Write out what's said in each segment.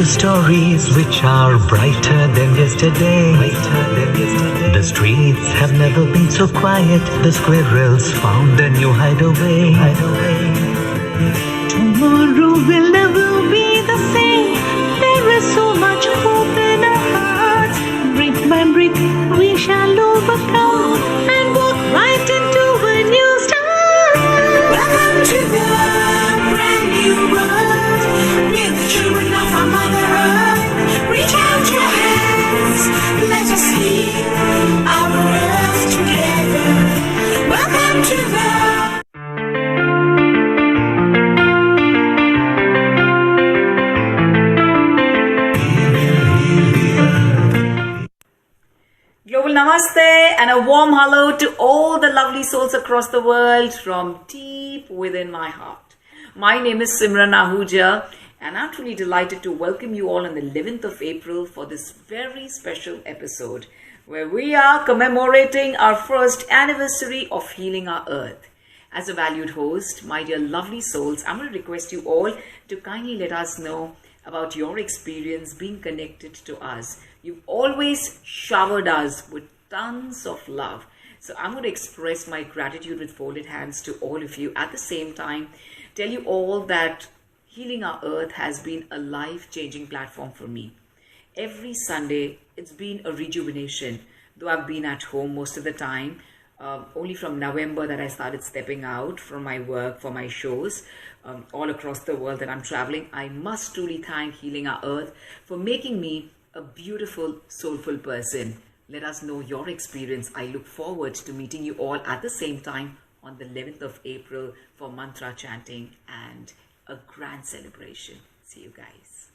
you stories which are brighter than yesterday. The streets have never been so quiet. The squirrels found a new hideaway. Tomorrow will never be the same. There is so much hope in our hearts. Brick by brick we shall overcome and walk right into a new start. Welcome to the brand new world. We're the children of our Mother Earth. Reach out your hands, let us heal our earth together. Welcome to the Global Namaste and a warm hello to all the lovely souls across the world from deep within my heart. My name is Simran Ahuja and I'm truly delighted to welcome you all on the 11th of April for this very special episode where we are commemorating our first anniversary of healing our earth. As a valued host, my dear lovely souls, I'm going to request you all to kindly let us know about your experience being connected to us. You've always showered us with tons of love. So I'm going to express my gratitude with folded hands to all of you. At the same time, tell you all that Healing Our Earth has been a life-changing platform for me. Every Sunday, it's been a rejuvenation. Though I've been at home most of the time, only from November that I started stepping out from my work for my shows all across the world that I'm traveling. I must truly thank Healing Our Earth for making me a beautiful, soulful person. Let us know your experience. I look forward to meeting you all at the same time on the 11th of April for mantra chanting and a grand celebration. See you guys.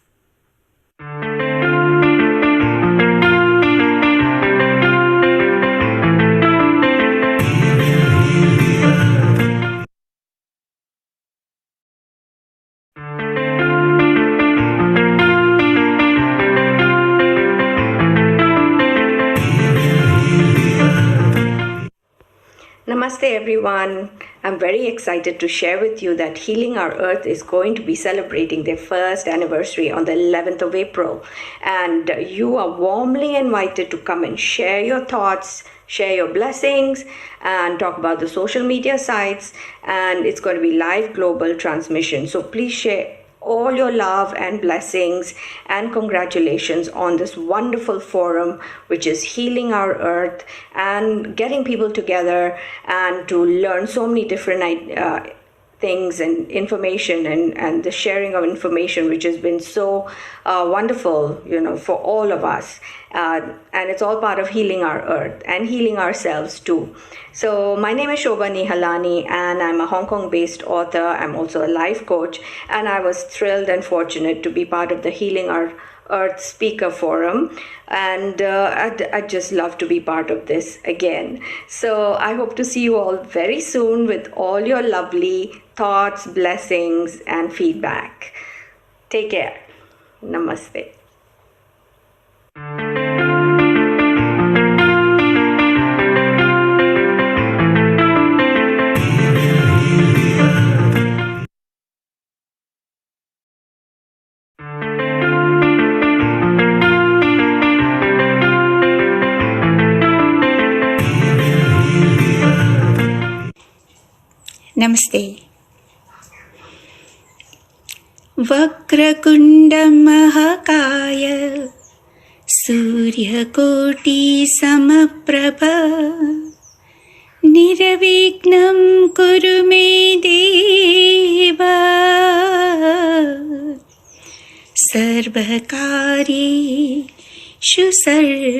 Namaste everyone. I'm very excited to share with you that Healing Our Earth is going to be celebrating their first anniversary on the 11th of April. And you are warmly invited to come and share your thoughts, share your blessings, and talk about the social media sites. And it's going to be live global transmission. So please share all your love and blessings and congratulations on this wonderful forum, which is Healing Our Earth, and getting people together and to learn so many different things and information and the sharing of information, which has been so wonderful, for all of us. And it's all part of healing our earth and healing ourselves too. So my name is Shobha Nihalani and I'm a Hong Kong-based author. I'm also a life coach, and I was thrilled and fortunate to be part of the Healing Our Earth Speaker Forum, and I'd just love to be part of this again. So I hope to see you all very soon with all your lovely thoughts, blessings, and feedback. Take care. Namaste. Namaste. Vakrakundamakaya Suryakoti Samaprabha Niravignam Kuru me Deva Sarvakari Shu Sarvada.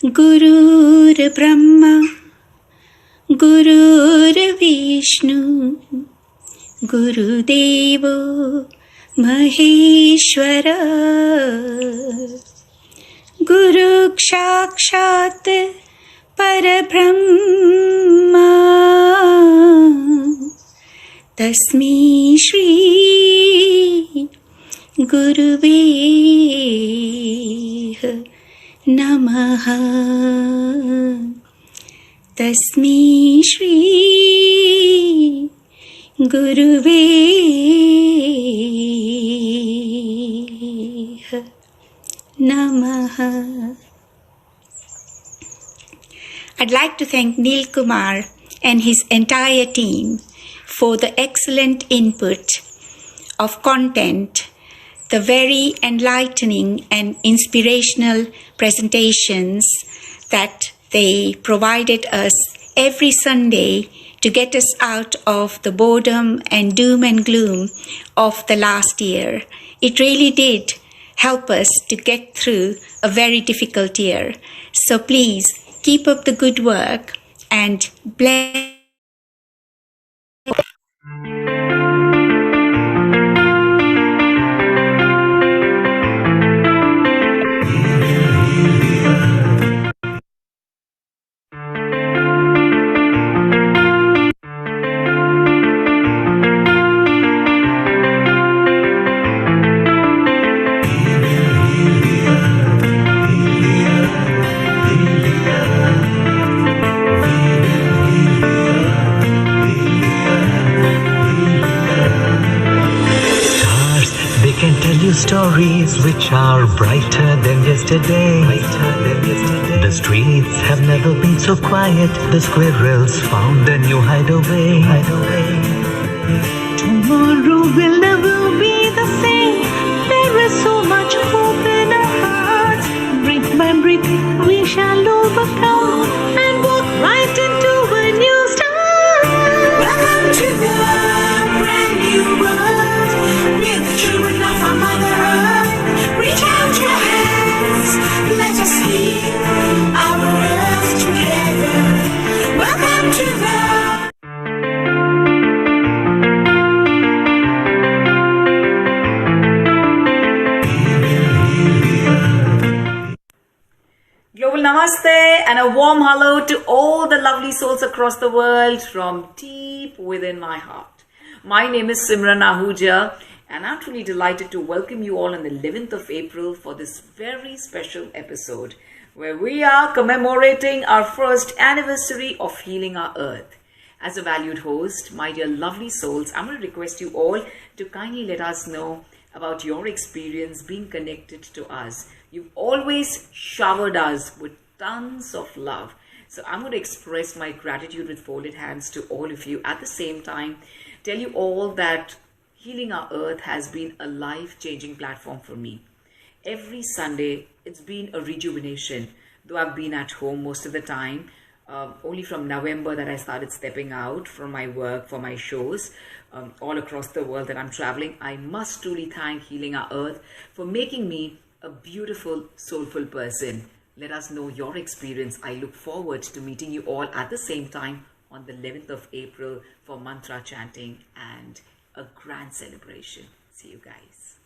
Gurur Brahma Gurur Vishnu Gurudevo Maheshwara Guru Sakshat Parabrahma Tasmai Shri Guruve Namaha. Tasmai Shri गुरुवे नमः. I'd like to thank Neil Kumar and his entire team for the excellent input of content, the very enlightening and inspirational presentations that they provided us every Sunday to get us out of the boredom and doom and gloom of the last year. It really did help us to get through a very difficult year. So please keep up the good work and bless. Stars, they can tell you stories which are brighter than yesterday. The streets have never been so quiet. The squirrels found a new hideaway. Tomorrow will never be the same. There is so much hope in our hearts. Brick by brick, we shall overcome and walk right into a new start. Welcome to the brand new world. We're the children of our Mother Earth. Reach out your hands. Let us heal our earth together. Welcome to the Global Namaste and a warm hello to all the lovely souls across the world from deep within my heart. My name is Simran Ahuja and I'm truly delighted to welcome you all on the 11th of April for this very special episode where we are commemorating our first anniversary of healing our earth. As a valued host, my dear lovely souls, I'm going to request you all to kindly let us know about your experience being connected to us. You've always showered us with tons of love. So I'm going to express my gratitude with folded hands to all of you. At the same time, tell you all that Healing Our Earth has been a life-changing platform for me. Every Sunday, it's been a rejuvenation. Though I've been at home most of the time, only from November that I started stepping out from my work for my shows all across the world that I'm traveling. I must truly thank Healing Our Earth for making me a beautiful, soulful person. Let us know your experience. I look forward to meeting you all at the same time on the 11th of April for mantra chanting and a grand celebration. See you guys.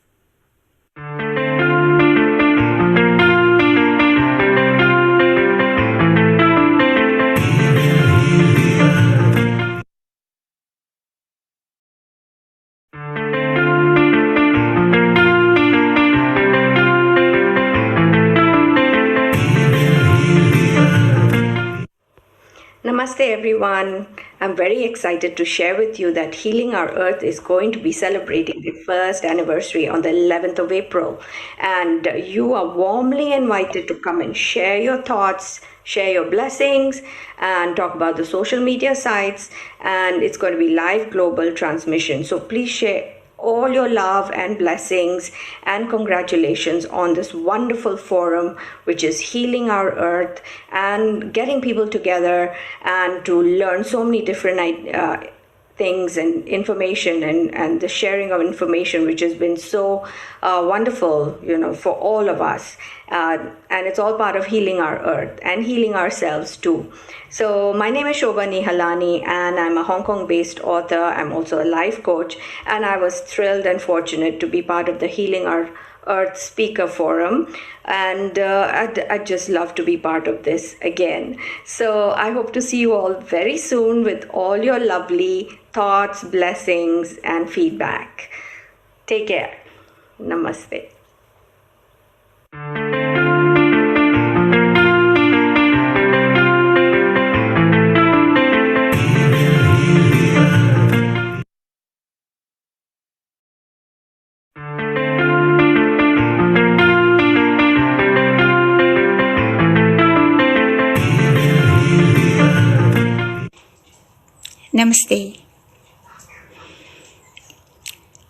Namaste everyone. I'm very excited to share with you that Healing Our Earth is going to be celebrating the first anniversary on the 11th of April. And you are warmly invited to come and share your thoughts, share your blessings, and talk about the social media sites. And it's going to be live global transmission. So please share all your love and blessings and congratulations on this wonderful forum, which is Healing Our Earth, and getting people together and to learn so many different things and information, and the sharing of information, which has been so wonderful, for all of us. And it's all part of healing our earth and healing ourselves too. So my name is Shobha Nihalani, and I'm a Hong Kong-based author. I'm also a life coach, and I was thrilled and fortunate to be part of the Healing Our Earth Speaker Forum, and I'd just love to be part of this again. So I hope to see you all very soon with all your lovely thoughts, blessings, and feedback. Take care. Namaste. Namaste.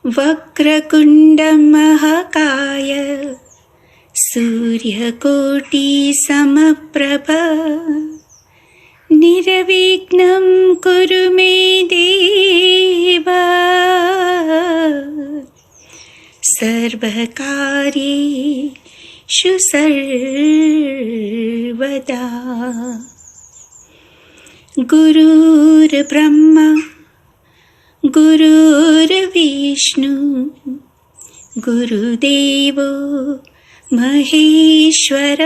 वक्रकुण्डमहाकाय सूर्यकोटिसमप्रभा निर्विघ्नं कुरु मे देव सर्वकार्येषु सर्वदा गुरुर्ब्रह्मा गुरुर्विष्णु गुरुदेवो महेश्वर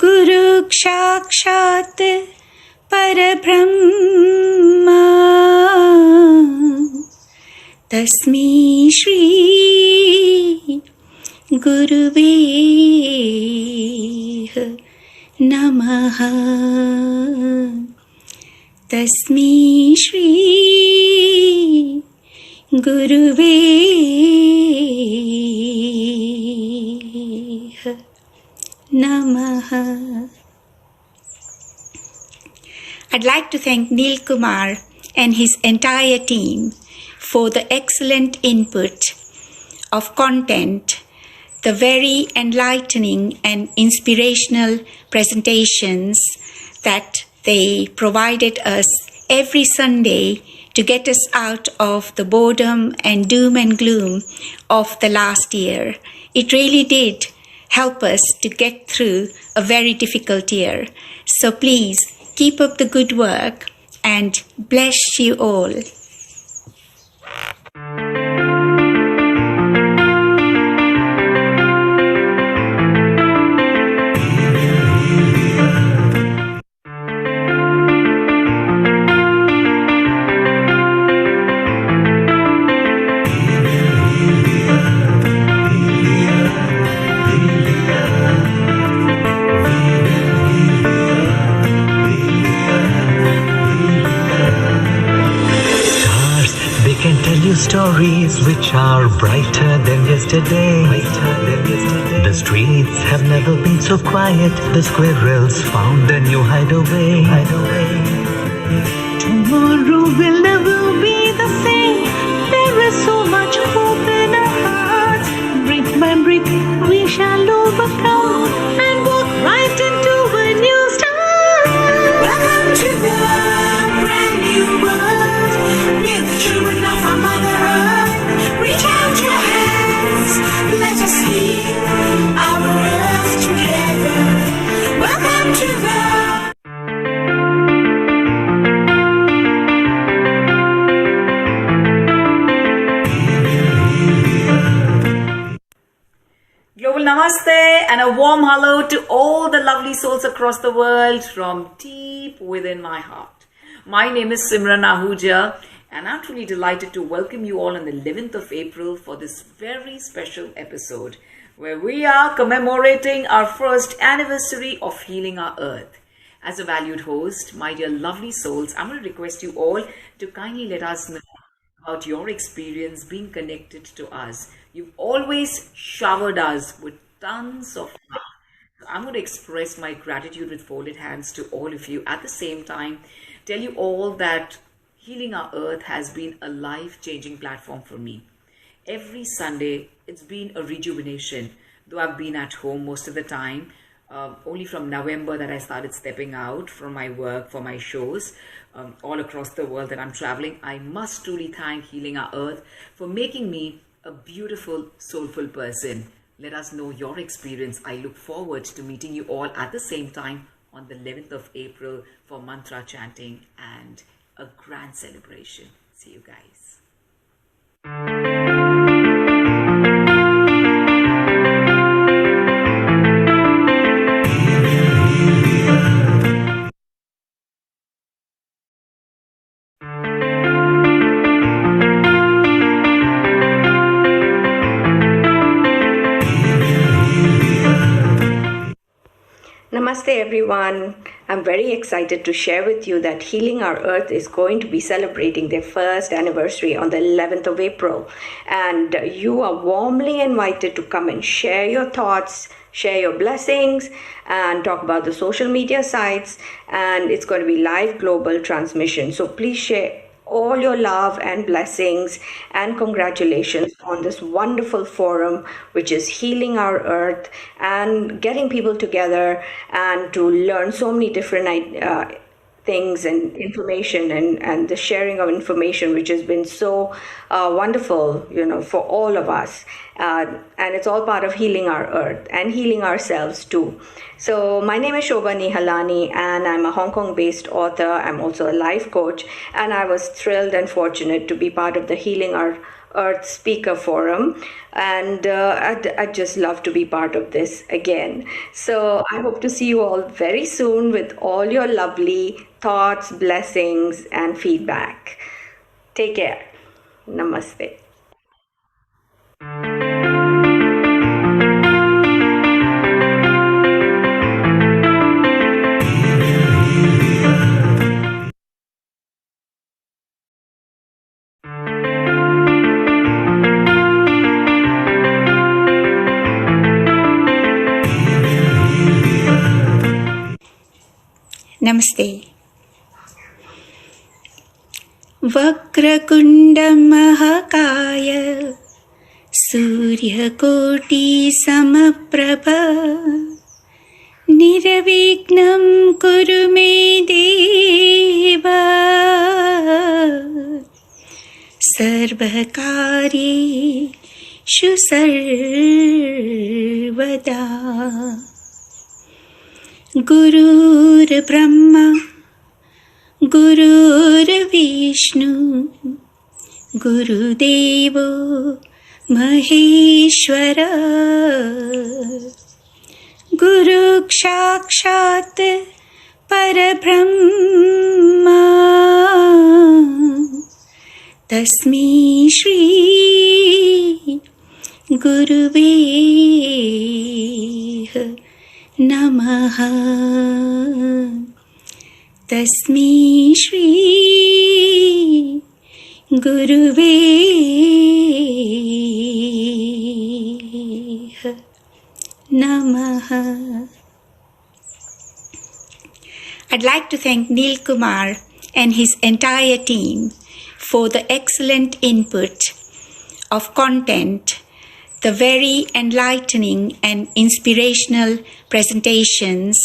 गुरुसाक्षात् परब्रह्मा तस्मै श्री गुरुवे नमः तस्मै श्री गुरुवे नमः. I'd like to thank Neil Kumar and his entire team for the excellent input of content, the very enlightening and inspirational presentations that they provided us every Sunday to get us out of the boredom and doom and gloom of the last year. It really did help us to get through a very difficult year. So please keep up the good work and bless you all. Stories which are brighter than yesterday. The streets have never been so quiet. The squirrels found a new hideaway. Tomorrow will never be the same. There is so much hope in our hearts. Brick by brick, we shall overcome and walk right into a new start. Welcome to the brand new world. We're the children of our Mother Earth. Reach out your hands. Let us heal our earth together. Welcome to the Global Namaste and a warm hello to all the lovely souls across the world from deep within my heart. My name is Simran Ahuja and I'm truly delighted to welcome you all on the 11th of April for this very special episode where we are commemorating our first anniversary of healing our earth. As a valued host, my dear lovely souls, I'm going to request you all to kindly let us know about your experience being connected to us. You've always showered us with tons of love. So I'm going to express my gratitude with folded hands to all of you. At the same time, tell you all that Healing Our Earth has been a life-changing platform for me. Every Sunday, it's been a rejuvenation. Though I've been at home most of the time, only from November that I started stepping out from my work for my shows all across the world that I'm traveling. I must truly thank Healing Our Earth for making me a beautiful, soulful person. Let us know your experience. I look forward to meeting you all at the same time on the 11th of April for mantra chanting and a grand celebration. See you guys. Namaste everyone. I'm very excited to share with you that Healing Our Earth is going to be celebrating their first anniversary on the 11th of April. And you are warmly invited to come and share your thoughts, share your blessings and talk about the social media sites. And it's going to be live global transmission. So please share all your love and blessings and congratulations on this wonderful forum, which is healing our earth and getting people together and to learn so many different things and information, and the sharing of information, which has been so wonderful, for all of us. And it's all part of healing our earth and healing ourselves too. So my name is Shobha Nihalani, and I'm a Hong Kong-based author. I'm also a life coach, and I was thrilled and fortunate to be part of the Healing Our Earth Speaker Forum, and I'd just love to be part of this again. So I hope to see you all very soon with all your lovely thoughts, blessings, and feedback. Take care. Namaste. Namaste. वक्रकुण्डमहाकाय सूर्यकोटिसमप्रभ निर्विघ्नं कुरु मे देव सर्वकार्येषु सर्वदा गुरुर्ब्रह्मा गुरुर्विष्णु गुरुदेवो महेश्वर गुरुसाक्षात् परब्रह्मा तस्मै श्री गुरुवे नमः तस्मै श्री गुरुवे नमः. I'd like to thank Neil Kumar and his entire team for the excellent input of content, the very enlightening and inspirational presentations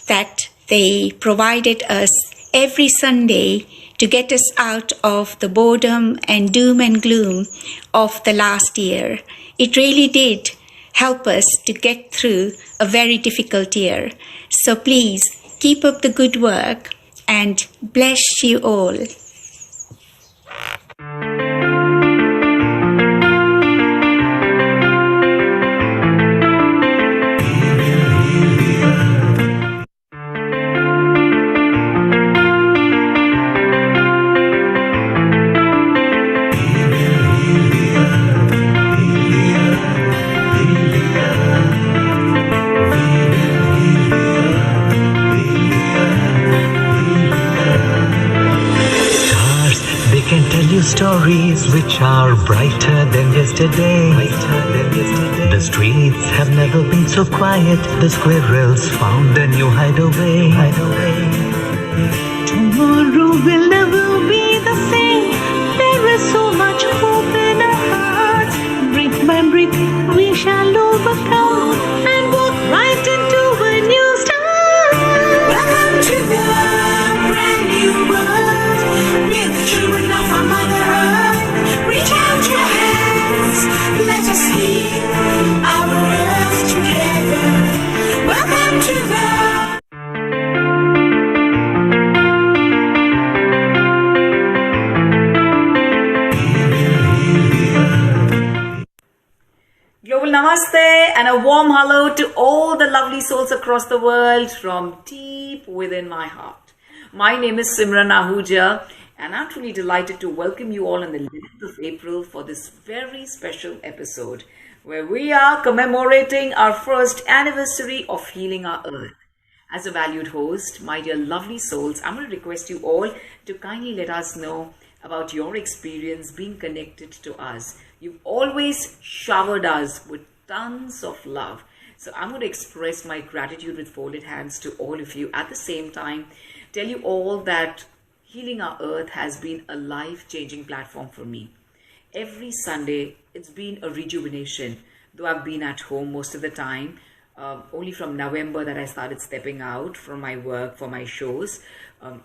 that they provided us every Sunday to get us out of the boredom and doom and gloom of the last year. It really did help us to get through a very difficult year. So please keep up the good work and bless you all. Stories which are brighter than yesterday. The streets have never been so quiet. The squirrels found a new hideaway. Tomorrow will never be the same. There is so much hope in our hearts. Brick by brick, we shall overcome and walk right into a new start. Welcome to the brand new world. We're the children of our Mother Earth. Reach out your hands. Let us heal our earth together. Welcome to the Global Namaste and a warm hello to all the lovely souls across the world from deep within my heart. My name is Simran Ahuja, and I'm truly delighted to welcome you all on the 11th of April for this very special episode where we are commemorating our first anniversary of healing our earth. As a valued host, my dear lovely souls, I'm going to request you all to kindly let us know about your experience being connected to us. You've always showered us with tons of love. So I'm going to express my gratitude with folded hands to all of you. At the same time, tell you all that Healing Our Earth has been a life-changing platform for me. Every Sunday, it's been a rejuvenation. Though I've been at home most of the time, only from November that I started stepping out from my work for my shows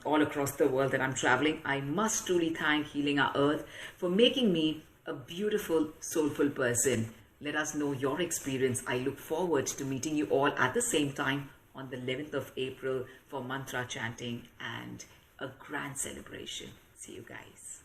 all across the world that I'm traveling. I must truly thank Healing Our Earth for making me a beautiful, soulful person. Let us know your experience. I look forward to meeting you all at the same time on the 11th of April for mantra chanting and a grand celebration. See you guys.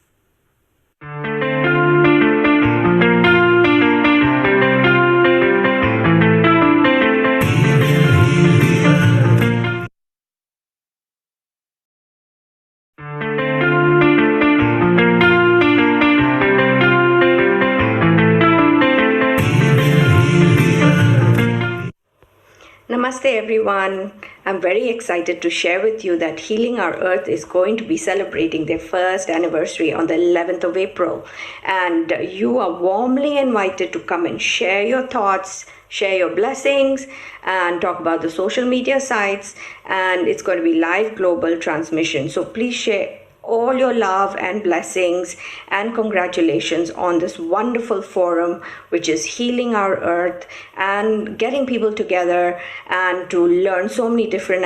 Namaste everyone. I'm very excited to share with you that Healing Our Earth is going to be celebrating their first anniversary on the 11th of April. And you are warmly invited to come and share your thoughts, share your blessings, and talk about the social media sites. And it's going to be live global transmission. So please share all your love and blessings and congratulations on this wonderful forum, which is Healing Our Earth, and getting people together and to learn so many different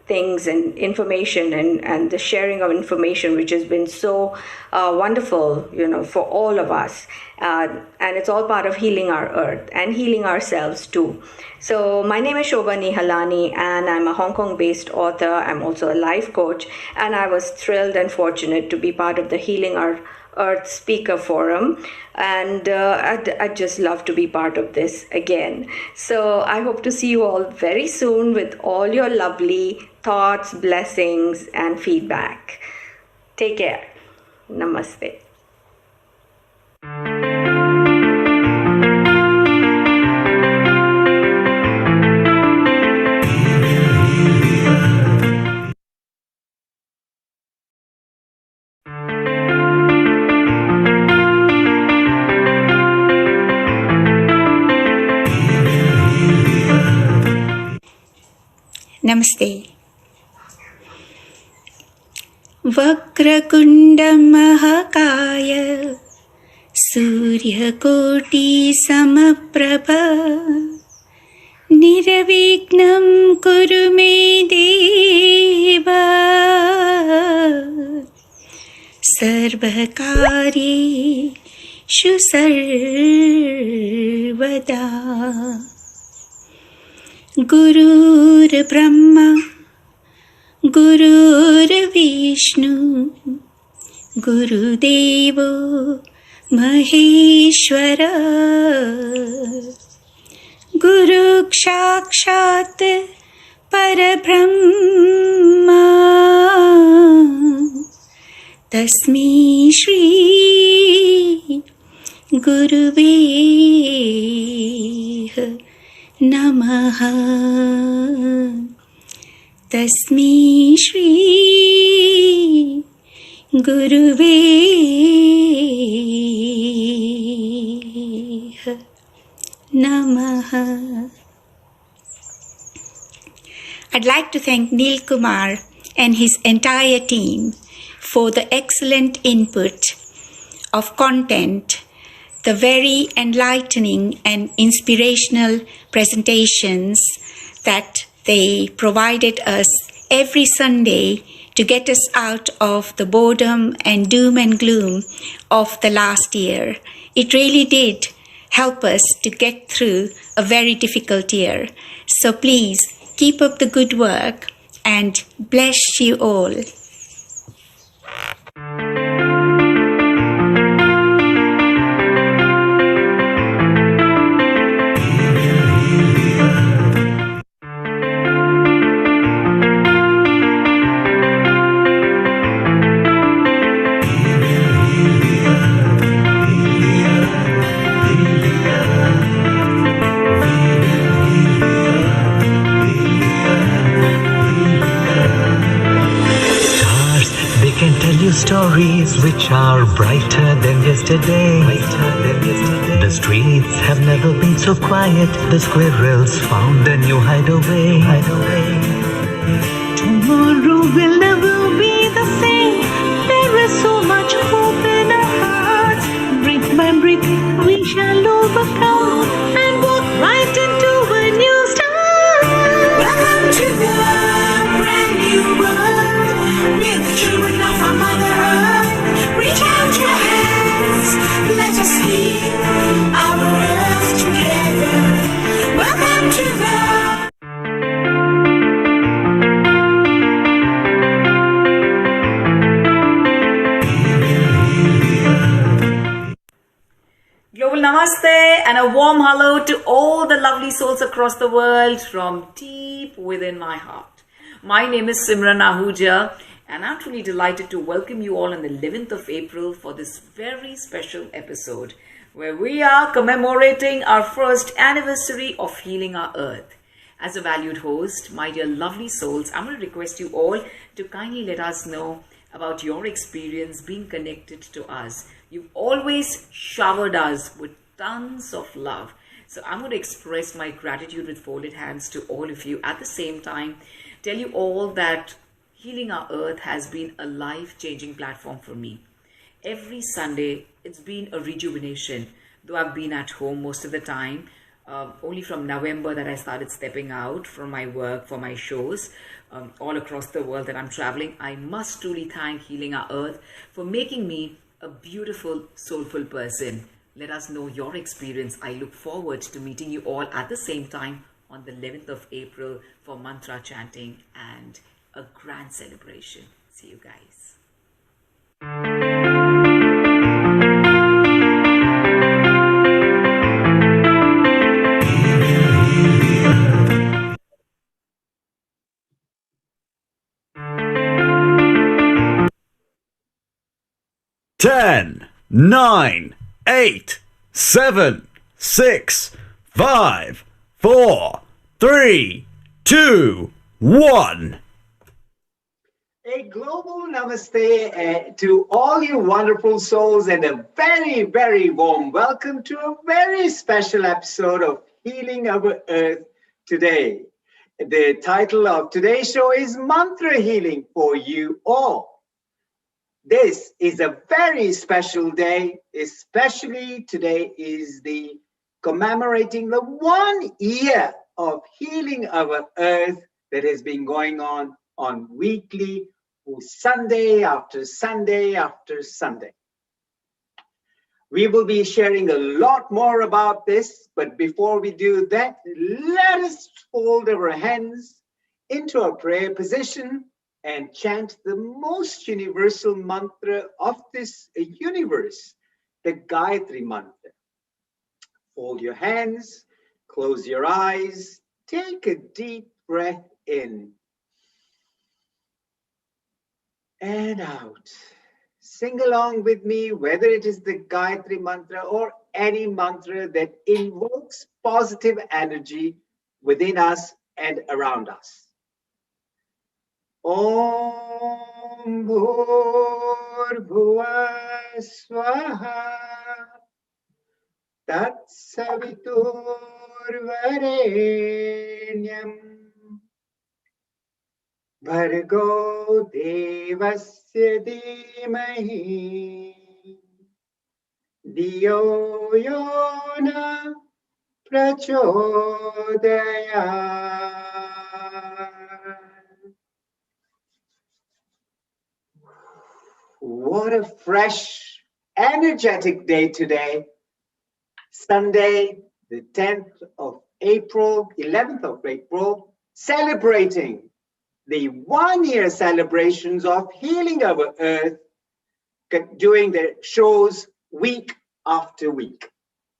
things and information, and the sharing of information, which has been so wonderful, for all of us. And it's all part of healing our earth and healing ourselves too. So my name is Shobha Nihalani, and I'm a Hong Kong-based author. I'm also a life coach, and I was thrilled and fortunate to be part of the Healing Our Earth Speaker Forum, and I'd just love to be part of this again. So I hope to see you all very soon with all your lovely thoughts, blessings, and feedback. Take care. Namaste. Namaste. Vakrakundamakaya Suryakoti Samaprabha Niravignam Kuru me Deva Sarvakari Shu Sarvada. Gurur Brahma, Gurur Vishnu, Guru Devo Maheshwara, Guru Sakshat Parabrahma, Tasmi Shri Guruve Namaha. Tasmi Shri Guruve Namaha. I'd like to thank Neil Kumar and his entire team for the excellent input of content, the very enlightening and inspirational presentations that they provided us every Sunday to get us out of the boredom and doom and gloom of the last year. It really did help us to get through a very difficult year. So please keep up the good work and bless you all. you stories which are brighter than yesterday. The streets have never been so quiet. The squirrels found a new hideaway. Tomorrow will never be the same. There is so much hope in our hearts. Brick by brick, we shall overcome and walk right into a new start. Welcome to the brand new world. We're the children of our Mother Earth. Reach out your hands. Let us heal our earth together. Welcome to the Global Namaste and a warm hello to all the lovely souls across the world from deep within my heart. My name is Simran Ahuja and I'm truly delighted to welcome you all on the 11th of April for this very special episode where we are commemorating our first anniversary of healing our earth. As a valued host, my dear lovely souls, I'm going to request you all to kindly let us know about your experience being connected to us. You've always showered us with tons of love. So I'm going to express my gratitude with folded hands to all of you. At the same time, tell you all that Healing Our Earth has been a life-changing platform for me. Every Sunday, it's been a rejuvenation. Though I've been at home most of the time, only from November that I started stepping out from my work for my shows all across the world that I'm traveling. I must truly thank Healing Our Earth for making me a beautiful, soulful person. Let us know your experience. I look forward to meeting you all at the same time on the 11th of April for mantra chanting and a grand celebration. See you guys. 10, 9, 8, 7, 6, 5, 4, 3, 2, 1. A global namaste to all you wonderful souls and a very, very warm welcome to a very special episode of Healing Our Earth today. The title of today's show is Mantra Healing for You All. This is a very special day, especially today is the commemorating the 1 year of Healing Our Earth that has been going on weekly, Sunday after Sunday after Sunday. We will be sharing a lot more about this, but before we do that, let us fold our hands into a prayer position and chant the most universal mantra of this universe, the Gayatri Mantra. Fold your hands, close your eyes, take a deep breath in and out. Sing along with me, whether it is the Gayatri Mantra or any mantra that invokes positive energy within us and around us. Om Bhur-Bhuva Swaha Tat Savitur-Varenyam Bhargo Devasya Dhimahi Diyo Yona Prachodayat. What a fresh, energetic day today. Sunday, the 10th of April, 11th of April, celebrating the 1 year celebrations of Healing Our Earth, doing the shows week after week.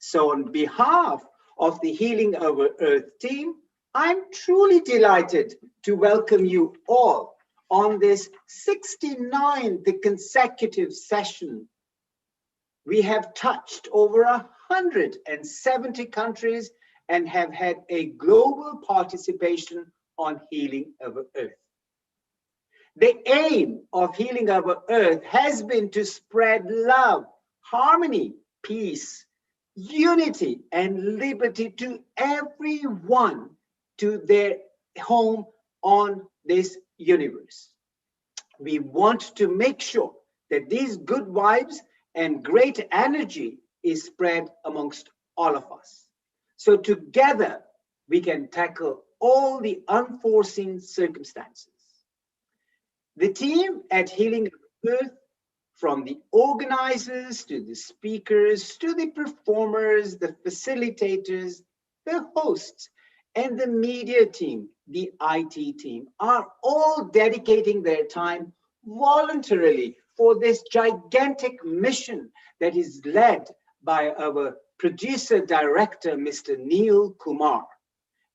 So on behalf of the Healing Our Earth team, I'm truly delighted to welcome you all on this 69th consecutive session. We have touched over 170 countries and have had a global participation on Healing Our Earth. The aim of healing our earth has been to spread love, harmony, peace, unity, and liberty to everyone, to their home on this universe. We want to make sure that these good vibes and great energy is spread amongst all of us. So together we can tackle all the unforeseen circumstances. The team at Healing Earth, from the organizers to the speakers to the performers, the facilitators, the hosts, and the media team, the IT team, are all dedicating their time voluntarily for this gigantic mission that is led by our producer director, Mr. Neil Kumar.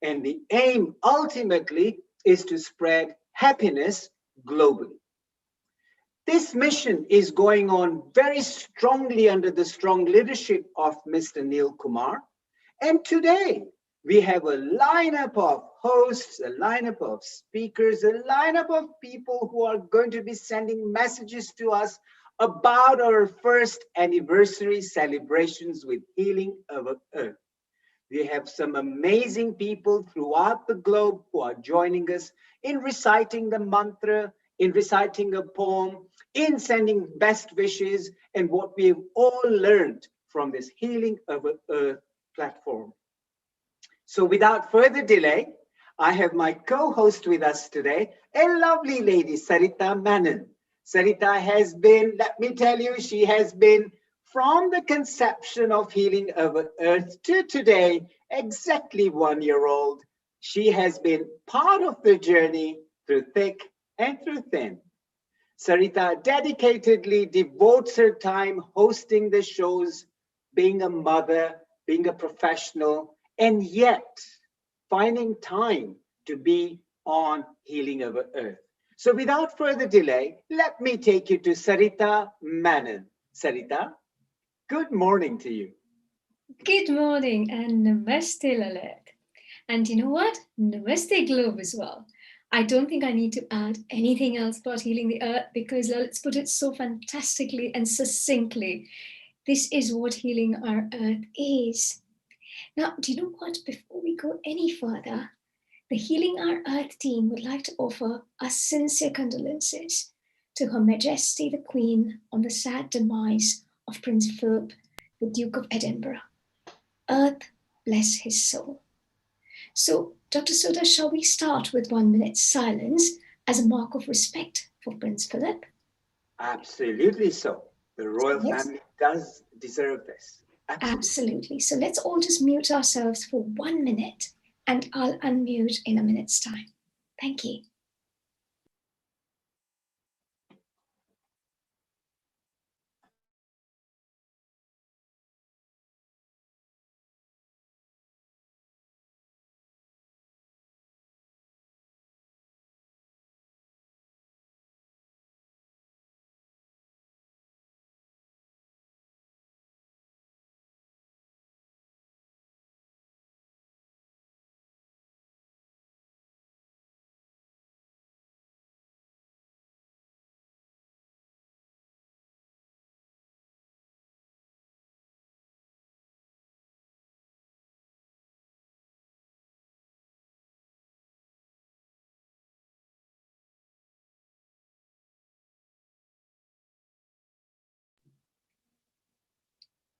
And the aim ultimately is to spread happiness globally. This mission is going on very strongly under the strong leadership of Mr. Neil Kumar. And today we have a lineup of hosts, a lineup of speakers, a lineup of people who are going to be sending messages to us about our first anniversary celebrations with Healing Our Earth. We have some amazing people throughout the globe who are joining us in reciting the mantra, in reciting a poem, in sending best wishes, and what we have all learned from this Healing Our Earth platform. So without further delay, I have my co-host with us today, a lovely lady, Sarita Menon. Sarita has been, let me tell you, she has been from the conception of Healing Our Earth to today, exactly 1 year old. She has been part of the journey through thick and through thin. Sarita dedicatedly devotes her time hosting the shows, being a mother, being a professional, and yet finding time to be on Healing Our Earth. So without further delay, let me take you to Sarita Menon. Sarita, good morning to you. Good morning and Namaste Lalit. And you know what? Namaste Globe as well. I don't think I need to add anything else about healing the earth because Lalit's put it so fantastically and succinctly. This is what healing our earth is. Now, do you know what? Before we go any further, the Healing Our Earth team would like to offer our sincere condolences to Her Majesty the Queen on the sad demise of Prince Philip, the Duke of Edinburgh. Earth bless his soul. So, Dr. Soda, shall we start with 1 minute's silence as a mark of respect for Prince Philip? Absolutely so. The royal family does deserve this. Absolutely. So let's all just mute ourselves for 1 minute and I'll unmute in a minute's time. Thank you.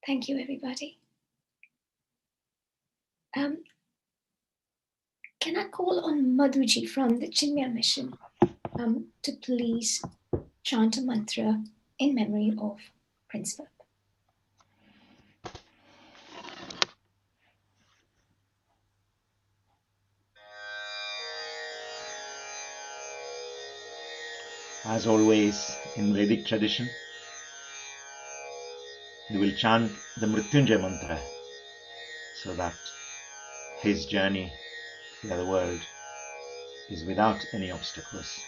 Thank you, everybody. Can I call on Madhuji from the Chinmaya Mission to please chant a mantra in memory of Prince Philip? As always in Vedic tradition, we will chant the Mrityunjay mantra so that his journey to the other world is without any obstacles.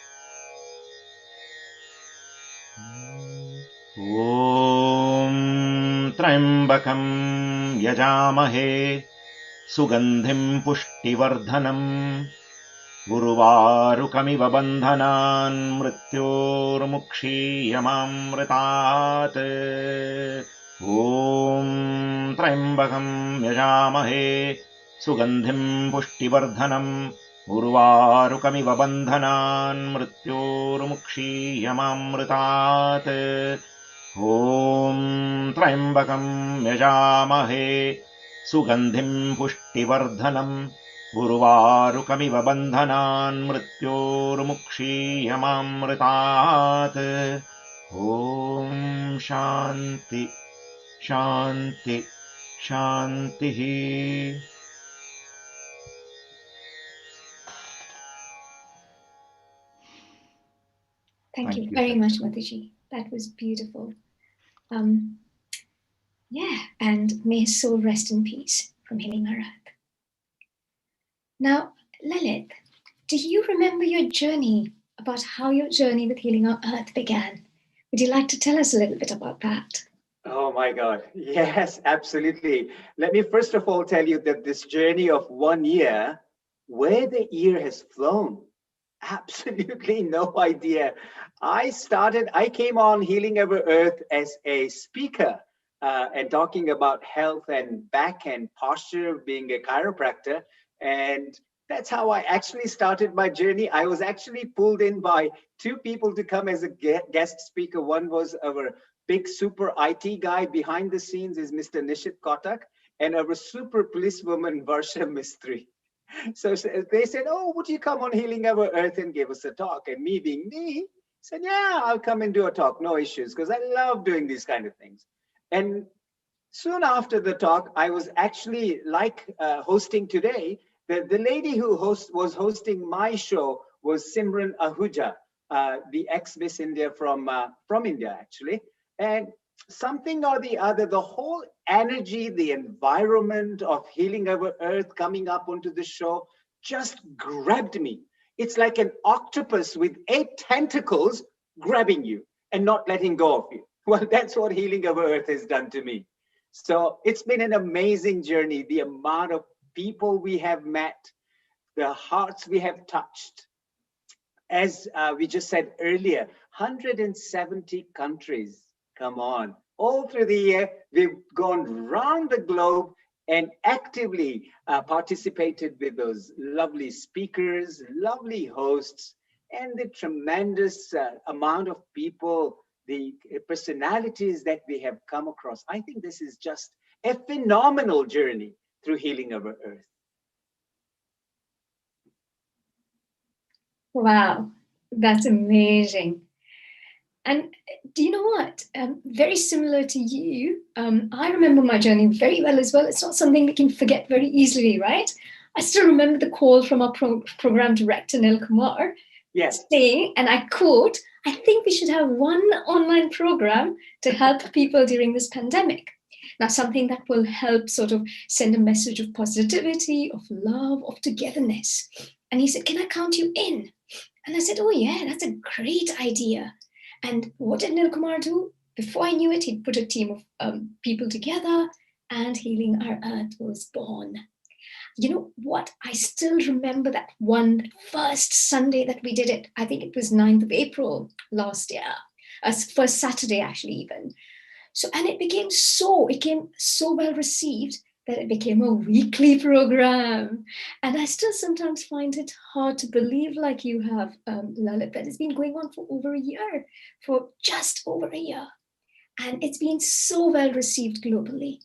Om Trambakam Yajamahe Sugandhim Pushtivardhanam गुरुवारुकमिव बन्धनान् मृत्योर्मुक्षीयमामृतात् ॐ त्र्यम्बकं यजामहे सुगन्धिं पुष्टिवर्धनम् उर्वारुकमिव बन्धनान् मृत्योर्मुक्षीयमामृतात् ॐ त्र्यम्बकं यजामहे सुगन्धिं पुष्टिवर्धनम् उर्वारुकमिव बन्धनान् मृत्योर्मुक्षीयमामृतात् ॐ शान्ति शान्ति शान्तिः. Thank you Thank you, very much, Satya. Mataji. That was beautiful. Yeah, and may his soul rest in peace from Healing Our Earth. Now, Lalit, do you remember your journey, about how your journey with Healing Our Earth began? Would you like to tell us a little bit about that? Oh my God. Yes, absolutely. Let me first of all tell you that this journey of 1 year, where the year has flown, absolutely no idea. I came on Healing Our Earth as a speaker and talking about health and back and posture, being a chiropractor. And that's how I actually started my journey. I was actually pulled in by two people to come as a guest speaker. One was our big super IT guy behind the scenes is Mr. Nishit Kotak, and our super policewoman Varsha Mistry. So they said, "Oh, would you come on Healing Our Earth and give us a talk?" And me being me, said, "Yeah, I'll come and do a talk, no issues," because I love doing these kind of things. And soon after the talk, I was actually hosting today. The lady who was hosting my show was Simran Ahuja, the ex-Miss India from India, actually. And something or the other, the whole energy, the environment of Healing Our Earth coming up onto the show just grabbed me. It's like an octopus with 8 tentacles grabbing you and not letting go of you. Well, that's what Healing Our Earth has done to me. So it's been an amazing journey. The amount of people we have met, the hearts we have touched. As we just said earlier, 170 countries. Come on. All through the year, we've gone round the globe and actively participated with those lovely speakers, lovely hosts, and the tremendous amount of people, the personalities that we have come across. I think this is just a phenomenal journey through Healing Our Earth. Wow, that's amazing. And do you know what? Very similar to you, I remember my journey very well as well. It's not something we can forget very easily, right? I still remember the call from our program director, Nil Kumar, Yes. saying, and I quote, "I think we should have one online program to help people during this pandemic." Now, something that will help sort of send a message of positivity, of love, of togetherness. And he said, "Can I count you in?" And I said, "Oh, yeah, that's a great idea." And what did Nil Kumar do? Before I knew it, he put a team of people together, and Healing Our Earth was born. You know what? I still remember that one first Sunday that we did it. I think it was 9th of April last year, first Saturday, actually, even. So, and it came so well received that it became a weekly program. And I still sometimes find it hard to believe, like you have, Lalit, that it's been going on for over a year, for just over a year. And it's been so well received globally.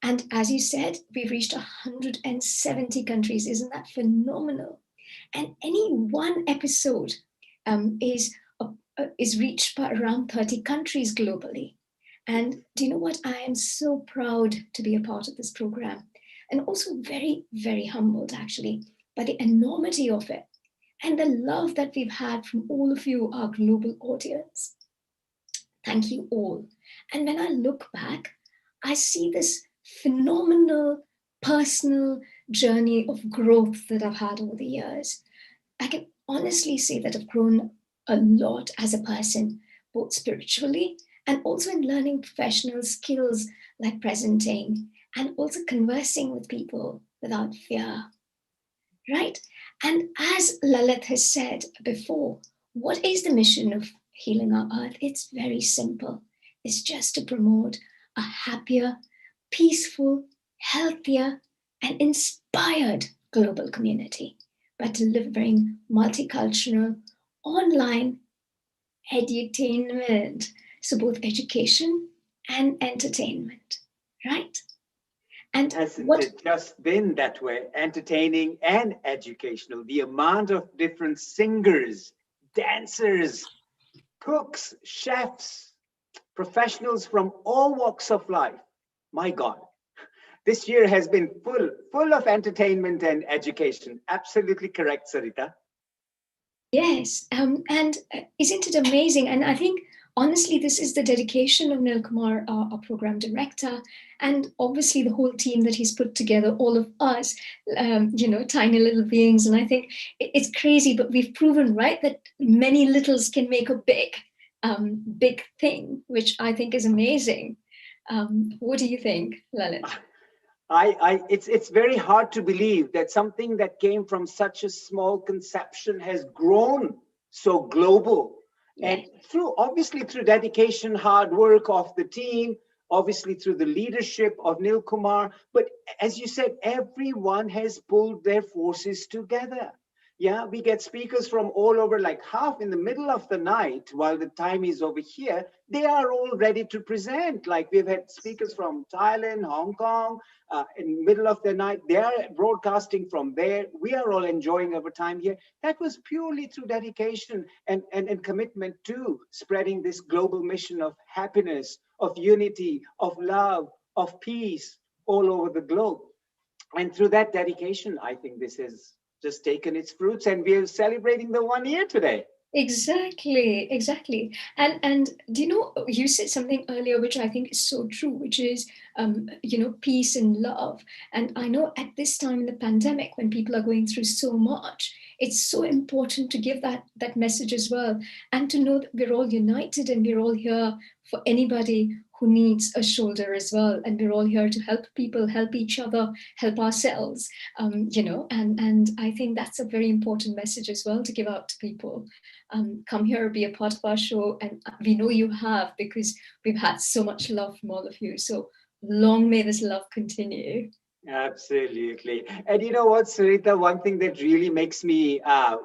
And as you said, we've reached 170 countries. Isn't that phenomenal? And any one episode is reached by around 30 countries globally. And do you know what? I am so proud to be a part of this program, and also very, very humbled actually by the enormity of it and the love that we've had from all of you, our global audience. Thank you all. And when I look back, I see this phenomenal personal journey of growth that I've had over the years. I can honestly say that I've grown a lot as a person, both spiritually and also in learning professional skills like presenting and also conversing with people without fear. right? And as Lalit has said before, what is the mission of Healing Our Earth? It's very simple. It's just to promote a happier, peaceful, healthier, and inspired global community by delivering multicultural, online edutainment. So both education and entertainment, right? And Hasn't what it just been that way? Entertaining and educational. The amount of different singers, dancers, cooks, chefs, professionals from all walks of life. My God, this year has been full of entertainment and education. Absolutely correct, Sarita. Yes, and isn't it amazing? And I think honestly, this is the dedication of Nil Kumar, our program director, and obviously the whole team that he's put together. All of us, tiny little beings. And I think it's crazy, but we've proven right that many littles can make a big thing, which I think is amazing. What do you think, Lalit? It's very hard to believe that something that came from such a small conception has grown so global. And obviously through dedication, hard work of the team, obviously through the leadership of Nil Kumar. But as you said, everyone has pulled their forces together. Yeah, we get speakers from all over, like half in the middle of the night while the time is over here. They are all ready to present. Like we've had speakers from Thailand, Hong Kong, in the middle of the night. They are broadcasting from there. We are all enjoying our time here. That was purely through dedication and commitment to spreading this global mission of happiness, of unity, of love, of peace all over the globe. And through that dedication, I think this has just taken its fruits, and we are celebrating the 1 year today. Exactly. And do you know, you said something earlier which I think is so true, which is peace and love. And I know at this time in the pandemic, when people are going through so much, it's so important to give that message as well, and to know that we're all united and we're all here for anybody who needs a shoulder as well, and we're all here to help people, help each other, help ourselves. And I think that's a very important message as well to give out to people. Come here, be a part of our show, and we know you have, because we've had so much love from all of you. So long may this love continue. Absolutely. And you know what, Sarita, one thing that really makes me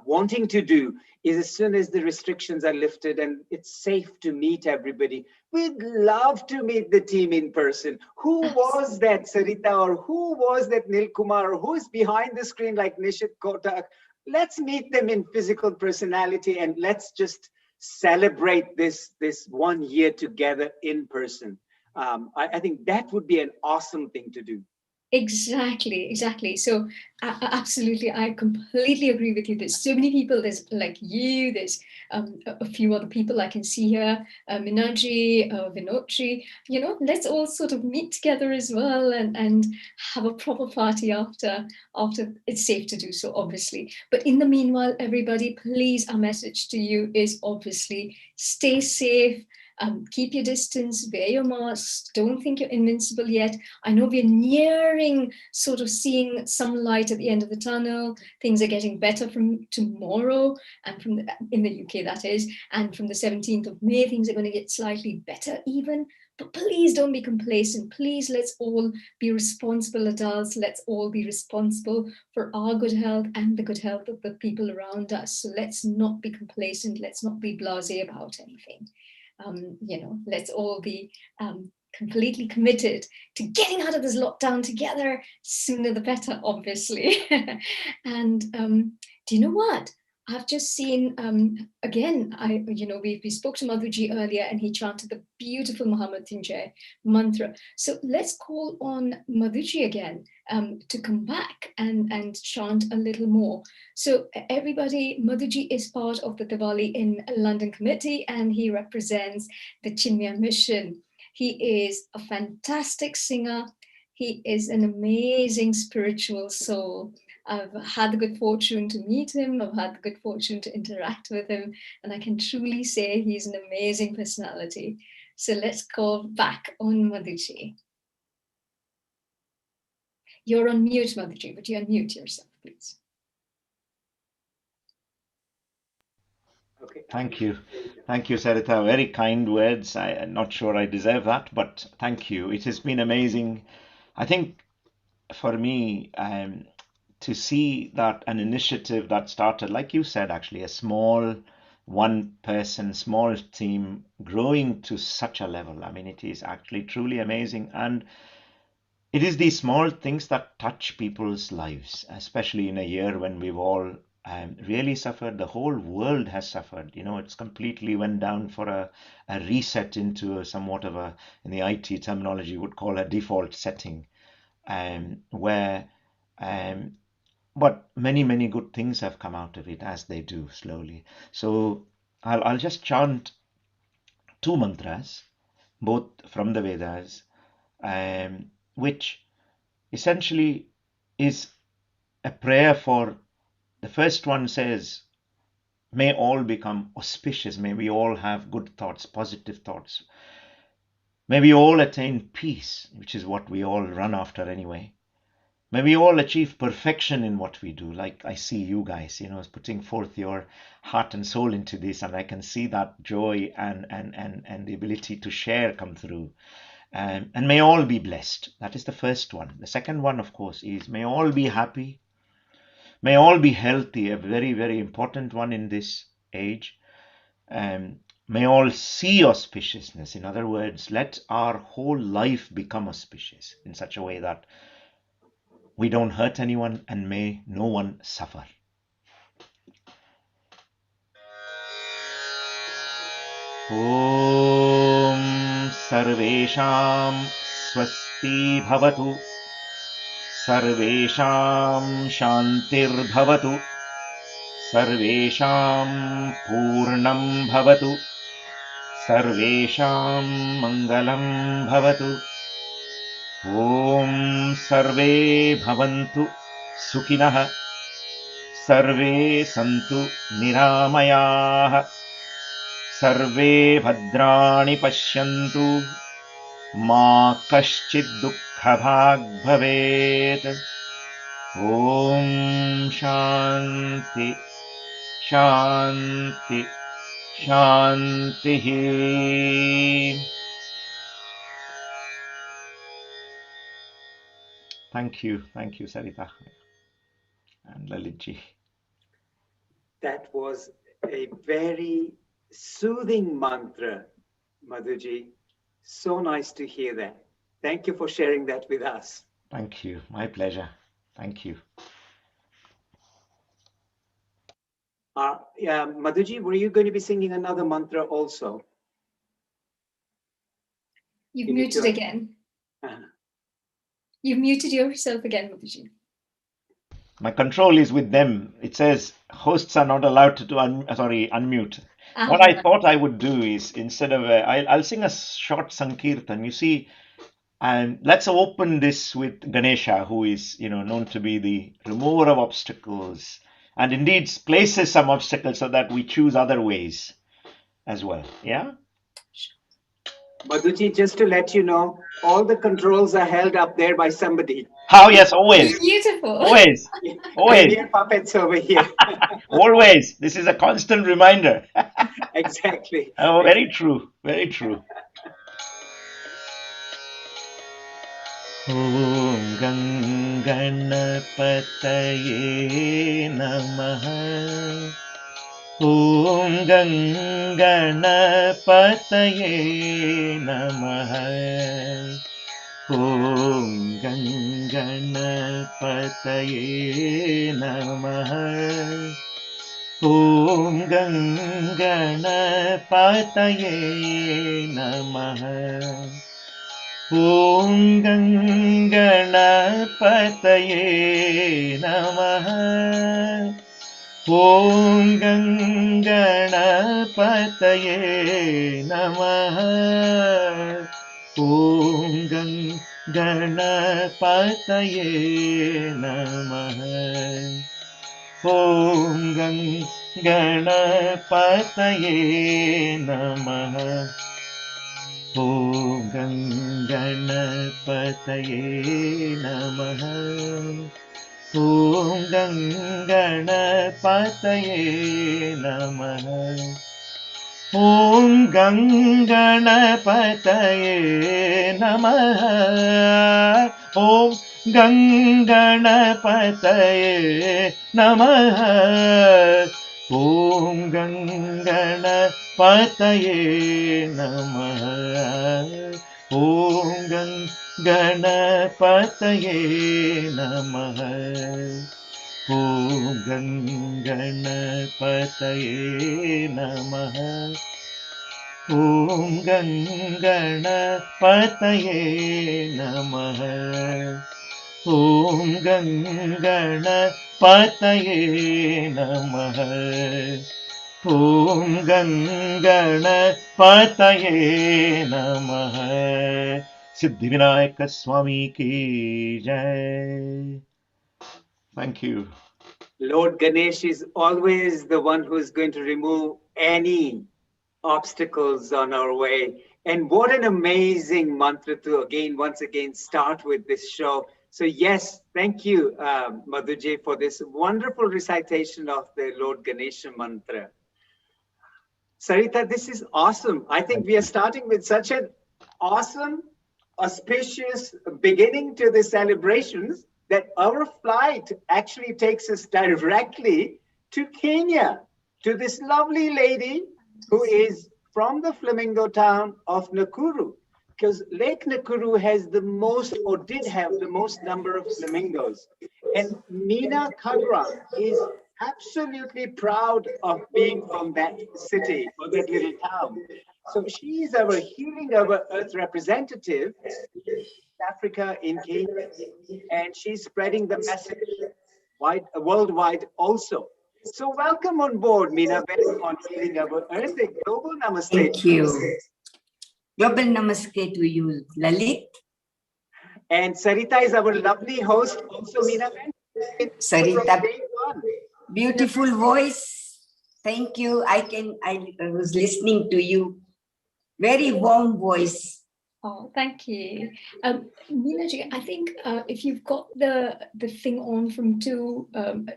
wanting to do is, as soon as the restrictions are lifted and it's safe to meet everybody, we'd love to meet the team in person. Who was that, Sarita, or who was that Nil Kumar, or who's behind the screen like Nishit Kotak? Let's meet them in physical personality, and let's just celebrate this 1 year together in person. I think that would be an awesome thing to do. Exactly. So absolutely, I completely agree with you. There's so many people. There's like you. There's a few other people I can see here. Minaji, Vinotri. Let's all sort of meet together as well and have a proper party after it's safe to do so, obviously. But in the meanwhile, everybody, please, our message to you is obviously stay safe. Keep your distance, wear your masks, don't think you're invincible yet. I know we're nearing sort of seeing some light at the end of the tunnel. Things are getting better from tomorrow, and in the UK that is, and from the 17th of May, things are going to get slightly better even. But please don't be complacent. Please, let's all be responsible adults. Let's all be responsible for our good health and the good health of the people around us. So let's not be complacent. Let's not be blasé about anything. Let's all be completely committed to getting out of this lockdown together. Sooner the better, obviously. And do you know what? I've just seen again. We spoke to Madhuji earlier, and he chanted the beautiful Mahamrityunjay mantra. So let's call on Madhuji again to come back and chant a little more. So everybody, Madhuji is part of the Diwali in London committee, and he represents the Chinmaya mission. He is a fantastic singer. He is an amazing spiritual soul. I've had the good fortune to meet him. I've had the good fortune to interact with him. And I can truly say he's an amazing personality. So let's go back on Madhuji. You're on mute, Madhuji, but you unmute yourself, please. Okay. Thank you. Thank you, Sarita. Very kind words. I'm not sure I deserve that, but thank you. It has been amazing. I think for me, to see that an initiative that started, like you said, actually, a small one person, small team growing to such a level. I mean, it is actually truly amazing. And it is these small things that touch people's lives, especially in a year when we've all really suffered. The whole world has suffered. You know, it's completely went down for a reset into a somewhat of a, in the IT terminology, would call a default setting, where, but many good things have come out of it, as they do slowly. So I'll just chant two mantras, both from the Vedas, which essentially is a prayer for, the first one says, may all become auspicious, may we all have good thoughts, positive thoughts, may we all attain peace, which is what we all run after anyway. May we all achieve perfection in what we do. Like I see you guys, you know, putting forth your heart and soul into this, and I can see that joy and the ability to share come through. And may all be blessed. That is the first one. The second one, of course, is may all be happy. May all be healthy, a very important one in this age. May all see auspiciousness. In other words, let our whole life become auspicious in such a way that we don't hurt anyone and may no one suffer. Om Sarvesham Swasti Bhavatu Sarvesham Shantir Bhavatu Sarvesham Purnam Bhavatu Sarvesham Mangalam Bhavatu Om Sarve Bhavantu Sukhinah Sarve Santu Niramayah Sarve Bhadrani Pashyantu Ma Kaschid Dukhabhag Bhavet. Om Shanti Shanti Shanti. Thank you, Sarita and Lalitji. That was a very soothing mantra, Madhuji. So nice to hear that. Thank you for sharing that with us. Thank you, my pleasure. Thank you. Madhuji, were you going to be singing another mantra also? You've You need muted to- again. You've muted yourself again, Madhuji. My control is with them. It says hosts are not allowed to unmute. What I thought I would do is, instead of I'll sing a short sankirtan. You see, and let's open this with Ganesha, who is, you know, known to be the remover of obstacles, and indeed places some obstacles so that we choose other ways as well. Yeah. Madhuji, just to let you know, all the controls are held up there by somebody. How? Yes, always. Beautiful. Always. Always. Mere puppets over here. Always. This is a constant reminder. Exactly. Oh, very true. Very true. Om Ganganapataye Namaha. Om Ganganapataye Namaha. Om Ganganapataye Namaha. Om Ganganapataye Namaha. Om Ganganapataye Namaha. Om Ganganapataye Namaha. Om Ganganapataye Namaha. Om Ganganapataye Namaha. Om Ganganapataye Namaha. ॐ गणपतये नमः ॐ गणपतये नमः ॐ गणपतये नमः ॐ गणपतये नमः ॐ गणपतये नमः ॐ गणपतये नमः ॐ गणपतये नमः ॐ गणपतये नमः ॐ गणपतये नमः सिद्धिविनायक स्वामी की जय. Thank you. Lord Ganesh is always the one who's going to remove any obstacles on our way. And what an amazing mantra to once again start with this show. So yes, thank you, Madhuji, for this wonderful recitation of the Lord Ganesha mantra. Sarita, this is awesome. I think we are starting with such an awesome, auspicious beginning to the celebrations that our flight actually takes us directly to Kenya, to this lovely lady who is from the flamingo town of Nakuru, because Lake Nakuru has the most, or did have the most number of flamingos. And Meena Kadra is absolutely proud of being from that city or that little town. So she is our Healing Our Earth representative in Africa, in Kenya, and she's spreading the message worldwide also. So welcome on board, Meena, on Healing Our Earth, a global namaste. Thank you. Global namaste to you, Lalit. And Sarita is our lovely host, also Meena. Sarita, beautiful voice. Thank you. I was listening to you. Very warm voice. Oh, thank you. Meena, I think if you've got the thing on from two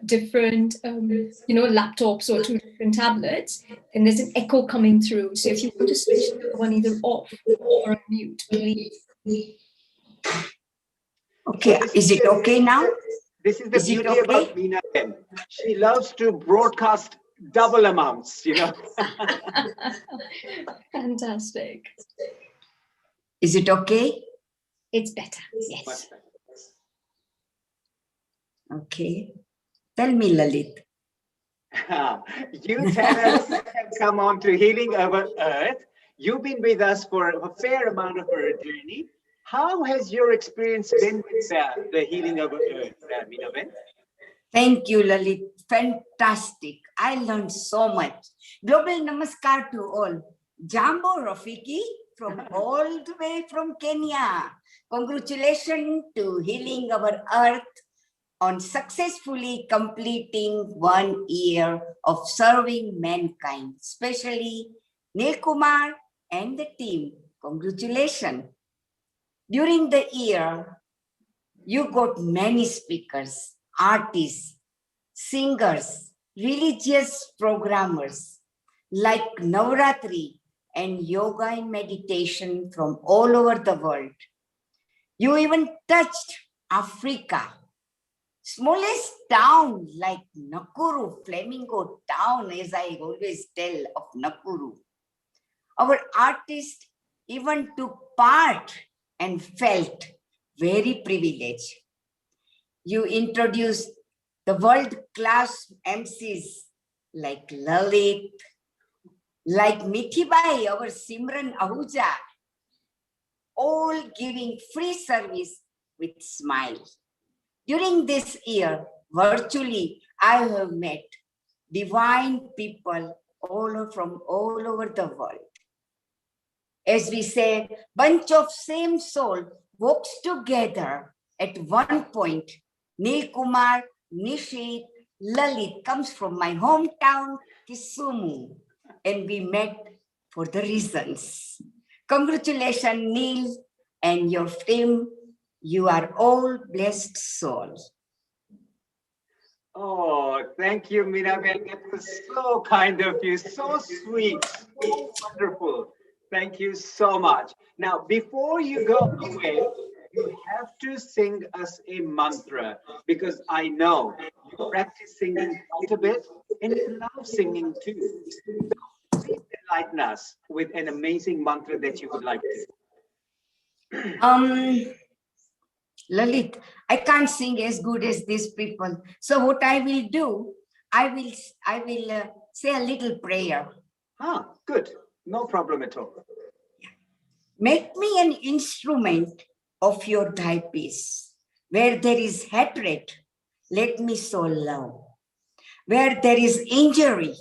different, laptops or two different tablets, then there's an echo coming through. So if you want to switch the one either off or on mute, please. Okay, is it okay now? This is the beauty about Meena. She loves to broadcast double amounts, Fantastic. Is it okay? It's better, yes. Okay. Tell me, Lalit. You tell us, you have come on to Healing Our Earth. You've been with us for a fair amount of our journey. How has your experience been with the Healing Our Earth, Meena? Thank you, Lalit. Fantastic. I learned so much. Global namaskar to all. Jambo Rafiki from all the way from Kenya. Congratulations to Healing Our Earth on successfully completing 1 year of serving mankind, especially Neil Kumar and the team. Congratulations. During the year, you got many speakers, artists, singers, religious programmers like Navratri and yoga and meditation from all over the world. You even touched Africa. Smallest town like Nakuru, Flamingo town, as I always tell of Nakuru. Our artists even took part and felt very privileged. You introduced the world-class MCs like Lalit, like Mithibai, our Simran Ahuja, all giving free service with smile. During this year, virtually, I have met divine people from all over the world. As we say, bunch of same soul walks together at one point. Neil Kumar, Nishit, Lalit comes from my hometown, Kisumu, and we met for the reasons. Congratulations, Neil and your team. You are all blessed souls. Oh, thank you, Miraben. That was so kind of you, so sweet, so wonderful. Thank you so much. Now, before you go away, you have to sing us a mantra because I know you practice singing quite a bit and you love singing too. Please enlighten us with an amazing mantra that you would like to. Um, Lalit, I can't sing as good as these people. So what I will do, I will say a little prayer. Good. No problem at all. Make me an instrument of your thy peace. Where there is hatred, let me sow love. Where there is injury,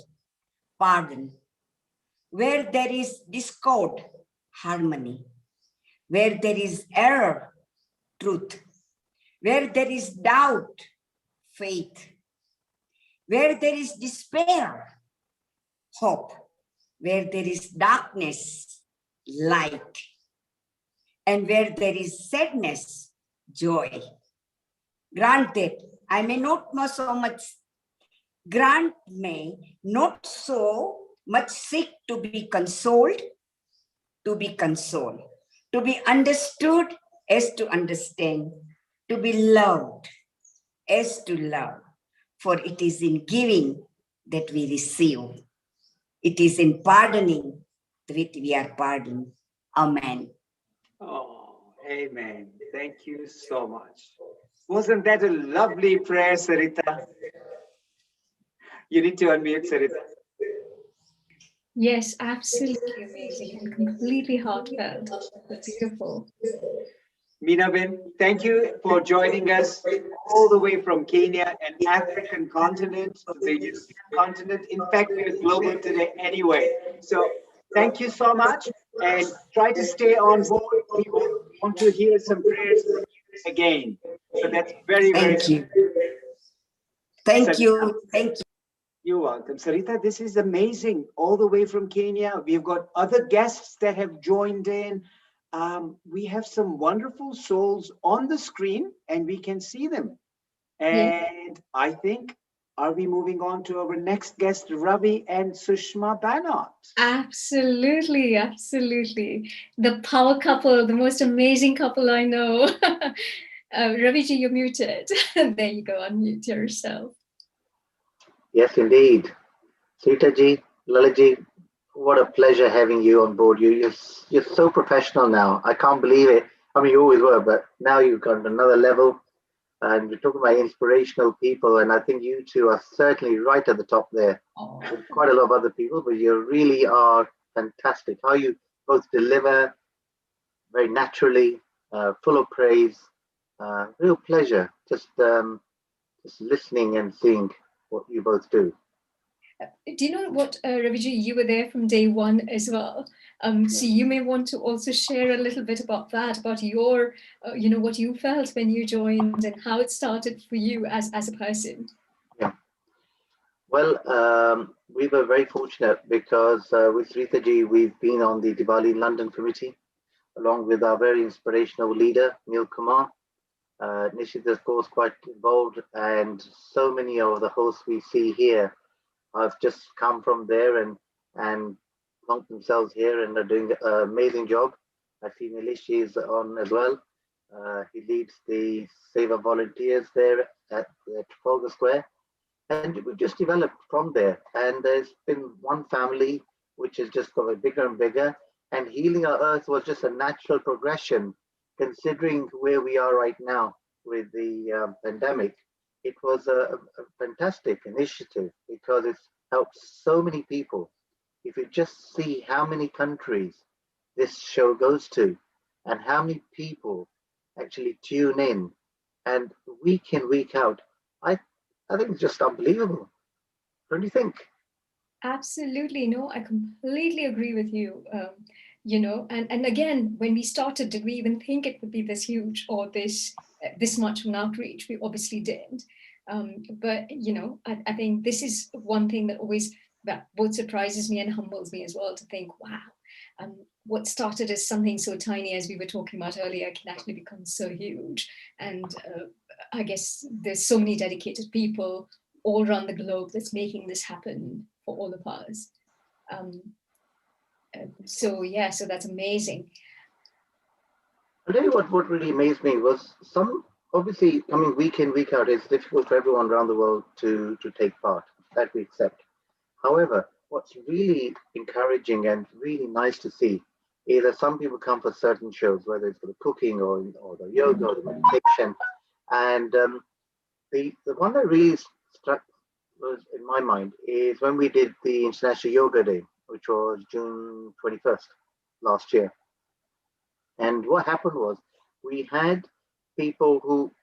pardon. Where there is discord, harmony. Where there is error, truth. Where there is doubt, faith. Where there is despair, hope. Where there is darkness, light. And where there is sadness, joy. Granted, I may not know so much, grant may not so much seek to be consoled, to be understood as to understand, to be loved as to love. For it is in giving that we receive. It is in pardoning that we are pardoned. Amen. Oh, amen. Thank you so much. Wasn't that a lovely prayer, Sarita? You need to unmute, Sarita. Yes, absolutely amazing and completely heartfelt. Beautiful. Minaben, thank you for joining us all the way from Kenya, an African continent to the European continent. In fact, we're global today anyway. So thank you so much and try to stay on board. We want to hear some prayers from you again. So that's very, very Thank you. Thank Sarita, you. Thank you. you're welcome. Sarita, this is amazing. All the way from Kenya. We've got other guests that have joined in. We have some wonderful souls on the screen and we can see them. Yeah. And I think, are we moving on to our next guest, Ravi and Sushma Banat? Absolutely, absolutely. The power couple, the most amazing couple I know. Raviji, you're muted. There you go, unmute yourself. Yes, indeed. Sitaji, Lalaji, what a pleasure having you on board. You're so professional now. I can't believe it. I mean, you always were, but now you've gone to another level. And we're talking about inspirational people, and I think you two are certainly right at the top there. Oh. With quite a lot of other people, but you really are fantastic. How you both deliver very naturally, full of praise. Real pleasure just listening and seeing what you both do. Do you know what, Raviji, you were there from day one as well. So you may want to also share a little bit about that, about your, what you felt when you joined and how it started for you as a person. Yeah. Well, we were very fortunate because with Ritaji, we've been on the Diwali London committee, along with our very inspirational leader, Neil Kumar. Nishit, of course, quite involved, and so many of the hosts we see here have just come from there and plonked themselves here and are doing an amazing job. I see Milish is on as well. He leads the Save Our Volunteers there at Trafalgar Square. And we've just developed from there. And there's been one family which has just got bigger and bigger. And healing our earth was just a natural progression, considering where we are right now with the pandemic. It was a fantastic initiative because it's helped so many people. If you just see how many countries this show goes to and how many people actually tune in and week in, week out, I think it's just unbelievable. Don't you think? Absolutely. No, I completely agree with you. And again, when we started, did we even think it would be this huge or this much of an outreach? We obviously didn't. But I think this is one thing that both surprises me and humbles me as well, to think, wow, what started as something so tiny, as we were talking about earlier, can actually become so huge. And I guess there's so many dedicated people all around the globe that's making this happen for all of us. So that's amazing. I'll tell you what really amazed me was obviously coming week in, week out, it's difficult for everyone around the world to take part. That we accept. However, what's really encouraging and really nice to see is that some people come for certain shows, whether it's for the cooking or the yoga or the meditation. And the one that really struck was in my mind is when we did the International Yoga Day, which was June 21st last year. And what happened was we had people who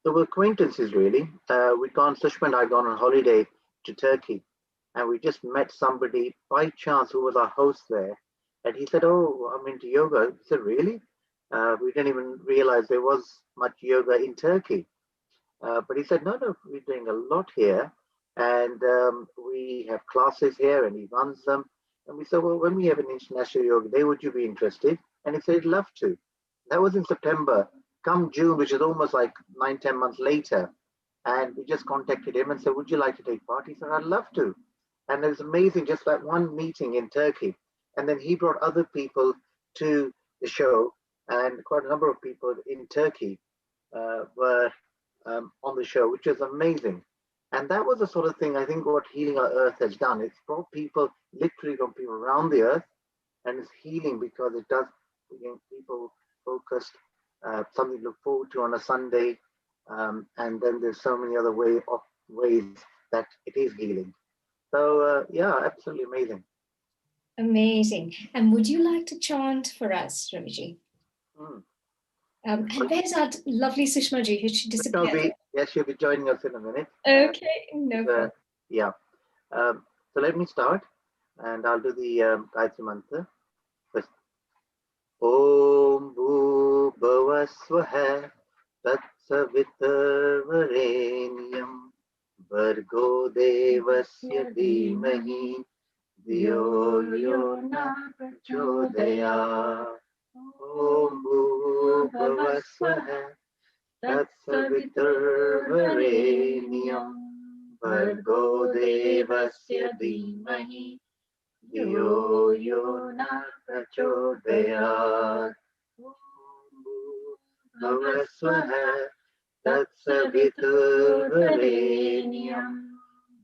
they were acquaintances really. Sushma and I gone on holiday to Turkey, and we just met somebody by chance who was our host there. And he said, "Oh, I'm into yoga." I said, "Really?" We didn't even realize there was much yoga in Turkey. But he said, "No, we're doing a lot here, and we have classes here, and he runs them." And we said, "Well, when we have an international yoga day, would you be interested?" And he said, "He'd love to." That was in September. Come June, which is almost like 9, 10 months later, and we just contacted him and said, "Would you like to take part?" He said, "I'd love to." And it was amazing, just that one meeting in Turkey. And then he brought other people to the show, and quite a number of people in Turkey were on the show, which was amazing. And that was the sort of thing I think what Healing Our Earth has done. It's brought people literally from people around the earth, and it's healing because it does bring people focused, something to look forward to on a Sunday. And then there's so many other ways that it is healing. So absolutely amazing. Amazing. And would you like to chant for us, Raviji? And where's our lovely Sushma ji? She disappeared. Yes, she'll be joining us in a minute. Okay, no problem. Yeah. So let me start, and I'll do the Gayatri Mantra first. Om Bhu Bhava Swaha Tat Savitarvarenyam Vargo Devasya Dhimahi Dhiyo Yo Na Prachodaya. Om Bhu Bhava Swaha Tat Savitarvarenyam Vargo Devasya Dhimahi Dhiyo Yo Na Prachodaya. Bhava Swaha Tat Savitarvarenyam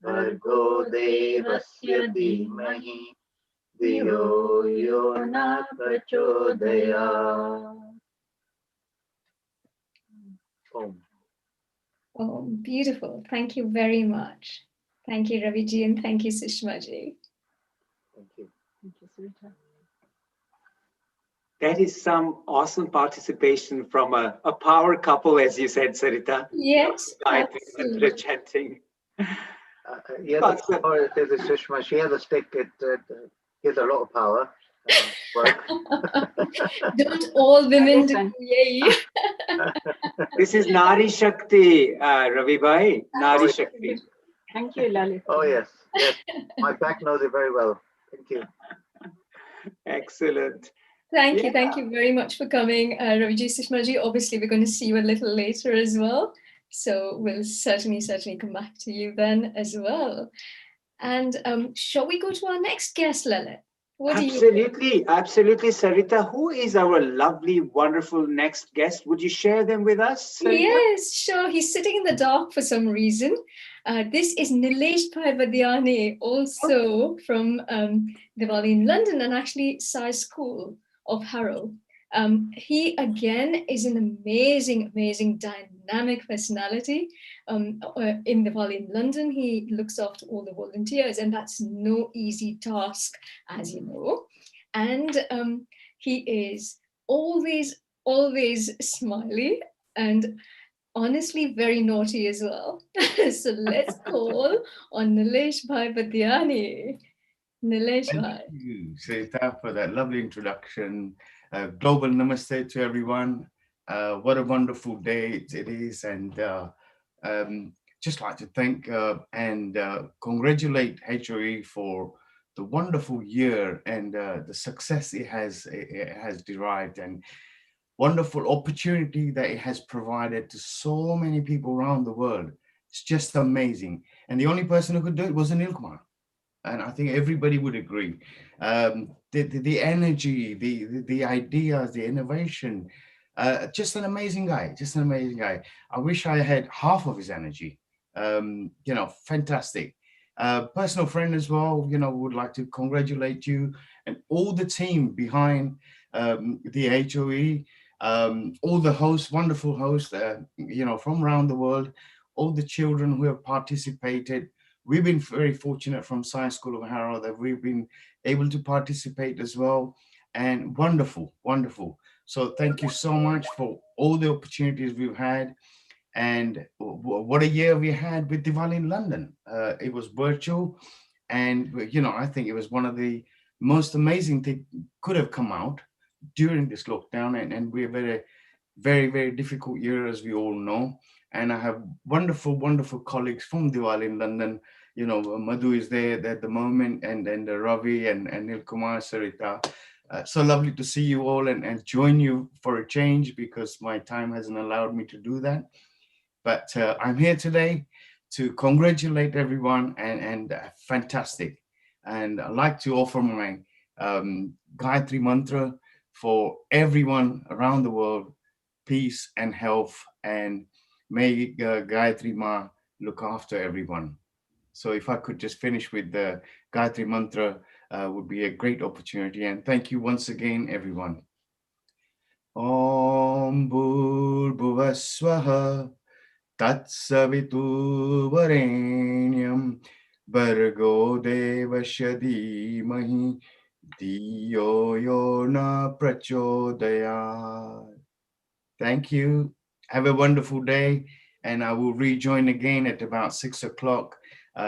Vargo Devasya Dhimahi Dhiyo Yo Na Prachodaya. Oh, beautiful. Thank you very much. Thank you, Raviji, and thank you, Sushma ji. Thank you. Thank you, Sarita. That is some awesome participation from a power couple, as you said, Sarita. Yes, Mantra chanting. There's Sushma. She has a stick. It gives a lot of power. Don't all women do? Yay. This is Nari Shakti, Ravi Bhai. Nari Shakti. Thank you, Lalit. Oh, yes. My back knows it very well. Thank you. Excellent. Thank you very much for coming, Raviji, Sushma ji. Obviously, we're going to see you a little later as well. So we'll certainly come back to you then as well. And shall we go to our next guest, Lalit? Absolutely, Sarita. Who is our lovely, wonderful next guest? Would you share them with us, Sarita? Yes, sure. He's sitting in the dark for some reason. This is Nilesh Bhai, also from Diwali in London, and actually Sai School of Harrow. He again is an amazing, dynamic personality. In Diwali in London, he looks after all the volunteers, and that's no easy task, as you know. And he is always smiley and honestly very naughty as well. So let's call on Nilesh Bhai Badiani. Nilesh Bhai. Thank you, Sarita, for that lovely introduction. Global namaste to everyone. What a wonderful day it is, and just like to thank and congratulate HOE for the wonderful year and the success it has derived, and wonderful opportunity that it has provided to so many people around the world It's just amazing. And the only person who could do it was Anil Kumar. And I think everybody would agree. The energy, the ideas, the innovation, just an amazing guy, just an amazing guy. I wish I had half of his energy. Fantastic. Personal friend as well, would like to congratulate you and all the team behind the HOE, all the hosts, wonderful hosts, from around the world, all the children who have participated. We've been very fortunate from Science School of Harrow that we've been able to participate as well. And wonderful, wonderful. So thank you so much for all the opportunities we've had. And what a year we had with Diwali in London. It was virtual. And, I think it was one of the most amazing things could have come out during this lockdown. And we're very, very difficult year, as we all know. And I have wonderful, wonderful colleagues from Diwali in London. Madhu is there at the moment, and Ravi and Nil Kumar, Sarita. So lovely to see you all and join you for a change, because my time hasn't allowed me to do that. But I'm here today to congratulate everyone and fantastic. And I'd like to offer my Gayatri mantra for everyone around the world: peace and health, and may Gayatri Ma look after everyone. So if I could just finish with the Gayatri mantra, would be a great opportunity. And thank you once again, everyone. Om Bhur-Bhuvaswaha Tatsavitu-Varenyam Bhargo Devasya Dhimahi Dhiyo Yo Na Prachodayat. Thank you. Have a wonderful day, and I will rejoin again at about 6 o'clock. We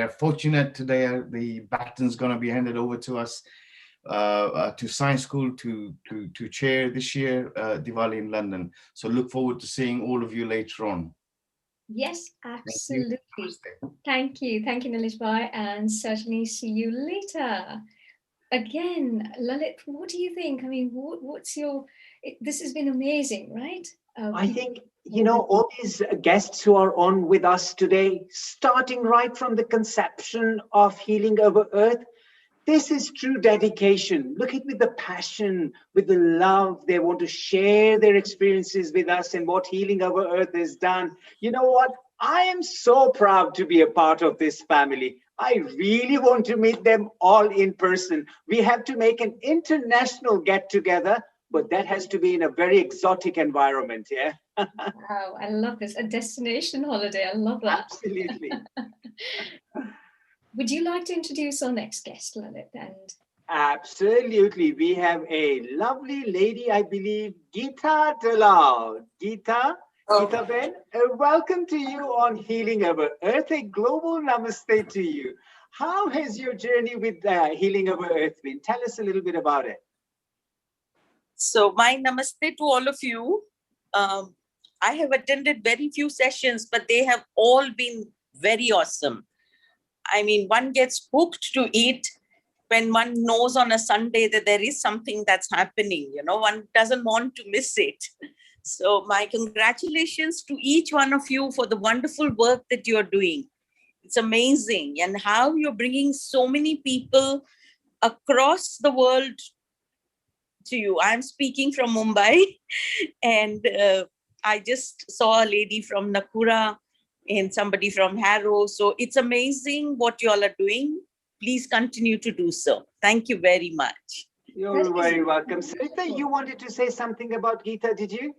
are fortunate today. The baton's going to be handed over to us to Science School to chair this year Diwali in London. So look forward to seeing all of you later on. Yes, absolutely. Thank you, Nilesh Bhai, and certainly see you later. Again, Lalit, what do you think? I mean, what's your? This has been amazing, right? I think, all these guests who are on with us today, starting right from the conception of Healing Over Earth, this is true dedication. Look at with the passion, with the love. They want to share their experiences with us and what Healing Over Earth has done. You know what? I am so proud to be a part of this family. I really want to meet them all in person. We have to make an international get together, but that has to be in a very exotic environment. Yeah. Wow, I love this. A destination holiday. I love that. Absolutely. Would you like to introduce our next guest, Lalit? Absolutely. We have a lovely lady, I believe, Geeta Dalal. Geeta Ben, welcome to you on Healing Over Earth. A global namaste to you. How has your journey with Healing Over Earth been? Tell us a little bit about it. So my namaste to all of you. I have attended very few sessions, but they have all been very awesome. I mean, one gets hooked to it when one knows on a Sunday that there is something that's happening, one doesn't want to miss it. So my congratulations to each one of you for the wonderful work that you're doing. It's amazing. And how you're bringing so many people across the world to you. I'm speaking from Mumbai, and I just saw a lady from Nakura and somebody from Harrow. So it's amazing what you all are doing. Please continue to do so. Thank you very much. You're very welcome. Sarita, you wanted to say something about Geeta, did you?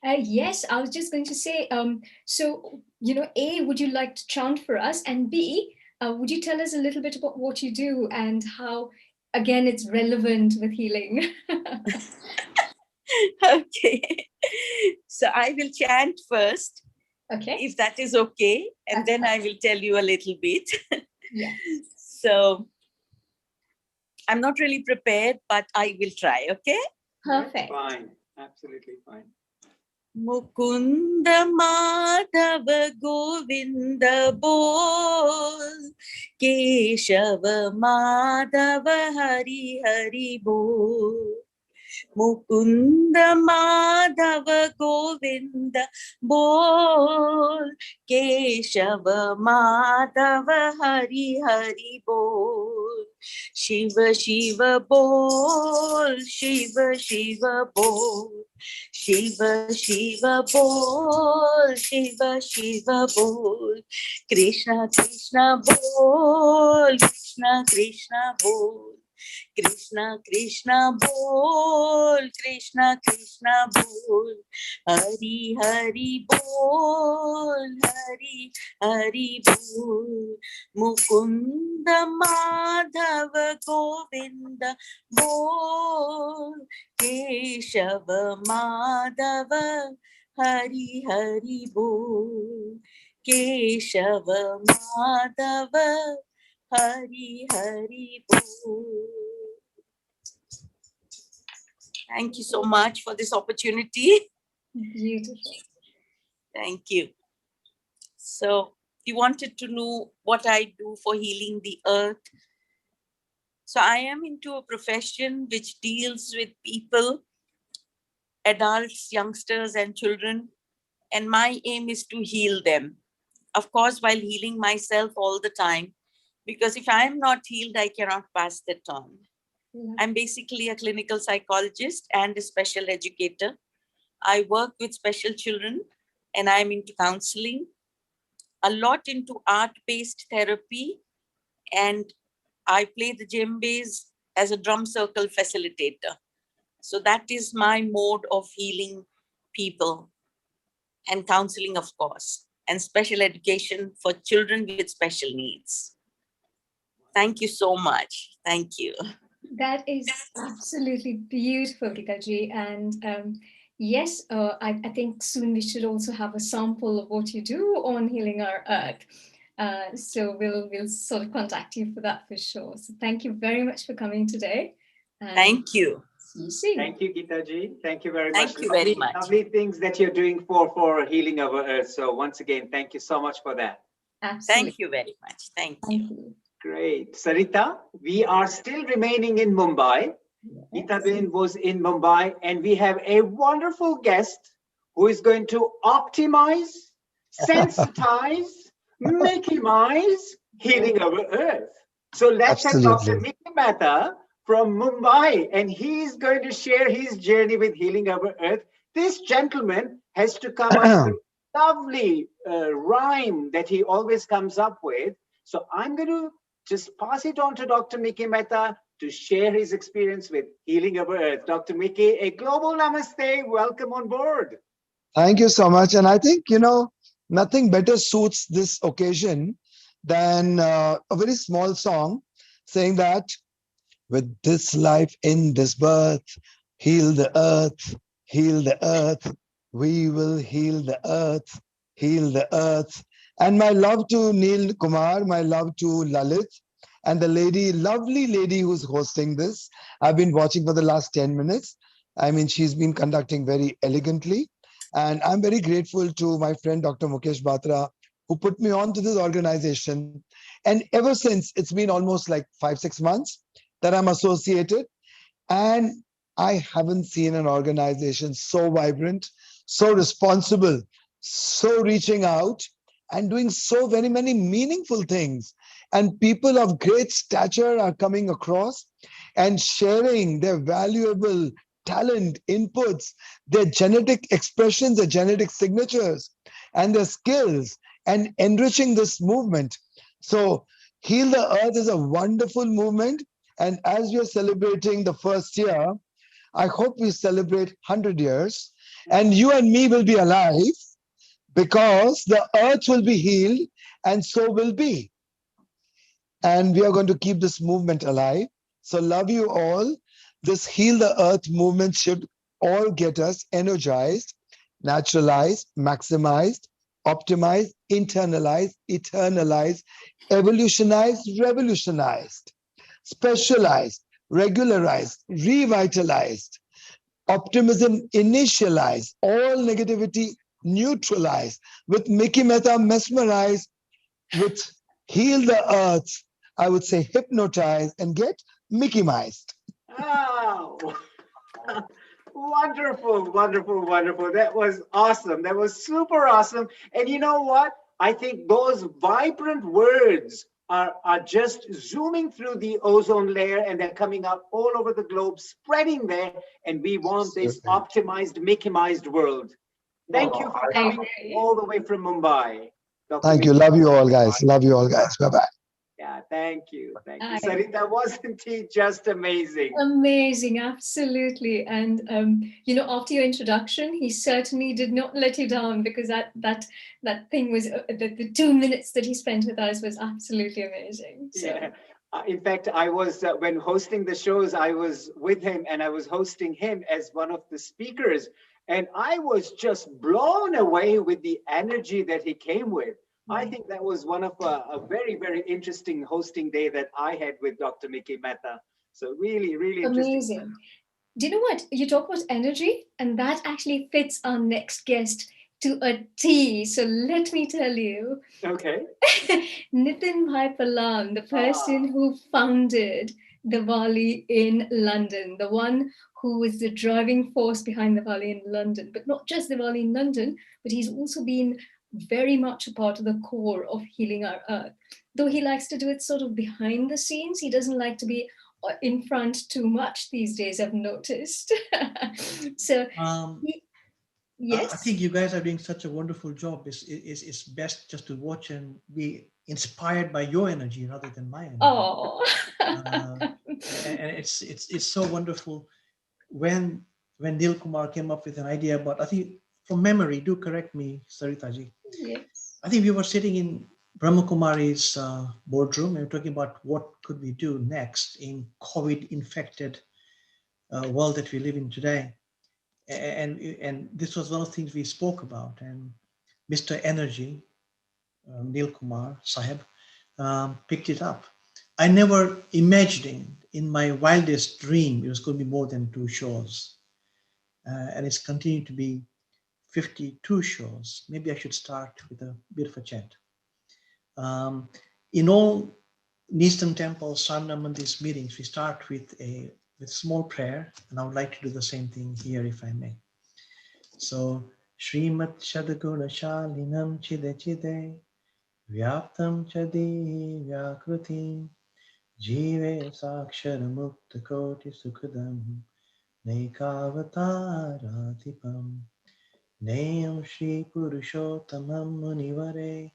Yes, I was just going to say, so, A, would you like to chant for us? And B, would you tell us a little bit about what you do and how, again, it's relevant with healing? Okay. So I will chant first. Okay. If that is okay. And then I will tell you a little bit. Yes. So I'm not really prepared, but I will try. Okay. Perfect. Fine. Absolutely fine. Mukunda Madhava Govinda Bol Keshava Madhava Hari Hari Bol Mukund Madhav Govind बोल, केशव माधव हरि हरि बोल, शिव शिव बोल, शिव शिव बोल, शिव शिव बोल, शिव शिव बोल, कृष्ण कृष्ण बोल, कृष्ण कृष्ण बोल, कृष्ण कृष्ण बोल, कृष्ण कृष्ण बोल, हरि हरि बोल, हरि हरि बोल, मुकुंद माधव गोविंद बोल, केशव माधव हरि हरि बोल, केशव माधव हरि हरि बोल. Thank you so much for this opportunity. Beautiful. Thank you. So you wanted to know what I do for healing the earth. So I am into a profession which deals with people, adults, youngsters, and children. And my aim is to heal them. Of course, while healing myself all the time, because if I am not healed, I cannot pass that on. I'm basically a clinical psychologist and a special educator. I work with special children and I'm into counseling, a lot into art-based therapy, and I play the djembes as a drum circle facilitator. So that is my mode of healing people, and counseling, of course, and special education for children with special needs. Thank you so much. Thank you. That is absolutely beautiful, Gitaji. And yes, I think soon we should also have a sample of what you do on Healing Our Earth. So we'll sort of contact you for that for sure. So thank you very much for coming today. Thank you. See you soon. Thank you, Geeta ji. Thank you very much. Thank you very much. Lovely things that you're doing for healing our earth. So once again, thank you so much for that. Absolutely. Thank you very much. Thank you. Great. Sarita, we are still remaining in Mumbai. Geeta Bain was in Mumbai, and we have a wonderful guest who is going to optimize, sensitize, Mickey-mize healing our earth. So let's have Dr. Mickey Mehta from Mumbai, and he's going to share his journey with healing our earth. This gentleman has to come up with lovely rhyme that he always comes up with. So I'm going to just pass it on to Dr. Mickey Mehta to share his experience with healing our earth. Dr. Mickey, a global namaste. Welcome on board. Thank you so much. And I think, nothing better suits this occasion than a very small song saying that with this life in this birth, heal the earth, heal the earth. We will heal the earth, heal the earth. And my love to Neil Kumar, my love to Lalit, and the lovely lady who's hosting this. I've been watching for the last 10 minutes. I mean, she's been conducting very elegantly. And I'm very grateful to my friend, Dr. Mukesh Batra, who put me on to this organization. And ever since, it's been almost like 5-6 months that I'm associated. And I haven't seen an organization so vibrant, so responsible, so reaching out, and doing so very many meaningful things. And people of great stature are coming across and sharing their valuable talent, inputs, their genetic expressions, their genetic signatures, and their skills, and enriching this movement. So, Heal the Earth is a wonderful movement. And as we are celebrating the first year, I hope we celebrate 100 years. And you and me will be alive because the earth will be healed and so will be. And we are going to keep this movement alive. So love you all. This Heal the Earth movement should all get us energized, naturalized, maximized, optimized, internalized, eternalized, evolutionized, revolutionized, specialized, regularized, revitalized, optimism initialized, all negativity neutralized, with Mickey Mehta mesmerized, with Heal the Earth, I would say hypnotize and get Mickey-mized. Oh, Wonderful, wonderful, wonderful. That was awesome. That was super awesome. And you know what? I think those vibrant words are just zooming through the ozone layer and they're coming out all over the globe, spreading there. And we want this optimized, Mickey-ized world. Thank you for I coming agree. all the way from Mumbai, Dr. Thank you. Mickey. Love you all, guys. Love you all, guys. Bye bye. Yeah, thank you. Thank you. I Sarita, wasn't he just amazing? Amazing, absolutely. And after your introduction, he certainly did not let you down because that thing was the 2 minutes that he spent with us was absolutely amazing. So Yeah. In fact, I was, when hosting the shows, I was with him and I was hosting him as one of the speakers. And I was just blown away with the energy that he came with. I think that was one of a very, very interesting hosting day that I had with Dr. Mickey Mehta. So really, really interesting. amazing. Do you know what? You talk about energy, and that actually fits our next guest to a T. So let me tell you, Okay. Nitin Bhai Palam, the person who founded Diwali in London, the one who was the driving force behind Diwali in London, but not just Diwali in London, but he's also been very much a part of the core of healing our earth. Though he likes to do it sort of behind the scenes, he doesn't like to be in front too much these days, I've noticed. So, yes. I think you guys are doing such a wonderful job. It's best just to watch and be inspired by your energy rather than my energy. Oh. And it's so wonderful when Neil Kumar came up with an idea about, I think from memory, do correct me, Saritaji. Yes. I think we were sitting in Brahma Kumari's boardroom and talking about what could we do next in COVID infected world that we live in today. And this was one of the things we spoke about. And Mr. Energy, Neil Kumar Sahib, picked it up. I never imagined in my wildest dream it was going to be more than 2 shows. And it's continued to be 52 shows. Maybe I should start with a bit of a chant. In all Eastern temples, Samna Mandir's meetings, we start with a small prayer, and I would like to do the same thing here if I may. So, Srimat Shadaguna Shalinam Chide Chide Vyaptam Chadi Vyakruti Jive Sakshara Mukta Koti Sukhadam Nekavatara Nayam Shri Purushottamam Munivare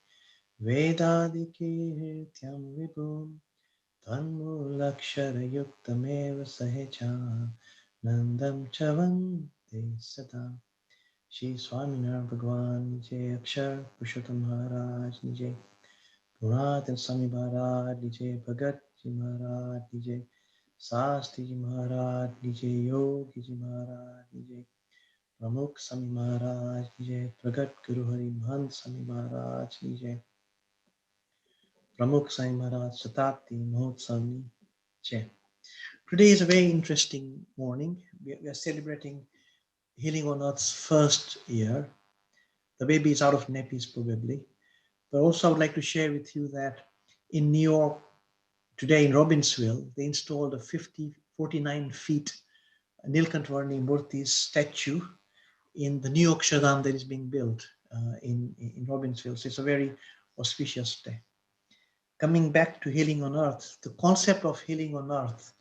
Vedadikirtyam Vibhum Tanmulakshara Yuktameva Sahecha Nandam Chavante Sata Shri Swaminarayan Bhagwan Jai Akshar Purushottam Maharaj Jai Puratan Swami Maharaj Jai Bhagat Ji Maharaj Jai Sastri Ji Maharaj Jai Yogi Ji Maharaj Jai प्रमुख स्वामी महाराज की जय प्रगट गुरु हरि महंत स्वामी महाराज की जय प्रमुख स्वामी महाराज शताब्दी महोत्सव की जय. Today is a very interesting morning. We are celebrating Healing on Earth's first year. The baby is out of nappies probably. But also I would like to share with you that in New York today in Robbinsville, they installed a 49 feet Nilkantvarni Murthy statue in the new Akshardham that is being built in Robbinsville. So it's a very auspicious day. Coming back to Healing on Earth, the concept of Healing on Earth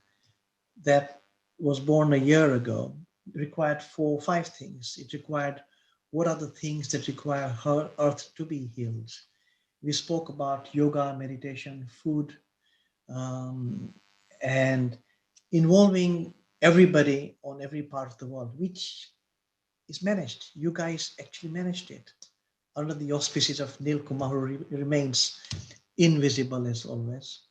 that was born a year ago required 4 or 5 things. It required what are the things that require Earth to be healed. We spoke about yoga, meditation, food, and involving everybody on every part of the world, which is managed. You guys actually managed it under the auspices of Neil Kumar, who remains invisible as always.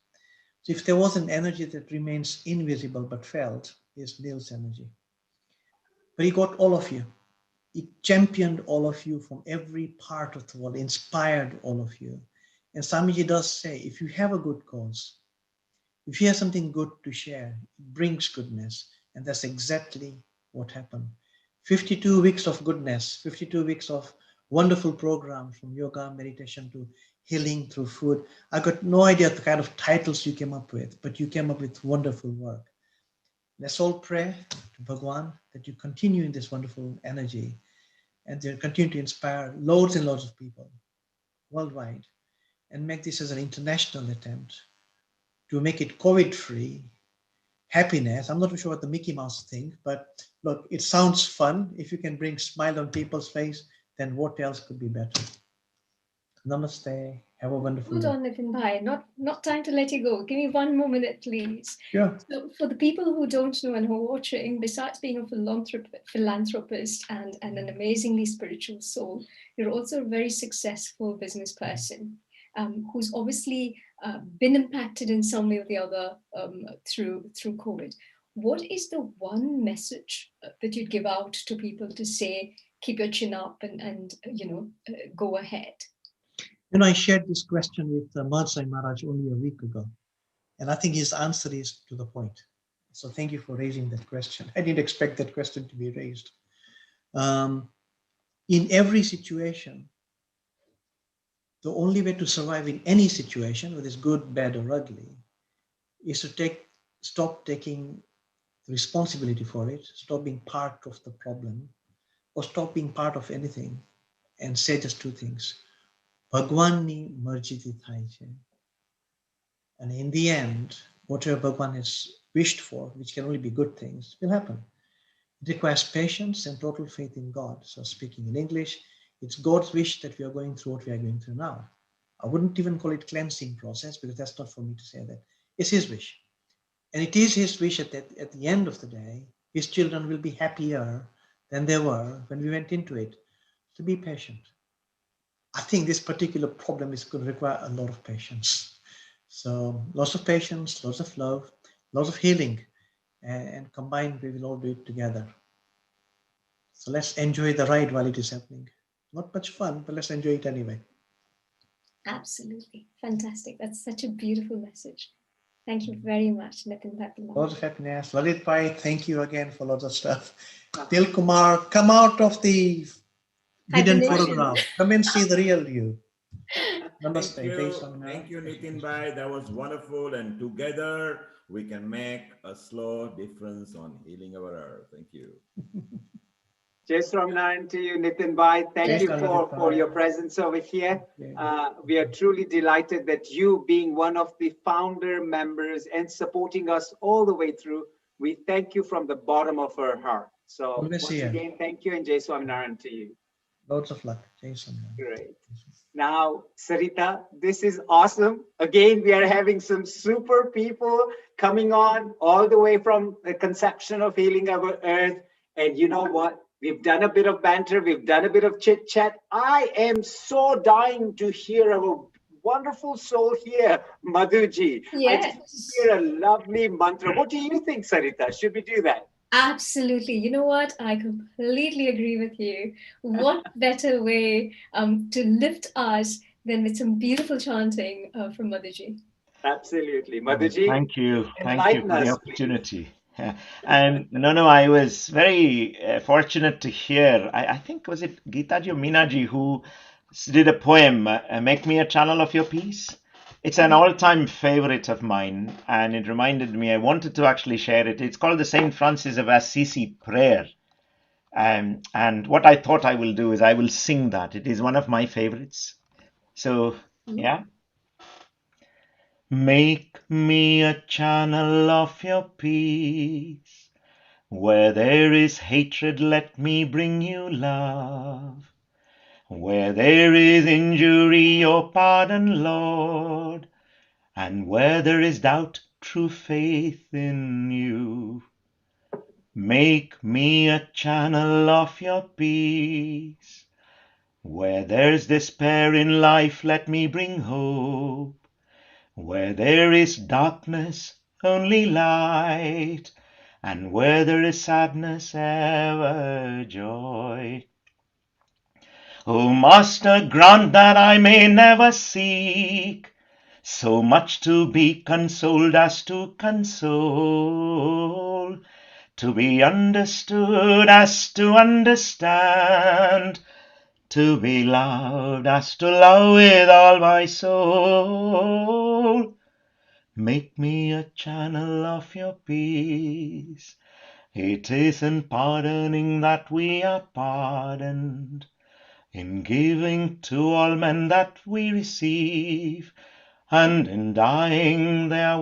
So if there was an energy that remains invisible but felt, is Neil's energy. But he got all of you. He championed all of you from every part of the world, inspired all of you. And Swamiji does say, if you have a good cause, if you have something good to share, it brings goodness. And that's exactly what happened. 52 weeks of goodness, 52 weeks of wonderful programs from yoga, meditation to healing through food. I got no idea the kind of titles you came up with, but you came up with wonderful work. Let's all pray to Bhagwan that you continue in this wonderful energy and to continue to inspire loads and loads of people worldwide and make this as an international attempt to make it COVID-free, happiness. I'm not sure what the Mickey Mouse think, but look, it sounds fun. If you can bring smile on people's face, then what else could be better? Namaste. Have a wonderful Hold day. on, Nitin Bhai. Not time to let you go. Give me 1 more minute, please. Sure. So, for the people who don't know and who are watching, besides being a philanthropist and an amazingly spiritual soul, you're also a very successful business person who's obviously been impacted in some way or the other through COVID. What is the one message that you'd give out to people to say, keep your chin up and go ahead? You know, I shared this question with Madsai Maharaj only a week ago, and I think his answer is to the point. So thank you for raising that question. I didn't expect that question to be raised. In every situation, the only way to survive in any situation, whether it's good, bad, or ugly, is to stop taking responsibility for it, stop being part of the problem, or stop being part of anything, and say just two things. Bhagwanni marjiti thai che. And in the end, whatever Bhagwan has wished for, which can only be good things, will happen. It requires patience and total faith in God. So speaking in English, it's God's wish that we are going through what we are going through now. I wouldn't even call it cleansing process because that's not for me to say that. It's his wish. And it is his wish at the end of the day, his children will be happier than they were when we went into it. So be patient. I think this particular problem is going to require a lot of patience. So lots of patience, lots of love, lots of healing, and combined we will all do it together. So let's enjoy the ride while it is happening. Not much fun, but let's enjoy it anyway. Absolutely. Fantastic. That's such a beautiful message. Thank you very much, Nitin Bhai. Lots of happiness. Lalit Bhai, thank you again for lots of stuff. Dil Kumar, come out of the hidden photograph. Come and see the real you. Namaste. Thank you, Nitin Bhai. That was wonderful. And together we can make a slow difference on healing our earth. Thank you. Jai Swaminarayan to you, Nitin Bhai. Thank you for your presence over here. We are truly delighted that you, being one of the founder members and supporting us all the way through, we thank you from the bottom of our heart. So once again, thank you and Jai Swaminarayan to you. Lots of luck. Jai Swaminarayan. Great. Now, Sarita, this is awesome. Again, we are having some super people coming on all the way from the conception of healing our earth. And you know what? We've done a bit of banter. We've done a bit of chit chat. I am so dying to hear our wonderful soul here, Madhuji. Yes. I just hear a lovely mantra. What do you think, Sarita? Should we do that? Absolutely. You know what? I completely agree with you. What better way to lift us than with some beautiful chanting from Madhuji? Absolutely. Madhuji? Thank you for enlighten the us, opportunity. No, I was very fortunate to hear. I think was it Geetaji or Meenaji who did a poem, "Make Me a Channel of Your Peace." It's an all-time favorite of mine, and it reminded me. I wanted to actually share it. It's called the Saint Francis of Assisi prayer, and what I thought I will do is I will sing that. It is one of my favorites. So yeah. Make me a channel of your peace. Where there is hatred, let me bring you love. Where there is injury, your pardon, Lord. And where there is doubt, true faith in you. Make me a channel of your peace. Where there's despair in life, let me bring hope. Where there is darkness, only light, and where there is sadness, ever joy. O Master, grant that I may never seek so much to be consoled as to console, to be understood as to understand, to be loved as to love with all my soul. Make me a channel of your peace. It is in pardoning that we are pardoned, in giving to all men that we receive, and in dying that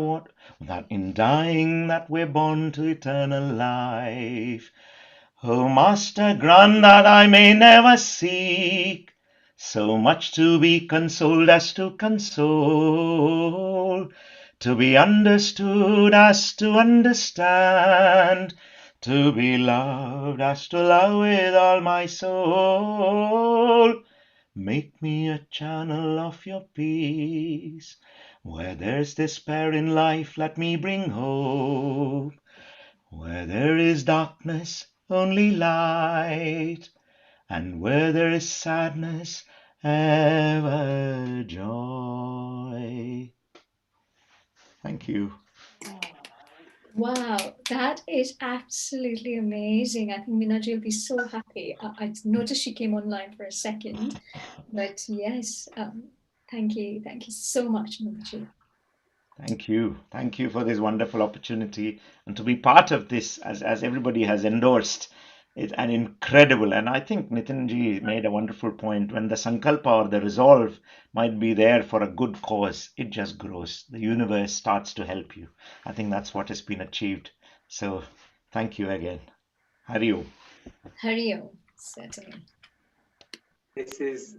we're born to eternal life. O Master, grant that I may never seek so much to be consoled as to console, to be understood as to understand, to be loved as to love with all my soul. Make me a channel of your peace. Where there's despair in life, let me bring hope. Where there is darkness, only light. And where there is sadness, ever joy. Thank you. Wow, that is absolutely amazing. I think Minaji will be so happy. I noticed she came online for a second, but yes, thank you. Thank you so much, Minaji. Thank you. Thank you for this wonderful opportunity and to be part of this, as everybody has endorsed. It's an incredible, and I think Nitinji made a wonderful point. When the sankalpa or the resolve might be there for a good cause, it just grows. The universe starts to help you. I think that's what has been achieved. So thank you again. Hari Om. Hari Om, certainly. This is,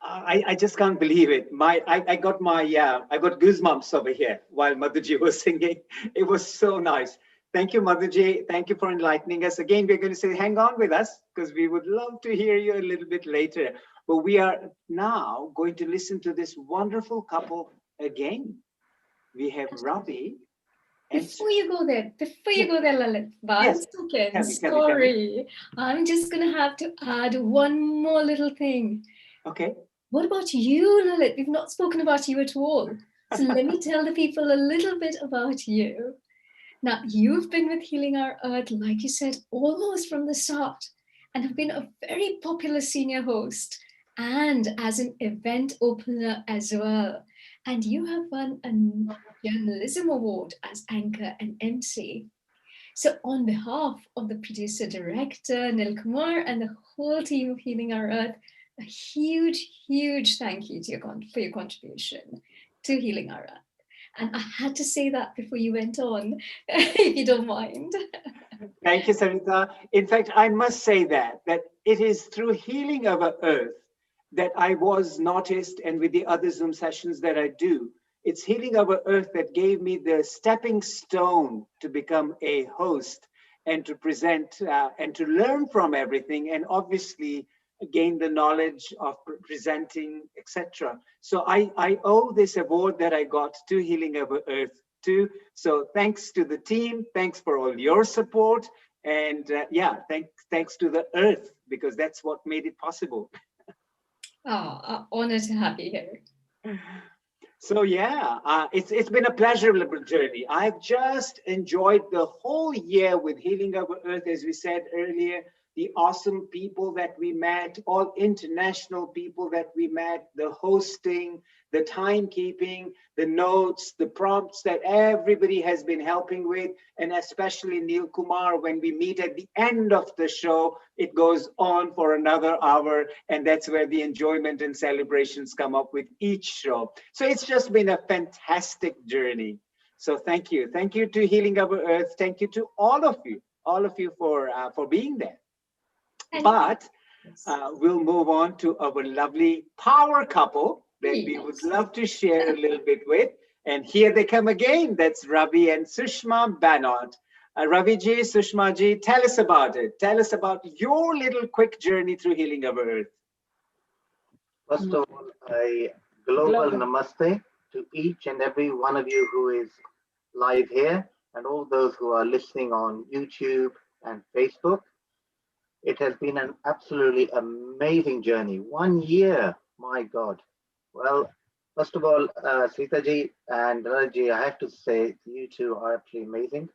I just can't believe it. I got I got goosebumps over here while Madhuji was singing. It was so nice. Thank you, Madhuji. Thank you for enlightening us. Again, we're going to say, hang on with us because we would love to hear you a little bit later. But we are now going to listen to this wonderful couple again. We have Ravi. Before you go there, Lalit, one Yes. second, Tell me. sorry. I'm just going to have to add one more little thing. Okay. What about you, Lalit? We've not spoken about you at all. So let me tell the people a little bit about you. Now, you've been with Healing Our Earth, like you said, almost from the start, and have been a very popular senior host and as an event opener as well. And you have won a journalism award as anchor and MC. So on behalf of the producer director, Nil Kumar, and the whole team of Healing Our Earth, a huge, huge thank you to for your contribution to Healing Our Earth. And I had to say that before you went on, if you don't mind. Thank you, Sarita. In fact, I must say that it is through Healing Our Earth that I was noticed, and with the other Zoom sessions that I do, it's Healing Our Earth that gave me the stepping stone to become a host and to present and to learn from everything, and obviously gain the knowledge of presenting, etc. So I owe this award that I got to Healing Our Earth too. So thanks to the team, thanks for all your support, and thanks to the Earth, because that's what made it possible. Honored to have you here. So it's been a pleasurable journey. I've just enjoyed the whole year with Healing Our Earth, as we said earlier, the awesome people that we met, all international people that we met, the hosting, the timekeeping, the notes, the prompts that everybody has been helping with, and especially Neil Kumar. When we meet at the end of the show, it goes on for another hour, and that's where the enjoyment and celebrations come up with each show. So it's just been a fantastic journey. So thank you. Thank you to Healing Our Earth. Thank you to all of you for being there. But we'll move on to our lovely power couple that we would love to share a little bit with. And here they come again. That's Ravi and Sushma Banot. Ravi ji, Sushma ji, tell us about it. Tell us about your little quick journey through Healing Our Earth. First of all, a global namaste to each and every one of you who is live here and all those who are listening on YouTube and Facebook. It has been an absolutely amazing journey. 1 year, my God. Well, first of all, Srita ji and Lalit ji, I have to say you two are absolutely amazing.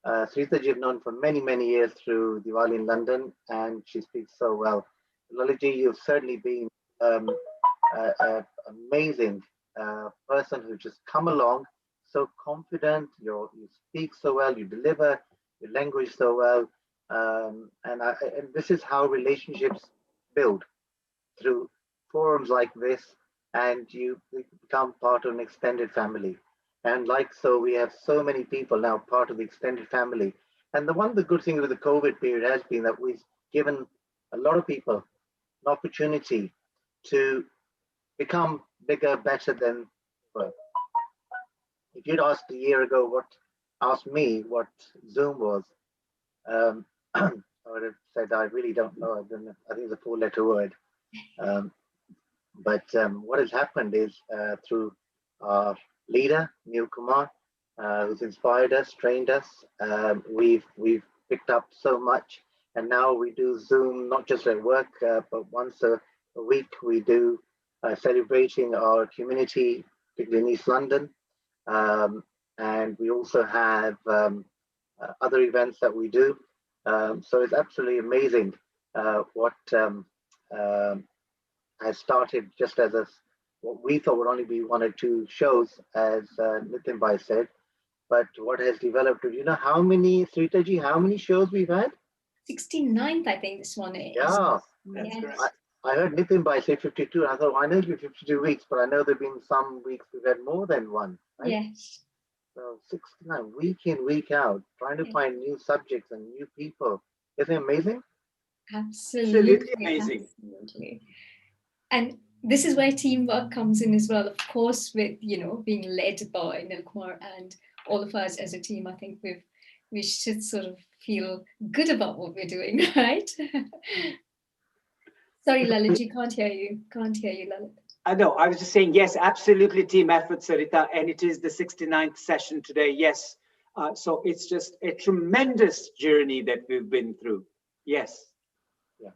Srita ji I've known for many, many years through Diwali in London, and she speaks so well. Lalit ji, you've certainly been an amazing person who just come along, so confident. You speak so well. You deliver your language so well. And this is how relationships build, through forums like this, and you become part of an extended family. And like so, we have so many people now part of the extended family. And the good thing with the COVID period has been that we've given a lot of people an opportunity to become bigger, better than well. If you'd asked asked me what Zoom was, um, I would have said I really don't know. I think it's a four-letter word. Um, But what has happened is through our leader, Neil Kumar, who's inspired us, trained us, we've picked up so much. And now we do Zoom not just at work, but once a week we do celebrating our community, particularly in East London. And we also have other events that we do. So it's absolutely amazing what has started just as what we thought would only be one or two shows, as Nitin Bhai said, but what has developed. Do you know how many, Sritaji, how many shows we've had? 69th, I think this one is. Yeah. Yes. I heard Nitin Bhai say 52, and I thought, why not be 52 weeks? But I know there have been some weeks we've had more than one, right? Yes. So 69, week in, week out, trying to find new subjects and new people. Isn't it amazing? Absolutely amazing. Absolutely. And this is where teamwork comes in as well. Of course, with being led by Nil Kumar and all of us as a team, I think we should sort of feel good about what we're doing, right? Sorry, Lalit, can't hear you. Can't hear you, Lalit. I know. I was just saying, yes, absolutely team effort, Sarita, and it is the 69th session today. Yes. So it's just a tremendous journey that we've been through. Yes. Yeah.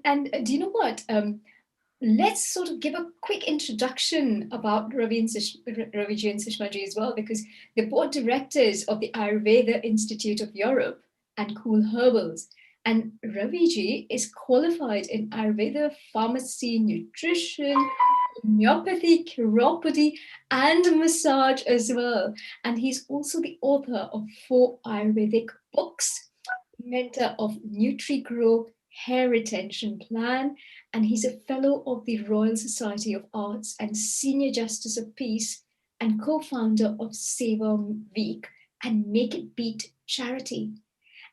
And do you know what? Let's sort of give a quick introduction about Raviji and Sushmaji as well, because they're board directors of the Ayurveda Institute of Europe and Cool Herbals. And Raviji is qualified in Ayurveda, pharmacy, nutrition, homeopathy, chiropody, and massage as well. And he's also the author of 4 Ayurvedic books, mentor of NutriGrow Hair Retention Plan, and he's a fellow of the Royal Society of Arts and Senior Justice of Peace and co-founder of Seva Week and Make It Beat charity.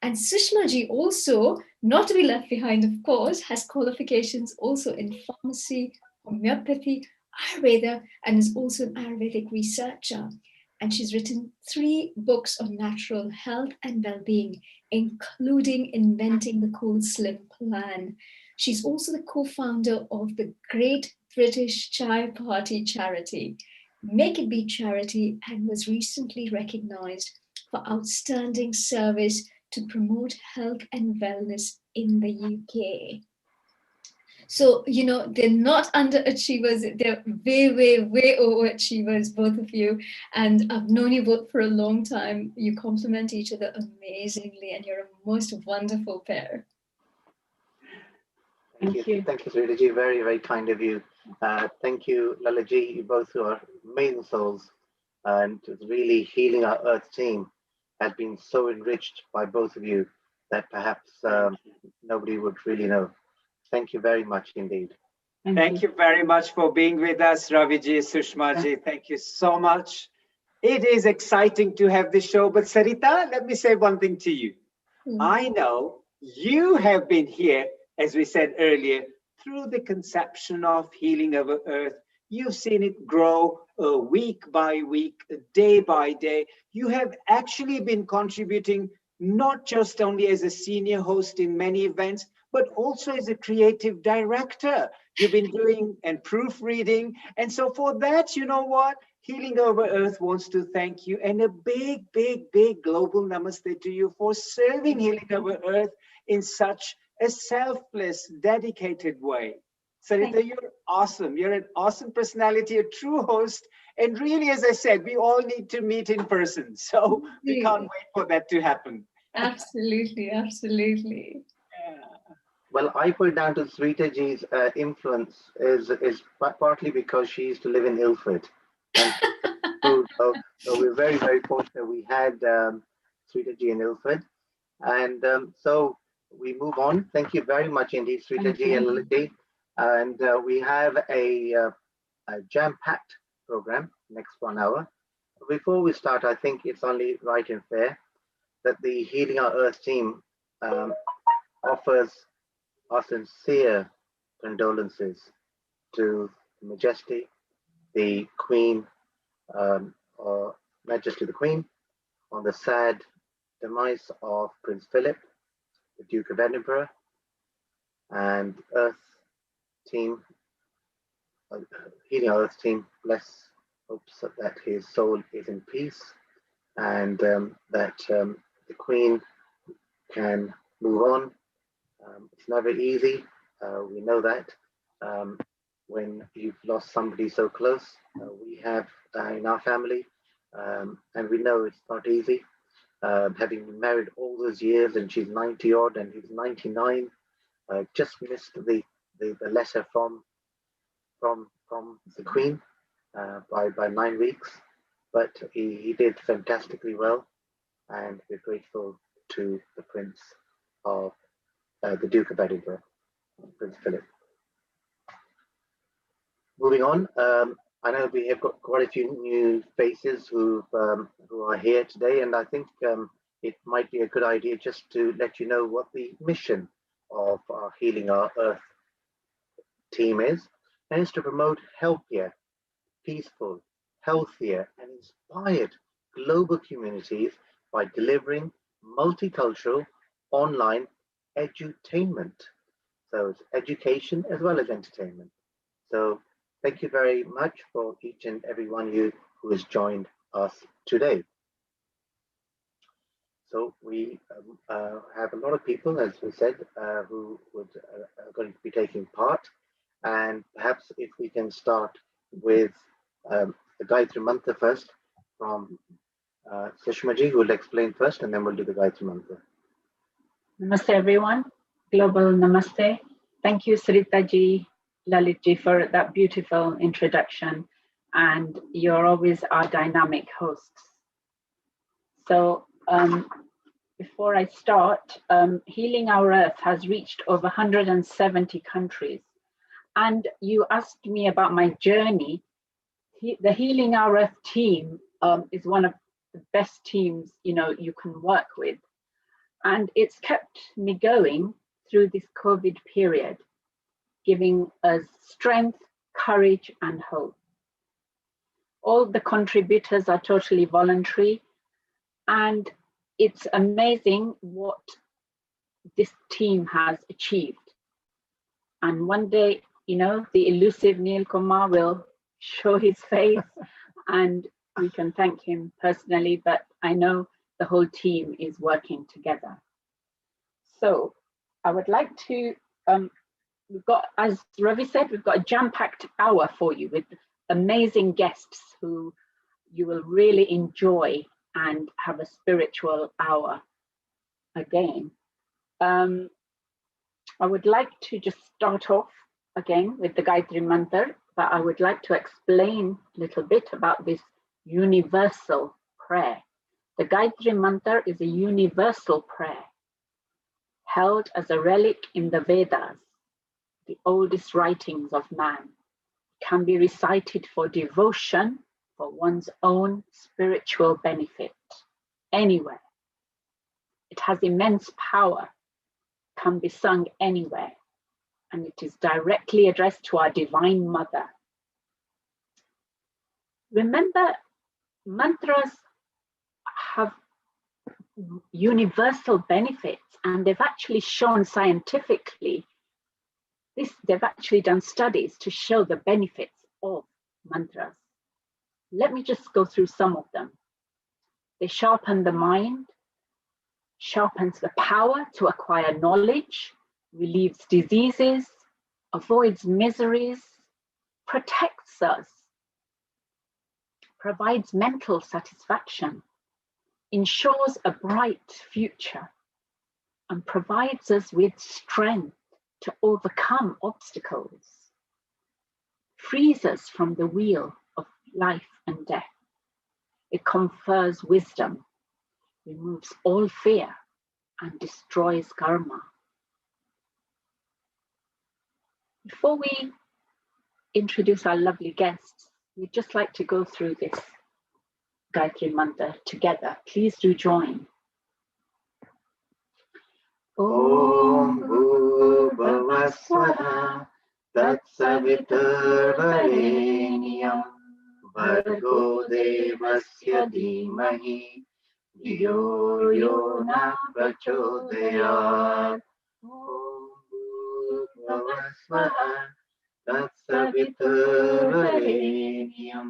And Sushmaji also, not to be left behind, of course, has qualifications also in pharmacy, homeopathy, Ayurveda, and is also an Ayurvedic researcher. And she's written 3 books on natural health and well-being, including Inventing the Cool Slim Plan. She's also the co-founder of the Great British Chai Party charity, Make It Beat charity, and was recently recognized for outstanding service to promote health and wellness in the UK. So, they're not underachievers, they're way, way, way overachievers, both of you. And I've known you both for a long time. You complement each other amazingly, and you're a most wonderful pair. Thank you, Sritaji. Very, very kind of you. Thank you, Lalaji. You both are amazing souls. And really healing our Earth team has been so enriched by both of you that perhaps nobody would really know. Thank you very much indeed. Thank you very much for being with us, Raviji, Sushmaji. Thank you so much. It is exciting to have this show. But Sarita, let me say one thing to you. I know you have been here, as we said earlier, through the conception of healing our Earth. You've seen it grow week by week, day by day. You have actually been contributing not just only as a senior host in many events, but also as a creative director. You've been doing and proofreading. And so for that, you know what? Healing Over Earth wants to thank you, and a big, big, big global namaste to you for serving Healing Over Earth in such a selfless, dedicated way. Sarita, you're awesome. You're an awesome personality, a true host. And really, as I said, we all need to meet in person. So we can't wait for that to happen. Absolutely, absolutely. Well, I put down to Sritaji's influence is partly because she used to live in Ilford and food So we're very, very fortunate. We had Sritaji and Ilford. And so we move on. Thank you very much indeed, Sritaji and Lilith. And we have a jam-packed program next 1 hour. Before we start, I think it's only right and fair that the Healing Our Earth team offers our sincere condolences to Majesty, the Queen, or Majesty the Queen, on the sad demise of Prince Philip, the Duke of Edinburgh, and Earth team, Healing Our Earth team, hopes that his soul is in peace, and that the Queen can move on. It's never easy. We know that when you've lost somebody so close. We have in our family, and we know it's not easy. Having been married all those years, and she's 90 odd, and he's 99. Just missed the letter from the Queen by 9 weeks, but he did fantastically well, and we're grateful to the Prince of the Duke of Edinburgh, Prince Philip. Moving on, I know we have got quite a few new faces who are here today, and I think it might be a good idea just to let you know what the mission of our Healing Our Earth team is, and it's to promote healthier, peaceful, healthier, and inspired global communities by delivering multicultural online edutainment. So it's education as well as entertainment. So thank you very much for each and every one of you who has joined us today. So we have a lot of people, as we said, who are going to be taking part. And perhaps if we can start with the Gayatri Mantra first from Sushmaji, who will explain first, and then we'll do the Gayatri Mantra. Namaste, everyone. Global Namaste. Thank you, Saritaji, Lalitji, for that beautiful introduction. And you're always our dynamic hosts. So before I start, Healing Our Earth has reached over 170 countries. And you asked me about my journey. The Healing Our Earth team is one of the best teams you can work with. And it's kept me going through this COVID period, giving us strength, courage, and hope. All the contributors are totally voluntary, and it's amazing what this team has achieved. And one day, the elusive Neil Kumar will show his face and we can thank him personally, but I know the whole team is working together. So I would like to, we've got, as Ravi said, we've got a jam-packed hour for you with amazing guests who you will really enjoy and have a spiritual hour again. I would like to just start off again with the Gayatri Mantra, but I would like to explain a little bit about this universal prayer. The Gayatri Mantra is a universal prayer held as a relic in the Vedas, the oldest writings of man. It can be recited for devotion, for one's own spiritual benefit, anywhere. It has immense power, can be sung anywhere, and it is directly addressed to our Divine Mother. Remember, mantras have universal benefits, and they've actually shown scientifically, they've actually done studies to show the benefits of mantras. Let me just go through some of them. They sharpen the mind, sharpens the power to acquire knowledge, relieves diseases, avoids miseries, protects us, provides mental satisfaction, ensures a bright future, and provides us with strength to overcome obstacles, frees us from the wheel of life and death. It confers wisdom, removes all fear, and destroys karma. Before we introduce our lovely guests, we'd just like to go through this Gayatri Mantra together. Please do join. Om Bhuvava Swaha Tatsaviturvarenyam Bhargo Devasya Dhimahi Dhiyo Yo Na Prachodayat. Om Bhuvava Swaha Tatsaviturvarenyam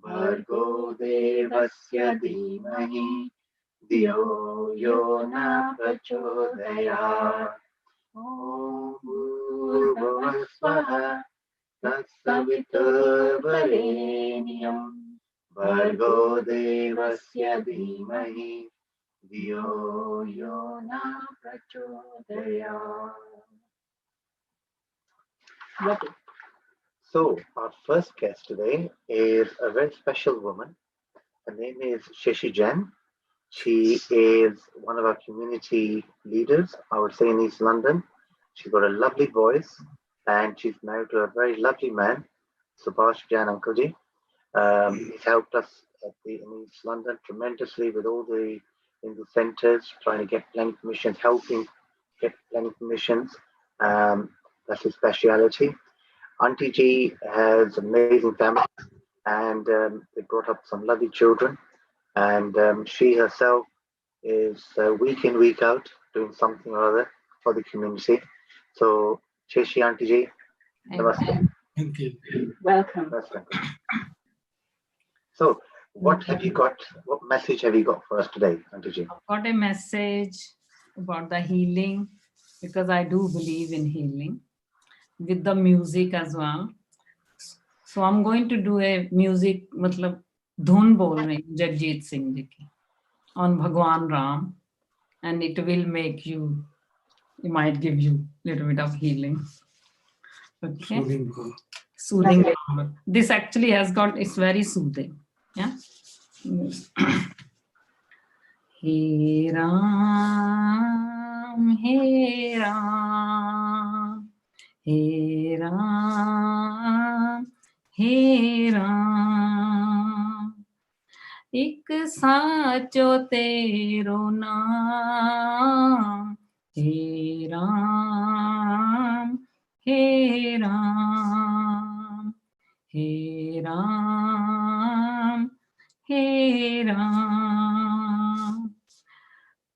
Bhargo Devasya Dhimahi Dhiyo Yo Na Prachodayat. Om Bhurbhuva Swaha Tatsaviturvarenyam Bhargo Devasya Dhimahi Dhiyo Yo Na Prachodayat. So, our first guest today is a very special woman. Her name is Shashi Jain. She is one of our community leaders, I would say, in East London. She's got a lovely voice and she's married to a very lovely man, Subhash Jain Uncle. He's helped us in East London tremendously with all the in the centres, trying to get planning permissions, helping get planning permissions. That's his speciality. Auntie G has an amazing family and they brought up some lovely children. And she herself is week in, week out doing something or other for the community. So, Shashi Auntie Ji, namaste. Thank you. Welcome. So, what have you got? What message have you got for us today, Auntie Ji? I've got a message about the healing because I do believe in healing with the music as well. So I'm going to do a music, मतलब धुन बोल रही हूँ जगजीत सिंह जी की on Bhagwan Ram, and it will make you, it might give you a little bit of healing. Okay. Soothing power. This actually has got, it's very soothing. Yeah. He Ram, He Ram, He Ram, He Ram. एक साचो तेरो नाम, हे राम, हे राम, हे राम, हे राम.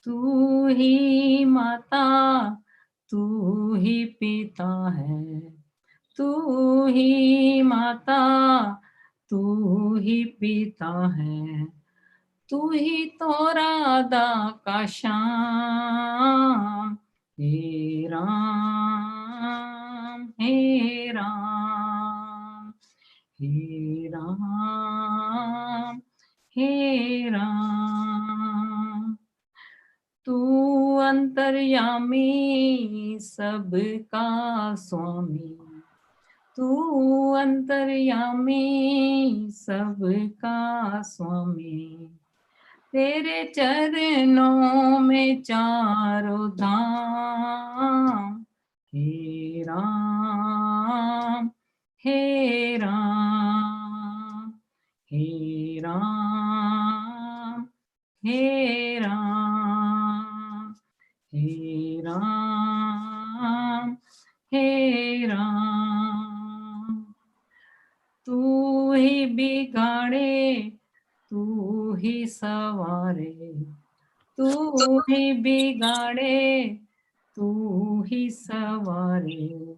तू ही माता, तू ही पिता है, तू ही माता, तू ही पिता है, तू ही तो राधा का श्याम. हे राम, हे राम, हे राम, हे राम. तू अंतर्यामी सबका स्वामी, तू अंतर्यामी सबका स्वामी. तेरे चरणों में चारों धाम. हे राम, हे राम, हे राम, हे राम, हे राम, हे राम. तू ही बिगाड़े, तू ही सवारे, तू ही बिगाड़े, तू ही सवारे.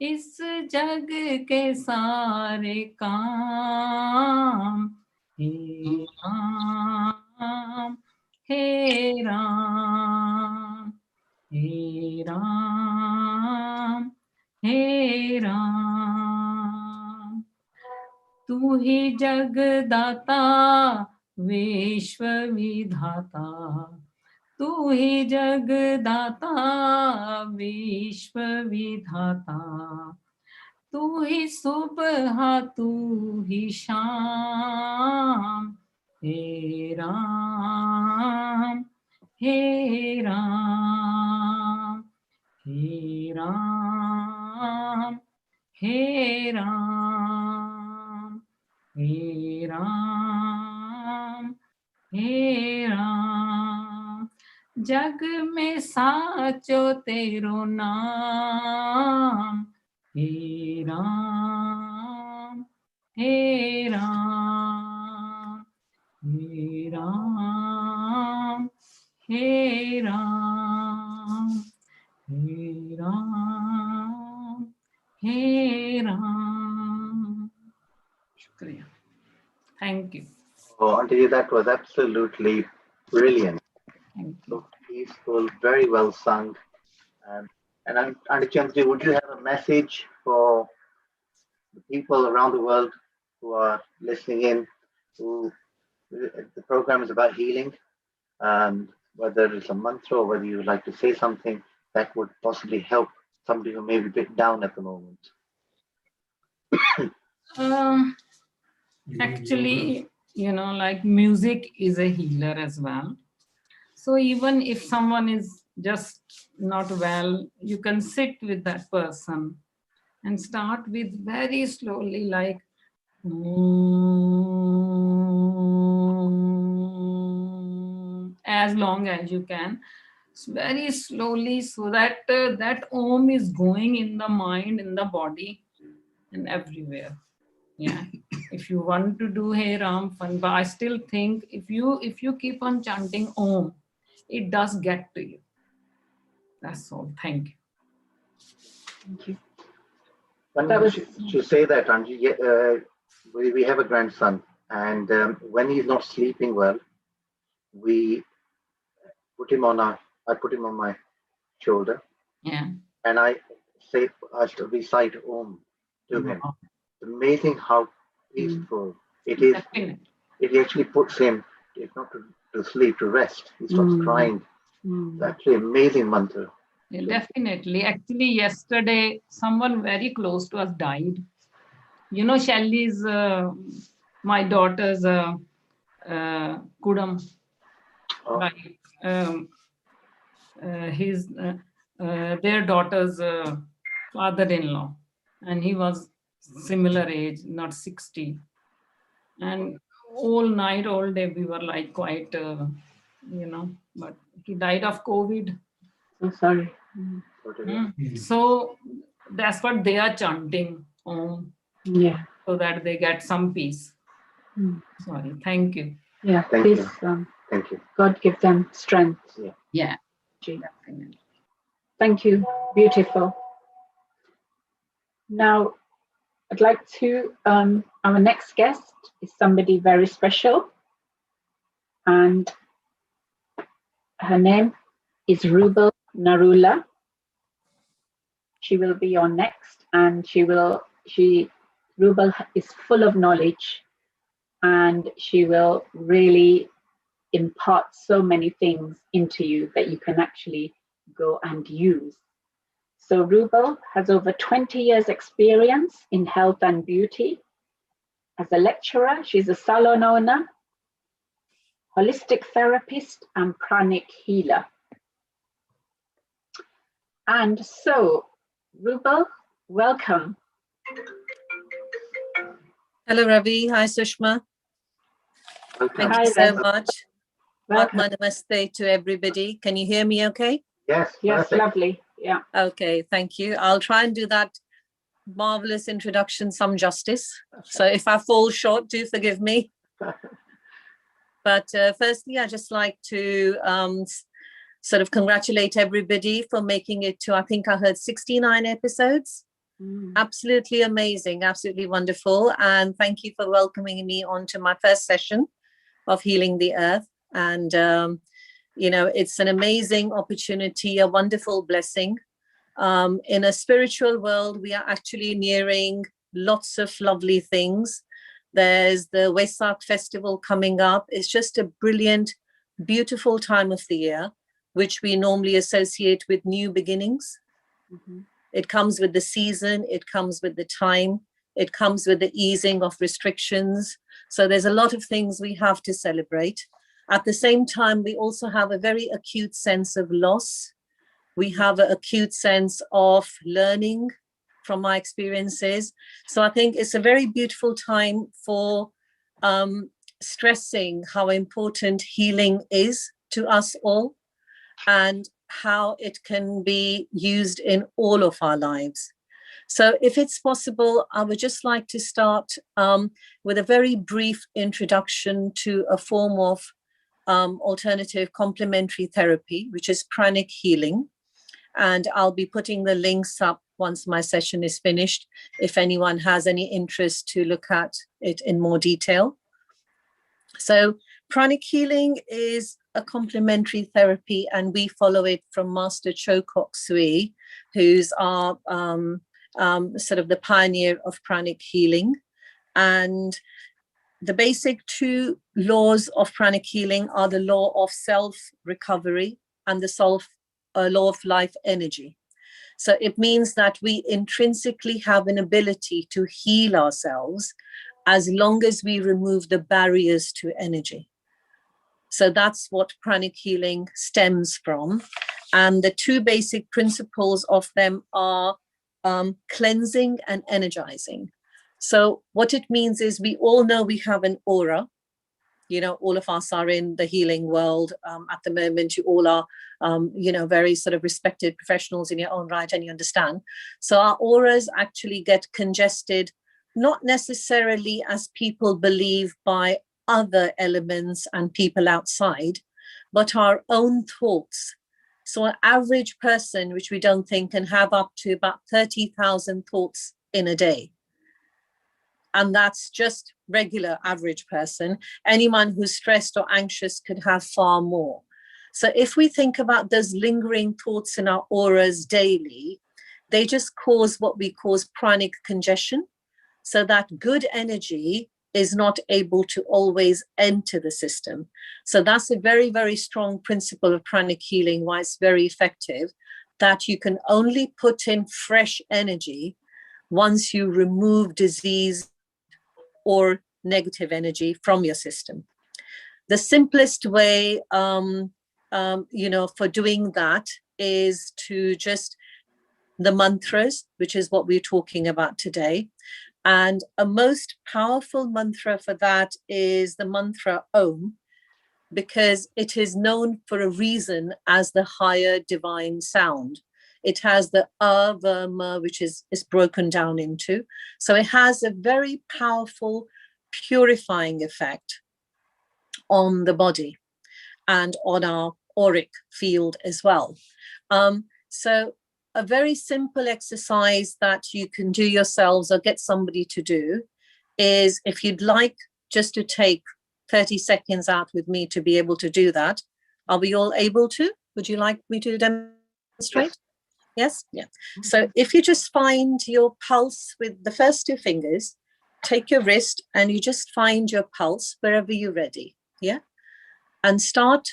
इस जग के सारे काम. हे राम, हे राम, हे राम, हे राम. तू ही जगदाता विश्व विधाता, तू ही जगदाता विश्व विधाता. तू ही सुबह, तू ही शाम. He Ram, He Ram, He Ram, He Ram, He Ram, He Ram. जग में साचो तेरो नाम, हे राम, हे राम, हे राम, हे राम, हे राम, हे राम. शुक्रिया. Thank you. Oh, Auntie, that was absolutely brilliant. So peaceful, very well sung. And Auntie Chandri, would you have a message for the people around the world who are listening in, who the program is about healing, and whether it's a mantra or whether you would like to say something that would possibly help somebody who may be a bit down at the moment? Actually, like music is a healer as well. So even if someone is just not well, you can sit with that person and start with very slowly, like as long as you can, very slowly, so that that Om is going in the mind, in the body, and everywhere. Yeah. If you want to do Hey Ram, fun, but I still think if you keep on chanting Om, it does get to you. That's all. Thank you. Thank you. To say that, Anji, we have a grandson, and when he's not sleeping well, we put him on I put him on my shoulder, yeah, and I recite Om to him. It's amazing how peaceful it is. It actually puts him, if not to sleep, to rest. He stops crying. It's actually amazing mantra. Yeah, definitely. Actually, yesterday, someone very close to us died. Shelly's, my daughter's Kudam. Like, their daughter's father-in-law. And he was similar age, not 60. And all night, all day, we were like quite, but he died of COVID. So sorry. So that's what they are chanting Om. Yeah. So that they get some peace. Sorry. Thank you. Yeah. Thank Please. Thank you. God give them strength. Yeah. Definitely. Thank you. Beautiful. Now, I'd like to, our next guest is somebody very special, and her name is Rubal Narula. She will be on next, and Rubal is full of knowledge, and she will really impart so many things into you that you can actually go and use. So Rubal has over 20 years experience in health and beauty. As a lecturer, she's a salon owner, holistic therapist, and pranic healer. And so, Rubal, welcome. Hello, Ravi. Hi, Sushma. Thank you so much. Atma Namaste to everybody. Can you hear me okay? Yes. Yes, lovely. Yeah. Okay, thank you. I'll try and do that marvelous introduction some justice. So if I fall short, do forgive me. But firstly, I'd just like to sort of congratulate everybody for making it to, I think I heard 69 episodes. Absolutely amazing, absolutely wonderful. And thank you for welcoming me onto my first session of Healing the Earth. And, it's an amazing opportunity, a wonderful blessing. In a spiritual world, we are actually nearing lots of lovely things. There's the Vesak festival coming up. It's just a brilliant, beautiful time of the year, which we normally associate with new beginnings. It comes with the season, it comes with the time, it comes with the easing of restrictions. So there's a lot of things we have to celebrate. At the same time, we also have a very acute sense of loss. We have an acute sense of learning from my experiences. So I think it's a very beautiful time for stressing how important healing is to us all and how it can be used in all of our lives. So if it's possible, I would just like to start with a very brief introduction to a form of alternative complementary therapy, which is pranic healing. And I'll be putting the links up once my session is finished, if anyone has any interest to look at it in more detail. So pranic healing is a complementary therapy, and we follow it from Master Cho Kok Sui, who's our sort of the pioneer of pranic healing. And the basic two laws of pranic healing are the law of self-recovery and the law of life energy. So it means that we intrinsically have an ability to heal ourselves as long as we remove the barriers to energy. So that's what pranic healing stems from. And the two basic principles of them are cleansing and energizing. So what it means is we all know we have an aura. You know, all of us are in the healing world at the moment. You all are, you know, very sort of respected professionals in your own right, and you understand. So our auras actually get congested, not necessarily as people believe by other elements and people outside, but our own thoughts. So an average person, which we don't think, can have up to about 30,000 thoughts in a day. And that's just regular average person. Anyone who's stressed or anxious could have far more. So if we think about those lingering thoughts in our auras daily, they just cause what we call pranic congestion. So that good energy is not able to always enter the system. So that's a very, very strong principle of pranic healing, why it's very effective, that you can only put in fresh energy once you remove disease or negative energy from your system. The simplest way, you know, for doing that is to just the mantras, which is what we're talking about today. And a most powerful mantra for that is the mantra Om, because it is known for a reason as the higher divine sound. It has the ma, which is broken down into. So it has a very powerful purifying effect on the body and on our auric field as well. So a very simple exercise that you can do yourselves or get somebody to do is, if you'd like just to take 30 seconds out with me to be able to do that. Are we all able to? Would you like me to demonstrate? Yes? Yeah. So if you just find your pulse with the first two fingers, take your wrist and you just find your pulse wherever you're ready. Yeah. And start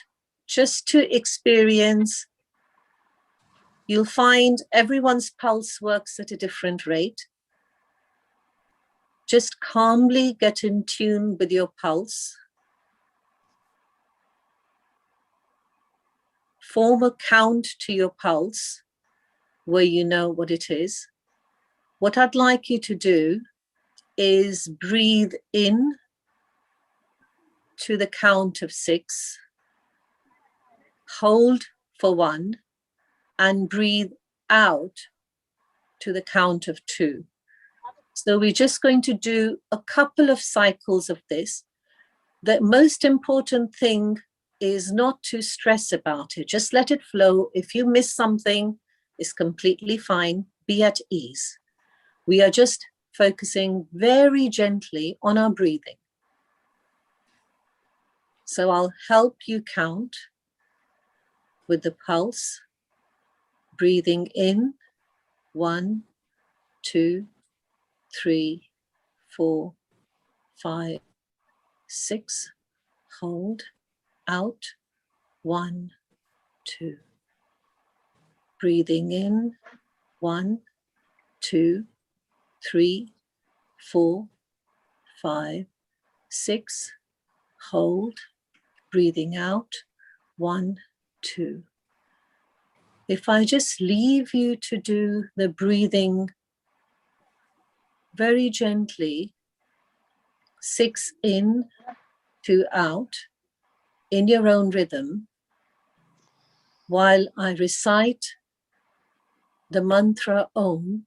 just to experience. You'll find everyone's pulse works at a different rate. Just calmly get in tune with your pulse. Form a count to your pulse where you know what it is. What I'd like you to do is breathe in to the count of 6, hold for 1, and breathe out to the count of 2. So we're just going to do a couple of cycles of this. The most important thing is not to stress about it. Just let it flow. If you miss something, it's completely fine. Be at ease. We are just focusing very gently on our breathing. So I'll help you count with the pulse. Breathing in, 1, 2, 3, 4, 5, 6. Hold. Out. 1, 2. Breathing in. 1, 2, 3, 4, 5, 6, hold, breathing out, 1, 2. If I just leave you to do the breathing very gently, 6 in, 2 out, in your own rhythm, while I recite the mantra Om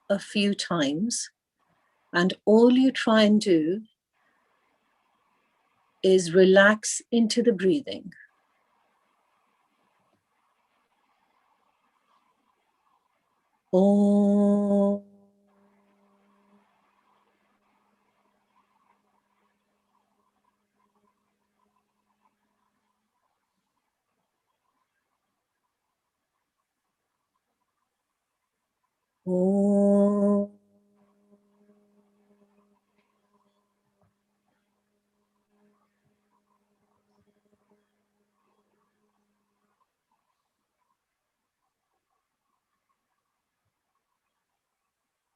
a few times, and all you try and do is relax into the breathing. Om. Om.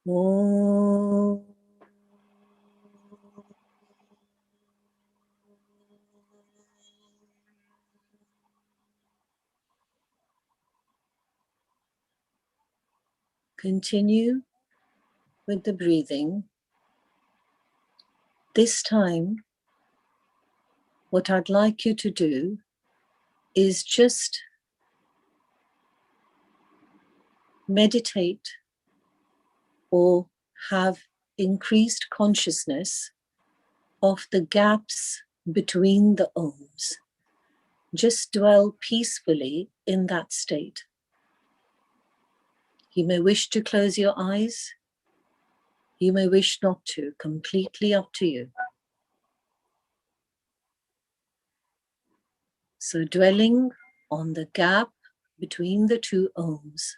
Om. Continue with the breathing. This time, what I'd like you to do is just meditate or have increased consciousness of the gaps between the Oms. Just dwell peacefully in that state. You may wish to close your eyes. You may wish not to, completely up to you. So dwelling on the gap between the two Oms.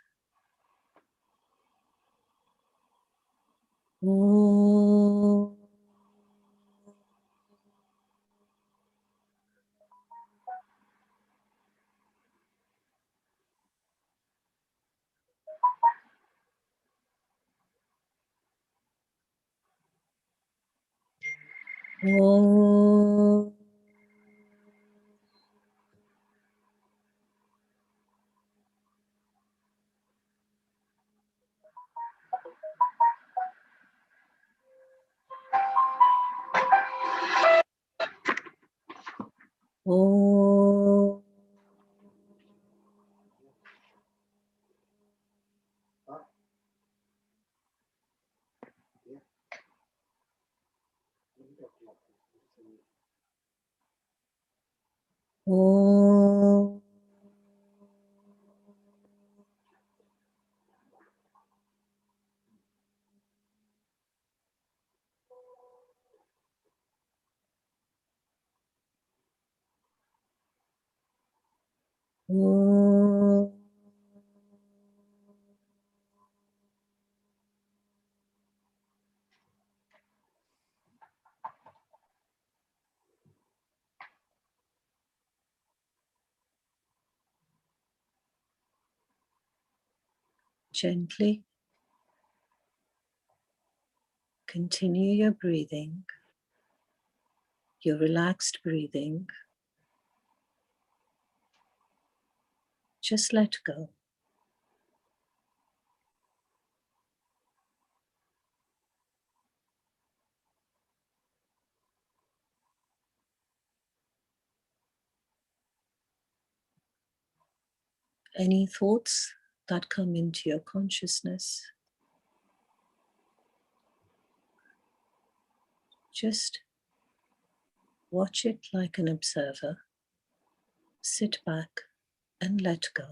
Om. Om. Om. Om. Om. Gently continue your breathing, your relaxed breathing. Just let go. Any thoughts that come into your consciousness, just watch it like an observer. Sit back and let go.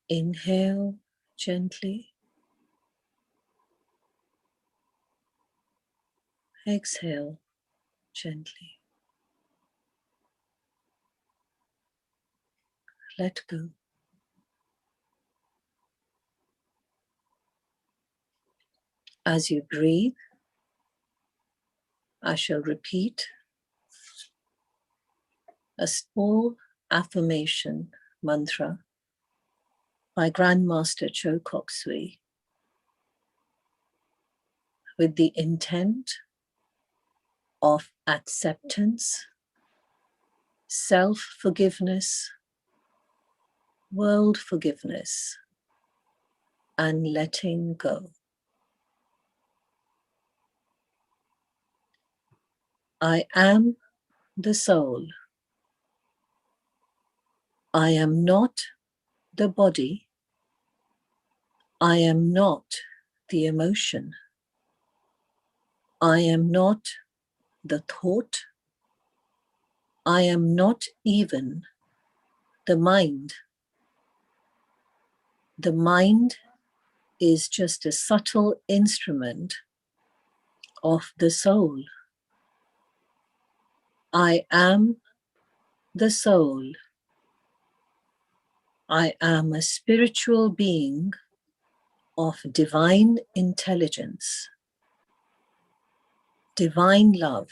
Inhale gently. Exhale gently. Let go. As you breathe, I shall repeat a small affirmation mantra by Grandmaster Cho Kok Sui with the intent of acceptance, self-forgiveness, world forgiveness, and letting go. I am the soul. I am not the body. I am not the emotion. I am not the thought. I am not even the mind. The mind is just a subtle instrument of the soul. I am the soul. I am a spiritual being of divine intelligence, divine love,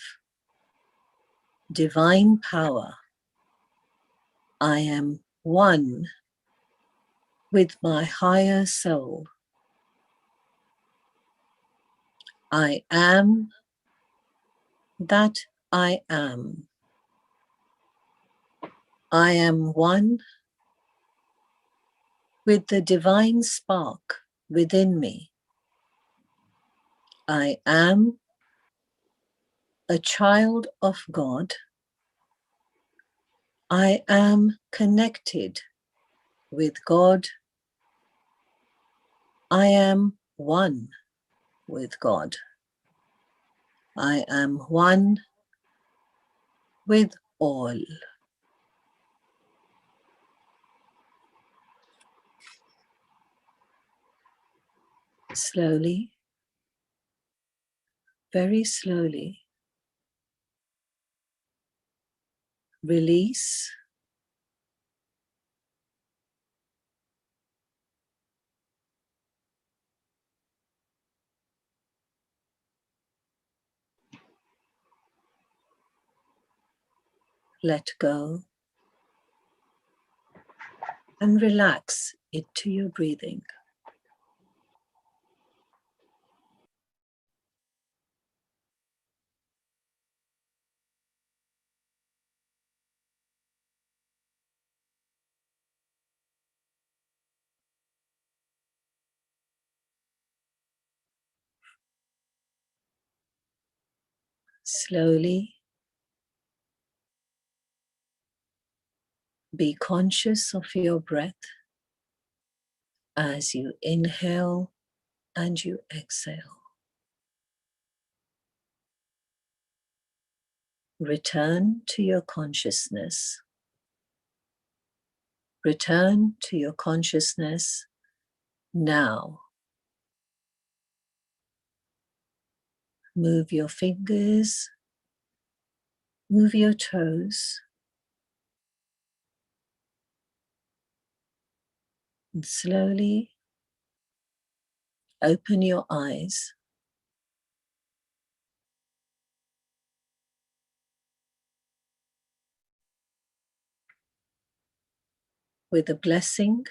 divine power. I am one with my higher soul. I am that I am. I am one with the divine spark within me. I am a child of God. I am connected with God. I am one with God. I am one with all. Slowly, very slowly, release. Let go and relax into your breathing. Slowly, be conscious of your breath as you inhale and you exhale. Return to your consciousness. Return to your consciousness now. Move your fingers, move your toes, and slowly open your eyes. With a blessing,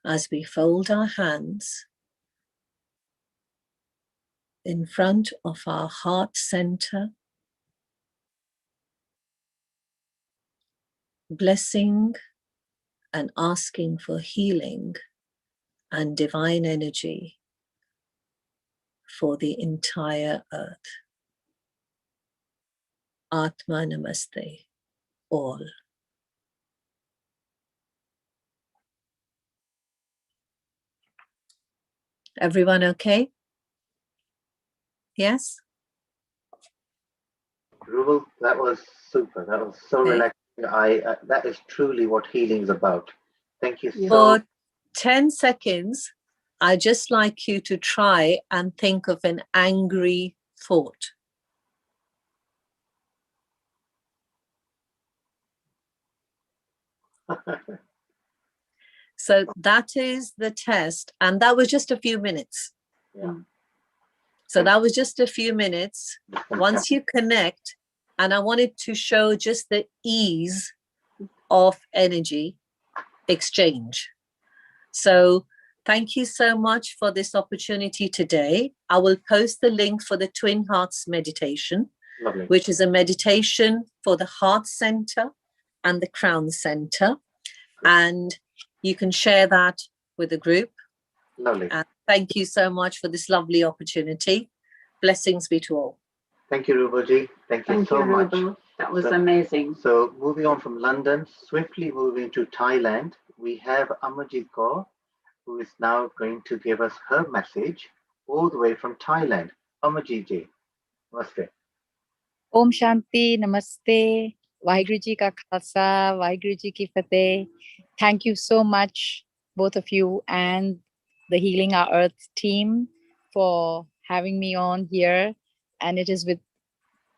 as we fold our hands in front of our heart center, blessing and asking for healing and divine energy for the entire earth. Atma Namaste, all. Everyone okay? Yes? Rubel, that was super. That was so relaxing. That is truly what healing is about. Thank you so For 10 seconds, I'd just like you to try and think of an angry thought. So that is the test. And that was just a few minutes. Yeah. So that was just a few minutes. Once you connect, And I wanted to show just the ease of energy exchange. So thank you so much for this opportunity today. I will post the link for the Twin Hearts meditation, Lovely. which is a meditation for the heart center and the crown center. And you can share that with the group. Lovely. And thank you so much for this lovely opportunity. Blessings be to all. Thank you, Ruboji. Thank you so much. Rubu. That was amazing. So moving on from London, swiftly moving to Thailand, we have Amarjit Kaur, who is now going to give us her message all the way from Thailand. Amarjit ji, namaste. Om Shanti नमस्ते वाहिगुरु जी का खालसा वाहिगुरु जी की फतेह thank you so much both of you and the Healing Our Earth team for having me on here, and it is with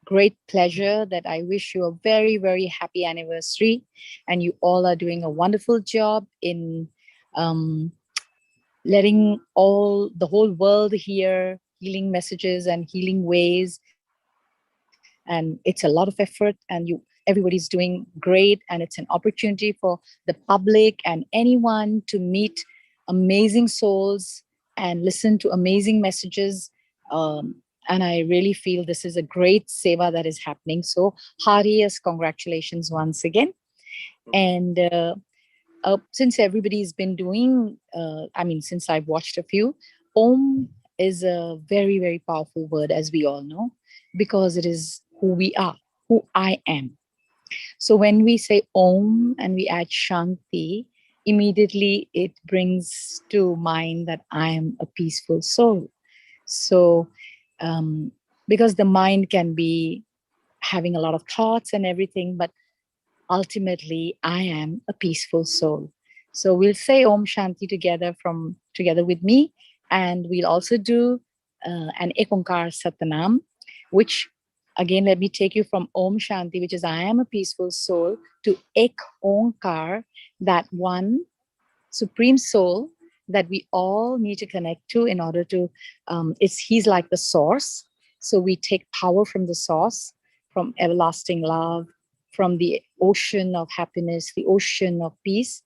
great pleasure that I wish you a very, very happy anniversary, and you all are doing a wonderful job in letting the whole world hear healing messages and healing ways. And it's a lot of effort, and everybody's doing great, and it's an opportunity for the public and anyone to meet amazing souls and listen to amazing messages. And I really feel this is a great seva that is happening. So heartiest congratulations once again. And since everybody's been doing, since I've watched a few, Om is a very, very powerful word, as we all know, because it is who we are, who I am. So when we say Om and we add Shanti, immediately it brings to mind that I am a peaceful soul. So because the mind can be having a lot of thoughts and everything, but ultimately I am a peaceful soul. So we'll say Om Shanti together with me, and we'll also do an Ekonkar Satanam, which again, let me take you from Om Shanti, which is I am a peaceful soul, to Ek Onkar, that one supreme soul that we all need to connect to in order to, he's like the source. So we take power from the source, from everlasting love, from the ocean of happiness, the ocean of peace,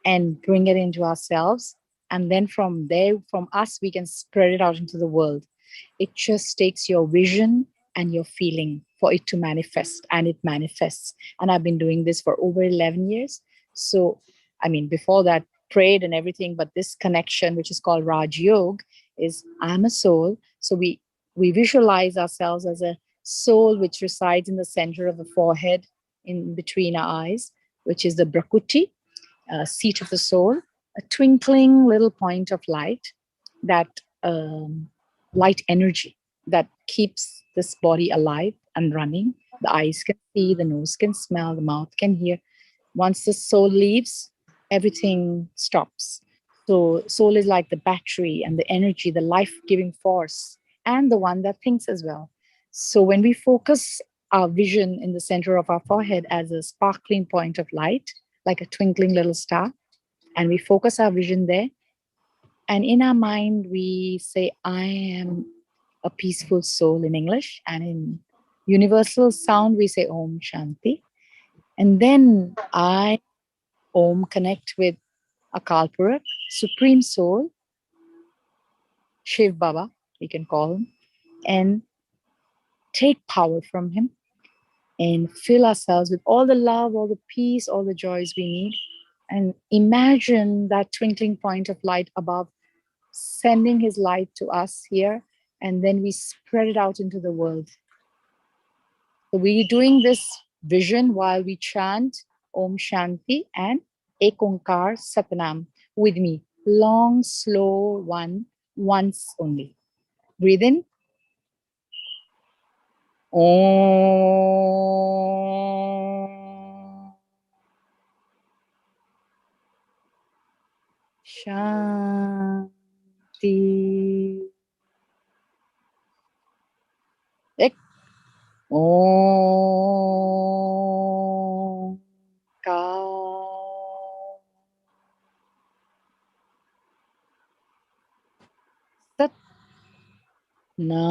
and bring it into ourselves. And then from there, from us, we can spread it out into the world. It just takes your vision and your feeling for it to manifest, and it manifests. And I've been doing this for over 11 years. So, before that, prayed and everything, but this connection, which is called Raj Yoga, is I'm a soul. So we visualize ourselves as a soul which resides in the center of the forehead, in between our eyes, which is the Brakuti, seat of the soul, a twinkling little point of light, that light energy that keeps this body alive and running. The eyes can see, the nose can smell, the mouth can hear. Once the soul leaves, everything stops. So soul is like the battery and the energy, the life-giving force, and the one that thinks as well. So when we focus our vision in the center of our forehead as a sparkling point of light, like a twinkling little star, and we focus our vision there, and in our mind, we say, I am a peaceful soul in English, and in universal sound, we say Om Shanti. And then I, Om, connect with Akalpurak, Supreme Soul, Shiv Baba, we can call him, and take power from him and fill ourselves with all the love, all the peace, all the joys we need. And imagine that twinkling point of light above, sending his light to us here, and then we spread it out into the world. So we're doing this vision while we chant Om Shanti and Ek Onkar Satnam with me. Long, slow one, once only. Breathe in. Om Shanti. Ek Om Ka Sat Na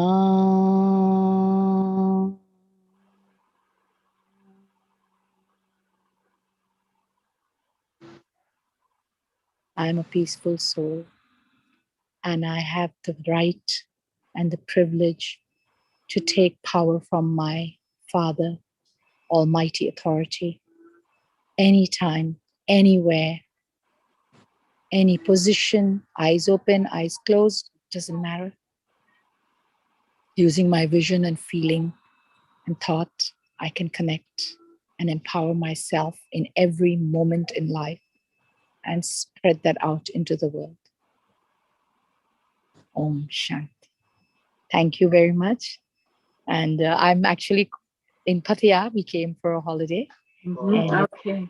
I am a peaceful soul, and I have the right and the privilege to take power from my Father, Almighty Authority, anytime, anywhere, any position, eyes open, eyes closed, doesn't matter. Using my vision and feeling and thought, I can connect and empower myself in every moment in life and spread that out into the world. Om Shanti. Thank you very much. And I'm actually in Pattaya. We came for a holiday. And Okay.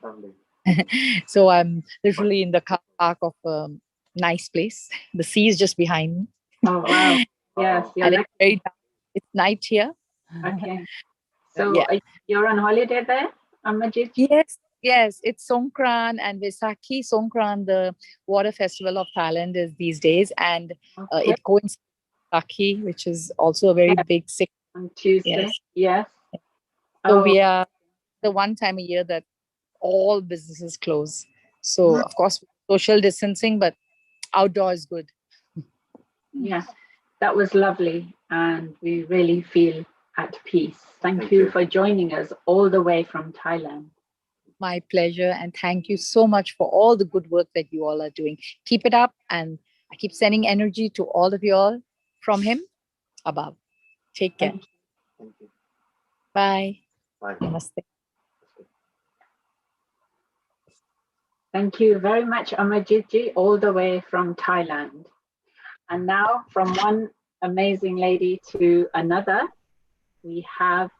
so I'm literally in the car park of a nice place. The sea is just behind me. Oh, wow. Yes, you're And lucky. it's night here. Okay. So Yeah. you're on holiday there, Amajit? Yes, it's Songkran and Vaisakhi. Songkran, the water festival of Thailand, is these days, and it coincides with Vaisakhi, which is also a very big sick. On Tuesday. Yes. So we are the one time a year that all businesses close. So of course social distancing, but outdoor is good. Yes, that was lovely, and we really feel at peace. Thank you for joining us all the way from Thailand. My pleasure, and thank you so much for all the good work that you all are doing. Keep it up, and I keep sending energy to all of you all from him above. Take care. Thank you. Bye. Bye. Namaste. Thank you very much, Amajitji, all the way from Thailand. And now, from one amazing lady to another, we have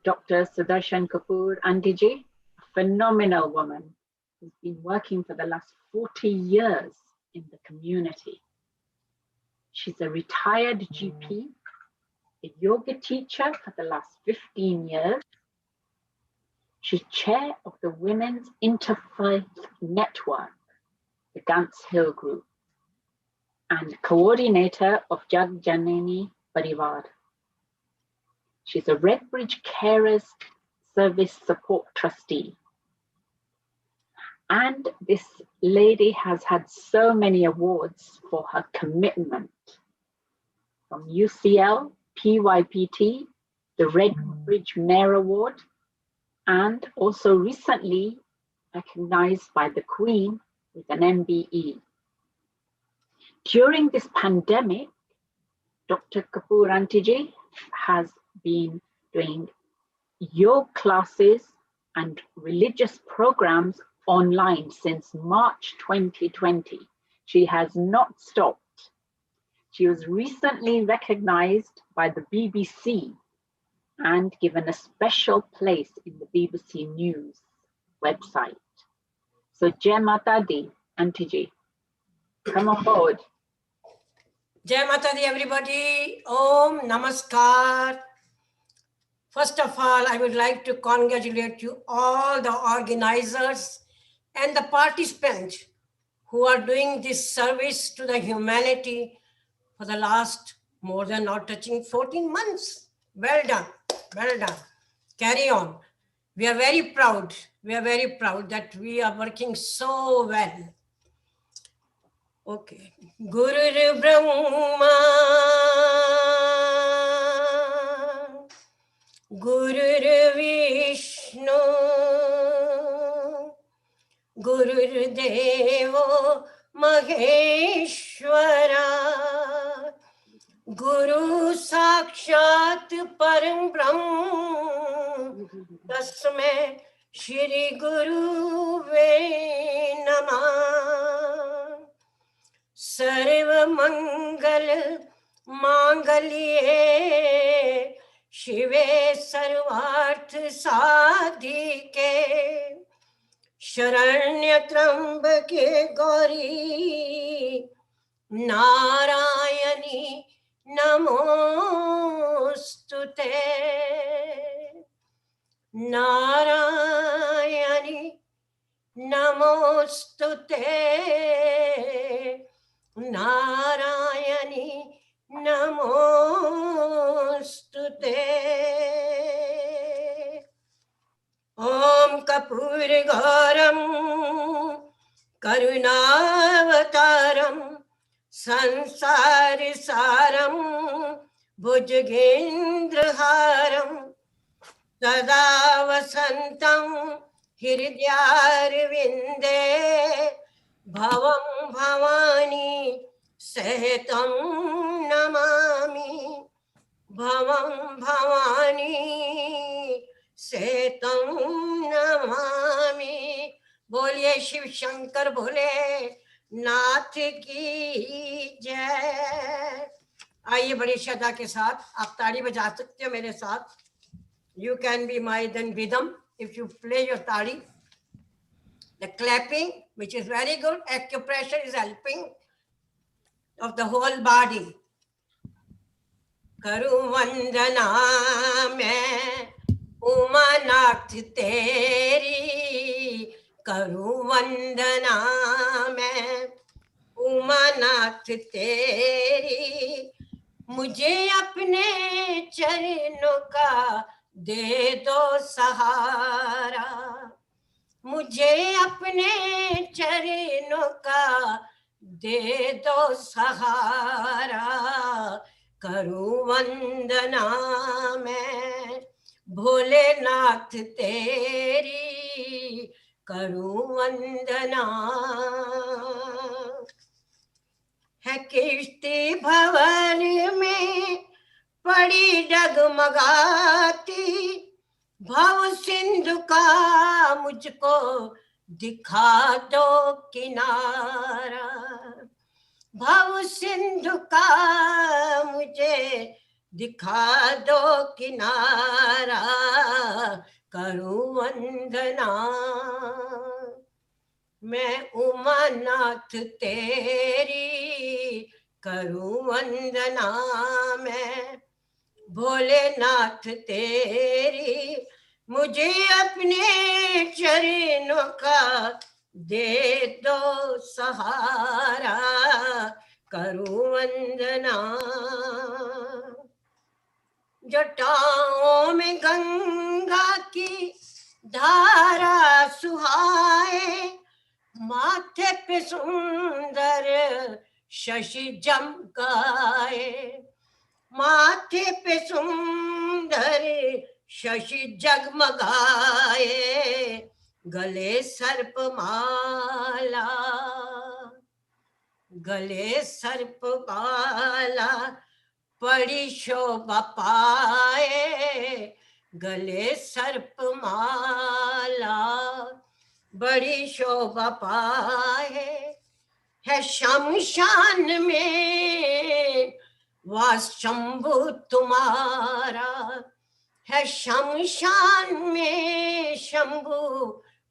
Dr. Sudarshan Kapoor Andiji, a phenomenal woman who's been working for the last 40 years in the community. She's a retired GP, a yoga teacher for the last 15 years. She's chair of the Women's Interfaith Network, the Gants Hill Group, and coordinator of Jag Janani Parivar. She's a Redbridge Carers Service Support Trustee. And this lady has had so many awards for her commitment, from UCL, PYPT, the Redbridge Mayor Award, and also recently recognized by the Queen with an MBE. During this pandemic, Dr. Kapoor Antiji has been doing yoga classes and religious programs online since March 2020. She has not stopped. She was recently recognized by the BBC and given a special place in the BBC News website. So Jai Mata Di, Antiji, come on board. Jai Mata Di, everybody. Om Namaskar. First of all, I would like to congratulate you all the organizers and the participants who are doing this service to the humanity for the last more than not touching 14 months. Well done. Well done. Carry on. We are very proud. We are very proud that we are working so well. Okay. Guru Brahma, Guru Vishnu, Guru Devo Maheshwara, Guru Sakshat Param Brahm, Tasmai Shri Guru Ve Namah. Sarva Mangal Mangalye Shive Sarvarth Sadhike Sharanya Trambake Gauri Narayani Namostute Narayani Namostute Narayani Namostute. Om Kapur Garam करुणावतारम संसार सारम भुजगेन्द्रहारम सदा वसंतं हृदयारविन्दे भवं भवानी सहितं नमामि भवं भवानी सहितं नमामि। बोलिए शिव शंकर भोले नाथ की जय। आइए बड़ी श्रद्धा के साथ आप ताली बजा सकते हो मेरे साथ। You can be my then rhythm if you play your tali. The clapping, which is very good. Acupressure is helping of the whole body. Karu vandana main umanath teri, karu vandana main umanath teri, मुझे अपने चरणों का दे दो सहारा, मुझे अपने चरणों का दे दो सहारा, करूं वंदना मैं भोलेनाथ तेरी, करूं वंदना। है किश्ती भवन में पड़ी डगमगाती, भव सिंधु का मुझको दिखा दो किनारा, भव सिंधु का मुझे दिखा दो किनारा, करूं वंदना मैं उमानाथ तेरी, करूं वंदना मैं भोलेनाथ तेरी, मुझे अपने चरणों का दे दो सहारा, करूं वंदना। जटाओं में गंगा की धारा सुहाए, माथे पे सुंदर शशि जमकाए, माथे पे सुंदर शशि जगमगाए, गले सर्प माला, गले सर्प माला पड़ी शोभा पाए, गले सर्प माला बड़ी शोभा पाए, है शमशान में वास शंभु तुम्हारा, है शमशान में शंभु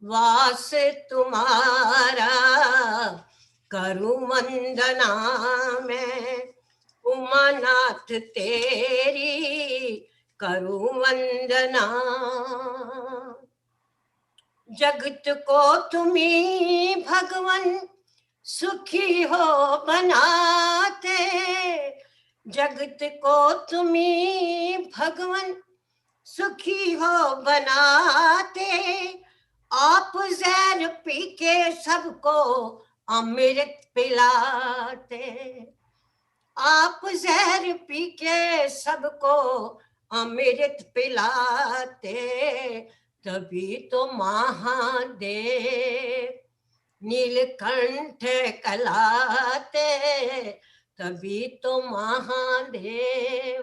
वास तुम्हारा, करूं वंदना मैं उमानाथ तेरी, करूं वंदना। जगत को तुम्ही भगवन सुखी हो बनाते, जगत को तुम्ही भगवन सुखी हो बनाते, आप जहर पी के सबको अमृत पिलाते, आप जहर पी के सबको अमृत पिलाते, तभी तो महादेव नीलकंठ कहलाते, तभी तो महादेव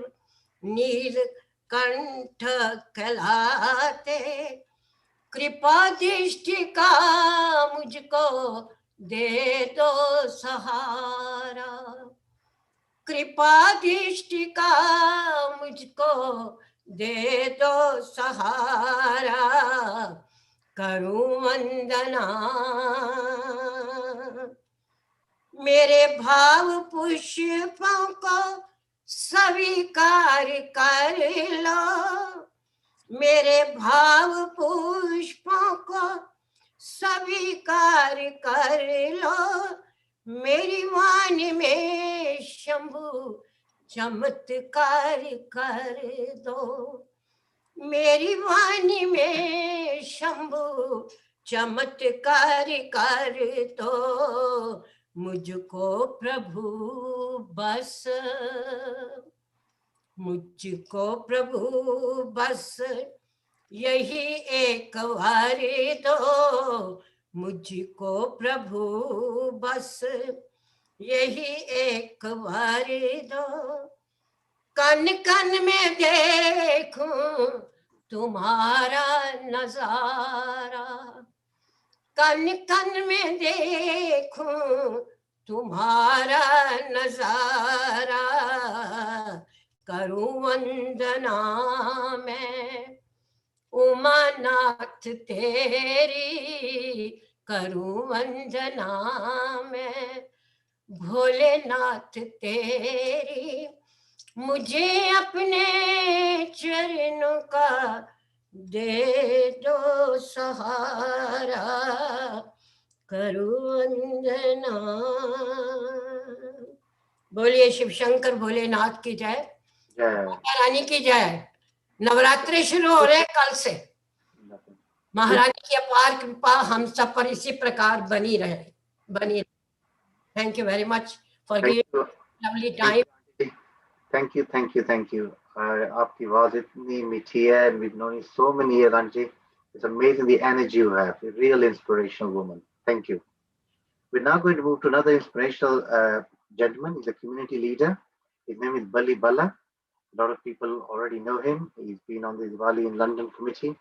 नीलकंठ कहलाते। कृपा दृष्टि का मुझको दे दो सहारा, कृपा दृष्टि का मुझको दे दो सहारा, करूं वंदना। मेरे भाव पुष्पों को स्वीकार कर लो, मेरे भाव पुष्पों को स्वीकार कर लो, मेरी वाणी में शंभु चमत्कार कर दो, मेरी वाणी में शंभु चमत्कार कर दो मुझको प्रभु बस, मुझको प्रभु बस यही एक वारी दो, मुझको प्रभु बस यही एक वारी दो। कन कन में देखूं तुम्हारा नजारा, कन कन में देखूं तुम्हारा नजारा, करूं वंदना मैं उमानाथ तेरी, करूं वंदना मैं भोलेनाथ तेरी। मुझे अपने चरणों का दे दो सहारा, करूं वंदना। बोलिए शिव शंकर भोलेनाथ की जय, माता रानी की जय। नवरात्रि शुरू हो रहे हैं कल से। महारानी की अपार कृपा हम सब पर इसी प्रकार बनी रहे, बनी रहे। Thank you very much for giving lovely time. Thank you, thank you, thank you. आपकी आवाज इतनी मीठी है, and we've known you so many years, Anji. It's amazing the energy you have. A real inspirational woman. Thank you. We're now going to move to another inspirational gentleman. He's a community leader. His name is Bali Bala. A lot of people already know him. He's been on the Diwali in London committee.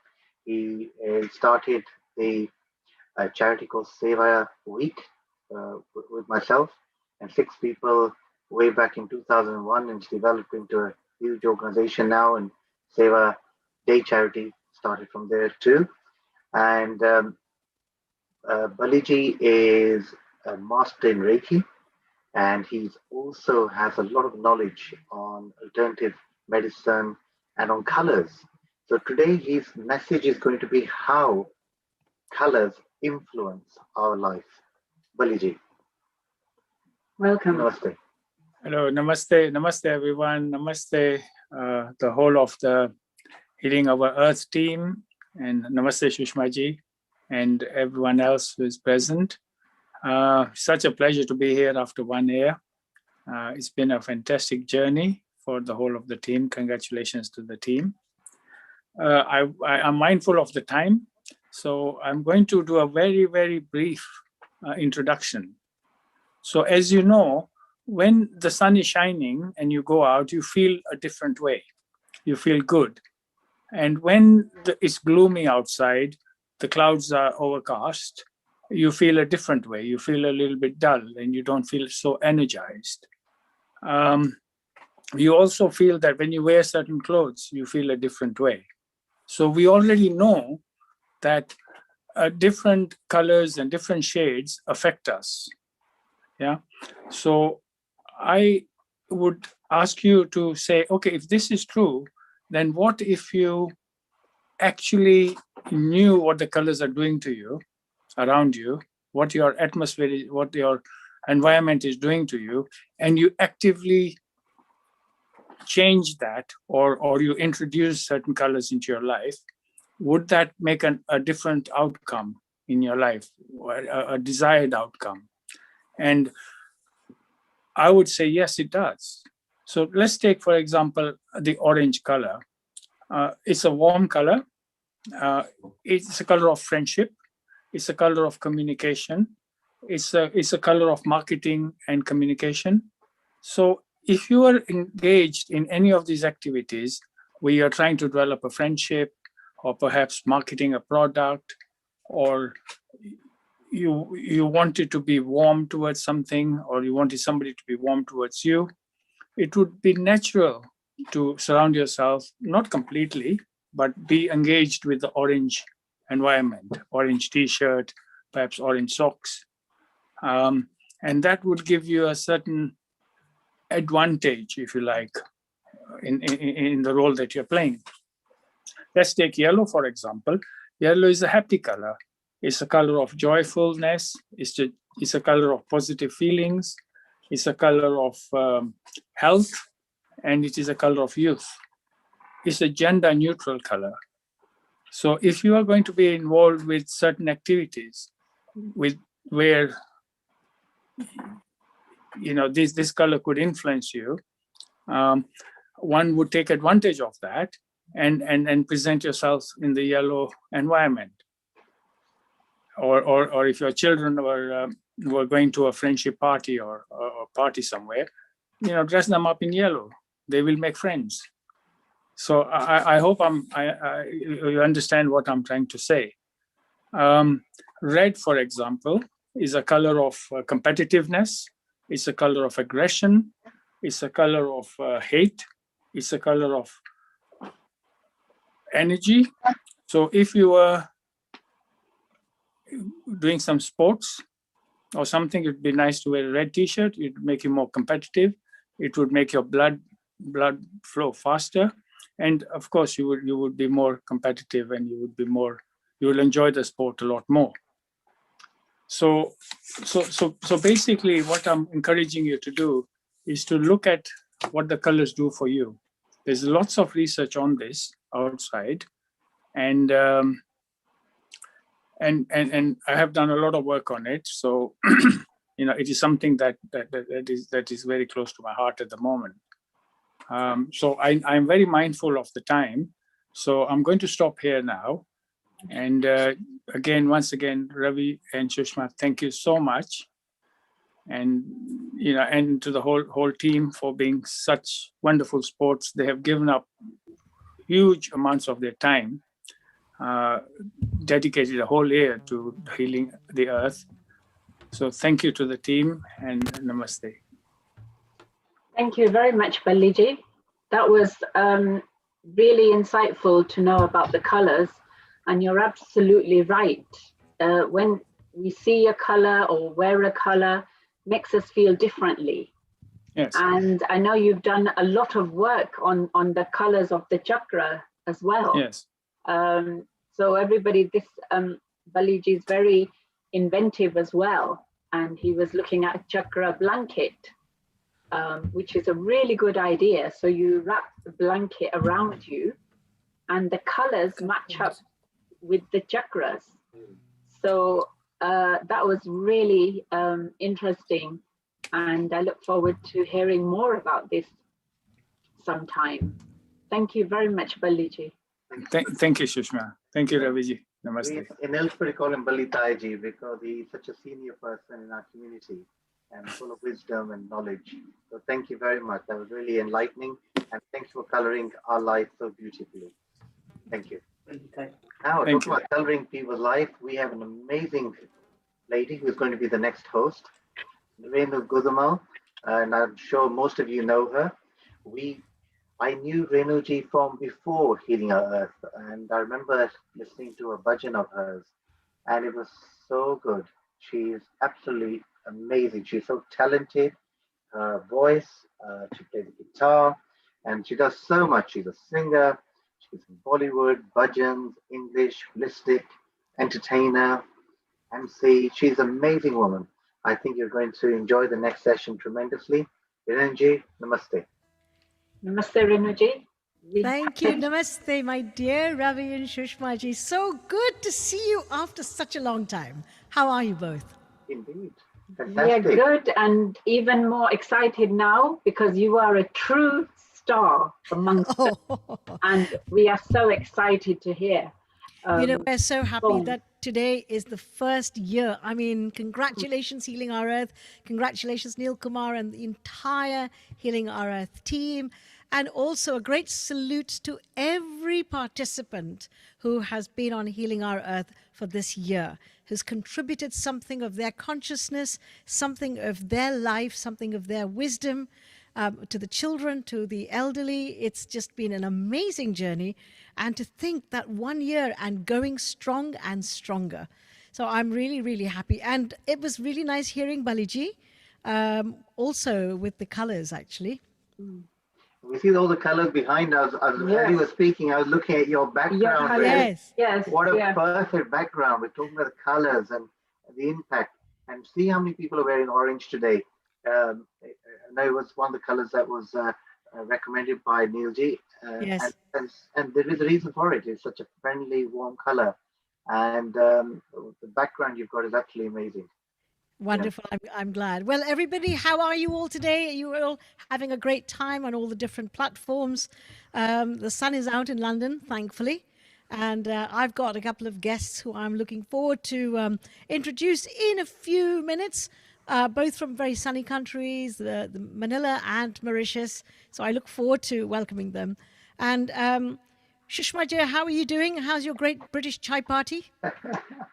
He started the charity called Seva Week with myself and 6 people way back in 2001, and it's developed into a huge organization now. And Seva Day Charity started from there too. And Baliji is a master in Reiki, and he also has a lot of knowledge on alternative medicine and on colors. So today his message is going to be how colors influence our life. Baliji. Welcome. Namaste. Hello, namaste, namaste everyone, namaste the whole of the Healing Our Earth team, and namaste Shushmaji and everyone else who is present. Such a pleasure to be here after 1 year. It's been a fantastic journey for the whole of the team. Congratulations to the team. I'm mindful of the time, so I'm going to do a very, very brief introduction. So as you know, when the sun is shining and you go out, you feel a different way. You feel good. And when it's gloomy outside, the clouds are overcast, you feel a different way. You feel a little bit dull and you don't feel so energized. You also feel that when you wear certain clothes, you feel a different way. So we already know that different colors and different shades affect us. Yeah. So I would ask you to say, okay, if this is true, then what if you actually knew what the colors are doing to you around you, what your atmosphere is, what your environment is doing to you, and you actively change that, or you introduce certain colors into your life, would that make a different outcome in your life, a desired outcome? And I would say, yes, it does. So let's take, for example, the orange color. It's a warm color. It's a color of friendship. It's a color of communication. It's a color of marketing and communication. So if you are engaged in any of these activities where you're trying to develop a friendship, or perhaps marketing a product, or you wanted to be warm towards something, or you wanted somebody to be warm towards you, it would be natural to surround yourself, not completely, but be engaged with the orange environment, orange t-shirt, perhaps orange socks. And that would give you a certain advantage, if you like, in the role that you're playing. Let's take yellow, for example. Yellow is a happy color. It's a color of joyfulness. It's a color of positive feelings. It's a color of health, and it is a color of youth. It's a gender neutral color. So if you are going to be involved with certain activities where this color could influence you, one would take advantage of that and present yourself in the yellow environment. Or if your children were going to a friendship party or party somewhere, dress them up in yellow. They will make friends. So I hope you understand what I'm trying to say. Red, for example, is a color of competitiveness. It's a color of aggression. It's a color of hate. It's a color of energy. So if you were doing some sports or something, it'd be nice to wear a red t-shirt. It would make you more competitive. It would make your blood flow faster. And of course, you would be more competitive, and you will enjoy the sport a lot more. So basically, what I'm encouraging you to do is to look at what the colors do for you. There's lots of research on this outside, and I have done a lot of work on it. So it is something that is very close to my heart at the moment. So I'm very mindful of the time. So I'm going to stop here now. And once again, Ravi and Shushma, thank you so much. And and to the whole team for being such wonderful sports. They have given up huge amounts of their time, dedicated a whole year to healing the earth. So thank you to the team, and namaste. Thank you very much, Baliji. That was really insightful to know about the colors, and you're absolutely right. When we see a color or wear a color, makes us feel differently. Yes. And I know you've done a lot of work on the colors of the chakra as well. Yes. So everybody, this Baliji is very inventive as well, and he was looking at a chakra blanket, which is a really good idea. So you wrap the blanket around you, and the colors match up with the chakras. So that was really interesting, and I look forward to hearing more about this sometime. Thank you very much, Baliji. Thank you, Shushma. Thank you, Raviji. Namaste. In Elspeth, we call him Balitaiji because he's such a senior person in our community and full of wisdom and knowledge. So thank you very much. That was really enlightening, and thanks for coloring our life so beautifully. Thank you. Now, talking about coloring people's life, we have an amazing lady who's going to be the next host, Renu Gudamal, and I'm sure most of you know her. I knew Renuji from before Healing Our Earth, and I remember listening to a bhajan of hers, and it was so good. She is absolutely amazing. She's so talented. Her voice, she plays the guitar, and she does so much. She's a singer. She's in Bollywood, bhajans, English, holistic, entertainer, MC. She's an amazing woman. I think you're going to enjoy the next session tremendously. Renuji, namaste. Namaste, Renuji. Thank you. Namaste, my dear Ravi and Shushma ji. So good to see you after such a long time. How are you both? Indeed. Yeah, good, and even more excited now because you are a true star amongst us, and we are so excited to hear. We're so happy that today is the first year. I mean, congratulations, Healing Our Earth. Congratulations, Neil Kumar and the entire Healing Our Earth team. And also a great salute to every participant who has been on Healing Our Earth for this year, who's contributed something of their consciousness, something of their life, something of their wisdom to the children, to the elderly. It's just been an amazing journey. And to think that 1 year and going strong and stronger. So I'm really, really happy. And it was really nice hearing Baliji, also with the colors, actually. We see all the colors behind us. As you were speaking, I was looking at your background. Yes. What a perfect background. We're talking about the colors and the impact. And see how many people are wearing orange today. I know it was one of the colors that was recommended by Neilji. Yes. And there is a reason for it. It's such a friendly, warm color. And the background you've got is absolutely amazing. Wonderful. I'm glad. Well, everybody, how are you all today? Are you all having a great time on all the different platforms? The sun is out in London, thankfully. And I've got a couple of guests who I'm looking forward to introduce in a few minutes, both from very sunny countries, the Manila and Mauritius. So I look forward to welcoming them. And Shushma Jay, how are you doing? How's your great British chai party?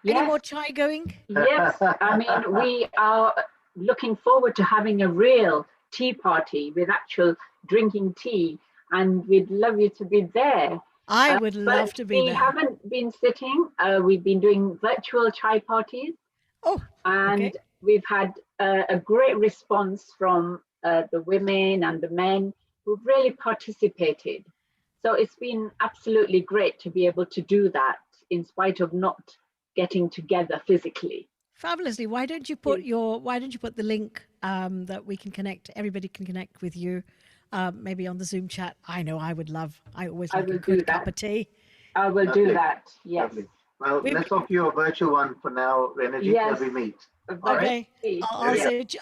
Any more chai going? Yes, I mean, we are looking forward to having a real tea party with actual drinking tea, and we'd love you to be there. I would love to be we there. We haven't been sitting, we've been doing virtual chai parties. Oh, and okay. We've had a great response from the women and the men who've really participated. So it's been absolutely great to be able to do that in spite of not getting together physically. Fabulously. Why don't you put the link that we can connect, everybody can connect with you, maybe on the Zoom chat. I know I always like a good cup of tea. I will do that, yes. Lovely. Well, let's offer you a virtual one for now, Renergy, Yes. till we meet. Okay,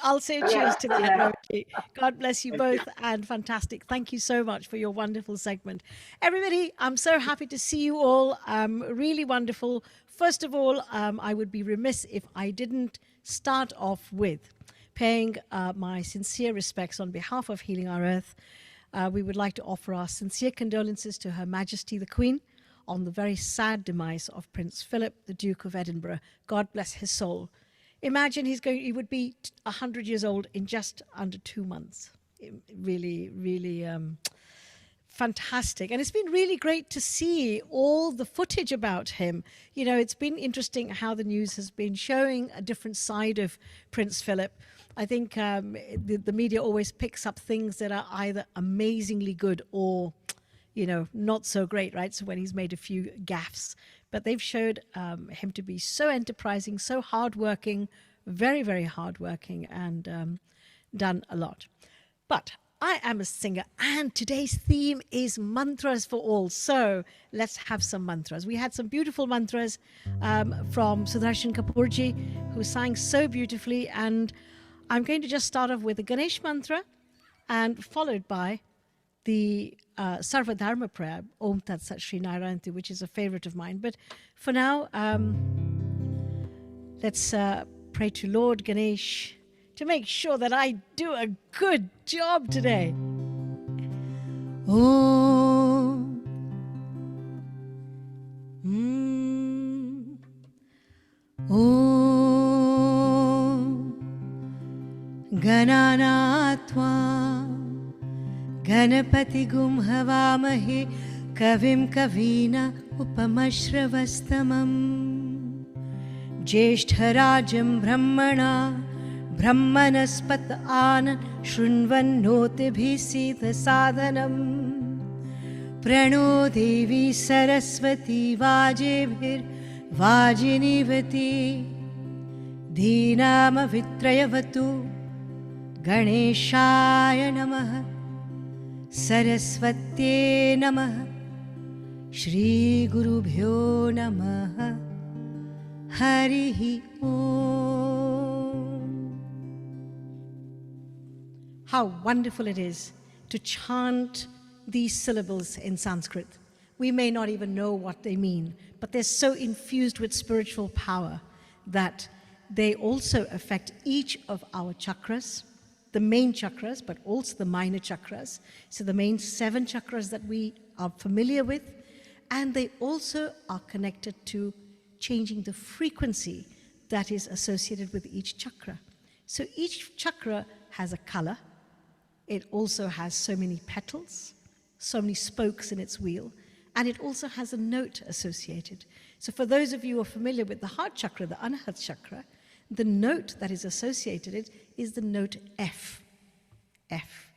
I'll say cheers to that. Yeah. Rohit. God bless you both, and fantastic. Thank you so much for your wonderful segment. Everybody, I'm so happy to see you all. Really wonderful. First of all, I would be remiss if I didn't start off with paying my sincere respects on behalf of Healing Our Earth. We would like to offer our sincere condolences to Her Majesty the Queen on the very sad demise of Prince Philip, the Duke of Edinburgh. God bless his soul. Imagine he would be 100 years old in just under 2 months. Really, really fantastic. And it's been really great to see all the footage about him. You know, it's been interesting how the news has been showing a different side of Prince Philip. I think the media always picks up things that are either amazingly good or, you know, not so great, right? So when he's made a few gaffes, but they've showed him to be so enterprising, so hardworking, very, very hardworking, and done a lot. But I am a singer, and today's theme is mantras for all. So let's have some mantras. We had some beautiful mantras from Sudarshan Kapoorji, who sang so beautifully, and I'm going to just start off with the Ganesh mantra, and followed by the Sarva Dharma prayer, Om Tat Sat Shri Narayanti, which is a favorite of mine. But for now, let's pray to Lord Ganesh to make sure that I do a good job today. Om. Om. Gananatva. गणपतिगुं हवामहे कविं कवीना उपमश्रवस्तमम् ज्येष्ठराजं ब्रह्मणा ब्रह्मणस्पत आनन् शृण्वन्नोतिभिः सीदसादनम् प्रणो देवी सरस्वती वाजेभिर्वाजिनीवती धीनामवित्रयवतु गणेशाय नमः सरस्वत्ये नमः श्रीगुरुभ्यो नमः हरिः Om. How wonderful it is to chant these syllables in Sanskrit. We may not even know what they mean, but they're so infused with spiritual power that they also affect each of our chakras, the main chakras, but also the minor chakras. So the main 7 chakras that we are familiar with, and they also are connected to changing the frequency that is associated with each chakra. So each chakra has a color. It also has so many petals, so many spokes in its wheel, and it also has a note associated. So for those of you who are familiar with the heart chakra, the Anahat chakra, the note that is associated is the note F. F.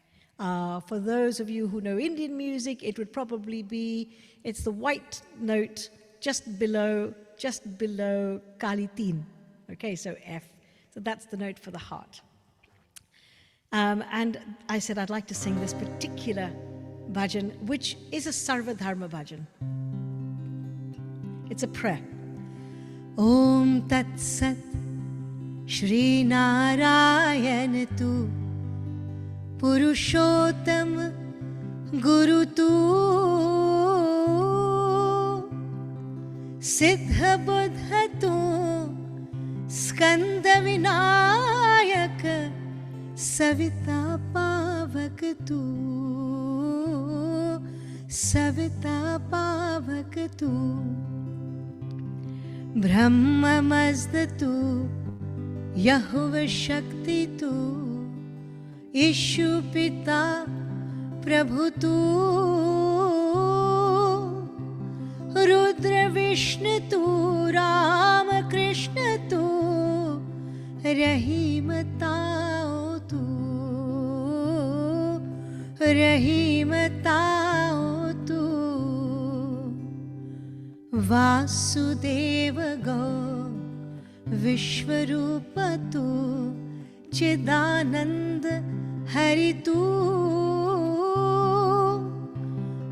For those of you who know Indian music, it would probably be, it's the white note just below Kali Teen. Okay, so F. So that's the note for the heart. And I said I'd like to sing this particular bhajan, which is a Sarva Dharma bhajan. It's a prayer. Om Tat Sat Shri Narayan Tu Purushottam Guru Tu Siddha Buddha Tu Skanda Vinayak Savita Pavak Tu Savita Pavak Tu Brahma Mazda Tu Yahuva Shakti Tu Ishu Pita Prabhu Tu Rudra Vishnu Tu Rama Krishna Tu Rahim Tao Tu Rahim Tao Tu Vasudeva Gaur Vishwarupa Tu Chidanand Hari Tu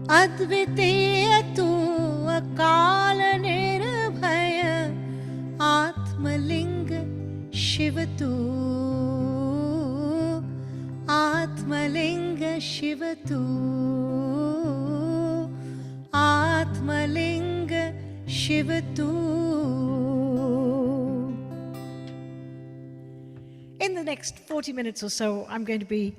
Adviteya Tu Akala Nirbhaya Atmalinga Shiva Tu Atmalinga Shiva Tu Atmalinga Shiva Tu. In the next 40 minutes or so, I'm going to be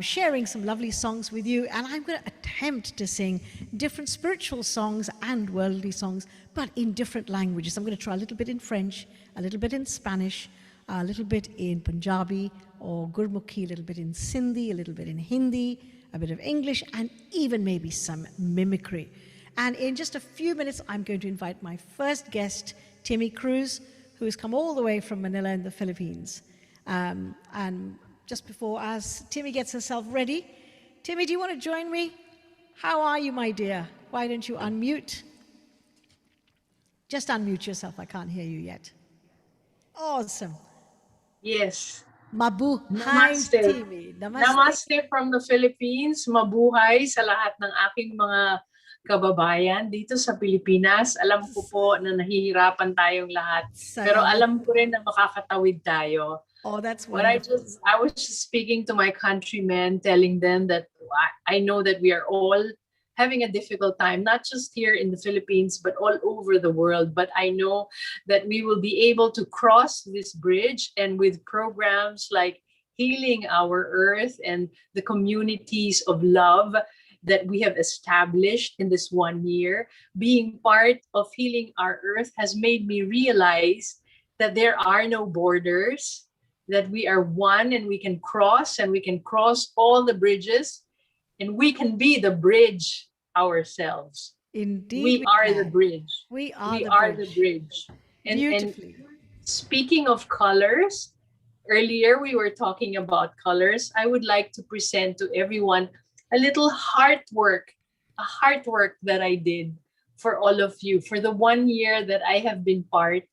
sharing some lovely songs with you, and I'm going to attempt to sing different spiritual songs and worldly songs, but in different languages. I'm going to try a little bit in French, a little bit in Spanish, a little bit in Punjabi or Gurmukhi, a little bit in Sindhi, a little bit in Hindi, a bit of English, and even maybe some mimicry. And in just a few minutes, I'm going to invite my first guest, Timmy Cruz, who has come all the way from Manila in the Philippines. And just before, as Timmy gets herself ready, Timmy, do you want to join me? How are you, my dear? Why don't you unmute? Just unmute yourself. I can't hear you yet. Awesome. Yes. Mabuhay, Timmy. Namaste. Namaste from the Philippines. Mabuhay sa lahat ng aking mga kababayan dito sa Pilipinas. Alam ko po na nahihirapan tayong lahat. Pero alam ko rin na makakatawid tayo. Oh, that's wonderful. I was just speaking to my countrymen, telling them that I know that we are all having a difficult time, not just here in the Philippines, but all over the world. But I know that we will be able to cross this bridge, and with programs like Healing Our Earth and the communities of love that we have established in this 1 year, being part of Healing Our Earth has made me realize that there are no borders, that we are one and we can cross all the bridges, and we can be the bridge ourselves. Indeed, we are the bridge. We are the bridge. And speaking of colors, earlier we were talking about colors. I would like to present to everyone a little heart work that I did for all of you for the 1 year that I have been part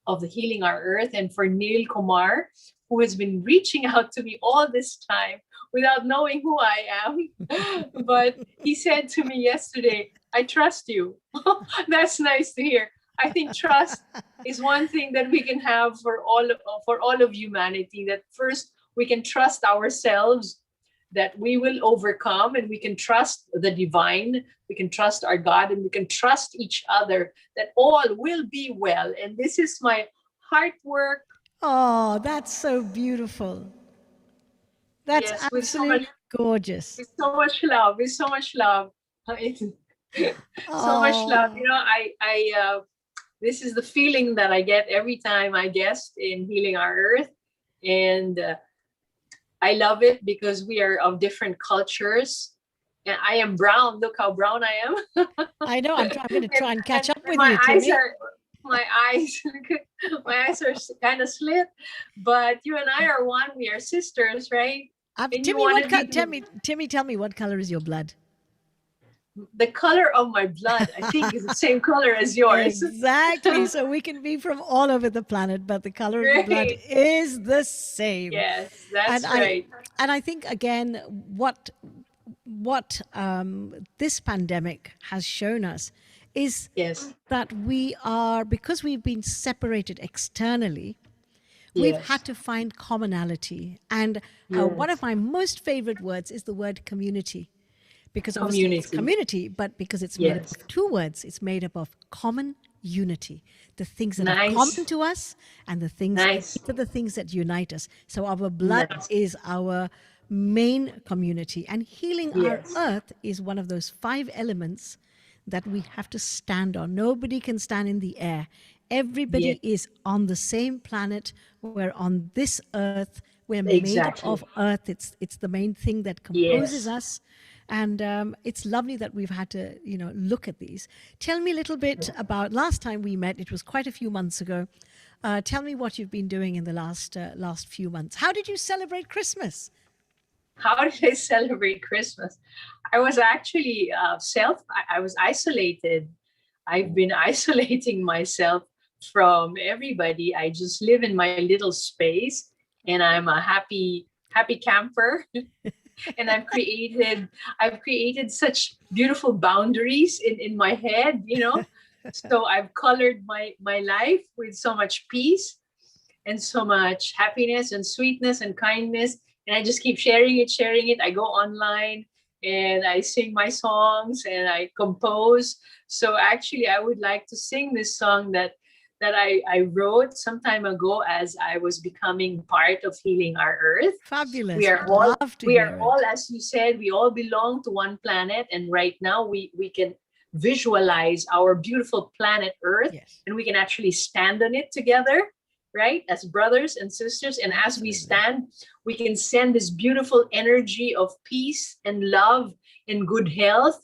of the Healing Our Earth, and for Neil Kumar, who has been reaching out to me all this time without knowing who I am. But he said to me yesterday, I trust you. That's nice to hear. I think trust is one thing that we can have for all of humanity, that first we can trust ourselves that we will overcome, and we can trust the divine, we can trust our God, and we can trust each other that all will be well. And this is my heart work. Oh, that's so beautiful. That's absolutely gorgeous. With so much love, so much love. You know, I this is the feeling that I get every time I guest in Healing Our Earth. And I love it because we are of different cultures. And I am brown. Look how brown I am. I know. I'm going to try and catch up with my you, eyes Timmy. My eyes are kind of slit. But you and I are one. We are sisters, right? Timmy, tell me, what color is your blood? the color of my blood, I think, is the same color as yours. Exactly. So we can be from all over the planet, but the color of the blood Great. is the same. Yes, that's and right. I think again, what this pandemic has shown us is Yes. that we are, because we've been separated externally, we've Yes. had to find commonality. And one of Yes. my most favorite words is the word community, because obviously it's community, but because it's made up Yes. of two words, it's made up of common unity, the things that are Nice. common to us, and the things Nice. these are the things that unite us. So our blood is our main community, and healing our Yes. earth is one of those 5 elements that we have to stand on. Nobody can stand in the air. Everybody is on the same planet. We're on this earth. We're made up Exactly. of earth. It's the main thing that composes Yes. us. And it's lovely that we've had to, look at these. Tell me a little bit about last time we met. It was quite a few months ago. Tell me what you've been doing in the last few months. How did you celebrate Christmas? How did I celebrate Christmas? I was actually I was isolated. I've been isolating myself from everybody. I just live in my little space, and I'm a happy camper. And I've created such beautiful boundaries in my head, So I've colored my life with so much peace and so much happiness and sweetness and kindness. And I just keep sharing it. I go online and I sing my songs and I compose. So actually, I would like to sing this song that I wrote some time ago as I was becoming part of Healing Our Earth. Fabulous. We are all, as you said, we all belong to one planet. And right now we can visualize our beautiful planet Earth, and we can actually stand on it together, right? As brothers and sisters. And as we stand, we can send this beautiful energy of peace and love and good health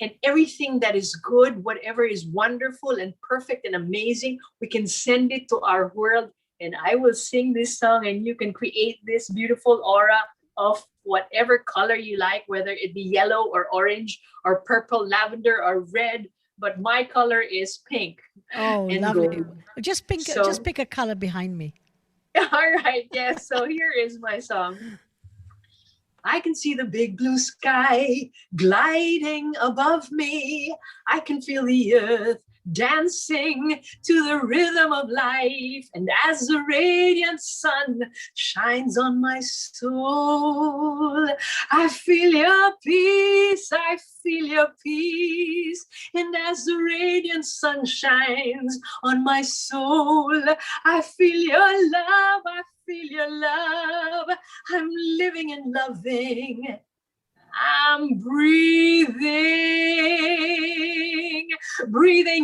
and everything that is good, whatever is wonderful and perfect and amazing, we can send it to our world. And I will sing this song, and you can create this beautiful aura of whatever color you like, whether it be yellow or orange or purple, lavender or red. But my color is pink. Oh, and lovely. gold. Just pick a color behind me. All right. Yes. So here is my song. I can see the big blue sky gliding above me. I can feel the earth dancing to the rhythm of life. And as the radiant sun shines on my soul, I feel your peace. I feel your peace. And as the radiant sun shines on my soul, I feel your love. I feel your love. I'm living and loving. I'm breathing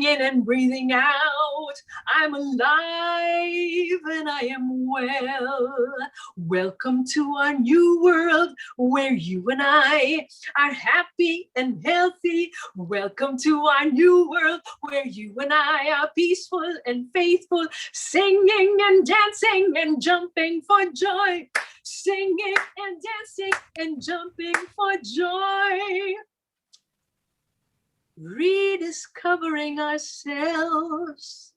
in and breathing out. I'm alive and I am well. Welcome to our new world where you and I are happy and healthy. Welcome to our new world where you and I are peaceful and faithful, singing and dancing and jumping for joy. Singing and dancing and jumping for joy. Rediscovering ourselves.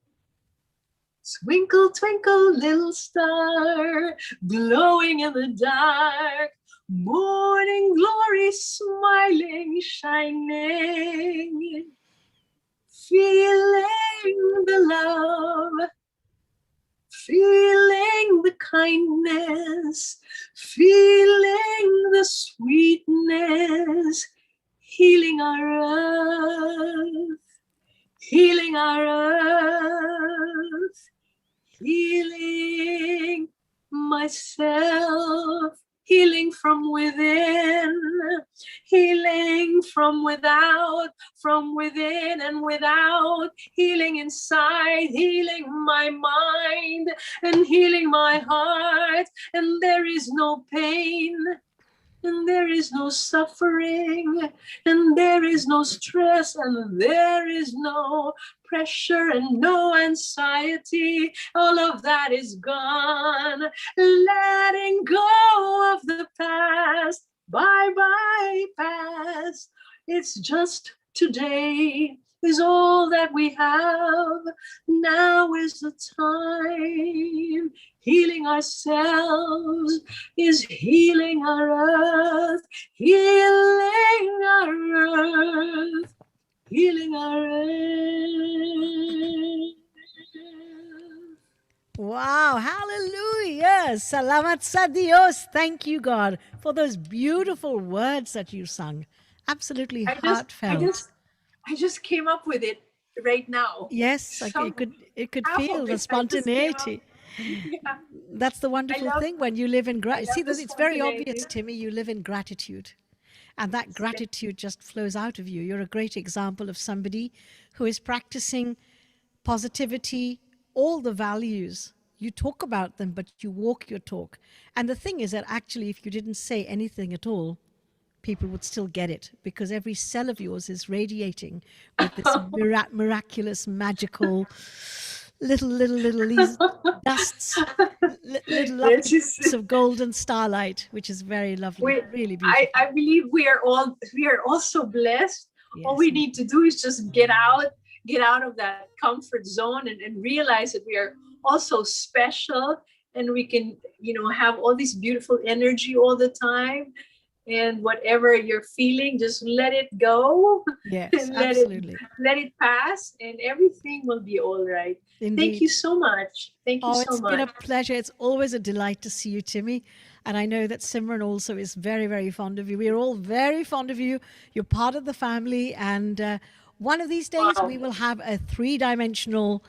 Twinkle, twinkle, little star, glowing in the dark. Morning glory, smiling, shining. Feeling the love. Feeling the kindness, feeling the sweetness, healing our earth, healing our earth, healing myself, healing from within, healing from without, from within and without, healing inside, healing my mind and healing my heart. And there is no pain, and there is no suffering, and there is no stress, and there is no pressure and no anxiety. All of that is gone. Letting go of the past. Bye bye, past. It's just today is all that we have. Now is the time. Healing ourselves is healing our earth. Healing our earth. Healing our earth. Wow, hallelujah. Salamat sa Dios. Thank you, God, for those beautiful words that you sung. Absolutely I heartfelt. just came up with it right now. Yes, it could Half feel of the it I just came up. spontaneity. Yeah. That's the wonderful thing when you live in I gratitude. love See, the it's very obvious, spontaneity. Timmy, you live in gratitude. And that gratitude just flows out of you. You're a great example of somebody who is practicing positivity, all the values. You talk about them, but you walk your talk. And the thing is that actually, if you didn't say anything at all, people would still get it because every cell of yours is radiating with this miraculous, magical, little these dusts, little lovely Yes, bits of golden starlight, which is very lovely, really I, beautiful. I believe we are all so blessed. All Yes. we need to do is just get out of that comfort zone and realize that we are also special and we can, have all this beautiful energy all the time. And whatever you're feeling, just let it go Yes, and absolutely. let it pass and everything will be all right. Thank Indeed. you so much. Thank you Oh, so it's been a much. pleasure. It's always a delight to see you, Timmy. And I know that Simran also is very, very fond of you. We're all very fond of you. You're part of the family. And one of these days, Wow. we will have a three-dimensional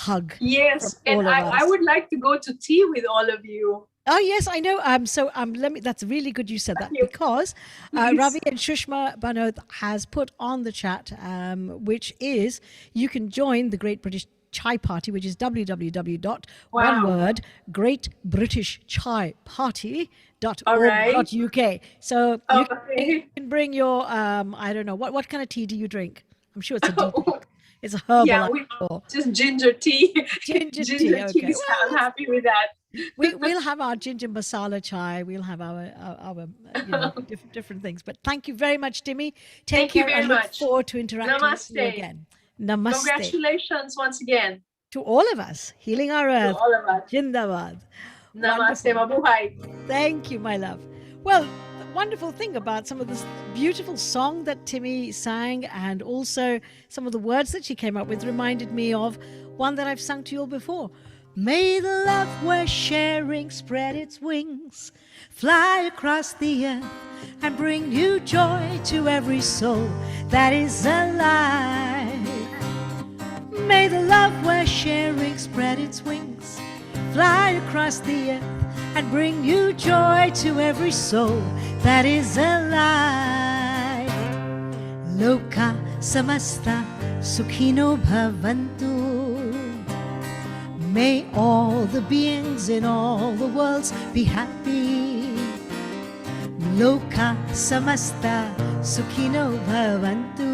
hug from Yes, and all of I us. would like to go to tea with all of you. Oh yes, I know. So let me. That's really good you said that because Please. Ravi and Shushma Banoth has put on the chat, which is you can join the Great British Chai Party, which is All right. www.greatbritishchaiparty.org.uk. So you Okay. can bring your I don't know what kind of tea do you drink? I'm sure it's a deep. It's a herbal. Yeah, I'm we sure. just ginger tea. Ginger tea. Ginger Okay. tea. I'm happy with that. We'll have our ginger masala chai. We'll have our different things. But thank you very much, Timmy. Take Thank you care. I very look much. forward to interacting with you Namaste. again. Namaste Congratulations once again to all of us. Healing our to earth. all of us. Jindabad. Namaste. Wonderful. Mabuhay. Thank you, my love. Well, the wonderful thing about some of this beautiful song that Timmy sang and also some of the words that she came up with reminded me of one that I've sung to you all before. May the love we're sharing spread its wings, fly across the earth and bring new joy to every soul that is alive. May the love we're sharing spread its wings, fly across the earth and bring new joy to every soul that is alive. Loka samasta sukhino bhavantu. May all the beings in all the worlds be happy. Loka samasta sukhino bhavantu.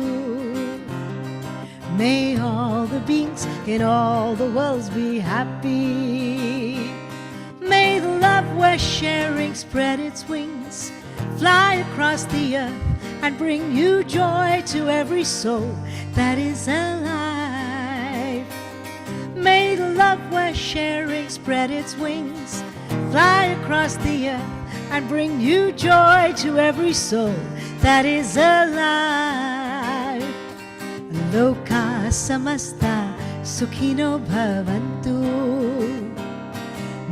May all the beings in all the worlds be happy. May the love we're sharing spread its wings, fly across the earth and bring new joy to every soul that is alive. May the love we're sharing spread its wings, fly across the earth and bring new joy to every soul that is alive. Loka samasta sukhino bhavantu.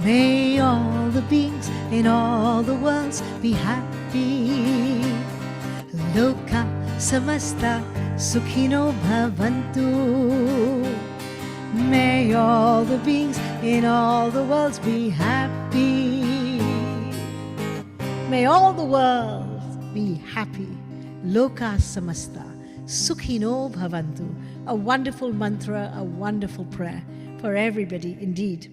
May all the beings in all the worlds be happy. Loka samasta sukhino bhavantu. May all the beings in all the worlds be happy. May all the worlds be happy. Loka samasta sukhino bhavantu. A wonderful mantra, a wonderful prayer for everybody indeed.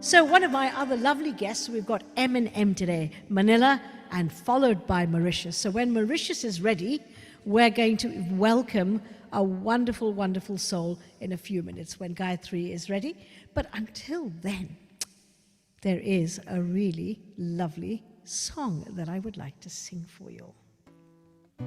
So one of my other lovely guests, we've got M today, Manila, and followed by Mauritius. So when Mauritius is ready, we're going to welcome a wonderful, wonderful soul in a few minutes when Gayatri is ready. But until then, there is a really lovely song that I would like to sing for you all.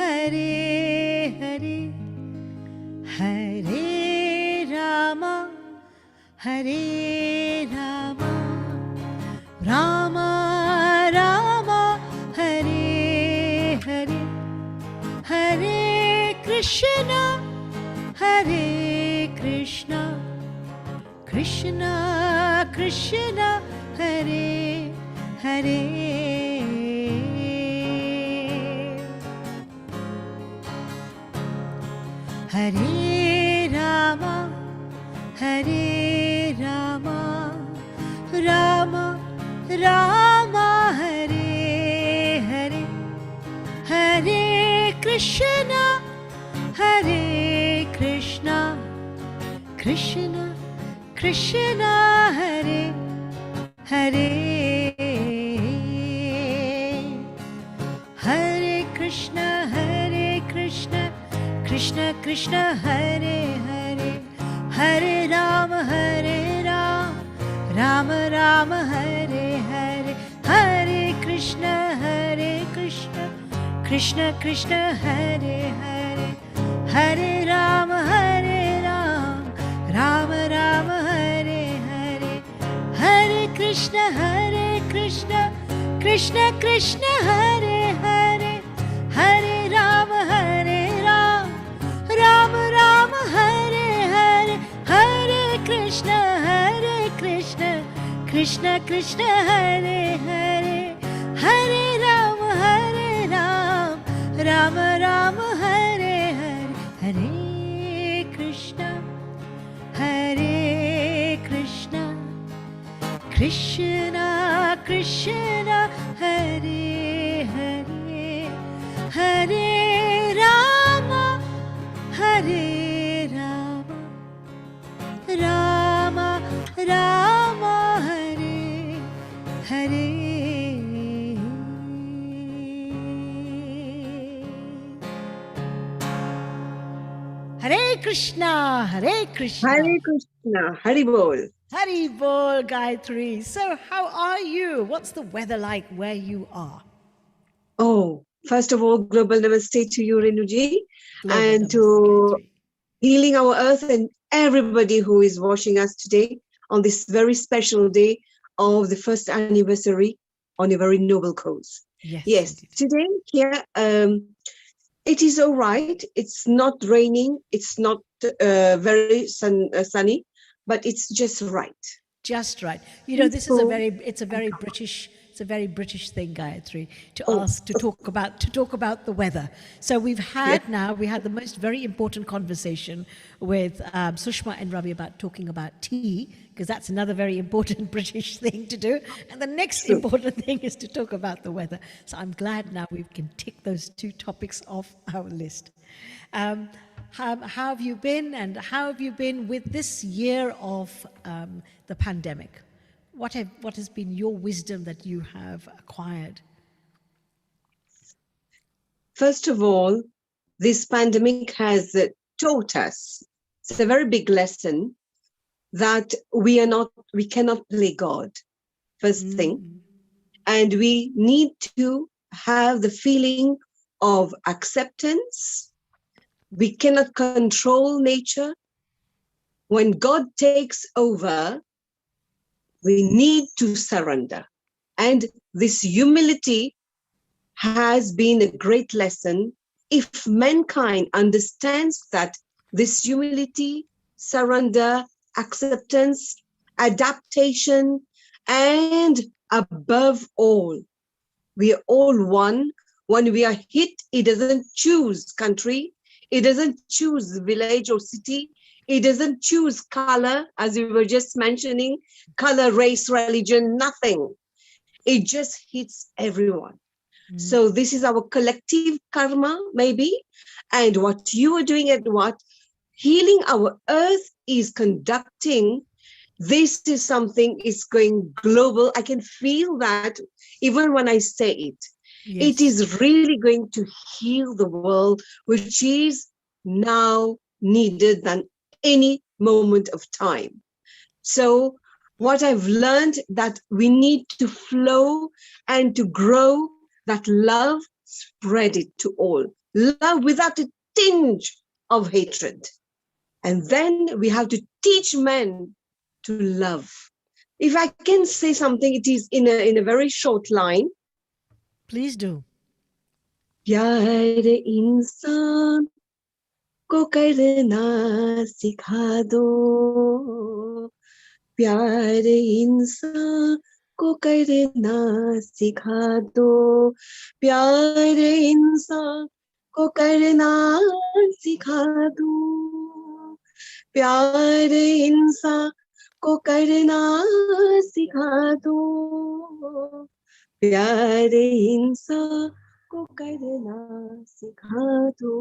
Hare Hare, Hare Rama, Hare Rama, Rama Rama, Hare Hare, Hare Krishna, Hare Krishna, Krishna Krishna, Hare Hare. Hare Rama, Hare Rama, Rama Rama, Hare Hare, Hare Krishna, Hare Krishna, Krishna Krishna, Hare Hare. Hare Krishna, Hare Krishna, Krishna Krishna, Hare Hare, Hare Rama, Hare Rama, Rama Rama, Hare Hare, Hare Krishna, Hare Krishna, Krishna Krishna, Hare Hare, Hare Rama, Hare Rama, Rama Rama, Hare Hare, Hare Krishna, Hare Krishna, Krishna Krishna, Hare Hare, Hare Rama, Hare Rama, Rama Rama, Hare Hare, Hare Krishna, Krishna Krishna, Hare Hare, Hare Rama, Hare Rama, Rama Rama, Hare Hare, Hare Krishna, Hare Krishna, Krishna Krishna, Hare Hare, Hare Rama, Hare Rama, Rama Rama, Hare Hare. Hare Krishna, Hare Krishna. Hare Krishna, Hari Bol. Hari Bol, Gayatri. So, how are you? What's the weather like where you are? Oh, first of all, global namaste to you, Renuji, Global and namaste, to Healing Our Earth and everybody who is watching us today on this very special day of the first anniversary on a very noble cause. Yes, today here, it is all right. It's not raining. It's not very sunny, but it's just right. Just right. You know, this is it's a very British thing, Gayatri, to ask to talk about the weather. So we had the most very important conversation with Sushma and Ravi about talking about tea, because that's another very important British thing to do. And the next important thing is to talk about the weather. So I'm glad now we can tick those two topics off our list. How have you been, and how have you been with this year of the pandemic? What has been your wisdom that you have acquired? First of all, this pandemic has taught us, it's a very big lesson, that we cannot play God, first thing. And we need to have the feeling of acceptance. We cannot control nature. When God takes over, we need to surrender. And this humility has been a great lesson. If mankind understands that this humility, surrender, acceptance, adaptation, and above all, we are all one. When we are hit, it doesn't choose country, it doesn't choose village or city, it doesn't choose color, as we were just mentioning, color, race, religion, nothing. It just hits everyone. So this is our collective karma, maybe. And what you are doing and what Healing Our Earth is conducting, this is something is going global. I can feel that even when I say it. Yes. It is really going to heal the world, which is now needed than any moment of time. So what I've learned that we need to flow and to grow that love, spread it to all. love without a tinge of hatred. And then we have to teach men to love. If I can say something, it is in a very short line. Please do. प्यार इंसान को करना सिखा दो, प्यार इंसान को करना सिखा दो, प्यार इंसान को करना सिखा दो, प्यार इंसान को करना सिखा दो, प्यार इंसान को करना सिखा दो.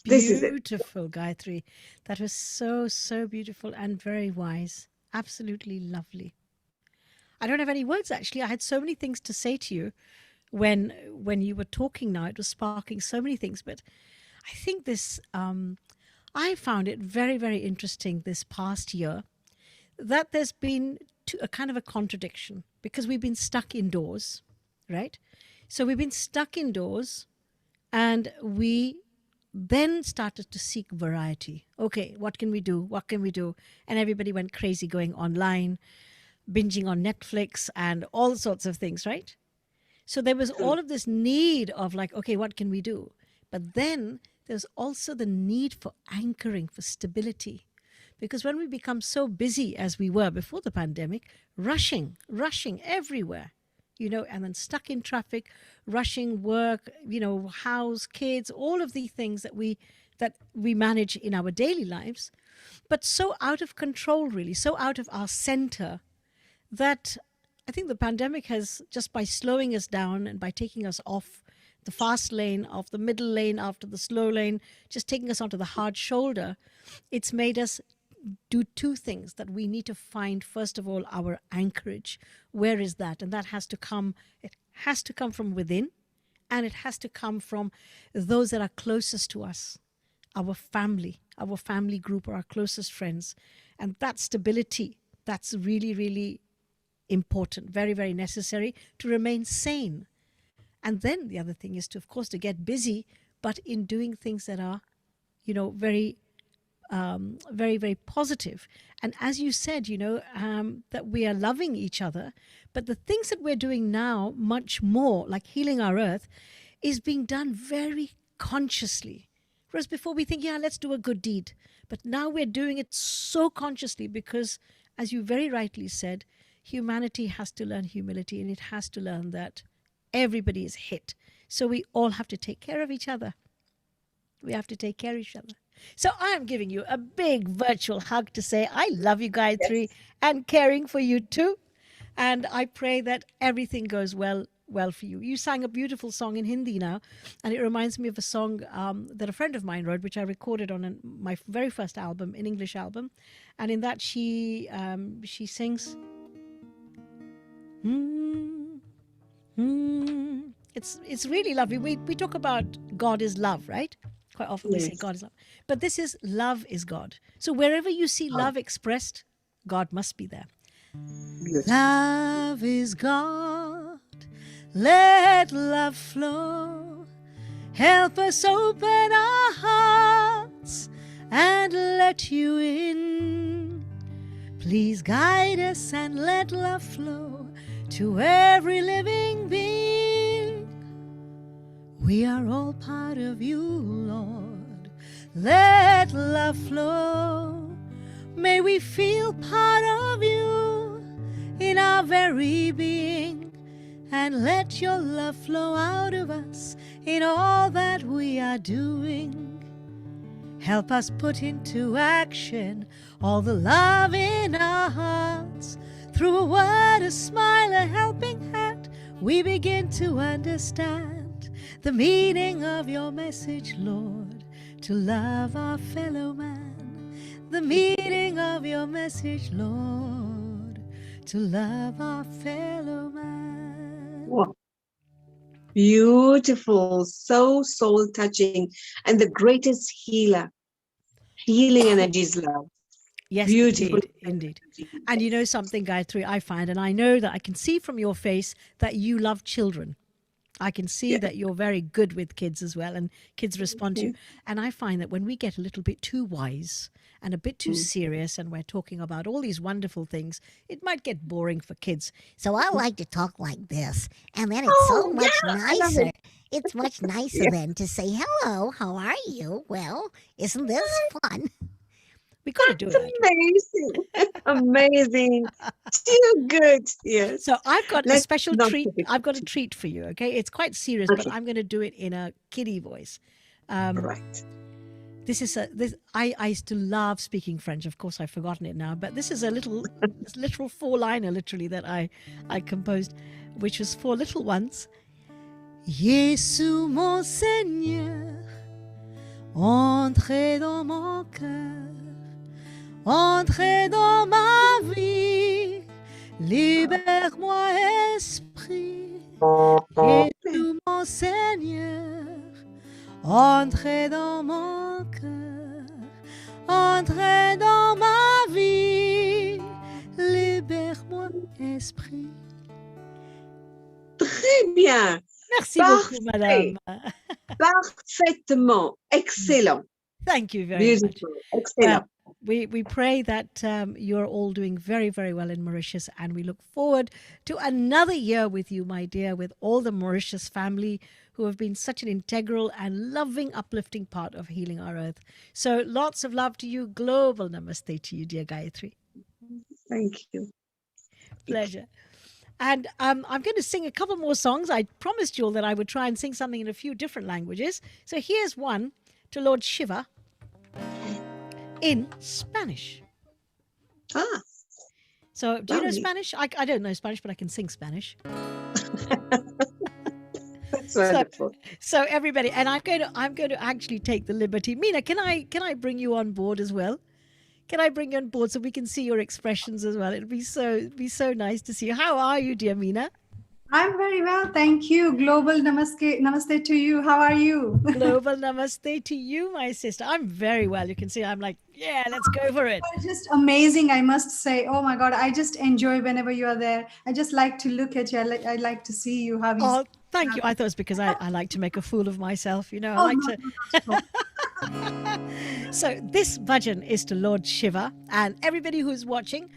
This is it. Beautiful, Gayatri. That was so, so beautiful and very wise. Absolutely lovely. I don't have any words actually. I had so many things to say to you when you were talking now. It was sparking so many things. But I think this, I found it very, very interesting this past year that there's been a kind of a contradiction because we've been stuck indoors, right? So we've been stuck indoors and we then started to seek variety. Okay, what can we do? What can we do? And everybody went crazy going online, binging on Netflix and all sorts of things, right? So there was all of this need of like, okay, what can we do? But then there's also the need for anchoring, for stability. Because when we become so busy as we were before the pandemic, rushing everywhere, and then stuck in traffic, rushing work, house, kids, all of these things that we manage in our daily lives, but so out of control, really, so out of our center that I think the pandemic has, just by slowing us down and by taking us off the fast lane, off the middle lane, after the slow lane, just taking us onto the hard shoulder, it's made us do two things that we need to find. First of all, our anchorage. Where is that? And that has to come, it has to come from within, and it has to come from those that are closest to us, our family group or our closest friends. And that stability, that's really, really important, very, very necessary to remain sane. And then the other thing is to, of course, to get busy, but in doing things that are, very, very positive. And as you said, that we are loving each other, but the things that we're doing now, much more like healing our earth, is being done very consciously. Whereas before we think, yeah, let's do a good deed. But now we're doing it so consciously because, as you very rightly said, humanity has to learn humility, and it has to learn that everybody is hit. So we all have to take care of each other. We have to take care of each other. So I'm giving you a big virtual hug to say I love you, Gayatri, and caring for you too. And I pray that everything goes well for you. You sang a beautiful song in Hindi now, and it reminds me of a song that a friend of mine wrote, which I recorded on my very first album, an English album. And in that she sings, It's really lovely. We talk about God is love, right? Quite often we say God is love. But this is love is God. So wherever you see love expressed, God must be there. Love is God. Let love flow. Help us open our hearts and let you in. Please guide us and let love flow to every living being. We are all part of you, Lord. Let love flow. May we feel part of you in our very being. And let your love flow out of us in all that we are doing. Help us put into action all the love in our hearts. Through a word, a smile, a helping hand, we begin to understand the meaning of your message, Lord, to love our fellow man. The meaning of your message, Lord, to love our fellow man. Wow. Beautiful, so soul touching, and the greatest healing energy is love. Yes, Beautiful. Indeed. And you know something, Gayatri, I find, and I know that I can see from your face that you love children. I can see that you're very good with kids as well, and kids respond to you. And I find that when we get a little bit too wise and a bit too serious, and we're talking about all these wonderful things, it might get boring for kids. So I like to talk like this, and then it's so much nicer. It's much nicer then to say, hello, how are you? Well, isn't this fun? We got to do it. Amazing. Too good. Yes. So I've got a Let's special not treat. forget I've got a treat for you. Okay, it's quite serious, but I'm going to do it in a kiddie voice. Right. This is I used to love speaking French. Of course, I've forgotten it now. But this is a little four-liner, literally, that I composed, which was for little ones. Jésus, mon Seigneur, entrez dans mon cœur. Entrez dans ma vie, libère-moi, esprit, Jésus mon Seigneur, entrez dans mon cœur, entrez dans ma vie, libère-moi, esprit. Très bien. Merci beaucoup, madame. Parfaitement. Excellent. Thank you very Beautiful. much. Excellent. We pray that you're all doing very, very well in Mauritius, and we look forward to another year with you, my dear, with all the Mauritius family who have been such an integral and loving, uplifting part of Healing Our Earth. So lots of love to you. Global namaste to you, dear Gayatri. Thank you. Pleasure. And I'm going to sing a couple more songs. I promised you all that I would try and sing something in a few different languages. So here's one to Lord Shiva in Spanish. So do you know Spanish? I don't know Spanish, but I can sing Spanish. That's wonderful. So everybody, and I'm going to actually take the liberty. Mina, can I bring you on board as well? Can I bring you on board so we can see your expressions as well? It'd be so nice to see you. How are you, dear Mina? I'm very well, thank you. Global namaste to you. How are you? Global namaste to you, my sister. I'm very well. You can see I'm like, yeah, let's go for it. Just amazing, I must say. Oh my God, I just enjoy whenever you are there. I just like to look at you. I like to see you. How you. Oh, thank you. I thought it was because I like to make a fool of myself. You know, I like to. So this bhajan is to Lord Shiva, and everybody who's watching,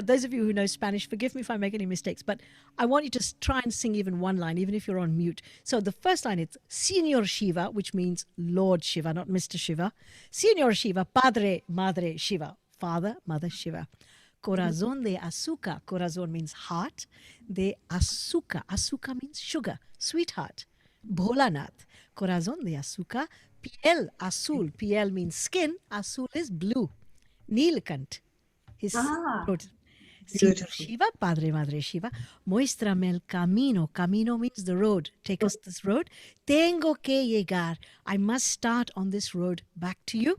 those of you who know Spanish, forgive me if I make any mistakes, but I want you to try and sing even one line, even if you're on mute. So the first line is Señor Shiva, which means Lord Shiva, not Mr. Shiva. Señor Shiva, Padre, Madre Shiva, Father, Mother Shiva. Corazón de azúcar, corazón means heart. De azúcar, azúcar means sugar, sweetheart. Bholanath, corazón de azúcar. Piel azul, piel means skin, azul is blue. Nilkant, his throat. Señor Shiva, Padre, Madre Shiva, muéstrame el camino. Camino means the road. Take us this road. Tengo que llegar. I must start on this road back to you.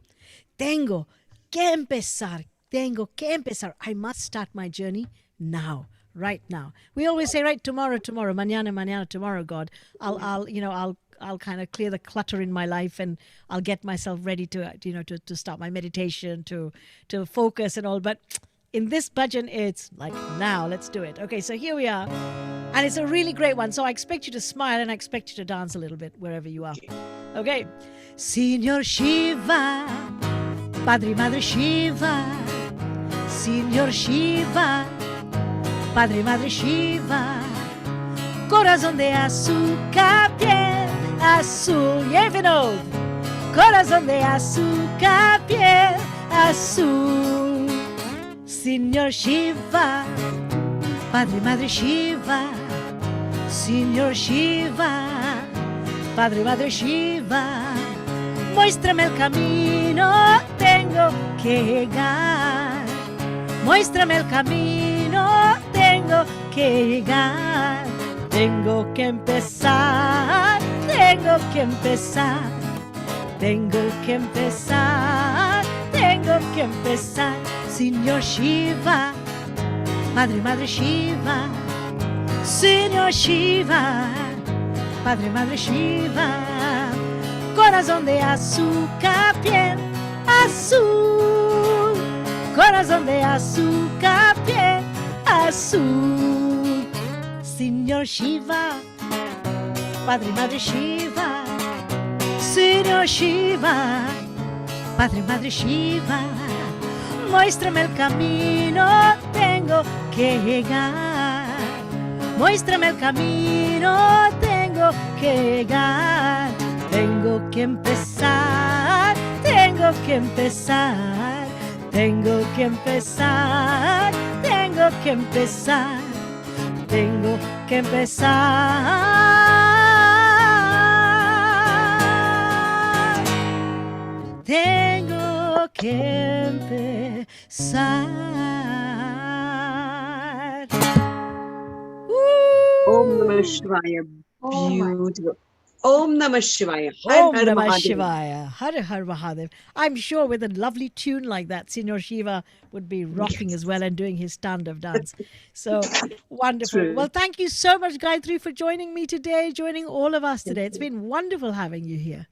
Tengo que empezar. Tengo que empezar. I must start my journey now, right now. We always say, right, tomorrow, mañana, mañana, tomorrow, God. I'll kind of clear the clutter in my life, and I'll get myself ready to start my meditation, to focus and all. But in this bhajan, it's like, now, let's do it. Okay, so here we are. And it's a really great one. So I expect you to smile, and I expect you to dance a little bit wherever you are. Okay. Señor Shiva, Padre, Madre Shiva, Señor Shiva, Padre, Madre Shiva, corazón de azúcar, piel azul, Yevinod, corazón de azúcar, piel azul. Señor Shiva, Padre, Madre Shiva, Señor Shiva, Padre, Madre Shiva, muéstrame el camino, tengo que llegar. Muéstrame el camino, tengo que llegar. Tengo que empezar, tengo que empezar. Tengo que empezar, tengo que empezar. Señor Shiva, Madre, Madre Shiva, Señor Shiva, Padre, Madre Shiva, corazón de azúcar, piel azul, corazón de azúcar, piel azul. Señor Shiva, Padre, Madre Shiva, Señor Shiva, Padre, Madre Shiva, muéstrame el camino, tengo que llegar. Muéstrame el camino, tengo que llegar. Tengo que empezar, tengo que empezar, tengo que empezar, tengo que empezar, tengo que empezar. Tengo que empezar. Om Namah Shivaya. Oh my. Beautiful. Om Namah Shivaya. Har Om Har Namah Mahadev. Shivaya. Har Har Mahadev. I'm sure with a lovely tune like that, Senor Shiva would be rocking as well and doing his stand-up dance. So wonderful. True. Well, thank you so much, Gayatri, for joining me today, joining all of us today. It's been wonderful having you here.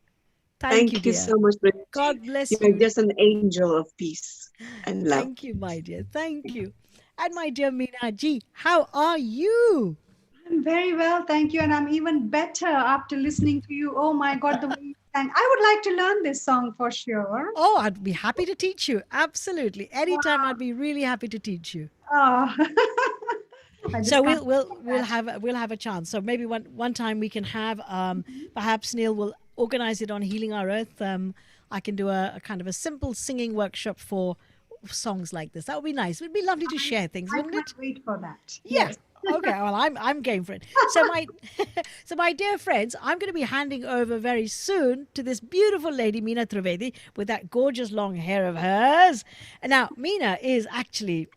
Thank you, Thank you dear. so much, Bridget. God bless You're you. just an angel of peace and love. Thank you, my dear. Thank you. And my dear Meena ji, how are you? I'm very well, thank you. And I'm even better after listening to you. Oh my God, the way you sang. I would like to learn this song for sure. Oh, I'd be happy to teach you. Absolutely. Anytime I'd be really happy to teach you. Oh. I just So can't we'll have a chance. So maybe one time we can have perhaps Neil will organize it on Healing Our Earth. I can do a kind of a simple singing workshop for songs like this. That would be nice. It would be lovely to share things, I wouldn't it? can't wait for that. Yeah. Yes. Okay. Well, I'm game for it. So my dear friends, I'm going to be handing over very soon to this beautiful lady Meena Trivedi with that gorgeous long hair of hers. And now Meena is actually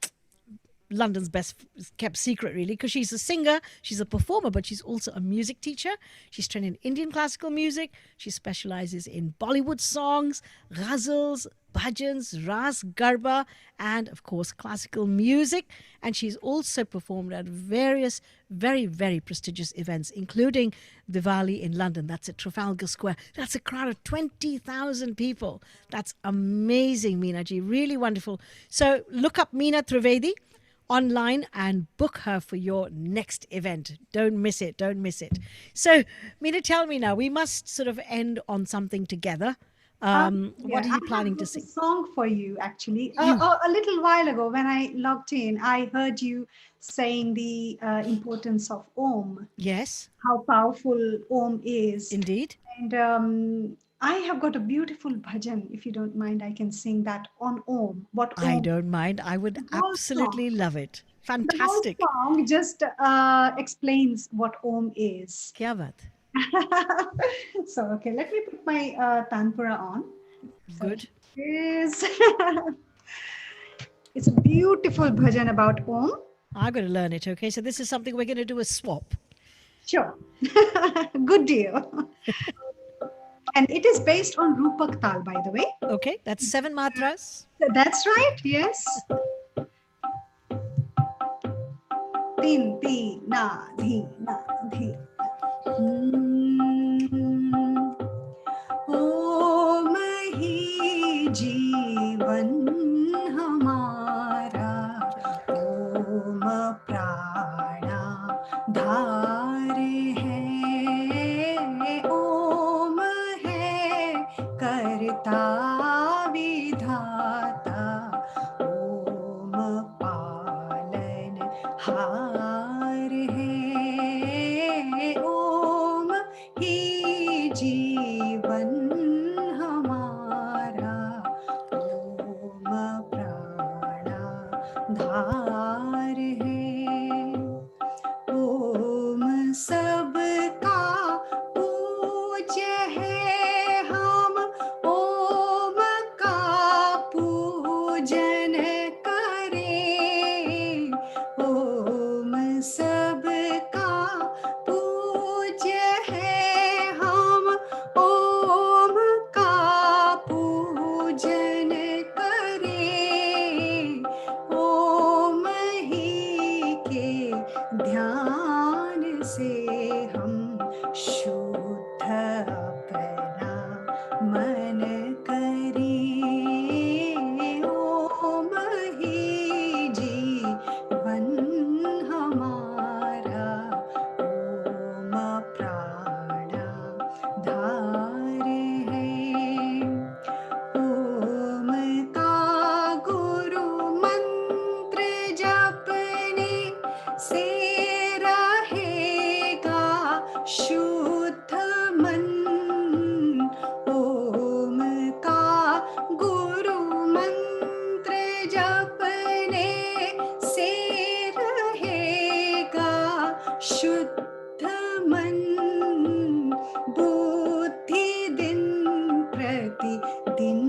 London's best kept secret, really, because she's a singer, she's a performer, but she's also a music teacher. She's trained in Indian classical music. She specializes in Bollywood songs, ghazals, bhajans, ras, garba, and of course classical music. And she's also performed at various very, very prestigious events, including Diwali in London. That's at Trafalgar Square. That's a crowd of 20,000 people. That's amazing, Meena ji. Really wonderful. So look up Meena Trivedi online and book her for your next event. Don't miss it. Don't miss it. So, Meena, tell me now, we must sort of end on something together. What are you planning to sing? A song for you, actually. A little while ago, when I logged in, I heard you saying the importance of Om. Yes. How powerful Om is. Indeed. And I have got a beautiful bhajan. If you don't mind, I can sing that on Om. What Om? I don't mind. I would absolutely love it. Fantastic. The whole song just explains what Om is. Kya baat? So, okay, let me put my tanpura on. Good. It's a beautiful bhajan about Om. I'm going to learn it, okay? So this is something we're going to do a swap. Sure. Good deal. And it is based on Rupak Tal, by the way. Okay, that's 7 matras. That's right, yes. Tin, ti, na, dhi, na, dhi. Om hi jeevan hamara, Om prana dhar hai, Om hai karta vidhata, Om palan har hai, Om hi जीवन हमारा, ओम प्राणा धार है, ओम सबका पूज्य है, हम ओम का पूजन करें, ओम सबका पूज्य है, हम ओम का पूजन करें, ओम ही के ध्यान से हम शुद्ध अपना मन करें, ओम ही जीवन हमारा, ओम प्राण शुद्ध मन ओम का गुरु मंत्र जपने से रहेगा शुद्ध मन बुद्धि दिन प्रति दिन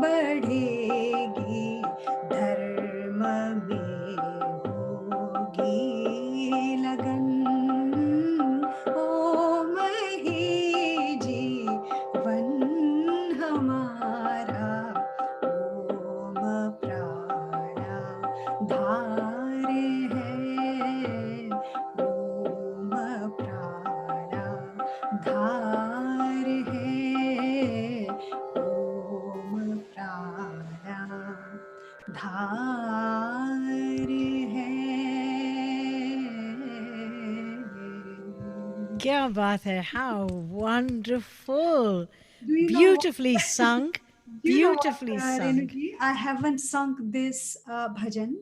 बढ़ेगी धर्म में होगी लगन ओम ही जीवन हमारा ओम प्राणा धार है ओम प्राणा धार है ओम प्राणा धार है क्या बात है, how wonderful. Do you know Beautifully sung. Do you know what, Beautifully sung. Renuji? I haven't sung this bhajan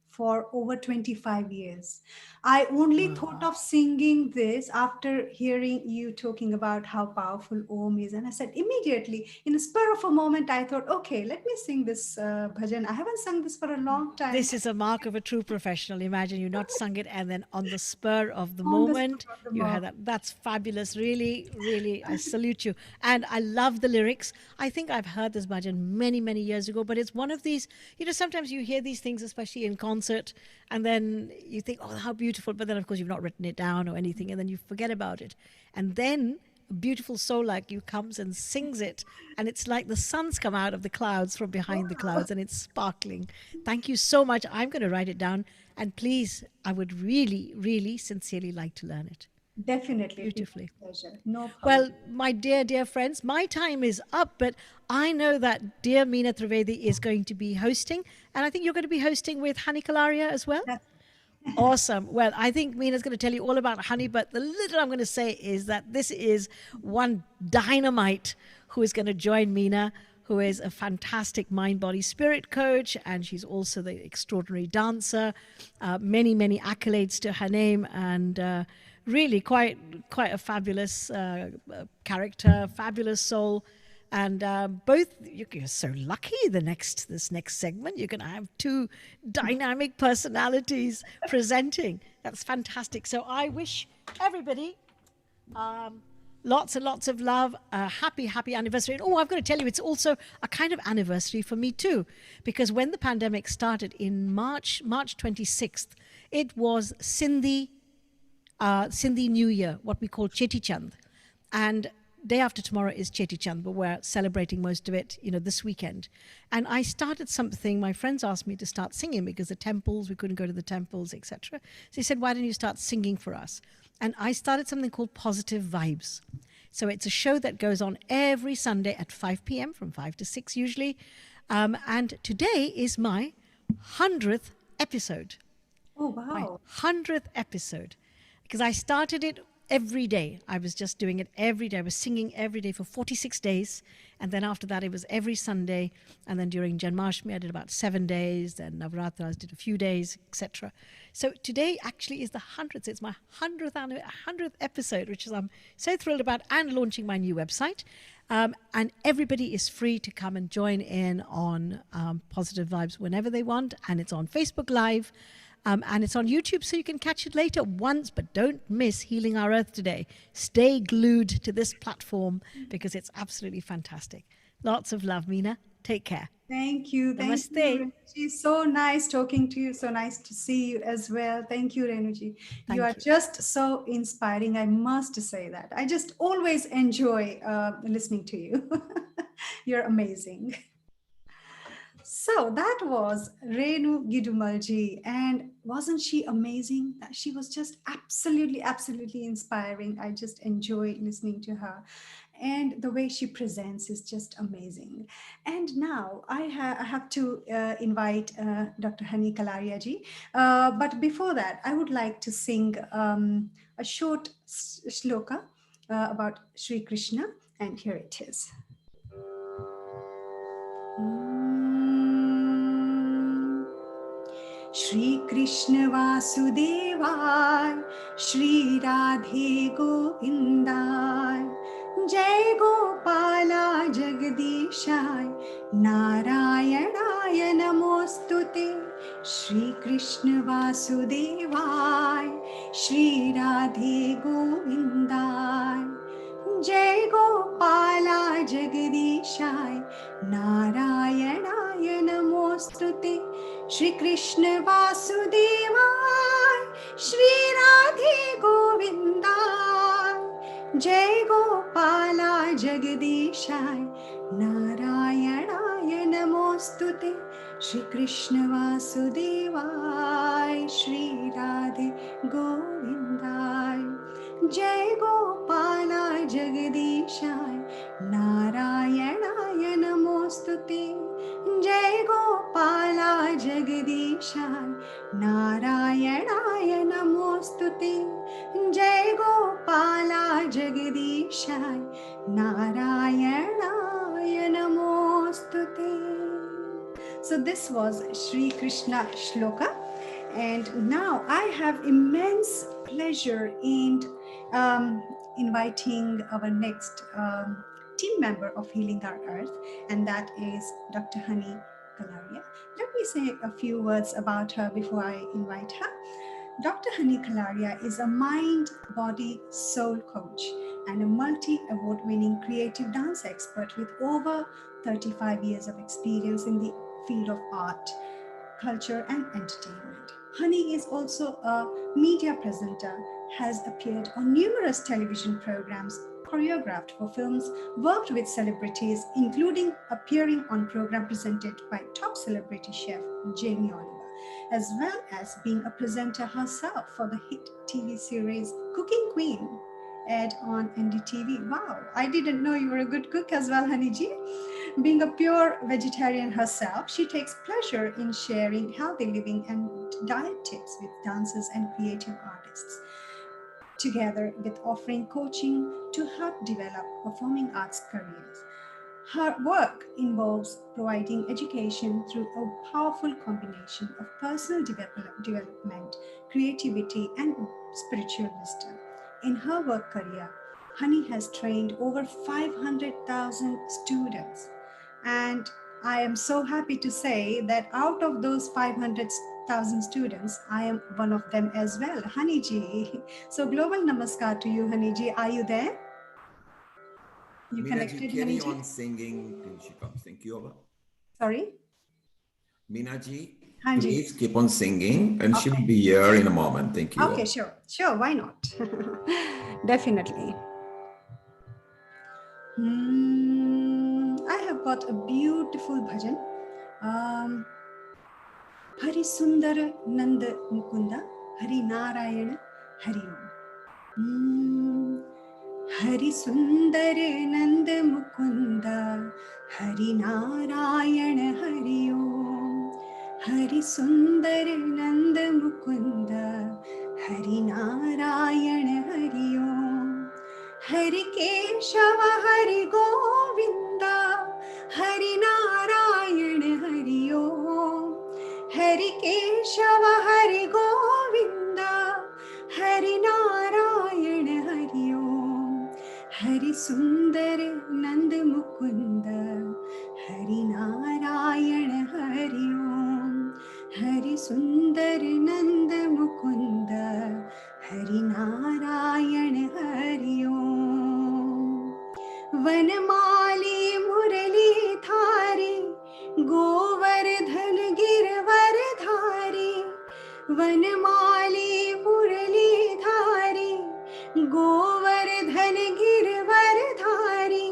for over 25 years. I only thought of singing this after hearing you talking about how powerful Om is. And I said, immediately, in a spur of a moment, I thought, okay, let me sing this bhajan. I haven't sung this for a long time. This is a mark of a true professional. Imagine you not sung it and then on the spur of the On the spur moment, of the you had moment. that. That's fabulous. Really, really, I salute you. And I love the lyrics. I think I've heard this bhajan many, many years ago, but it's one of these, sometimes you hear these things, especially in concert, and then you think, oh, how beautiful. But then, of course, you've not written it down or anything, and then you forget about it. And then a beautiful soul like you comes and sings it, and it's like the sun's come out of the clouds from behind the clouds, and it's sparkling. Thank you so much. I'm going to write it down, and please, I would really, really sincerely like to learn it. Definitely. Beautifully. Pleasure. No problem. Well, my dear, dear friends, my time is up, but I know that dear Meena Trivedi is going to be hosting, and I think you're going to be hosting with Hani Kalaria as well. Awesome. Well, I think Meena's going to tell you all about honey, but the little I'm going to say is that this is one dynamite who is going to join Meena, who is a fantastic mind, body, spirit coach, and she's also the extraordinary dancer. Many, many accolades to her name, and really quite a fabulous character, fabulous soul. And both, you're so lucky. This next segment, you're going to have two dynamic personalities presenting. That's fantastic. So I wish everybody lots and lots of love, a happy anniversary. And I've got to tell you, it's also a kind of anniversary for me too, because when the pandemic started in March 26th, it was Sindhi New Year, what we call Cheti Chand, and day after tomorrow is Cheti Chand, but we're celebrating most of it, this weekend. And I started something. My friends asked me to start singing because the temples, we couldn't go to the temples, etc. So they said, why don't you start singing for us? And I started something called Positive Vibes. So it's a show that goes on every Sunday at 5 p.m. from 5 to 6 usually. And today is my 100th episode. Oh, wow. My 100th episode. Because I started it every day. I was just doing it every day. I was singing every day for 46 days. And then after that, it was every Sunday. And then during Janmashtami, I did about 7 days. Then Navratras did a few days, etc. So today actually is the 100th. So it's my 100th episode, which is I'm so thrilled about, and launching my new website. And everybody is free to come and join in on Positive Vibes whenever they want. And it's on Facebook Live. And it's on YouTube, so you can catch it later once, but don't miss Healing Our Earth today. Stay glued to this platform because it's absolutely fantastic. Lots of love, Meena. Take care. Thank you. Namaste. Thank you, Renuji. So nice talking to you. So nice to see you as well. Thank you, Renuji. You are just so inspiring. I must say that. I just always enjoy listening to you. You're amazing. So that was Renu Gidumalji, and wasn't she amazing? She was just absolutely inspiring. I just enjoy listening to her, and the way she presents is just amazing. And now I have to invite Dr. Hani Kalaria ji. But before that, I would like to sing a short shloka about Sri Krishna, and here it is. Shri Krishna Vasudevaya, Shri Radhe Govindaya, Jai Gopala Jagadishaya, Narayanaya Namostute, Shri Krishna Vasudevaya, Shri Radhe Govindaya, Jai Gopala Jagadishaya, Narayanaya Namostute, Shri Krishna Vasudevaya, Shri Radhe Govindaya, Jai Gopala Jagadishaya, Narayanaya Namostute, Shri Krishna Vasudevaya, Shri Radhe Govindaya, Jai Gopala Jagadishaya, Narayanaya Namostute, Jai Gopala Jagadishaya, Narayanaya Namostute, Jai Gopala Jagadishaya, Narayanaya Namostute. So this was Shri Krishna Shloka, and now I have immense pleasure in inviting our next team member of Healing Our Earth, and that is Dr. Honey Kalaria. Let me say a few words about her before I invite her. Dr. Honey Kalaria is a mind, body, soul coach and a multi-award winning creative dance expert with over 35 years of experience in the field of art, culture, and entertainment. Honey is also a media presenter, has appeared on numerous television programs, choreographed for films, worked with celebrities, including appearing on program presented by top celebrity chef Jamie Oliver, as well as being a presenter herself for the hit TV series Cooking Queen, aired on NDTV. Wow, I didn't know you were a good cook as well, Honey Ji. Being a pure vegetarian herself, she takes pleasure in sharing healthy living and diet tips with dancers and creative artists, together with offering coaching to help develop performing arts careers. Her work involves providing education through a powerful combination of personal development, creativity, and spiritual wisdom. In her work career, Honey has trained over 500,000 students. And I am so happy to say that out of those 500,000 students, I am one of them as well, Honey Ji. So global namaskar to you, Honey Ji. Are you there? You Meena ji, connected, carry Honey Ji? on singing till she comes. Thank you, Abba. Sorry? Meena ji, Hanji. please keep on singing and she Okay. will be here in a moment. Thank you. Okay, sure. Sure, why not? Definitely. I have got a beautiful bhajan. Hari Sundara Nanda Mukunda, Hari Narayana, Hari Om. Hari Sundara Nanda Mukunda, Hari Narayana, Hari Om. Hari Sundara Nanda Mukunda, Hari Narayana, Hari Om. Hari Keshava, Hari Govinda, Hari Narayana, Hari Om. Hari Keshava, Hari Govinda, Hari Narayana, Hari Om. Hari Sundara Nanda Mukunda, Hari Narayana, Hari Om. Hari Sundara Nanda Mukunda, Hari Narayana, Hari Om. Vanmali Murali Thari, Govardhan Girvar Dhari. Vanmali Murali Dhari, Govardhan Girvar Dhari.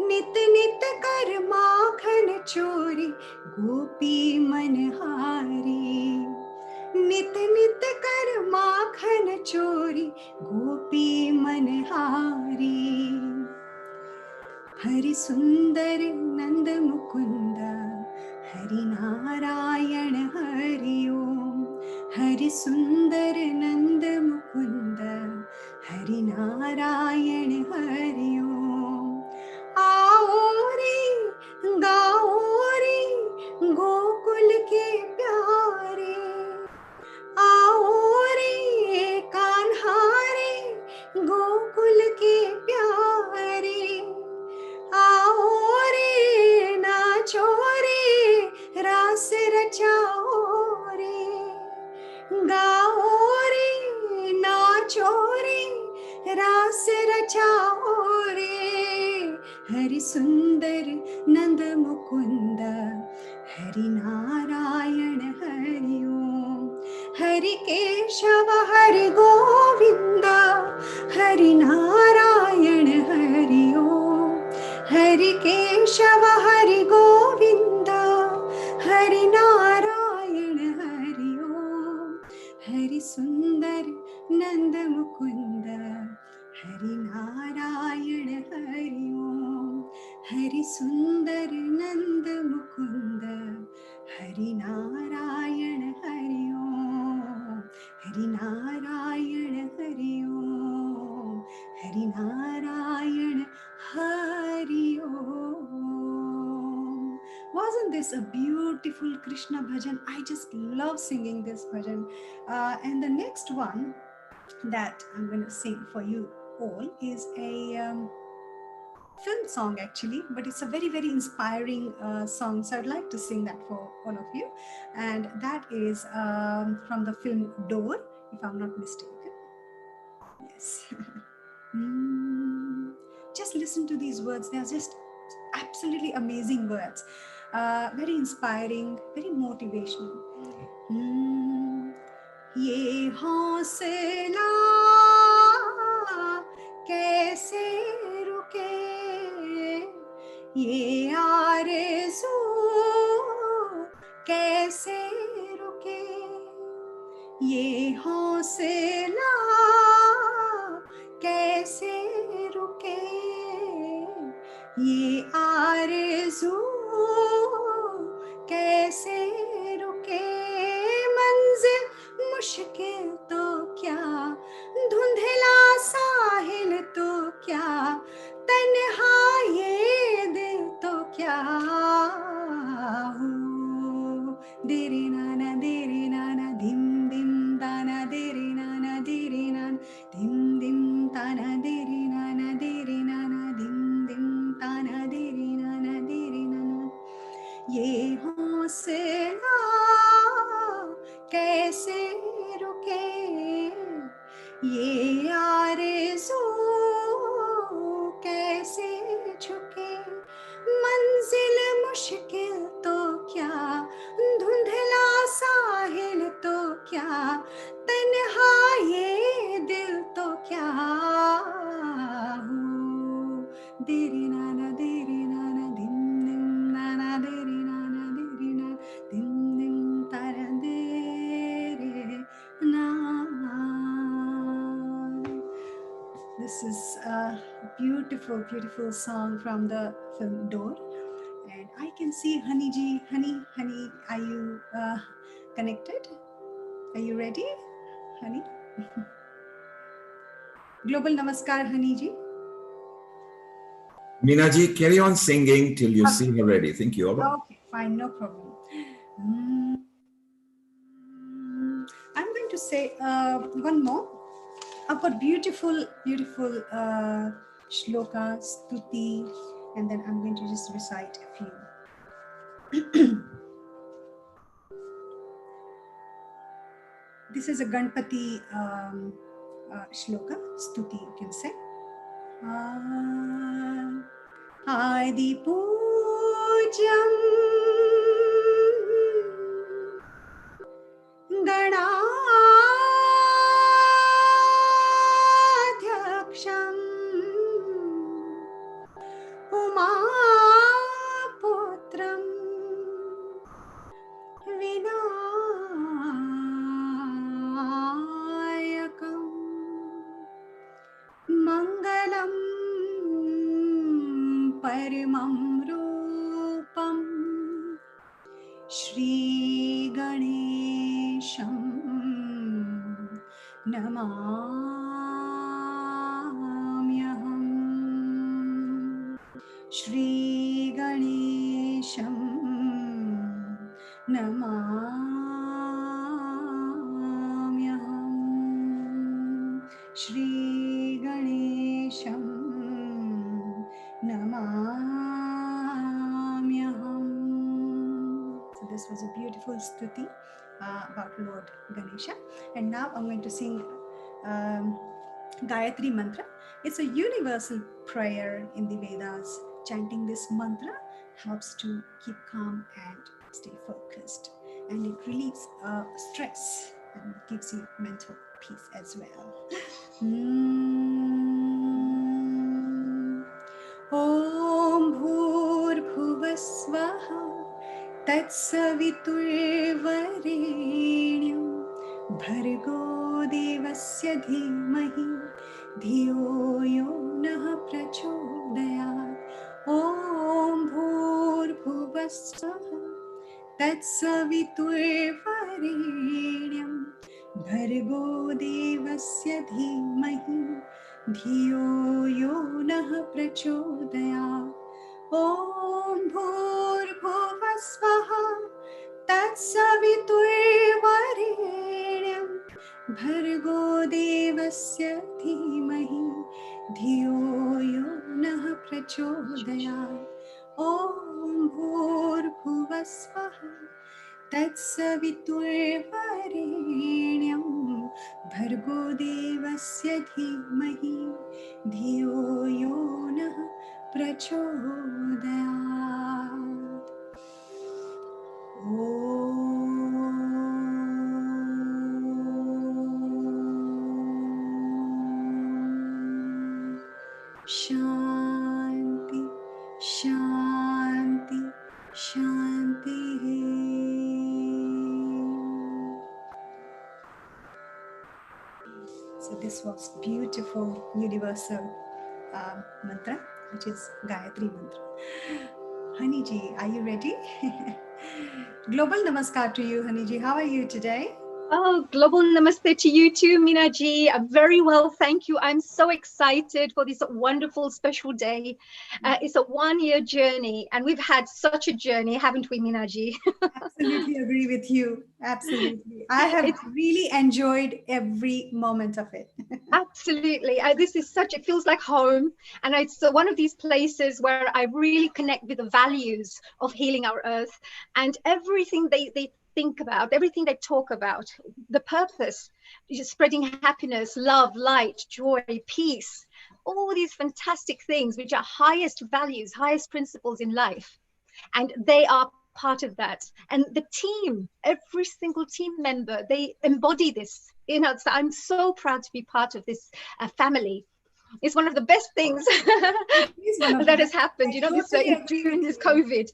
Nit nit kar makhan chori, Gopi manhari. Nit nit kar makhan chori, Gopi manhari. Hari Sundar Nanda Mukunda, Hari Narayana, Hari Om. Hari Sundar Nanda Mukunda, Hari Narayana, Hari Om. Aao re, gao re, Gokul ke pyare. रे रास रचाओ रे हरि सुंदर नंद मुकुंद हरि नारायण हरि ओम हरि केशव हरि गोविंद हरि नारायण हरि ओम हरि केशव हरि गोविंद हरि नारायण हरि ओम हरि सुंदर नंद मुकुंद हरि नारायण हरि ओम हरि सुंदर नंद मुकुंद हरि नारायण हरि ओम हरि नारायण हरि ओम हरि नारायण हरि ओम. Wasn't this a beautiful Krishna bhajan? I just love singing this bhajan. And the next one that I'm going to sing for you all is a film song actually, but it's a very, very inspiring song. So I'd like to sing that for all of you. And that is from the film Door, if I'm not mistaken. Yes. Just listen to these words. They are just absolutely amazing words. Very inspiring, very motivational. ये हौसला कैसे रुके ये आरज़ू कैसे रुके ये हौसला कैसे रुके ये आरज़ू कैसे रुके मंजिल मुश्किल तो क्या धुंधला साहिल तो क्या तन्हा ये दिल तो क्या हो देरे नाना धिम धिम ताना देरे नाना धिम धिम ताना देरे नाना धिम धिम ताना देरे नाना ये हौसला कैसे रुके ये आरज़ू कैसे झुके मंजिल मुश्किल तो क्या धुंधला साहिल तो क्या तन्हा ये दिल तो क्या हो देरे नाना धिम धिम नाना देरे नाना धिम धिम तारा देरे ना. This is a beautiful, beautiful song from the film Door. And I can see Honey ji. Honey, are you connected? Are you ready, Honey? Global Namaskar, Honey ji. Meena ji, carry on singing till you see her ready. Thank you. Okay, fine, no problem. I'm going to say one more. I've got beautiful, beautiful shloka, stuti, and then I'm going to just recite a few. This is a Ganpati shloka, stuti, you can say. Adi Pujam Ganadhyaksham Umaputram Vinayakam Mangalam Paramam Rupam Shri Ganesham Namamyaham Shri Ganesham Namamyaham Shri Ganesham Namamyaham. So this was a beautiful stuti about Lord Ganesha. And now I'm going to sing Gayatri Mantra. It's a universal prayer in the Vedas. Chanting this mantra helps to keep calm and stay focused. And it relieves stress and gives you mental peace as well. Om Bhur Bhuvasvaha Tatsaviturevarenyam Bhargo Devasya Dhimahi Dhiyo Yo Nah Prachodayat. Om Bhur Bhuvasvaha Tatsaviturevarenyam Bhargo Devasya Dhimahi Dhiyo Yo Nah Prachodayat. Om Bhurbhuvah Swaha Tatsaviturevarenyam Bhargo Devasya Dhimahi Dhiyo Yo Nah Prachodayat. Om Bhurbhuvah Swaha Tatsaviturevarenyam Bhargo Devasya Dhimahi Dhiyo Yo Nah Prachodayat. Shanti, Shanti, Shanti. So this was beautiful universal mantra, which is Gayatri Mantra. Hani ji, are you ready? Global Namaskar to you, Hani ji. How are you today? Oh, global namaste to you too, Meena ji. I'm very well, thank you. I'm so excited for this wonderful special day. It's a one-year journey, and we've had such a journey, haven't we, Meena ji? Absolutely agree with you. Absolutely. I have really enjoyed every moment of it. Absolutely. This is such, it feels like home. And it's one of these places where I really connect with the values of healing our earth, and everything they think about, everything they talk about, the purpose, just spreading happiness, love, light, joy, peace, all these fantastic things, which are highest values, highest principles in life. And they are part of that. And the team, every single team member, they embody this. You know, so I'm so proud to be part of this family. It's one of the best things that has happened, you know, during this COVID.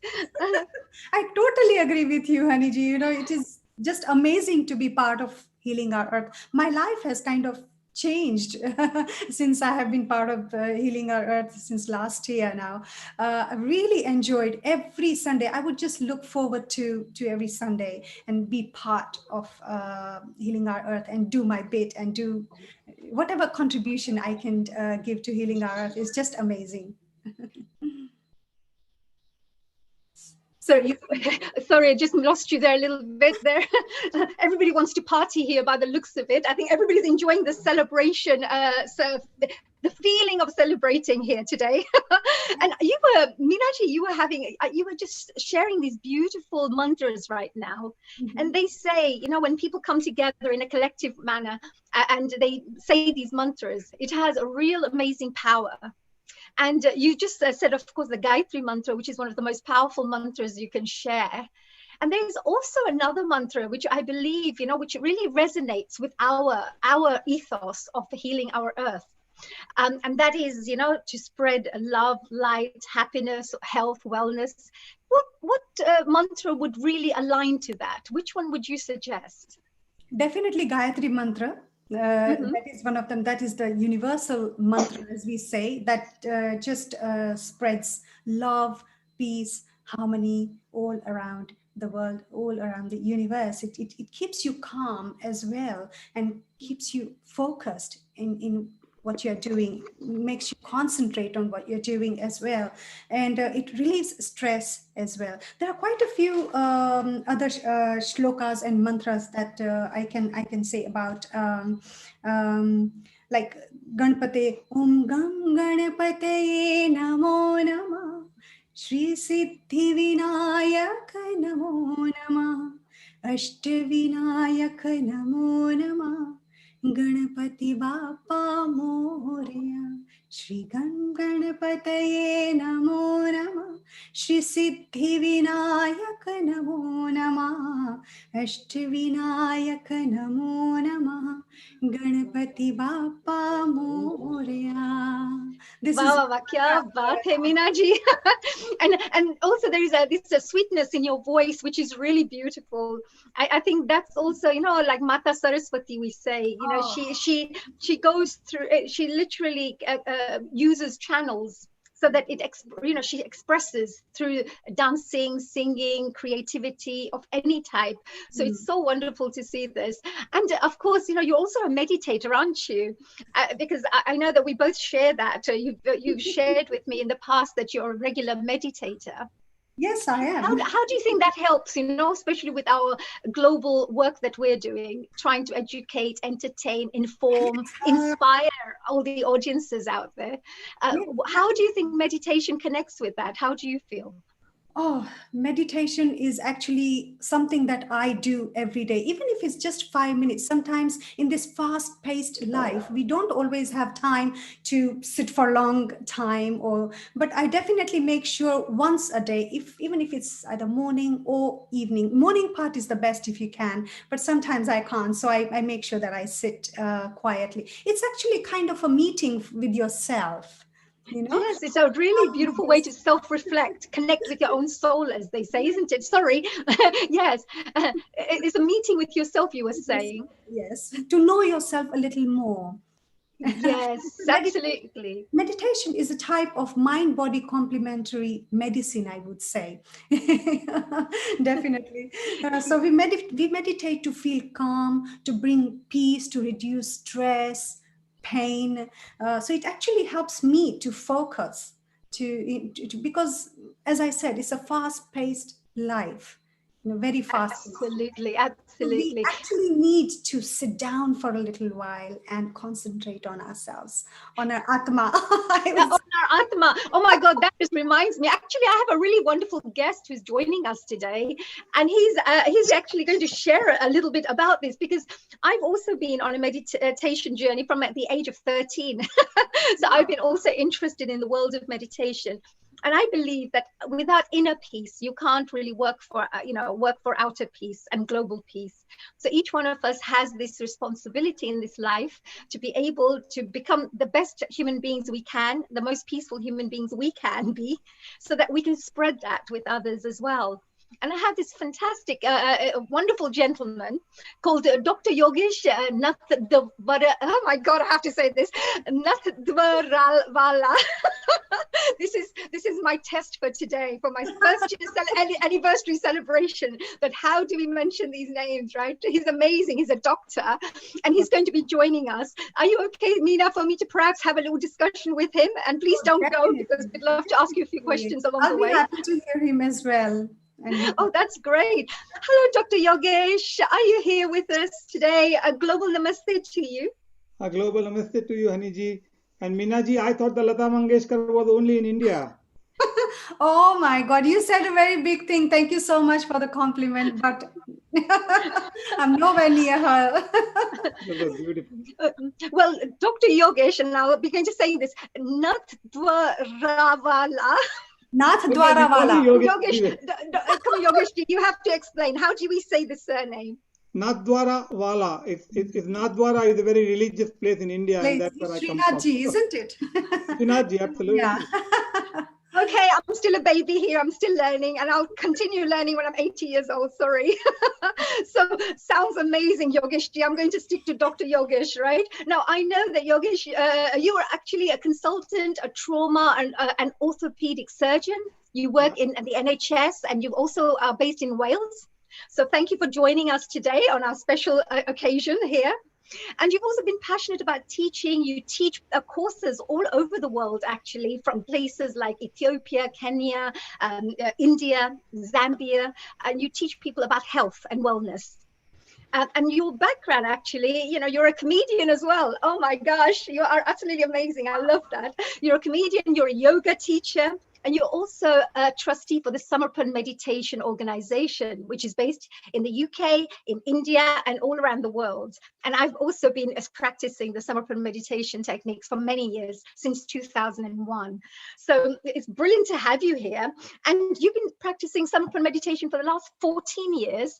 I totally agree with you, Haniji. You know, it is just amazing to be part of Healing Our Earth. My life has kind of changed since I have been part of Healing Our Earth since last year now. I really enjoyed every Sunday. I would just look forward to every Sunday and be part of Healing Our Earth and do my bit and do whatever contribution I can give to Healing Our Earth is just amazing. Sorry, I just lost you there a little bit there. Everybody wants to party here by the looks of it. I think everybody's enjoying the celebration, so the feeling of celebrating here today. And you were, Meenaji, you were just sharing these beautiful mantras right now. Mm-hmm. And they say, you know, when people come together in a collective manner and they say these mantras, it has a real amazing power. And you just said, of course, the Gayatri mantra, which is one of the most powerful mantras you can share. And there's also another mantra, which I believe, you know, which really resonates with our ethos of healing our earth. And that is, you know, to spread love, light, happiness, health, wellness. What mantra would really align to that? Which one would you suggest? Definitely Gayatri mantra. That is one of them. That is the universal mantra, as we say, that just spreads love, peace, harmony all around the world, all around the universe. It keeps you calm as well and keeps you focused in what you're doing, makes you concentrate on what you're doing as well. And it relieves stress as well. There are quite a few other shlokas and mantras that I can say about like Ganpate, Om Gam Ganapataye Namo Nama, Shri Siddhi Vinayak Namo Nama, Ashtavinayak Namo Nama, Ganapati Bappa Shri Ganganapataye Namo Nama, Shri Siddhi Vinayak Namo Nama, Ashtavinayak Namo Nama, Ganapati Bappa Moria. This is Wow, kya baat hai, Meena ji. and also there is this sweetness in your voice, which is really beautiful. I think that's also, like Mata Saraswati, we say, she goes through it. She literally uses channels so that she expresses through dancing, singing, creativity of any type. So it's so wonderful to see this. And of course, you're also a meditator, aren't you? Because I know that we both share that. You've shared with me in the past that you're a regular meditator. Yes, I am. How do you think that helps, especially with our global work that we're doing, trying to educate, entertain, inform, inspire all the audiences out there? How do you think meditation connects with that? How do you feel? Oh, meditation is actually something that I do every day, even if it's just 5 minutes. Sometimes in this fast-paced life, we don't always have time to sit for a long time, but I definitely make sure once a day, even if it's either morning or evening. Morning part is the best if you can, but sometimes I can't. So I make sure that I sit quietly. It's actually kind of a meeting with yourself. Yes, it's a really beautiful way to self-reflect, connect with your own soul, as they say, isn't it? Sorry. Yes. It's a meeting with yourself, you were saying. Yes, to know yourself a little more. Yes, absolutely. Meditation is a type of mind-body complementary medicine, I would say. Definitely. So we meditate to feel calm, to bring peace, to reduce stress, pain. So it actually helps me to focus, because, as I said, it's a fast-paced life. Very fast. Absolutely, So we absolutely. actually need to sit down for a little while and concentrate on ourselves, on our Atma. On our Atma. Oh my God, that just reminds me. Actually, I have a really wonderful guest who's joining us today, and he's actually going to share a little bit about this, because I've also been on a meditation journey from at the age of 13. So I've been also interested in the world of meditation. And I believe that without inner peace, you can't really work for outer peace and global peace. So each one of us has this responsibility in this life to be able to become the best human beings we can, the most peaceful human beings we can be, so that we can spread that with others as well. And I have this fantastic, wonderful gentleman called Dr. Yogesh oh my God, I have to say this, Nathdwarala. This is my test for today, for my first anniversary celebration. But how do we mention these names, right? He's amazing. He's a doctor, and he's going to be joining us. Are you okay, Meena, for me to perhaps have a little discussion with him? And please don't go, because we'd love to ask you a few questions along the way. I'll be happy to hear him as well. Oh, that's great. Hello, Dr. Yogesh. Are you here with us today? A global namaste to you. A global namaste to you, Haniji. And Meena ji, I thought the Lata Mangeshkar was only in India. Oh my God, you said a very big thing. Thank you so much for the compliment, but I'm nowhere near her. Beautiful. Well, Dr. Yogesh, and now we're going to say this, Nathdwarala. Nathdwarala. Yogesh, come on, Yogesh, you have to explain. How do we say the surname? Nathdwarala. It's Nathdwara is a very religious place in India, and that's where I come from. Srinathji, isn't it? Srinathji, absolutely. Yeah. Okay, I'm still a baby here. I'm still learning, and I'll continue learning when I'm 80 years old. Sorry. So sounds amazing, Yogesh. I'm going to stick to Dr. Yogesh, right? Now, I know that Yogesh, you are actually a consultant, a trauma and an orthopedic surgeon. You work in the NHS, and you also are based in Wales. So thank you for joining us today on our special occasion here. And you've also been passionate about teaching. You teach courses all over the world, actually, from places like Ethiopia, Kenya, India, Zambia, and you teach people about health and wellness. And your background, actually, you're a comedian as well. Oh my gosh, you are absolutely amazing. I love that. You're a comedian, you're a yoga teacher, And you're also a trustee for the Samarpan Meditation Organization, which is based in the UK, in India, and all around the world. And I've also been practicing the Samarpan meditation techniques for many years, since 2001. So it's brilliant to have you here. And you've been practicing Samarpan meditation for the last 14 years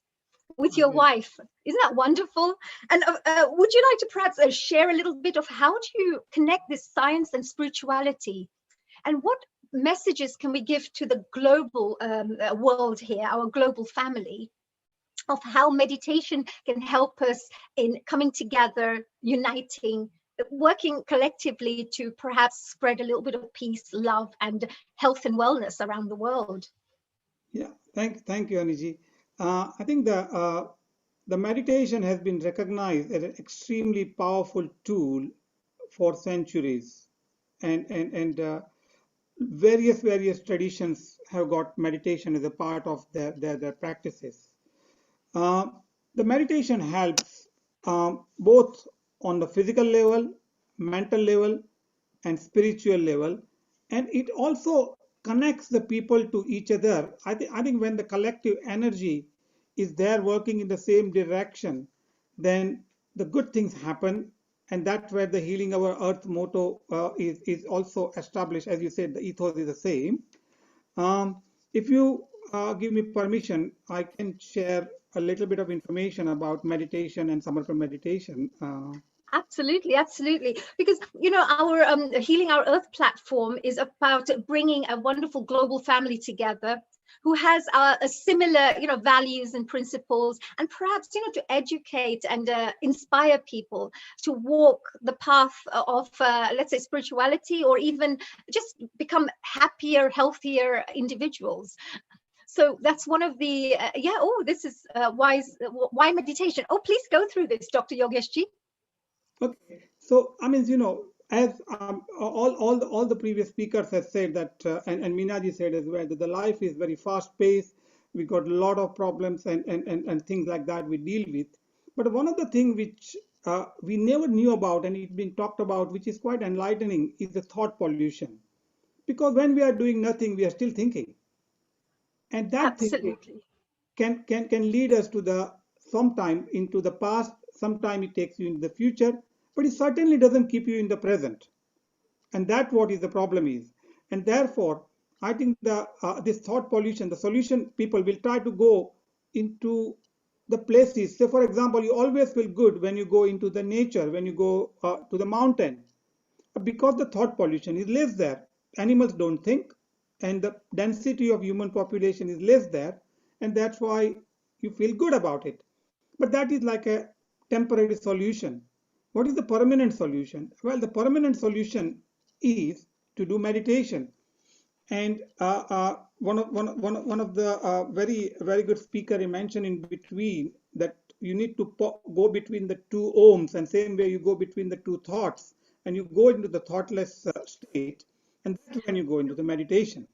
with your wife. Isn't that wonderful? And would you like to perhaps share a little bit of how do you connect this science and spirituality? And what messages can we give to the global world here, our global family, of how meditation can help us in coming together, uniting, working collectively to perhaps spread a little bit of peace, love, and health and wellness around the world? Yeah, thank you, Aniji. I think the meditation has been recognized as an extremely powerful tool for centuries, and various traditions have got meditation as a part of their practices. The meditation helps both on the physical level, mental level, and spiritual level, and it also connects the people to each other. I think when the collective energy is there working in the same direction, then the good things happen, and that's where the Healing Our Earth motto is also established. As you said, the ethos is the same. If you give me permission, I can share a little bit of information about meditation and Samarpan meditation. Absolutely, absolutely. Because, you know, our Healing Our Earth platform is about bringing a wonderful global family together who has a similar, you know, values and principles, and perhaps, you know, to educate and inspire people to walk the path of, let's say, spirituality, or even just become happier, healthier individuals. So that's one of the, this is why meditation. Oh, please go through this, Dr. Yogeshji. Okay, so I mean, you know, as all the previous speakers have said that, and Minaji said as well, that the life is very fast paced. We got a lot of problems and things like that we deal with. But one of the things which we never knew about, and it's been talked about, which is quite enlightening, is the thought pollution. Because when we are doing nothing, we are still thinking, and that thinking can lead us to the sometime into the past. Sometime it takes you into the future, but it certainly doesn't keep you in the present, and that's what is the problem is. And therefore I think this thought pollution, the solution, people will try to go into the places. Say for example, you always feel good when you go into the nature, when you go to the mountain, because the thought pollution is less there. Animals don't think, and the density of human population is less there, and that's why you feel good about it. But that is like a temporary solution. What is the permanent solution? Well, the permanent solution is to do meditation. And one of the very good speaker he mentioned in between that you need to go between the two ohms, and same way you go between the two thoughts, and you go into the thoughtless state, and that's when you go into the meditation.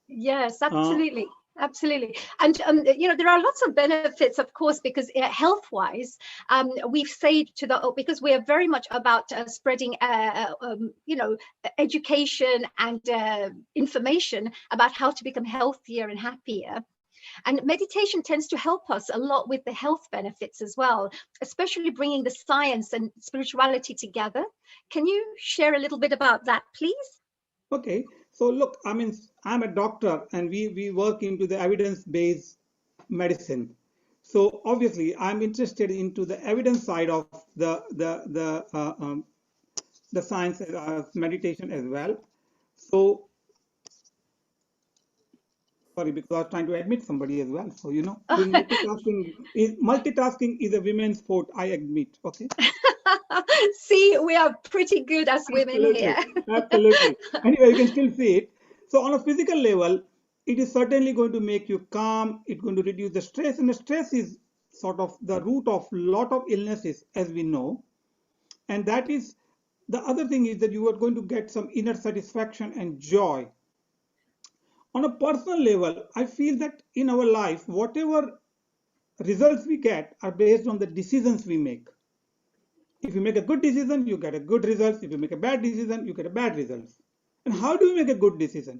Yes, absolutely. Absolutely. And, you know, there are lots of benefits, of course, because health-wise, we've said because we are very much about spreading, you know, education and information about how to become healthier and happier. And meditation tends to help us a lot with the health benefits as well, especially bringing the science and spirituality together. Can you share a little bit about that, please? Okay, so look, I mean, I'm a doctor, and we work into the evidence-based medicine. So obviously, I'm interested into the evidence side of the science meditation as well. So sorry, because I was trying to admit somebody as well. So you know, doing multitasking is a women's sport, I admit. Okay. See, we are pretty good as women here. Absolutely. Anyway, you can still see it. So on a physical level, it is certainly going to make you calm. It's going to reduce the stress, and the stress is sort of the root of a lot of illnesses, as we know. And that is the other thing, is that you are going to get some inner satisfaction and joy. On a personal level, I feel that in our life, whatever results we get are based on the decisions we make. If you make a good decision, you get a good result. If you make a bad decision, you get a bad result. And how do you make a good decision?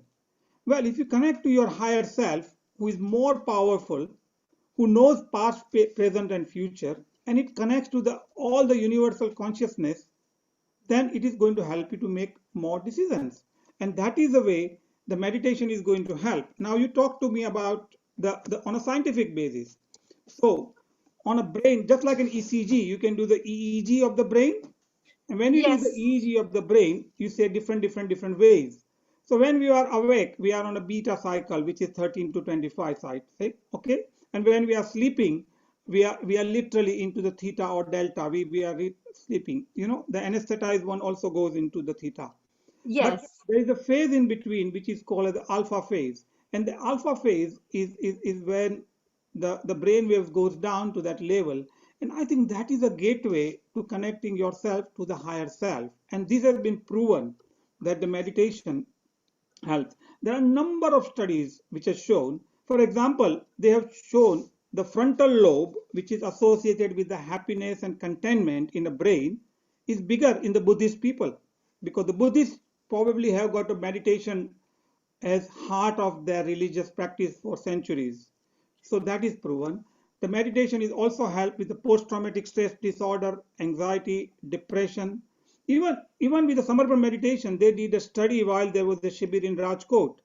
Well, if you connect to your higher self, who is more powerful, who knows past, present, and future, and it connects to all the universal consciousness, then it is going to help you to make more decisions. And that is the way the meditation is going to help. Now, you talk to me about on a scientific basis. So, on a brain, just like an ECG, you can do the EEG of the brain. And when you do the Yes. EEG of the brain, you say different ways. So when we are awake, we are on a beta cycle, which is 13 to 25 say, okay? And when we are sleeping, we are literally into the theta or delta. We are sleeping. You know, the anesthetized one also goes into the theta. But Yes. there is a phase in between, which is called the alpha phase. And the alpha phase is when the brain waves goes down to that level. And I think that is a gateway to connecting yourself to the higher self. And this has been proven that the meditation helps. There are a number of studies which have shown, for example, they have shown the frontal lobe, which is associated with the happiness and contentment in the brain, is bigger in the Buddhist people, because the Buddhists probably have got a meditation as heart of their religious practice for centuries. So that is proven. The meditation is also help with the post-traumatic stress disorder, anxiety, depression. Even with the Samarpan meditation, they did a study while there was a Shibir in Rajkot.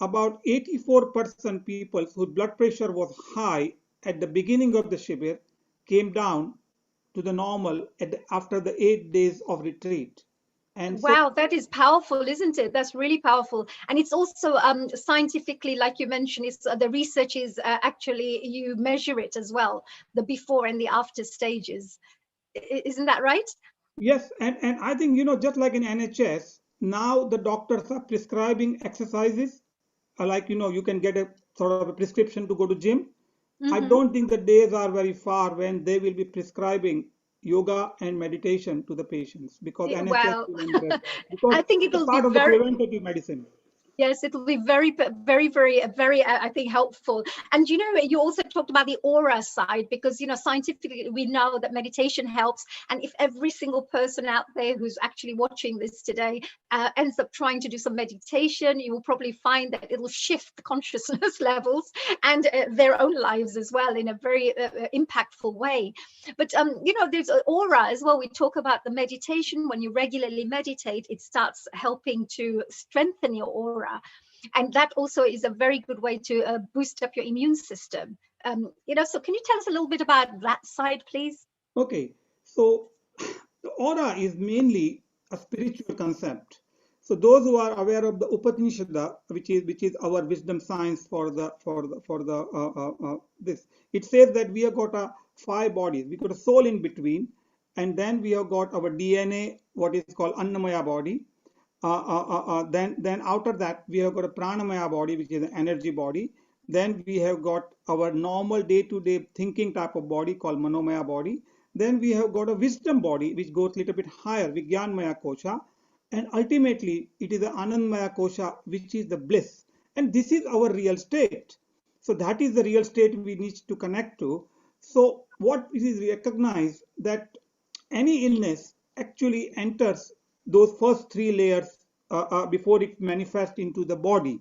About 84% people whose blood pressure was high at the beginning of the Shibir came down to the normal after the 8 days of retreat. And so Wow, that is powerful, isn't it? That's really powerful. And it's also scientifically, like you mentioned, it's the research is actually, you measure it as well, the before and the after stages. Isn't that right? yes, and I think, just like in NHS, now the doctors are prescribing exercises. Like, you can get a sort of a prescription to go to gym. I Mm-hmm. don't think the days are very far when they will be prescribing yoga and meditation to the patients, because NHS Wow. will embrace that, because I think it's a it'll be part of the very, preventative medicine. yes, it'll be very, I think, helpful. And you also talked about the aura side, because scientifically we know that meditation helps. And if every single person out there who's actually watching this today ends up trying to do some meditation, you will probably find that it'll shift the consciousness levels and their own lives as well in a very impactful way. But there's an aura as well. We talk about the meditation. When you regularly meditate, it starts helping to strengthen your aura. And that also is a very good way to boost up your immune system. So can you tell us a little bit about that side, please? Okay, so the aura is mainly a spiritual concept. So those who are aware of the Upanishad, which is our wisdom science for this, it says that we have got 5 bodies. We got a soul in between, and then we have got our DNA, what is called Annamaya body. Then after that we have got a Pranamaya body, which is an energy body. Then we have got our normal day-to-day thinking type of body called Manomaya body. Then we have got a wisdom body, which goes a little bit higher, Vijnanmaya Kosha. And ultimately, it is the Anandmaya Kosha, which is the bliss. And this is our real state. So that is the real state we need to connect to. So what is recognized that any illness actually enters those first 3 layers before it manifests into the body.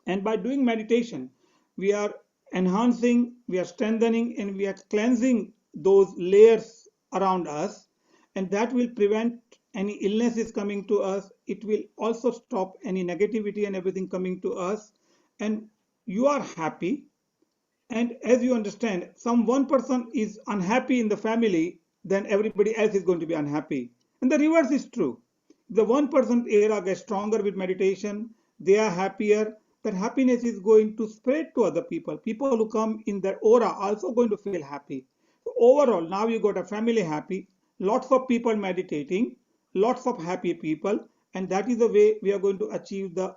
And by doing meditation, we are enhancing, we are strengthening, and we are cleansing those layers around us. And that will prevent any illnesses coming to us. It will also stop any negativity and everything coming to us. And you are happy. And as you understand, some one person is unhappy in the family, then everybody else is going to be unhappy. And the reverse is true. If the one person era gets stronger with meditation, they are happier. That happiness is going to spread to other people. People who come in their aura are also going to feel happy. So overall, now you got a family happy, lots of people meditating, lots of happy people, and that is the way we are going to achieve the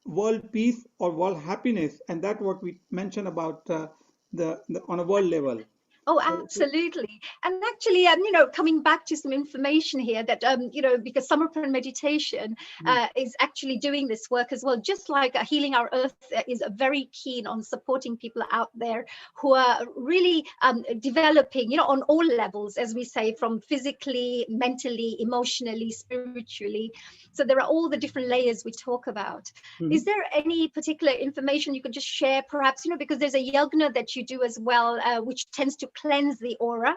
world peace or world happiness, and that's what we mentioned about the on a world level. Oh, absolutely. And actually, coming back to some information here that, because Samarpan meditation is actually doing this work as well, just like Healing Our Earth is very keen on supporting people out there who are really developing, on all levels, as we say, from physically, mentally, emotionally, spiritually. So there are all the different layers we talk about. Is there any particular information you could just share, perhaps, because there's a yagna that you do as well, which tends to cleanse the aura?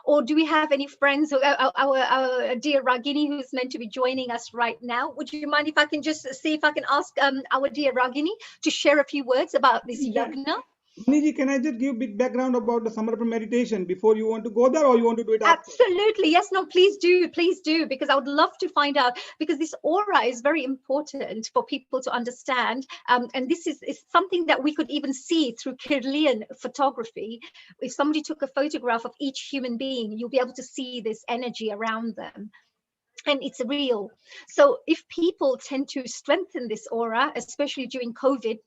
Or do we have any friends, our dear Ragini, who's meant to be joining us right now? Would you mind if I can just see if I can ask our dear Ragini to share a few words about this yagna? Niji, can I just give a bit background about the Samarpan meditation before you want to go there, or you want to do it after? Absolutely. Yes, no, please do, because I would love to find out, because this aura is very important for people to understand. And this is something that we could even see through Kirlian photography. If somebody took a photograph of each human being, you'll be able to see this energy around them. And it's real. So if people tend to strengthen this aura, especially during COVID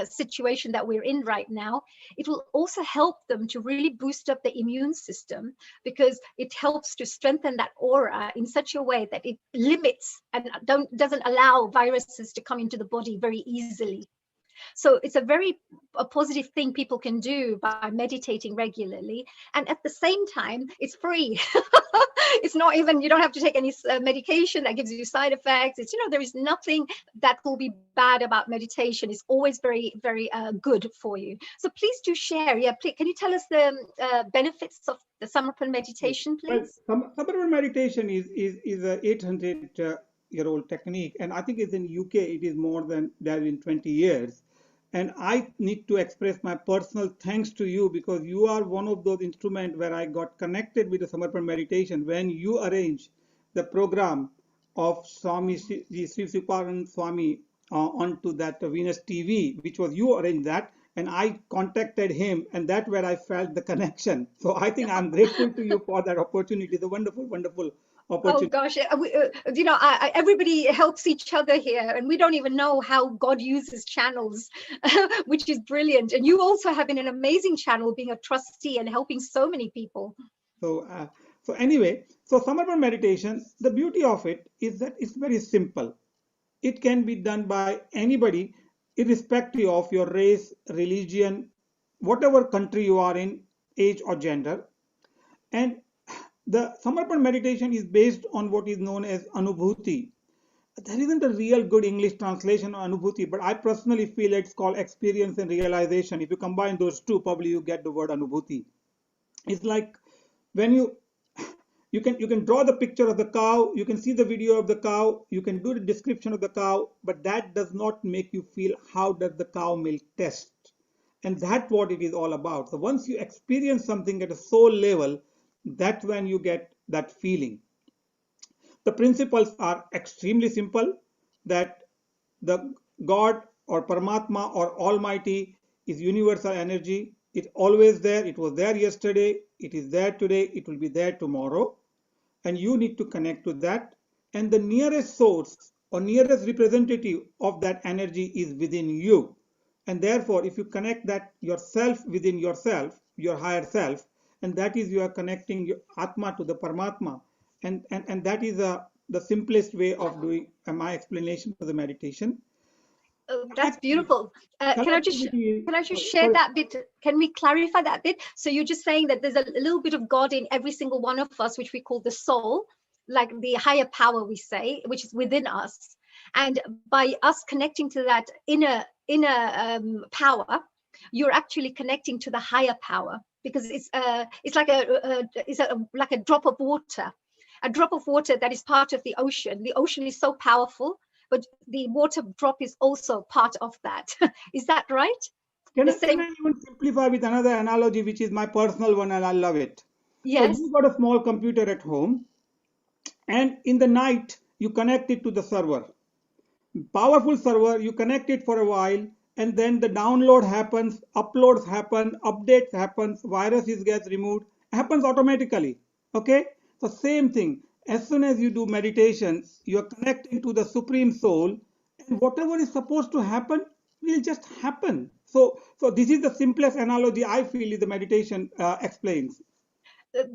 situation that we're in right now, it will also help them to really boost up the immune system, because it helps to strengthen that aura in such a way that it limits and doesn't allow viruses to come into the body very easily. So it's a positive thing people can do by meditating regularly. And at the same time, it's free. It's not even, you don't have to take any medication that gives you side effects. It's, there is nothing that will be bad about meditation. It's always very, very good for you. So please do share. Yeah, please, can you tell us the benefits of the Samarpan meditation, please? Well, Samarpan meditation is a 800-year-old technique, and I think it's in UK. It is more than there in 20 years. And I need to express my personal thanks to you, because you are one of those instruments where I got connected with the Samarpan meditation when you arranged the program of Swami Sri Sivaparan Swami onto that Venus TV, which was you arranged that. And I contacted him, and that's where I felt the connection. So I think I'm grateful to you for that opportunity. It's a wonderful, wonderful opportunity. Oh gosh, everybody helps each other here, and we don't even know how God uses channels, which is brilliant. And you also have been an amazing channel, being a trustee and helping so many people. So anyway, so Samarpan meditation, the beauty of it is that it's very simple. It can be done by anybody, irrespective of your race, religion, whatever country you are in, age or gender. And the Samarpan meditation is based on what is known as Anubhuti. There isn't a real good English translation of Anubhuti, but I personally feel it's called experience and realization. If you combine those two, probably you get the word Anubhuti. It's like when you can draw the picture of the cow, you can see the video of the cow, you can do the description of the cow, but that does not make you feel how does the cow milk taste. And that's what it is all about. So once you experience something at a soul level, that's when you get that feeling. The principles are extremely simple, that the God or Paramatma or Almighty is universal energy. It's always there. It was there yesterday. It is there today. It will be there tomorrow. And you need to connect to that. And the nearest source or nearest representative of that energy is within you. And therefore, if you connect that yourself within yourself, your higher self, and that is you are connecting your Atma to the Paramatma. And that is the simplest way of doing my explanation for the meditation. Oh, that's beautiful. Can I just share that bit? Can we clarify that bit? So you're just saying that there's a little bit of God in every single one of us, which we call the soul, like the higher power, we say, which is within us. And by us connecting to that inner power, you're actually connecting to the higher power, because it's like a drop of water. A drop of water that is part of the ocean. The ocean is so powerful, but the water drop is also part of that. Is that right? Can I even simplify with another analogy, which is my personal one, and I love it? Yes. So you've got a small computer at home, and in the night, you connect it to the server. Powerful server, you connect it for a while, and then the download happens, uploads happen, updates happens, viruses gets removed, happens automatically. Okay? So same thing. As soon as you do meditation, you are connecting to the Supreme Soul, and whatever is supposed to happen will just happen. So this is the simplest analogy I feel is the meditation explains.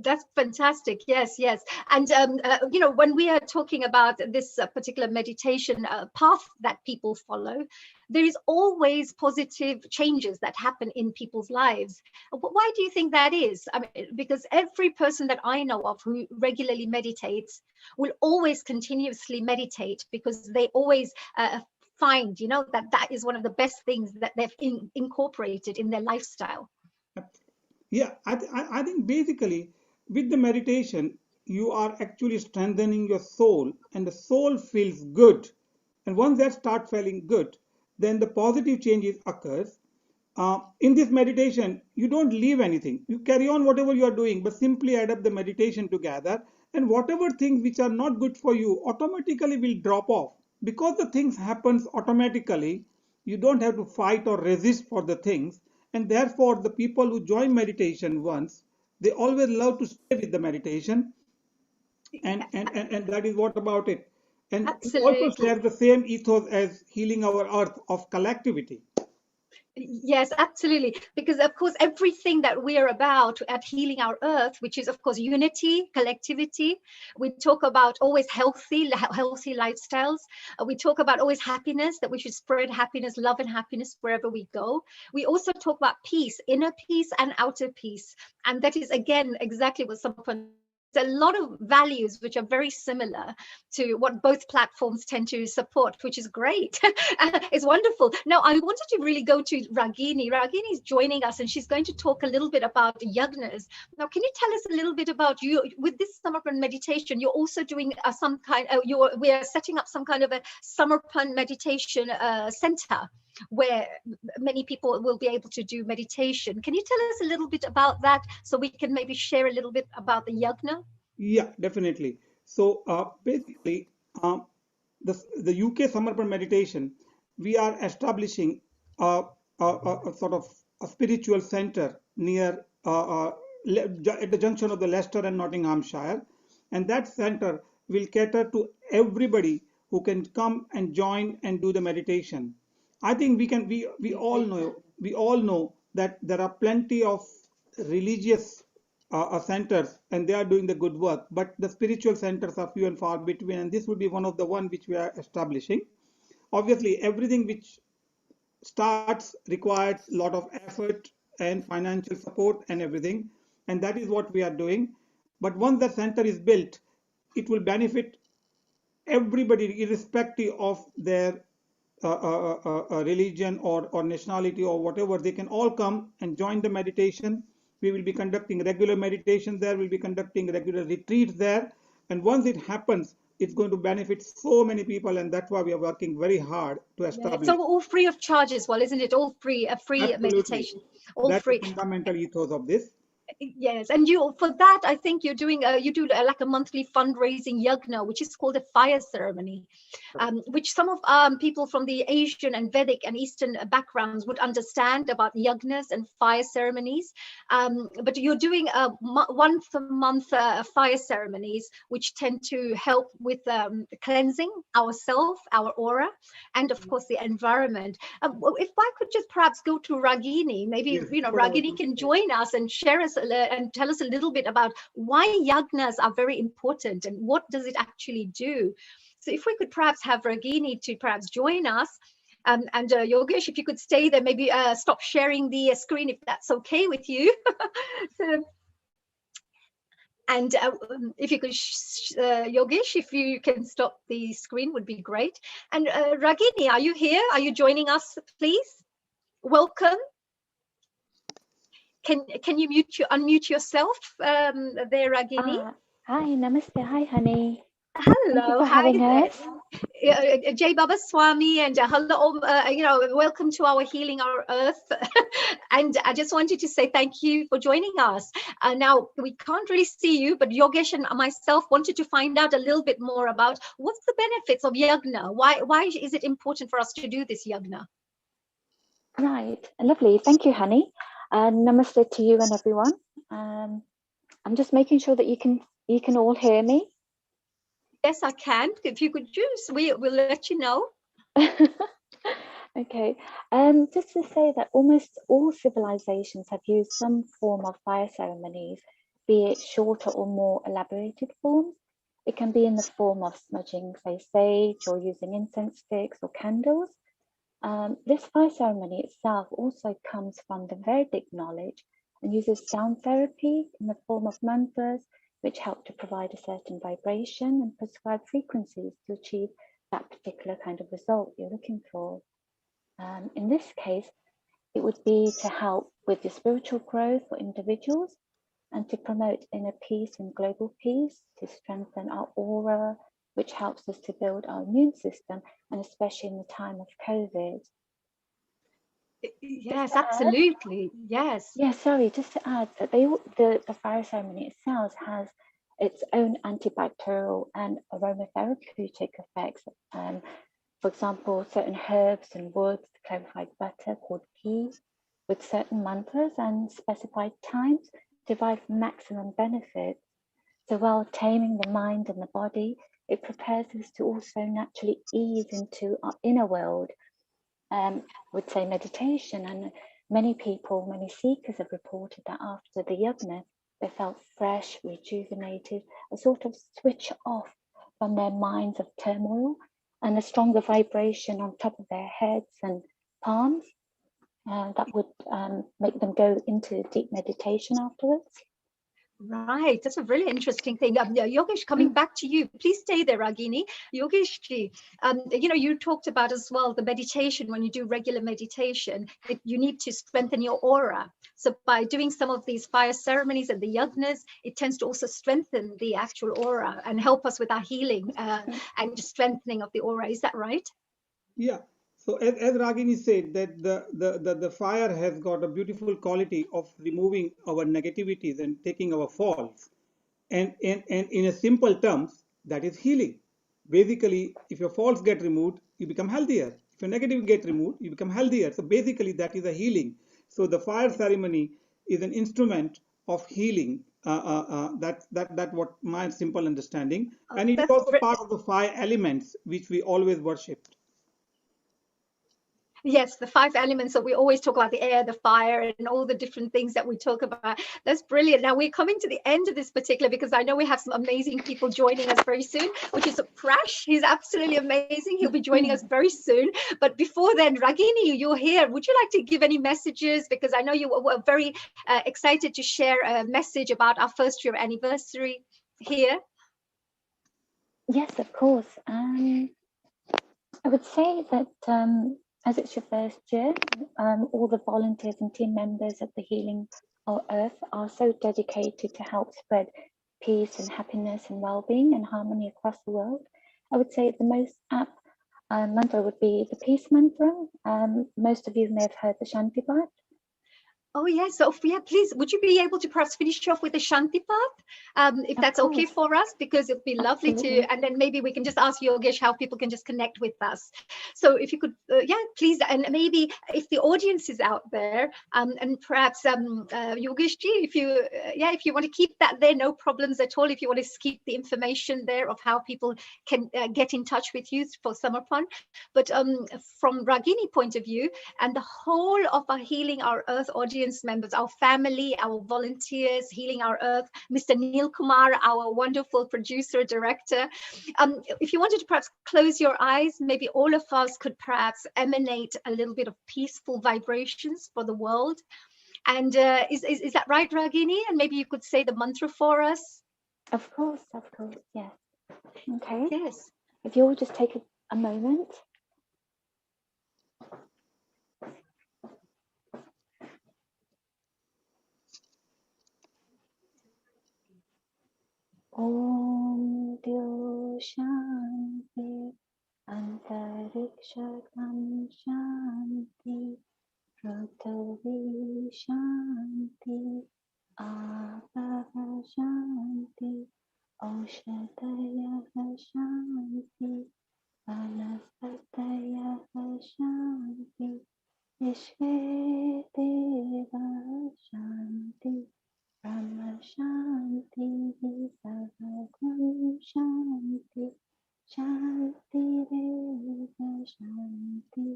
That's fantastic. Yes, yes. And, when we are talking about this particular meditation path that people follow, there is always positive changes that happen in people's lives. Why do you think that is? I mean, because every person that I know of who regularly meditates will always continuously meditate, because they always find, that is one of the best things that they've incorporated in their lifestyle. Yeah, I think basically with the meditation, you are actually strengthening your soul, and the soul feels good. And once that starts feeling good, then the positive changes occurs. In this meditation, you don't leave anything. You carry on whatever you are doing, but simply add up the meditation together, and whatever things which are not good for you automatically will drop off. Because the things happens automatically, you don't have to fight or resist for the things, and therefore the people who join meditation once, they always love to stay with the meditation, and that is what about it. And it also Absolutely. shares the same ethos as Healing Our Earth of collectivity. Yes, absolutely. Because of course, everything that we are about at Healing Our Earth, which is of course unity, collectivity. We talk about always healthy lifestyles. We talk about always happiness, that we should spread happiness, love and happiness wherever we go. We also talk about peace, inner peace and outer peace. And that is again, exactly what a lot of values which are very similar to what both platforms tend to support, which is great. It's wonderful. Now, I wanted to really go to Ragini. Ragini is joining us, and she's going to talk a little bit about yagnas. Now, can you tell us a little bit about you with this Samarpan meditation? You're also doing we are setting up some kind of a Samarpan meditation center, where many people will be able to do meditation. Can you tell us a little bit about that, so we can maybe share a little bit about the yagna? Yeah, definitely. So basically, the UK Samarpan meditation, we are establishing a sort of a spiritual center near at the junction of the Leicester and Nottinghamshire, and that center will cater to everybody who can come and join and do the meditation. I think we all know that there are plenty of religious centers, and they are doing the good work, but the spiritual centers are few and far between, and this would be one of the one which we are establishing. Obviously, everything which starts requires a lot of effort and financial support and everything, and that is what we are doing. But once the center is built, it will benefit everybody irrespective of their religion or nationality or whatever. They can all come and join the meditation. We will be conducting regular meditation there. We'll be conducting regular retreats there. And once it happens, it's going to benefit so many people, and that's why we are working very hard to establish. It's all free of charge as well, isn't it? All free, a free Absolutely. meditation. All That's free. the fundamental ethos of this. Yes, and for that, I think you're doing you do like a monthly fundraising yagna, which is called a fire ceremony, which some of people from the Asian and Vedic and Eastern backgrounds would understand about yagnas and fire ceremonies. But you're doing once a month fire ceremonies, which tend to help with cleansing ourselves, our aura, and of course the environment. If I could just perhaps go to Ragini, maybe Ragini can join us and share us and tell us a little bit about why yagnas are very important and what does it actually do. So if we could perhaps have Ragini to perhaps join us, and Yogesh, if you could stay there, maybe stop sharing the screen if that's okay with you. And if you could, Yogesh, if you can stop the screen, would be great. And Ragini, are you here? Are you joining us, please? Welcome. Can you unmute yourself there, Ragini? Hi, namaste. Hi, honey. Hello, Thank you for hi having there. us. Jai Baba Swami, and hello, welcome to our Healing Our Earth. And I just wanted to say thank you for joining us. Now, we can't really see you, but Yogesh and myself wanted to find out a little bit more about what's the benefits of yagna. Why is it important for us to do this yagna? Right, lovely. Thank you, honey. Namaste to you and everyone. I'm just making sure that you can all hear me. Yes, I can. If you could choose, we'll let you know. Okay, just to say that almost all civilizations have used some form of fire ceremonies, be it shorter or more elaborated forms. It can be in the form of smudging, say, sage, or using incense sticks or candles. This fire ceremony itself also comes from the Vedic knowledge and uses sound therapy in the form of mantras, which help to provide a certain vibration and prescribe frequencies to achieve that particular kind of result you're looking for. In this case, it would be to help with the spiritual growth for individuals and to promote inner peace and global peace, to strengthen our aura, which helps us to build our immune system, and especially in the time of COVID. Yes, absolutely. Yes. Yeah, sorry, just to add that the fire ceremony itself has its own antibacterial and aromatherapeutic effects. For example, certain herbs and woods, clarified butter called ghee, with certain mantras and specified times derive maximum benefits. So while taming the mind and the body, it prepares us to also naturally ease into our inner world. Would say meditation, and many people, many seekers have reported that after the yajna, they felt fresh, rejuvenated, a sort of switch off from their minds of turmoil, and a stronger vibration on top of their heads and palms that would make them go into deep meditation afterwards. Right, that's a really interesting thing. Yogesh, coming back to you, please stay there, Ragini. Yogesh, you talked about as well the meditation. When you do regular meditation, you need to strengthen your aura. So by doing some of these fire ceremonies and the yagnas, it tends to also strengthen the actual aura and help us with our healing and strengthening of the aura. Is that right? Yeah. So as Ragini said, that the fire has got a beautiful quality of removing our negativities and taking our faults. And in a simple terms, that is healing. Basically, if your faults get removed, you become healthier. If your negative get removed, you become healthier. So basically, that is a healing. So the fire ceremony is an instrument of healing. That what my simple understanding. And it is also part of the five elements which we always worshipped. Yes, the five elements that we always talk about, the air, the fire, and all the different things that we talk about. That's brilliant. Now we're coming to the end of this particular, because I know we have some amazing people joining us very soon, which is Prash. He's absolutely amazing. He'll be joining us very soon. But before then, Ragini, you're here. Would you like to give any messages? Because I know you were very excited to share a message about our first year anniversary here. Yes, of course. I would say that as it's your first year, all the volunteers and team members at the Healing Our Earth are so dedicated to help spread peace and happiness and well-being and harmony across the world. I would say the most apt mantra would be the peace mantra. Most of you may have heard the Shanti Path. Oh yes, so yeah, please, would you be able to perhaps finish off with the Shanti Path, if that's okay for us, because it'd be lovely to, and then maybe we can just ask Yogesh how people can just connect with us. So if you could, yeah, please, and maybe if the audience is out there, and perhaps Yogesh ji, if you, yeah, if you want to keep that there, no problems at all. If you want to keep the information there of how people can get in touch with you for Samarpan, but from Ragini point of view, and the whole of our Healing Our Earth audience members, our family, our volunteers, Healing Our Earth, Mr. Neil Kumar, our wonderful producer, director. If you wanted to perhaps close your eyes, maybe all of us could perhaps emanate a little bit of peaceful vibrations for the world. And is that right, Ragini? And maybe you could say the mantra for us. Of course, yes. Okay. Yes. If you all just take a moment. Om Dyo Shanti Antarikshakam Shanti Pratavi Shanti Apava Shanti Oshadaya Shanti Vanaspataya Shanti Vishve Deva Shanti Brahma Shanti Sarvagam Shanti Shanti Reva Shanti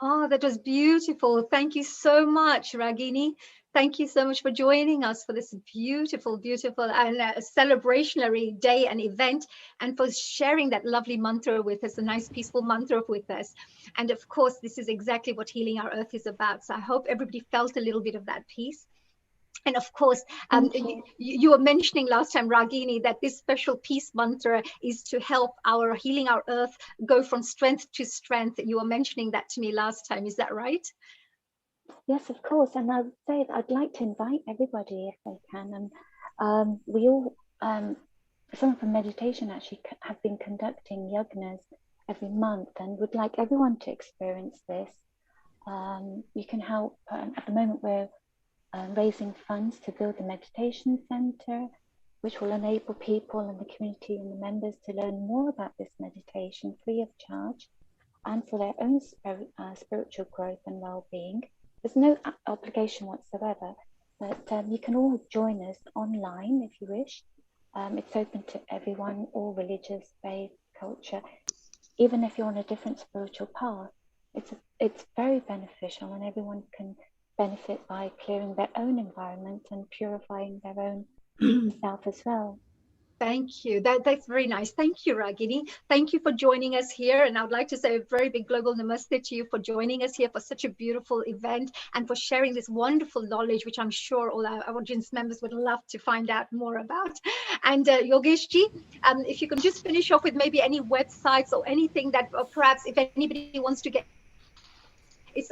Oh, that was beautiful. Thank you so much, Ragini. Thank you so much for joining us for this beautiful, beautiful and celebrationary day and event, and for sharing that lovely mantra with us, a nice peaceful mantra with us. And of course, this is exactly what Healing Our Earth is about. So I hope everybody felt a little bit of that peace. And of course, you were mentioning last time, Ragini, that this special peace mantra is to help our Healing Our Earth go from strength to strength. You were mentioning that to me last time. Is that right? Yes, of course. And I would say that I'd like to invite everybody if they can. And we all, some of the meditation actually have been conducting yagnas every month and would like everyone to experience this. You can help. At the moment, we're raising funds to build a meditation center, which will enable people in the community and the members to learn more about this meditation free of charge and for their own spiritual growth and well-being. There's no obligation whatsoever, but you can all join us online if you wish. It's open to everyone, all religious, faith, culture, even if you're on a different spiritual path. It's very beneficial, and everyone can benefit by clearing their own environment and purifying their own self as well. Thank you. That's very nice. Thank you, Ragini. Thank you for joining us here. And I would like to say a very big global namaste to you for joining us here for such a beautiful event and for sharing this wonderful knowledge, which I'm sure all our audience members would love to find out more about. And Yogeshji, if you can just finish off with maybe any websites or anything that perhaps if anybody wants to get,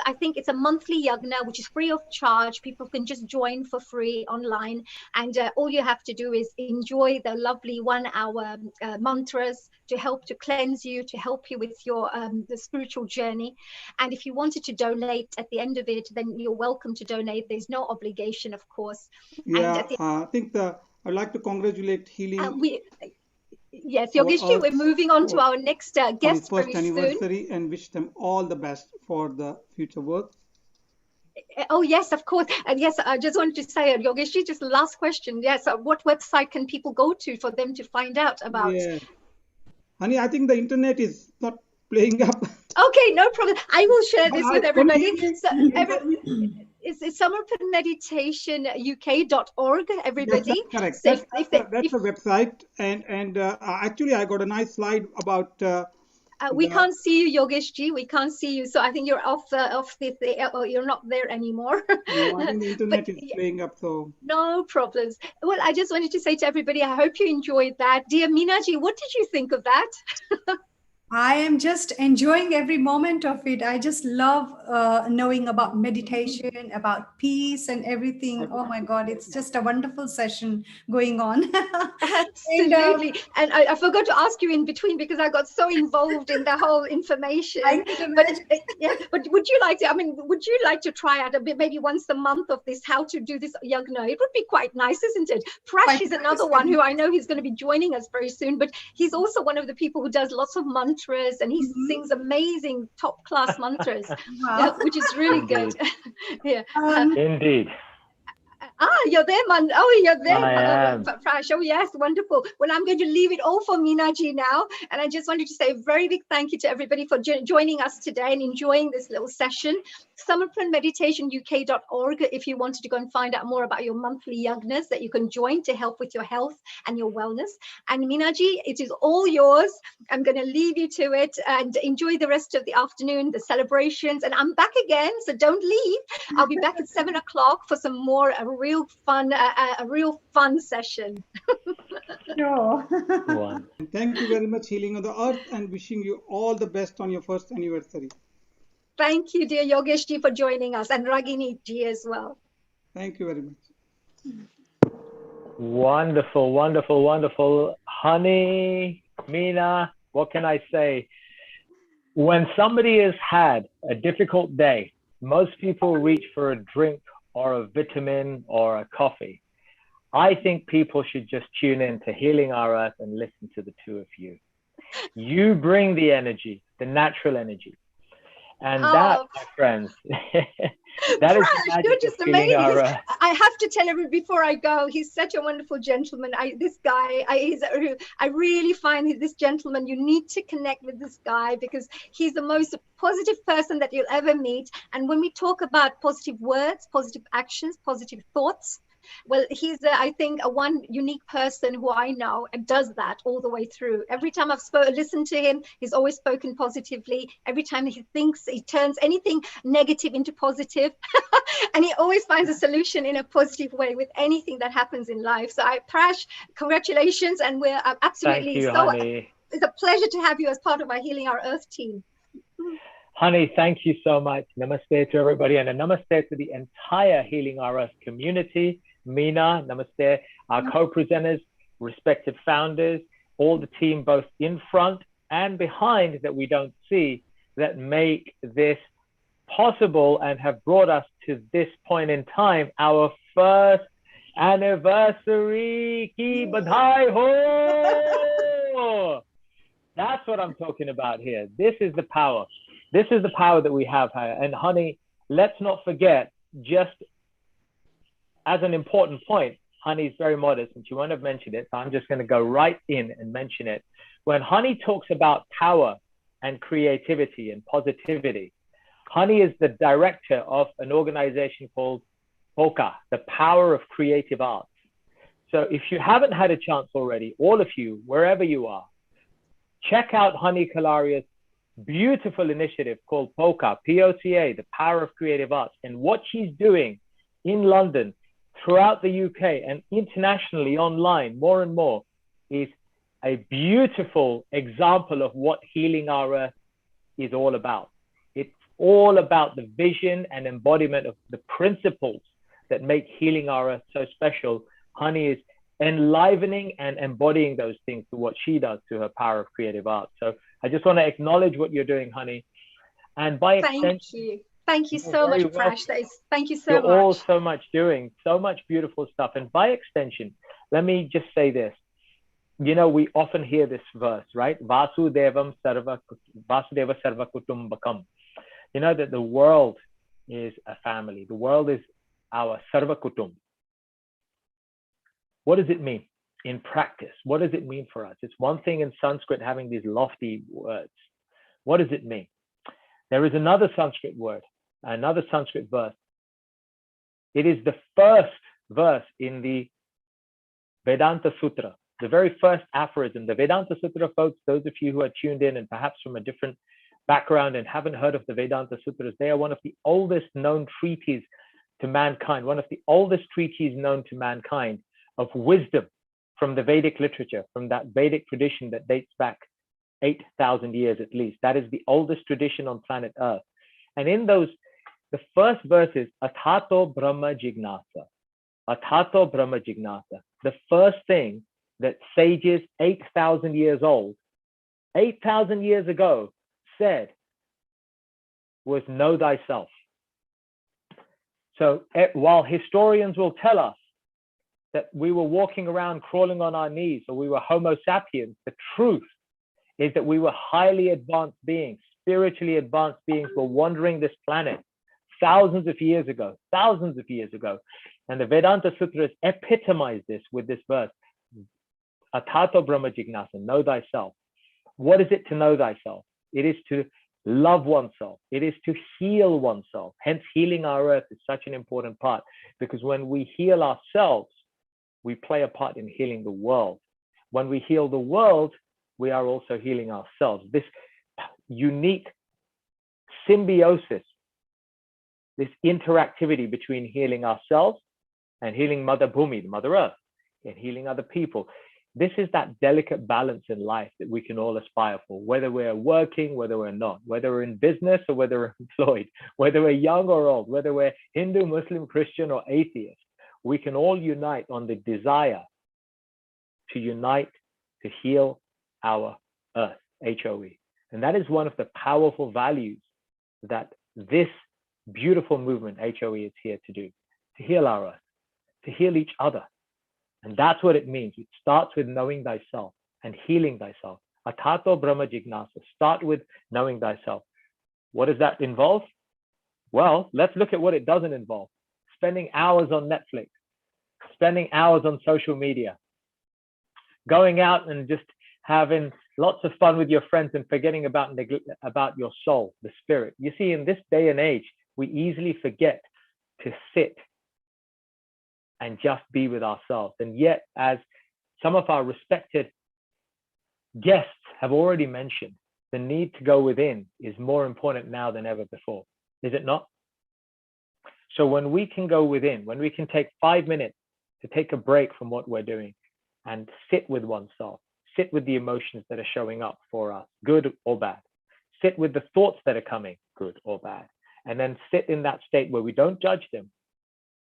I think it's a monthly yagna, which is free of charge. People can just join for free online. And all you have to do is enjoy the lovely 1 hour mantras to help to cleanse you, to help you with your the spiritual journey. And if you wanted to donate at the end of it, then you're welcome to donate. There's no obligation, of course. Yeah, I think I'd like to congratulate Healing. Yes, Yogeshji, we're moving on to our next guest first very anniversary soon. and wish them all the best for the future work. Oh, yes, of course. And yes, I just wanted to say, Yogeshji, just last question. Yes, what website can people go to for them to find out about? Yeah. Honey, I think the internet is not playing up. Okay, no problem. I will share this with everybody. So it's summermeditation.uk.org, everybody. Yes, that's correct. So That's a website. And actually, I got a nice slide about... we can't see you, Yogeshji. We can't see you. So I think you're off you're not there anymore. No, I think the internet is playing up, so... No problems. Well, I just wanted to say to everybody, I hope you enjoyed that. Dear Minaji, what did you think of that? I am just enjoying every moment of it. I just love knowing about meditation, about peace and everything. Oh my God, it's just a wonderful session going on. Absolutely. And I forgot to ask you in between because I got so involved in the whole information. But would you like to try out a bit, maybe once a month of this, how to do this yagna? It would be quite nice, isn't it? Prash is another one who I know he's going to be joining us very soon, but he's also one of the people who does lots of mantras and he sings amazing top class mantras, which is really good. Yeah. Indeed. You're there, man. Oh, you're there, I am. Prash. Oh, yes, wonderful. Well, I'm going to leave it all for Minaji now. And I just wanted to say a very big thank you to everybody for joining us today and enjoying this little session. summermeditationuk.org if you wanted to go and find out more about your monthly yagnas that you can join to help with your health and your wellness. And Minaji, it is all yours. I'm going to leave you to it and enjoy the rest of the afternoon, the celebrations. And I'm back again, so don't leave. I'll be back at 7 o'clock for some more a real fun session. Thank you very much, Healing of the Earth, and wishing you all the best on your first anniversary. Thank you, dear Yogeshji, for joining us, and Ragini ji as well. Thank you very much. Wonderful, wonderful, wonderful. Honey, Mina, what can I say? When somebody has had a difficult day, most people reach for a drink or a vitamin or a coffee. I think people should just tune in to Healing Our Earth and listen to the two of you. You bring the energy, the natural energy. And that, my friends, that is the Prash, magic you're of just healing amazing. our I have to tell everyone before I go, he's such a wonderful gentleman. I really find this gentleman, you need to connect with this guy because he's the most positive person that you'll ever meet. And when we talk about positive words, positive actions, positive thoughts, well, he's, I think, one unique person who I know and does that all the way through. Every time I've listened to him, he's always spoken positively. Every time he thinks, he turns anything negative into positive. And he always finds a solution in a positive way with anything that happens in life. So, Prash, congratulations. And we're absolutely Thank you, so, honey. it's a pleasure to have you as part of our Healing Our Earth team. Honey, thank you so much. Namaste to everybody, and a namaste to the entire Healing Our Earth community. Meena, namaste, our co-presenters, respected founders, all the team both in front and behind that we don't see that make this possible and have brought us to this point in time, our first anniversary. Ki badhai ho! That's what I'm talking about here. This is the power. This is the power that we have here. And honey, let's not forget, just as an important point, Honey's very modest and she won't have mentioned it, so I'm just going to go right in and mention it. When Honey talks about power and creativity and positivity, Honey is the director of an organization called POCA, the Power of Creative Arts. So if you haven't had a chance already, all of you, wherever you are, check out Honey Kalaria's beautiful initiative called POCA, P-O-C-A, the Power of Creative Arts. And what she's doing in London, throughout the UK and internationally online more and more is a beautiful example of what Healing Our Earth is all about. It's all about the vision and embodiment of the principles that make Healing Our Earth so special. Honey is enlivening and embodying those things to what she does to her Power of Creative Arts. So I just want to acknowledge what you're doing, Honey. And by extension, Thank you so much, Prash. Thank you so you're much. all so much doing so much beautiful stuff. And by extension, let me just say this. You know, we often hear this verse, right? Vasudeva Sarva Kutumbakam. You know that the world is a family. The world is our Sarva Kutum. What does it mean in practice? What does it mean for us? It's one thing in Sanskrit having these lofty words. What does it mean? There is another Sanskrit word, another Sanskrit verse. It is the first verse in the Vedanta Sutra, the very first aphorism. The Vedanta Sutra, folks, those of you who are tuned in and perhaps from a different background and haven't heard of the Vedanta Sutras, they are one of the oldest known treatises to mankind, one of the oldest treatises known to mankind of wisdom from the Vedic literature, from that Vedic tradition that dates back 8,000 years at least. That is the oldest tradition on planet Earth. And in those, the first verse is Atato Brahma Jignasa. Atato Brahma Jignasa. The first thing that sages 8,000 years old, 8,000 years ago, said was know thyself. So while historians will tell us that we were walking around crawling on our knees or we were Homo sapiens, the truth is that we were highly advanced beings, spiritually advanced beings were wandering this planet thousands of years ago. And the Vedanta Sutras epitomize this with this verse, Atato Brahma Jignasa, know thyself. What is it to know thyself? It is to love oneself. It is to heal oneself. Hence, healing our earth is such an important part, because when we heal ourselves, we play a part in healing the world. When we heal the world, we are also healing ourselves. This unique symbiosis, this interactivity between healing ourselves and healing Mother Bhumi, the Mother Earth, and healing other people. This is that delicate balance in life that we can all aspire for, whether we're working, whether we're not, whether we're in business or whether we're employed, whether we're young or old, whether we're Hindu, Muslim, Christian, or atheist. We can all unite on the desire to unite to heal our earth, HOE. And that is one of the powerful values that this beautiful movement, HOE, is here to do, to heal our earth, to heal each other. And that's what it means. It starts with knowing thyself and healing thyself. Atato Brahma Jignasa. Start with knowing thyself. What does that involve? Well, let's look at what it doesn't involve. Spending hours on Netflix, spending hours on social media, going out and just having lots of fun with your friends and forgetting about your soul, the spirit. You see, in this day and age, we easily forget to sit and just be with ourselves. And yet, as some of our respected guests have already mentioned, the need to go within is more important now than ever before. Is it not? So when we can go within, when we can take 5 minutes to take a break from what we're doing and sit with oneself, sit with the emotions that are showing up for us, good or bad, sit with the thoughts that are coming, good or bad, and then sit in that state where we don't judge them.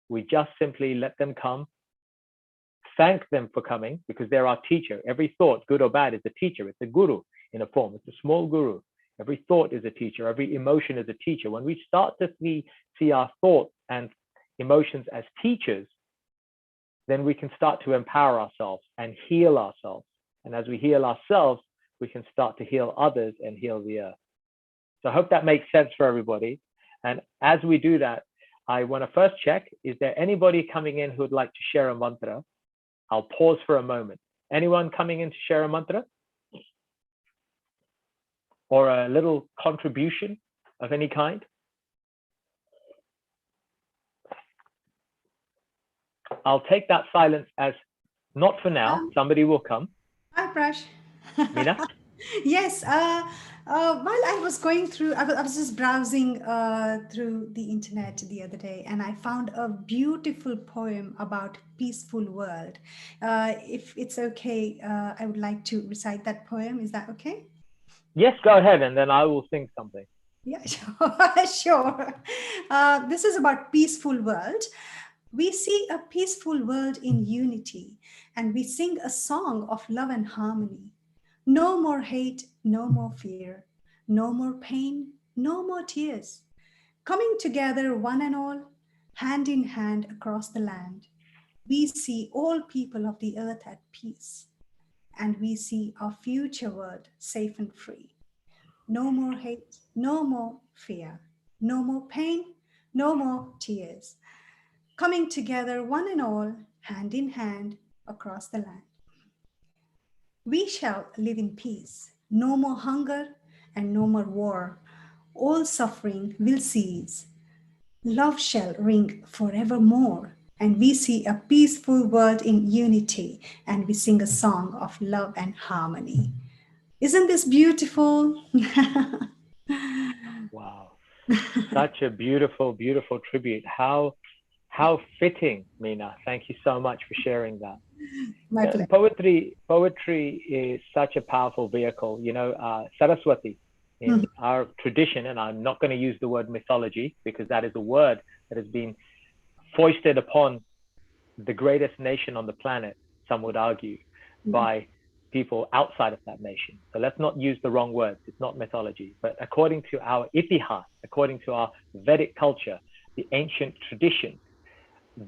We just simply let them come, thank them for coming because they're our teacher. Every thought, good or bad, is a teacher. It's a guru in a form. It's a small guru. Every thought is a teacher. Every emotion is a teacher. When we start to see our thoughts and emotions as teachers, then we can start to empower ourselves and heal ourselves. And as we heal ourselves, we can start to heal others and heal the earth. So I hope that makes sense for everybody. And as we do that, I want to first check, is there anybody coming in who would like to share a mantra? I'll pause for a moment. Anyone coming in to share a mantra? Or a little contribution of any kind? I'll take that silence as not for now. Somebody will come. Hi, Prash. Meena? Yes. While I was going through, I was just browsing through the internet the other day, and I found a beautiful poem about peaceful world. If it's okay, I would like to recite that poem. Is that okay? Yes, go ahead, and then I will sing something. Yeah, sure. This is about peaceful world. We see a peaceful world in unity, and we sing a song of love and harmony. No more hate, no more fear, no more pain, no more tears. Coming together, one and all, hand in hand across the land, we see all people of the earth at peace, and we see our future world safe and free. No more hate, no more fear, no more pain, no more tears. Coming together, one and all, hand in hand across the land. We shall live in peace. No more hunger and no more war. All suffering will cease. Love shall ring forevermore. And we see a peaceful world in unity, and we sing a song of love and harmony. Isn't this beautiful? Wow. Such a beautiful, beautiful tribute. How fitting, Meena. Thank you so much for sharing that. My pleasure. Poetry is such a powerful vehicle. You know, Saraswati in our tradition, and I'm not going to use the word mythology because that is a word that has been foisted upon the greatest nation on the planet, some would argue, by people outside of that nation. So let's not use the wrong words. It's not mythology. But according to our itihas, according to our Vedic culture, the ancient tradition,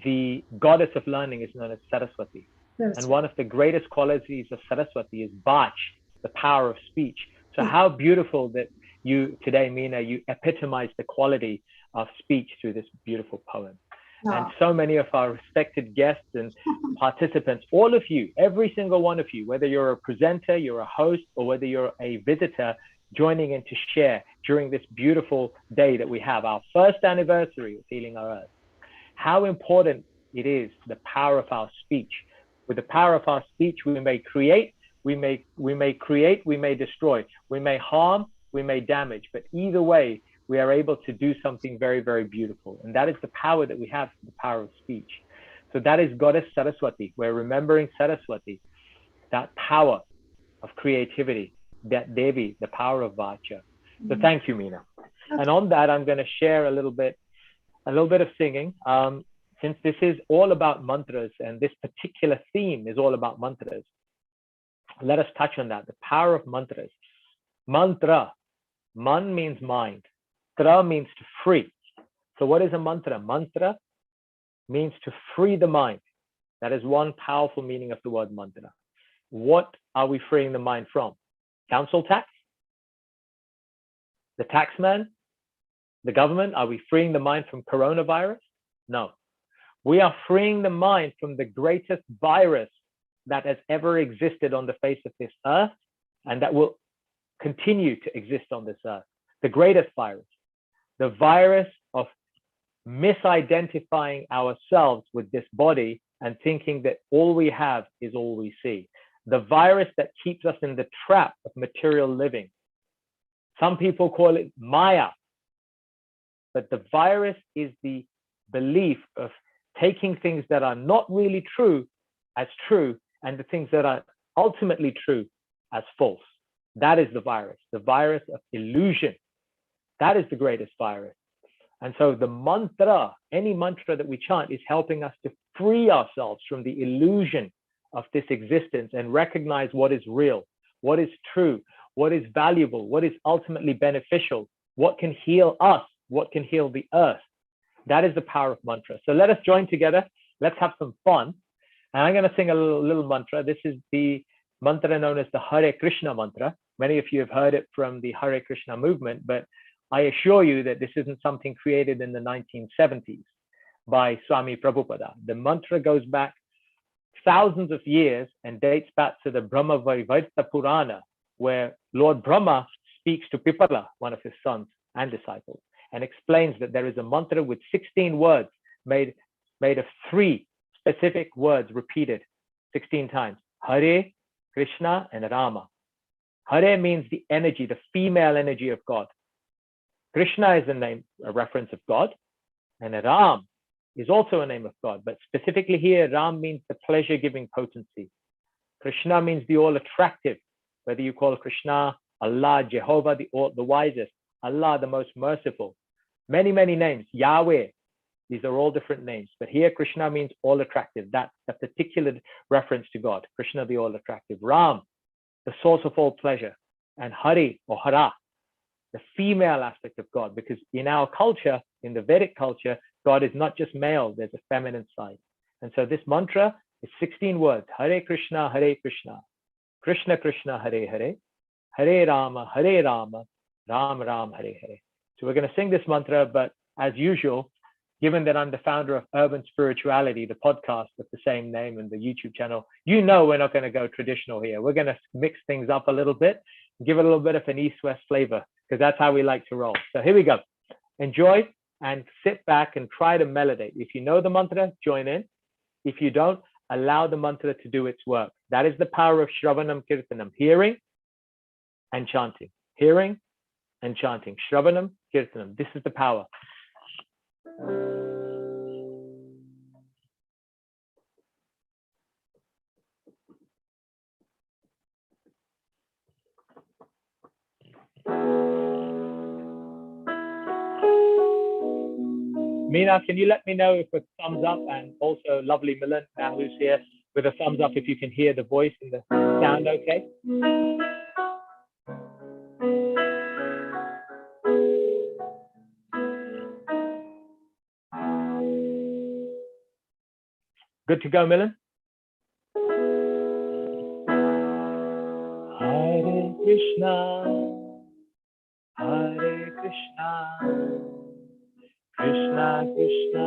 the goddess of learning is known as Saraswati. And one of the greatest qualities of Saraswati is Bach, the power of speech. So how beautiful that you today, Meena, you epitomize the quality of speech through this beautiful poem. And so many of our respected guests and participants, all of you, every single one of you, whether you're a presenter, you're a host, or whether you're a visitor joining in to share during this beautiful day that we have, our first anniversary of Healing Our Earth, how important it is, the power of our speech. With the power of our speech, we may create, we may destroy, we may harm, we may damage, but either way, we are able to do something very, very beautiful. And that is the power that we have, the power of speech. So that is Goddess Saraswati. We're remembering Saraswati, that power of creativity, that Devi, the power of Vacha. So thank you, Meena. And on that, I'm going to share a little bit of singing. Since this is all about mantras and this particular theme is all about mantras, let us touch on that, the power of mantras. Mantra, man means mind. Tra means to free. So what is a mantra? Mantra means to free the mind. That is one powerful meaning of the word mantra. What are we freeing the mind from? Council tax? The taxman? The government, are we freeing the mind from coronavirus? No. We are freeing the mind from the greatest virus that has ever existed on the face of this earth and that will continue to exist on this earth. The greatest virus, the virus of misidentifying ourselves with this body and thinking that all we have is all we see. The virus that keeps us in the trap of material living. Some people call it Maya, but the virus is the belief of taking things that are not really true as true and the things that are ultimately true as false. That is the virus of illusion. That is the greatest virus. And so the mantra, any mantra that we chant, is helping us to free ourselves from the illusion of this existence and recognize what is real, what is true, what is valuable, what is ultimately beneficial, what can heal us, what can heal the earth. That is the power of mantra. So let us join together. Let's have some fun. And I'm going to sing a little mantra. This is the mantra known as the Hare Krishna mantra. Many of you have heard it from the Hare Krishna movement, but I assure you that this isn't something created in the 1970s by Swami Prabhupada. The mantra goes back thousands of years and dates back to the Brahma Vaivarta Purana, where Lord Brahma speaks to Pipala, one of his sons and disciples, and explains that there is a mantra with 16 words made of 3 specific words repeated 16 times: Hare, Krishna, and Rama. Hare means the energy, the female energy of God. Krishna is a reference of God, and Ram is also a name of God, but specifically here, Ram means the pleasure-giving potency. Krishna means the all-attractive, whether you call Krishna, Allah, Jehovah, the wisest, Allah, the most merciful. Many, many names, Yahweh, these are all different names, but here Krishna means all-attractive. That's a particular reference to God. Krishna, the all-attractive. Ram, the source of all pleasure. And Hari or Hara, the female aspect of God, because in our culture, in the Vedic culture, God is not just male, there's a feminine side. And so this mantra is 16 words: Hare Krishna, Krishna Krishna, Hare Hare, Hare Rama, Ram Ram, Hare Hare. So we're going to sing this mantra, but as usual, given that I'm the founder of Urban Spirituality, the podcast with the same name and the YouTube channel, you know we're not going to go traditional here. We're going to mix things up a little bit, give it a little bit of an East-West flavor, because that's how we like to roll. So here we go. Enjoy and sit back and try to melodate. If you know the mantra, join in. If you don't, allow the mantra to do its work. That is the power of Shravanam Kirtanam, hearing and chanting. Hearing and chanting. Shravanam Kirtanam. This is the power. Meena, can you let me know if a thumbs up, and also lovely Milan now who's here with a thumbs up if you can hear the voice and the sound okay? Good to go, Milan? Hare Krishna, Hare Krishna, Krishna Krishna,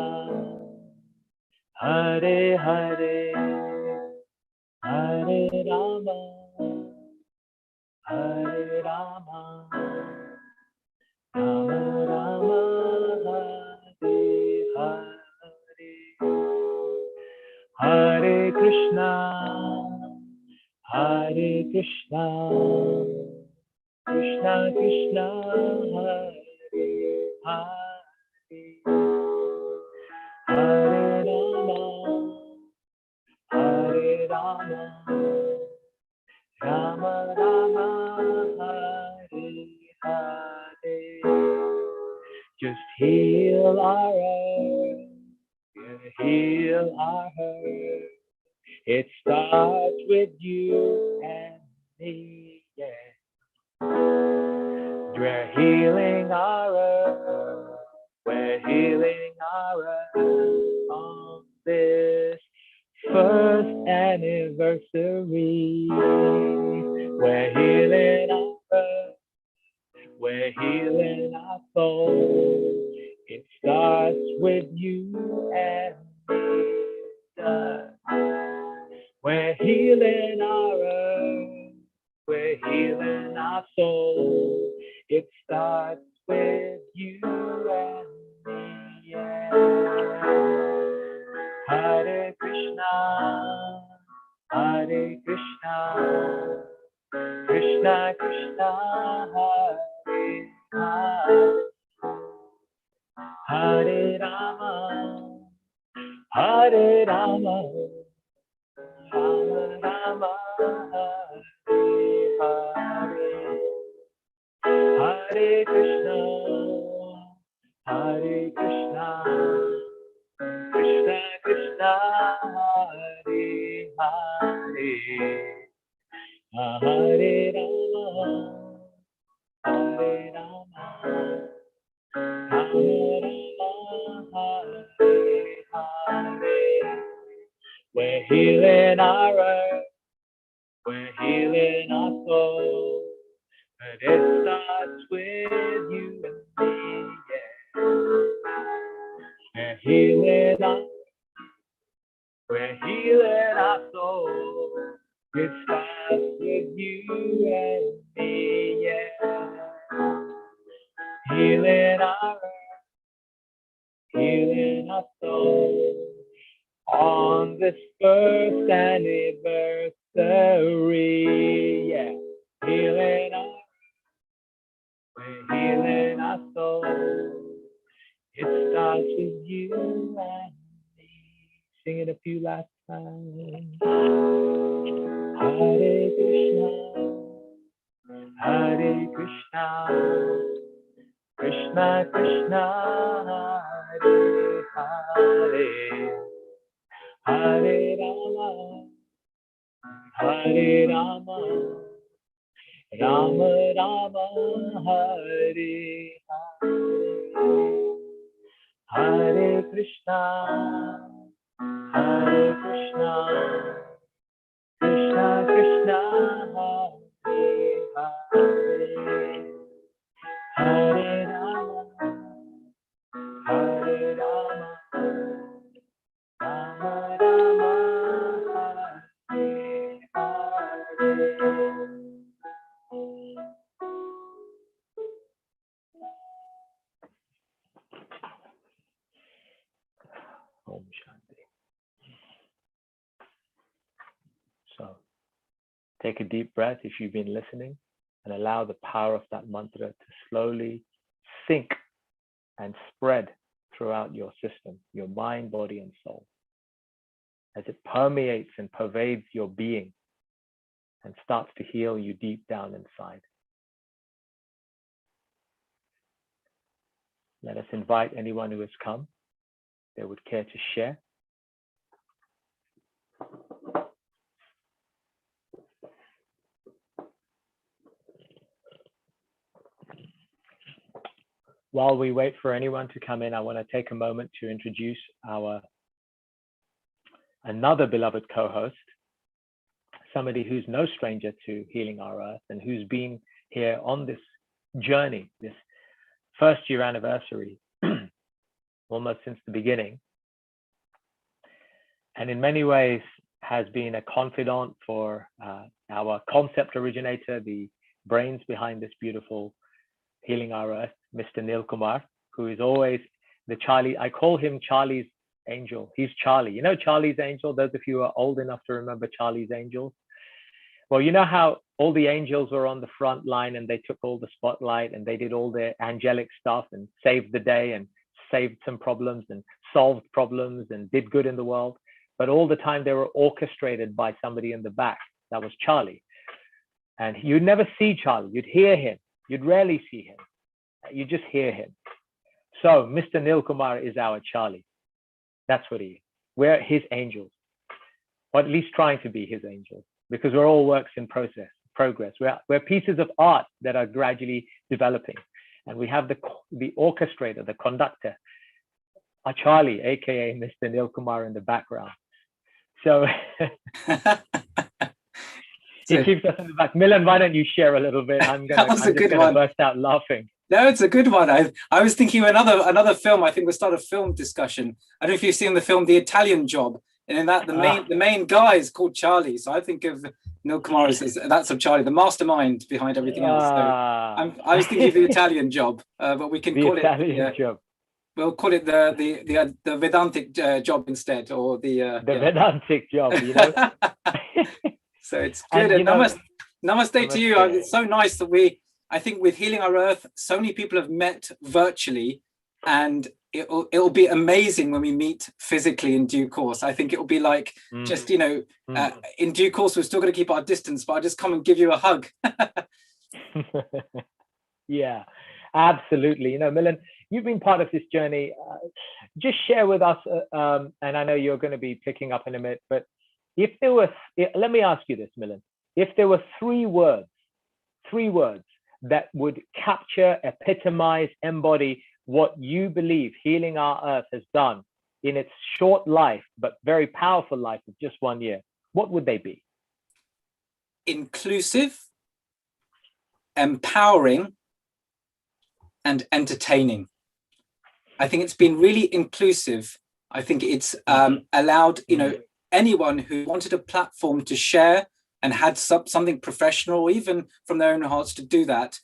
Hare Hare, Hare Rama, Hare Rama, Rama Rama, Hare Hare, Hare Krishna, Hare Krishna, Krishna Krishna, Hare Hare, Hare Rama, Hare Rama, Rama Rama, Hare Hare. Just heal our earth, heal our hurt. It starts with you and me, yeah. We're healing our earth, we're healing our earth on this first anniversary. We're healing our earth, we're healing our soul. It starts with you and me. We're healing our earth. We're healing our soul. It starts with you and me. Yeah. Hare Krishna, Hare Krishna, Krishna Krishna, Hare Hare, Hare Rama, Hare Rama, Rama Rama, Hare Hare, Hare Krishna, Hare Krishna, Krishna Krishna, Hare Hare, Hare Rama, Hare Rama, Rama Rama, Hare Hare. We're healing our earth, we're healing our soul, but it starts with you and me. Yeah. We're healing our soul. It starts with you and me. Yeah. Healing our earth, healing our soul. On this first anniversary, yeah. We're healing our soul. It starts with you and me. Sing it a few last times. Hare Krishna, Hare Krishna, Krishna Krishna, Hare Hare, Hare Rama, Hare Rama, Rama Rama, Hare Hare, Hare Krishna, Hare Krishna, Krishna Krishna, Hare Hare, Hare Rama, Hare Rama, Rama Rama, Hare Hare. Om Shanti. So take a deep breath if you've been listening, and allow the power of that mantra to slowly sink and spread throughout your system, your mind, body, and soul, as it permeates and pervades your being and starts to heal you deep down inside. Let us invite anyone who has come, they would care to share. While we wait for anyone to come in, I want to take a moment to introduce our another beloved co-host, somebody who's no stranger to Healing Our Earth and who's been here on this journey, this first year anniversary, almost since the beginning. And in many ways has been a confidant for our concept originator, the brains behind this beautiful Healing Our Earth, Mr. Neil Kumar, who is always the Charlie. I call him Charlie's angel. He's Charlie. You know Charlie's Angel? Those of you who are old enough to remember Charlie's Angels. Well, you know how all the angels were on the front line and they took all the spotlight and they did all their angelic stuff and saved the day and saved some problems and solved problems and did good in the world. But all the time they were orchestrated by somebody in the back. That was Charlie. And you'd never see Charlie. You'd hear him. You'd rarely see him. You just hear him. So Mr. Neil Kumar is our Charlie. That's what he is. We're his angels, or at least trying to be his angels, because we're all works in progress. We're pieces of art that are gradually developing. And we have the orchestrator, the conductor, a Charlie, AKA Mr. Neil Kumar in the background. So He keeps us in the back. Milan, why don't you share a little bit? I'm just gonna burst out laughing. No, it's a good one. I was thinking of another film. I think we'll start a film discussion. I don't know if you've seen the film The Italian Job, and in that the main guy is called Charlie. So I think of Neil Kumar as that's of Charlie, the mastermind behind everything else. So I was thinking of The Italian Job, but we can call it Italian Job. We'll call it the Vedantic job instead, or the Vedantic job. You know. So it's good. And namaste to you. It's so nice that I think with Healing Our Earth, so many people have met virtually, and it'll be amazing when we meet physically in due course. I think it'll be like just, in due course, we're still going to keep our distance, but I'll just come and give you a hug. Yeah, absolutely. You know, Milan, you've been part of this journey. Just share with us, and I know you're going to be picking up in a minute, but if there was, let me ask you this, Milan, if there were three words that would capture, epitomize, embody what you believe Healing Our Earth has done in its short life, but very powerful life of just 1 year, what would they be? Inclusive, empowering, and entertaining. I think it's been really inclusive. I think it's allowed, anyone who wanted a platform to share and had something professional, or even from their own hearts, to do that.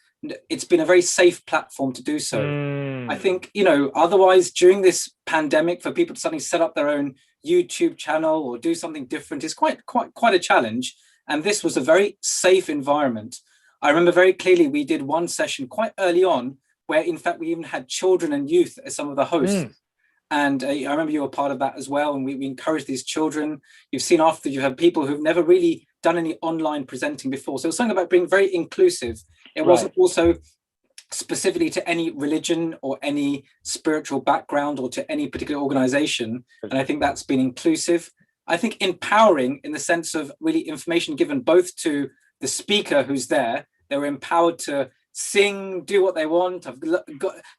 It's been a very safe platform to do so. I think, otherwise during this pandemic, for people to suddenly set up their own YouTube channel or do something different is quite a challenge. And this was a very safe environment. I remember very clearly we did one session quite early on where, in fact, we even had children and youth as some of the hosts. And I remember you were part of that as well. And we encouraged these children. You've seen after, you have people who've never really done any online presenting before. So it was something about being very inclusive. It wasn't also specifically to any religion or any spiritual background or to any particular organization. And I think that's been inclusive. I think empowering in the sense of really information given both to the speaker who's there. They were empowered to sing, do what they want. I've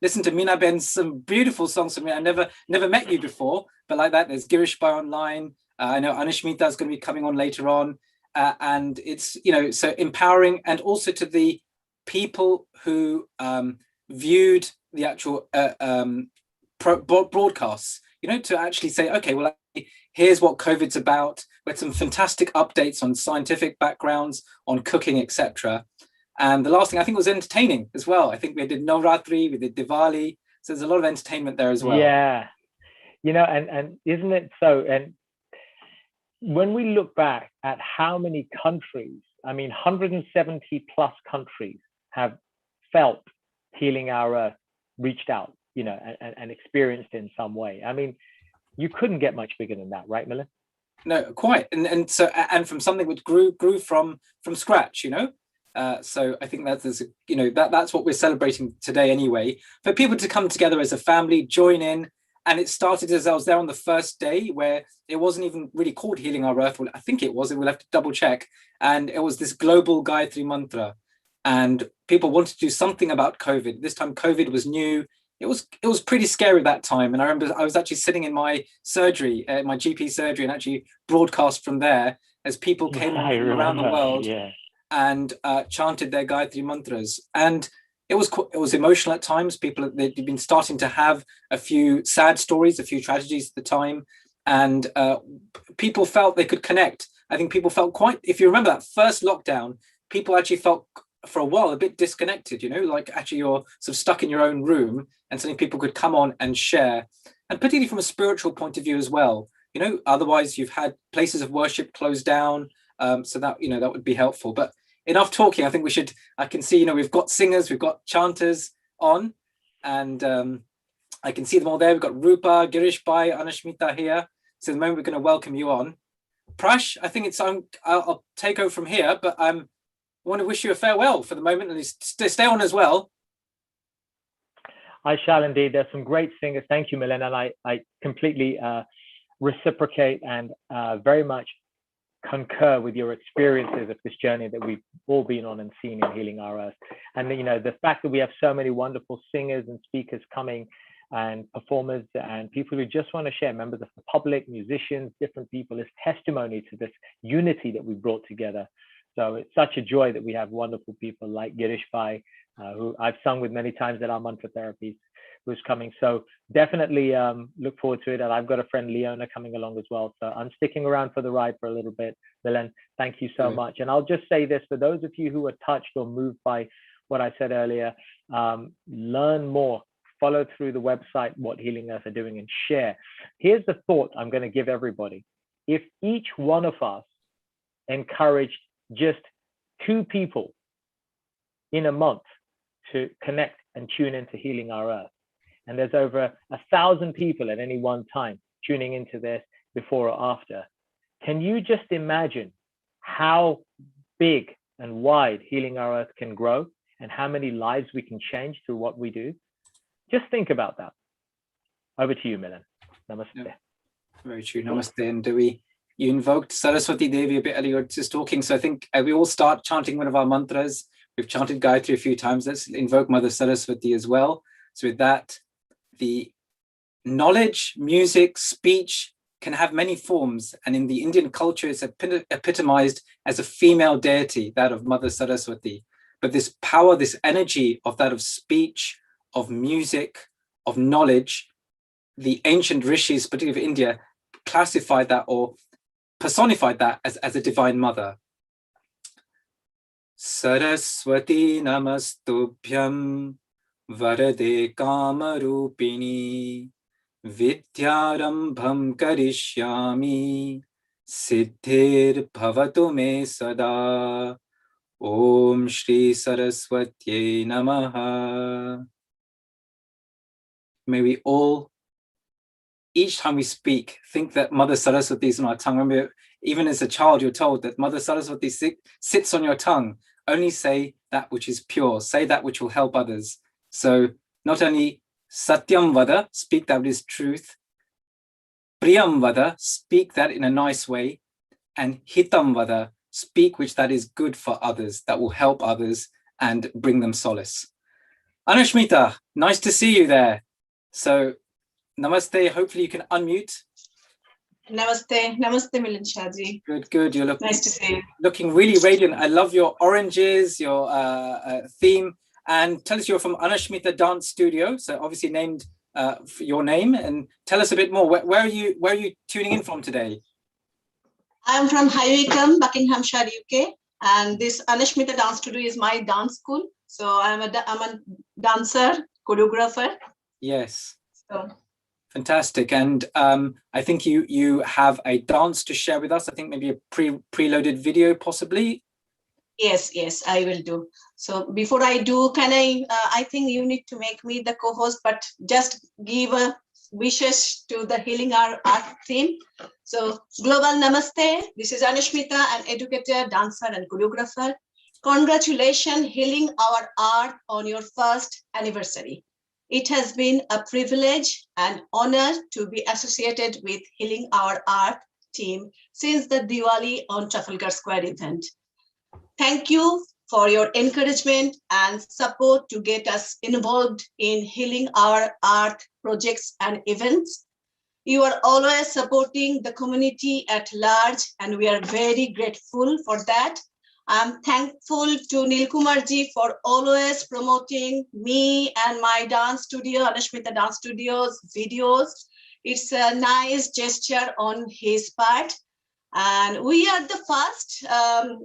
listened to Mina Ben's some beautiful songs from me. I never met you before, but like that, there's Girish Bhai online. I know Anishmita is going to be coming on later on. And it's, so empowering, and also to the people who viewed the actual broadcasts, to actually say, okay, well, here's what COVID's about. We had some fantastic updates on scientific backgrounds, on cooking, etc. And the last thing I think was entertaining as well. I think we did Navratri, we did Diwali. So there's a lot of entertainment there as well. Yeah. And isn't it so? And when we look back at how many countries, 170 plus countries have felt Healing Our Earth, reached out, and experienced in some way. You couldn't get much bigger than that, right, Milan? No, quite. And so, and from something which grew from scratch, so I think that's what we're celebrating today anyway, for people to come together as a family, join in. And it started as I was there on the first day, where it wasn't even really called Healing Our Earth. Well, I think it was, and we'll have to double check. And it was this global Gayatri mantra. And people wanted to do something about COVID. This time COVID was new. It was pretty scary at that time. And I remember I was actually sitting in my surgery, my GP surgery, and actually broadcast from there as people came from around the world and chanted their Gayatri mantras. And it was emotional at times. They'd been starting to have a few sad stories, a few tragedies at the time, and people felt they could connect. I think people felt if you remember that first lockdown, people actually felt for a while a bit disconnected, like actually you're sort of stuck in your own room, and suddenly people could come on and share, and particularly from a spiritual point of view as well. Otherwise you've had places of worship closed down, so that that would be helpful. But enough talking. I think I can see, we've got singers, we've got chanters on, and I can see them all there. We've got Rupa, Girish Bhai, Anashmita here. So the moment we're going to welcome you on. Prash, I think I'll take over from here, but I want to wish you a farewell for the moment, and stay on as well. I shall indeed. There's some great singers. Thank you, Milan. And I completely reciprocate and very much concur with your experiences of this journey that we've all been on and seen in Healing Our Earth. And the fact that we have so many wonderful singers and speakers coming, and performers and people who just want to share, members of the public, musicians, different people, is testimony to this unity that we brought together So it's such a joy that we have wonderful people like Girish Bhai, who I've sung with many times at our mantra therapies, who's coming. So definitely look forward to it. And I've got a friend, Leona, coming along as well. So I'm sticking around for the ride for a little bit. Milan, thank you so much. And I'll just say this, for those of you who are touched or moved by what I said earlier, learn more, follow through the website, what Healing Earth are doing, and share. Here's the thought I'm going to give everybody. If each one of us encouraged just 2 people in a month to connect and tune into Healing Our Earth, and there's over 1,000 people at any one time tuning into this before or after, can you just imagine how big and wide Healing Our Earth can grow and how many lives we can change through what we do? Just think about that. Over to you, Milan. Namaste. Yeah, very true. Namaste. And you invoked Saraswati Devi a bit earlier, just talking. So I think we all start chanting one of our mantras. We've chanted Gayatri a few times. Let's invoke Mother Saraswati as well. So with that, the knowledge, music, speech can have many forms. And in the Indian culture, it's epitomized as a female deity, that of Mother Saraswati. But this power, this energy of that of speech, of music, of knowledge, the ancient rishis, particularly of India, classified that or personified that as a divine mother. Saraswati namastubhyam varade kamarupini vidyarambham karishyami siddhir bhavatu me sada. Om Shri Saraswati Namaha. May we all, each time we speak, think that Mother Saraswati is on our tongue. Remember, even as a child, you're told that Mother Saraswati sits on your tongue. Only say that which is pure. Say that which will help others. So not only Satyam Vada, speak that which is truth. Priyam Vada, speak that in a nice way. And Hitam Vada, speak which that is good for others, that will help others and bring them solace. Anushmita, nice to see you there. So namaste, hopefully you can unmute. Namaste, namaste Milan Shahji. Good, you're nice to see you. Looking really radiant. I love your oranges, your theme. And tell us, you're from Anushmita Dance Studio, so obviously named for your name. And tell us a bit more. Where are you tuning in from today? I'm from High Wycombe, Buckinghamshire, UK, and this Anushmita Dance Studio is my dance school. So I'm a dancer, choreographer. Yes. So fantastic. And I think you have a dance to share with us. I think maybe a preloaded video, possibly. Yes, I will do. So before I do, I think you need to make me the co-host, but just give a wishes to the Healing Our Art theme. So global namaste. This is Anushmita, an educator, dancer, and choreographer. Congratulations, Healing Our Art, on your first anniversary. It has been a privilege and honor to be associated with Healing Our Art team since the Diwali on Trafalgar Square event. Thank you for your encouragement and support to get us involved in Healing Our Art projects and events. You are always supporting the community at large, and we are very grateful for that. I'm thankful to Nilkumarji for always promoting me and my dance studio, Anushmita Dance Studio's videos. It's a nice gesture on his part. And we are the first,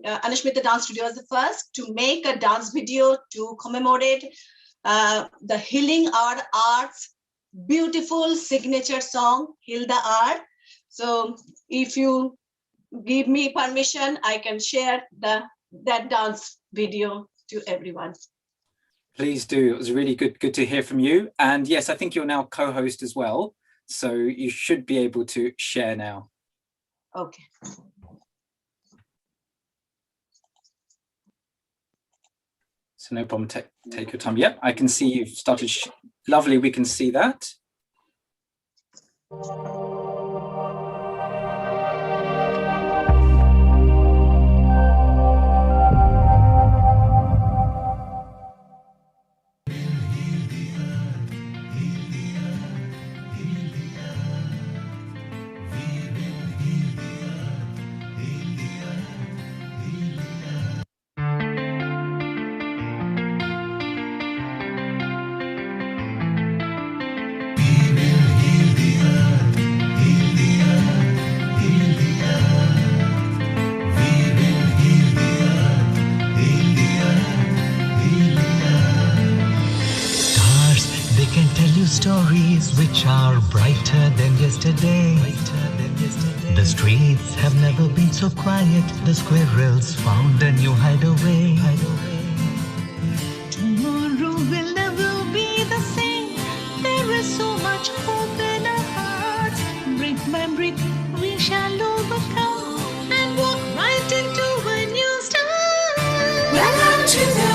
Anushmita Dance Studio is the first to make a dance video to commemorate the Healing Our Art's beautiful signature song, Heal the Art. So if you give me permission, I can share that dance video to everyone. Please do. It was really good to hear from you. And yes, I think you're now co-host as well. So you should be able to share now. Okay. So no problem, take your time. Yep, I can see you've started. Lovely, we can see that. stories which are brighter than yesterday. The streets have never been so quiet. The squirrels found a new hideaway. Tomorrow will never be the same. There is so much hope in our hearts. Brick by brick, we shall overcome and walk right into a new start. Welcome to the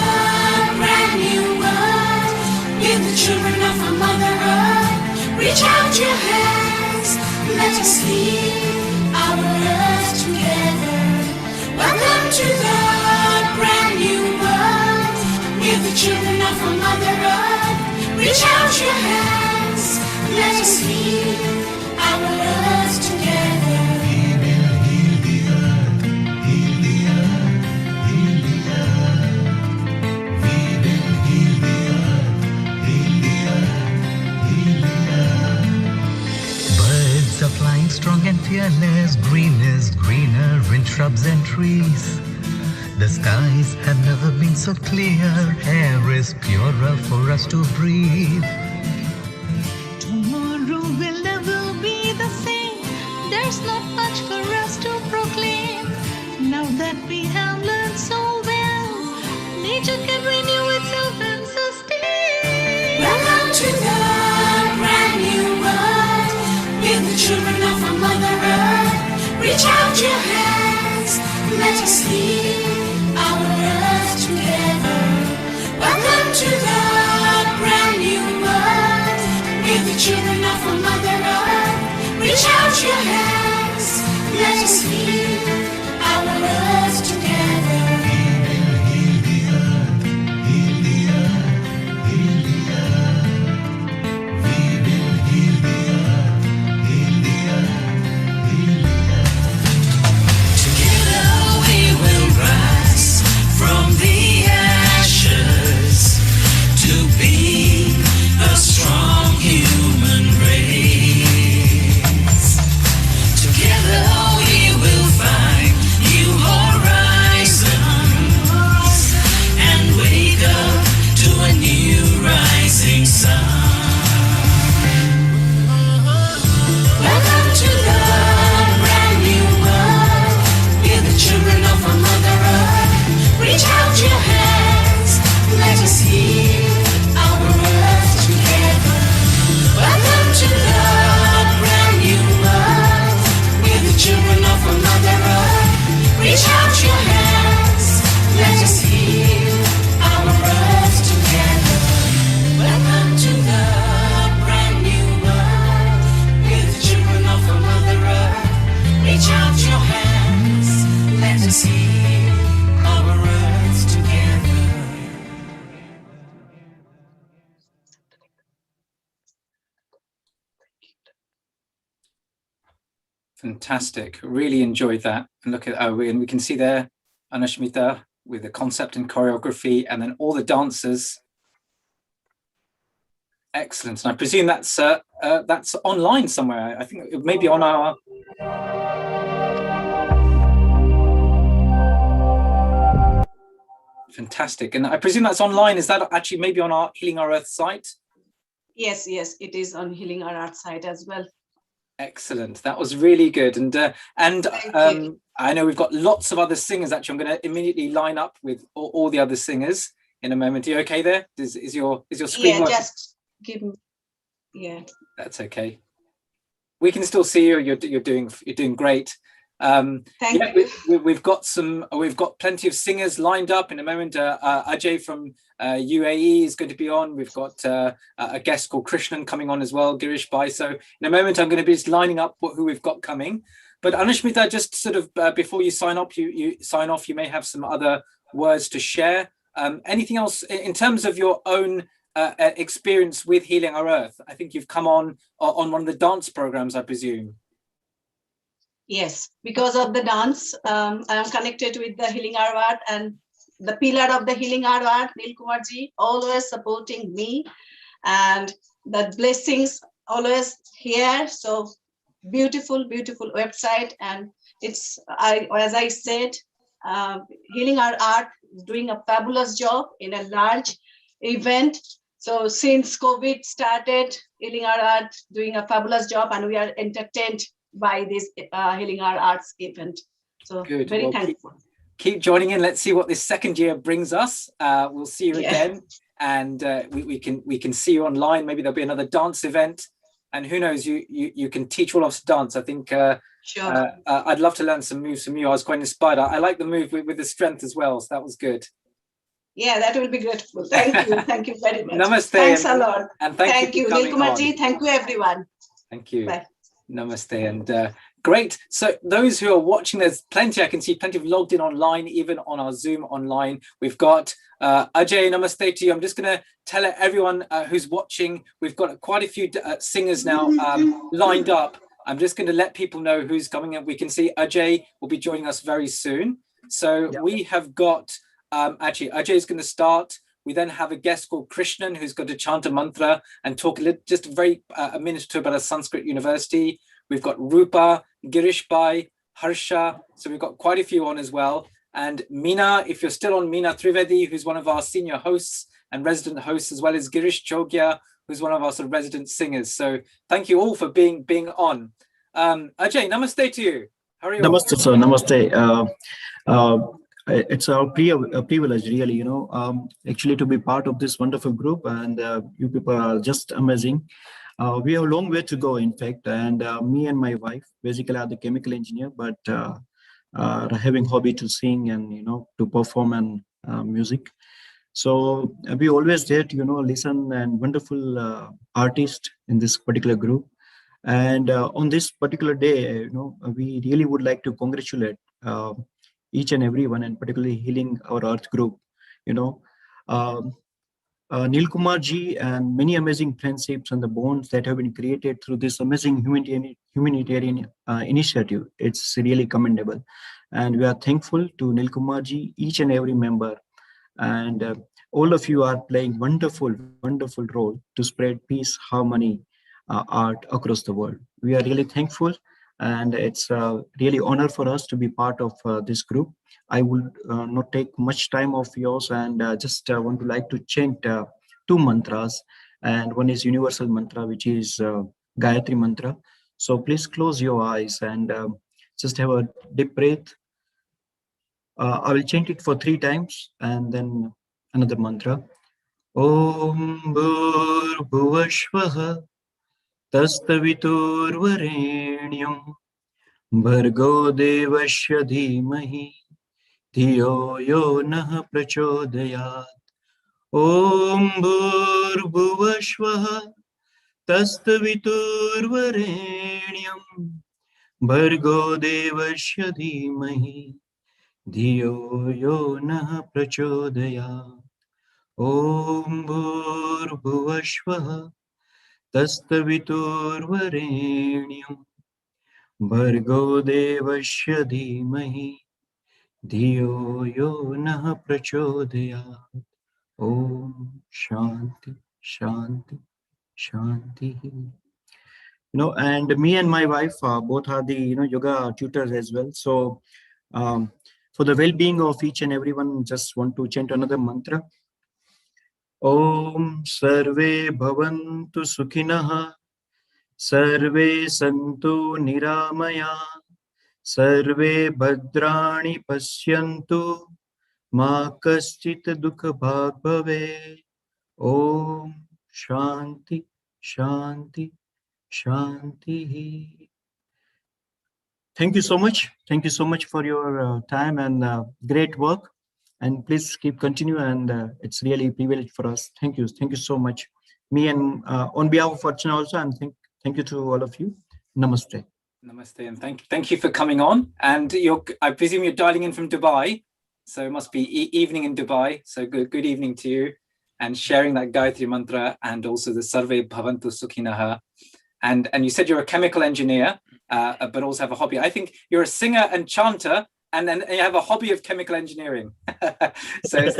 brand new world. With the children of our Mother Earth, reach out your hands. Let us heal our earth together. Welcome to the brand new world. With the children of our Mother Earth, reach out your hands. Let us heal our earth together. We will heal the earth, heal the earth, heal the earth. We will heal the earth, heal the earth, heal the earth. Birds are flying strong and fearless. Green is greener in shrubs and trees. The skies have never been so clear. Air is purer for us to breathe. Tomorrow will never be the same. There's not much for us to proclaim. Now that we have learned so well, nature can renew itself and sustain. Welcome to the brand new world. With the children of our Mother Earth, reach out your hands. Let us heal our earth together. Welcome to the brand new world. With the children of our Mother Earth, reach out your hands. Let us heal our earth together. We will heal the earth, heal the earth, heal the earth. We will heal the earth, heal the earth, heal the earth. Together we will rise from the ashes to be a strong human race. Together we will find new horizons and wake up to a new rising sun. Welcome to the brand new world. We're the children of our Mother Earth. Reach out your hands. Let us heal our earth together. Welcome to the brand new world. We're the children of our Mother Earth. Reach out your hands. Let us heal our earth together. Welcome to the brand new world. We're the children of our Mother Earth. Reach out your hands. Let us heal our earth together. Fantastic. Really enjoyed that. And look at, and we can see there Anashmita with the concept and choreography, and then all the dancers. Excellent. And I presume that's online somewhere. I think it may be on our. Fantastic. And I presume that's online. Is that actually maybe on our Healing Our Earth site? Yes, yes, it is on Healing Our Earth site as well. Excellent. That was really good. And I know we've got lots of other singers. Actually, I'm going to immediately line up with all the other singers in a moment. Are you okay there? Is your screen working? Just give me. Yeah. That's okay. We can still see you. You're doing great. Thank you. We've got plenty of singers lined up in a moment. Ajay from UAE is going to be on. We've got a guest called Krishnan coming on as well, Girish Bhai. So in a moment, I'm going to be just lining up who we've got coming. But Anashmita, just sort of before you sign off, you may have some other words to share. Anything else in terms of your own experience with Healing Our Earth? I think you've come on one of the dance programs, I presume. Yes, because of the dance, I am connected with the Healing Our Earth, and the pillar of the Healing Our Earth, Nil Kumarji, always supporting me, and the blessings always here. So beautiful, beautiful website, and as I said, Healing Our Earth is doing a fabulous job in a large event. So since COVID started, Healing Our Art doing a fabulous job, and we are entertained by this Healing Our Arts event. So Good. very Well, thankful. keep joining in. Let's see what this second year brings us. We'll see you again, and we can see you online. Maybe there'll be another dance event, and who knows, you can teach all of us to dance. I think sure. I'd love to learn some moves from you. I was quite inspired. I like the move with the strength as well, so that was good. Yeah, that will be grateful. Thank you. Thank you very much. Namaste. Thanks a lot. And thank you for coming Nilkumar on. ji. Thank you, everyone. Thank you. Bye. Namaste. And great. So those who are watching, there's plenty. I can see plenty of logged in online, even on our Zoom online. We've got Ajay, namaste to you. I'm just going to tell everyone who's watching, we've got quite a few singers now lined up. I'm just going to let people know who's coming in. We can see Ajay will be joining us very soon. So we have got, actually, Ajay is going to start. We then have a guest called Krishnan, who's going to chant a mantra and talk just a minute or two about a Sanskrit university. We've got Rupa, Girish Bhai, Harsha. So we've got quite a few on as well. And Meena, if you're still on, Meena Trivedi, who's one of our senior hosts and resident hosts, as well as Girish Chogia, who's one of our sort of resident singers. So thank you all for being on. Ajay, namaste to you. How are you? Namaste, sir. Namaste. It's our privilege, really, actually to be part of this wonderful group, and you people are just amazing. We have a long way to go, in fact, and me and my wife basically are the chemical engineer, but having hobby to sing and, to perform and music. So we always did, listen and wonderful artists in this particular group. And on this particular day, we really would like to congratulate each and everyone, and particularly Healing Our Earth group. Nilkumar ji and many amazing friendships and the bonds that have been created through this amazing humanitarian initiative. It's really commendable, and we are thankful to Nilkumar ji, each and every member, and all of you are playing wonderful role to spread peace, harmony, art across the world. We are really thankful, and it's really honor for us to be part of this group. I will not take much time of yours, and just want to like to chant two mantras, and one is universal mantra, which is Gayatri mantra. So please close your eyes and just have a deep breath. I will chant it for 3 times, and then another mantra. Om Bhurvashvaha Tastaviturvarenyam Bhargo Devasya Dhimahi Dhiyo Yo Nah Prachodayat. Om Bhurvashvaha Tastaviturvarenyam Bhargo Devasya Dhimahi Dhiyo Yo Nah Prachodayat. Om Bhurvashvaha Tastaviturvarenyam Bhargo Devasya Dhimahi Dhiyo Yo Nah Prachodayat. Om Shanti, Shanti, Shanti. And me and my wife both are the yoga tutors as well. So for the well-being of each and everyone, just want to chant another mantra. Om Sarve Bhavantu Sukhinah Sarve Santu Niramaya Sarve Bhadrani Pasyantu Ma Kaschit Dukha Bhag Bhave. Om Shanti, Shanti, Shanti. Thank you so much. Thank you so much for your time and great work. And please keep continue. And it's really a privilege for us. Thank you. Thank you so much. Me and on behalf of Archana also, and thank you to all of you. Namaste. Namaste, and thank you for coming on. And I presume you're dialing in from Dubai, so it must be evening in Dubai. So good evening to you, and sharing that Gayatri mantra and also the Sarve Bhavantu Sukhinah. And you said you're a chemical engineer, but also have a hobby. I think you're a singer and chanter, and then you have a hobby of chemical engineering. So it's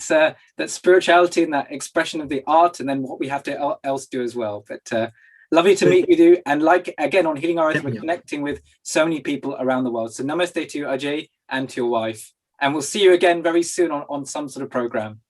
that spirituality and that expression of the art, and then what we have to else do as well. But lovely to meet with you, and like again on Healing Our Earth, we're connecting with so many people around the world. So namaste to you, Ajay, and to your wife, and we'll see you again very soon on some sort of program.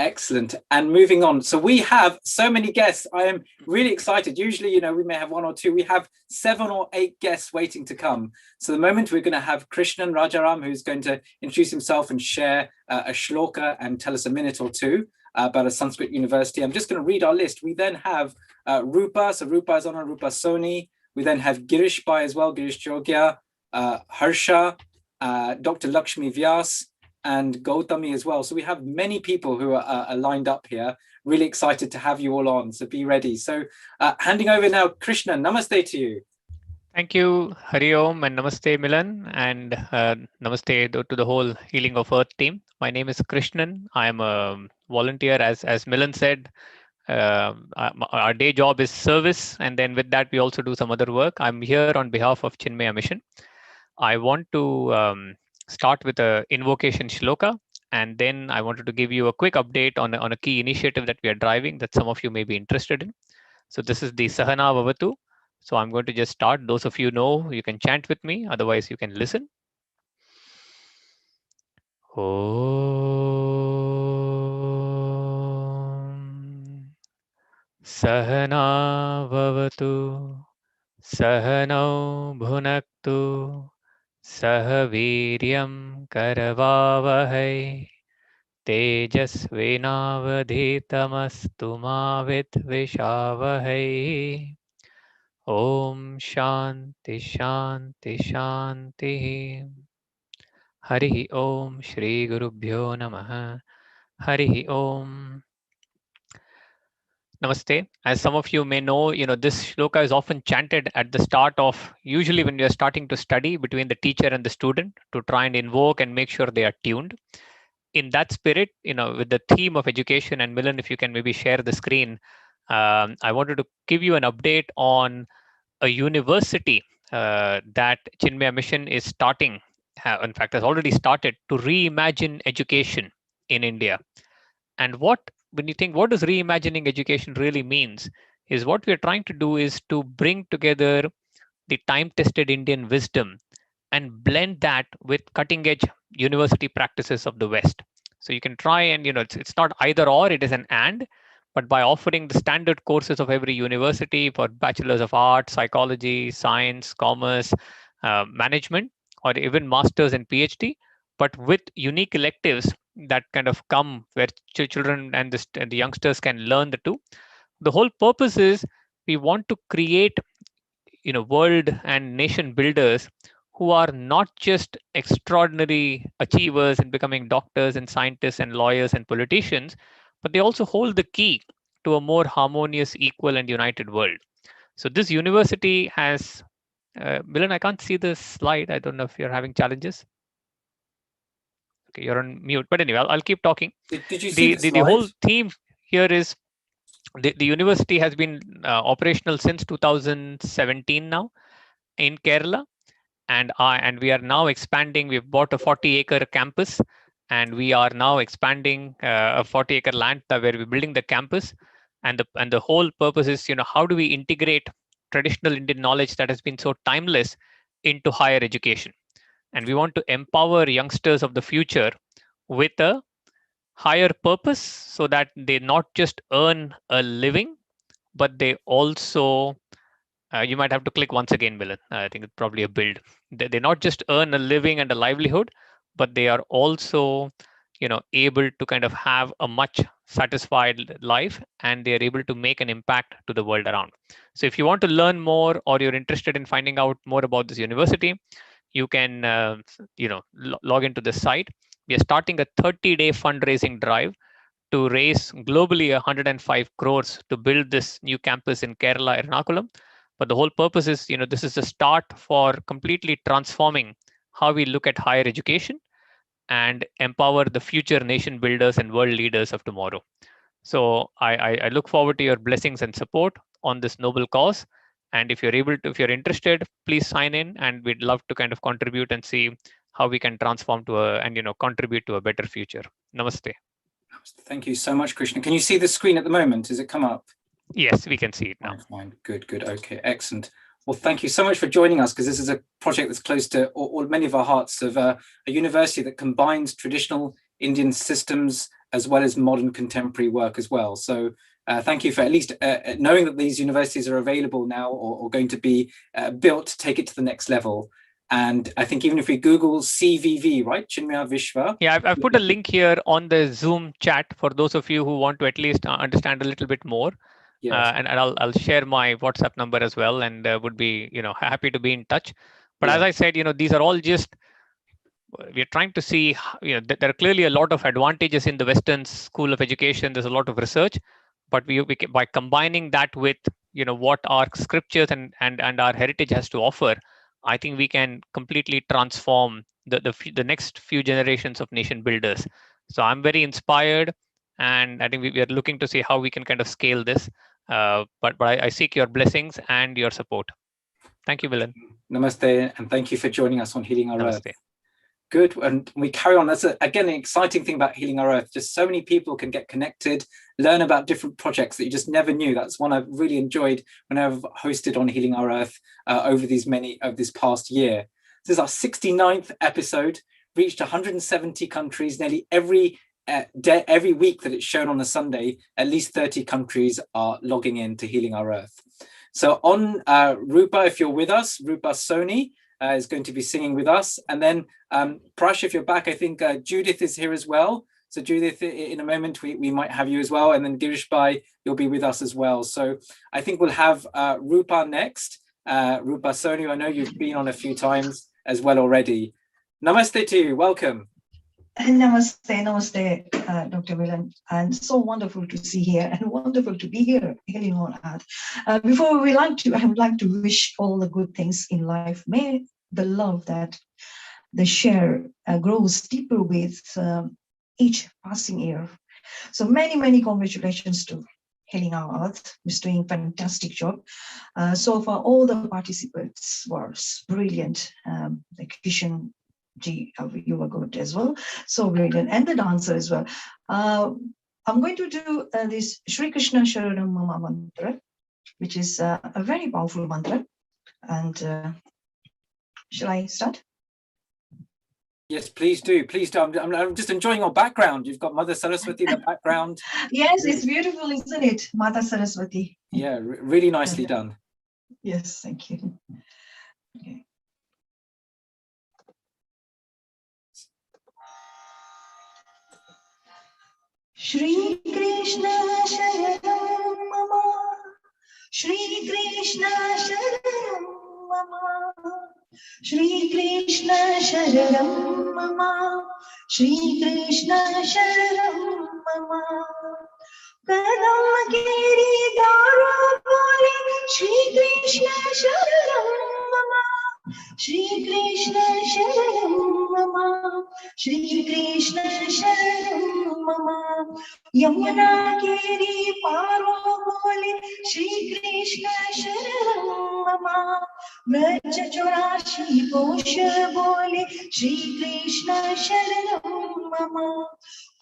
Excellent. And moving on. So we have so many guests. I am really excited. Usually, we may have 1 or 2. We have 7 or 8 guests waiting to come. So the moment we're going to have Krishnan Rajaram, who's going to introduce himself and share a shloka and tell us a minute or two about a Sanskrit university. I'm just going to read our list. We then have Rupa. So Rupa is on, Rupa Soni. We then have Girish Bai as well, Girish Jogya, Harsha, Dr. Lakshmi Vyas, and Gautami as well. So we have many people who are lined up here. Really excited to have you all on. So be ready. So handing over now, Krishna, namaste to you. Thank you, Hari Om, and namaste, Milan, and namaste to the whole Healing of Earth team. My name is Krishnan. I am a volunteer, as Milan said. Our day job is service, and then with that we also do some other work. I'm here on behalf of Chinmaya Mission. I want to start with a invocation shloka, and then I wanted to give you a quick update on a key initiative that we are driving that some of you may be interested in. So this is the Sahana Vavatu. So I'm going to just start. Those of you know, you can chant with me, otherwise you can listen. Om Sahana Vavatu Sahano Bhunaktu Sah Viryam Karavavahai Tejasvinavadhitamastu ma vidvishavahai. Om Shanti Shanti Shanti. Hari Om Shri Gurubhyo Namaha. Hari Om. Namaste. As some of you may know, this shloka is often chanted at the start of, usually when we are starting to study, between the teacher and the student, to try and invoke and make sure they are tuned. In that spirit, with the theme of education, and Milan, if you can maybe share the screen, I wanted to give you an update on a university that Chinmaya Mission is starting, in fact, has already started to reimagine education in India. And when you think, what does reimagining education really means, is what we're trying to do is to bring together the time-tested Indian wisdom and blend that with cutting-edge university practices of the West. So you can try and, it's not either or, it is an and, but by offering the standard courses of every university for bachelors of arts, psychology, science, commerce, management, or even masters and PhD, but with unique electives that kind of come where children and the youngsters can learn the two. The whole purpose is we want to create, world and nation builders who are not just extraordinary achievers in becoming doctors and scientists and lawyers and politicians, but they also hold the key to a more harmonious, equal, and united world. So this university has, Milan, I can't see the slide. I don't know if you're having challenges. Okay, you're on mute. But anyway, I'll keep talking. Did you see the whole theme here is the university has been operational since 2017 now in Kerala. And we are now expanding. We've bought a 40-acre campus, and we are now expanding a 40-acre land where we're building the campus. And the whole purpose is, how do we integrate traditional Indian knowledge that has been so timeless into higher education? And we want to empower youngsters of the future with a higher purpose so that they not just earn a living, but they also you might have to click once again, Milan. I think it's probably a build. They not just earn a living and a livelihood, but they are also, able to kind of have a much satisfied life, and they are able to make an impact to the world around. So if you want to learn more, or you're interested in finding out more about this university, you can, log into the site. We are starting a 30-day fundraising drive to raise globally 105 crores to build this new campus in Kerala, Ernakulam. But the whole purpose is, this is a start for completely transforming how we look at higher education and empower the future nation builders and world leaders of tomorrow. So I look forward to your blessings and support on this noble cause. And if you're interested, please sign in, and we'd love to kind of contribute and see how we can transform and contribute to a better future. Namaste. Thank you so much, Krishna. Can you see the screen at the moment? Has it come up? Yes, we can see it now. Fine. Good. Okay, excellent. Well, thank you so much for joining us, because this is a project that's close to many of our hearts, of a university that combines traditional Indian systems as well as modern contemporary work as well. So thank you for at least knowing that these universities are available now or going to be built to take it to the next level. And I think even if we Google CVV, right, Chinmaya Vishwa. Yeah, I've put a link here on the Zoom chat for those of you who want to at least understand a little bit more. Yes. And I'll share my WhatsApp number as well, and would be happy to be in touch. But as I said, these are all just we're trying to see. There are clearly a lot of advantages in the Western school of education. There's a lot of research, but we by combining that with what our scriptures and our heritage has to offer, I think we can completely transform the next few generations of nation builders. So I'm very inspired, and I think we are looking to see how we can kind of scale this. But I seek your blessings and your support. Thank you, Villain. Namaste, and thank you for joining us on Healing Our Namaste. Earth. Good, and we carry on. That's again an exciting thing about Healing Our Earth. Just so many people can get connected, learn about different projects that you just never knew. That's one I've really enjoyed when I've hosted on Healing Our Earth over this past year. This is our 69th episode, reached 170 countries. Nearly every week that it's shown on a Sunday, at least 30 countries are logging in to Healing Our Earth. So on Rupa, if you're with us, Rupa Soni is going to be singing with us. And then Prash, if you're back, I think Judith is here as well. So Judith, in a moment, we might have you as well. And then Girish Bhai, you'll be with us as well. So I think we'll have Rupa next. Rupa Soni, I know you've been on a few times as well already. Namaste to you, welcome. Namaste, Dr. Villain, and so wonderful to see here and wonderful to be here, Healing on Earth. I would like to wish all the good things in life. May the love that they share grows deeper with each passing year. So many congratulations to Healing Our Earth, who's doing a fantastic job. So far, all the participants were brilliant. The Kishan G, you were good as well, so brilliant, and the dancer as well. I'm going to do this Shri Krishna Sharanam Mama mantra, which is a very powerful mantra. And shall I start? Yes, please do. Please do. I'm just enjoying your background. You've got Mother Saraswati in the background. Yes, it's beautiful, isn't it? Mata Saraswati. Yeah, really nicely done. Yes, thank you. Okay. Shri Krishna Sharanam Mama, Shri Krishna Sharanam Mama, Shri Krishna Sharanam Mama, Shri Krishna Sharanam Mama. Kadam Giri Dara Bole, Shri Krishna Sharanam Mama, Shri Krishna Sharanam Mama, Shri Krishna Sharanam Mama. Yamuna Giri Paro Bole, Shri Krishna Sharanam Mama. Vraja Chorashi Bosha Bole, Shri Krishna Sharanam Mama.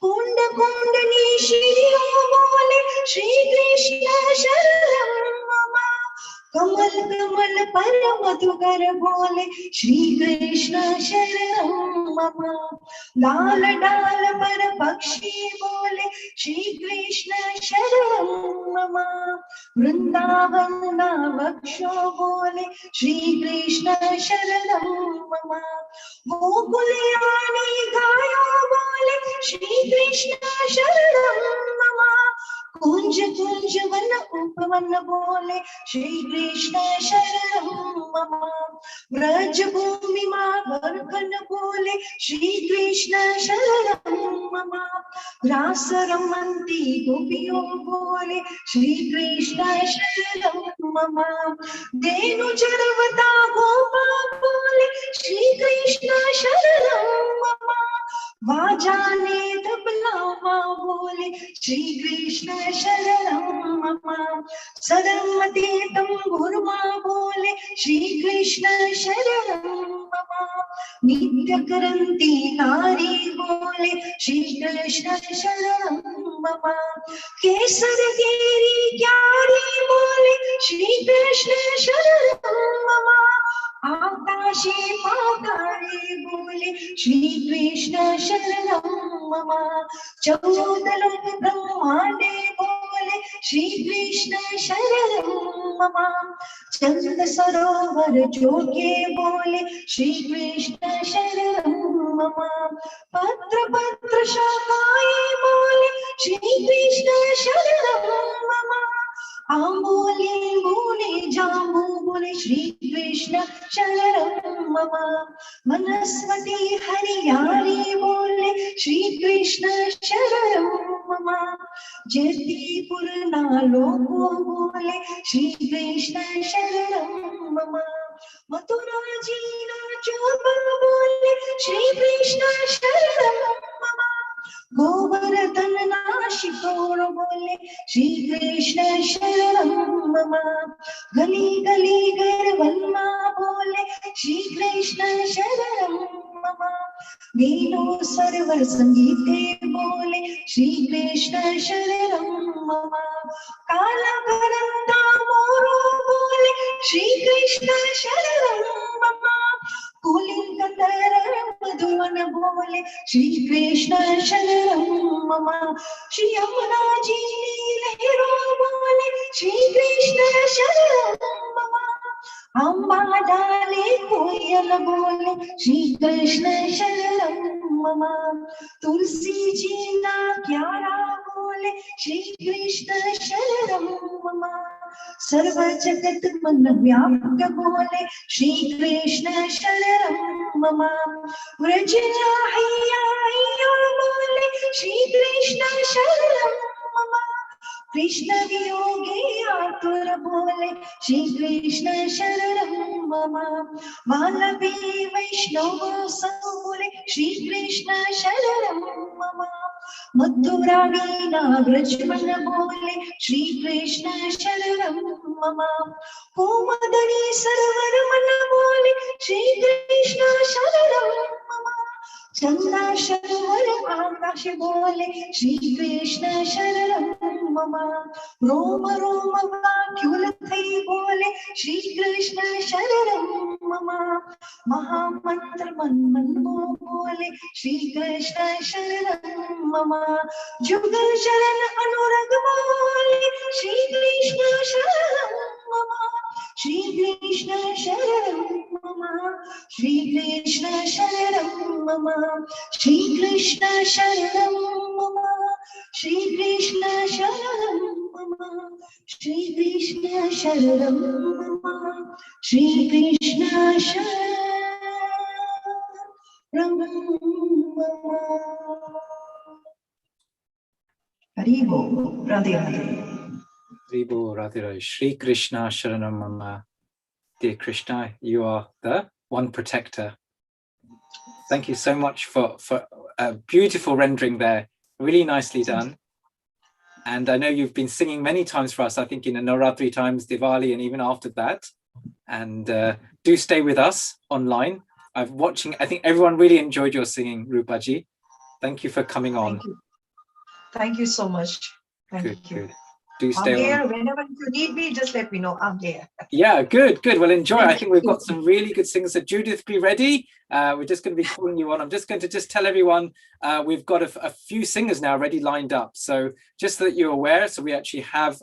Kunda Kundani Shriya Bole, Shri Krishna Sharanam Mama. Kamal Kamal Paramadhugar Bole, Shri Krishna Sharanam Mama. Dal Dal Par Pakshi Bole, Shri Krishna Sharanam Mama. Vrindavan Vaksho Bole, Shri Krishna Sharanam Mama. Gokulyani Gayo Bole, Shri Krishna Sharanam Mama. Kunj Kunj Vana Upavana Bole, Shri Krishna Sharanam Mama. Vraj Bhumi Ma Varkana Bole, Shri Krishna Sharanam Mama. Rasa Ramanti Gopiyo Bole, Shri Krishna Sharanam Mama. Denu Jaravata Gopa Bole, Shri Krishna Sharanam Mama. Vajane Tablava Bole, Shri Krishna Sharanam Mama. Sadamati Tambhurma Bole, Shri Krishna Sharanam Mama. Nitya Karanti Nari Bole, Shri Krishna Sharanam Mama. Kesaragiri Kyari Bole, Shri Krishna Sharanam Mama. आकाशे पाताळे बोले श्री कृष्ण शरणं मम चौदलोक ब्रह्मांडे बोले श्री कृष्ण शरणं मम चंद सरोवर जोगे बोले श्री कृष्ण शरणं मम पत्र पत्र शाखाए बोले श्री कृष्ण शरणं मम आंबोले बोले जांबू बोले श्री कृष्ण शरणं मम मनस्वती हरियाली बोले श्री कृष्ण शरणं मम जयतीपुर नालोको बोले श्री कृष्ण शरणं मम मथुरा जीना चोपन बोले श्री कृष्ण शरणं मम गोवर्धन नाशिकोण बोले श्री कृष्ण शरणं मम गली गली गरवन्ना बोले श्री कृष्ण शरणं मम मीनो सरवर संगीते बोले श्री कृष्ण शरणं मम काला करंदा मोरो बोले श्री कृष्ण शरणं मम कुलिंगतर मधुवन बोले श्री कृष्ण शरणं मम श्री यमुना जी लहरों बोले श्री कृष्ण शरणं मम अम्बा डाले कोयल बोले श्री कृष्ण शरणं मम तुलसी जी ना क्यारा बोले श्री कृष्ण शरणं मम सर्व जगत मन व्याप्त बोले श्री कृष्ण शरणं मम व्रज हैया हैया बोले श्री कृष्ण शरणं मम कृष्ण वियोगे आतुर बोले श्री कृष्ण शरणं मम मालवी वैष्णव सब बोले श्री कृष्ण शरणं मम मथुरा वीणा ब्रजमन बोले श्री कृष्ण शरणं मम कोमदनी सरवर मन बोले श्री कृष्ण शरणं मम चंदा शरवर आकाश बोले श्री कृष्ण शरणं मम रोम रोम व्याकुल थई बोले श्री कृष्ण शरणं मम महामंत्र मन मन बोले श्री कृष्ण शरणं मम जुगल शरण अनुरग बोले श्री कृष्ण शरणं मम श्री कृष्ण शरणं मम श्री कृष्ण शरणं मम श्री कृष्ण शरणं मम श्री कृष्ण शरणं मम श्री कृष्ण शरणं मम श्री कृष्ण शरणं मम हरि बोल Radhe Radhe Haribo Radhira Shri Krishna Sharanam Mama. Dear Krishna, you are the one protector. Thank you so much for a beautiful rendering there. Really nicely done. And I know you've been singing many times for us, I think in the Navratri times, Diwali, and even after that. And do stay with us online. I think everyone really enjoyed your singing, Rupaji. Thank you for coming on. Thank you so much. Thank you. Good. Do I'm stay here. on. Whenever you need me, just let me know. I'm here. Yeah, good. Well, enjoy. I think we've got some really good singers. So Judith, be ready. We're just going to be calling you on. I'm just going to tell everyone we've got a few singers now already lined up. So just so that you're aware, so we actually have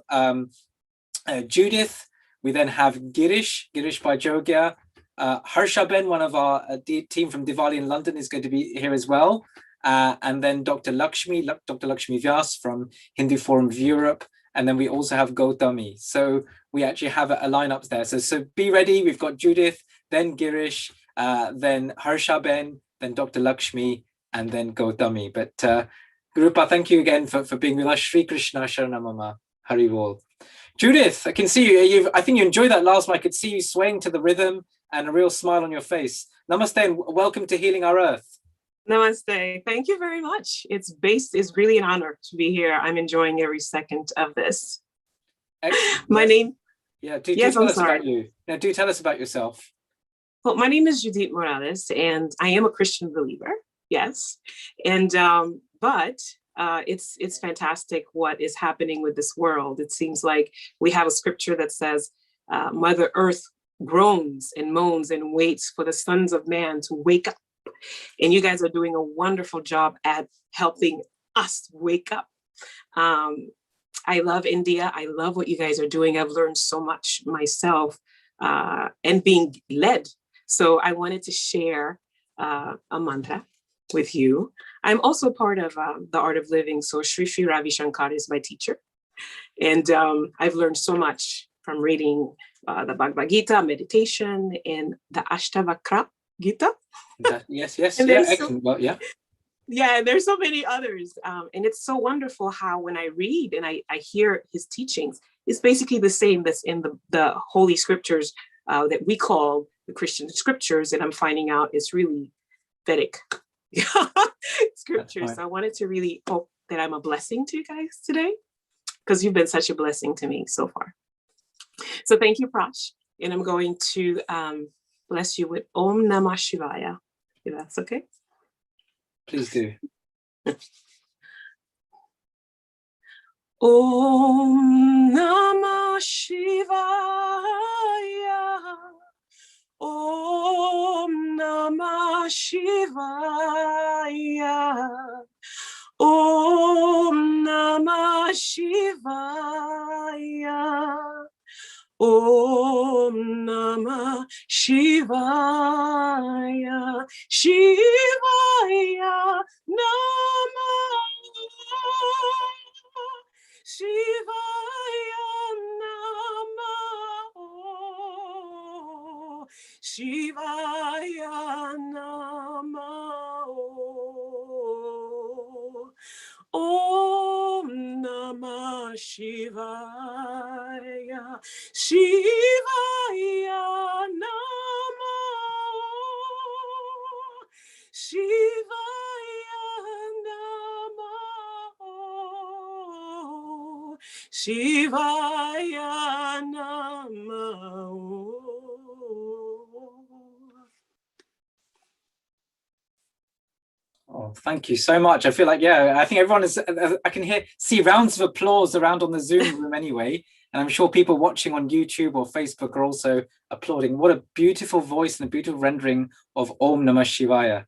Judith. We then have Girish by Jogia. Harshaben, one of our team from Diwali in London, is going to be here as well. And then Dr. Lakshmi Vyas from Hindu Forum of Europe. And then we also have Gautami. So we actually have a lineup there. So be ready. We've got Judith, then Girish, then Harshaben, then Dr. Lakshmi, and then Gautami. But Rupa, thank you again for being with us. Shri Krishna Sharanamama Hari Bol. Judith, I can see you. I think you enjoyed that last one. I could see you swaying to the rhythm and a real smile on your face. Namaste and welcome to Healing Our Earth. Namaste. Thank you very much. It's really an honor to be here. I'm enjoying every second of this. Excellent. My name. Yeah, do Yes, tell I'm us sorry. about you. Now, do tell us about yourself. Well, my name is Judith Morales, and I am a Christian believer. Yes, and but it's fantastic what is happening with this world. It seems like we have a scripture that says, "Mother Earth groans and moans and waits for the sons of man to wake up. And you guys are doing a wonderful job at helping us wake up. I love India. I love what you guys are doing. I've learned so much myself and being led. So I wanted to share a mantra with you. I'm also part of the Art of Living. So Sri Ravi Shankar is my teacher. And I've learned so much from reading the Bhagavad Gita, meditation, and the Ashtavakra Gita. Yes, And yeah, there's excellent. Well, yeah. Yeah, there's so many others. And it's so wonderful how when I read and I hear his teachings, it's basically the same that's in the Holy Scriptures that we call the Christian scriptures. And I'm finding out it's really Vedic scriptures. So I wanted to really hope that I'm a blessing to you guys today, because you've been such a blessing to me so far. So thank you, Prash. And I'm going to bless you with Om Namah Shivaya, if that's okay. Please do. Om Namah Shivaya. Om Namah Shivaya. Om Namah Shivaya. Om Namah Shivaya. Shivaya Namah. Shivaya Namah. Shivaya Namah. Om Namah Shivaya. Shivaya Namah. Shivaya Namah. Shivaya Namah. Oh, thank you so much. I feel like, I think everyone is, I can see rounds of applause around on the Zoom room anyway. And I'm sure people watching on YouTube or Facebook are also applauding. What a beautiful voice and a beautiful rendering of Om Namah Shivaya.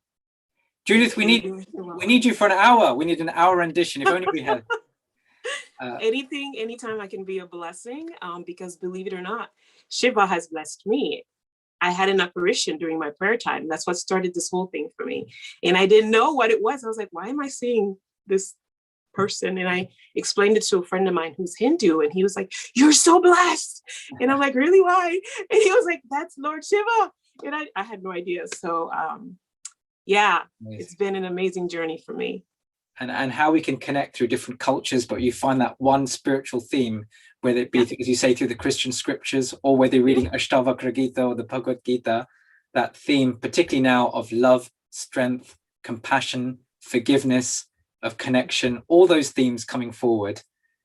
Judith, we need you for an hour. We need an hour rendition, if only we had. Anytime I can be a blessing, because believe it or not, Shiva has blessed me. I had an apparition during my prayer time. That's what started this whole thing for me. And I didn't know what it was. I was like, why am I seeing this person? And I explained it to a friend of mine who's Hindu. And he was like, you're so blessed. And I'm like, really, why? And he was like, that's Lord Shiva. And I had no idea. So it's been an amazing journey for me. And how we can connect through different cultures, but you find that one spiritual theme, whether it be, as you say, through the Christian scriptures, or whether you're reading Ashtavakra Gita or the Bhagavad Gita, that theme, particularly now, of love, strength, compassion, forgiveness, of connection, all those themes coming forward,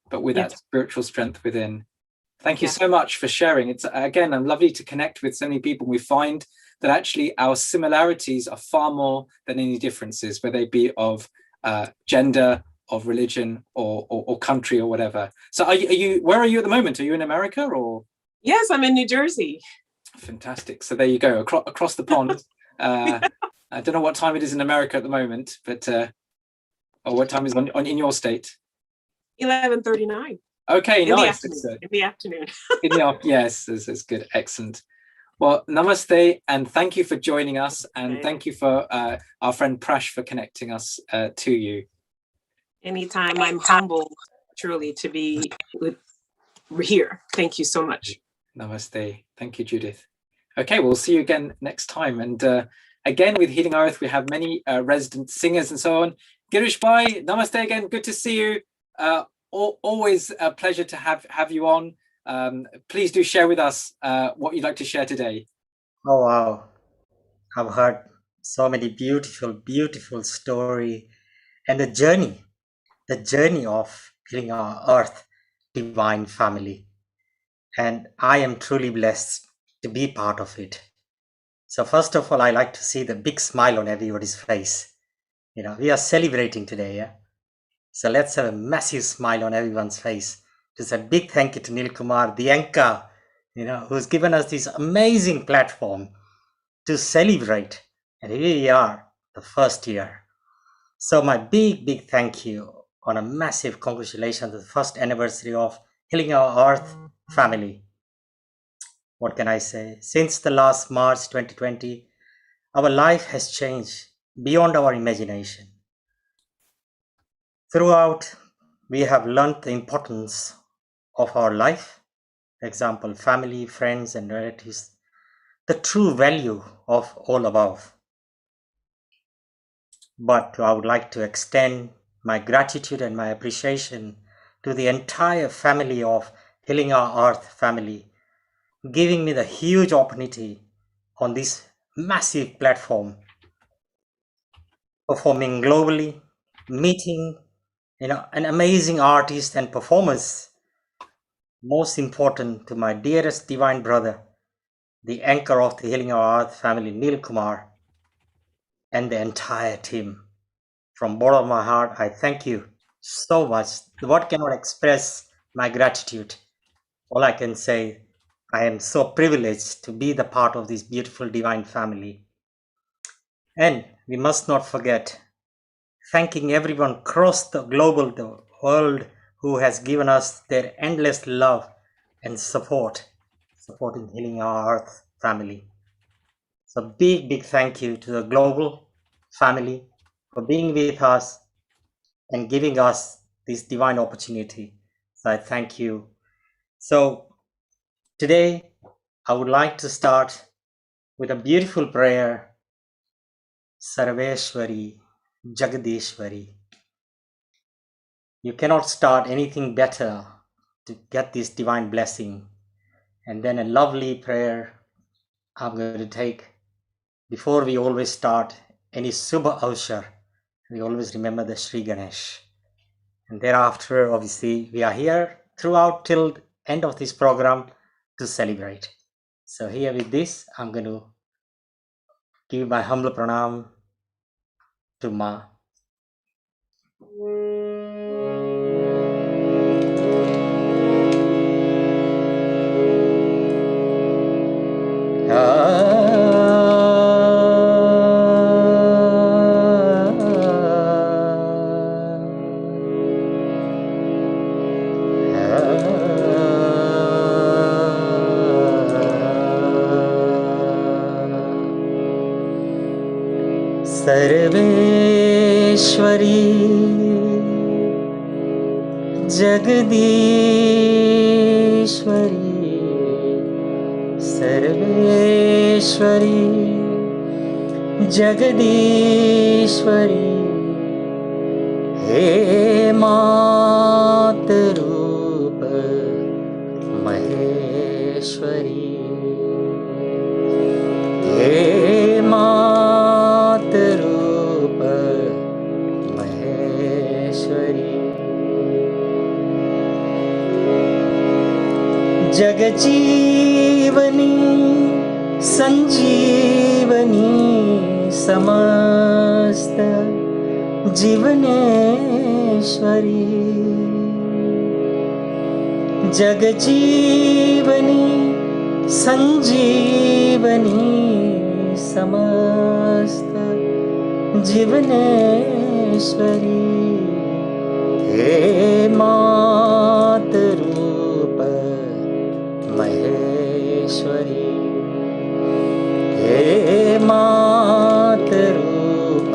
but with that spiritual strength within. Thank you so much for sharing. It's, again, lovely to connect with so many people. We find that actually our similarities are far more than any differences, whether they be of gender, of religion, or country, or whatever. So where are you at the moment? Are you in America, or? Yes, I'm in New Jersey. Fantastic. So there you go, across the pond. I don't know what time it is in America at the moment, but or what time is in your state? 11:39. Okay, nice. In the afternoon. Yes, that's good. Excellent. Well, namaste, and thank you for joining us, and thank you for our friend Prash for connecting us to you. Anytime. I'm humbled, truly, to be here. Thank you so much. Namaste. Thank you, Judith. Okay, we'll see you again next time. And again, with Healing Our Earth, we have many resident singers and so on. Girish Bhai, namaste again. Good to see you. Always a pleasure to have you on. Please do share with us what you'd like to share today. Oh, wow. I've heard so many beautiful story, and the journey of Healing Our Earth divine family. And I am truly blessed to be part of it. So first of all, I like to see the big smile on everybody's face. We are celebrating today, yeah? So let's have a massive smile on everyone's face. Just a big thank you to Nil Kumar, the anchor, who's given us this amazing platform to celebrate. And here we are, the first year. So my big thank you on a massive congratulations to the first anniversary of Healing Our Earth family. What can I say? Since the last March 2020, our life has changed beyond our imagination. Throughout, we have learned the importance of our life, for example, family, friends, and relatives, the true value of all above. But I would like to extend my gratitude and my appreciation to the entire family of Healing Our Earth family, giving me the huge opportunity on this massive platform, performing globally, meeting an amazing artist and performers. Most important to my dearest divine brother, the anchor of the Healing Our Earth family, Neil Kumar, and the entire team. From bottom of my heart, I thank you so much. What cannot express my gratitude. All I can say, I am so privileged to be the part of this beautiful divine family. And we must not forget thanking everyone across the world who has given us their endless love and supporting Healing Our Earth family. So big thank you to the global family for being with us and giving us this divine opportunity. So I thank you. So today I would like to start with a beautiful prayer, Sarveshwari, Jagadishwari. You cannot start anything better to get this divine blessing. And then a lovely prayer I'm going to take. Before we always start any Subha Avsar, we always remember the Sri Ganesh. And thereafter, obviously, we are here throughout till the end of this program to celebrate. So here with this, I'm going to give my humble pranam to Ma. Sarveshwari Jagadishwari Sarveshwari Jagadishwari हे मातरूप महेश्वरी हे मातरूप महेश्वरी जगजीवनी संजीवनी समस्त जीवनेश्वरी जगजीवनी संजीवनी समस्त जीवनेश्वरी हे मातरूप महेश्वरी हे मातरूप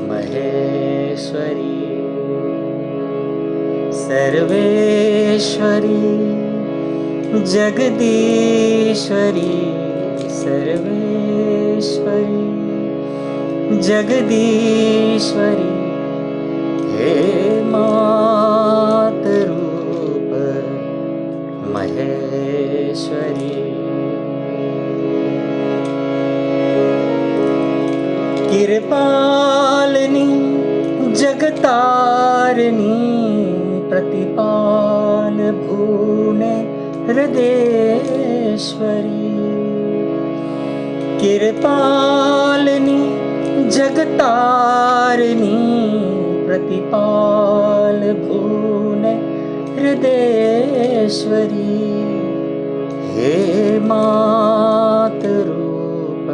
महेश्वरी सर्वेश्वरी जगदीश्वरी सर्वेश्वरी जगदीश्वरी हे मातरूप महेश्वरी कृपालिनी जगतारिणी प्रतिपाल भुवने हृदेश्वरी कृपालिनी जगतारिणी प्रतिपाल भुवने हृदेश्वरी हे मातरूप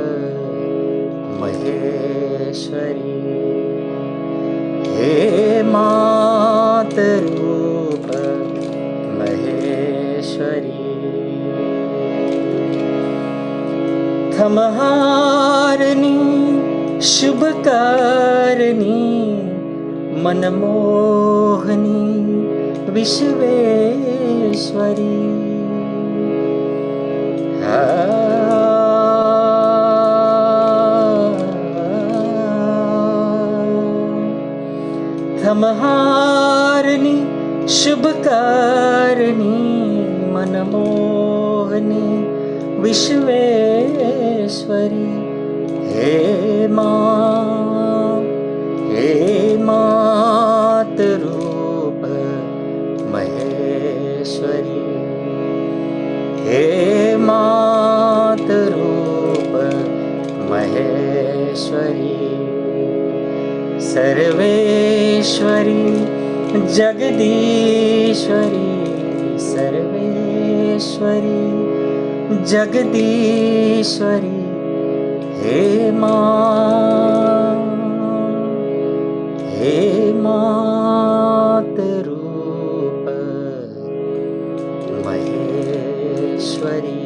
महेश्वरी, हे मातरूप महेश्वरी। थमहारिणी शुभकारिणी मनमोहनी विश्वेश्वरी। थमहारिणी शुभकारिणी मनमोहनी विश्वेश्वरी। हे मातरूप महेश्वरी, हे मातरूप महेश्वरी। सर्वेश्वरी जगदीश्वरी, सर्वेश्वरी जगदीश्वरी। हे मातरूप महेश्वरी,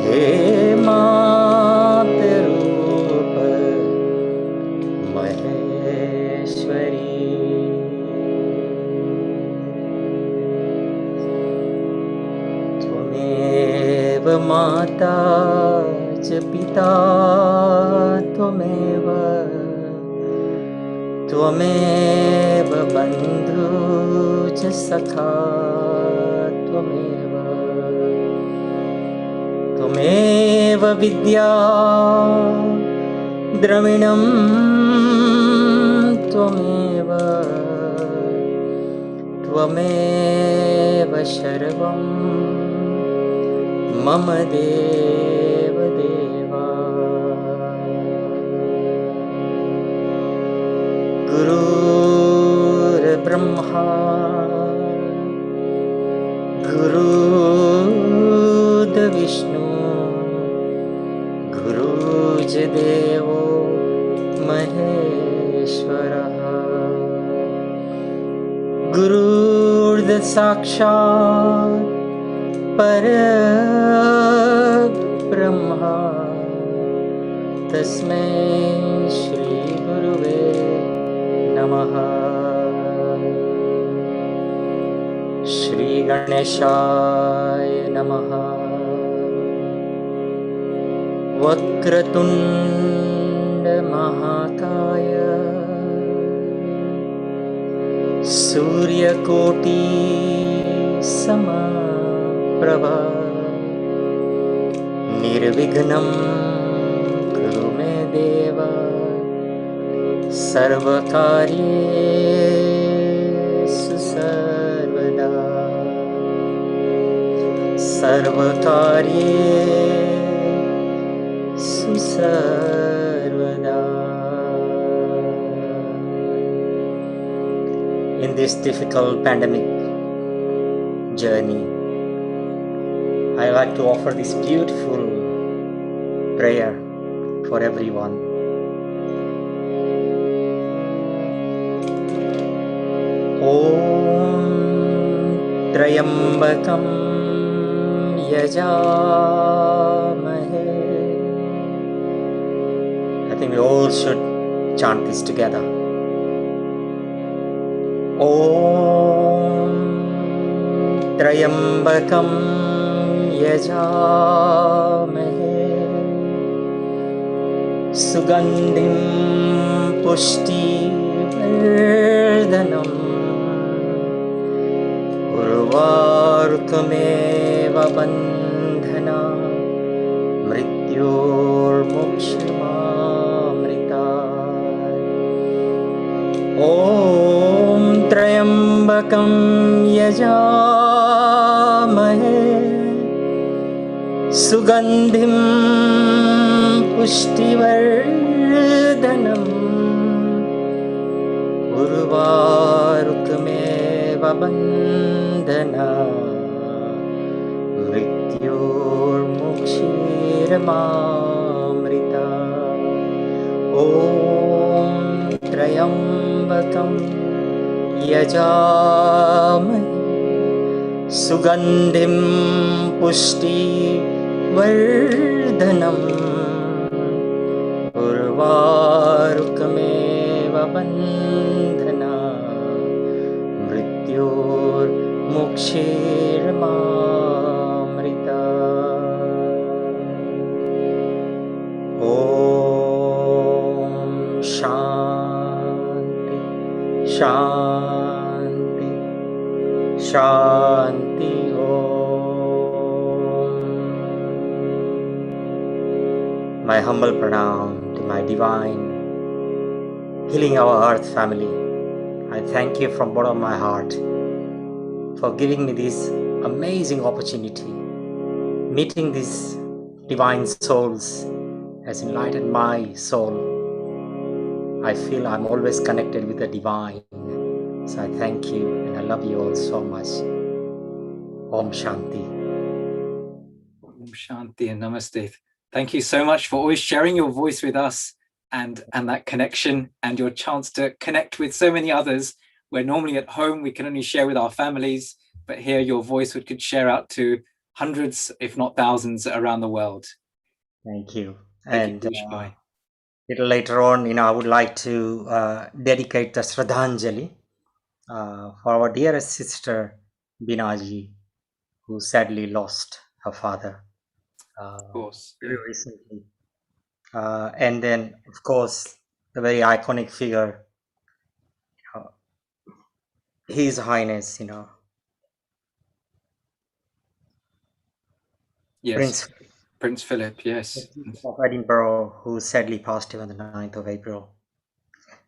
हे मातरूप महेश्वरी। त्वमेव माता च पिता त्वमेव, त्वमेव बन्धु च सखा त्वमेव, त्वमेव विद्या द्रविणं त्वमेव, त्वमेव सर्वं मम देव देवा। गुरुर्ब्रह्मा गुरुर्विष्णु गुरुर्देवो महेश्वरः। गुरुर्साक्षात् परब्रह्मा, तस्मै श्री गुरुवे नमः। श्री गणेशाय नमः। वक्रतुण्ड महाकाय सूर्यकोटि समप्रभा, निर्विघ्नं कुरु मे देव, सर्वकार्येषु सर्वदा, सर्वकार्येषु सर्वदा। In this difficult pandemic journey, I like to offer this beautiful prayer for everyone. Om Trayambakam Yajamahe. I think we all should chant this together. Om Trayambakam Yajamahe, Sugandhim Pushtivardanam, Urvarkameva Bandhana, Mrityormokshamaamrita. Om Trayambakam Yajamahe, Sugandhim Pushtivardanam, Urvarkameva Bandhana, क्षीरमामृता ॐ त्र्यम्बकं यजामहे सुगन्धिं पुष्टिवर्धनम् उर्वारुकमेव बन्धना मृत्योर्मुक्षीर्मामृता ॐ शान्ति शान्ति शान्ति My humble pranam to my divine Healing Our Earth family. I thank you from bottom of my heart for giving me this amazing opportunity. Meeting these divine souls has enlightened my soul. I feel I'm always connected with the divine. So I thank you and I love you all so much. Om Shanti. Om Shanti and Namaste. Thank you so much for always sharing your voice with us and that connection and your chance to connect with so many others. Where normally at home we can only share with our families, but here your voice could share out to hundreds, if not thousands, around the world. Thank you. Thank And you, Bhai. little later on, I would like to dedicate the Shraddhanjali for our dearest sister Binaji, who sadly lost her father Of course, very recently. And then, of course, the very iconic figure, His Highness, Yes, Prince Philip, yes. of Edinburgh, who sadly passed away on the 9th of April.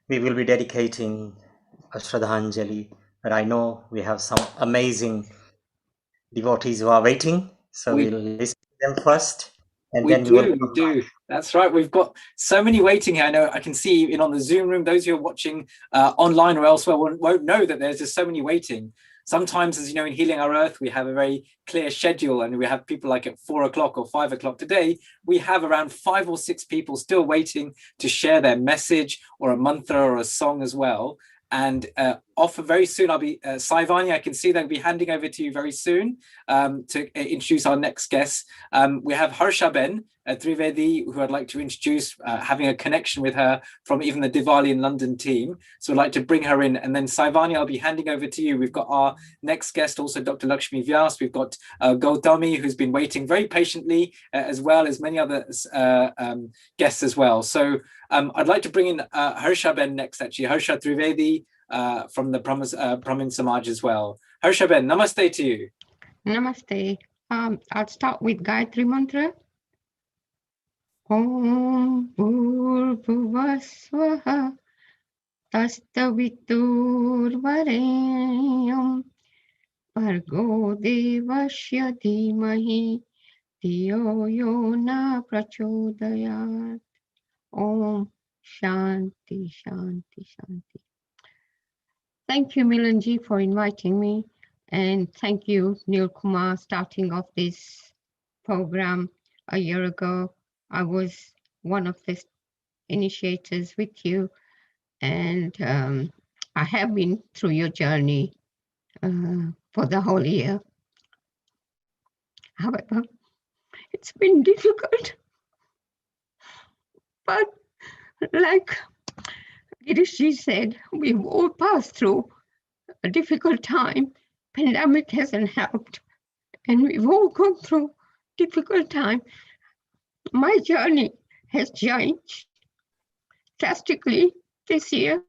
We will be dedicating a Shraddhanjali, but I know we have some amazing devotees who are waiting, so we'll listen to them first. And then We do. That's right. We've got so many waiting here. I know I can see in on the Zoom room, those who are watching online or elsewhere won't know that there's just so many waiting. Sometimes, as you know, in Healing Our Earth, we have a very clear schedule and we have people like at 4 o'clock or 5 o'clock. Today, we have around 5 or 6 people still waiting to share their message or a mantra or a song as well. And offer very soon, I'll be, Saivani, I can see they'll be handing over to you very soon to introduce our next guest. We have Harshaben Trivedi, who I'd like to introduce, having a connection with her from even the Diwali in London team. So I'd like to bring her in. And then Saivani, I'll be handing over to you. We've got our next guest, also Dr. Lakshmi Vyas. We've got Gautami, who's been waiting very patiently, as well as many other guests as well. So I'd like to bring in Harshaben next, actually. Harsha Trivedi from the Brahmin Samaj as well. Harshaben, namaste to you. Namaste. I'll start with Gayatri Mantra. Om Bhurvasvaha Tastaviturvarenyam Bhargo Devasya Dhimahi Dhiyo Yo Na Prachodayat. Om Shanti Shanti Shanti. Thank you, Milanji, for inviting me. And thank you, Neil Kumar, starting off this program a year ago. I was one of the initiators with you, and I have been through your journey for the whole year. However, it's been difficult, but like Girishji said, we've all passed through a difficult time. Pandemic hasn't helped, and we've all gone through difficult time. My journey has changed drastically this year,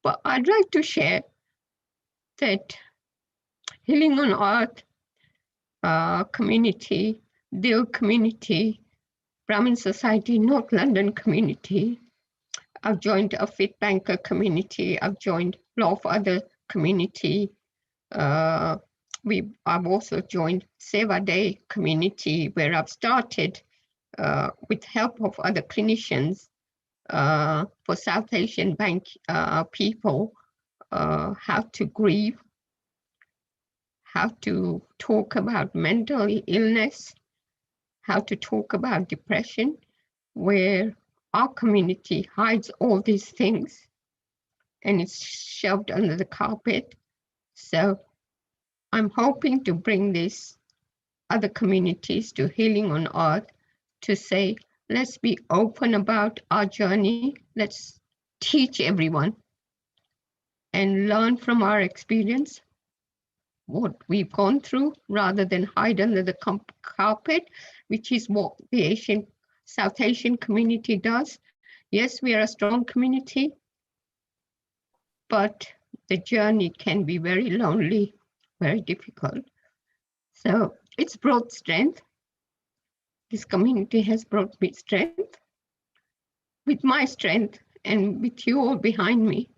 but I'd like to share that Healing on Earth community, Dil community, Brahmin Society, North London community. I've joined a Fit Banker community. I've joined a lot of other community. I've also joined Seva Day community, where I've started with help of other clinicians for South Asian Bank people, how to grieve, how to talk about mental illness, how to talk about depression, where our community hides all these things and it's shoved under the carpet. So I'm hoping to bring these other communities to Healing on Earth to say, let's be open about our journey. Let's teach everyone and learn from our experience what we've gone through rather than hide under the carpet, which is what the South Asian community does. Yes, we are a strong community, but the journey can be very lonely, very difficult. So it's brought strength. This community has brought me strength. With my strength and with you all behind me,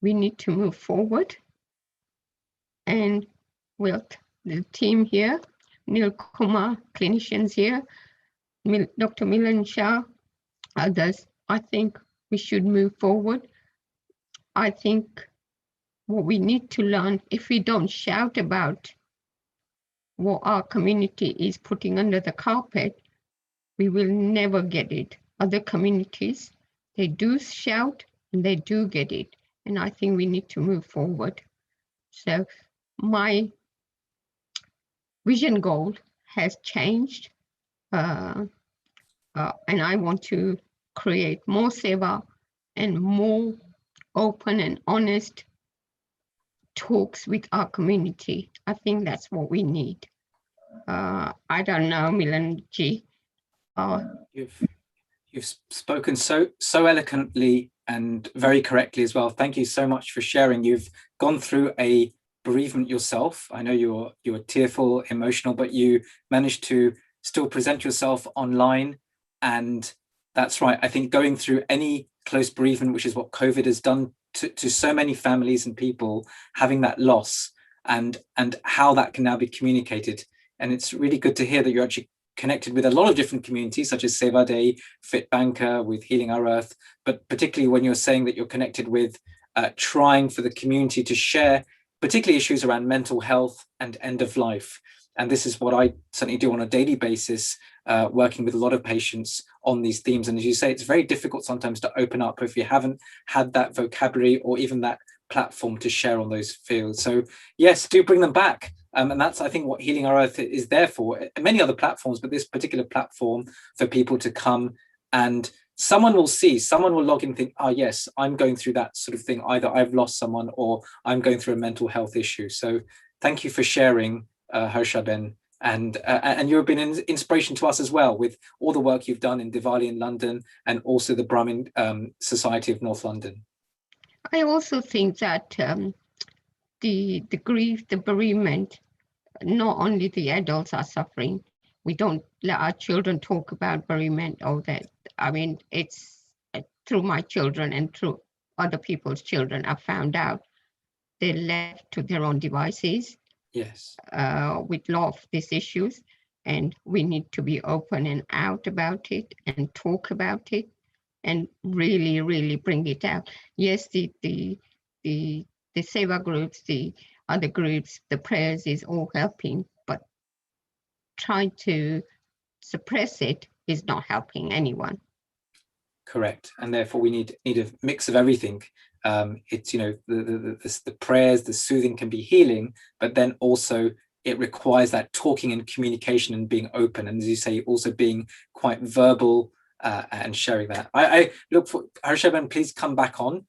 we need to move forward. And with the team here, Neil Kumar, clinicians here, Dr. Milan Shah, others, I think we should move forward. I think what we need to learn, if we don't shout about what our community is putting under the carpet, we will never get it. Other communities, they do shout and they do get it. And I think we need to move forward. So my vision goal has changed. And I want to create more seva and more open and honest talks with our community. I think that's what we need. I don't know, Milanji. You've spoken so eloquently and very correctly as well. Thank you so much for sharing. You've gone through a bereavement yourself. I know you're tearful, emotional, but you managed to still present yourself online. And that's right. I think going through any close bereavement, which is what COVID has done to so many families and people, having that loss and how that can now be communicated. And it's really good to hear that you're actually connected with a lot of different communities, such as Seva Day, Fit Banker, with Healing Our Earth, but particularly when you're saying that you're connected with trying for the community to share particularly issues around mental health and end of life. And this is what I certainly do on a daily basis, working with a lot of patients on these themes. And as you say, it's very difficult sometimes to open up if you haven't had that vocabulary or even that platform to share on those fields. So yes, do bring them back. And that's, I think, what Healing Our Earth is there for. And many other platforms, but this particular platform for people to come and someone will log in and think, oh yes, I'm going through that sort of thing. Either I've lost someone or I'm going through a mental health issue. So thank you for sharing, Harshaben. And you've been an inspiration to us as well with all the work you've done in Diwali in London and also the Brahmin Society of North London. I also think that the grief, the bereavement, not only the adults are suffering. We don't let our children talk about bereavement or that. I mean, it's through my children and through other people's children, I found out they're left to their own devices. Yes. With a lot of these issues, and we need to be open and out about it and talk about it and really, really bring it out. Yes, the Seva groups, the other groups, the prayers is all helping, but trying to suppress it is not helping anyone. Correct, and therefore we need a mix of everything. It's, you know, the prayers, the soothing can be healing, but then also it requires that talking and communication and being open, and as you say, also being quite verbal and sharing that. I look for Harshaben, please come back on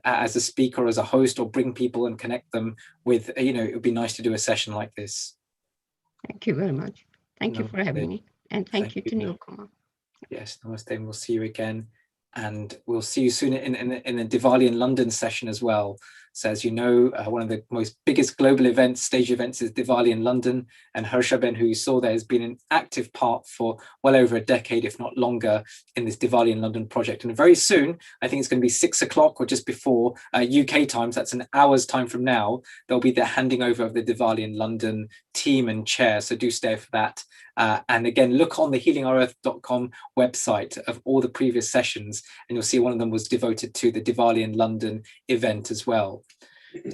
as a speaker, as a host, or bring people and connect them with, you know, it would be nice to do a session like this. Thank you very much. Thank you for having me, and thank you to Neil Kumar. Yes, namaste, and we'll see you again. And we'll see you soon in a Diwali in London session as well. So as you know, one of the most biggest global events, stage events, is Diwali in London. And Harshaben, who you saw there, has been an active part for well over a decade, if not longer, in this Diwali in London project. And very soon, I think it's going to be 6 o'clock or just before UK times, that's an hour's time from now, there'll be the handing over of the Diwali in London team and chair. So do stay for that. And again, look on the healingourEarth.com website of all the previous sessions, and you'll see one of them was devoted to the Diwali in London event as well.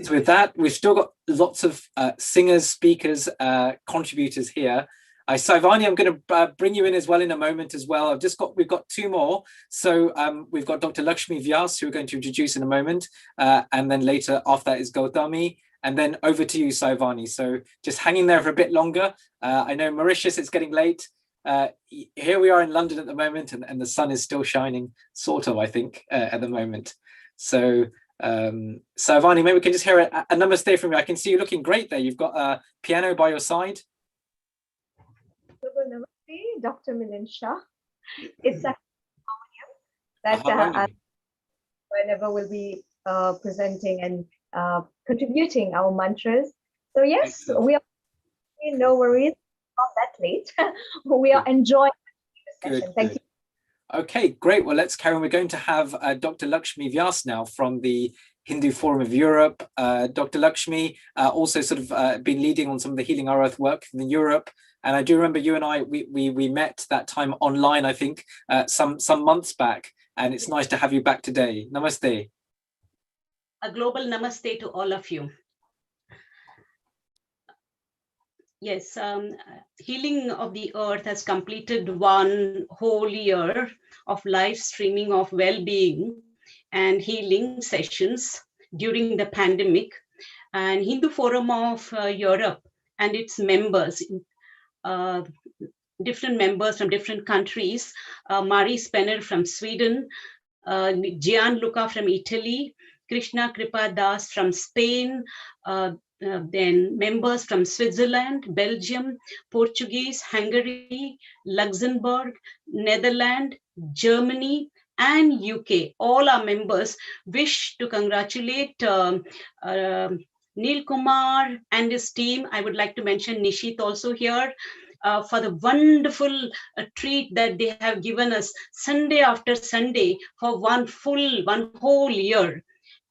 So with that, we've still got lots of singers, speakers, contributors here. Saivani, I'm going to bring you in as well in a moment as well. We've got two more. So we've got Dr. Lakshmi Vyas, who we're going to introduce in a moment. And then later after that is Gautami. And then over to you, Saivani. So just hanging there for a bit longer. I know Mauritius, it's getting late. Here we are in London at the moment, and the sun is still shining, sort of, I think, at the moment. So Saivani, maybe we can just hear a namaste from you. I can see you looking great there. You've got a piano by your side. Namaste, Dr. Milind Shah. It's a that whenever we'll be presenting and contributing our mantras. So yes, we are, no worries, not that late. We are enjoying the session. Thank you. Okay, great. Well, let's carry on. We're going to have Dr. Lakshmi Vyas now from the Hindu Forum of Europe. Dr. Lakshmi also sort of been leading on some of the Healing Our Earth work in Europe. And I do remember you and I, we met that time online, I think, some months back. And it's nice to have you back today. Namaste. A global namaste to all of you. Yes, Healing of the Earth has completed one whole year of live streaming of well-being and healing sessions during the pandemic. And Hindu Forum of Europe and its members, different members from different countries, Mari Spenner from Sweden, Gianluca from Italy, Krishna Kripa Das from Spain, then members from Switzerland, Belgium, Portuguese, Hungary, Luxembourg, Netherlands, Germany, and UK. All our members wish to congratulate Neil Kumar and his team. I would like to mention Nishit also here. For the wonderful treat that they have given us Sunday after Sunday for one whole year.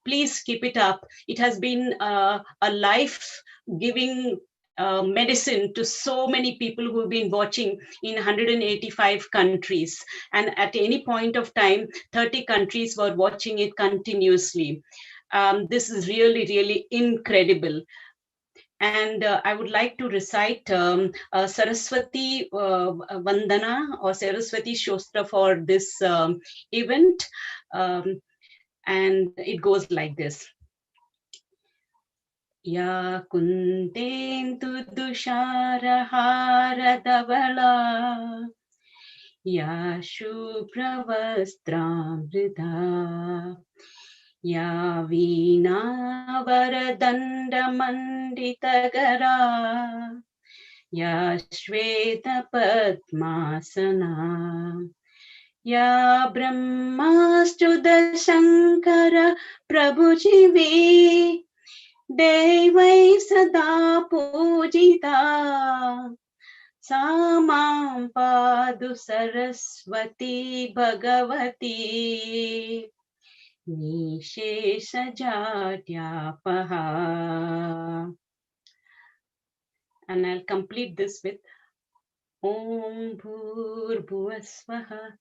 Please keep it up. It has been a life-giving medicine to so many people who have been watching in 185 countries. And at any point of time, 30 countries were watching it continuously. This is really, really incredible. And I would like to recite Saraswati Vandana or Saraswati Shostra for this event. And it goes like this. Ya kuntentu dushara hara davala, ya shubravastramrita, ya veena varadanda manditagara, ya shveta padmasana, ya brahmastuda shankara prabhujivi, devai sada pujita, samam padu saraswati bhagavati, nishesha jatyapaha. And I'll complete this with Om Bhur Bhuvasvaha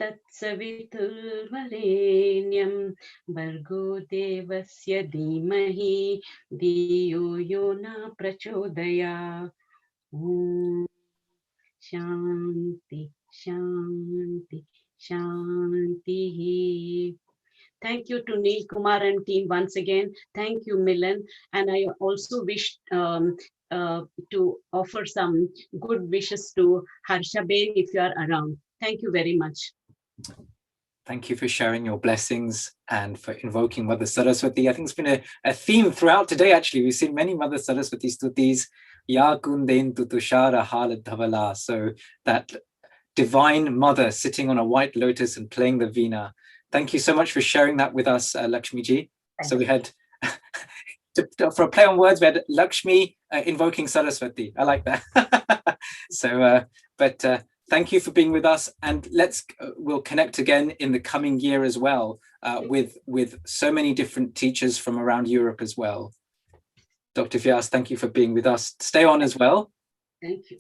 Tatsavitul Varenyam Bhargo Devasya Dhimahi Dhiyo Yona Prachodaya. Om Shanti Shanti Shanti. Thank you to Neil Kumar and team once again. Thank you, Milan. And I also wish to offer some good wishes to Harshaben if you are around. Thank you very much. Thank you for sharing your blessings and for invoking Mother Saraswati. I think it's been a theme throughout today, actually. We've seen many Mother Saraswati stutis. Ya kundentu tushara halad dhavala. So that divine mother sitting on a white lotus and playing the veena. Thank you so much for sharing that with us, Lakshmi ji. So we had, for a play on words, we had Lakshmi invoking Saraswati. I like that. So, thank you for being with us, and we'll connect again in the coming year as well with so many different teachers from around Europe as well. Dr. Vyas, thank you for being with us. Stay on as well. Thank you.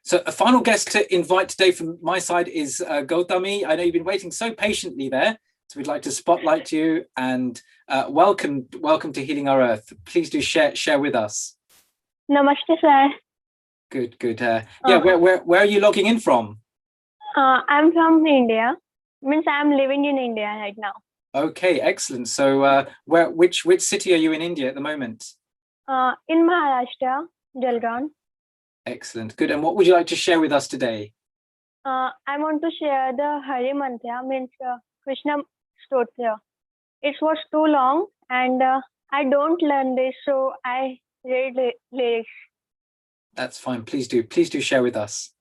So a final guest to invite today from my side is Gautami. I know you've been waiting so patiently there, so we'd like to spotlight you and welcome to Healing Our Earth. Please do share with us. Namaste, sir. Good, good. Yeah, where are you logging in from? I'm from India. Means I'm living in India right now. Okay, excellent. So which city are you in India at the moment? In Maharashtra, Jalgaon. Excellent, good. And what would you like to share with us today? I want to share the Hari Mantra, means Krishna Stotra. It was too long and I don't learn this, so I read lyrics. That's fine. Please do share with us.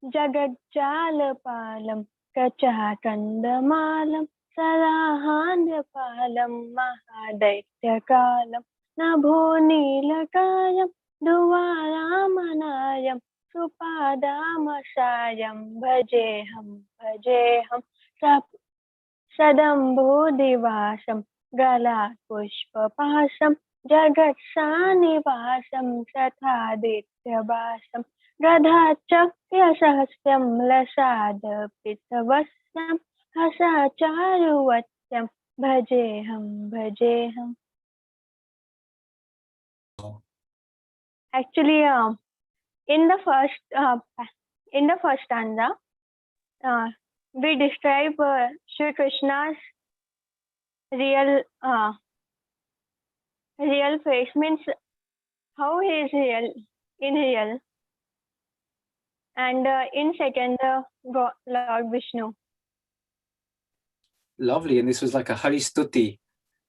Jagat-jalapalam Kachakandamalam Sarahandapalam Mahadaitya-kalam Nabho Nilakayam Duvaramanayam Supadamasyayam Bhajeham Sadambudivasam Galapushpapasam Jagat-sanivasam Sathadityabasam Radha-chakya sahasram lasada-pitavasam hasa-charuvatyam bhajeham. Actually, in the first stanza, we describe Sri Krishna's real face, means how he is in real. And in second, Lord Vishnu. Lovely. And this was like a Hari Stuti.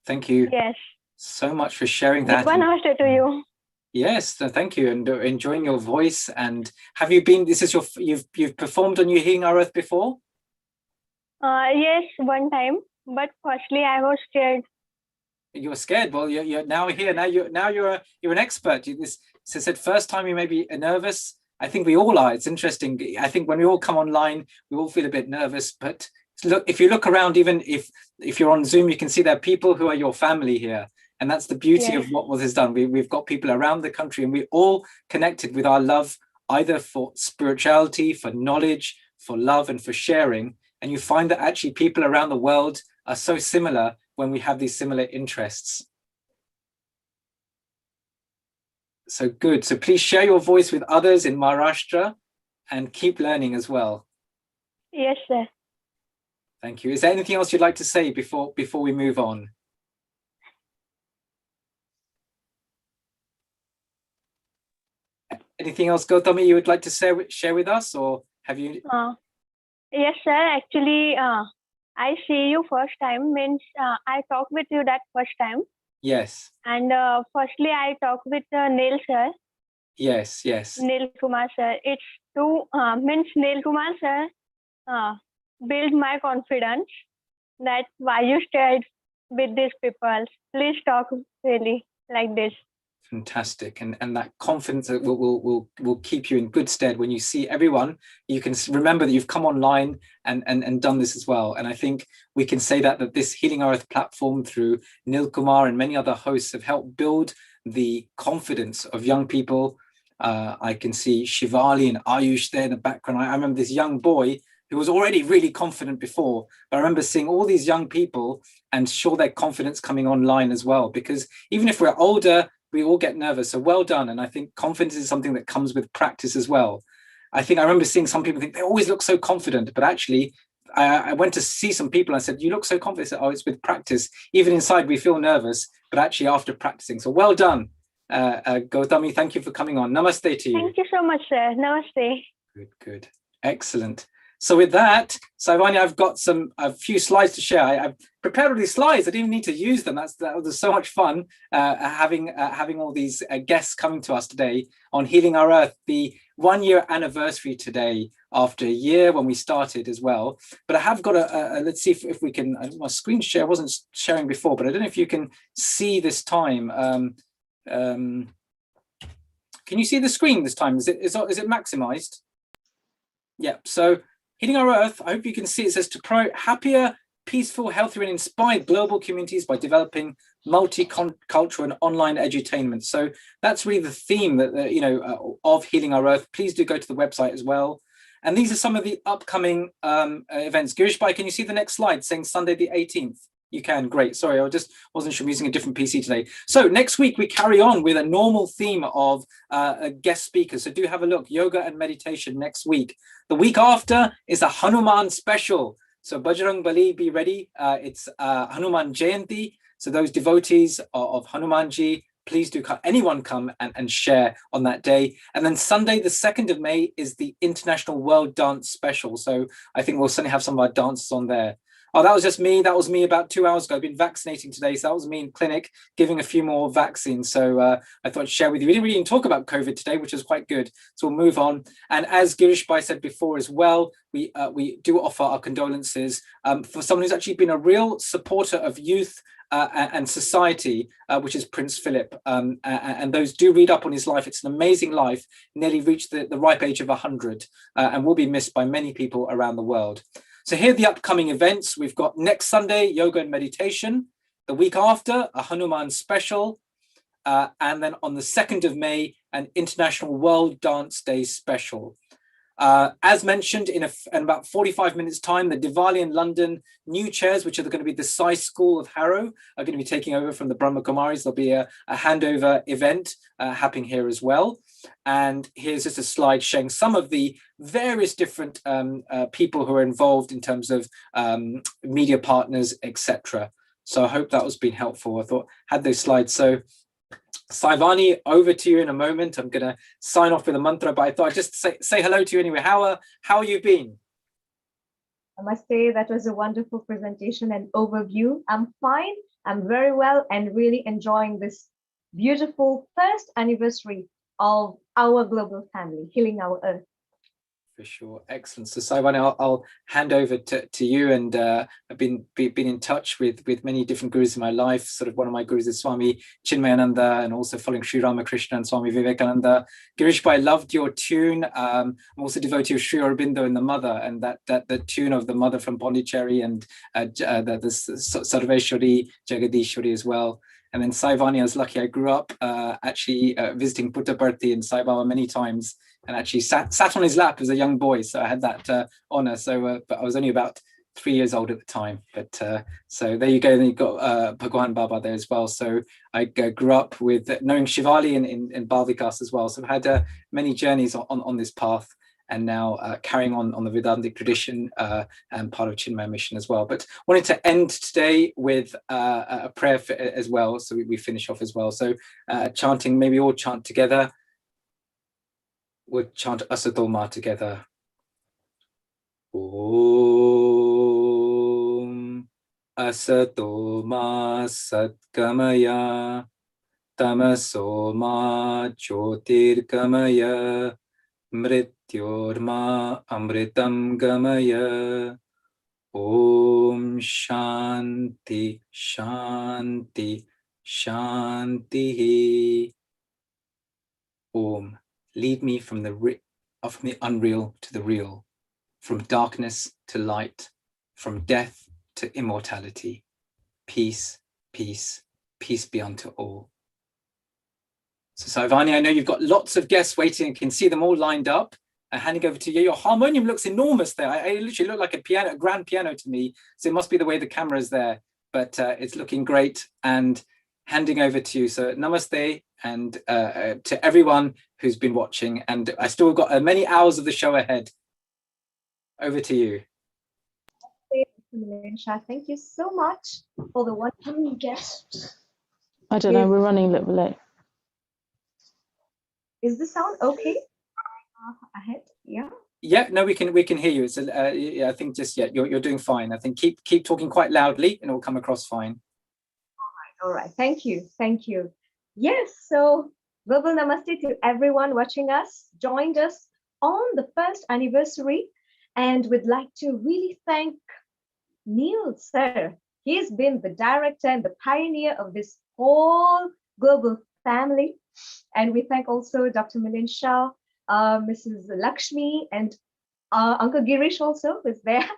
Thank you. Yes. So much for sharing that. Namaste to you. Yes, thank you, and enjoying your voice. And have you been? This is you've performed on Your Healing Our Earth before? Yes, one time. But firstly, I was scared. You were scared. Well, you're now here. Now you're an expert. This said first time you may be nervous. I think we all are. It's interesting. I think when we all come online, we all feel a bit nervous. But look, if you look around, even if you're on Zoom, you can see there are people who are your family here. And that's the beauty of what has done. We've got people around the country and we're all connected with our love, either for spirituality, for knowledge, for love, and for sharing. And you find that actually people around the world are so similar when we have these similar interests. So good. So please share your voice with others in Maharashtra and keep learning as well. Yes, sir. Thank you. Is there anything else you'd like to say before we move on? Anything else, Gautami, you would like to share with us, or have you? Yes, sir. Actually, I see you first time, means I talked with you that first time. Yes. And firstly, I talked with Neil sir. Yes. Neil Kumar sir. It's means Neil Kumar sir build my confidence that why you stayed with these people. Please talk really like this. Fantastic, and that confidence will keep you in good stead when you see everyone. You can remember that you've come online and done this as well. And I think we can say that this Healing Our Earth platform through Nil Kumar and many other hosts have helped build the confidence of young people. I can see Shivali and Ayush there in the background. I remember this young boy who was already really confident before, but I remember seeing all these young people and show their confidence coming online as well, because even if we're older, we all get nervous. So well done. And I think confidence is something that comes with practice as well. I remember seeing some people think they always look so confident, but actually I went to see some people and I said, you look so confident. I said, oh, it's with practice. Even inside we feel nervous, but actually after practicing. So well done, Gautami. Thank you for coming on. Namaste to you. Thank you so much, sir. Namaste. Good. Excellent. So with that, Saivani, I've got a few slides to share. I've prepared all these slides. I didn't even need to use them. That was so much fun having all these guests coming to us today on Healing Our Earth, the 1 year anniversary today, after a year when we started as well. But I have got let's see if we can, my screen share wasn't sharing before, but I don't know if you can see this time. Can you see the screen this time? Is it maximized? Yeah, so Healing Our Earth, I hope you can see it says to promote happier, peaceful, healthier and inspired global communities by developing multicultural and online edutainment. So that's really the theme that of Healing Our Earth. Please do go to the website as well. And these are some of the upcoming events. Girishbhai, can you see the next slide saying Sunday the 18th? You can. Great. Sorry, I just wasn't sure I'm using a different PC today. So next week we carry on with a normal theme of guest speakers. So do have a look. Yoga and meditation next week. The week after is a Hanuman special. So Bajrang Bali, be ready. It's Hanuman Jayanti. So those devotees of Hanumanji, please do anyone come and share on that day. And then Sunday, the 2nd of May, is the International World Dance Special. So I think we'll certainly have some of our dancers on there. Oh, that was just me. That was me about 2 hours ago. I've been vaccinating today. So that was me in clinic giving a few more vaccines. So I thought I'd share with you. We didn't really even talk about COVID today, which is quite good. So we'll move on. And as Girish Bhai said before as well, we do offer our condolences for someone who's actually been a real supporter of youth and society, which is Prince Philip. And those do read up on his life. It's an amazing life, nearly reached the ripe age of 100 and will be missed by many people around the world. So here are the upcoming events. We've got next Sunday, yoga and meditation. The week after, a Hanuman special. And then on the 2nd of May, an International World Dance Day special. As mentioned, in about 45 minutes time, the Diwali in London new chairs, which are going to be the Sai School of Harrow, are going to be taking over from the Brahma Kumaris. There'll be a handover event happening here as well. And here's just a slide showing some of the various different people who are involved in terms of media partners, etc. So I hope that was been helpful. I thought had those slides. So Saivani, over to you in a moment. I'm going to sign off with a mantra, but I thought I'd just say hello to you anyway. How you been? I must say that was a wonderful presentation and overview. I'm fine. I'm very well and really enjoying this beautiful first anniversary of our global family, Healing Our Earth. For sure. Excellent. So Saivani, I'll hand over to you. And I've been in touch with many different gurus in my life. Sort of one of my gurus is Swami Chinmayananda, and also following Sri Ramakrishna and Swami Vivekananda. Girish Bhai, loved your tune. I'm also a devotee of Sri Aurobindo and the Mother, and that tune of the Mother from Pondicherry and the Sarveshwari, Jagadishwari as well. And then Saivani, I was lucky. I grew up actually visiting Puttaparthi and Sai Baba many times, and actually sat on his lap as a young boy. So I had that honor. So, but I was only about 3 years old at the time. But so there you go. Then you've got Bhagwan Baba there as well. So I grew up with knowing Shivali in Bal Vikas as well. So I've had many journeys on this path, and now carrying on the Vedantic tradition and part of Chinmaya mission as well. But wanted to end today with a prayer as well. So we finish off as well. So chanting, maybe all chant together. We'll chant Asato Ma together. Om Asato Ma Satgamaya Tamaso Ma Jyotirgamaya Mrityorma Amritam Gamaya. Om Shanti Shanti Shanti. Om. Lead me from the unreal to the real, from darkness to light, from death to immortality. Peace, peace, peace be unto all. So Saivani, I know you've got lots of guests waiting. I can see them all lined up. Handing over to you. Your harmonium looks enormous there. I literally look like a grand piano to me. So it must be the way the camera is there, but it's looking great. And handing over to you. So namaste, and to everyone who's been watching. And I still got many hours of the show ahead. Over to you. Thank you so much for the wonderful guest. I don't know, we're running a little bit late. Is the sound okay? Ahead, yeah. Yeah, no, we can hear you. It's yeah, I think just you're doing fine. I think keep talking quite loudly, and it will come across fine. All right. Thank you. Yes. So global namaste to everyone watching us, joined us on the first anniversary, and we'd like to really thank Neil, sir. He's been the director and the pioneer of this whole global family, and we thank also Dr. Milind Shah, Mrs. Lakshmi, and Uncle Girish also is there.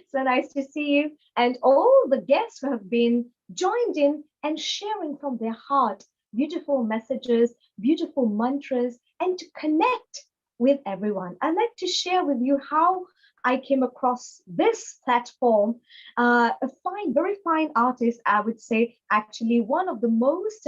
So nice to see you, and all the guests who have been joined in and sharing from their heart beautiful messages, beautiful mantras, and to connect with everyone. I'd like to share with you how I came across this platform. A fine, very fine artist, I would say, actually one of the most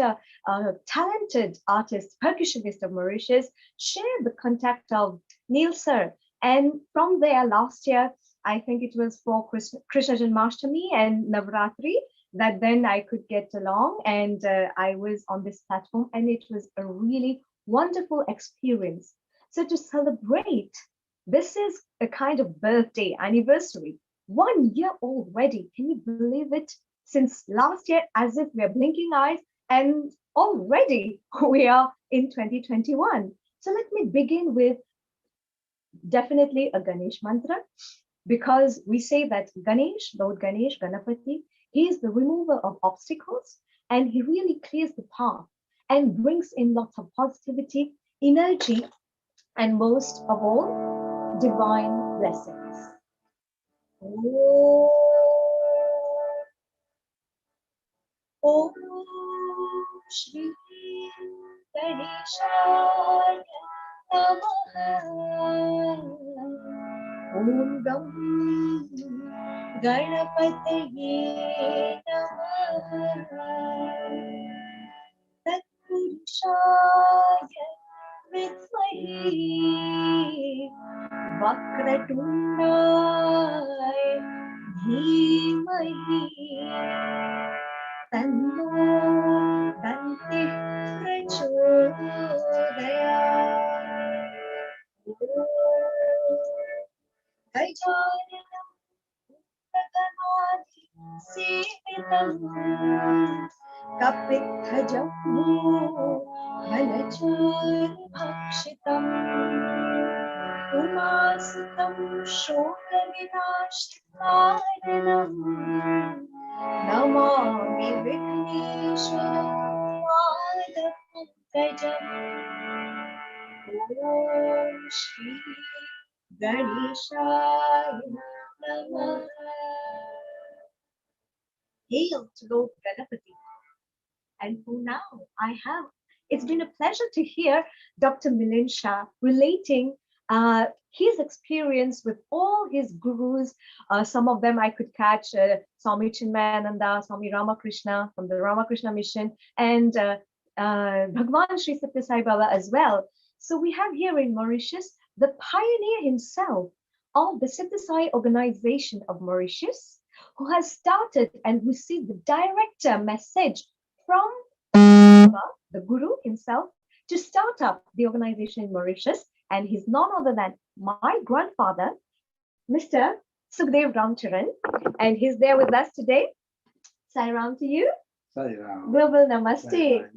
talented artists, percussionist of Mauritius, shared the contact of Neil Sir. And from there, last year, I think it was for Krishna Janmashtami and Navratri, that then I could get along, and I was on this platform, and it was a really wonderful experience. So to celebrate, this is a kind of birthday anniversary, 1 year already. Can you believe it? Since last year, as if we're blinking eyes, and already we are in 2021. So let me begin with definitely a Ganesh mantra, because we say that Ganesh, Lord Ganesh, Ganapati, he is the remover of obstacles, and he really clears the path and brings in lots of positivity, energy, and most of all, divine blessings. Om Shri Ganeshaya Namaha. Om Gam Ganapataye Namaha. Tatpurushaya Vidmahi Vakratundaya Dhimahi Tanno Danti Prachodayat. Gajananam Praganadi Sevitam Kapithajammu Halachur Bhakshitam Umasutam Shokavinashtaranam Namami Vigneshwaram Pankajam. Om Shri Ganeshaya Namaha. Hail to Lord Ganapati. And for now, it's been a pleasure to hear Dr. Milind Shah relating his experience with all his gurus. Some of them I could catch, Swami Chinmayananda, Swami Ramakrishna from the Ramakrishna Mission, and Bhagwan Sri Satya Sai Baba as well. So we have here in Mauritius the pioneer himself of the Satya Sai organization of Mauritius, who has started and received the direct message from the Guru himself to start up the organization in Mauritius. And he's none other than my grandfather, Mr. Sukhdev Ramcharan. And he's there with us today. Sai Ram to you. Global Namaste.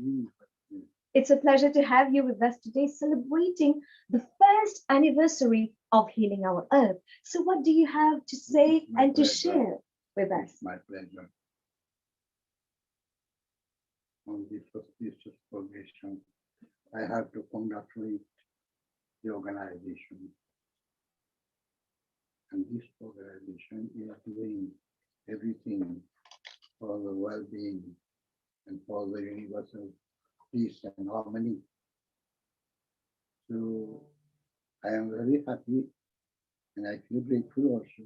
It's a pleasure to have you with us today, celebrating the first anniversary of Healing Our Earth. So what do you have to say and to share with us? It's my pleasure. On this auspicious occasion, I have to congratulate the organization. And this organization is doing everything for the well-being and for the universal peace and harmony. So I am very happy and I feel grateful also.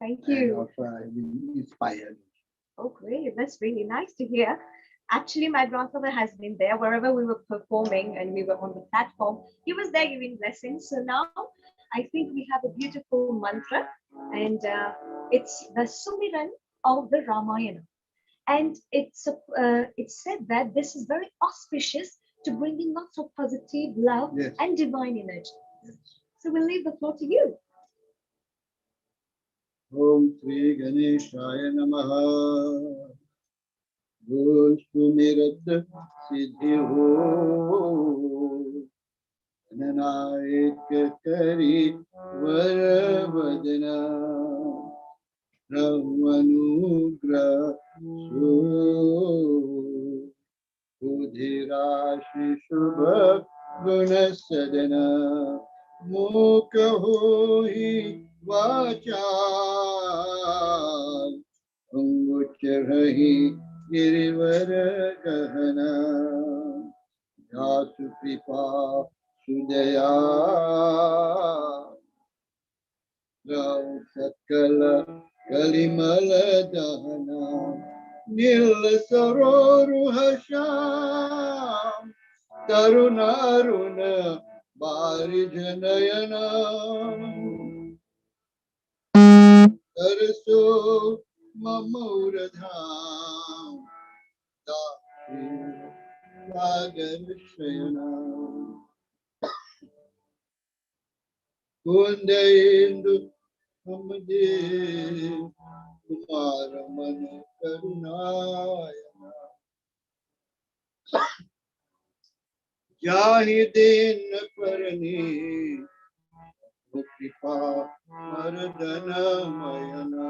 Thank you. And also I've been inspired. Oh, great. That's really nice to hear. Actually, my grandfather has been there wherever we were performing and we were on the platform. He was there giving blessings. So now I think we have a beautiful mantra, and it's the Sumiran of the Ramayana. And it's said that this is very auspicious to bring in lots of positive love and divine energy. So we'll leave the floor to you. Om Sri Ganeshaya Namaha. Gol Sumirat Siddhi Ho. Nanayik Kari Varavadana. Ramanugra So. Udhirashi Shubha Gunasadana. Mukha Hohi Vachal Angucharahi Girivara Gahana Jasu Kripa Sudaya Rao Sakala Kalimala Dahana Nil Saroru Hasham Tarunaruna Barijanayana Taraso Mamauradham Sagarshayana Kundaindu Hamade Kumaramana Karunayana Jahidin Parani Kripa Maradana Mayana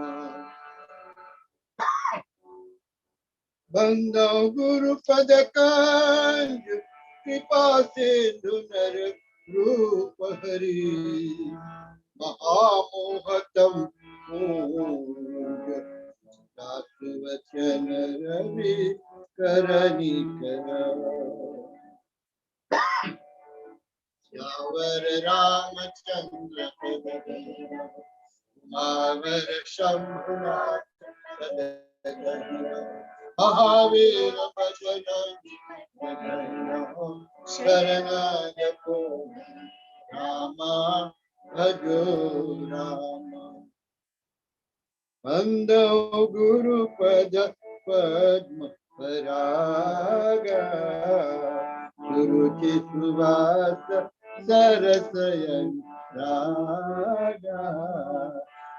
Banda Guru Padakanj Kripa Sindhu Nar Rupa Hari Mahamohatam Moja Vachana Ravi Karani Kara Yavar Ramachandra Padagara Mavar Shambhunath Padagara Mahavira Bhajana Sharanagapo Rama Bhajo Rama Manda Guru Pada Padma Paraga Guru Chituvasa Sarasayan Raga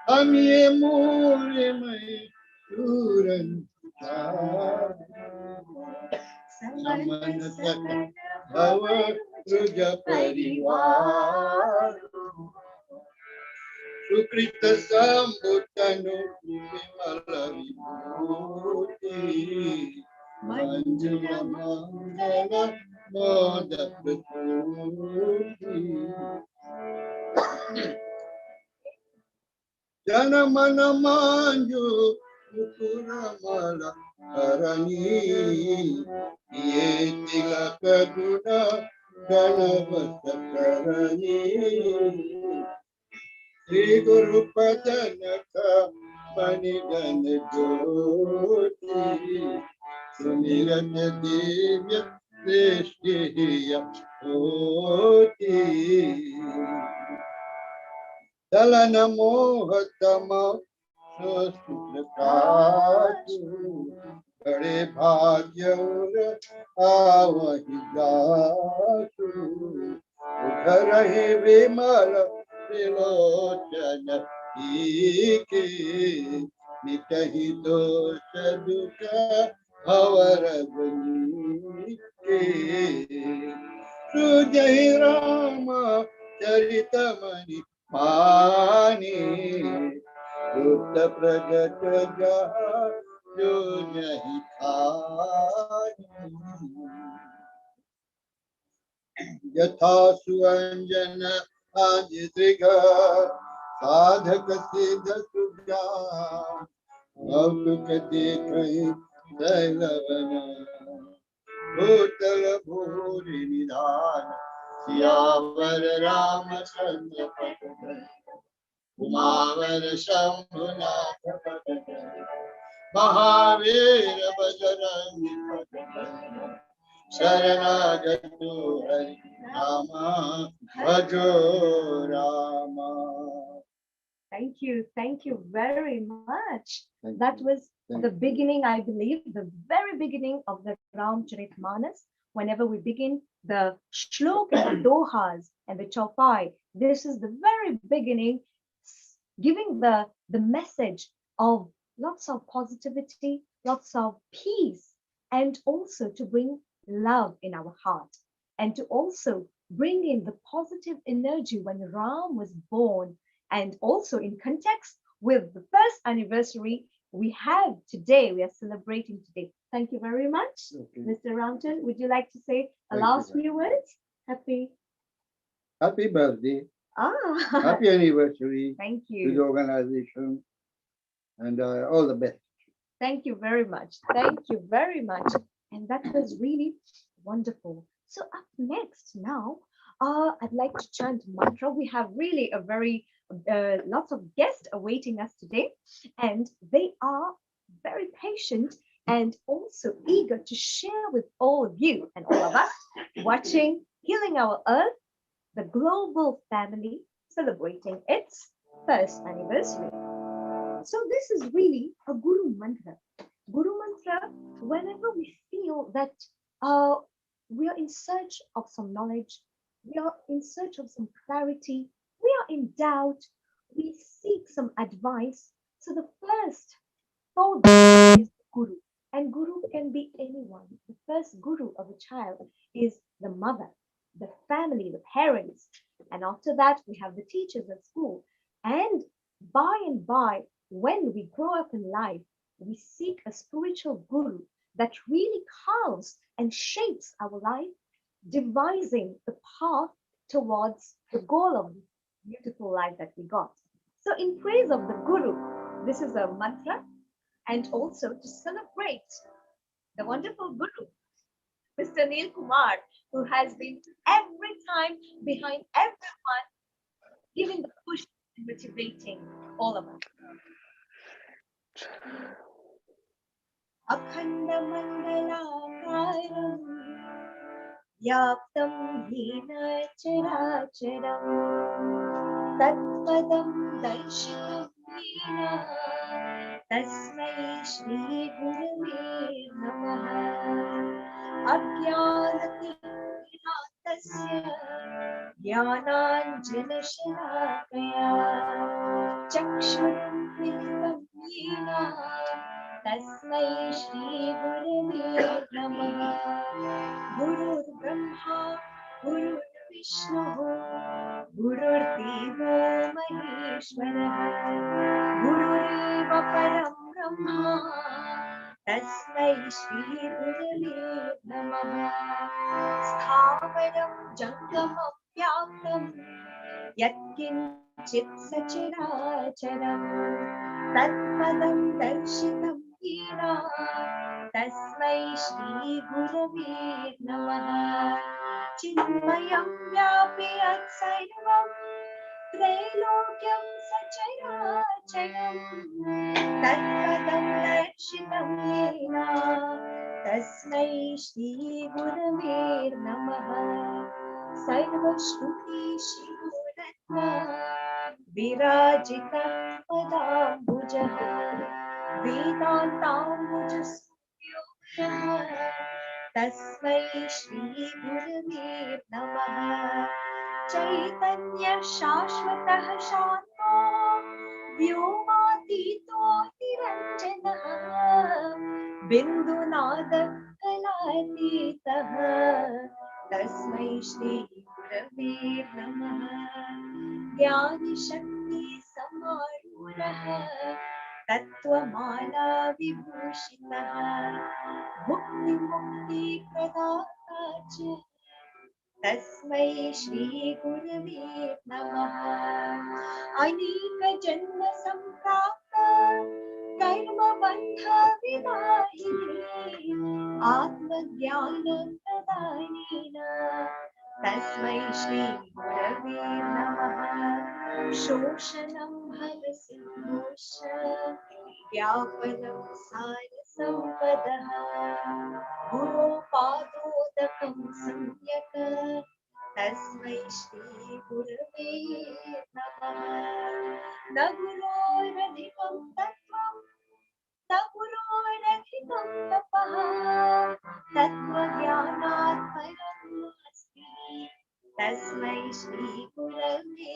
Amye Mure Mai Turan Samana Saka Bhava Ruja Parivar Sukrita Sambutanu Vimala Vibhuti Manjula Mangala Moda Pratuti Janamana Manju Mukuramala Harani Yetila Kaduna Galavasa Karani Sri Guru Padanaka Panigana Jyoti Sumirana Divya Deshtiya Oti Dalana Mohatama Suprakasu Bade Bhagyura Avahidasu Ukharahi Vimala Trilochana Ike Mitahi Dosha Dukha Avaravunike Sujahi Rama Charitamani Mani Sutta Prajata Jaha Jojahi Khani Yatha Suanjana Ajitriga Sadhaka Siddha Subja Avuka Dekai Dailavana Bhutala Bhuri Nidhana Siyavar Ramachandra Pataka Umavar Shambhunatha Pataka Mahavira Bhajarani Pataka Sharanagatu Hari Rama Bhajo Rama. Thank you very much. That was the beginning, I believe, the very beginning of the Ramcharitmanas. Whenever we begin the shlok and the dohas and the chaupai, this is the very beginning, giving the message of lots of positivity, lots of peace, and also to bring love in our heart, and to also bring in the positive energy when Ram was born, and also in context with the first anniversary we have today, we are celebrating today. Thank you very much. Mr. Ramchan, would you like to say a last few words? Happy birthday. Ah. Happy anniversary. Thank To you. the organization and all the best. Thank you very much. Thank you very much. And that was really wonderful. So up next now, I'd like to chant mantra. We have really a very lots of guests awaiting us today, and they are very patient and also eager to share with all of you and all of us watching Healing Our Earth, the global family celebrating its first anniversary. So this is really a Guru Mantra. Guru Mantra, whenever we feel that we are in search of some knowledge, we are in search of some clarity, we are in doubt, we seek some advice. So the first thought is Guru. And Guru can be anyone. The first Guru of a child is the mother, the family, the parents. And after that, we have the teachers at school. And by, when we grow up in life, we seek a spiritual guru that really carves and shapes our life, devising the path towards the goal of the beautiful life that we got. So, in praise of the guru, this is a mantra, and also to celebrate the wonderful guru, Mr. Neil Kumar, who has been every time behind everyone, giving the push and motivating all of us. अखण्डमण्डलाकारं व्याप्तं येन चराचरं तत्पदं दर्शितं येन तस्मै श्रीगुरवे नमः अज्ञानतिमिरान्धस्य ज्ञानाञ्जनशलाकया चक्षुरुन्मिलितं येन तस्मै श्रीगुरवे नमः गुरुर्ब्रह्मा गुरुर्विष्णुः गुरुर्देवो महेश्वरः गुरुरेव परं ब्रह्मा तस्मै श्रीगुरवे नमः स्थावरं जङ्गमं व्याप्तं यत्किञ्चित् सचराचरं तत्पदं दर्शितं येन तस्मै श्रीगुरवे नमः चिन्मयं व्यापि यत्सर्वं त्रैलोक्यं सचराचरं तत्पदं दर्शितं येन तस्मै श्रीगुरवे नमः सर्वश्रुतिशिरोरत्न विराजितः पदाम्बुजः वेदान्ताम्बुजसूर्योदयः तस्मै श्रीगुरवे नमः चैतन्य शाश्वतः शान्तो व्योमातीतो निरञ्जनः बिन्दुनाद कलातीतः तस्मै श्रीगुरवे नमः ज्ञानशक्ति समारूढः तत्त्वमाला विभूषितः मुक्तिप्रदाता च तस्मै श्रीगुरवे नमः अनेकजन्म सम्प्राप्त कर्मबन्ध विदाहिने आत्मज्ञानप्रदानेन तस्मै श्रीगुरवे नमः शोषणं भवसिन्धुश्च व्यापनं सारसम्पदः गुरोपादोदकं सम्यक् तस्मै श्रीगुरवे नमः न गुरोरधिकं तत्त्वं न गुरोरधिकं तपः तत्त्वज्ञानात् परं नास्ति तस्मै श्रीगुरवे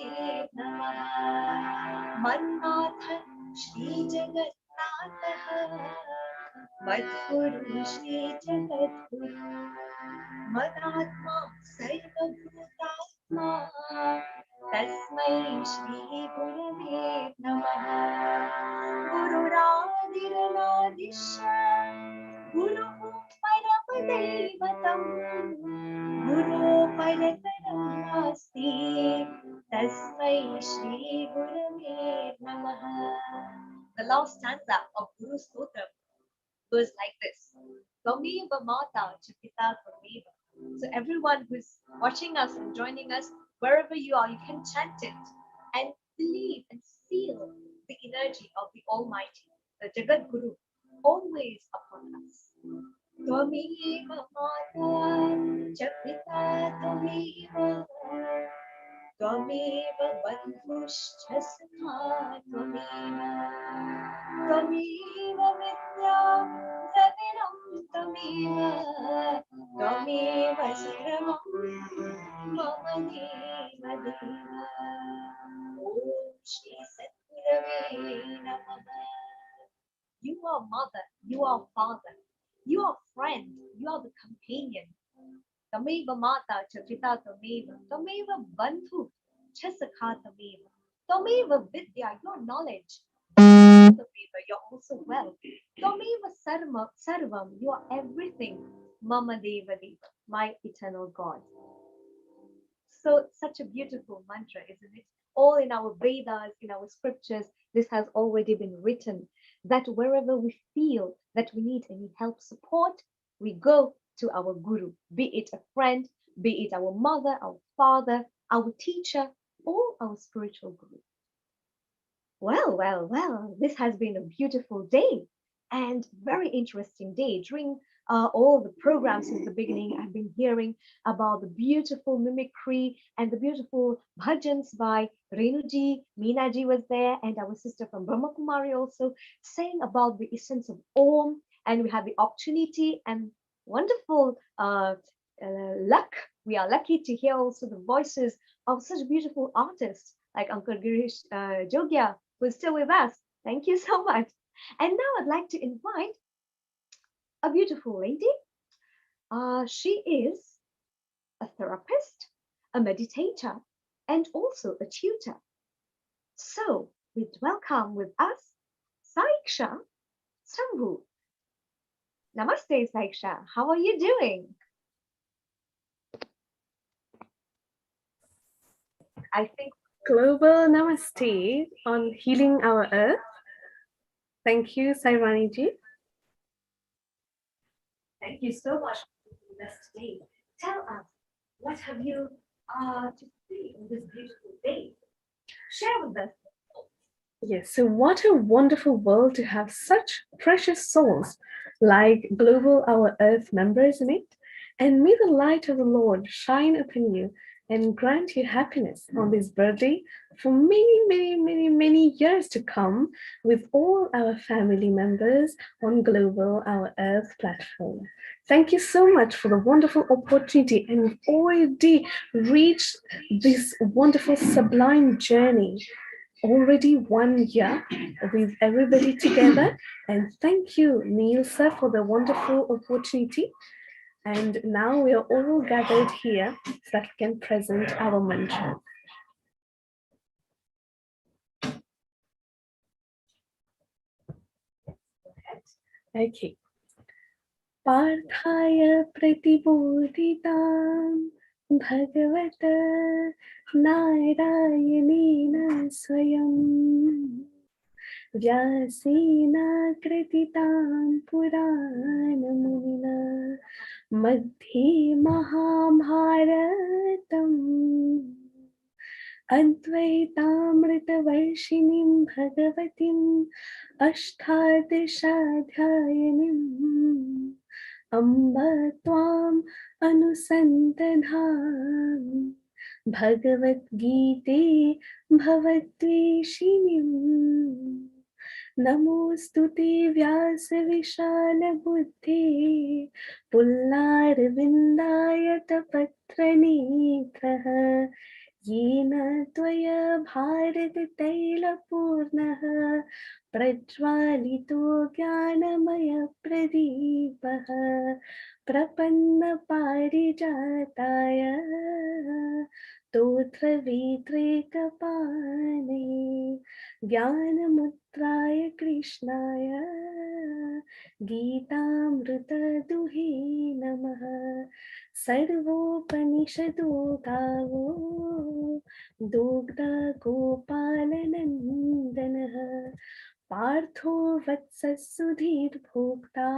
नमः मन्नाथ श्रीजगन्नाथः मद्गुरु श्रीजगद्गुरु मदात्मा सर्वभूतात्मा तस्मै श्रीगुरवे नमः गुरुरादिरनादिश्च गुरुः परमदैवतं गुरो परतरं नास्ति तस्मै श्रीगुरवे नमः. The last stanza of Guru Stotra goes like this. Tvameva Mata Chapita Tvameva So everyone who's watching us and joining us, wherever you are, you can chant it and believe and feel the energy of the Almighty, the Jagat Guru, always upon us. Tvameva Mata cha Pita Tvameva Tvameva Bandhushcha Sakha Tvameva Tvameva Vidya Jatinam Tvameva Tvameva Saramam Mama Deva Deva Om Shri Satgurave Namah. You are mother, you are father, you are friend, you are the companion. Tameva mata cha pita tameva, tameva bandhu cha sakha tameva, tameva vidya, your knowledge, tameva, you're also wealth, tameva sarvam, you are everything, mama deva deva, my eternal God. So such a beautiful mantra, isn't it? All in our Vedas, in our scriptures, this has already been written that wherever we feel that we need any help, support, we go to our guru, be it a friend, be it our mother, our father, our teacher, or our spiritual guru. Well, this has been a beautiful day and very interesting day. During all the programs since the beginning, I've been hearing about the beautiful mimicry and the beautiful bhajans by Renuji. Meenaji was there, and our sister from Brahma Kumari also saying about the essence of Om. And we had the opportunity and wonderful luck. We are lucky to hear also the voices of such beautiful artists like Uncle Girish Jogia, who is still with us. Thank you so much. And now I'd like to invite a beautiful lady. She is a therapist, a meditator, and also a tutor. So we'd welcome with us Saiksha Sambhu. Namaste, Saiksha. How are you doing? I think Global Namaste on Healing Our Earth. Thank you, Sairani ji. Thank you so much for being with us today. Tell us, what have you to say on this beautiful day? Share with us. Yes, so what a wonderful world to have such precious souls like Global Our Earth members in it. And may the light of the Lord shine upon you and grant you happiness on this birthday for many years to come with all our family members on Global Our Earth platform. Thank you so much for the wonderful opportunity, and we've already reached this wonderful sublime journey. Already 1 year with everybody together, and thank you, Neil sir, for the wonderful opportunity. And now we are all gathered here so that we can present our mantra. Okay. Parthaya pratibodhitam bhagavata Narayana swayam Vyasena krititam puranamuna Madhye Mahabharatam Advaitaamritavarshiniം Bhagavatim Ashtadishaadhyayanim Amba Tvam Anusantadham Bhagavad Gite Bhavatveshinim Namostute Vyasa Vishala Buddhe Pullarvindayata Patranetraha Yena Tvaya Bharati Tailapurnaha Prajvalito Jnanamaya Pradipaha Prapanna Parijataya Totra Vitrikapane Jnanamutraya Krishnaya Geetamrita Duhe Namaha Sarvopanishadu Gavo Dugda Gopalanandanaha Partho Vatsasudhir Bhokta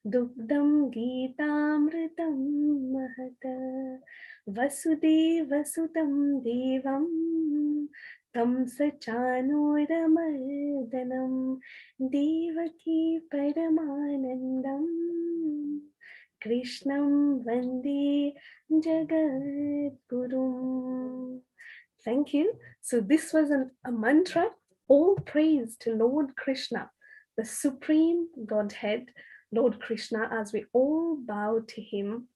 दुग्धं गीतामृतं महत वसुदेवसुतं देवं तं सचानूरमर्दनं देवकी परमानन्दं कृष्णं वन्दे जगद्गुरुम्. Thank you. So this was a mantra. All praise to Lord Krishna, the Supreme Godhead, Lord Krishna, as we all bow to him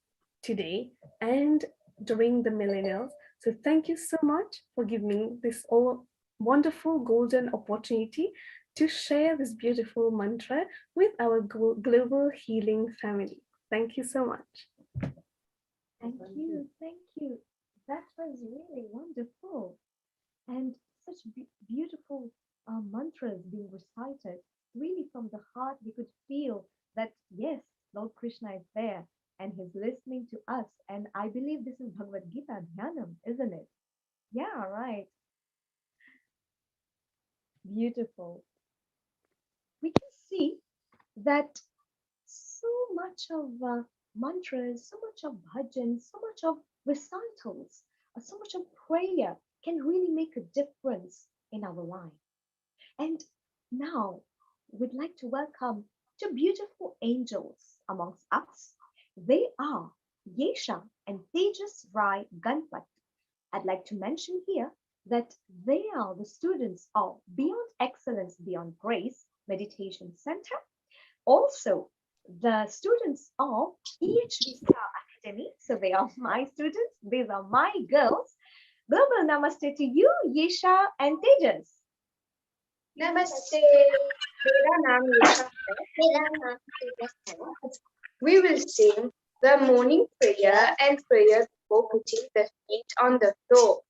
today and during the millennials. So thank you so much for giving me this all wonderful golden opportunity to share this beautiful mantra with our global healing family. Thank you so much. Thank you. Thank you. That was really wonderful. And such beautiful mantras being recited. Really from the heart, we could feel that, yes, Lord Krishna is there and he's listening to us. And I believe this is Bhagavad Gita Dhyanam, isn't it? Yeah, right. Beautiful. We can see that so much of mantras, so much of bhajans, so much of recitals, so much of prayer can really make a difference in our life. And now we'd like to welcome two beautiful angels amongst us. They are Yesha and Tejas Rai Ganpat. I'd like to mention here that they are the students of Beyond Excellence, Beyond Grace Meditation Center. Also, the students of EHV Star Academy. So they are my students. These are my girls. Global namaste to you, Yesha and Tejas. Namaste. मेरा नाम यशा है. मेरा नाम तेजस है. We will sing the morning prayer and prayer before putting the feet on the floor.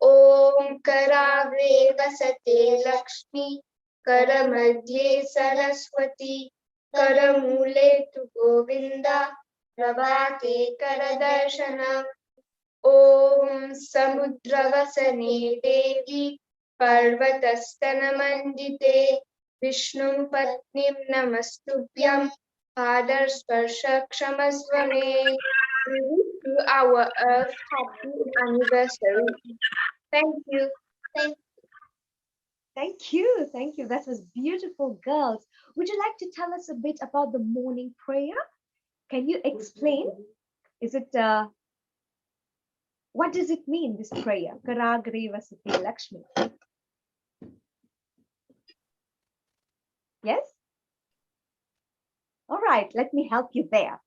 Om Karagre Vasate Lakshmi, Karamadhye Saraswati, Karamule tu Govinda, Pravate Karadarshana. Om Samudravasane Devi, Parvatastanamandite, Vishnum Patnim Namastubhyam, Padar Sparsha Kshamasvame. We wish you our Earth happy anniversary. Thank you. Thank you. Thank you. That was beautiful, girls. Would you like to tell us a bit about the morning prayer? Can you explain? Is it, what does it mean, this prayer? Karagre Vasati Lakshmi. Yes? All right, let me help you there.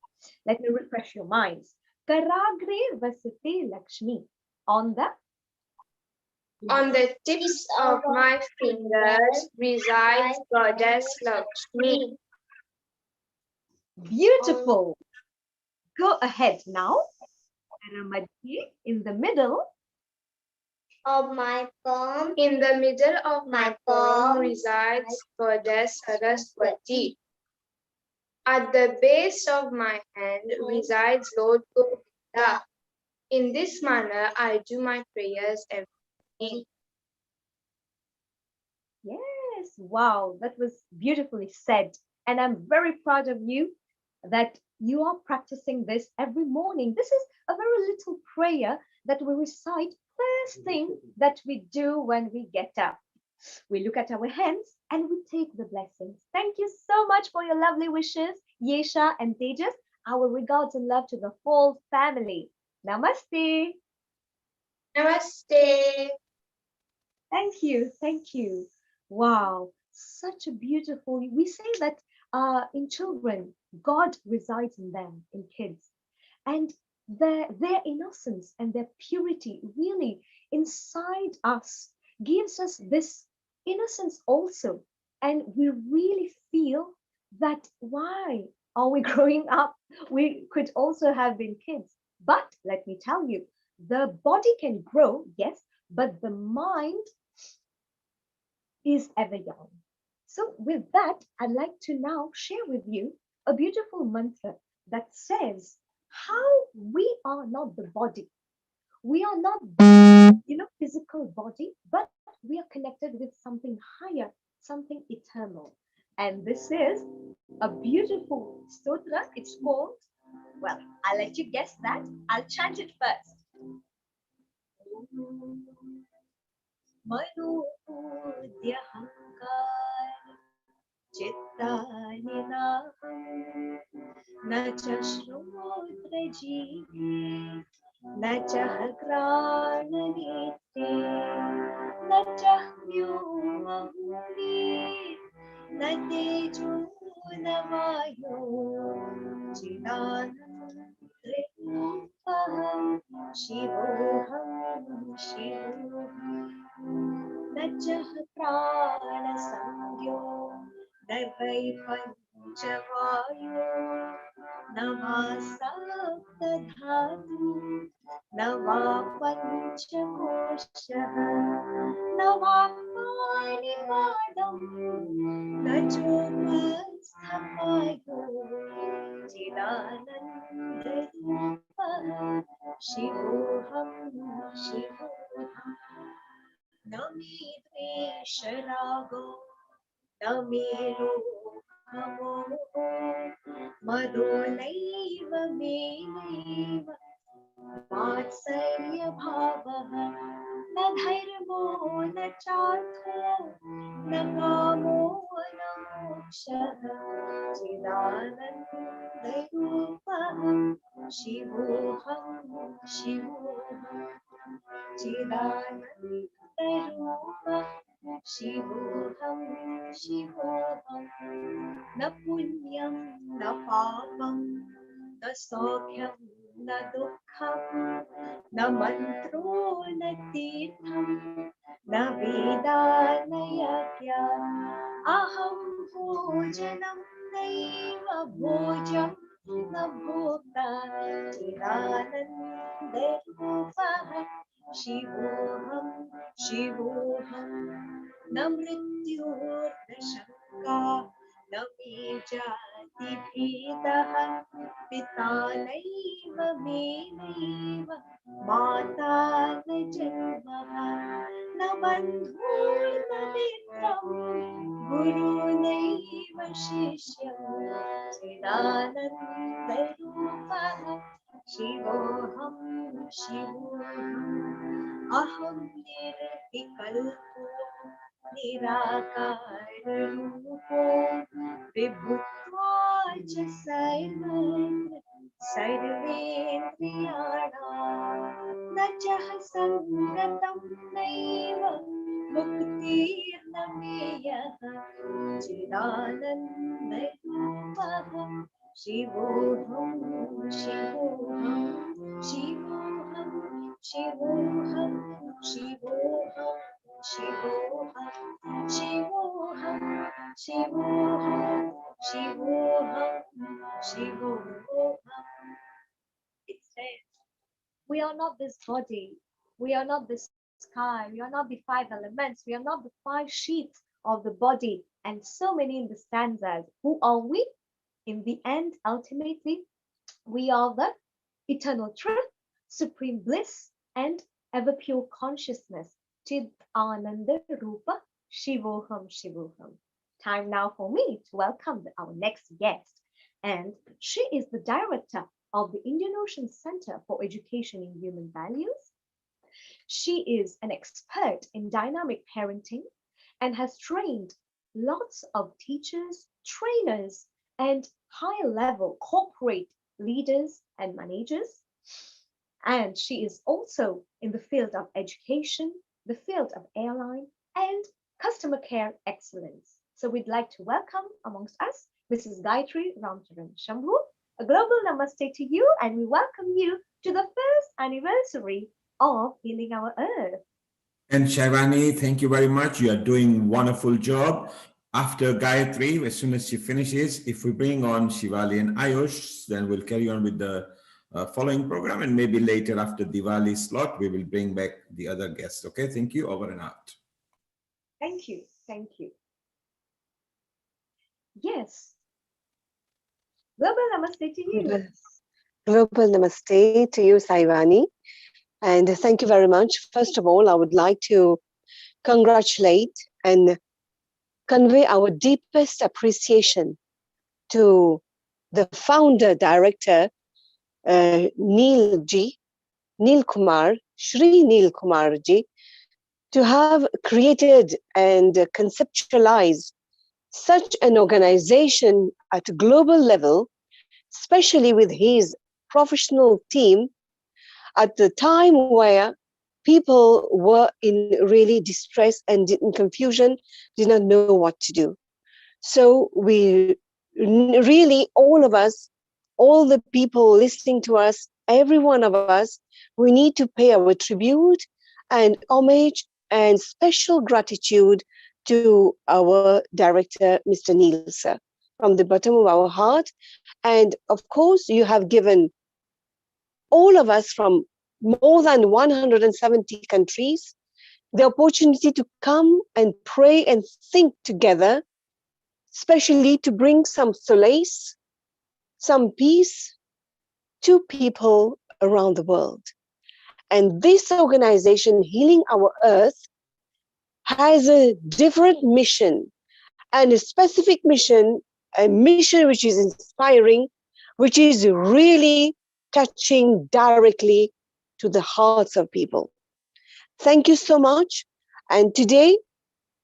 Let me refresh your minds. Karagre Vasati Lakshmi. On the tips of my fingers resides Goddess Lakshmi. Beautiful. Go ahead now. Karamadhye, in the middle of my palm. In the middle of my palm resides Goddess Saraswati. At the base of my hand resides Lord Govinda. In this manner, I do my prayers every day. Yes, wow, that was beautifully said. And I'm very proud of you that you are practicing this every morning. This is a very little prayer that we recite first thing that we do when we get up. We look at our hands and we take the blessings. Thank you so much for your lovely wishes, Yesha and Tejas. Our regards and love to the whole family. Namaste. Namaste. Thank you. Thank you. Wow, such a beautiful. We say that in children, God resides in them, in kids, and their innocence and their purity really inside us gives us this innocence also, and we really feel that why are we growing up? We could also have been kids, but let me tell you, the body can grow, yes, but the mind is ever young. So with that, I'd like to now share with you a beautiful mantra that says how we are not the body. We are not, physical body, but we are connected with something higher, something eternal. And this is a beautiful sutra. It's called, well, I'll let you guess that. I'll chant it first. न च श्रोत्रजीवे न च घ्राणनेत्रे न च व्योमभूमि न तेजो न वायो चिदानन्दरूपः शिवोऽहं शिवोऽहम् न च प्राणसंज्ञो न वै पञ्चवायो न वा सप्तधातु न वा पञ्चकोशः न वा पाणिपादं न चोपस्थपायो चिदानन्दरूपः शिवोऽहं शिवोऽहम् न मे द्वेषरागो न मे लोभमोहो मदो नैव मेनैव वात्सल्यभावः न धर्मो न चार्थो न कामो न मोक्षः चिदानन्दरूपः शिवोऽहं शिवोऽहम् चिदानन्दरूपः शिवोऽहं शिवोऽहम् न पुण्यं न पापं न सौख्यं न दुःखं न मन्त्रो न तीर्थं न वेदा न यज्ञः अहं भोजनं नैव भोजं न भोक्ता चिदानन्दरूपः शिवोऽहं शिवोऽहम् न मृत्युर्न शङ्का न मे जातिभेदः पिता नैव मे नैव माता न जन्मः न बन्धुर्न मित्रं गुरुनैव शिष्यं चिदानन्दरूपः शिवोऽहं शिवोऽहम् अहं निर्विकल्पो निराकाररूपो विभुत्वा च सर्वेन्द्रियाणां न च सङ्गतं नैव मुक्तिर्न मेयः चिदानन्दरूपः शिवोऽहं शिवोऽहं शिवोऽहं शिवोऽहं शिवोऽहं शिवोऽहं शिवोऽहं शिवोऽहं शिवोऽहं शिवोऽहम्. It says, we are not this body, we are not this sky, we are not the five elements, we are not the five sheets of the body, and so many in the stanzas. Who are we? In the end, ultimately, we are the eternal truth, supreme bliss, and ever pure consciousness. Chid Ananda Rupa Shivoham Shivoham. Time now for me to welcome our next guest. And she is the director of the Indian Ocean Center for Education in Human Values. She is an expert in dynamic parenting and has trained lots of teachers, trainers, and high-level corporate leaders and managers. And she is also in the field of education, the field of airline, and customer care excellence. So we'd like to welcome amongst us Mrs. Gayatri Ramcharan Shambhu. A global namaste to you, and we welcome you to the first anniversary of Healing Our Earth. And Shaivani, thank you very much. You are doing a wonderful job. After Gayatri, as soon as she finishes, if we bring on Shivali and Ayush, then we'll carry on with the following program, and maybe later after Diwali slot, we will bring back the other guests. Okay, thank you. Over and out. Thank you. Thank you. Yes. Global namaste to you. Global namaste to you, Saivani. And thank you very much. First of all, I would like to congratulate and convey our deepest appreciation to the founder director, Neil Kumar, Shri Neil Kumar ji, to have created and conceptualized such an organization at a global level, especially with his professional team at the time where people were in really distress and in confusion, did not know what to do. So we really, all of us, all the people listening to us, every one of us, we need to pay our tribute and homage and special gratitude to our director, Mr. Neil, sir, from the bottom of our heart. And of course, you have given all of us from more than 170 countries the opportunity to come and pray and think together, especially to bring some solace, some peace to people around the world. And this organization, Healing Our Earth, has a different mission and a specific mission, a mission which is inspiring, which is really touching directly to the hearts of people. Thank you so much. And today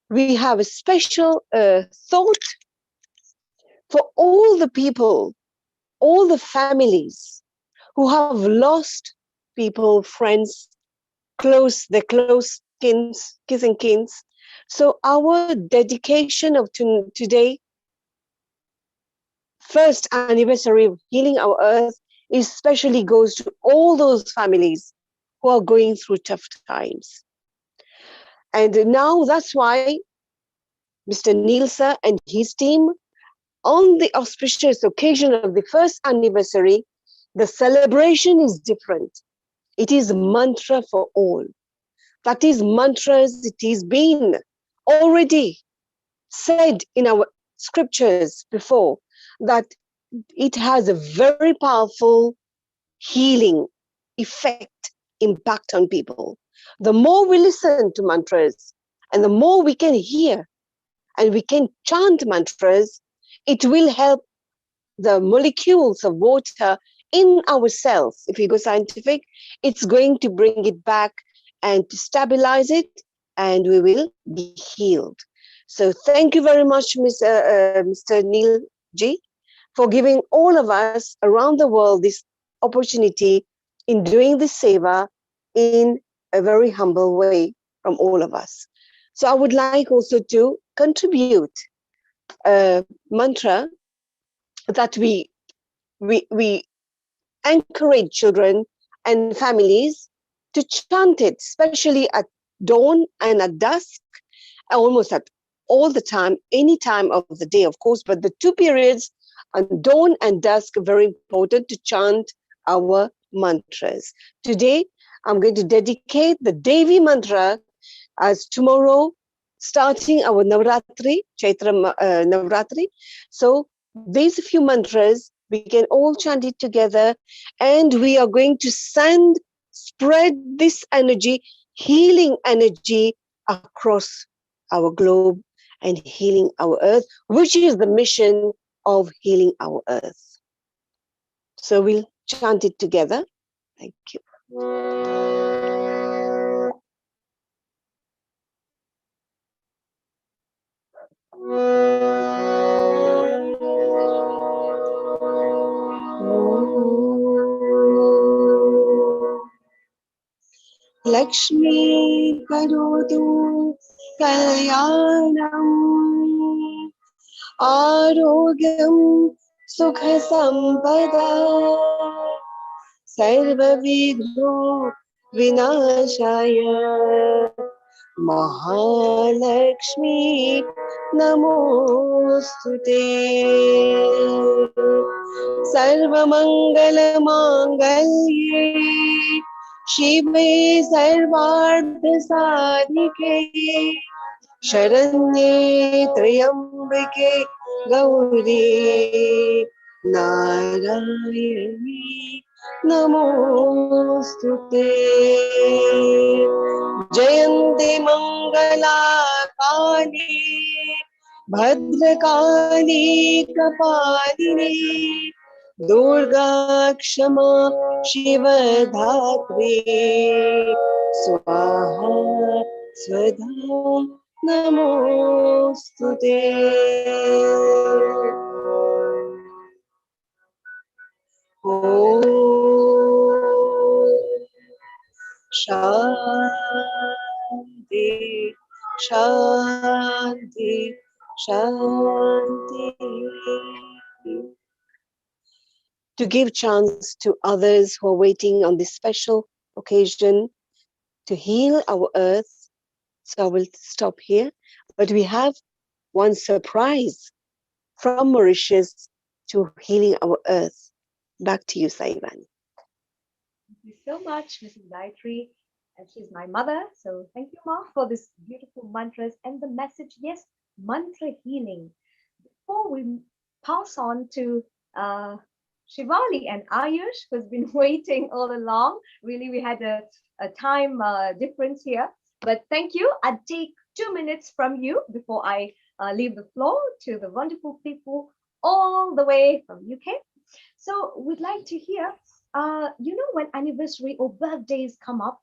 we have a special thought for all the people, all the families who have lost people, friends, their close kissing kins. So our dedication of today, first anniversary of Healing Our Earth, especially goes to all those families who are going through tough times. And now that's why Mr. Nielsa and his team, on the auspicious occasion of the first anniversary, the celebration is different. It is a mantra for all. That is mantras, it is been already said in our scriptures before, that it has a very powerful healing effect, impact on people. The more we listen to mantras and the more we can hear and we can chant mantras, it will help the molecules of water in our cells. If you go scientific, it's going to bring it back and to stabilize it, and we will be healed. So thank you very much, Mr. Neil Ji, for giving all of us around the world this opportunity in doing this seva in a very humble way from all of us. So I would like also to contribute a mantra that we encourage children and families to chant it, especially at dawn and at dusk, almost at all the time, any time of the day, of course, but the two periods on dawn and dusk are very important to chant our mantras. Today, I'm going to dedicate the Devi mantra as tomorrow, starting our Navratri, Chaitra Navratri. So these few mantras, we can all chant it together, and we are going to spread this energy, healing energy across our globe and healing our earth, which is the mission of Healing Our Earth. So we'll chant it together. Thank you. Lakshmi Karotu Kalyanam Arogyam Sukha Sampada Sarva Vigno Vinashaya Mahalakshmi Namostute Sarva Mangala Mangalye Shive Sarvartha Sadhike Sharanye Trayambake Gauri Narayani Namostute Jayante Mangala Kali Bhadrakali कपालिनी दुर्गा क्षमा शिवधात्री स्वाहा स्वधा नमोस्तुते। शांति शांति शांति. To give chance to others who are waiting on this special occasion to heal our earth. So I will stop here. But we have one surprise from Mauritius to healing our earth. Back to you, Saivani. Thank you so much, Mrs. Gayatri. And she's my mother. So thank you, Ma, for this beautiful mantras and the message. Yes, mantra healing. Before we pass on to Shivali and Ayush, who's been waiting all along. Really, we had a time difference here. But thank you. I'd take 2 minutes from you before I leave the floor to the wonderful people all the way from UK. So we'd like to hear, when anniversary or birthdays come up,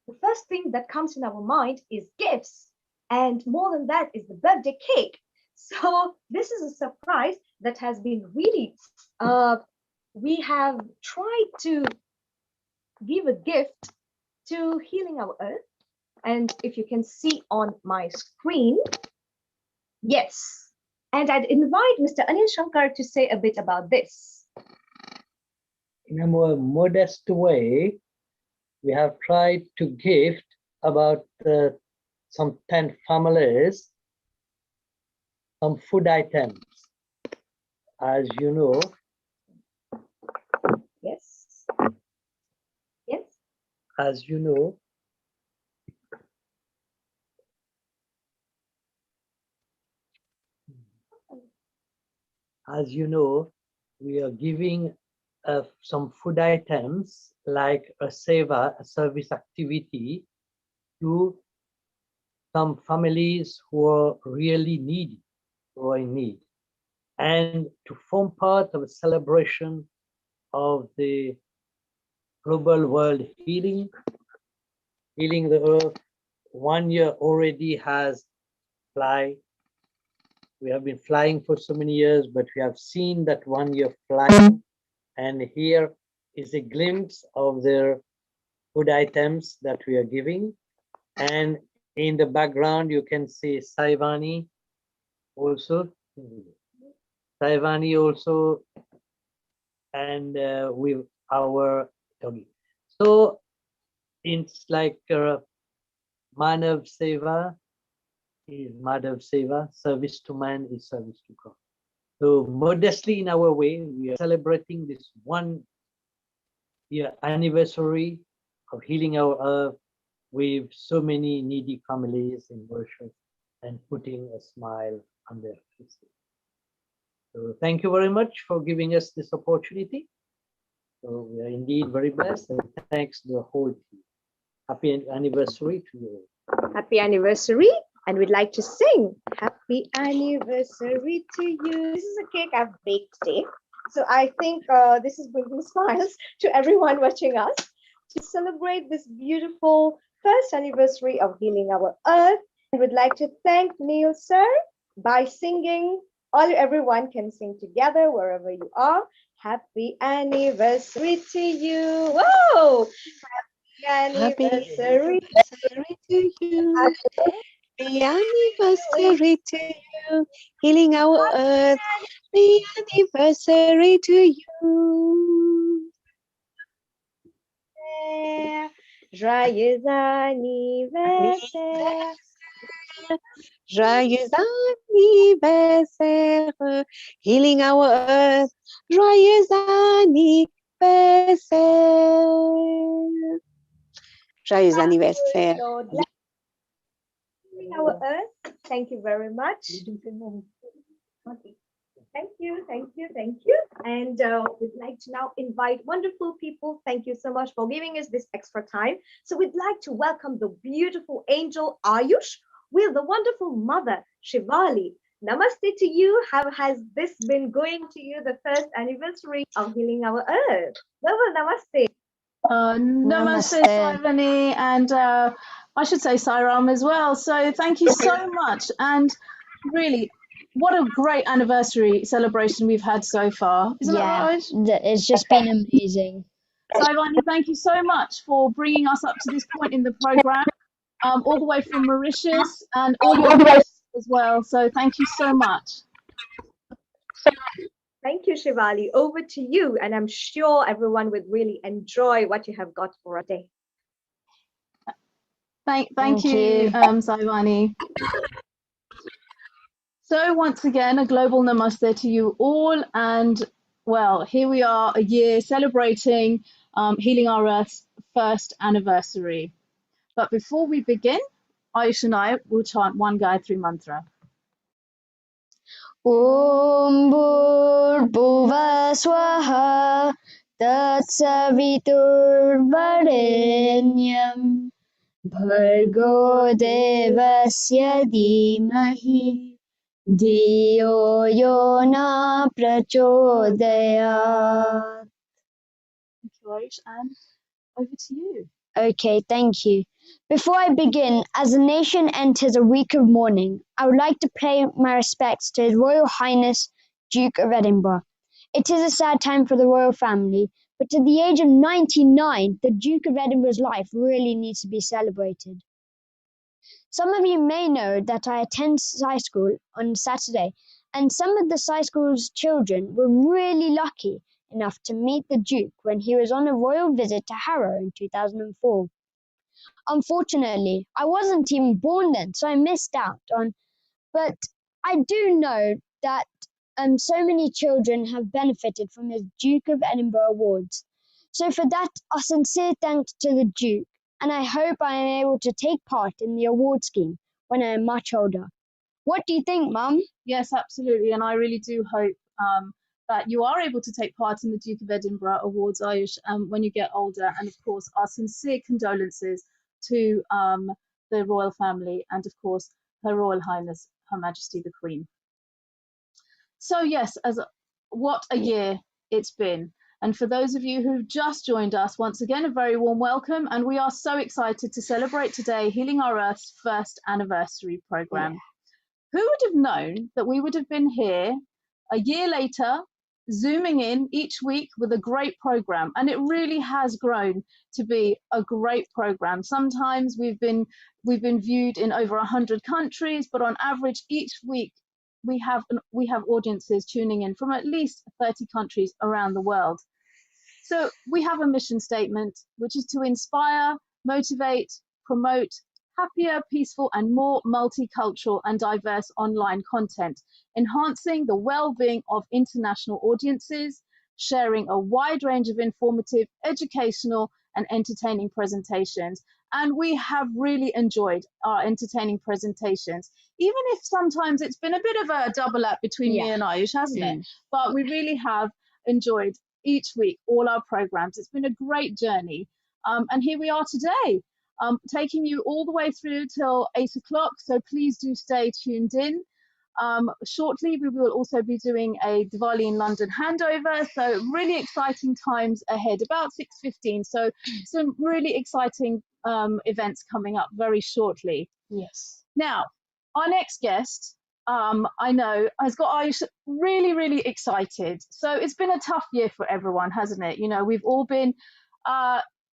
the first thing that comes in our mind is gifts. And more than that is the birthday cake. So this is a surprise that has been really, we have tried to give a gift to healing our earth. And if you can see on my screen, yes. And I'd invite Mr. Anil Shankar to say a bit about this. In a more modest way, we have tried to gift about some 10 families some food items. As you know, yes, yes, as you know, we are giving some food items like a seva, a service activity to some families who are really needy, who are in need, and to form part of a celebration of the global world healing the earth. 1 year already has fly. We have been flying for so many years, but we have seen that 1 year flying, and here is a glimpse of their food items that we are giving. And in the background, you can see Saivani also, and with our doggy. So it's like Manav Seva is Madhav Seva, service to man is service to God. So modestly in our way, we are celebrating this 1 year anniversary of healing our earth with so many needy families in worship and putting a smile on their faces. So thank you very much for giving us this opportunity. So we are indeed very blessed, and thanks to the whole team. Happy anniversary to you. Happy anniversary. And we'd like to sing happy anniversary to you. This is a cake I've baked today. So I think this is bringing smiles to everyone watching us to celebrate this beautiful first anniversary of healing our earth. And we'd like to thank Neil, sir, by singing. Everyone can sing together wherever you are. Happy anniversary to you. Whoa! Happy anniversary to you. Happy anniversary to you, healing our earth. Happy anniversary to you. Joyeux anniversaire. Joyeux anniversaire, healing our earth. Joyeux anniversaire. Joyeux anniversaire. Our earth. Thank you very much. Thank you, thank you, thank you. And we'd like to now invite wonderful people. Thank you so much for giving us this extra time. So we'd like to welcome the beautiful angel Ayush with the wonderful mother Shivali. Namaste to you. How has this been going to you, the first anniversary of Healing Our Earth? Namaste. Namaste, Saivani, and I should say Sairam as well. So thank you so much. And really, what a great anniversary celebration we've had so far. Isn't that right? It's just been amazing. Saivani, thank you so much for bringing us up to this point in the program, all the way from Mauritius and all your guests as well. So thank you so much. Thank you, Shivali. Over to you. And I'm sure everyone would really enjoy what you have got for a day. Thank you, Saivani. So once again, a global namaste to you all. And well, here we are, a year celebrating Healing Our Earth's first anniversary. But before we begin, Ayush and I will chant one Gayatri mantra. Om Bhurбhuva Swaha Tatsaviturvarenyam Bhargo Devasya Dhimahi Dhiyo Yona Prachodayat. Thank you, Ayush, and over to you. Okay, thank you. Before I begin, as the nation enters a week of mourning, I would like to pay my respects to His Royal Highness Duke of Edinburgh. It is a sad time for the royal family, but at the age of 99, the Duke of Edinburgh's life really needs to be celebrated. Some of you may know that I attend Sci School on Saturday, and some of the Sci School's children were really lucky enough to meet the Duke when he was on a royal visit to Harrow in 2004. Unfortunately, I wasn't even born then, so I missed out on. But I do know that so many children have benefited from the Duke of Edinburgh Awards. So for that, a sincere thanks to the Duke, and I hope I am able to take part in the award scheme when I am much older. What do you think, Mum? Yes, absolutely, and I really do hope that you are able to take part in the Duke of Edinburgh Awards, Ayush, when you get older. And of course, our sincere condolences to the royal family and of course Her Royal Highness, Her Majesty the Queen. So yes, what a year it's been. And for those of you who've just joined us, once again, a very warm welcome. And we are so excited to celebrate today Healing Our Earth's first anniversary program. Who would have known that we would have been here a year later, zooming in each week with a great program? And it really has grown to be a great program. Sometimes we've been viewed in over 100 countries, but on average each week we have audiences tuning in from at least 30 countries around the world. So we have a mission statement, which is to inspire, motivate, promote happier, peaceful, and more multicultural and diverse online content, enhancing the well-being of international audiences, sharing a wide range of informative, educational, and entertaining presentations. And we have really enjoyed our entertaining presentations, even if sometimes it's been a bit of a double up between me and Ayush, hasn't it? But we really have enjoyed each week all our programs. It's been a great journey. And here we are today, taking you all the way through till 8 o'clock. So please do stay tuned in. Shortly, we will also be doing a Diwali in London handover. So really exciting times ahead, about 6:15. So some really exciting events coming up very shortly. Yes. Now, our next guest, I know, has got Ayush really, really excited. So it's been a tough year for everyone, hasn't it? You know, we've all been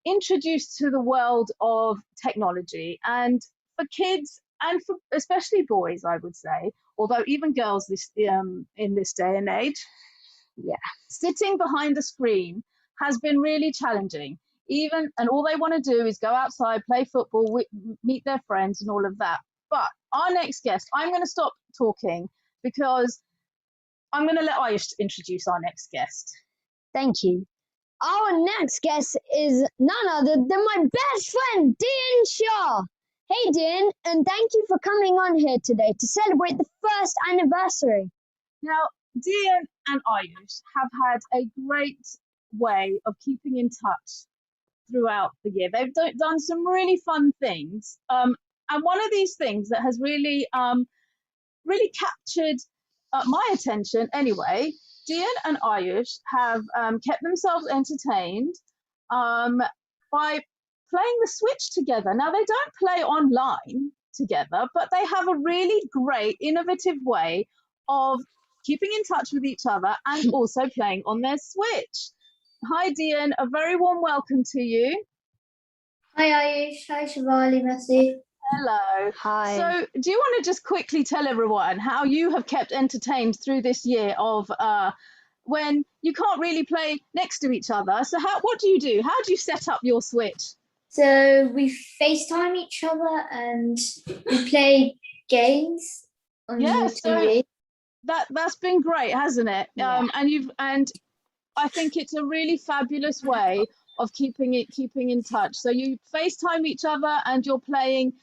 introduced to the world of technology, and for kids and for especially boys, I would say, although even girls in this day and age, sitting behind a screen has been really challenging. And all they want to do is go outside, play football, meet their friends and all of that. But our next guest, I'm going to stop talking because I'm going to let Ayush introduce our next guest. Thank you. Our next guest is none other than my best friend, Dean Shaw. Hey, Dean, and thank you for coming on here today to celebrate the first anniversary. Now, Dean and Ayush have had a great way of keeping in touch throughout the year. They've done some really fun things. And one of these things that has really really captured my attention anyway. Dian and Ayush have kept themselves entertained by playing the Switch together. Now, they don't play online together, but they have a really great, innovative way of keeping in touch with each other and also playing on their Switch. Hi, Dian. A very warm welcome to you. Hi Ayush, hi Shivali, Messi. Hello. Hi. So, do you want to just quickly tell everyone how you have kept entertained through this year of when you can't really play next to each other? So, what do you do? How do you set up your Switch? So we FaceTime each other and we play games on Yeah, the so TV. that's been great, hasn't it? Yeah. And I think it's a really fabulous way of keeping in touch. So you FaceTime each other and you're playing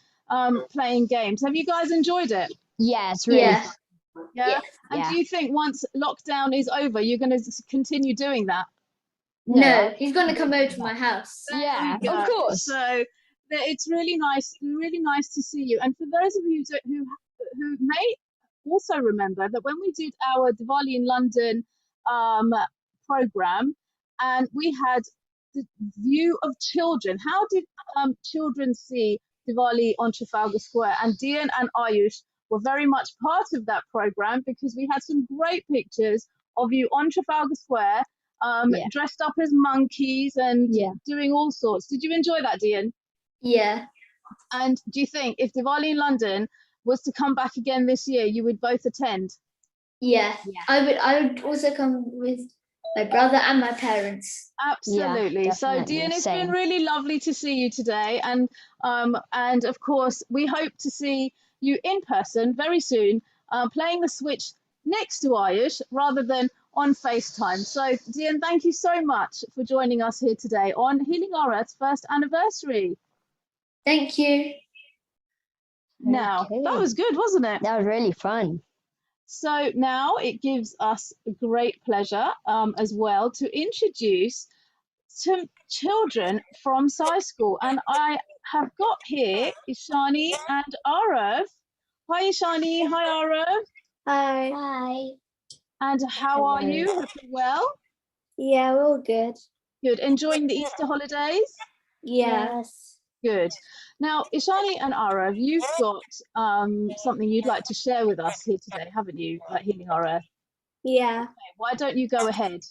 games. Have you guys enjoyed it? Yeah, it's really Yeah. fun. Yeah. Yeah. And Yeah. do you think once lockdown is over, you're going to continue doing that? No, he's gonna come over to my house. Yeah, There you of go. course. So it's really nice to see you. And for those of you who may also remember that when we did our Diwali in London program, and we had the view of children. How did children see Diwali on Trafalgar Square? And Dian and Ayush were very much part of that program because we had some great pictures of you on Trafalgar Square, dressed up as monkeys and doing all sorts. Did you enjoy that, Dian? Yeah. And do you think if Diwali in London was to come back again this year, you would both attend? Yeah. I would also come with my brother and my parents. Absolutely. So, Dian, it's been really lovely to see you today, and of course, we hope to see you in person very soon, playing the Switch next to Ayush rather than on FaceTime. So, Dian, thank you so much for joining us here today on Healing Our Earth's first anniversary. Thank you. Now, that was good, wasn't it? That was really fun. So now it gives us great pleasure as well to introduce some children from Sai School. And I have got here Ishani and Arav. Hi Ishani, hi Arav. Hi. Hi. And how are you? Hope you're well. Yeah, we're all good. Good. Enjoying the Easter holidays? Yes. Good. Now, Ishani and Arav, you've got something you'd like to share with us here today, haven't you, at Healing Our Earth? Yeah. Okay, why don't you go ahead?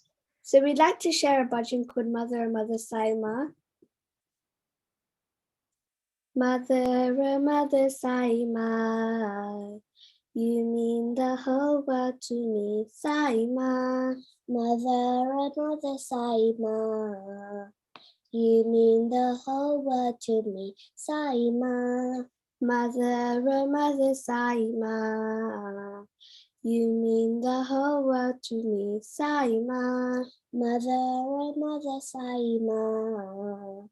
So we'd like to share a bhajan called Mother, Mother Saima. Mother, Mother Saima, you mean the whole world to me, Saima. Mother, Mother Saima, you mean the whole world to me, Saima. Mother, Mother Saima, you mean the whole world to me, Saima. Mother, Mother Saima,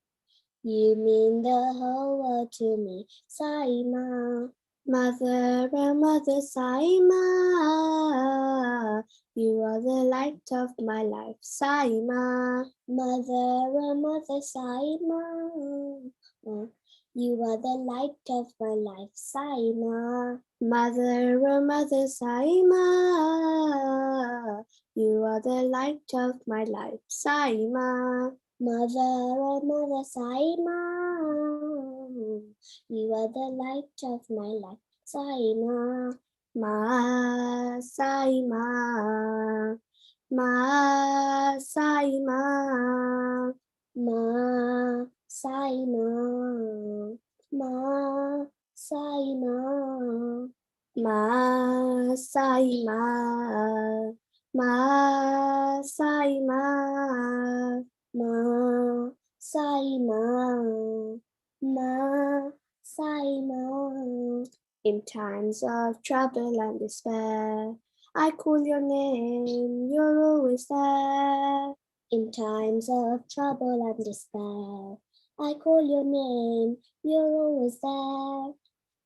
you mean the whole world to me, Saima. Mother, Mother Saima, you are the light of my life, Saima. Mother, Mother Saima, you are the light of my life, Saima. Mother, Mother Saima, you are the light of my life, Saima. Mother, Mother Saima, you are the light of my life, Saima. Ma Saima, Ma Saima, Ma Saima, Ma Saima, Ma Saima, Ma Saima, Ma Saima, Ma Saima. In times of trouble and despair, I call your name, you're always there. In times of trouble and despair, I call your name, you're always there.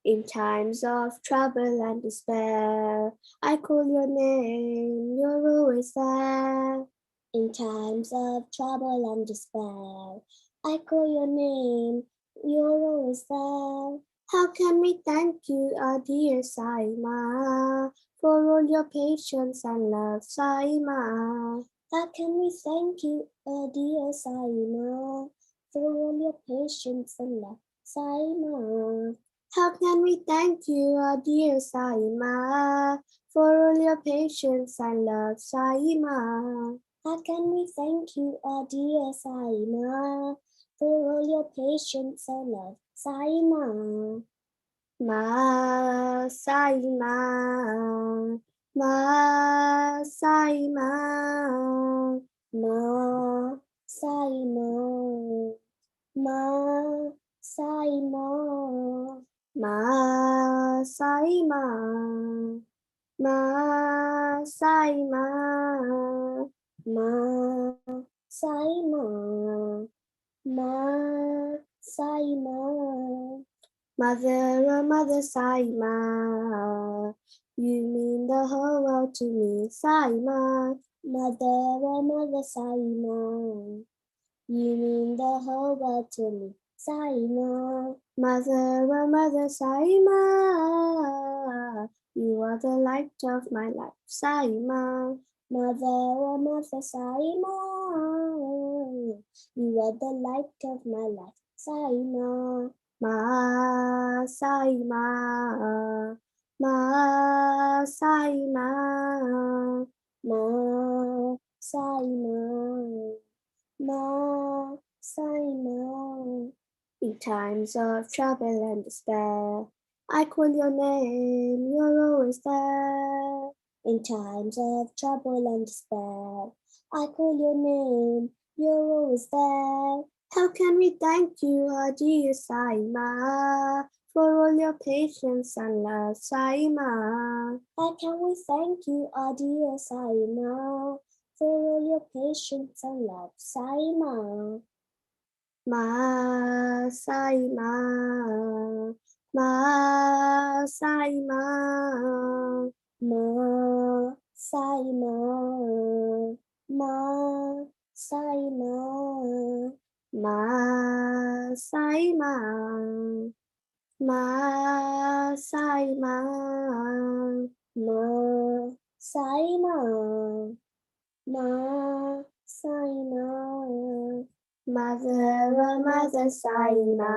In times of trouble and despair, I call your name, you're always there. In times of trouble and despair, I call your name, you're always there. How can we thank you, our dear Saima, for all your patience and love, Saima? How can we thank you, our dear Saima, for all your patience and love, Saima? How can we thank you, our dear Saima, for all your patience and love, Saima? How can we thank you, our dear Saima, for all your patience and love, Saima? Saima, Saima, Saima, Saima, Saima, Saima, Saima, Saima. Mother, oh mother Saima, you mean the whole world to me, Saima. Mother, oh mother Saima, you mean the whole world to me, Saima. Mother, oh mother Saima, you are the light of my life, Saima. Mother, oh mother Saima, you are the light of my life, Saima. Saima, Saima, Saima, Saima. In times of trouble and despair, I call your name, you're always there. In times of trouble and despair, I call your name, you're always there. How can we thank you, our dear Saima, for all your patience and love, Saima? How can we thank you, our dear Saima, for all your patience and love, Saima? Saima, Saima, Saima, Saima, Saima, Saima, Saima, Saima. Mother, oh mother Saima,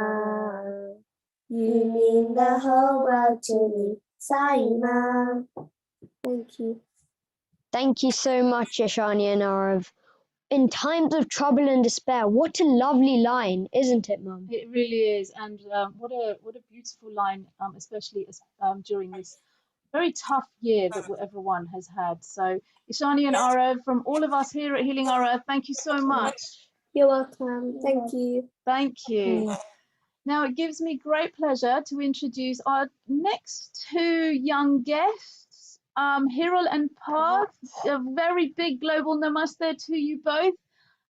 you mean the whole world to me, Saima. Thank you. Thank you so much, Yashani and Arav. In times of trouble and despair, what a lovely line, isn't it, Mum? It really is, and what a beautiful line, especially during this very tough year that everyone has had. So, Ishani and Arav, from all of us here at Healing Arav, thank you so much. You're welcome. Thank you. Thank you. Now, it gives me great pleasure to introduce our next two young guests, Hiral and Parth. A very big global namaste to you both.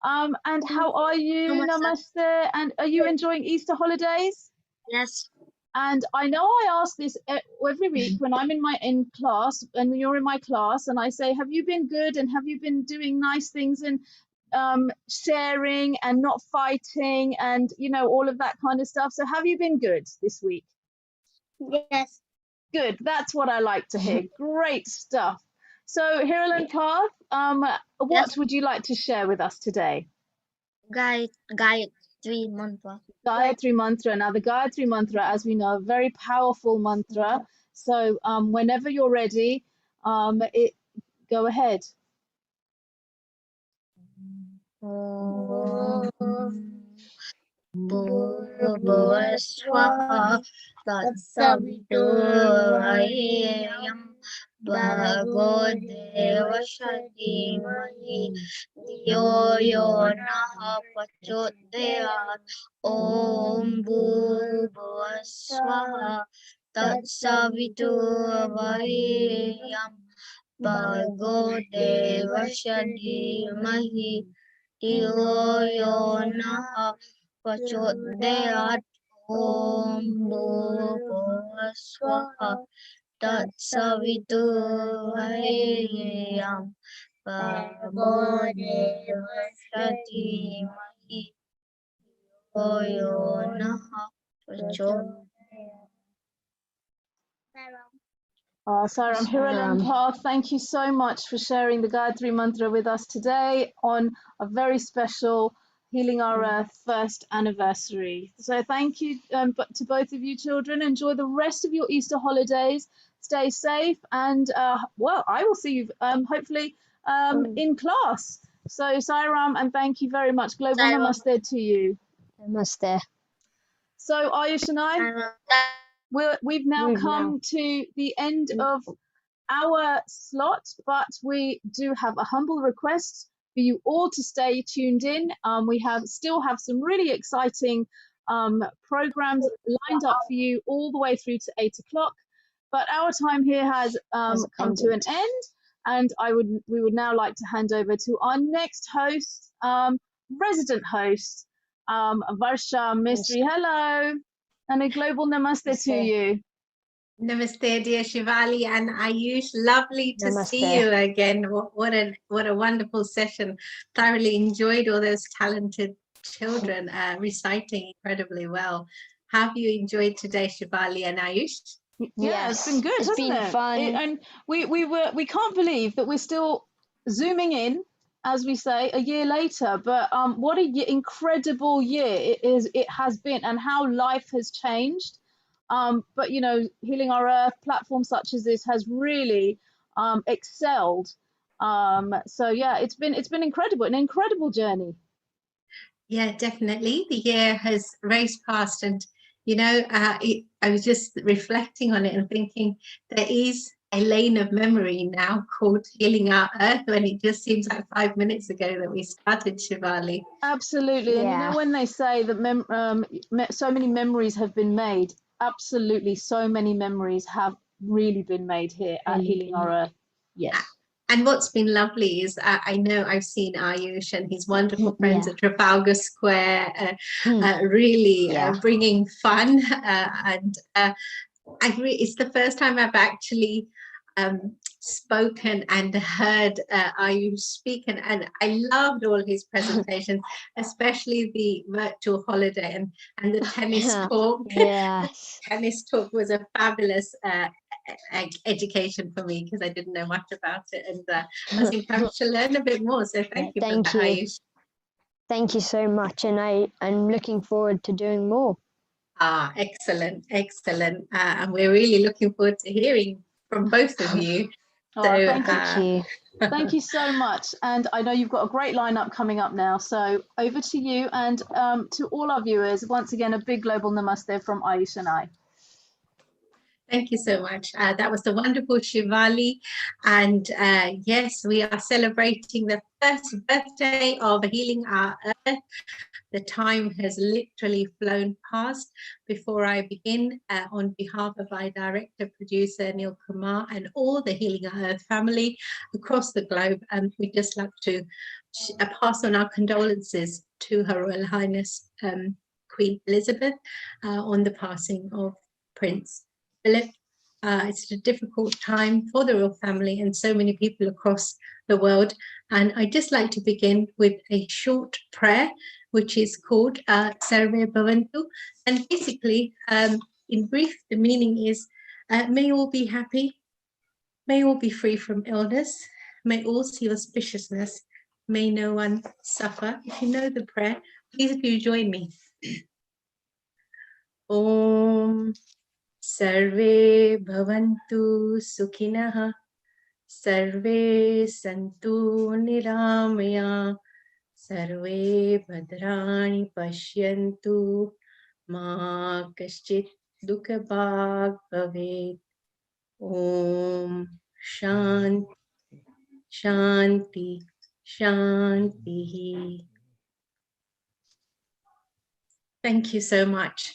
And how are you? Namaste. And are you enjoying Easter holidays? Yes. And I know I ask this every week when I'm in class, and when you're in my class, and I say, have you been good, and have you been doing nice things, and sharing and not fighting, and all of that kind of stuff. So have you been good this week? Yes. Good. That's what I like to hear. Great stuff. So Hiral and Parth, what would you like to share with us today? Gayatri mantra. Gayatri mantra. Now the Gayatri mantra, as we know, a very powerful mantra. So whenever you're ready, go ahead. Bhuvaswaha Tatsaviturvayam Bhago Devasya Dhimahi Dhiyo Yo Naha Prachodayat Om Bhuvaswaha Tatsaviturvayam Bhago Devasya Dhimahi Dhiyo Yo Naha Prachodayat Om Bhuvaswaha Tatsaviturvayam Bhargo Devasya Dhimahi Dhiyo Yo Naha Prachodayat. Saram Hiralampa, thank you so much for sharing the Gayatri Mantra with us today on a very special Healing Our Earth first anniversary. So thank you to both of you children. Enjoy the rest of your Easter holidays. Stay safe and, well, I will see you hopefully in class. So Sairam, and thank you very much. Global Namaste to you. Namaste. So Ayush and I, we've now come to the end of our slot, but we do have a humble request for you all to stay tuned in. We still have some really exciting programs lined up for you all the way through to 8 o'clock, but our time here has come to an end, and we would now like to hand over to our next host, resident host, Varsha Mystery. Hello, and a global namaste to you. Namaste, dear Shivali and Ayush. Lovely to see you again. What a wonderful session. Thoroughly enjoyed all those talented children reciting incredibly well. Have you enjoyed today, Shivali and Ayush? Yeah, it's been good. It's been fun, and we can't believe that we're still zooming in, as we say, a year later. But what a incredible year it has been, and how life has changed. But you know, Healing Our Earth platform such as this has really excelled. So yeah, it's been incredible, an incredible journey. Yeah, definitely. The year has raced past, and you know, I was just reflecting on it and thinking there is a lane of memory now called Healing Our Earth, when it just seems like 5 minutes ago that we started, Shivali. Absolutely, and you know when they say that so many memories have been made. Absolutely, so many memories have really been made here at Healing Our Earth. Yes. And what's been lovely is I know I've seen Ayush and his wonderful friends at Trafalgar Square really bringing fun. It's the first time I've actually spoken and heard Ayush speak, and I loved all his presentations, especially the virtual holiday and the tennis talk. Yes. Tennis talk was a fabulous education for me, because I didn't know much about it, and I was encouraged to learn a bit more. So thank you for that, Ayush. Thank you so much, and I'm looking forward to doing more. Excellent. And we're really looking forward to hearing from both of you. Thank you. Thank you so much. And I know you've got a great lineup coming up now. So over to you, and to all our viewers, once again, a big global namaste from Ayush and I. Thank you so much. That was the wonderful Shivali. And yes, we are celebrating the first birthday of Healing Our Earth. The time has literally flown past. Before I begin, on behalf of our director, producer, Neil Kumar, and all the Healing Our Earth family across the globe, we'd just like to pass on our condolences to Her Royal Highness Queen Elizabeth on the passing of Prince Philip. It's a difficult time for the royal family and so many people across the world. And I'd just like to begin with a short prayer, which is called Sarve Bhavantu. And basically, in brief, the meaning is, may all be happy, may all be free from illness, may all see auspiciousness, may no one suffer. If you know the prayer, please do join me. Om Sarve Bhavantu Sukhinah, Sarve Santu Niramaya, Sarve Bhadrani Pashyantu, Ma Kaschit Dukha Bhag Bhavet. Om Shanti Shanti Shanti. Thank you so much.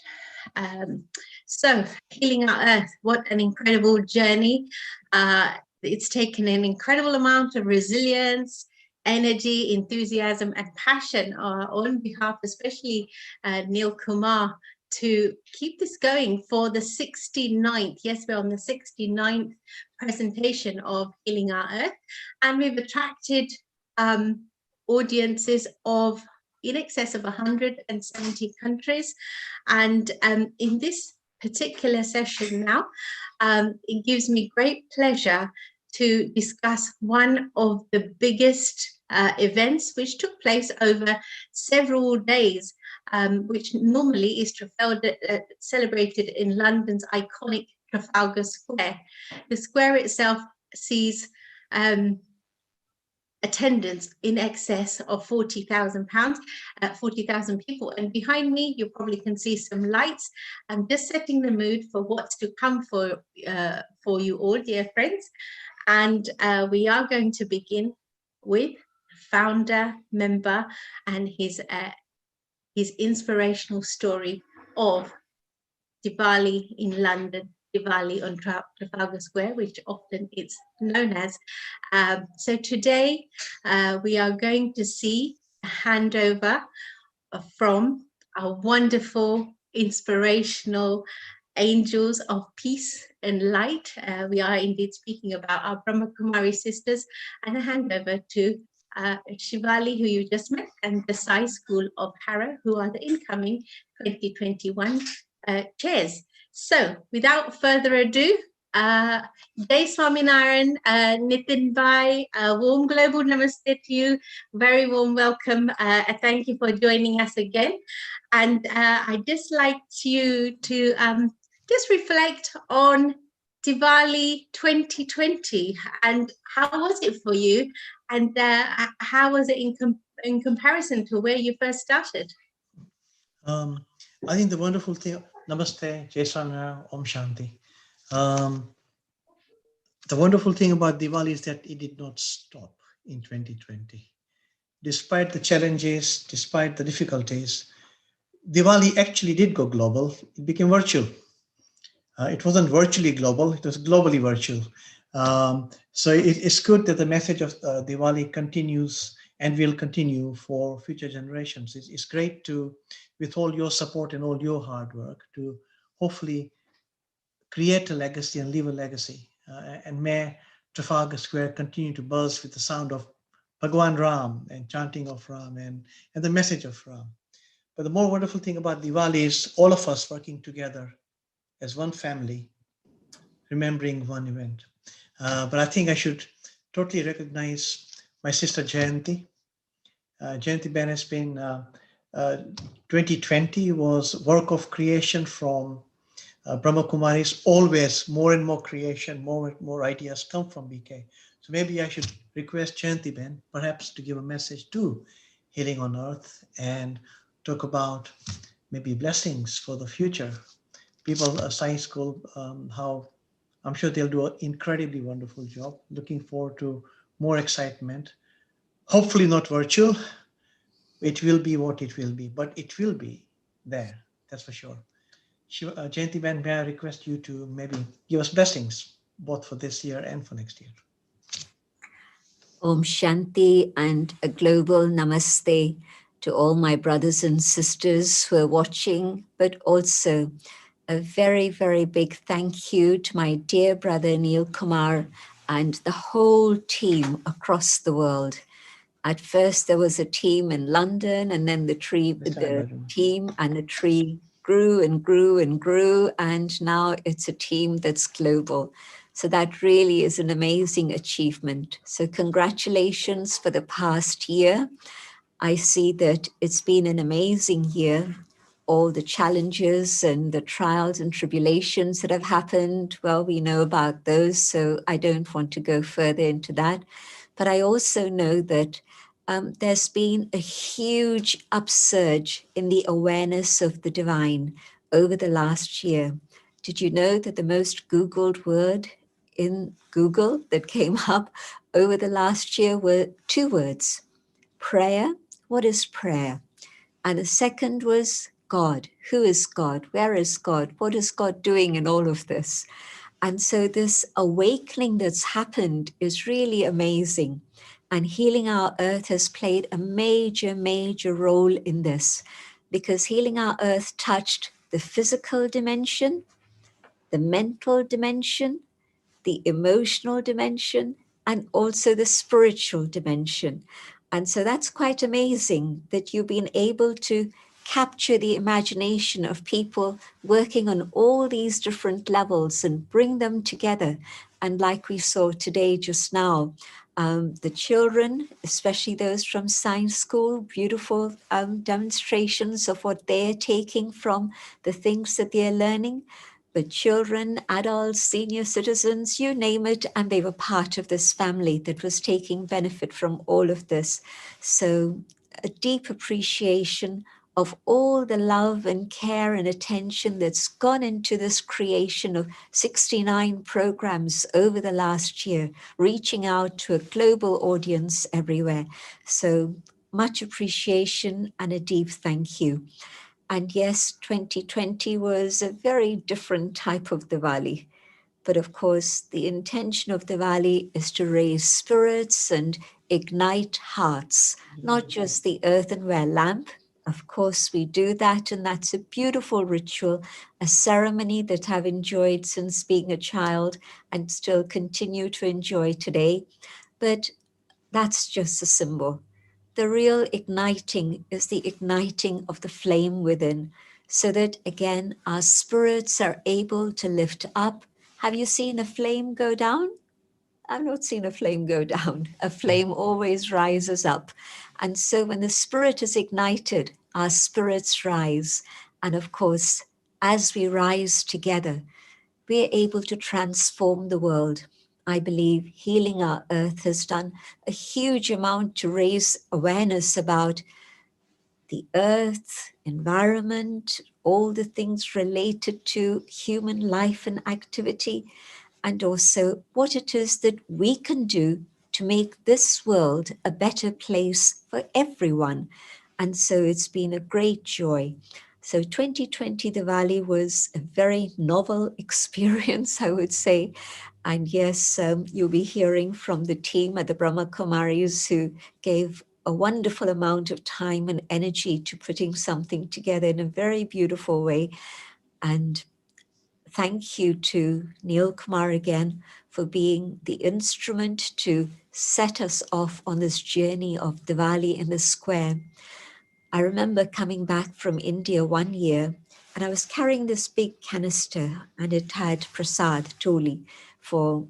So, Healing Our Earth, what an incredible journey. It's taken an incredible amount of resilience, energy, enthusiasm, and passion on behalf, especially Neil Kumar, to keep this going for the 69th. Yes, we're on the 69th presentation of Healing Our Earth, and we've attracted audiences of in excess of 170 countries. And in this particular session now, it gives me great pleasure to discuss one of the biggest events which took place over several days, which normally is celebrated in London's iconic Trafalgar Square. The square itself sees attendance in excess of 40,000 people. And behind me, you probably can see some lights. I'm just setting the mood for what's to come for you all, dear friends. And we are going to begin with founder, member, and his inspirational story of Diwali in London, Diwali on Trafalgar Square, which often it's known as. So today we are going to see a handover from our wonderful, inspirational angels of peace and light. We are indeed speaking about our Brahma Kumari sisters, and a handover to Shivali, who you just met, and the Sai School of Harrow, who are the incoming 2021 chairs. So without further ado, Jai Swaminarayan, Nitin Bhai, warm global namaste to you, very warm welcome. Thank you for joining us again. And I'd just like you to just reflect on Diwali 2020 and how was it for you, and how was it in comparison to where you first started? I think the wonderful thing, Namaste, Jai Swaminarayan, Om Shanti. The wonderful thing about Diwali is that it did not stop in 2020. Despite the challenges, despite the difficulties, Diwali actually did go global. It became virtual. It wasn't virtually global, it was globally virtual. So it's good that the message of Diwali continues and will continue for future generations. It's great to, with all your support and all your hard work, to hopefully create a legacy and leave a legacy. And may Trafalgar Square continue to buzz with the sound of Bhagwan Ram and chanting of Ram and the message of Ram. But the more wonderful thing about Diwali is all of us working together as one family, remembering one event. But I think I should totally recognize my sister Jayanti. Jayanti Ben has been, 2020 was work of creation from Brahma Kumaris, always more and more creation, more and more ideas come from BK. So maybe I should request Jayanti Ben perhaps to give a message to Healing on Earth and talk about maybe blessings for the future. People at Science School, how I'm sure they'll do an incredibly wonderful job. Looking forward to more excitement. Hopefully not virtual. It will be what it will be, but it will be there, that's for sure. Jayanti Ben, may I request you to maybe give us blessings, both for this year and for next year. Om Shanti and a global namaste to all my brothers and sisters who are watching, but also a very, very big thank you to my dear brother Neil Kumar and the whole team across the world. At first there was a team in London, and then the team and the tree grew and grew and grew, and now it's a team that's global. So that really is an amazing achievement. So congratulations for the past year. I see that it's been an amazing year. All the challenges and the trials and tribulations that have happened, well, we know about those, so I don't want to go further into that. But I also know that there's been a huge upsurge in the awareness of the divine over the last year. Did you know that the most Googled word in Google that came up over the last year were 2 words: prayer? What is prayer? And the second was God. Who is God? Where is God? What is God doing in all of this? And so this awakening that's happened is really amazing. And Healing Our Earth has played a major, major role in this, because Healing Our Earth touched the physical dimension, the mental dimension, the emotional dimension, and also the spiritual dimension. And so that's quite amazing that you've been able to capture the imagination of people working on all these different levels and bring them together. And like we saw today just now, the children, especially those from science school, beautiful demonstrations of what they're taking from the things that they're learning. But children, adults, senior citizens, you name it, and they were part of this family that was taking benefit from all of this. So a deep appreciation of all the love and care and attention that's gone into this creation of 69 programs over the last year, reaching out to a global audience everywhere. So much appreciation and a deep thank you. And yes, 2020 was a very different type of Diwali. But of course, the intention of Diwali is to raise spirits and ignite hearts, not just the earthenware lamp. Of course, we do that, and that's a beautiful ritual, a ceremony that I've enjoyed since being a child and still continue to enjoy today. But that's just a symbol. The real igniting is the igniting of the flame within, so that again, our spirits are able to lift up. Have you seen a flame go down? I've not seen a flame go down. A flame always rises up. And so when the spirit is ignited, our spirits rise. And of course, as we rise together, we're able to transform the world. I believe Healing Our Earth has done a huge amount to raise awareness about the earth, environment, all the things related to human life and activity, and also what it is that we can do to make this world a better place for everyone. And so it's been a great joy. So 2020 Diwali was a very novel experience, I would say. And yes, you'll be hearing from the team at the Brahma Kumaris who gave a wonderful amount of time and energy to putting something together in a very beautiful way. And thank you to Neil Kumar again for being the instrument to set us off on this journey of Diwali in the square. I remember coming back from India one year and I was carrying this big canister and it had prasad, tholi, for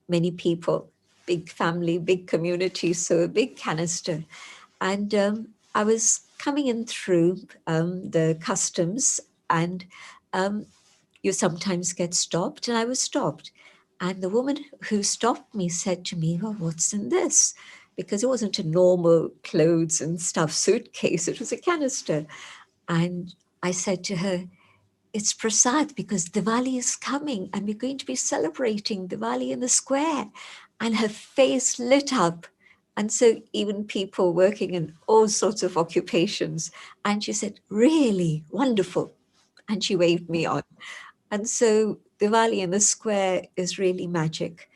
many people, big family, big community, so a big canister. And I was coming in through the customs and you sometimes get stopped, and I was stopped. And the woman who stopped me said to me, well, what's in this? Because it wasn't a normal clothes and stuff suitcase, it was a canister. And I said to her, it's prasad because Diwali is coming and we're going to be celebrating Diwali in the square. And her face lit up. And so even people working in all sorts of occupations. And she said, really wonderful. And she waved me on. And so Diwali in the square is really magic.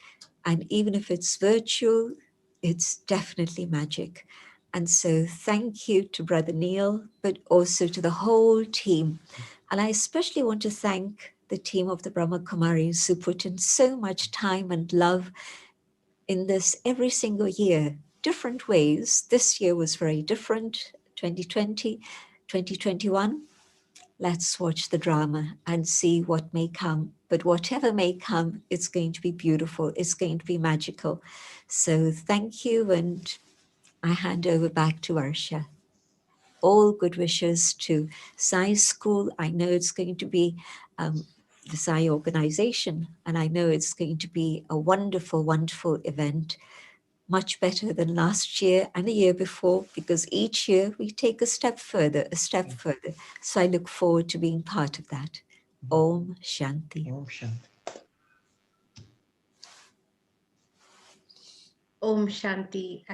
And even if it's virtual, it's definitely magic. And so thank you to Brother Neil, but also to the whole team. And I especially want to thank the team of the Brahma Kumaris who put in so much time and love in this every single year, different ways. This year was very different, 2020, 2021. Let's watch the drama and see what may come. But whatever may come, it's going to be beautiful. It's going to be magical. So thank you. And I hand over back to Arsha. All good wishes to Sai School. I know it's going to be the Sai organization. And I know it's going to be a wonderful, wonderful event. Much better than last year and the year before, because each year we take a step further, a step further. So I look forward to being part of that. Om Shanti. Om Shanti. Om Shanti,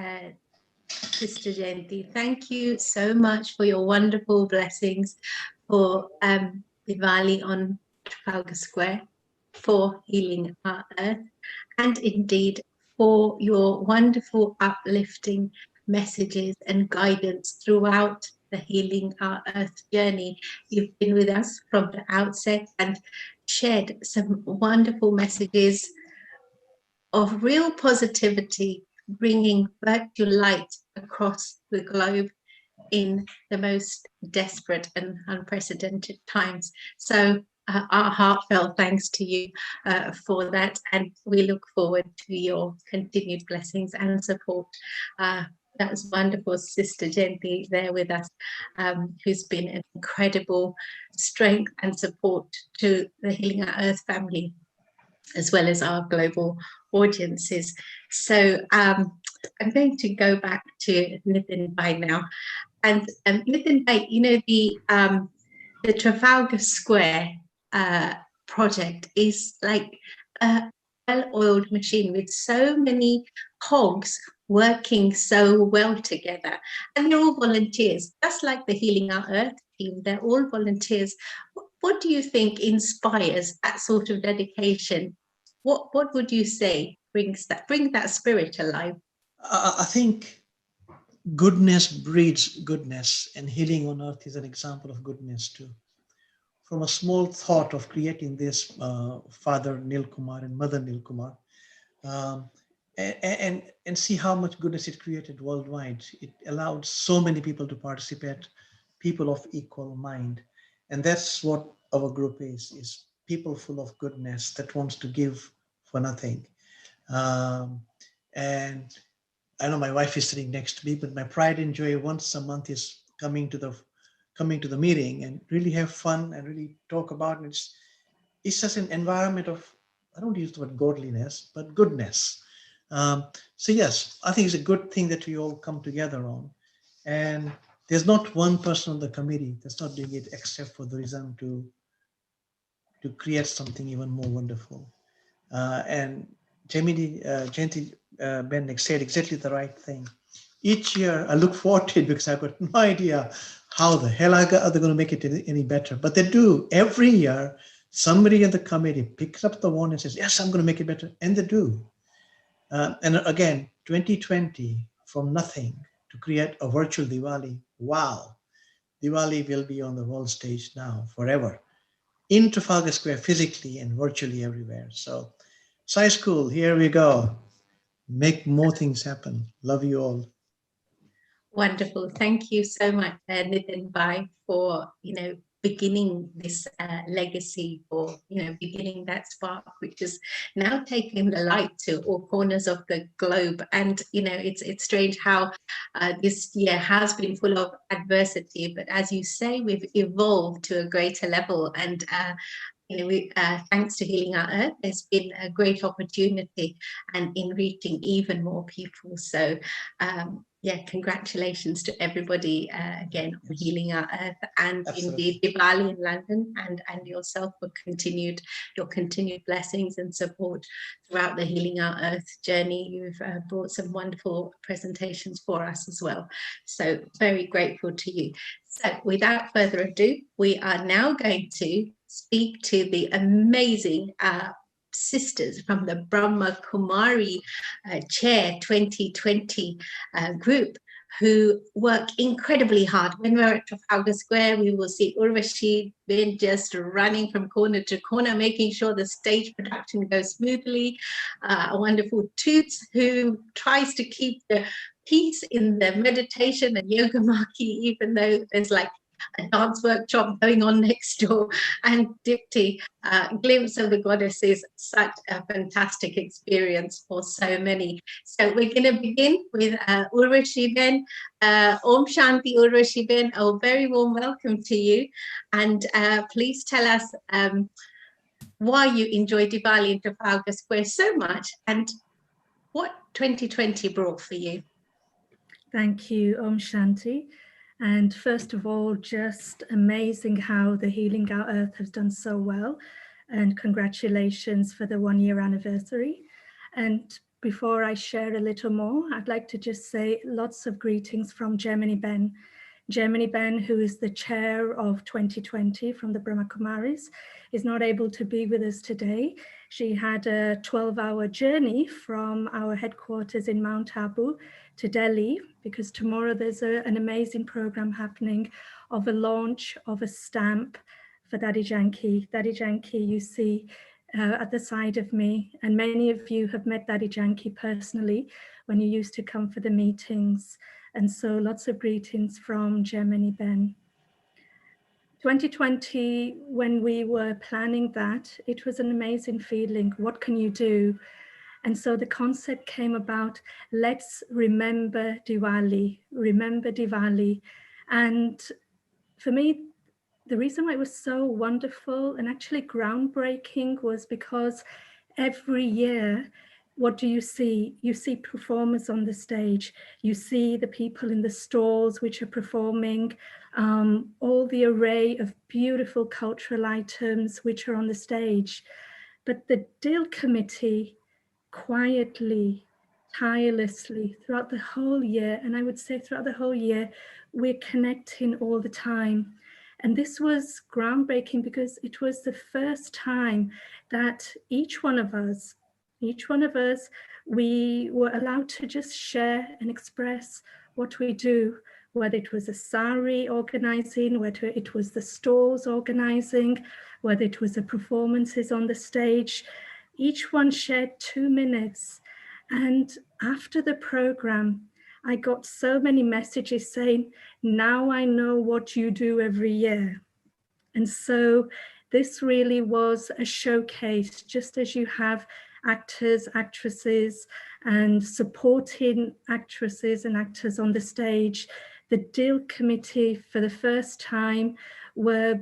Sister Jayanti. Thank you so much for your wonderful blessings for Diwali on Trafalgar Square, for Healing Our Earth, and indeed for your wonderful uplifting messages and guidance throughout the Healing Our Earth journey. You've been with us from the outset and shared some wonderful messages of real positivity, bringing virtual light across the globe in the most desperate and unprecedented times. So our heartfelt thanks to you for that, and we look forward to your continued blessings and support. That was wonderful, Sister Jenti there with us, who's been an incredible strength and support to the Healing Our Earth family, as well as our global audiences. So I'm going to go back to Nitin Bhai now. And Nitin Bhai, you know, the Trafalgar Square project is like a well-oiled machine with so many cogs working so well together. And they're all volunteers, just like the Healing Our Earth team, they're all volunteers. What do you think inspires that sort of dedication? What would you say brings that spirit alive? I think goodness breeds goodness, and Healing on Earth is an example of goodness too. From a small thought of creating this, Father Nil Kumar and Mother Nil Kumar, and see how much goodness it created worldwide. It allowed so many people to participate, people of equal mind. And that's what our group is people full of goodness that wants to give for nothing. And I know my wife is sitting next to me, but my pride and joy once a month is coming to the meeting and really have fun and really talk about it. It's just an environment of, I don't use the word godliness, but goodness. So yes, I think it's a good thing that we all come together on. And there's not one person on the committee that's not doing it except for the reason to create something even more wonderful. And Jenti Bendick said exactly the right thing. Each year I look forward to it because I've got no idea how the hell are they going to make it any better. But they do. Every year, somebody in the committee picks up the one and says, yes, I'm going to make it better. And they do. And again, 2020, from nothing to create a virtual Diwali. Wow. Diwali will be on the world stage now forever. In Trafalgar Square, physically and virtually everywhere. So, Sai School, here we go. Make more things happen. Love you all. Wonderful. Thank you so much, Nitin Bhai, for, beginning this legacy, for, beginning that spark, which is now taking the light to all corners of the globe. And, it's strange how this year has been full of adversity, but as you say, we've evolved to a greater level. And thanks to Healing Our Earth, there's been a great opportunity and in reaching even more people. So congratulations to everybody again on Healing Our Earth, and indeed Diwali in London, and yourself for your continued blessings and support throughout the Healing Our Earth journey. You've brought some wonderful presentations for us as well. So very grateful to you. So without further ado, we are now going to speak to the amazing sisters from the Brahma Kumari Chair 2020 group, who work incredibly hard. When we're at Trafalgar Square, we will see Urvashi been just running from corner to corner, making sure the stage production goes smoothly. A wonderful Toots, who tries to keep the peace in the meditation and yoga maki, even though there's like a dance workshop going on next door. And Dipti, glimpse of the goddess is such a fantastic experience for so many. So we're going to begin with Urvashi Ben. Om Shanti Urvashi Ben, a very warm welcome to you. And please tell us why you enjoy Diwali in Trafalgar Square so much and what 2020 brought for you. Thank you, Om Shanti. And first of all, just amazing how the Healing Our Earth has done so well. And congratulations for the 1-year anniversary. And before I share a little more, I'd like to just say lots of greetings from Gemini Ben. Gemini Ben, who is the chair of 2020 from the Brahma Kumaris, is not able to be with us today. She had a 12-hour journey from our headquarters in Mount Abu to Delhi, because tomorrow there's an amazing program happening of a launch of a stamp for Daddy Janki. Daddy Janki, you see at the side of me, and many of you have met Daddy Janki personally when you used to come for the meetings And so lots of greetings from Germany, Ben. 2020, when we were planning that, it was an amazing feeling. What can you do? And so the concept came about, let's remember Diwali, remember Diwali. And for me, the reason why it was so wonderful and actually groundbreaking was because every year, what do you see? You see performers on the stage. You see the people in the stalls which are performing, all the array of beautiful cultural items which are on the stage. But the Dil committee quietly, tirelessly throughout the whole year, and I would say throughout the whole year, we're connecting all the time. And this was groundbreaking because it was the first time that each one of us, we were allowed to just share and express what we do, whether it was a sari organizing, whether it was the stalls organizing, whether it was the performances on the stage. Each one shared 2 minutes. And after the program, I got so many messages saying, now I know what you do every year. And so this really was a showcase, just as you have actors, actresses, and supporting actresses and actors on the stage. The Dil committee, for the first time,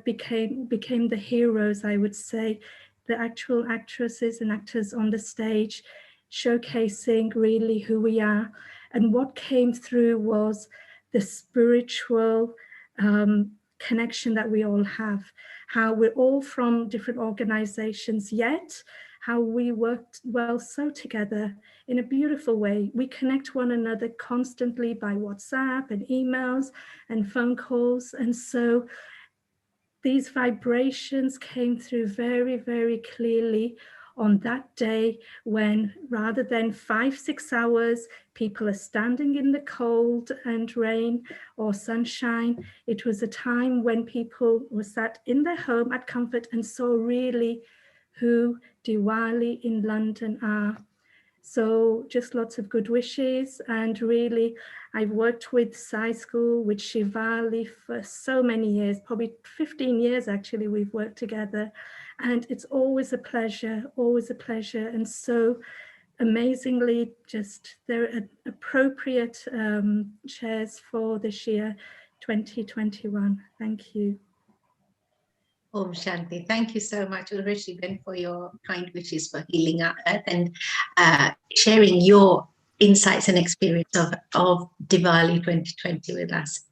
became the heroes, I would say, the actual actresses and actors on the stage, showcasing really who we are. And what came through was the spiritual connection that we all have, how we're all from different organizations, yet how we worked well so together in a beautiful way. We connect one another constantly by WhatsApp and emails and phone calls. And so these vibrations came through very, very clearly on that day when, rather than 5-6 hours, people are standing in the cold and rain or sunshine. It was a time when people were sat in their home at comfort and saw really who Diwali in London are. So just lots of good wishes. And really, I've worked with Sai School, with Shivali for so many years, probably 15 years actually, we've worked together. And it's always a pleasure, always a pleasure. And so amazingly, just there are appropriate chairs for this year, 2021. Thank you. Om Shanti. Thank you so much, Urvashi, for your kind wishes for healing our earth and sharing your insights and experience of Diwali 2020 with us.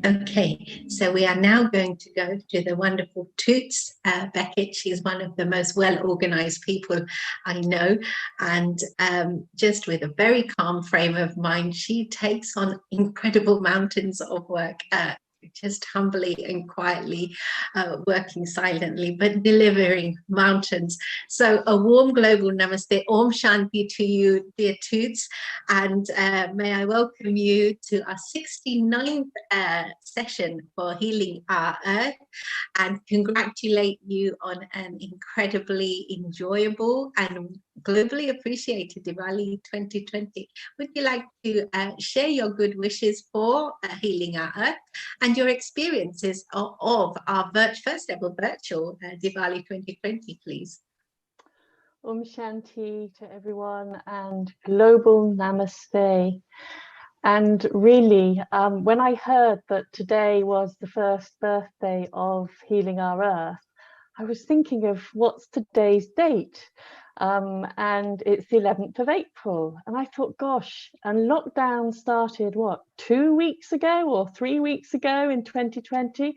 Okay, so we are now going to go to the wonderful Toots Beckett. She's one of the most well-organized people I know, and just with a very calm frame of mind, she takes on incredible mountains of work. Just humbly and quietly working silently, but delivering mountains. So a warm global namaste, Om Shanti to you, dear Toots, and may I welcome you to our 69th session for Healing Our Earth, and congratulate you on an incredibly enjoyable and globally appreciated Diwali 2020. Would you like to share your good wishes for Healing Our Earth and your experiences of our first ever virtual Diwali 2020, please? Om Shanti to everyone and global namaste. And really, when I heard that today was the first birthday of Healing Our Earth, I was thinking of what's today's date. And it's the 11th of April. And I thought, gosh, and lockdown started, what, 2 weeks ago or 3 weeks ago in 2020?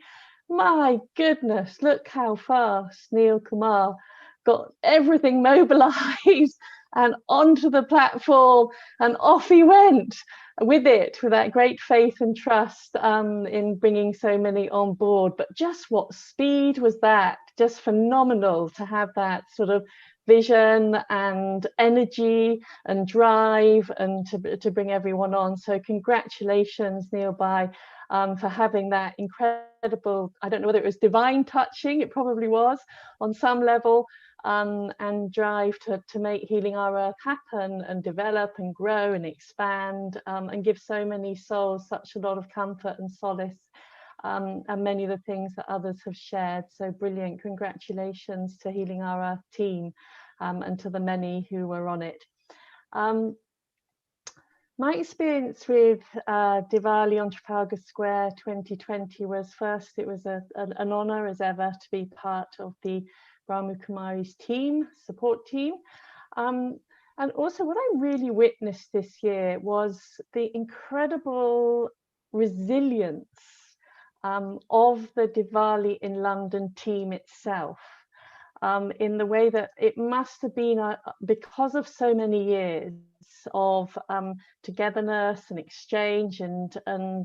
My goodness, look how fast Neil Kumar got everything mobilized and onto the platform, and off he went with it, with that great faith and trust in bringing so many on board. But just what speed was that? Just phenomenal to have that sort of vision and energy and drive and to bring everyone on. So congratulations, Neil Bhai. for having that incredible, I don't know whether it was divine touching, it probably was on some level, and drive to make Healing Our Earth happen and develop and grow and expand, and give so many souls such a lot of comfort and solace, and many of the things that others have shared. So brilliant. Congratulations to Healing Our Earth team, and to the many who were on it. My experience with Diwali on Trafalgar Square 2020 was, first, it was an honour as ever to be part of the Brahma Kumari's team, support team. And also what I really witnessed this year was the incredible resilience of the Diwali in London team itself, in the way that it must have been, because of so many years of togetherness and exchange and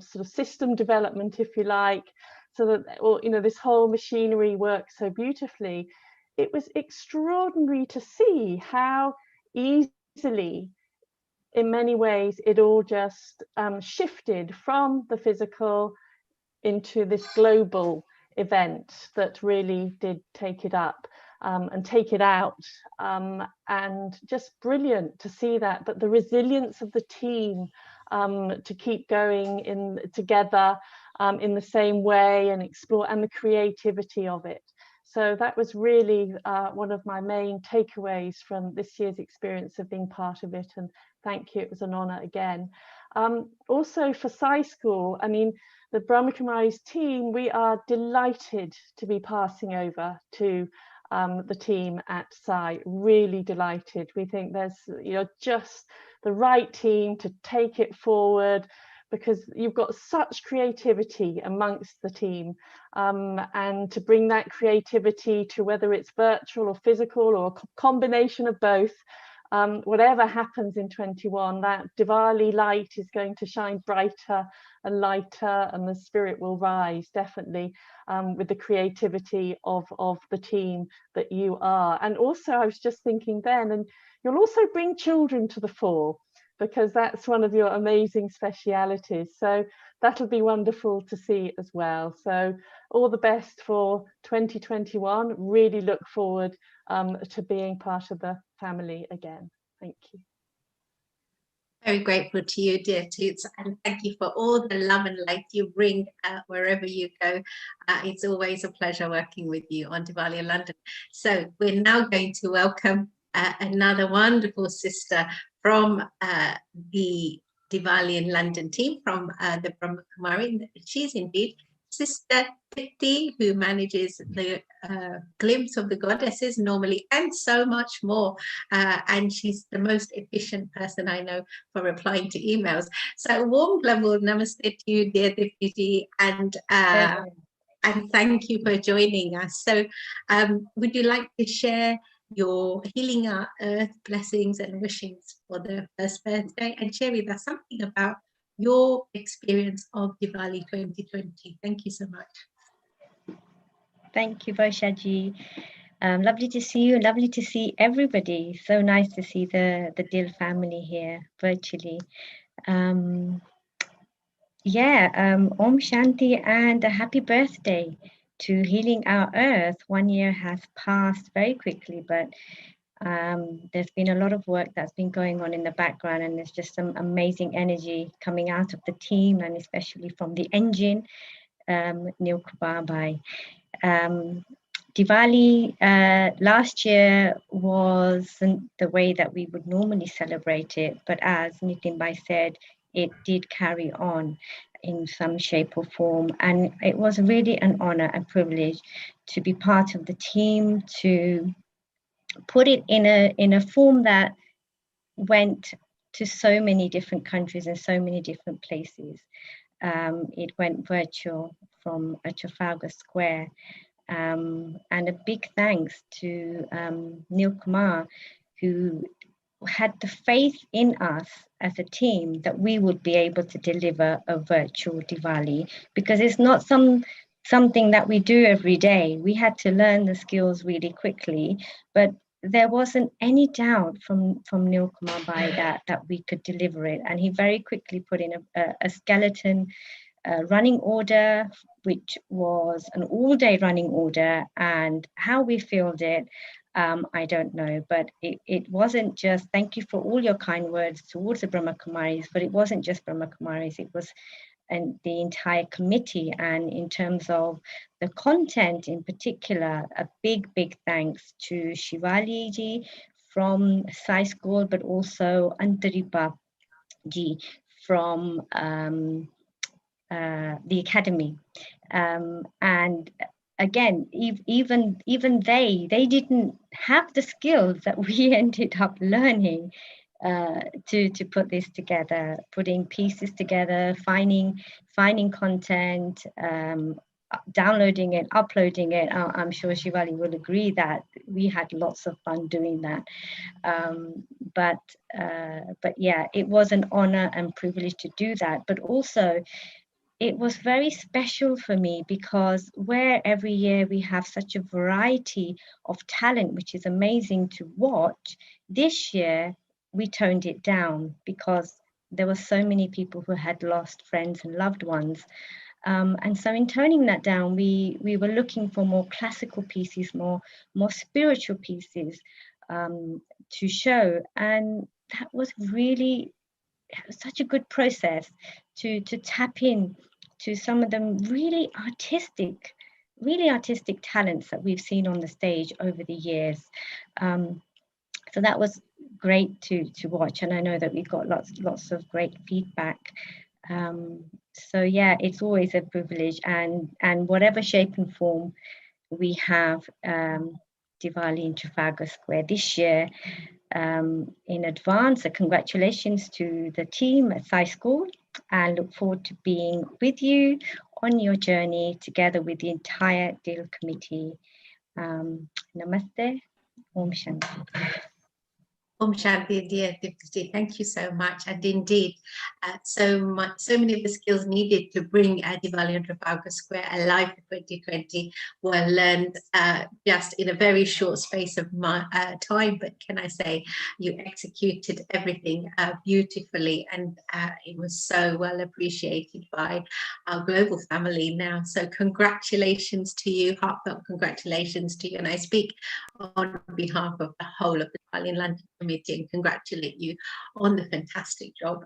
sort of system development, if you like, so that, or, you know, this whole machinery works so beautifully. It was extraordinary to see how easily, in many ways, it all just shifted from the physical into this global event that really did take it up and take it out, and just brilliant to see that. But the resilience of the team to keep going together in the same way and explore, and the creativity of it. So that was really one of my main takeaways from this year's experience of being part of it, and thank you, it was an honour again. Also for Sai School, I mean, the Brahma Kumari's team, we are delighted to be passing over to the team at Sai, really delighted. We think there's, you know, just the right team to take it forward, because you've got such creativity amongst the team, and to bring that creativity to, whether it's virtual or physical or a combination of both, whatever happens in 21, that Diwali light is going to shine brighter and lighter, and the spirit will rise, definitely, with the creativity of the team that you are. And also, I was just thinking then, and you'll also bring children to the fore, because that's one of your amazing specialities. So that'll be wonderful to see as well. So all the best for 2021. Really look forward to being part of the family again. Thank you. Very grateful to you, dear Toots, and thank you for all the love and light you bring wherever you go. It's always a pleasure working with you on Diwali in London. So we're now going to welcome another wonderful sister from the Diwali in London team, from the Brahma Kumari. She's indeed Sister Pitti, who manages the glimpse of the goddesses normally, and so much more. And she's the most efficient person I know for replying to emails. So a warm global namaste to you, dear Pitti, and thank you for joining us. So would you like to share your Healing Our Earth blessings and wishes for the first birthday, and share with us something about your experience of Diwali 2020. Thank you so much. Thank you, Varshaji. Lovely to see you. Lovely to see everybody. So nice to see the Dil family here virtually. Om Shanti and a happy birthday to Healing Our Earth. 1 year has passed very quickly, but there's been a lot of work that's been going on in the background, and there's just some amazing energy coming out of the team, and especially from the engine, Neil Kubabai. Diwali last year wasn't the way that we would normally celebrate it, but as Nitin Bhai said, it did carry on in some shape or form, and it was really an honor and privilege to be part of the team, to put it in a form that went to so many different countries and so many different places. It went virtual from Trafalgar Square, and a big thanks to Neil Kumar, who had the faith in us as a team that we would be able to deliver a virtual Diwali, because it's not something that we do every day. We had to learn the skills really quickly, but there wasn't any doubt from Neil Kumar Bhai that we could deliver it. And he very quickly put in a skeleton running order, which was an all-day running order, and how we filled it, I don't know, but it wasn't just, thank you for all your kind words towards the Brahma Kumaris, but it wasn't just Brahma Kumaris, it was and the entire committee. And in terms of the content in particular, a big thanks to Shivali ji from Sai School, but also Antaripa ji from the academy. And again, even they didn't have the skills that we ended up learning to put this together, putting pieces together, finding content, downloading it, uploading it. I'm sure Shivali will agree that we had lots of fun doing that. But yeah, it was an honor and privilege to do that. But also, it was very special for me because where every year we have such a variety of talent, which is amazing to watch, this year we toned it down because there were so many people who had lost friends and loved ones. And so in toning that down, we were looking for more classical pieces, more spiritual pieces to show. And that was really such a good process to tap in to some of them really artistic talents that we've seen on the stage over the years. So that was great to watch, and I know that we got lots of great feedback. So yeah, it's always a privilege, and whatever shape and form we have Diwali in Trafalgar Square this year. In advance, congratulations to the team at Sai School, and look forward to being with you on your journey together with the entire DIL committee. Namaste, Om Shanti. Om Shanti, dear Dipti, thank you so much. And indeed, so many of the skills needed to bring Diwali on Trafalgar Square alive for 2020 were learned just in a very short space of time. But can I say, you executed everything beautifully, and it was so well appreciated by our global family now. So congratulations to you, heartfelt congratulations to you. And I speak on behalf of the whole of the Diwali in London committee and congratulate you on the fantastic job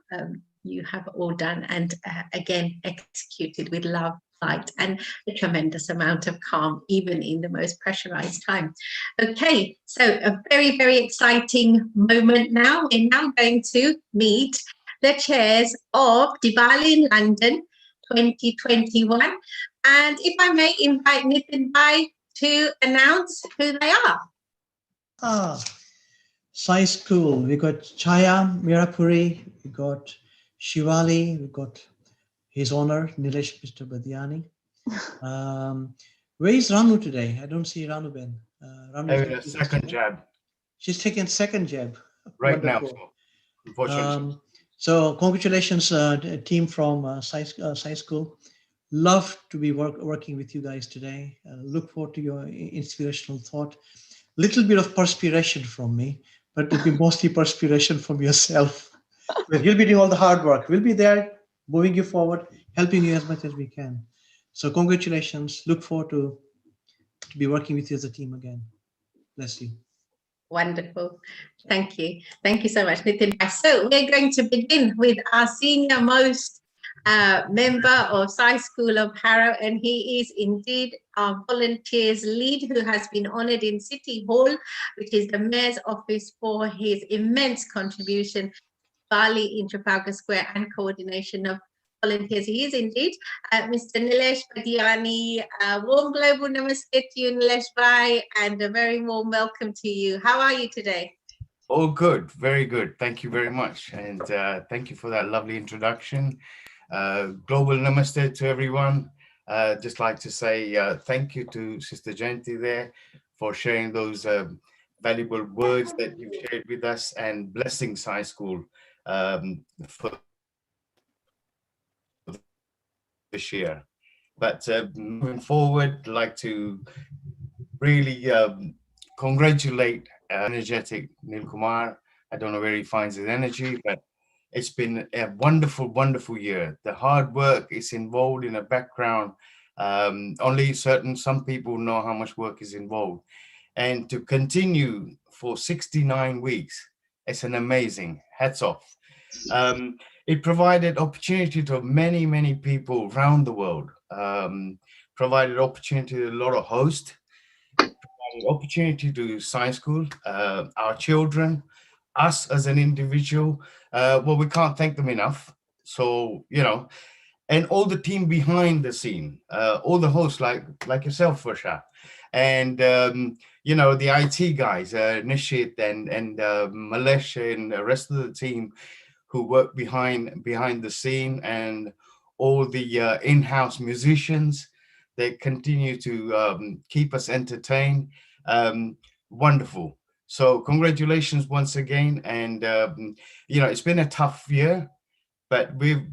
you have all done, and again executed with love, light, and a tremendous amount of calm, even in the most pressurized time. Okay, so a very, very exciting moment now. We're now going to meet the chairs of Diwali in London 2021, and if I may invite Nitin Bhai to announce who they are. Sai School, we got Chaya Mirapuri, we got Shivali, we got His Honor Nilesh Mr. Badiani. Where is Ranu today? I don't see Ranu Ben. Having a second jab. She's taking second jab. Right Wonderful. now, unfortunately. So congratulations, team from Sai School. Love to be working with you guys today. Look forward to your inspirational thought. Little bit of perspiration from me, but it'll be mostly perspiration from yourself. But you'll be doing all the hard work. We'll be there, moving you forward, helping you as much as we can. So congratulations. Look forward to be working with you as a team again. Bless you. Wonderful. Thank you. Thank you so much, Nitin. So we're going to begin with our senior most member of Sai School of Harrow, and he is indeed our volunteers lead, who has been honoured in City Hall, which is the Mayor's office, for his immense contribution to Bali in Trafalgar Square and coordination of volunteers. He is indeed Mr. Nilesh Badiani. Warm global namaste to you, Nilesh Bhai, and a very warm welcome to you. How are you today? All good, very good. Thank you very much. And thank you for that lovely introduction. Global namaste to everyone. Just like to say thank you to Sister Jayanti there for sharing those valuable words that you've shared with us, and blessing Sai School for this year. But moving forward, I'd like to really congratulate energetic Nil Kumar. I don't know where he finds his energy, but It's been a wonderful, wonderful year. The hard work is involved in the background. Only some people know how much work is involved. And to continue for 69 weeks, it's an amazing, hats off. It provided opportunity to many, many people around the world. Provided opportunity to a lot of hosts, provided opportunity to science school, our children, us as an individual. Well, we can't thank them enough. So, and all the team behind the scene, all the hosts like yourself, Forsha, and the IT guys, Nishit and Malesh and the rest of the team who work behind the scene, and all the in-house musicians that continue to keep us entertained. Wonderful. So congratulations once again, and it's been a tough year, but we've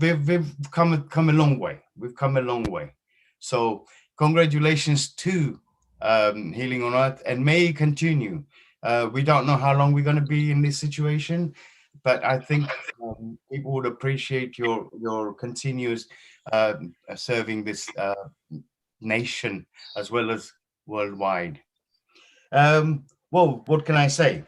come a long way. We've come a long way. So congratulations to Healing on Earth, and may it continue. We don't know how long we're going to be in this situation, but I think people would appreciate your continuous serving this nation as well as worldwide. Well, what can I say?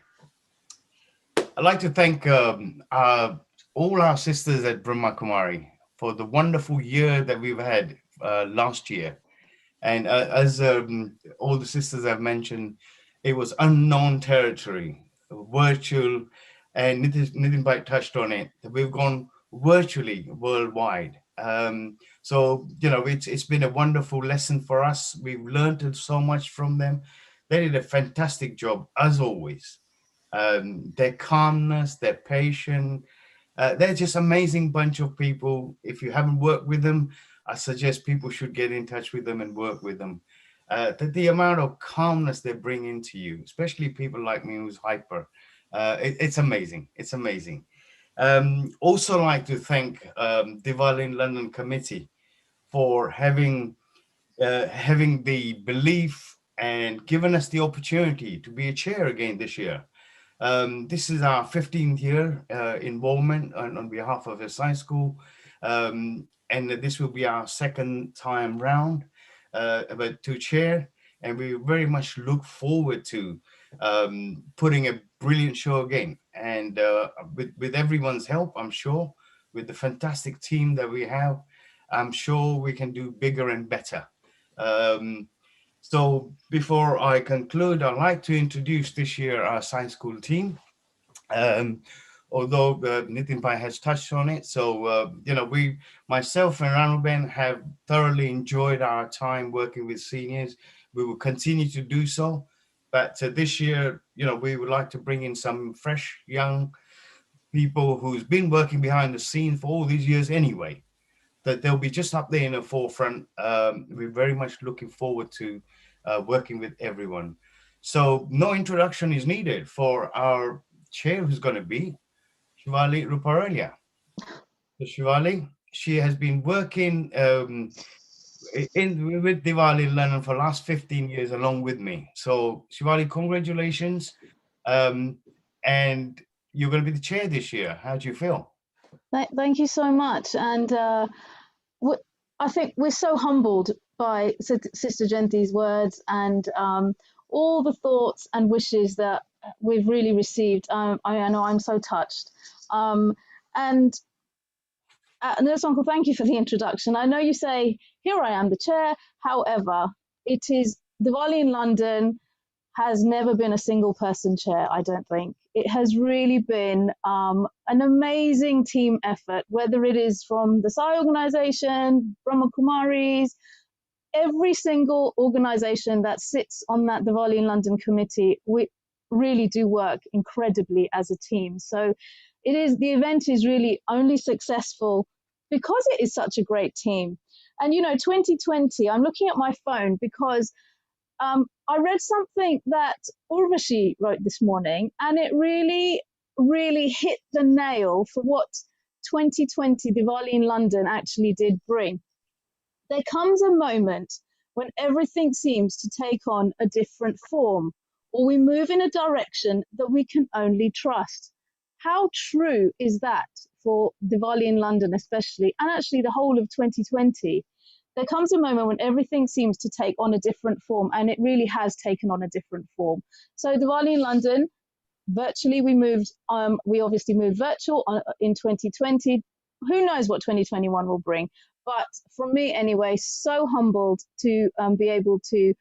I'd like to thank all our sisters at Brahma Kumari for the wonderful year that we've had last year. And as all the sisters have mentioned, it was unknown territory, virtual, and Nitin Bhai touched on it. We've gone virtually worldwide. So, it's been a wonderful lesson for us. We've learned so much from them. They did a fantastic job, as always. Their calmness, their patience, they're just amazing bunch of people. If you haven't worked with them, I suggest people should get in touch with them and work with them. The amount of calmness they bring into you, especially people like me who's hyper, it's amazing. It's amazing. Also like to thank Diwali in London committee for having the belief and given us the opportunity to be a chair again this year. This is our 15th year involvement on behalf of the science school, and this will be our second time round to chair, and we very much look forward to putting a brilliant show again, and with everyone's help, I'm sure, with the fantastic team that we have, I'm sure we can do bigger and better. So before I conclude, I'd like to introduce this year our science school team. Although Nitin Bhai has touched on it. So, myself and Ranuben have thoroughly enjoyed our time working with seniors. We will continue to do so. But this year, we would like to bring in some fresh, young people who's been working behind the scenes for all these years anyway, that they'll be just up there in the forefront. We're very much looking forward to working with everyone. So no introduction is needed for our chair, who's going to be Shivali Ruparelia. So Shivali, she has been working with Diwali in London for the last 15 years along with me. So Shivali, congratulations. And you're going to be the chair this year. How do you feel? Thank you so much. And I think we're so humbled by Sister Jenti's words and all the thoughts and wishes that we've really received. I know I'm so touched. And Nurse Uncle, thank you for the introduction. I know you say, here I am, the chair. However, it is Diwali in London has never been a single person chair, I don't think. It has really been an amazing team effort, whether it is from the Sai organization, Brahma Kumaris, every single organization that sits on that Diwali in London committee, we really do work incredibly as a team. So the event is really only successful because it is such a great team. And 2020, I'm looking at my phone because I read something that Urvashi wrote this morning, and it really, really hit the nail for what 2020 Diwali in London actually did bring. There comes a moment when everything seems to take on a different form, or we move in a direction that we can only trust. How true is that for Diwali in London especially, and actually the whole of 2020, there comes a moment when everything seems to take on a different form, and it really has taken on a different form. So Diwali in London, virtually we obviously moved virtual in 2020. Who knows what 2021 will bring? But from me anyway, so humbled to be able to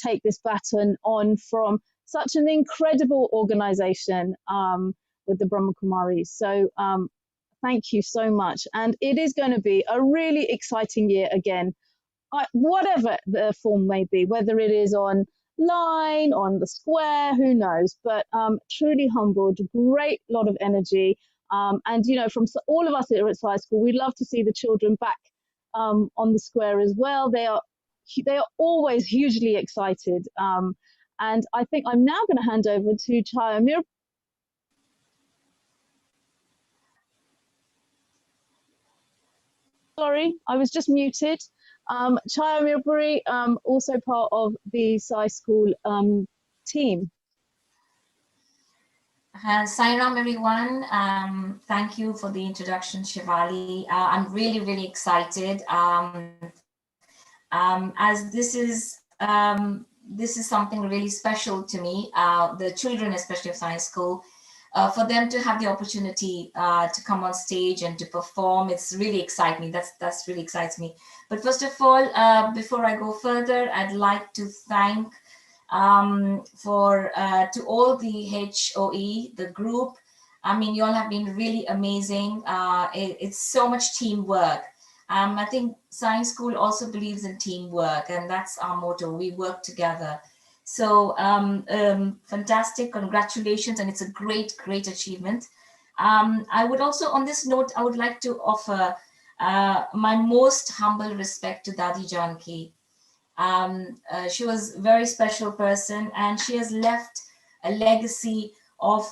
take this baton on from such an incredible organization with the Brahma Kumaris. So thank you so much. And it is going to be a really exciting year again, whatever the form may be, whether it is online, on the square, who knows, but truly humbled, great lot of energy. And, you know, from all of us here at High School, we'd love to see the children back on the square as well. They are always hugely excited. And I think I'm now going to hand over to Chaya Mir. Sorry, I was just muted. Chaya Mirpuri, also part of the Sai School team. Sairam, everyone. Thank you for the introduction, Shivali. I'm really, really excited. As this is something really special to me. The children, especially of Science School, for them to have the opportunity to come on stage and to perform, it's really excites me. That's really excites me. But first of all, before I go further, I'd like to thank to all the HOE, the group. I mean, you all have been really amazing. It's so much teamwork. I think Science School also believes in teamwork, and that's our motto. We work together. So fantastic, congratulations, and it's a great, great achievement. I would also, on this note, I would like to offer my most humble respect to Dadi Janki. She was a very special person, and she has left a legacy of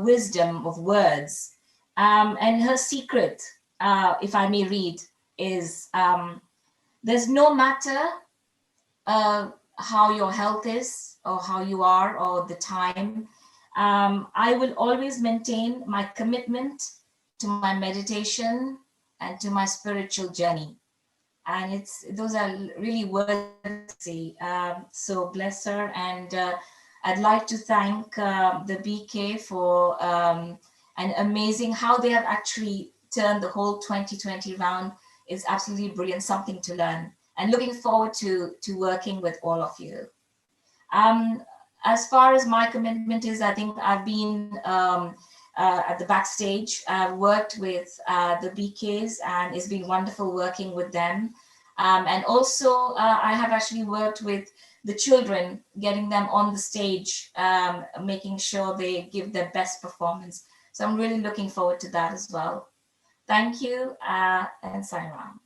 wisdom of words. And her secret, if I may read, is there's no matter how your health is or how you are or the time, I will always maintain my commitment to my meditation and to my spiritual journey. And those are really worthy. So bless her. And I'd like to thank the BK for an amazing, how they have actually turned the whole 2020 round. Is absolutely brilliant, something to learn. And looking forward to working with all of you. As far as my commitment is, I think I've been at the backstage. I've worked with the BKs, and it's been wonderful working with them. And also, I have actually worked with the children, getting them on the stage, making sure they give their best performance. So I'm really looking forward to that as well. Thank you, and Sairam.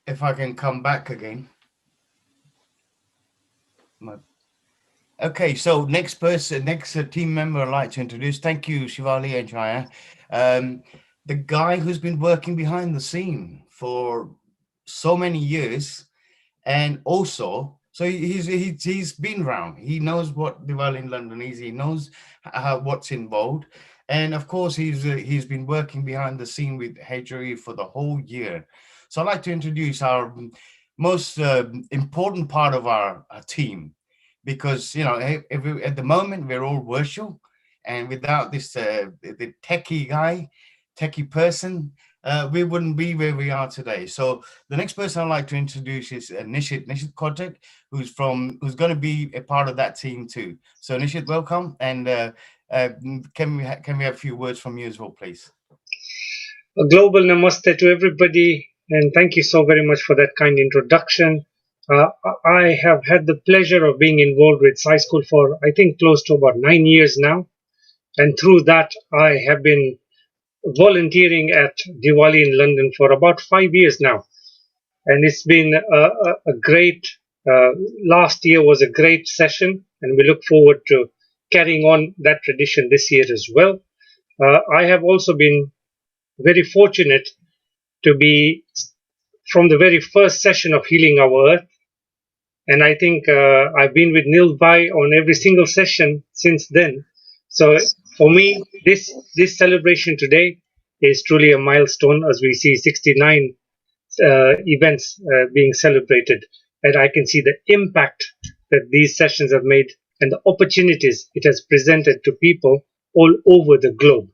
If I can come back again. Okay, so next team member I'd like to introduce. Thank you, Shivali and Chaya. The guy who's been working behind the scene for so many years, and also, so he's been around. He knows what Diwali in London is. He knows what's involved, and of course, he's been working behind the scene with HOE for the whole year. So I'd like to introduce our most important part of our team, because at the moment we're all virtual, and without this the techie person, we wouldn't be where we are today. So the next person I'd like to introduce is Nishit Kotak, who's going to be a part of that team too. So Nishit, welcome, and can we have a few words from you as well, please? A global namaste to everybody, and thank you so very much for that kind introduction. I have had the pleasure of being involved with Sai School for, I think, close to about 9 years now. And through that, I have been volunteering at Diwali in London for about 5 years now. And it's been a great, last year was a great session, and we look forward to carrying on that tradition this year as well. I have also been very fortunate to be from the very first session of Healing Our Earth. And I think I've been with Neil Bhai on every single session since then. So For me, this celebration today is truly a milestone as we see 69 events being celebrated, and I can see the impact that these sessions have made and the opportunities it has presented to people all over the globe.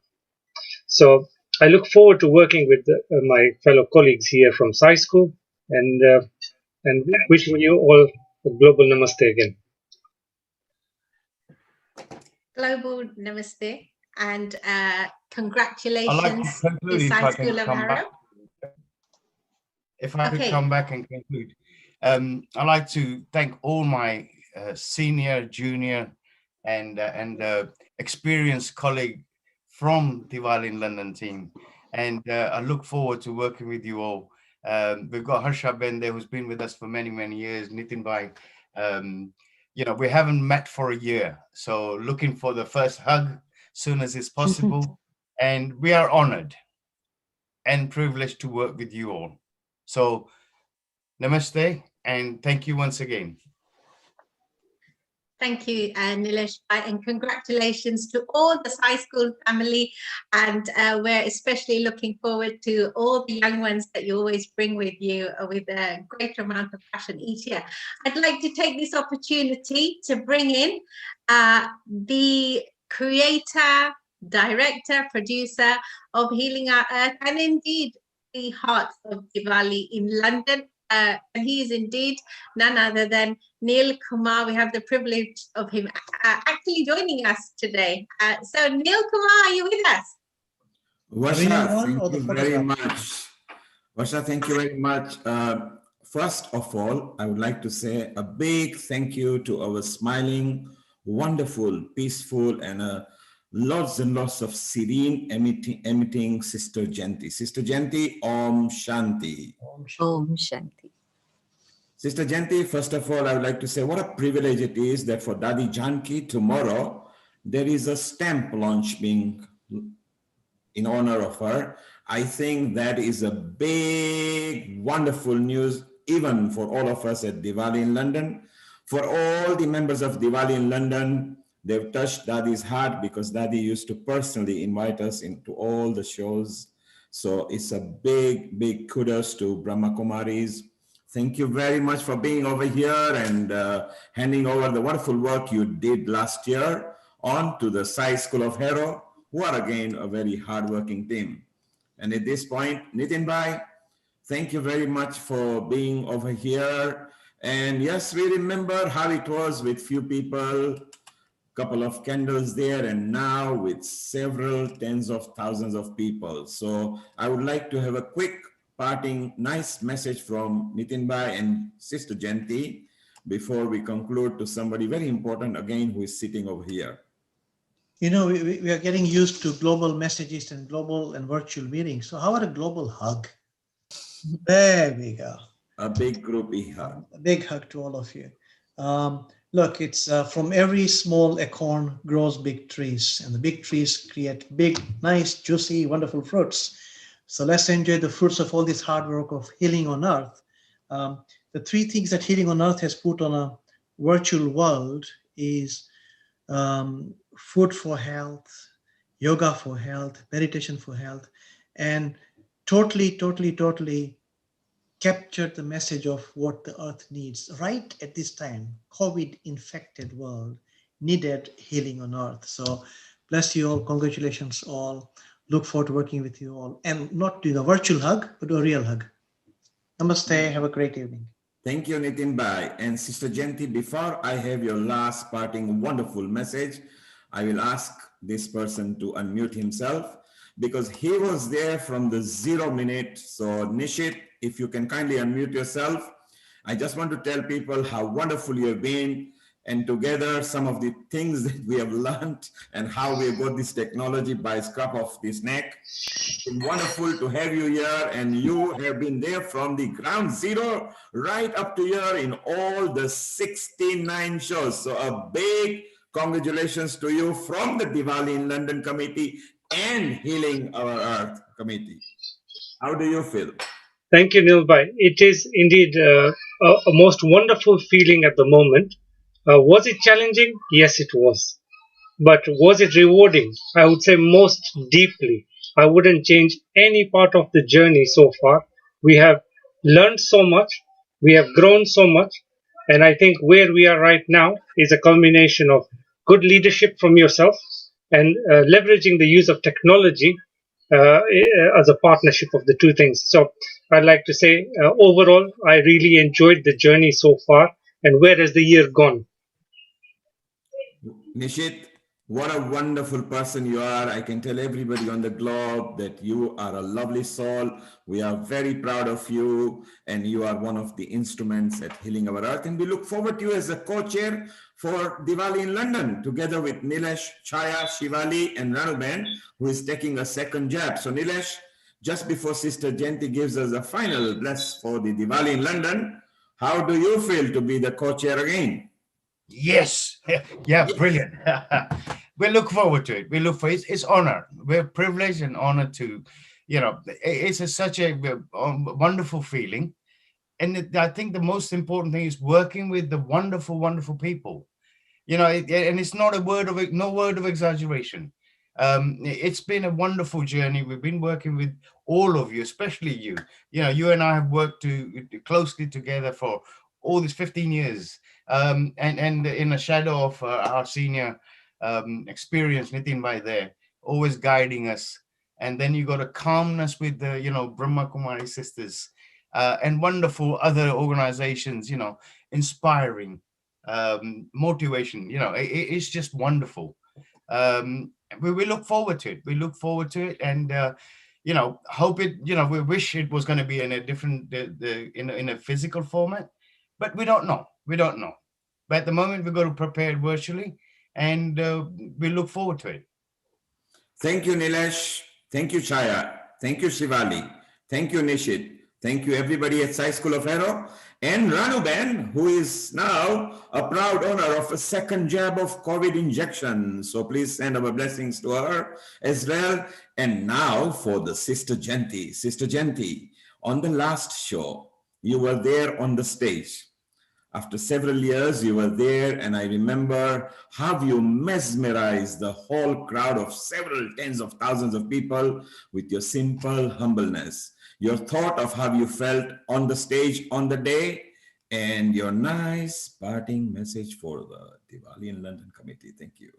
So I look forward to working with my fellow colleagues here from SciSchool, and wishing you all a global namaste again. Global namaste and I'd like to congratulations to conclude if I can SciSchool of come back. Harrow. If I could Okay. come back and conclude. I'd like to thank all my senior, junior, and experienced colleague from Diwali in London team. And I look forward to working with you all. We've got Harsha Bende, who's been with us for many, many years, Nitin Bhai. You know, we haven't met for a year. So looking for the first hug soon as it's possible. And we are honored and privileged to work with you all. So namaste and thank you once again. Thank you, Nilesh, and congratulations to all the SciSchool family. And we're especially looking forward to all the young ones that you always bring with you with a great amount of passion each year. I'd like to take this opportunity to bring in the creator, director, producer of Healing Our Earth, and indeed the heart of Diwali in London. And he is indeed none other than Neil Kumar. We have the privilege of him actually joining us today. So Neil Kumar, are you with us? Vasha, thank you very much. Vasha, thank you very much. First of all, I would like to say a big thank you to our smiling, wonderful, peaceful, and lots and lots of serene emitting Sister Jayanti. Sister Jayanti, Om Shanti. Om Shanti. Sister Jayanti, first of all, I would like to say what a privilege it is that for Dadi Janki tomorrow, there is a stamp launch being in honor of her. I think that is a big, wonderful news, even for all of us at Diwali in London. For all the members of Diwali in London, they've touched Dadi's heart because Dadi used to personally invite us into all the shows. So it's a big, big kudos to Brahma Kumaris. Thank you very much for being over here and handing over the wonderful work you did last year on to the SciSchool of Harrow, who are again a very hardworking team. And at this point, Nitin Bhai, thank you very much for being over here. And yes, we remember how it was with few people, couple of candles there, and now with several tens of thousands of people. So I would like to have a quick parting nice message from Nitin Bhai and Sister Jayanti before we conclude to somebody very important again who is sitting over here. You know, we are getting used to global messages and global and virtual meetings. So how about a global hug? There we go. A big groupie hug. A big hug to all of you. Look, it's from every small acorn grows big trees, and the big trees create big, nice, juicy, wonderful fruits. So let's enjoy the fruits of all this hard work of healing on earth. The three things that Healing on Earth has put on a virtual world is food for health, yoga for health, meditation for health, and totally captured the message of what the earth needs right at this time. COVID infected world needed healing on earth. So bless you all, congratulations all. Look forward to working with you all, and not doing a virtual hug, but a real hug. Namaste, have a great evening. Thank you, Nitin Bhai. And Sister Jayanti, before I have your last parting wonderful message, I will ask this person to unmute himself because he was there from the 0 minute. So Nishit, if you can kindly unmute yourself. I just want to tell people how wonderful you have been, and together some of the things that we have learned and how we got this technology by scruff of this neck. It's been wonderful to have you here, and you have been there from the ground zero right up to here in all the 69 shows. So a big congratulations to you from the Diwali in London committee and Healing Our Earth committee. How do you feel? Thank you, Neil Bhai. It is indeed a most wonderful feeling at the moment. Was it challenging? Yes, it was. but was it rewarding? I would say most deeply. I wouldn't change any part of the journey so far. We have learned so much, we have grown so much, and I think where we are right now is a culmination of good leadership from yourself and leveraging the use of technology as a partnership of the two things. So I'd like to say overall, I really enjoyed the journey so far. And where has the year gone? Nishit, what a wonderful person you are. I can tell everybody on the globe that you are a lovely soul. We are very proud of you, and you are one of the instruments at Healing Our Earth. And we look forward to you as a co-chair for Diwali in London, together with Nilesh, Chaya, Shivali, and Ranuben, who is taking a second jab. So Nilesh, just before Sister Jayanti gives us a final bless for the Diwali in London, how do you feel to be the co-chair again? Yes. Yeah, brilliant. We look forward to it. We look for it. It's honor. We're privileged and honored to, it's such a wonderful feeling. And I think the most important thing is working with the wonderful, wonderful people. And it's not no word of exaggeration. It's been a wonderful journey. We've been working with all of you, especially you. You and I have worked closely together for all these 15 years. And in the shadow of our senior experience, Nitin Bhai there, always guiding us. And then you got a calmness with the, Brahma Kumari sisters and wonderful other organizations, inspiring, motivation. It's just wonderful. We look forward to it. We look forward to it, and hope it. We wish it was going to be in a different, in a physical format, but we don't know. We don't know. But at the moment, we're going to prepare it virtually, and we look forward to it. Thank you, Nilesh. Thank you, Chaya. Thank you, Shivali. Thank you, Nishit. Thank you, everybody at Sai School of Aero. And Ranuben, who is now a proud owner of a second jab of COVID injection. So please send our blessings to her as well. And now for the Sister Jayanti. Sister Jayanti, on the last show, you were there on the stage. After several years, you were there, and I remember how you mesmerized the whole crowd of several tens of thousands of people with your simple humbleness, your thought of how you felt on the stage on the day, and your nice parting message for the Diwali in London committee. Thank you.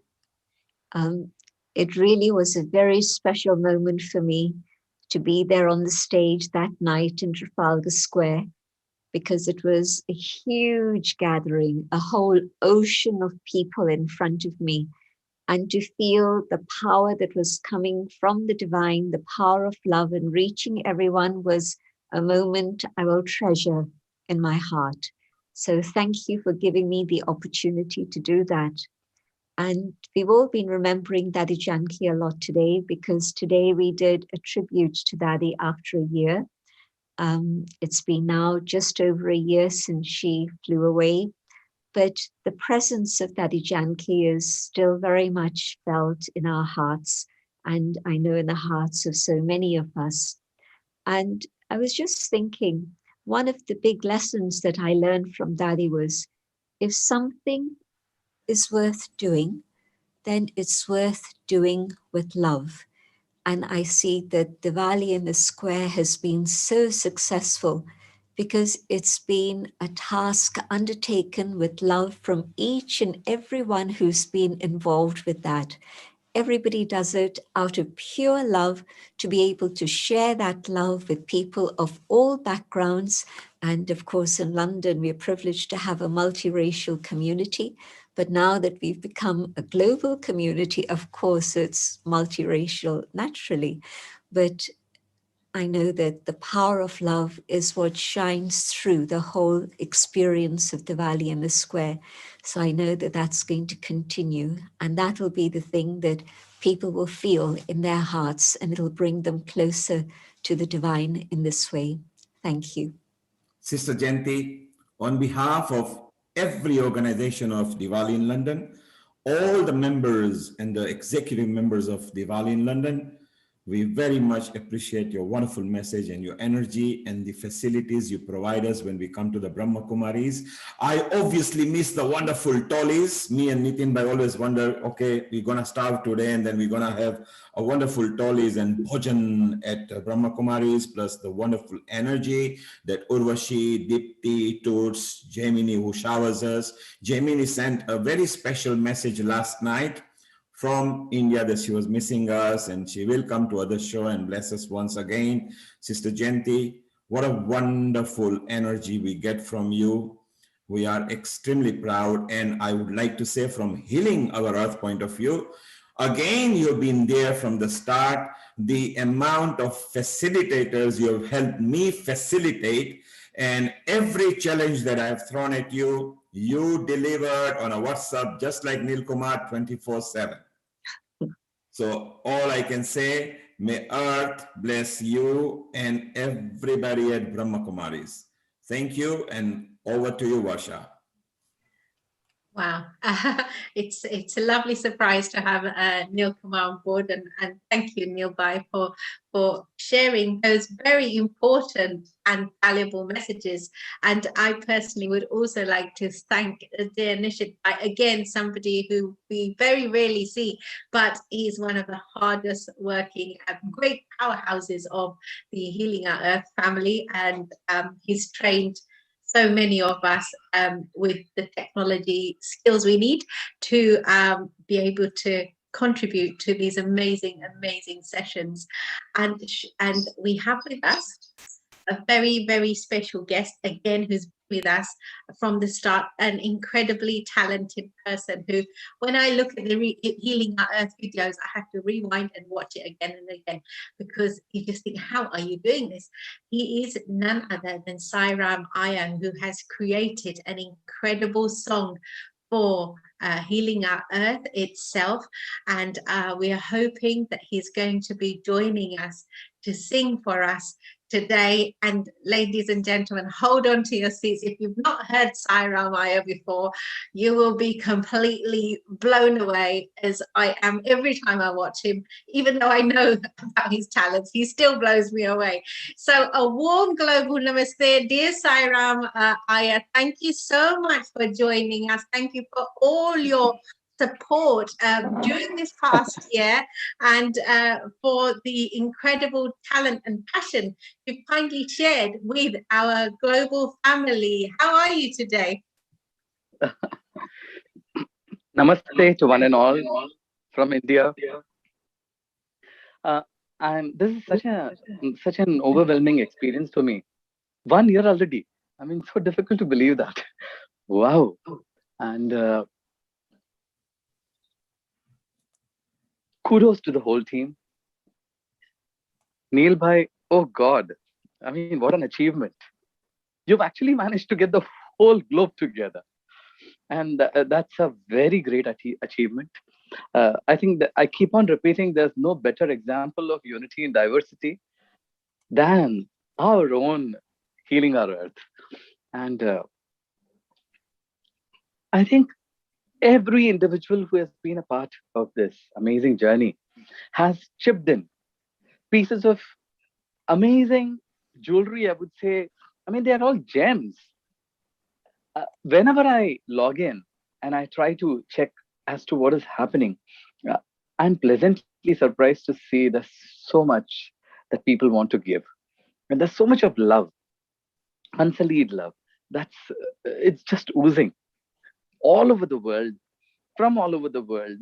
It really was a very special moment for me to be there on the stage that night in Trafalgar Square, because it was a huge gathering, a whole ocean of people in front of me, and to feel the power that was coming from the divine, the power of love and reaching everyone, was a moment I will treasure in my heart. So thank you for giving me the opportunity to do that. And we've all been remembering Dadi Janki a lot today, because today we did a tribute to Dadi after a year. It's been now just over a year since she flew away, but the presence of Dadi Janki is still very much felt in our hearts, and I know in the hearts of so many of us. And I was just thinking, one of the big lessons that I learned from Dadi was, if something is worth doing, then it's worth doing with love. And I see that Diwali in the Square has been so successful because it's been a task undertaken with love from each and everyone who's been involved with that. Everybody does it out of pure love, to be able to share that love with people of all backgrounds. And of course, in London, we're privileged to have a multiracial community. But now that we've become a global community, of course, it's multiracial naturally. But I know that the power of love is what shines through the whole experience of Diwali in the Square. So I know that that's going to continue, and that will be the thing that people will feel in their hearts, and it'll bring them closer to the divine in this way. Thank you. Sister Jayanti, on behalf of every organization of Diwali in London, all the members and the executive members of Diwali in London, We very much appreciate your wonderful message and your energy and the facilities you provide us when we come to the Brahma Kumaris. I obviously miss the wonderful tollies. Me and Nitin Bhai always wonder, okay, we're going to starve today and then we're going to have a wonderful tollies and bhojan at Brahma Kumaris, plus the wonderful energy that Urvashi, Dipti, Toots, Jaimini, who showers us. Jaimini sent a very special message last night from India that she was missing us, and she will come to other show and bless us once again. Sister Jayanti, what a wonderful energy we get from you. We are extremely proud, and I would like to say from Healing Our Earth point of view, again, you've been there from the start. The amount of facilitators you have helped me facilitate, and every challenge that I have thrown at you, you delivered on a WhatsApp, just like Neil Kumar, 24/7. So all I can say, may Earth bless you and everybody at Brahma Kumaris. Thank you, and over to you, Varsha. Wow, it's a lovely surprise to have Neil Kumar on board, and thank you, Neil Bhai, for sharing those very important and valuable messages. And I personally would also like to thank dear Nishit Bhai, again, somebody who we very rarely see, but he's one of the hardest working great powerhouses of the Healing Our Earth family, and he's trained so many of us with the technology skills we need to be able to contribute to these amazing sessions. And we have with us a very, very special guest, again, who's with us from the start, an incredibly talented person who, when I look at the Healing Our Earth videos, I have to rewind and watch it again and again, because you just think, how are you doing this? He is none other than Sairam Iyer, who has created an incredible song for Healing Our Earth itself, and we are hoping that he's going to be joining us to sing for us today. And ladies and gentlemen, hold on to your seats. If you've not heard Sairam Iyer before, you will be completely blown away, as I am every time I watch him. Even though I know about his talents, he still blows me away. So a warm global namaste, dear Sairam Iyer. Thank you so much for joining us. Thank you for all your support during this past year, and for the incredible talent and passion you've kindly shared with our global family. How are you today? Namaste to one and all from India. And this is such an overwhelming experience for me. 1 year already. I mean, so difficult to believe that. Wow. And kudos to the whole team. Neil Bhai, oh God, I mean, what an achievement. You've actually managed to get the whole globe together. And that's a very great achievement. I think that I keep on repeating, there's no better example of unity and diversity than our own Healing Our Earth. And I think every individual who has been a part of this amazing journey has chipped in pieces of amazing jewelry, I would say. I mean, they are all gems. Whenever I log in and I try to check as to what is happening, I'm pleasantly surprised to see there's so much that people want to give. And there's so much of love, unsullied love. It's just oozing all over the world, from all over the world.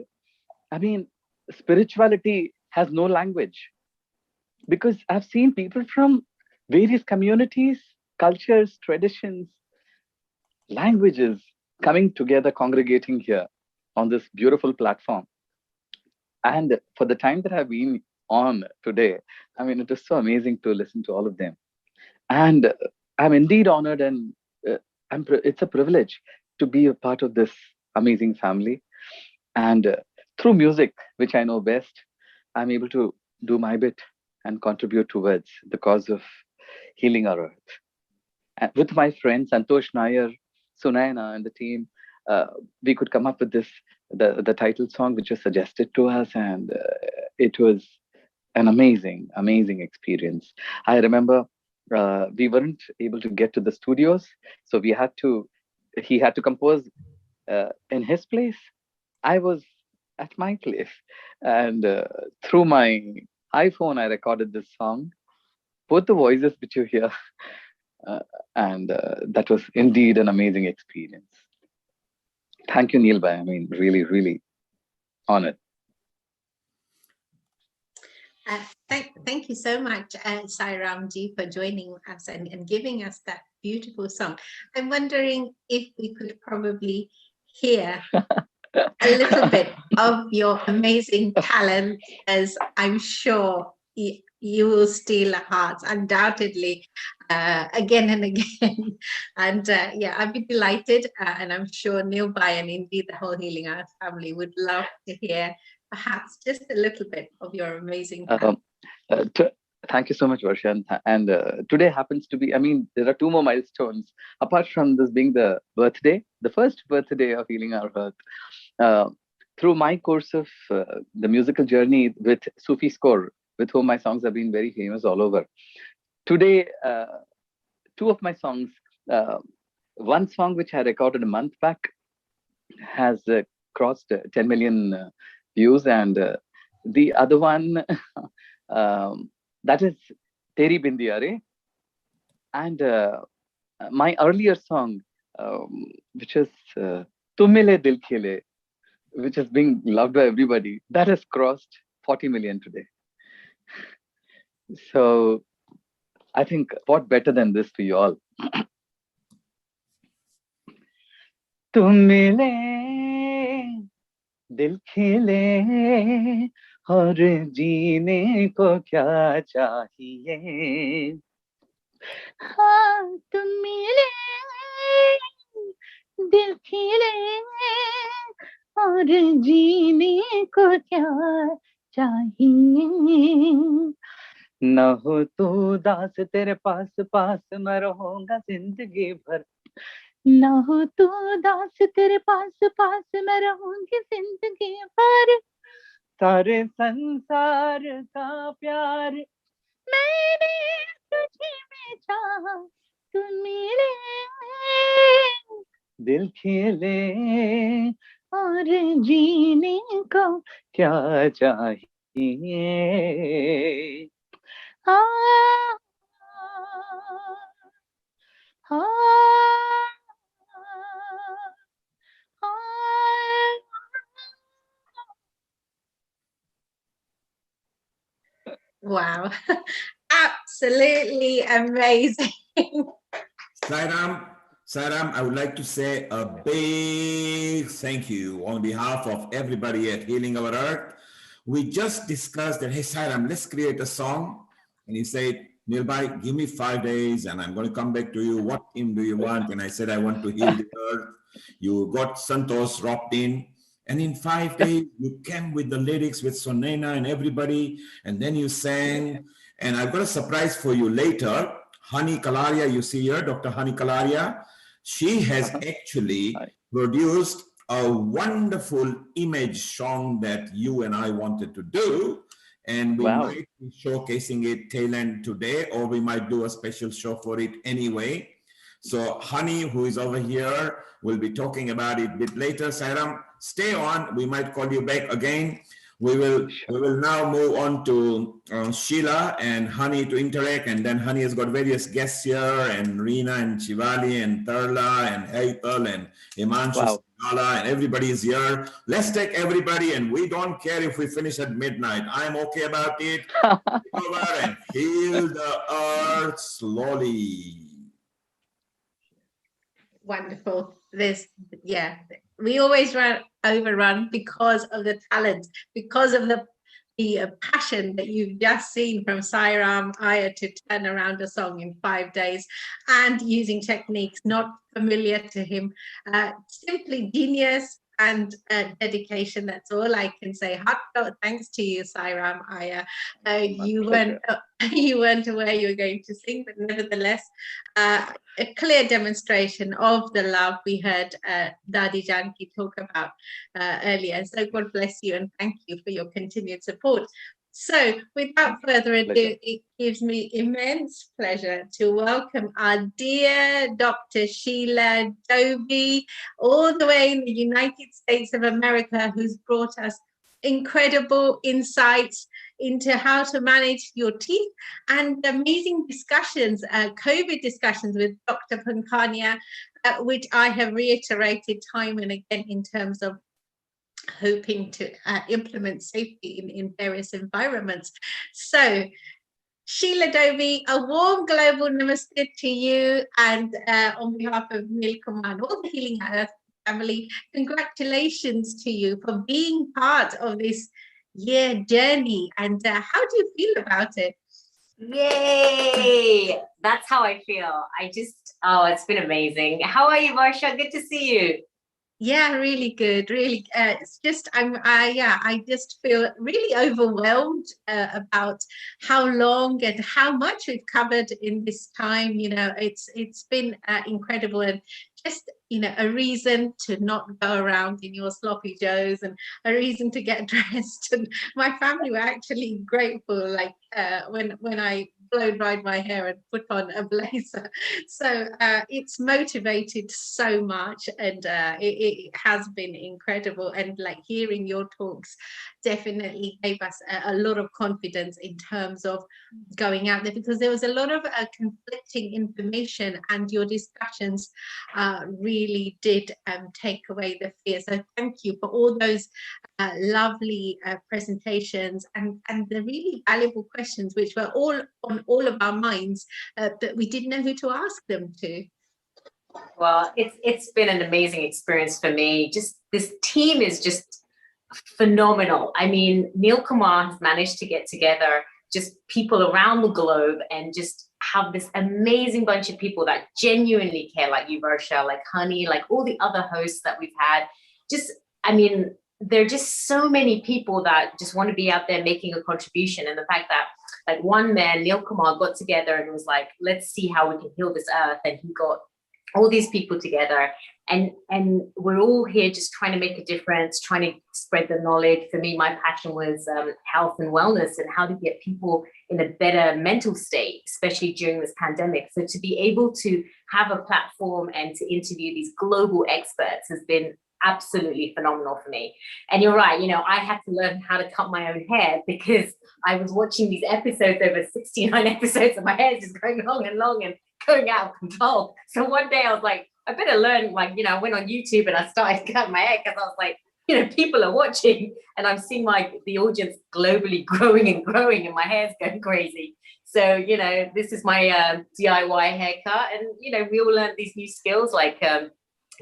I mean, spirituality has no language, because I've seen people from various communities, cultures, traditions, languages coming together, congregating here on this beautiful platform. And for the time that I've been on today, I mean, it is so amazing to listen to all of them. And I'm indeed honored, and it's a privilege to be a part of this amazing family. And through music, which I know best, I'm able to do my bit and contribute towards the cause of Healing Our Earth. And with my friends Santosh Nair, Sunayana, and the team, we could come up with the title song which was suggested to us, and it was an amazing experience. I remember we weren't able to get to the studios, so he had to compose in his place. I was at my place, and through my iPhone, I recorded this song, both the voices which you hear, uh, and that was indeed an amazing experience. Thank you, Neil Bhai. I mean, really honored. Thank you so much, Sai Ramji, for joining us and giving us that beautiful song. I'm wondering if we could probably hear a little bit of your amazing talent, as I'm sure you will steal our hearts, undoubtedly, again and again. And yeah, I'd be delighted, and I'm sure Neil Bhai and indeed the whole Healing Earth family would love to hear perhaps just a little bit of your amazing talent. Thank you so much, Varsha. And today happens to be, I mean, there are two more milestones. Apart from this being the birthday, the first birthday of Healing Our Earth, through my course of the musical journey with Sufi Score, with whom my songs have been very famous all over. Today, two of my songs, one song which I recorded a month back has crossed 10 million views, and the other one, that is Teri Bindiya Re. And my earlier song, which is Tum Mile Dil Khile, which is being loved by everybody, that has crossed 40 million today. So I think what better than this to you all? तुम मिले दिल खिले और जीने को क्या चाहिए हाँ तुम मिले दिल खिले और जीने को क्या चाहिए न हो तू दास तेरे पास पास मैं रहूंगा जिंदगी भर न हो तू दास तेरे पास पास मैं रहूंगी जिंदगी भर सारे संसार का प्यार मैंने तुझे में चाहा तुम मिले दिल खिले और जीने को क्या चाहिए हाँ हाँ Wow, absolutely amazing. Sairam, I would like to say a big thank you on behalf of everybody at Healing Our Earth. We just discussed that, hey, Sairam, let's create a song. And he said, Neil Bhai, give me 5 days and I'm going to come back to you. What theme do you want? And I said, I want to heal the earth. You got Santos rocked in. And in 5 days, you came with the lyrics with Sonena and everybody. And then you sang. And I've got a surprise for you later. Hani Kalaria, you see here, Dr. Hani Kalaria. She has actually produced a wonderful image song that you and I wanted to do. And we might be showcasing it tail end today, or we might do a special show for it anyway. So Hani, who is over here, will be talking about it a bit later. Sairam, stay on. We might call you back again. We will now move on to Sheila and Hani to interact, and then Hani has got various guests here, and Reena and Shivali and Tarla and Haithal and Himanshu Sinhala, and everybody is here. Let's take everybody, and we don't care if we finish at midnight. I'm okay about it. Take over and heal the earth slowly. Wonderful. We always overrun because of the talent, because of the passion that you've just seen from Sairam Iyer to turn around a song in 5 days, and using techniques not familiar to him. Simply genius and dedication. That's all I can say. Heartfelt thanks to you, Sairam Iyer. You weren't aware you were going to sing, but nevertheless, a clear demonstration of the love we heard Dadi Janki talk about earlier. So God bless you and thank you for your continued support. So without further ado, it gives me immense pleasure to welcome our dear Dr. Sheila Dovey, all the way in the United States of America, who's brought us incredible insights into how to manage your teeth and amazing discussions, COVID discussions with Dr. Pankania, which I have reiterated time and again in terms of hoping to implement safety in various environments. So, Sheila Dovey, a warm global namaste to you, and on behalf of Nil Kumar and all the Healing Earth family, congratulations to you for being part of this year journey. And how do you feel about it? Yay! That's how I feel. It's been amazing. How are you, Varsha? Good to see you. Yeah, really good. Really, it's just I just feel really overwhelmed about how long and how much we've covered in this time. You know, it's been incredible, and just a reason to not go around in your sloppy joes, and a reason to get dressed. And my family were actually grateful, like when I blow dried my hair and put on a blazer. So it's motivated so much, and it has been incredible. And like hearing your talks definitely gave us a lot of confidence in terms of going out there, because there was a lot of conflicting information, and your discussions really did take away the fear. So thank you for all those lovely presentations and the really valuable questions, which were all on all of our minds, but we didn't know who to ask them to. Well, it's been an amazing experience for me. Just this team is just phenomenal. I mean, Nil Kumar has managed to get together just people around the globe and just have this amazing bunch of people that genuinely care, like you, Varsha, like Honey, like all the other hosts that we've had. I mean, there are just so many people that just want to be out there making a contribution. And the fact that like one man, Nil Kumar, got together and was like, let's see how we can heal this earth. And he got all these people together, and we're all here just trying to make a difference, trying to spread the knowledge. For me, my passion was health and wellness, and how to get people in a better mental state, especially during this pandemic. So to be able to have a platform and to interview these global experts has been absolutely phenomenal for me. And you're right, I had to learn how to cut my own hair, because I was watching these episodes, over 69 episodes, and my hair is just going long and long and going out of control. So one day I was like, I better learn, I went on YouTube and I started cutting my hair, because I was like, people are watching, and I'm seeing the audience globally growing and growing, and my hair's going crazy. So, this is my DIY haircut, and, we all learned these new skills like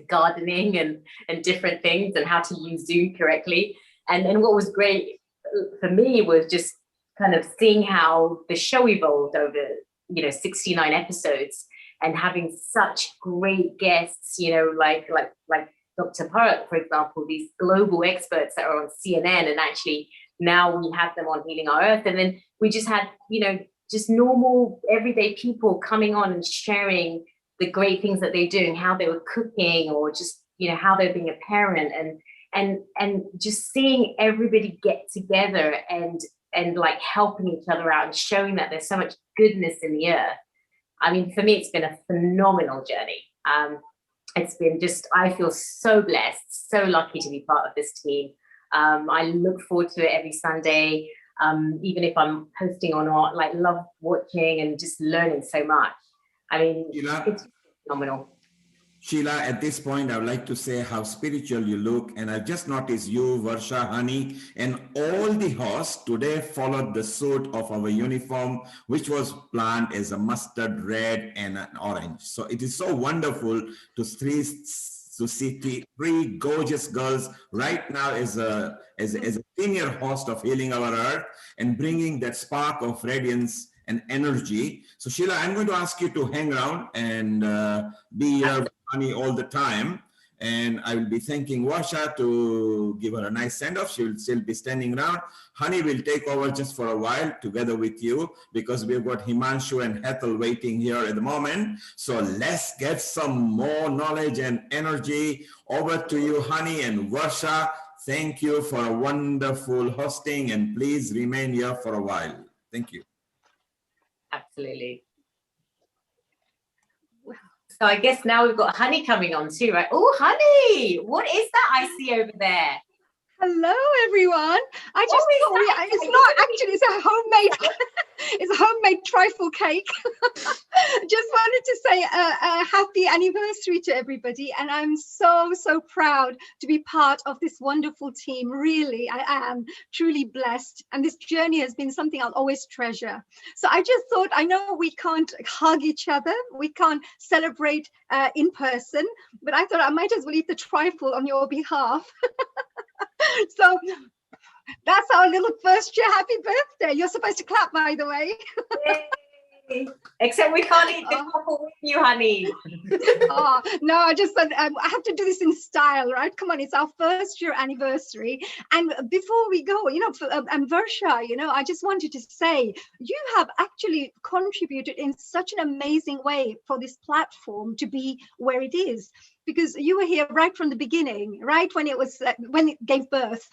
gardening and different things, and how to use Zoom correctly. And what was great for me was just kind of seeing how the show evolved over 69 episodes, and having such great guests, like Dr. Park, for example, these global experts that are on CNN, and actually now we have them on Healing Our Earth. And then we just had, just normal everyday people coming on and sharing the great things that they're doing, how they were cooking, or just, how they're being a parent, and just seeing everybody get together and like helping each other out and showing that there's so much goodness in the earth. I mean, for me, it's been a phenomenal journey. It's been I feel so blessed, so lucky to be part of this team. I look forward to it every Sunday, even if I'm hosting or not, love watching and just learning so much. I mean, it's phenomenal. Sheila, at this point, I would like to say how spiritual you look. And I've just noticed you, Varsha, Honey, and all the hosts today followed the suit of our uniform, which was planned as a mustard red and an orange. So it is so wonderful to see three gorgeous girls right now as a senior host of Healing Our Earth, and bringing that spark of radiance and energy. So Sheila, I'm going to ask you to hang around and be here with Honey all the time. And I will be thanking Varsha to give her a nice send-off. She will still be standing around. Honey will take over just for a while together with you, because we've got Himanshu and Hethel waiting here at the moment. So let's get some more knowledge and energy over to you, Honey and Varsha. thank you for a wonderful hosting, and please remain here for a while. Thank you. Absolutely. So I guess now we've got Honey coming on too, right? Oh, Honey, what is that I see over there? Hello, everyone. I just thought it's not actually, it's a homemade, it's a homemade trifle cake. Just wanted to say a happy anniversary to everybody. And I'm so, so proud to be part of this wonderful team. Really, I am truly blessed. And this journey has been something I'll always treasure. So I just thought, I know we can't hug each other. We can't celebrate in person, but I thought I might as well eat the trifle on your behalf. So that's our little first year happy birthday. You're supposed to clap, by the way. Yay. Except we can't eat the couple with you, Honey. Oh, no, I just thought I have to do this in style, right? Come on, it's our first year anniversary. And before we go, and Varsha, I just wanted to say, you have actually contributed in such an amazing way for this platform to be where it is. Because you were here right from the beginning, right when it gave birth,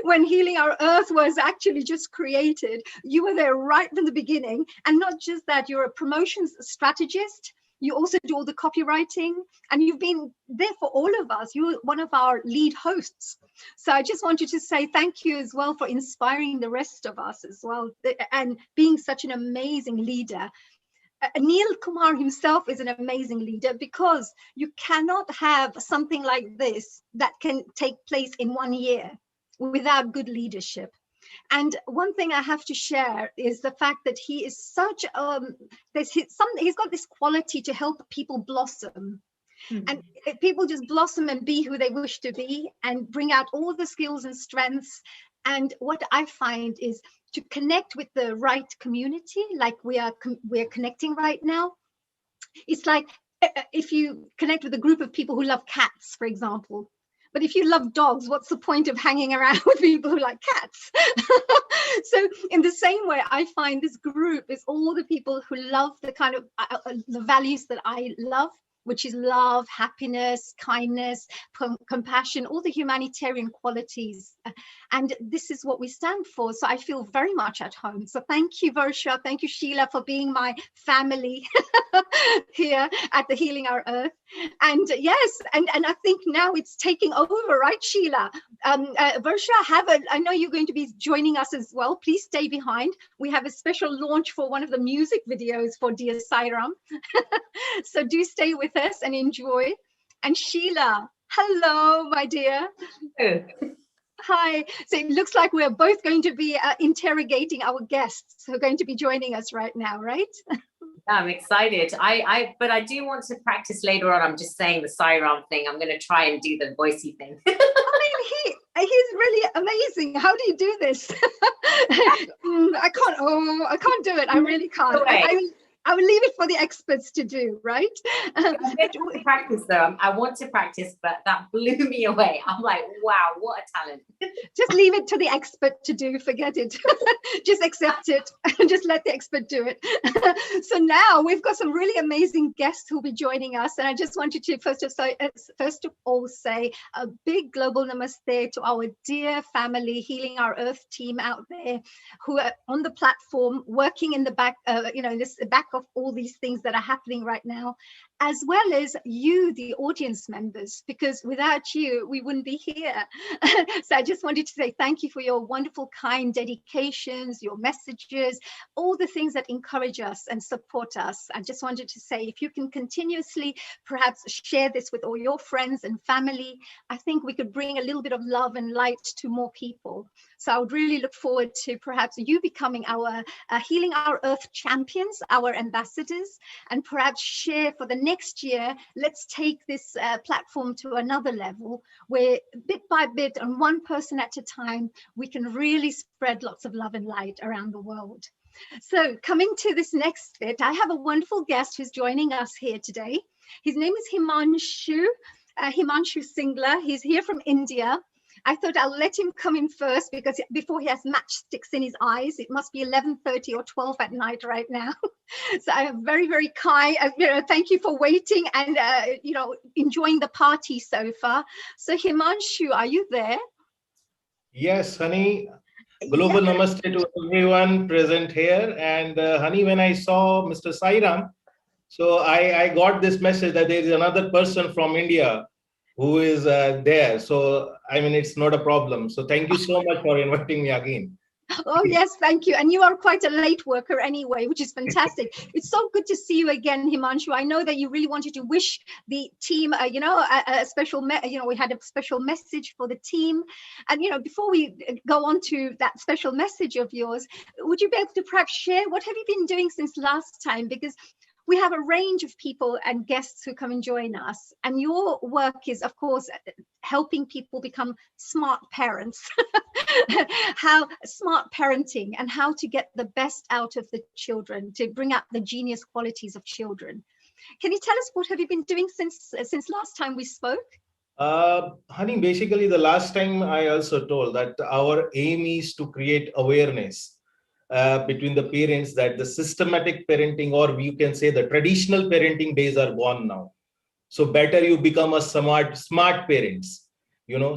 when Healing Our Earth was actually just created. You were there right from the beginning. And not just that, you're a promotions strategist. You also do all the copywriting, and you've been there for all of us. You're one of our lead hosts. So I just wanted to say thank you as well for inspiring the rest of us as well, and being such an amazing leader. Neil Kumar himself is an amazing leader, because you cannot have something like this that can take place in 1 year without good leadership. And one thing I have to share is the fact that he is such he's got this quality to help people blossom. And people just blossom and be who they wish to be and bring out all the skills and strengths. And what I find is to connect with the right community, like we're connecting right now. It's like if you connect with a group of people who love cats, for example. But if you love dogs, what's the point of hanging around with people who like cats? So in the same way, I find this group is all the people who love the kind of the values that I love, which is love, happiness, kindness, compassion, all the humanitarian qualities. And this is what we stand for. So I feel very much at home. So thank you, Varsha. Thank you, Sheila, for being my family here at the Healing Our Earth. And yes, and I think now it's taking over, right, Sheila? Varsha, I know you're going to be joining us as well. Please stay behind. We have a special launch for one of the music videos for Dear Sairam. So do stay with us and enjoy. And Sheila, hello, my dear. Hi. So it looks like we're both going to be interrogating our guests who are going to be joining us right now, right? I'm excited. But I do want to practice later on. I'm just saying the Sairam thing. I'm going to try and do the voicey thing. I mean, he's really amazing. How do you do this? I can't do it. I really can't. I will leave it for the experts to do, right? I'm going to practice though. I want to practice, but that blew me away. I'm like, wow, what a talent. Just leave it to the expert to do. Forget it. Just accept it. Just let the expert do it. So now we've got some really amazing guests who'll be joining us. And I just wanted to first of all say a big global namaste to our dear family Healing Our Earth team out there who are on the platform working in the back, in this back of all these things that are happening right now, as well as you, the audience members, because without you, we wouldn't be here. So I just wanted to say thank you for your wonderful, kind dedications, your messages, all the things that encourage us and support us. I just wanted to say, if you can continuously perhaps share this with all your friends and family, I think we could bring a little bit of love and light to more people. So I would really look forward to perhaps you becoming our Healing Our Earth champions, our ambassadors, and perhaps share for the next year. Let's take this platform to another level where bit by bit and one person at a time, we can really spread lots of love and light around the world. So coming to this next bit, I have a wonderful guest who's joining us here today. His name is Himanshu Singla. He's here from India. I thought I'll let him come in first because before he has matchsticks in his eyes, it must be 11:30 or 12 at night right now. So I'm very, very kind. Thank you for waiting and, enjoying the party so far. So Himanshu, are you there? Yes, Honey. Global namaste to everyone present here. And Honey, when I saw Mr. Sairam, so I got this message that there is another person from India who is there. So, I mean, it's not a problem. So thank you so much for inviting me again. Oh, yes, thank you. And you are quite a late worker anyway, which is fantastic. It's so good to see you again, Himanshu. I know that you really wanted to wish the team, a special, we had a special message for the team. And, before we go on to that special message of yours, would you be able to perhaps share what have you been doing since last time? Because we have a range of people and guests who come and join us. And your work is, of course, helping people become smart parents, how smart parenting and how to get the best out of the children, to bring out the genius qualities of children. Can you tell us what have you been doing since last time we spoke? Honey, basically the last time I also told that our aim is to create awareness between the parents that the systematic parenting, or you can say the traditional parenting days are gone now. So better you become a smart parents,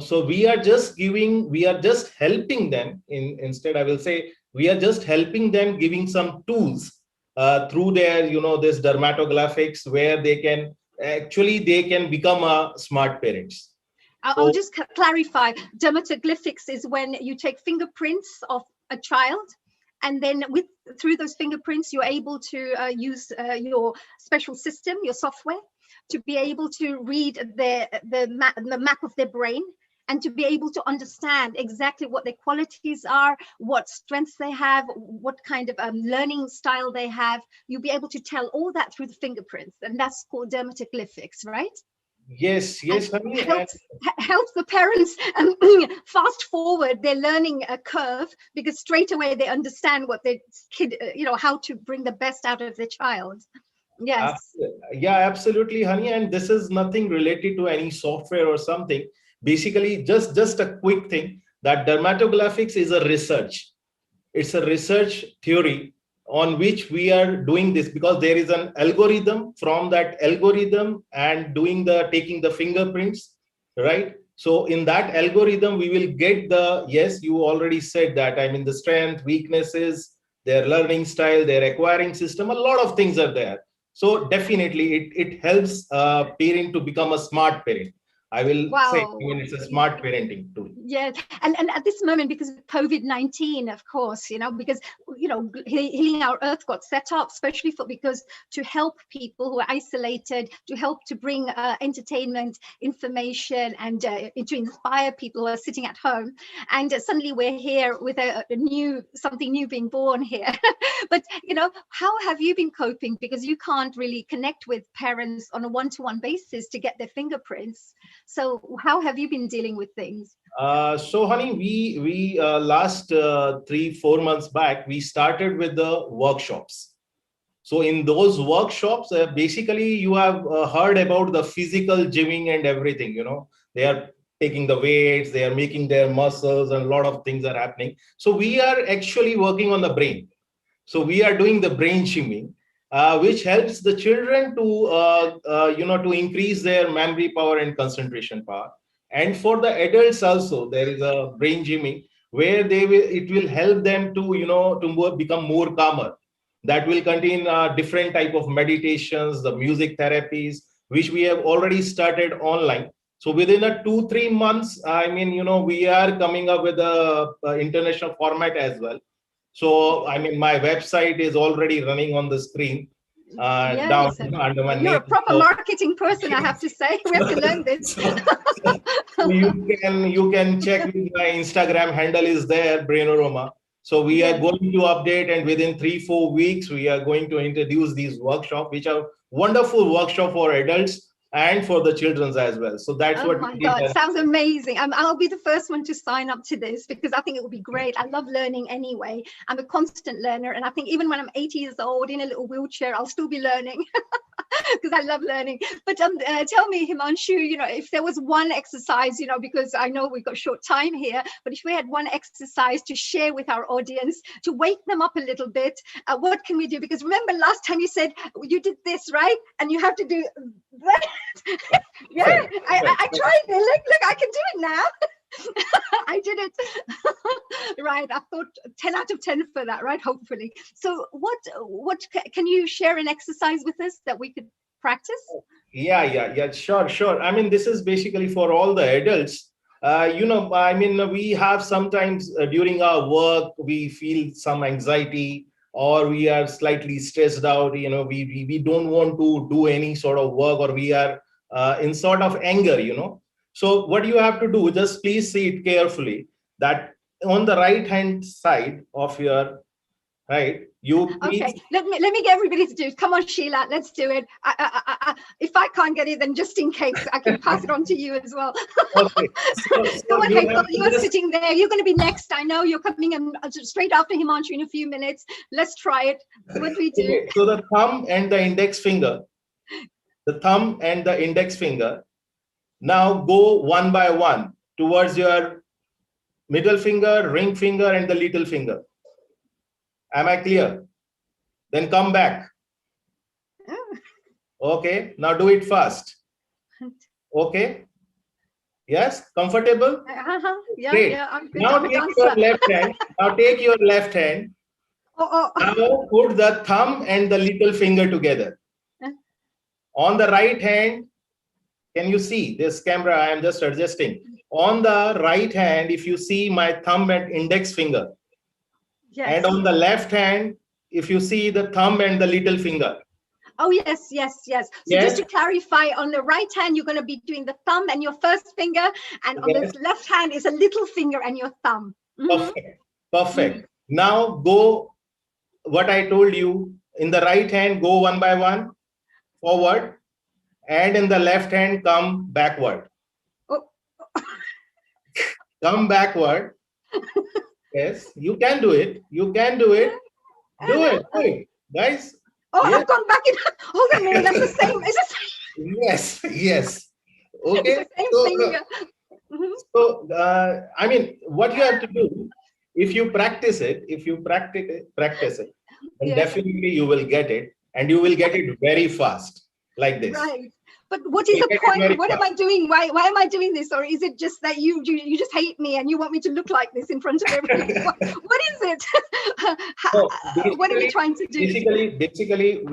So we are just helping them instead, I will say, we are just helping them, giving some tools through their, this dermatographics, where they can become a smart parents. I'll just clarify. Dermatoglyphics is when you take fingerprints of a child, and then through those fingerprints, you're able to use your special system, your software, to be able to read the map of their brain, and to be able to understand exactly what their qualities are, what strengths they have, what kind of learning style they have. You'll be able to tell all that through the fingerprints, and that's called dermatoglyphics, right? Yes, honey. Helps the parents fast forward their learning curve, because straight away they understand what their kid, how to bring the best out of their child. Yes. Yeah, absolutely, honey. And this is nothing related to any software or something. Basically, just a quick thing, that dermatographics is a research. It's a research theory on which we are doing this, because there is an algorithm. From that algorithm and taking the fingerprints, right? So in that algorithm, we will get yes, you already said that, I mean, the strength, weaknesses, their learning style, their acquiring system, a lot of things are there. So definitely it helps a parent to become a smart parent. I will say, it's a smart parenting tool. Yeah, and at this moment, because of COVID-19, of course, because Healing Our Earth got set up, especially because to help people who are isolated, to help to bring entertainment, information, and to inspire people who are sitting at home. And suddenly we're here with something new being born here. But how have you been coping? Because you can't really connect with parents on a one-to-one basis to get their fingerprints. So how have you been dealing with things? So, honey, we last 3-4 months back, we started with the workshops. So in those workshops, basically you have heard about the physical gymming and everything, they are taking the weights, they are making their muscles, and a lot of things are happening. So we are actually working on the brain. So we are doing the brain gymming, which helps the children to increase their memory power and concentration power. And for the adults also, there is a brain gymming where it will help them to become more calmer. That will contain different type of meditations, the music therapies, which we have already started online. So within a 2-3 months, I mean, we are coming up with a international format as well. So, I mean, my website is already running on the screen. Down under my name. You're a proper marketing person, I have to say. We have to learn this. So you can check with my Instagram handle is there, Brainorama. So we are going to update, and within 3-4 weeks, we are going to introduce these workshops, which are wonderful workshop for adults and for the children as well. So that's what. Oh my God, sounds amazing. I'll be the first one to sign up to this, because I think it will be great. I love learning anyway. I'm a constant learner, and I think even when I'm 80 years old in a little wheelchair, I'll still be learning. Because I love learning. But tell me, Himanshu, if there was one exercise, because I know we've got short time here, but if we had one exercise to share with our audience to wake them up a little bit, what can we do? Because remember last time you said you did this, right? And you have to do that. Yeah, I tried it. Look, I can do it now. I did it. Right. I thought 10 out of 10 for that, right? Hopefully. So can you share an exercise with us that we could practice? Yeah, sure. I mean, this is basically for all the adults. I mean, we have sometimes during our work, we feel some anxiety or we are slightly stressed out. We don't want to do any sort of work, or we are in sort of anger. So what you have to do, just please see it carefully, that on the right hand side of your right, you please. Okay, let me get everybody to do it. Come on, Sheila, let's do it. If I can't get it, then just in case, I can pass it on to you as well. Okay. Go on, Hazel, you are just... sitting there. You're going to be next. I know you're coming in straight after Himanshu in a few minutes. Let's try it. What do we do? Okay. So the thumb and the index finger, now go one by one towards your middle finger, ring finger, and the little finger. Am I clear? Then come back. Okay, now do it fast. Okay. Yes, comfortable? Yeah, great. Yeah, I'm good. Now I'm a take your dancer. left hand. Now take your left hand. Oh. Now put the thumb and the little finger together. On the right hand, can you see this camera? I am just adjusting. On the right hand, if you see my thumb and index finger. Yes. And on the left hand, if you see the thumb and the little finger. Oh, yes. So just to clarify, on the right hand, you're going to be doing the thumb and your first finger, and on the left hand is a little finger and your thumb. Perfect. Now go, what I told you, in the right hand, go one by one, forward, and in the left hand, come backward. Oh. Come backward. Yes, you can do it. You can do it. Do it, guys. Oh, yes. I've gone back in. Hold on a minute. That's the same. Is it? Yes. Okay. So, I mean, what you have to do, if you practice it, then definitely you will get it, and you will get it very fast, like this. Right. But what is the point? What am I doing? Why am I doing this? Or is it just that you just hate me and you want me to look like this in front of everybody? What is it? What are we trying to do? Basically,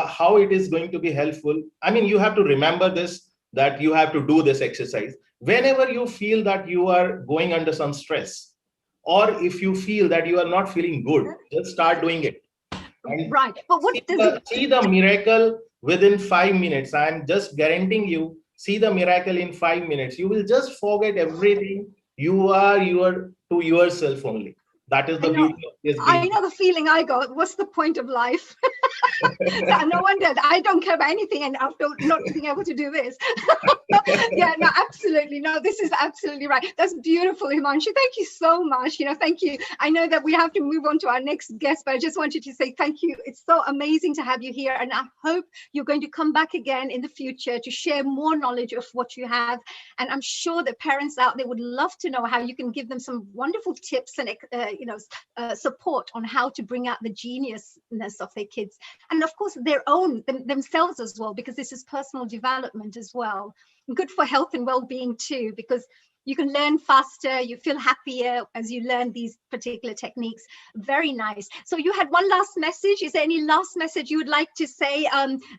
how it is going to be helpful. I mean, you have to remember this, that you have to do this exercise. Whenever you feel that you are going under some stress, or if you feel that you are not feeling good, just start doing it. And right. But what does it see the miracle within 5 minutes. I am just guaranteeing you, see the miracle in 5 minutes. You will just forget everything. You are to yourself only. That is the beauty of this game. I know the feeling I got. What's the point of life? No wonder I don't care about anything, and after not being able to do this. Yeah, no, absolutely. No, this is absolutely right. That's beautiful, Himanshu. Thank you so much. Thank you. I know that we have to move on to our next guest, but I just wanted to say thank you. It's so amazing to have you here, and I hope you're going to come back again in the future to share more knowledge of what you have. And I'm sure that parents out there would love to know how you can give them some wonderful tips and support on how to bring out the geniusness of their kids, and of course their own themselves as well, because this is personal development as well, and good for health and well-being too, because you can learn faster, you feel happier as you learn these particular techniques. Very nice. So you had one last message. Is there any last message you would like to say,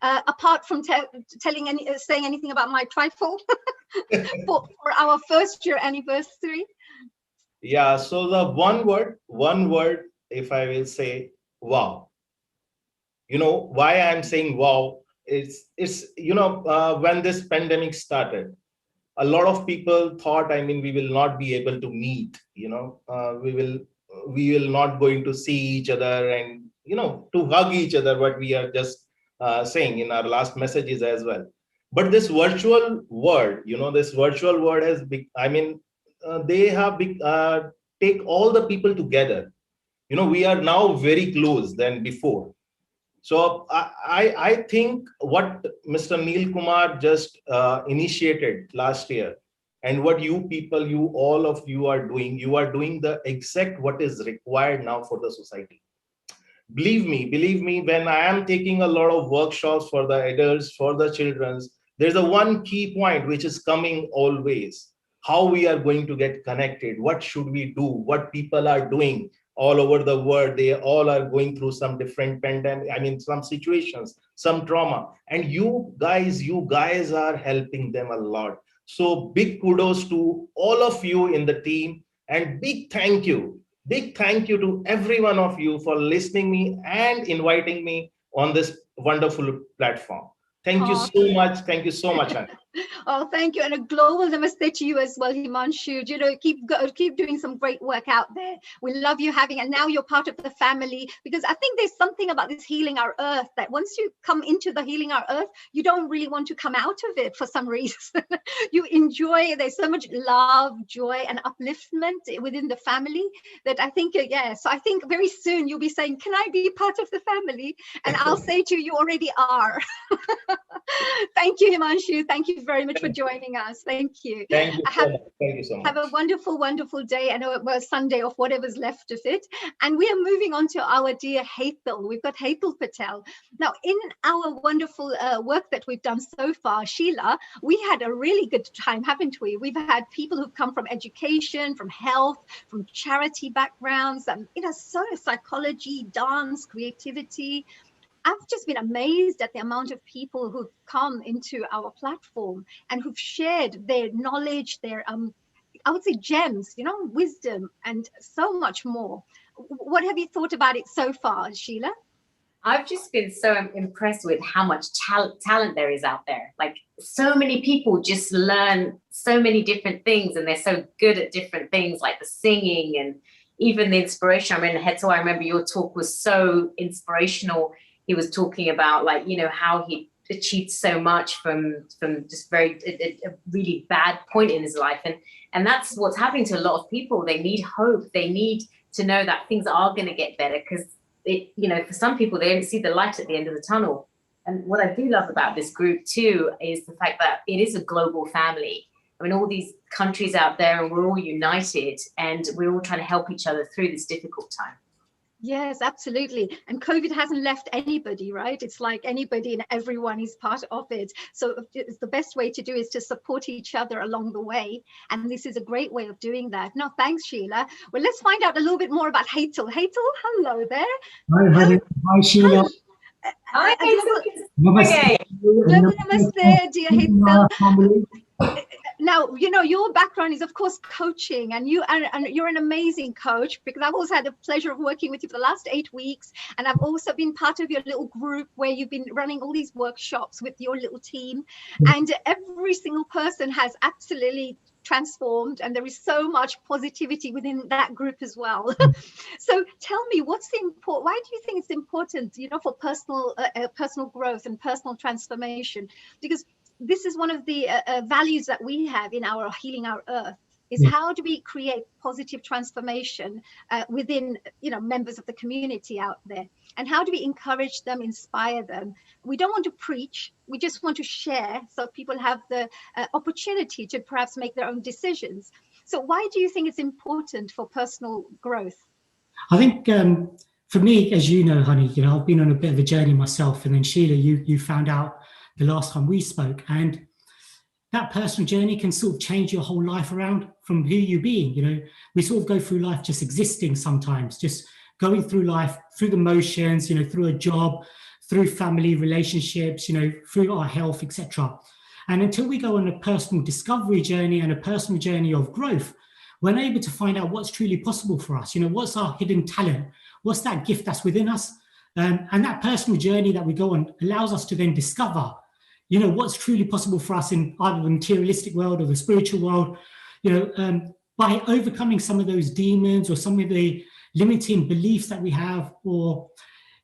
apart from saying anything about my trifle for our first year anniversary? Yeah, so the one word, if I will say, wow. Why I'm saying wow, it's when this pandemic started, a lot of people thought, we will not be able to meet, we will not going to see each other and, to hug each other, what we are just saying in our last messages as well. But this virtual world, has been, they have take all the people together. We are now very close than before. So I think what Mr. Neil Kumar just initiated last year, and what all of you are doing the exact what is required now for the society. Believe me, when I am taking a lot of workshops for the adults, for the children, there's a one key point which is coming always. how we are going to get connected, what should we do, what people are doing all over the world. They all are going through some different pandemic, some situations, some trauma, and you guys are helping them a lot. So big kudos to all of you in the team, and big thank you to every one of you for listening me and inviting me on this wonderful platform. Thank you so much. Thank you so much, Anna. Oh, thank you. And a global namaste to you as well, Himanshu. You know, keep doing some great work out there. We love you having, and now you're part of the family, because I think there's something about this Healing Our Earth that once you come into the Healing Our Earth, you don't really want to come out of it for some reason. You enjoy it. There's so much love, joy, and upliftment within the family that I think, so I think very soon you'll be saying, can I be part of the family? And I'll say to you, you already are. Thank you, Himanshu. Thank you very much for joining us. Thank you. Thank you so much. Thank you so much. Have a wonderful, wonderful day, and a Sunday of whatever's left of it. And we are moving on to our dear Haithal. We've got Haithal Patel. Now, in our wonderful work that we've done so far, Sheila, we had a really good time, haven't we? We've had people who've come from education, from health, from charity backgrounds, so psychology, dance, creativity. I've just been amazed at the amount of people who've come into our platform and who've shared their knowledge, their, I would say gems, wisdom, and so much more. What have you thought about it so far, Sheila? I've just been so impressed with how much talent there is out there. Like, so many people just learn so many different things, and they're so good at different things, like the singing and even the inspiration. Haithal, I remember your talk was so inspirational. He was talking about, how he achieved so much from just a really bad point in his life. And that's what's happening to a lot of people. They need hope. They need to know that things are going to get better, because for some people, they don't see the light at the end of the tunnel. And what I do love about this group too is the fact that it is a global family. All these countries out there, and we're all united, and we're all trying to help each other through this difficult time. Yes, absolutely. And COVID hasn't left anybody, right? It's like anybody and everyone is part of it. So it's the best way to do is to support each other along the way. And this is a great way of doing that. No, thanks, Sheila. Well, let's find out a little bit more about Haithal. Haithal, hello there. Hi, Sheila. Hi, Namaste. Namaste, dear Haithal. Now, your background is, of course, coaching, and you're an amazing coach, because I've also had the pleasure of working with you for the last 8 weeks. And I've also been part of your little group where you've been running all these workshops with your little team. And every single person has absolutely transformed, and there is so much positivity within that group as well. So tell me, why do you think it's important, for personal growth and personal transformation? Because this is one of the values that we have in our Healing Our Earth, is how do we create positive transformation within, members of the community out there? And how do we encourage them, inspire them? We don't want to preach, we just want to share, so people have the opportunity to perhaps make their own decisions. So why do you think it's important for personal growth? I think for me, as you know, honey, I've been on a bit of a journey myself, and then Sheila, you found out the last time we spoke, and that personal journey can sort of change your whole life around from who you're being. We sort of go through life just existing sometimes, just going through life, through the motions, through a job, through family relationships, through our health, etc. And until we go on a personal discovery journey and a personal journey of growth, we're unable to find out what's truly possible for us. What's our hidden talent? What's that gift that's within us? And that personal journey that we go on allows us to then discover what's truly possible for us in either the materialistic world or the spiritual world, by overcoming some of those demons or some of the limiting beliefs that we have, or,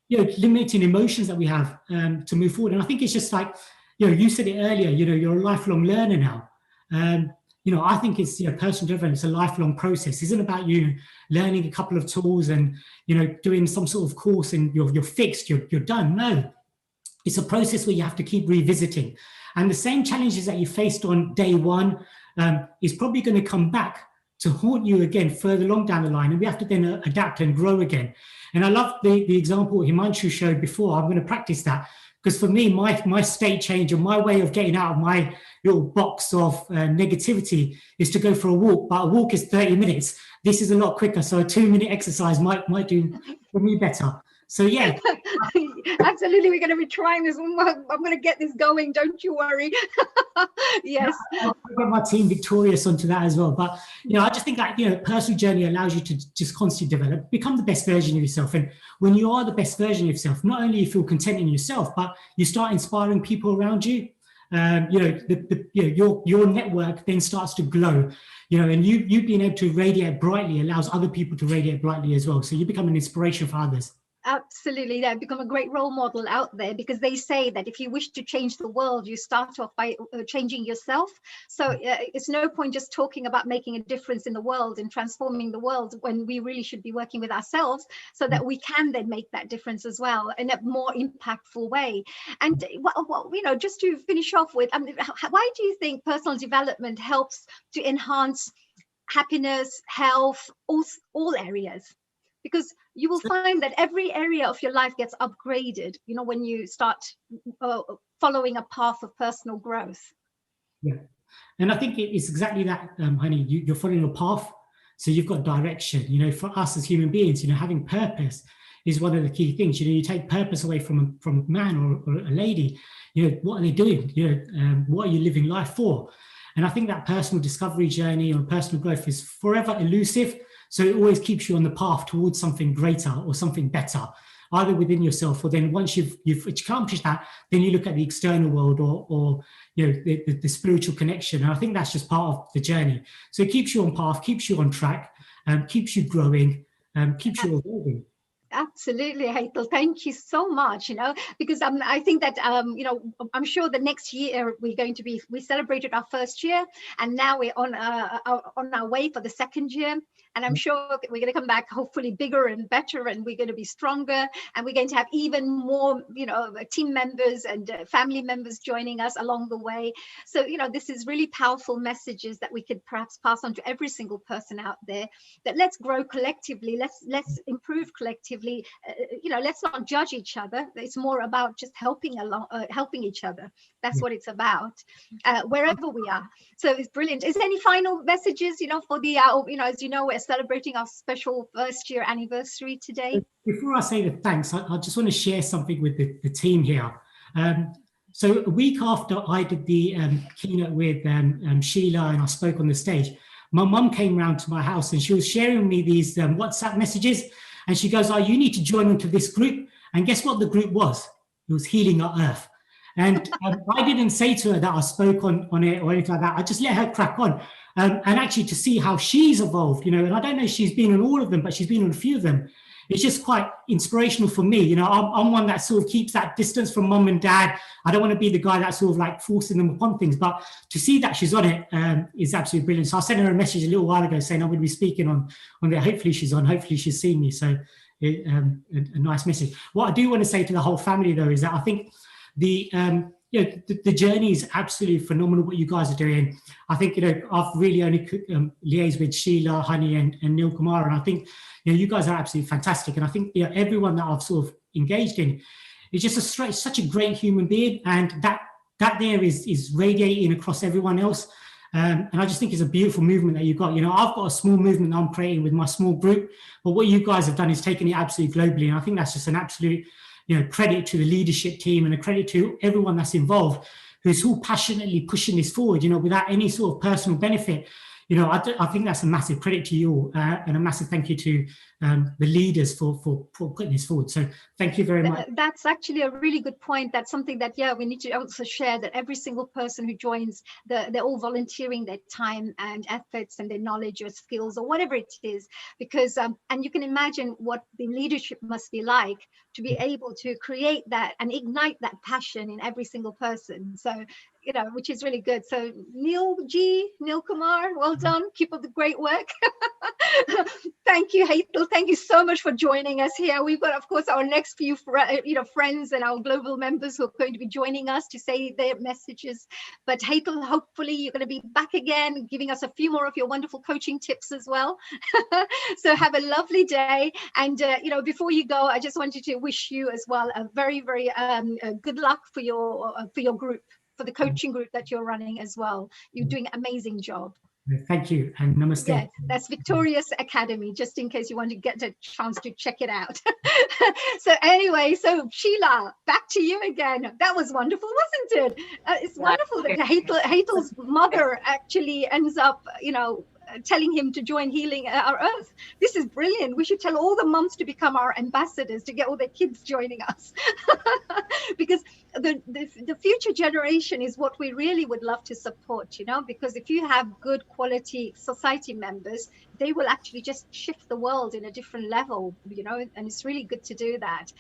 limiting emotions that we have to move forward. And I think it's just like, you said it earlier, you're a lifelong learner now. I think it's, personal development, it's a lifelong process. It isn't about you learning a couple of tools and, doing some sort of course and you're fixed, you're done. No. It's a process where you have to keep revisiting. And the same challenges that you faced on day one is probably going to come back to haunt you again further along down the line. And we have to then adapt and grow again. And I love the example Himanshu showed before. I'm going to practice that. Because for me, my state change and my way of getting out of my little box of negativity is to go for a walk. But a walk is 30 minutes. This is a lot quicker. So a 2-minute exercise might do for me better. So yeah. Absolutely, we're going to be trying this. I'm going to get this going. Don't you worry. Yes. I'll get my team victorious onto that as well. But I just think that personal journey allows you to just constantly develop, become the best version of yourself. And when you are the best version of yourself, not only you feel content in yourself, but you start inspiring people around you. Your network then starts to glow. And you being able to radiate brightly allows other people to radiate brightly as well. So you become an inspiration for others. Absolutely, they become a great role model out there, because they say that if you wish to change the world, you start off by changing yourself. So it's no point just talking about making a difference in the world and transforming the world, when we really should be working with ourselves, so that we can then make that difference as well in a more impactful way. And just to finish off with, why do you think personal development helps to enhance happiness, health, all areas? Because you will find that every area of your life gets upgraded, when you start following a path of personal growth. Yeah, and I think it's exactly that, honey. You're following a path, so you've got direction. For us as human beings, having purpose is one of the key things. You take purpose away from a man or a lady. What are they doing? What are you living life for? And I think that personal discovery journey or personal growth is forever elusive. So it always keeps you on the path towards something greater or something better, either within yourself, or then once you've accomplished that, then you look at the external world or the spiritual connection. And I think that's just part of the journey. So it keeps you on path, keeps you on track, keeps you growing, keeps you evolving. Absolutely, Hazel. Thank you so much. Because I think that I'm sure the next year we celebrated our first year, and now we're on our way for the second year. And I'm sure we're going to come back hopefully bigger and better, and we're going to be stronger, and we're going to have even more, team members and family members joining us along the way. So, this is really powerful messages that we could perhaps pass on to every single person out there, that let's grow collectively, let's improve collectively. Let's not judge each other. It's more about just helping each other. That's what it's about, wherever we are. So it's brilliant. Is there any final messages, for the, as you know, we're celebrating our special first year anniversary today? Before I say the thanks, I just want to share something with the team here. So a week after I did the keynote with Sheila and I spoke on the stage, my mum came round to my house and she was sharing with me these WhatsApp messages. And she goes, you need to join into this group. And guess what the group was? It was Healing Our Earth. And I didn't say to her that I spoke on it or anything like that. I just let her crack on. And actually to see how she's evolved, and I don't know if she's been on all of them, but she's been on a few of them. It's just quite inspirational for me. I'm one that sort of keeps that distance from mum and dad. I don't want to be the guy that's sort of like forcing them upon things, but to see that she's on it is absolutely brilliant. So I sent her a message a little while ago saying I'm going to be speaking on there. Hopefully she's on, hopefully she's seen me. So a nice message. What I do want to say to the whole family though, is that I think the journey is absolutely phenomenal what you guys are doing. I think, I've really only liaised with Sheila, Honey and Neil Kumar, and I think, you guys are absolutely fantastic. And I think, everyone that I've sort of engaged in is just such a great human being, and that there is radiating across everyone else. And I just think it's a beautiful movement that you've got. I've got a small movement that I'm creating with my small group, but what you guys have done is taken it absolutely globally. And I think that's just an absolute credit to the leadership team and a credit to everyone that's involved, who's all passionately pushing this forward, without any sort of personal benefit. I think that's a massive credit to you all, and a massive thank you to the leaders for putting this forward. So thank you very much. That's actually a really good point. That's something that, we need to also share, that every single person who joins, they're all volunteering their time and efforts and their knowledge or skills or whatever it is, because, and you can imagine what the leadership must be like to be able to create that and ignite that passion in every single person. So which is really good. So Neil Kumar, well done. Keep up the great work. Thank you, Hazel. Thank you so much for joining us here. We've got, of course, our next few friends and our global members who are going to be joining us to say their messages. But Hazel, hopefully you're going to be back again, giving us a few more of your wonderful coaching tips as well. So have a lovely day. And, before you go, I just wanted to wish you as well a very, very good luck for your group, for the coaching group that you're running as well. You're doing an amazing job. Thank you, and namaste. Yeah, that's Victorious Academy, just in case you want to get a chance to check it out. So anyway, so Sheila, back to you again. That was wonderful, wasn't it? It's wonderful that Hazel's mother actually ends up, telling him to join Healing Our Earth. This is brilliant. We should tell all the mums to become our ambassadors, to get all their kids joining us. Because the future generation is what we really would love to support, because if you have good quality society members, they will actually just shift the world in a different level, and it's really good to do that.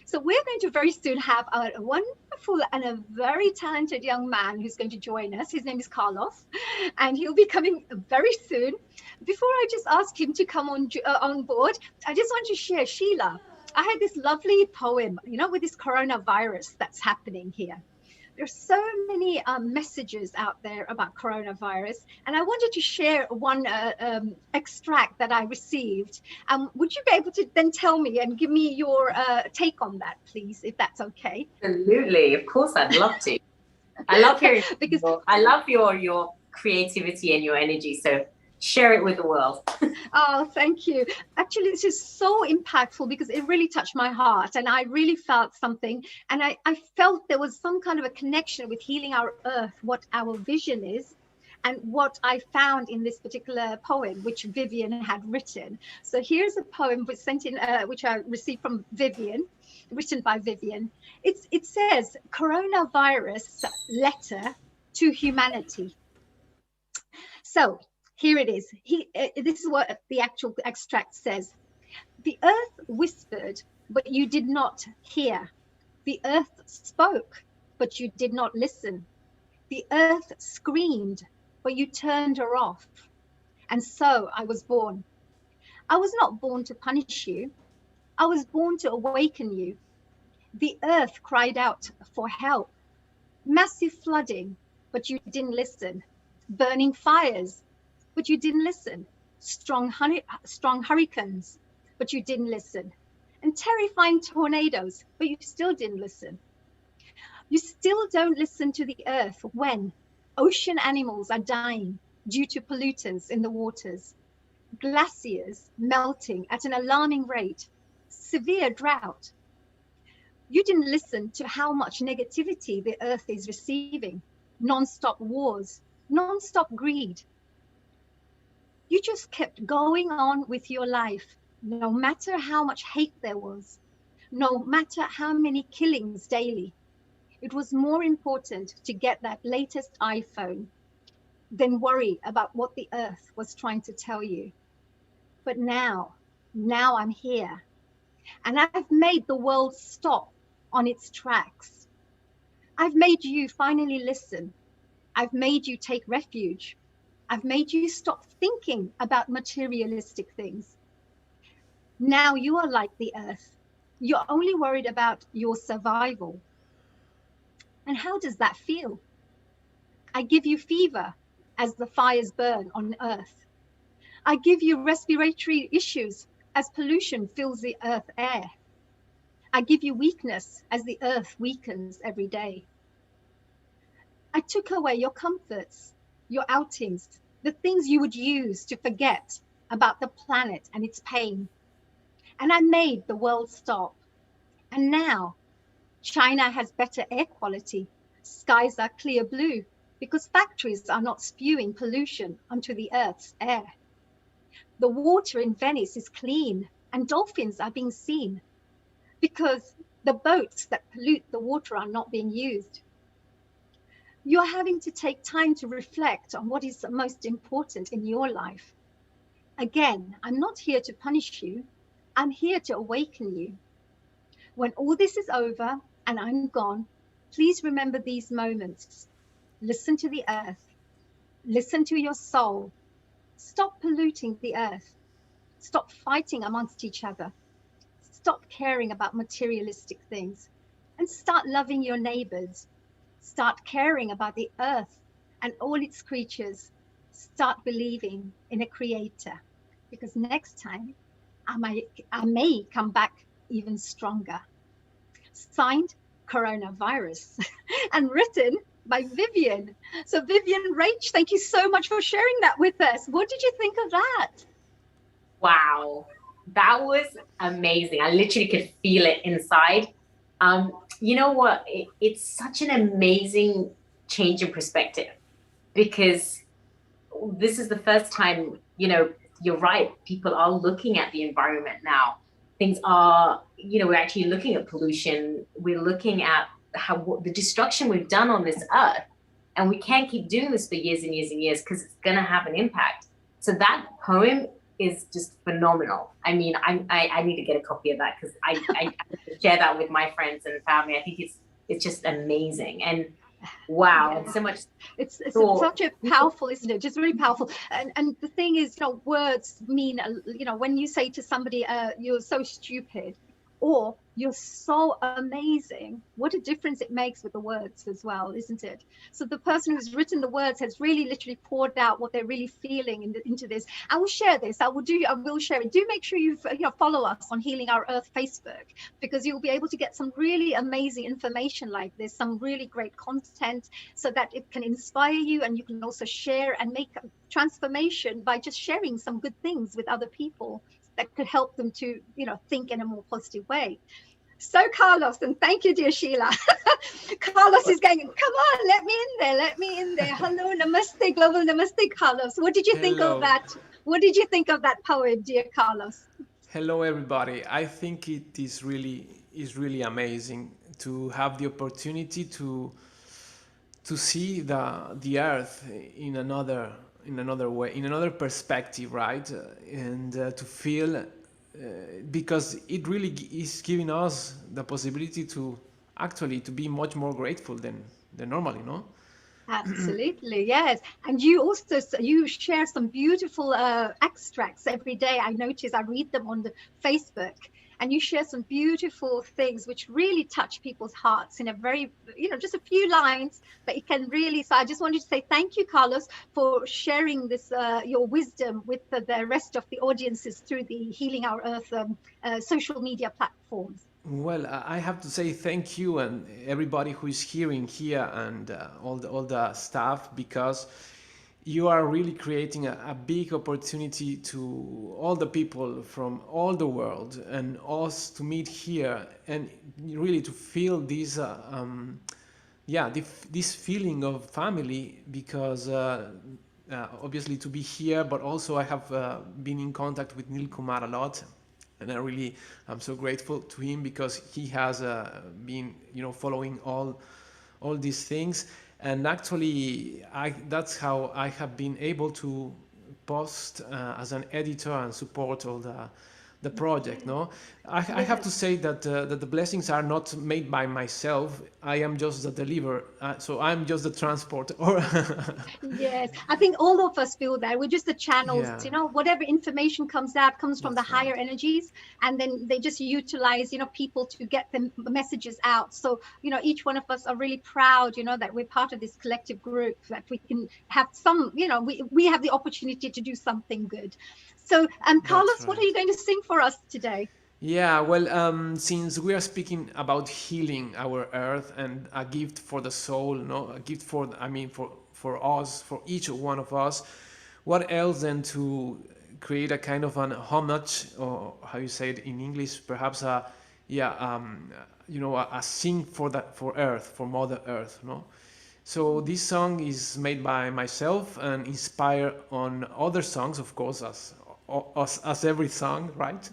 So we're going to very soon have a wonderful and a very talented young man who's going to join us. His name is Carlos, and he'll be coming very soon. Before I just ask him to come on board, I just want to share, Sheila, I had this lovely poem, with this coronavirus that's happening here. There's so many messages out there about coronavirus, and I wanted to share one extract that I received. Would you be able to then tell me and give me your take on that, please, if that's okay? Absolutely, of course, I'd love to. I love hearing because I love your creativity and your energy. So share it with the world. Oh, thank you. Actually, this is so impactful because it really touched my heart, and I really felt something, and I felt there was some kind of a connection with Healing Our Earth, what our vision is, and what I found in this particular poem, which Vivian had written. So here's a poem which I received from Vivian, written by Vivian. It says, "Coronavirus letter to humanity." So here it is. This is what the actual extract says. "The earth whispered, but you did not hear. The earth spoke, but you did not listen. The earth screamed, but you turned her off. And so I was born. I was not born to punish you. I was born to awaken you. The earth cried out for help. Massive flooding, but you didn't listen. Burning fires, but you didn't listen. Strong hurricanes, but you didn't listen. And terrifying tornadoes, but you still didn't listen. You still don't listen to the earth when ocean animals are dying due to pollutants in the waters, glaciers melting at an alarming rate, severe drought. You didn't listen to how much negativity the earth is receiving, non-stop wars, non-stop greed. You just kept going on with your life, no matter how much hate there was, no matter how many killings daily. It was more important to get that latest iPhone than worry about what the earth was trying to tell you. But now I'm here, and I've made the world stop on its tracks. I've made you finally listen. I've made you take refuge. I've made you stop thinking about materialistic things. Now you are like the earth. You're only worried about your survival. And how does that feel? I give you fever as the fires burn on earth. I give you respiratory issues as pollution fills the earth air. I give you weakness as the earth weakens every day. I took away your comforts, your outings, the things you would use to forget about the planet and its pain. And I made the world stop. And now China has better air quality. Skies are clear blue because factories are not spewing pollution onto the earth's air. The water in Venice is clean and dolphins are being seen because the boats that pollute the water are not being used. You're having to take time to reflect on what is most important in your life. Again, I'm not here to punish you. I'm here to awaken you. When all this is over and I'm gone, please remember these moments. Listen to the earth. Listen to your soul. Stop polluting the earth. Stop fighting amongst each other. Stop caring about materialistic things and start loving your neighbors. Start caring about the earth and all its creatures. Start believing in a creator, because next time I may come back even stronger. Signed, Coronavirus, and written by Vivian. So Vivian Rach, thank you so much for sharing that with us. What did you think of that? Wow, that was amazing. I literally could feel it inside. You know what? It's such an amazing change in perspective, because this is the first time, you're right, people are looking at the environment now. Things are, we're actually looking at pollution. We're looking at the destruction we've done on this earth. And we can't keep doing this for years and years and years, because it's going to have an impact. So that poem is just phenomenal. I mean, I need to get a copy of that, because I share that with my friends and family. I think it's just amazing. And wow, Yeah. and so much it's thought. such a powerful, isn't it? Just really powerful. And the thing is, words mean, when you say to somebody, you're so stupid, or you're so amazing, what a difference it makes with the words as well, isn't it? So the person who's written the words has really literally poured out what they're really feeling into this. I will share this. I will share it. Do make sure you follow us on Healing Our Earth Facebook, because you'll be able to get some really amazing information like this, some really great content, so that it can inspire you, and you can also share and make a transformation by just sharing some good things with other people that could help them to, think in a more positive way. So Carlos, and thank you, dear Sheila. Carlos is going, come on, let me in there. Hello, namaste, global namaste, Carlos. What did you think of that? What did you think of that poem, dear Carlos? Hello, everybody. I think it is really amazing to have the opportunity to see the earth in another way, in another perspective, right? And to feel, because it really is giving us the possibility to actually to be much more grateful than normally, no? Absolutely, yes. And you share some beautiful extracts every day. I notice, I read them on the Facebook, and you share some beautiful things which really touch people's hearts in a very, just a few lines, but it can really. So I just wanted to say thank you, Carlos, for sharing this, your wisdom with the rest of the audiences through the Healing Our Earth social media platforms. Well, I have to say thank you and everybody who is hearing here, and all the staff, because you are really creating a big opportunity to all the people from all the world and us to meet here and really to feel this this feeling of family, because obviously to be here, but also I have been in contact with Nil Kumar a lot. And I'm so grateful to him, because he has been, following all these things. And actually, that's how I have been able to post as an editor and support all the project. No, I have to say that that the blessings are not made by myself. I am just the deliverer, so I'm just the transporter. Yes, I think all of us feel that we're just the channels. Yeah. Whatever information comes out comes from That's the higher energies, and then they just utilize people to get the messages out. So each one of us are really proud that we're part of this collective group, that we can have some we have the opportunity to do something good. So Carlos, what are you going to sing for us today? Yeah, well, since we are speaking about healing our earth and a gift for the soul, no, a gift for us, for each one of us, what else than to create a kind of an homage, or how you say it in English, perhaps a sing for Earth, for Mother Earth, no. So this song is made by myself and inspired on other songs, of course, as every song, right?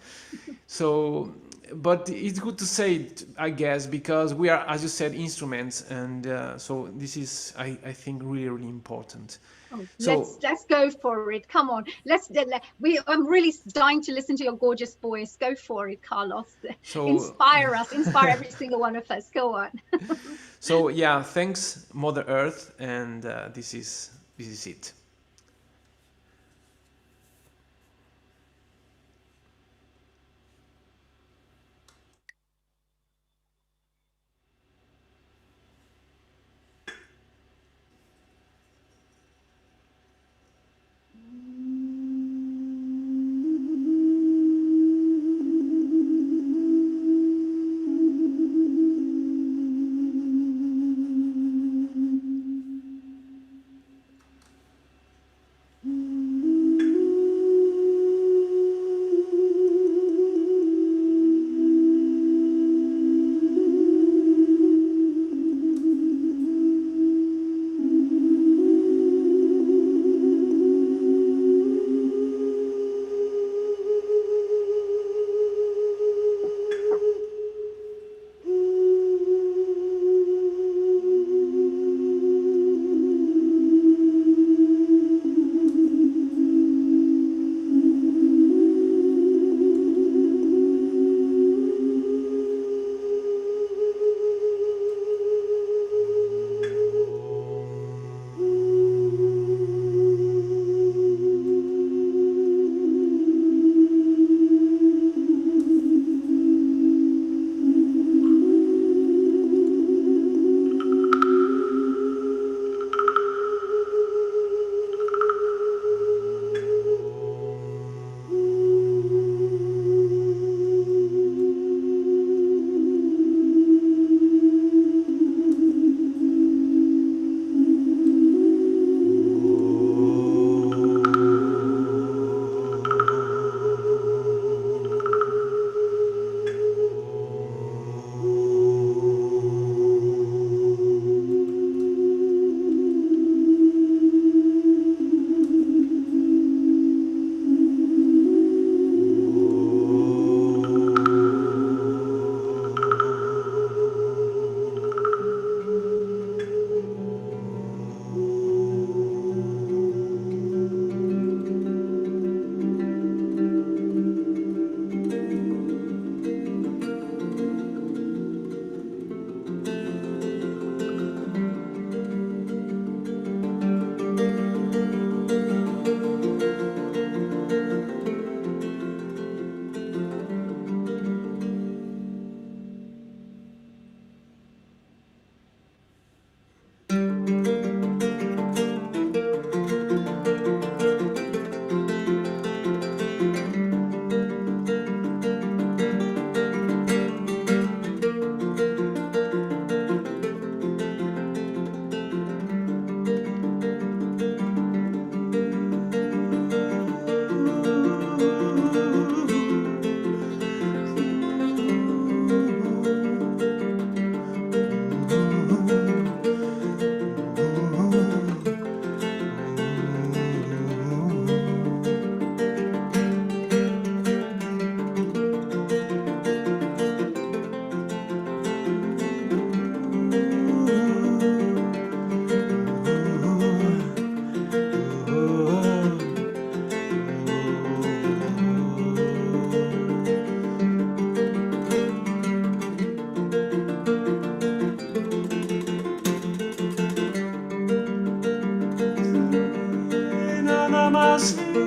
So but it's good to say it, I guess, because we are, as you said, instruments, and so this is, I think, really, really important. Oh, So let's go for it. Come on, I'm really dying to listen to your gorgeous voice. Go for it, Carlos. So inspire us, inspire every single one of us. Go on. So yeah, thanks Mother Earth, and this is it.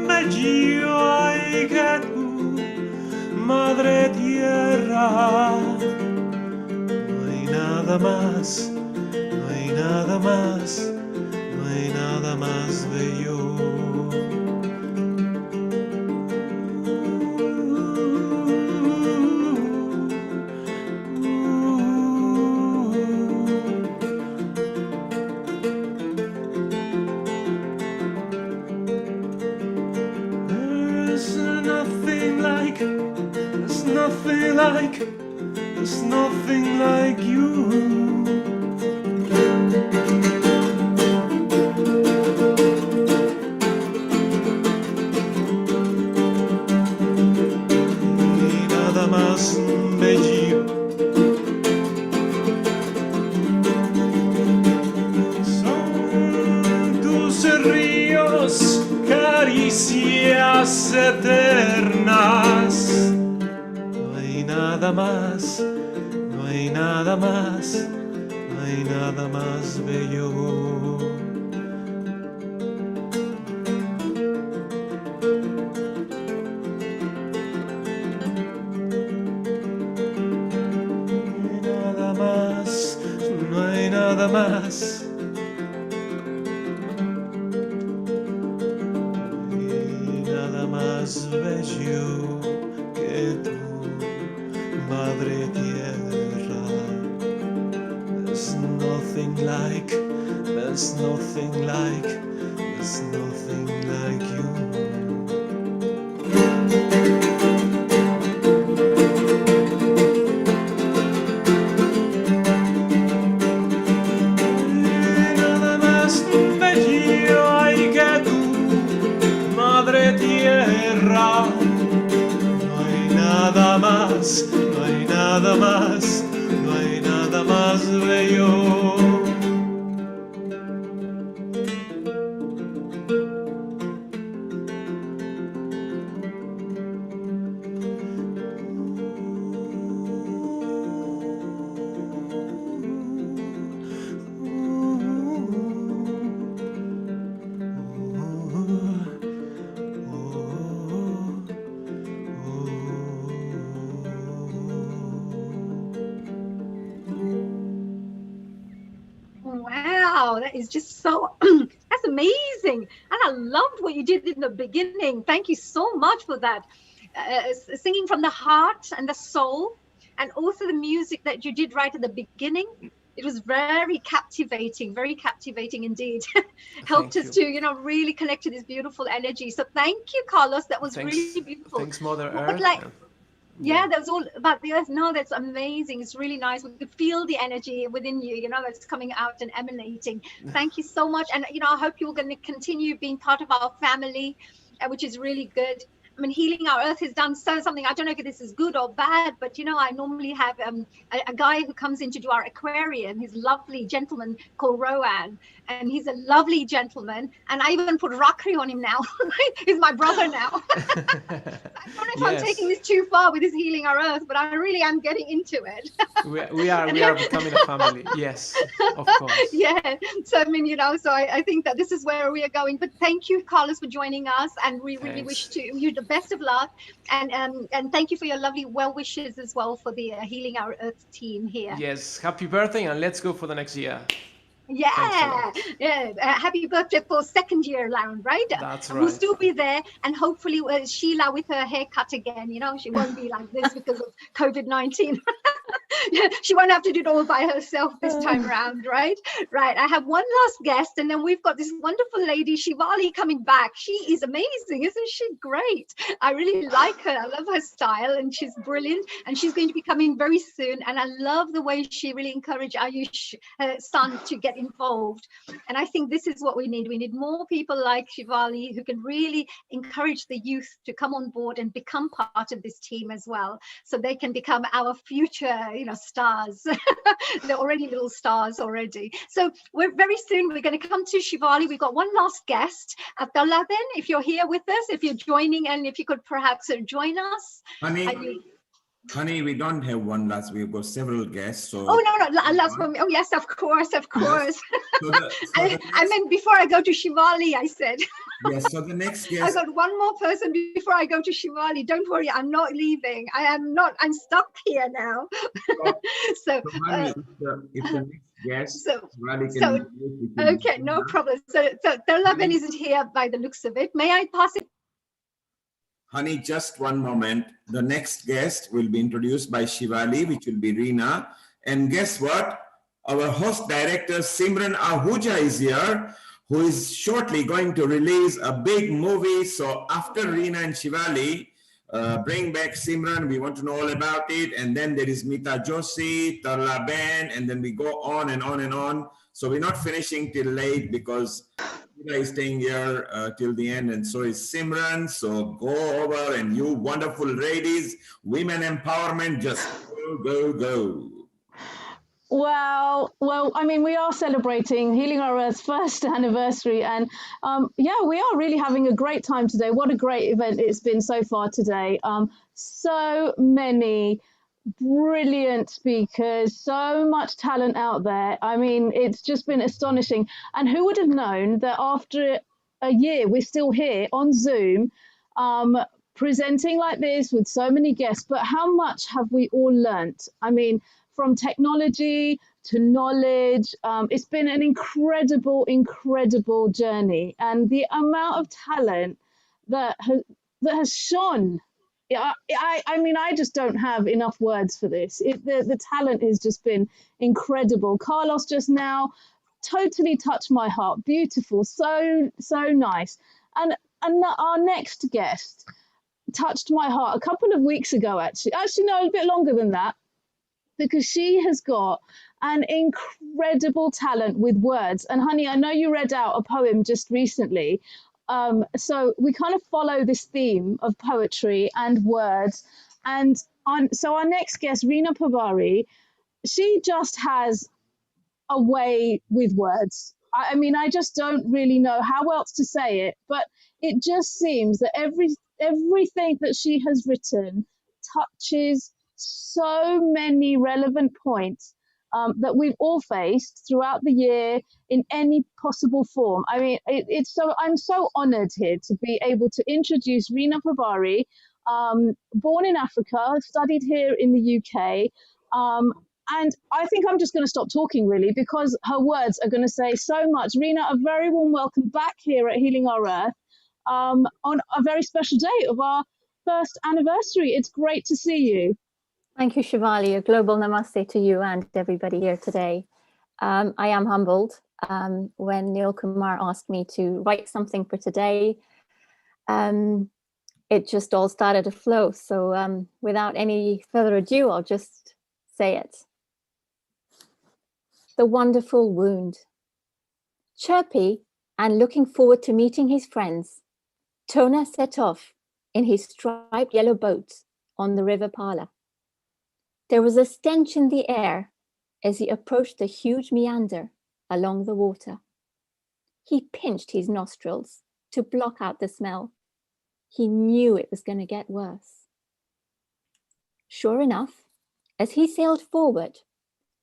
meglio hai che tu, madre tierra. No hay nada más, no hay nada más, no hay nada más bello. There's nothing like you. Nada más caricias eternas. No hay nada más, no hay nada más, no hay nada más bello. No hay nada más. No hay nada más bello que tú, Madre Tierra. There's nothing like, there's nothing like, there's nothing like you. Madre Tierra, no hay nada más, no hay nada más, no hay nada más bello. Wow, that is just so, that's amazing. And I loved what you did in the beginning. Thank you so much for that. Singing from the heart and the soul, and also the music that you did right at the beginning. It was very captivating indeed. Helped us to, really connect to this beautiful energy. So thank you, Carlos. That was really beautiful. Thanks, Mother But Earth. yeah, that was all about the earth. No, that's amazing. It's really nice. We could feel the energy within you, that's coming out and emanating. Thank you so much. And, I hope you're going to continue being part of our family, which is really good. I mean, Healing Our Earth has done something. I don't know if this is good or bad, but, I normally have a guy who comes in to do our aquarium. He's a lovely gentleman called Rowan, and he's a lovely gentleman. And I even put Rakri on him now. He's my brother now. I don't know if I'm taking this too far with this Healing Our Earth, but I really am getting into it. we are becoming a family. Yes, of course. Yeah. So, I mean, so I think that this is where we are going. But thank you, Carlos, for joining us. And we really wish you the best of luck. And thank you for your lovely well wishes as well for the Healing Our Earth team here. Yes. Happy birthday, and let's go for the next year. Yeah, happy birthday for second year round, right? That's and right. We'll still be there, and hopefully Sheila with her haircut again. She won't be like this because of COVID-19. She won't have to do it all by herself this time around, right? Right. I have one last guest, and then we've got this wonderful lady, Shivali, coming back. She is amazing, isn't she? Great. I really like her. I love her style, and she's brilliant. And she's going to be coming very soon. And I love the way she really encouraged Ayush, her son, to get involved. And I think this is what we need. We need more people like Shivali who can really encourage the youth to come on board and become part of this team as well, so they can become our future, stars. They're already little stars already. So we're very soon, we're going to come to Shivali. We've got one last guest. Abdullah, then, if you're here with us, if you're joining, and if you could perhaps join us. Honey, we don't have one last. We've got several guests. So. Oh, no, last one. Oh, yes, of course. Yes. I meant before I go to Shivali, I said. Yes, so the next guest. I got one more person before I go to Shivali. Don't worry, I'm not leaving. I'm stuck here now. So, honey, if the next guest, okay, no problem. So Dolaben isn't here by the looks of it. May I pass it? Honey, just one moment. The next guest will be introduced by Shivali, which will be Reena. And guess what? Our host director, Simran Ahuja, is here, who is shortly going to release a big movie. So after Reena and Shivali, bring back Simran. We want to know all about it. And then there is Mita Joshi, Tarla Ben, and then we go on and on and on. So we're not finishing till late because Mita is staying here till the end, and so is Simran. So go over, and you wonderful ladies, women empowerment, just go, go, go. Well, I mean, we are celebrating Healing Our Earth's first anniversary, and yeah, we are really having a great time today. What a great event it's been so far today. So many brilliant speakers, so much talent out there. I mean, it's just been astonishing. And who would have known that after a year, we're still here on Zoom, presenting like this with so many guests, but how much have we all learnt? I mean, from technology to knowledge, it's been an incredible journey, and the amount of talent that has shone. Yeah, I mean, I just don't have enough words for this. The talent has just been incredible. Carlos just now totally touched my heart. Beautiful, so nice. And our next guest touched my heart a couple of weeks ago, actually no, a bit longer than that, because she has got an incredible talent with words. And honey, I know you read out a poem just recently, so we kind of follow this theme of poetry and words. And so our next guest, Rina Pabari, she just has a way with words. I mean, I just don't really know how else to say it, but it just seems that everything that she has written touches so many relevant points that we've all faced throughout the year in any possible form. I mean, I'm so honored here to be able to introduce Rina Pabari, born in Africa, studied here in the UK. And I think I'm just going to stop talking, really, because her words are going to say so much. Rina, a very warm welcome back here at Healing Our Earth on a very special day of our first anniversary. It's great to see you. Thank you, Shivali. A global namaste to you and everybody here today. I am humbled when Neil Kumar asked me to write something for today. It just all started to flow. So without any further ado, I'll just say it. The wonderful wound. Chirpy and looking forward to meeting his friends, Tona set off in his striped yellow boat on the River Pala. There was a stench in the air as he approached the huge meander along the water. He pinched his nostrils to block out the smell. He knew it was going to get worse. Sure enough, as he sailed forward,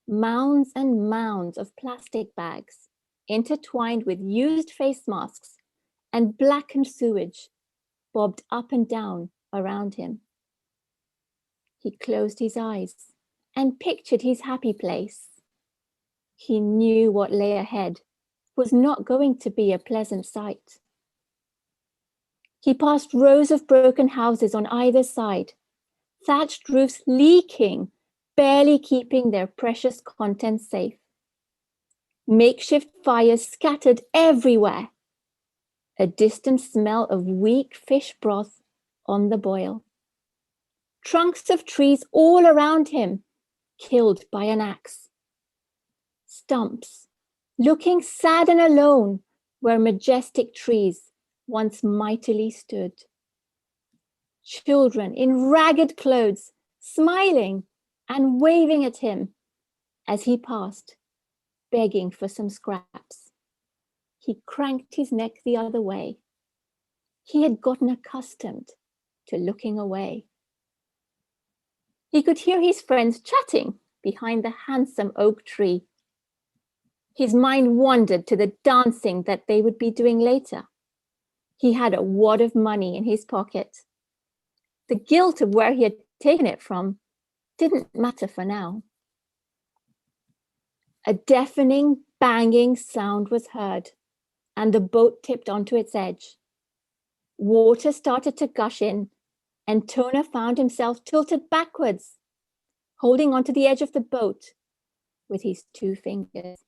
mounds and mounds of plastic bags, intertwined with used face masks and blackened sewage, bobbed up and down around him. He closed his eyes and pictured his happy place. He knew what lay ahead was not going to be a pleasant sight. He passed rows of broken houses on either side, thatched roofs leaking, barely keeping their precious contents safe. Makeshift fires scattered everywhere. A distant smell of weak fish broth on the boil. Trunks of trees all around him, killed by an axe. Stumps, looking sad and alone, where majestic trees once mightily stood. Children in ragged clothes, smiling and waving at him as he passed, begging for some scraps. He cranked his neck the other way. He had gotten accustomed to looking away. He could hear his friends chatting behind the handsome oak tree. His mind wandered to the dancing that they would be doing later. He had a wad of money in his pocket. The guilt of where he had taken it from didn't matter for now. A deafening, banging sound was heard, and the boat tipped onto its edge. Water started to gush in, and Tona found himself tilted backwards, holding onto the edge of the boat with his 2 fingers.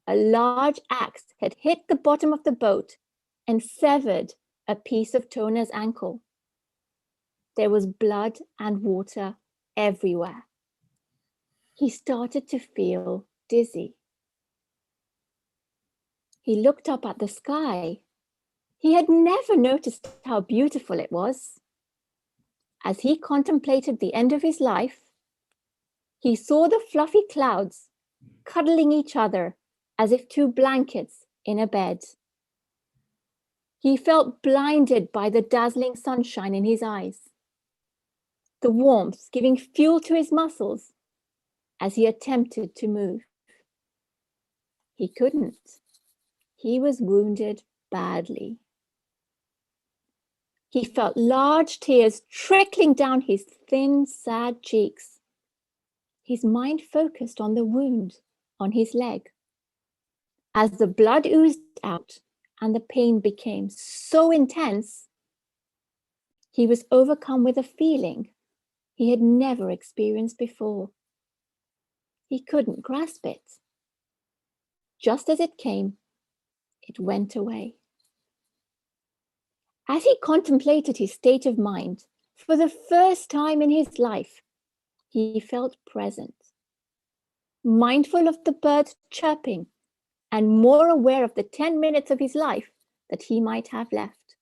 A large axe had hit the bottom of the boat and severed a piece of Tona's ankle. There was blood and water everywhere. He started to feel dizzy. He looked up at the sky. He had never noticed how beautiful it was. As he contemplated the end of his life, He saw the fluffy clouds cuddling each other as if two blankets in a bed. He felt blinded by the dazzling sunshine in his eyes, the warmth giving fuel to his muscles as he attempted to move. He couldn't. He was wounded badly. He felt large tears trickling down his thin, sad cheeks. His mind focused on the wound on his leg. As the blood oozed out and the pain became so intense, he was overcome with a feeling he had never experienced before. He couldn't grasp it. Just as it came, it went away. As he contemplated his state of mind, for the first time in his life, he felt present, mindful of the birds chirping, and more aware of the 10 minutes of his life that he might have left.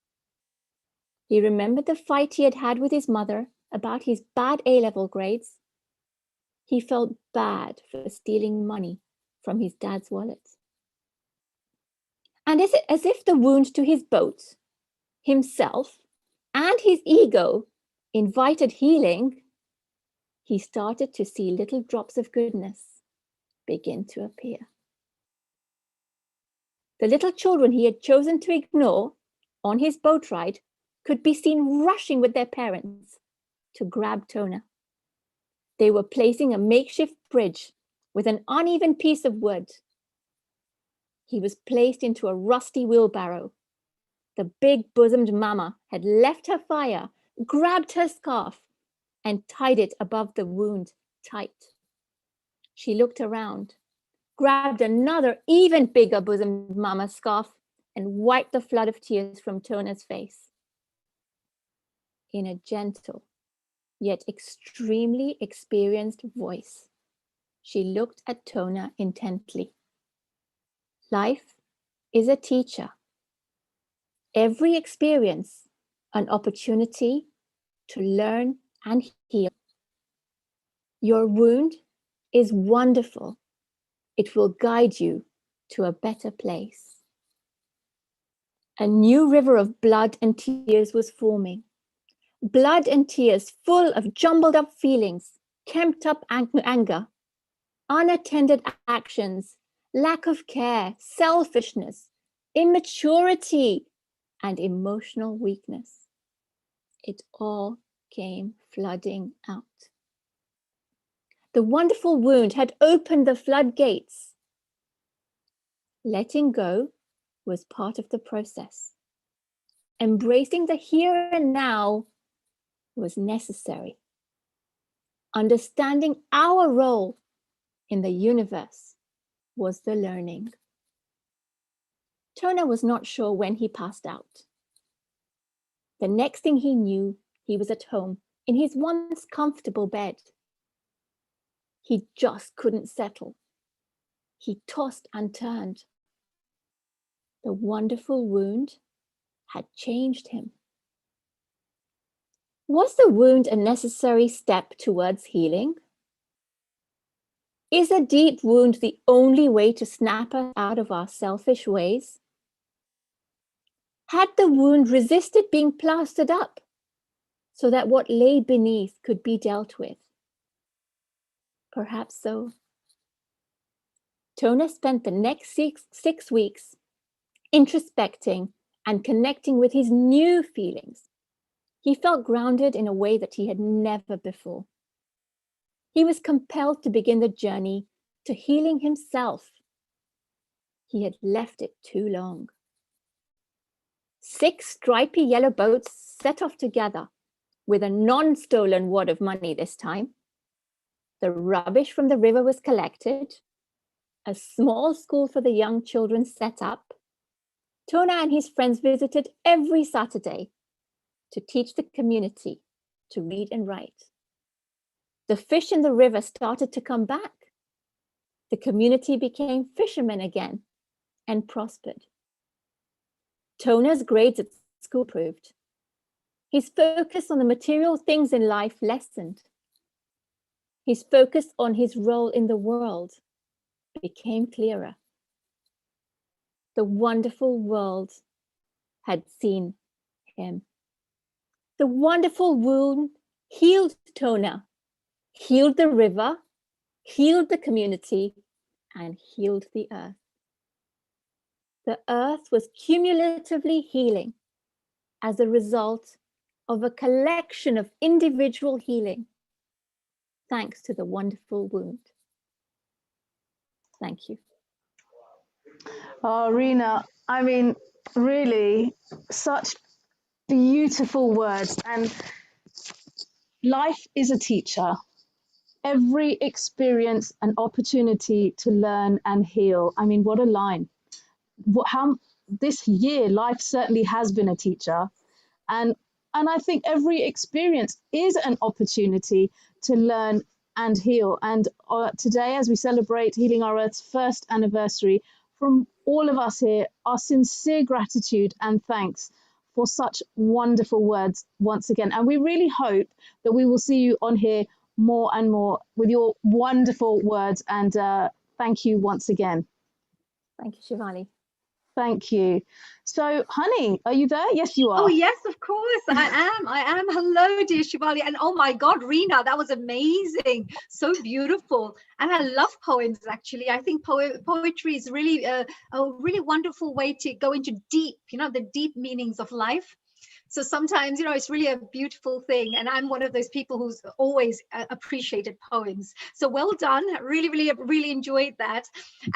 He remembered the fight he had had with his mother about his bad A-level grades. He felt bad for stealing money from his dad's wallet. And as if the wound to his boat, himself, and his ego invited healing, he started to see little drops of goodness begin to appear. The little children he had chosen to ignore on his boat ride could be seen rushing with their parents to grab Tona. They were placing a makeshift bridge with an uneven piece of wood. He was placed into a rusty wheelbarrow. The big-bosomed mama had left her fire, grabbed her scarf, and tied it above the wound tight. She looked around, grabbed another even bigger bosomed mama's scarf, and wiped the flood of tears from Tona's face. In a gentle, yet extremely experienced voice, she looked at Tona intently. Life is a teacher. Every experience an opportunity to learn and heal. Your wound is wonderful. It will guide you to a better place. A new river of blood and tears was forming. Blood and tears full of jumbled up feelings, kempt up anger, unattended actions, lack of care, selfishness, immaturity, and emotional weakness. It all came flooding out. The wonderful wound had opened the floodgates. Letting go was part of the process. Embracing the here and now was necessary. Understanding our role in the universe was the learning. Tona was not sure when he passed out. The next thing he knew, he was at home in his once comfortable bed. He just couldn't settle. He tossed and turned. The wonderful wound had changed him. Was the wound a necessary step towards healing? Is a deep wound the only way to snap us out of our selfish ways? Had the wound resisted being plastered up so that what lay beneath could be dealt with? Perhaps so. Tona spent the next six weeks introspecting and connecting with his new feelings. He felt grounded in a way that he had never before. He was compelled to begin the journey to healing himself. He had left it too long. 6 stripy yellow boats set off together with a non-stolen wad of money this time. The rubbish from the river was collected. A small school for the young children set up. Tona and his friends visited every Saturday to teach the community to read and write. The fish in the river started to come back. The community became fishermen again and prospered. Tona's grades at school improved. His focus on the material things in life lessened. His focus on his role in the world became clearer. The wonderful world had seen him. The wonderful wound healed Tona, healed the river, healed the community, and healed the earth. The earth was cumulatively healing as a result of a collection of individual healing, thanks to the wonderful wound. Thank you. Oh, Rena, I mean, really, such beautiful words. And life is a teacher. Every experience an opportunity to learn and heal. I mean, what a line. How this year, life certainly has been a teacher. And I think every experience is an opportunity to learn and heal. And today, as we celebrate Healing Our Earth's first anniversary, from all of us here, our sincere gratitude and thanks for such wonderful words once again. And we really hope that we will see you on here more and more with your wonderful words. And thank you once again. Thank you, Shivali. Thank you. So, honey, are you there? Yes, you are. Oh, yes, of course. I am. Hello, dear Shivali. And oh my God, Rena, that was amazing. So beautiful. And I love poems, actually. I think poetry is really a really wonderful way to go into deep, the deep meanings of life. So sometimes, it's really a beautiful thing. And I'm one of those people who's always appreciated poems. So well done. Really, really, really enjoyed that.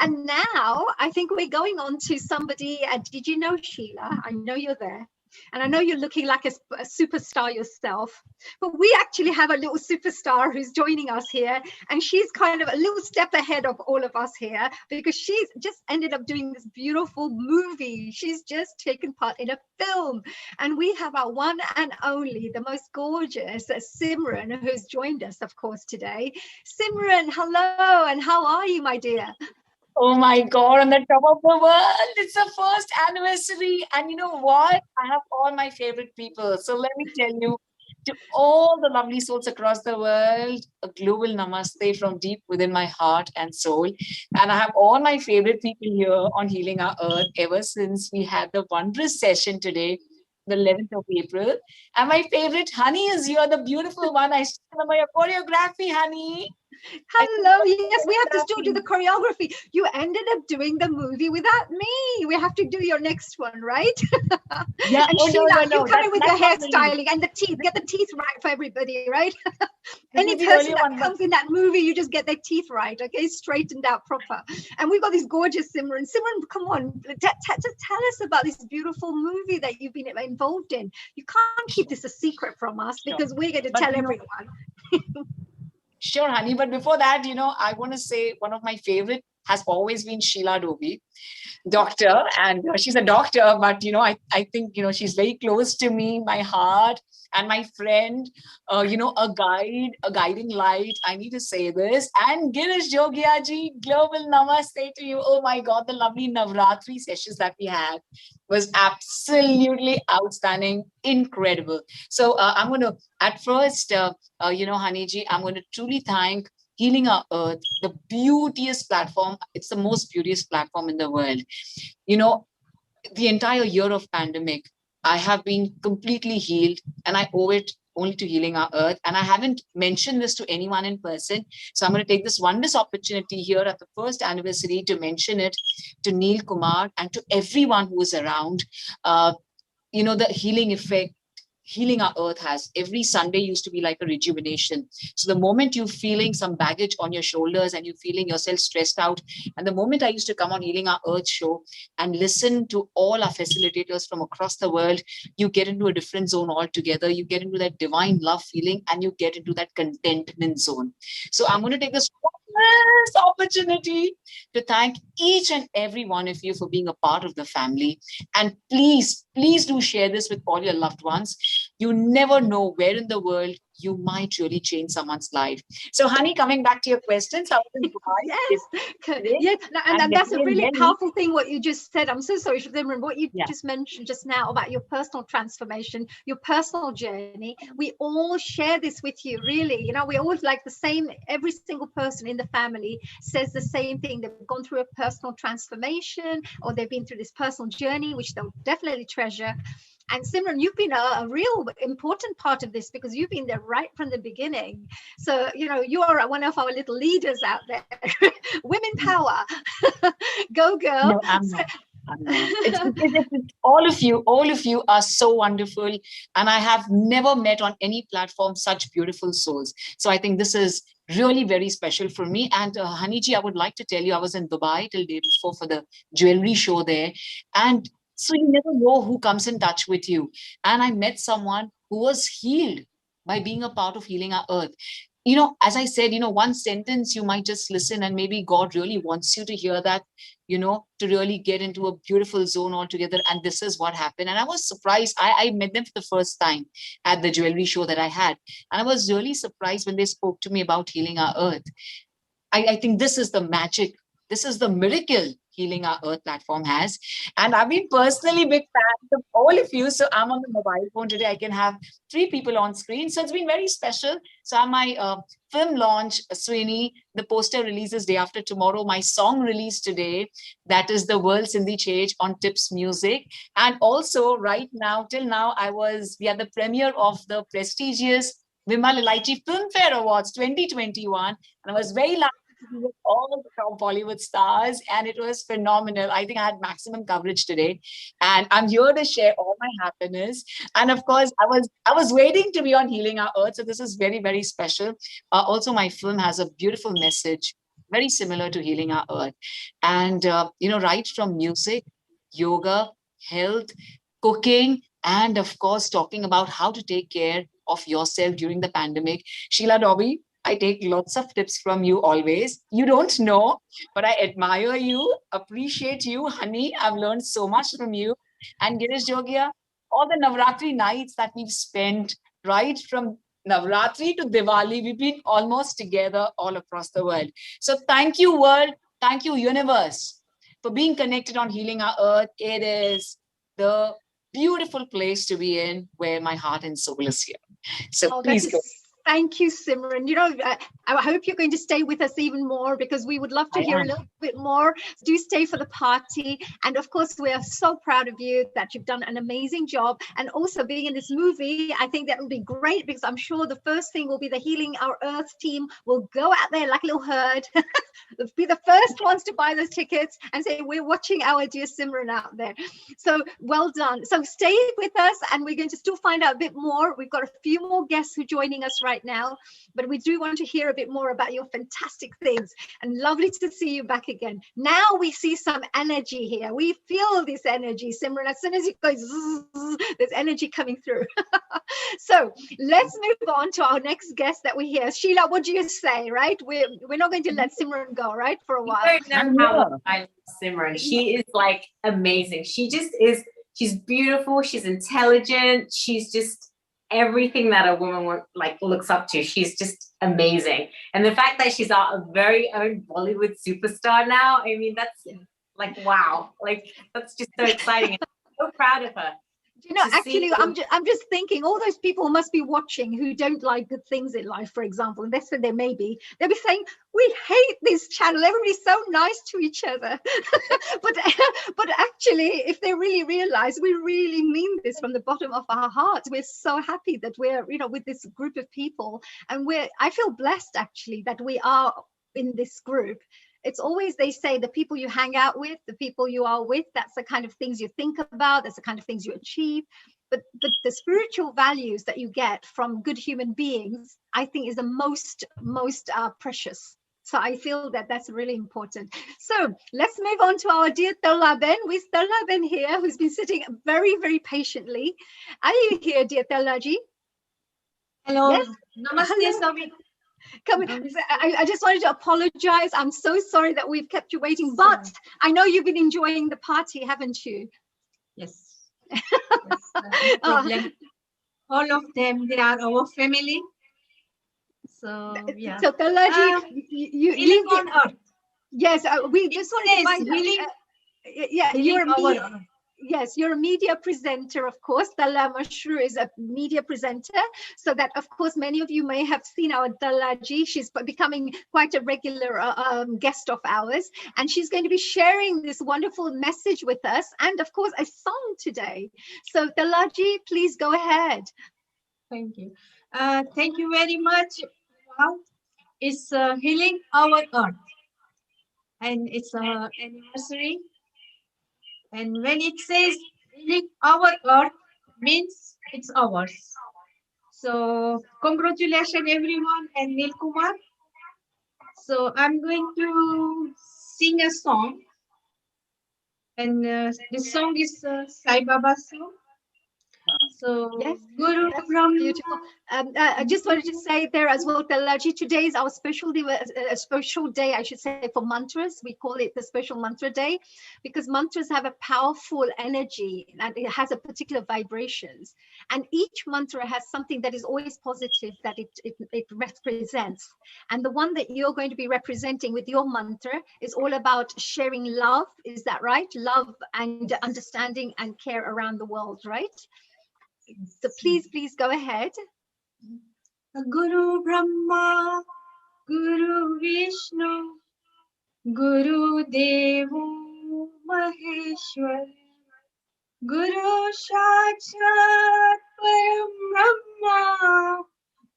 And now I think we're going on to somebody. Did you know, Sheila? I know you're there. And I know you're looking like a superstar yourself, but we actually have a little superstar who's joining us here. And she's kind of a little step ahead of all of us here because she's just ended up doing this beautiful movie. She's just taken part in a film. And we have our one and only, the most gorgeous Simran, who's joined us, of course, today. Simran, hello, and how are you, my dear? Oh my God, on the top of the world, it's the first anniversary. And you know what? I have all my favorite people. So let me tell you, to all the lovely souls across the world, a global namaste from deep within my heart and soul. And I have all my favorite people here on Healing Our Earth ever since we had the wondrous session today, the 11th of April. And my favorite Honey is here, the beautiful one. I still remember your choreography, Honey. Hello, yes, we have to still do the choreography. You ended up doing the movie without me. We have to do your next one, right? Yeah, and oh, Sheila, no. you come in with the That's hairstyling and the teeth. Get the teeth right for everybody, right? Any is the person only that one, comes in that movie, you just get their teeth right, okay? Straightened out proper. And we've got this gorgeous Simran. Simran, come on, just tell us about this beautiful movie that you've been involved in. You can't keep this a secret from us because we're going to tell everyone. Sure, Honey. But before that, I want to say one of my favorite has always been Sheila Dobi, doctor. And she's a doctor, but, I think, she's very close to me, my heart and my friend, a guide, a guiding light. I need to say this. And Girish Jogiaji, global namaste to you. Oh my God, the lovely Navratri sessions that we had was absolutely outstanding, incredible. So I'm going to, at first, Haniji, I'm going to truly thank Healing Our Earth, the beauteous platform. It's the most beauteous platform in the world. The entire year of pandemic, I have been completely healed, and I owe it only to Healing Our Earth. And I haven't mentioned this to anyone in person. So I'm going to take this wondrous opportunity here at the first anniversary to mention it to Neil Kumar and to everyone who is around. The healing effect Healing Our Earth has. Every Sunday used to be like a rejuvenation. So the moment you're feeling some baggage on your shoulders and you're feeling yourself stressed out, and the moment I used to come on Healing Our Earth show and listen to all our facilitators from across the world, you get into a different zone altogether. You get into that divine love feeling and you get into that contentment zone. So I'm going to take this opportunity to thank each and every one of you for being a part of the family. And please do share this with all your loved ones. you never know where in the world you might really change someone's life. So, honey, coming back to your questions, I was in Dubai. Yes, and that's a really Delhi. powerful thing what you just said. I'm so sorry, Simran, what you just mentioned just now about your personal transformation, your personal journey. We all share this with you, really. You know, we always like the same, every single person in the family says the same thing. They've gone through a personal transformation, or they've been through this personal journey, which they'll definitely treasure. And Simran, you've been a real important part of this because you've been there right from the beginning. So, you know, you are one of our little leaders out there. Women power. Go, girl. No, I'm not. All of you are so wonderful. And I have never met on any platform such beautiful souls. So I think this is really very special for me. And Haniji, I would like to tell you, I was in Dubai till day before for the jewelry show there. And so you never know who comes in touch with you. And I met someone who was healed by being a part of Healing Our Earth. You know, as I said, you know, one sentence you might just listen and maybe God really wants you to hear that, you know, to really get into a beautiful zone altogether. And this is what happened. And I was surprised. I met them for the first time at the jewelry show that I had. And I was really surprised when they spoke to me about Healing Our Earth. I think this is the magic. This is the miracle Healing Our Earth platform has. And I've been personally big fans of all of you. So I'm on the mobile phone today. I can have 3 people on screen. So it's been very special. So I'm my film launch, Sweeney. The poster releases day after tomorrow. My song released today. That is the World Sindhi Change on Tips Music. And also right now, till now, we had the premiere of the prestigious Vimal Ilaichi Filmfare Awards 2021. And I was very lucky to be with all the top Bollywood stars, and it was phenomenal. I think I had maximum coverage today, and I'm here to share all my happiness. And of course, I was waiting to be on Healing Our Earth, so this is very, very special. Also, my film has a beautiful message, very similar to Healing Our Earth, and you know, right from music, yoga, health, cooking, and of course, talking about how to take care of yourself during the pandemic. Sheila Dobby, I take lots of tips from you always. You don't know, but I admire you, appreciate you, honey. I've learned so much from you. And Girish Jogia, all the Navratri nights that we've spent, right from Navratri to Diwali, we've been almost together all across the world. So thank you, world. Thank you, universe, for being connected on Healing Our Earth. It is the beautiful place to be in, where my heart and soul is here. So please go. Thank you, Simran. You know, I hope you're going to stay with us even more, because we would love to hear a little bit more. Do stay for the party. And of course, we are so proud of you that you've done an amazing job. And also being in this movie, I think that will be great, because I'm sure the first thing will be the Healing Our Earth team will go out there like a little herd, be the first ones to buy those tickets and say, we're watching our dear Simran out there. So well done. So stay with us, and we're going to still find out a bit more. We've got a few more guests who are joining us right now, but we do want to hear a bit more about your fantastic things, and lovely to see you back again. Now we see some energy here. We feel this energy, Simran. As soon as it goes, there's energy coming through. So let's move on to our next guest that we hear. Sheila, what do you say, right? We're not going to let Simran go, right, for a while. You don't know how much I love Simran. She is like amazing. She just is, she's beautiful, she's intelligent, she's just everything that a woman like looks up to. She's just amazing. And the fact that she's our very own Bollywood superstar now, I mean, that's like, wow, like that's just so exciting. I'm so proud of her. You know, actually, I'm just thinking, all those people must be watching who don't like good things in life, for example, and that's what they may be. They'll be saying, we hate this channel. Everybody's so nice to each other. but actually, if they really realize, we really mean this from the bottom of our hearts. We're so happy that we're, you know, with this group of people, and I feel blessed actually that we are in this group. It's always, they say, the people you hang out with, the people you are with, that's the kind of things you think about, that's the kind of things you achieve. But the spiritual values that you get from good human beings, I think, is the most precious. So I feel that that's really important. So let's move on to our dear Tola Ben. With Tola Ben here, who's been sitting very, very patiently. Are you here, dear Tola ji? Hello. Yes? Namaste, Swami. I just wanted to apologize. I'm so sorry that we've kept you waiting, but I know you've been enjoying the party, haven't you? Yes. No problem. all of them, they are our family. So yeah. So Talaji, Healing on earth. Yes, we just want to find healing. Yeah, Healing our earth. Yes, you're a media presenter, of course. Dalla Mashru is a media presenter. So that, of course, many of you may have seen our Dallaji. She's becoming quite a regular guest of ours. And she's going to be sharing this wonderful message with us. And, of course, a song today. So Dallaji, please go ahead. Thank you. Thank you very much. It's Healing Our Earth. And it's our anniversary. And when it says healing our earth, means it's ours. So congratulations everyone and Nil Kumar. So I'm going to sing a song. And this song is Sai Baba's song. So yes, Guru that's Brahma. beautiful. I just wanted to say there as well, Talaji, today is our special day, I should say, for mantras. We call it the special mantra day because mantras have a powerful energy and it has a particular vibrations. And each mantra has something that is always positive that it represents. And the one that you're going to be representing with your mantra is all about sharing love. Is that right? Love and understanding and care around the world, right? So please go ahead. Guru Brahma, Guru Vishnu, Guru Devo Maheshwar, Guru Sakshat Param Brahma,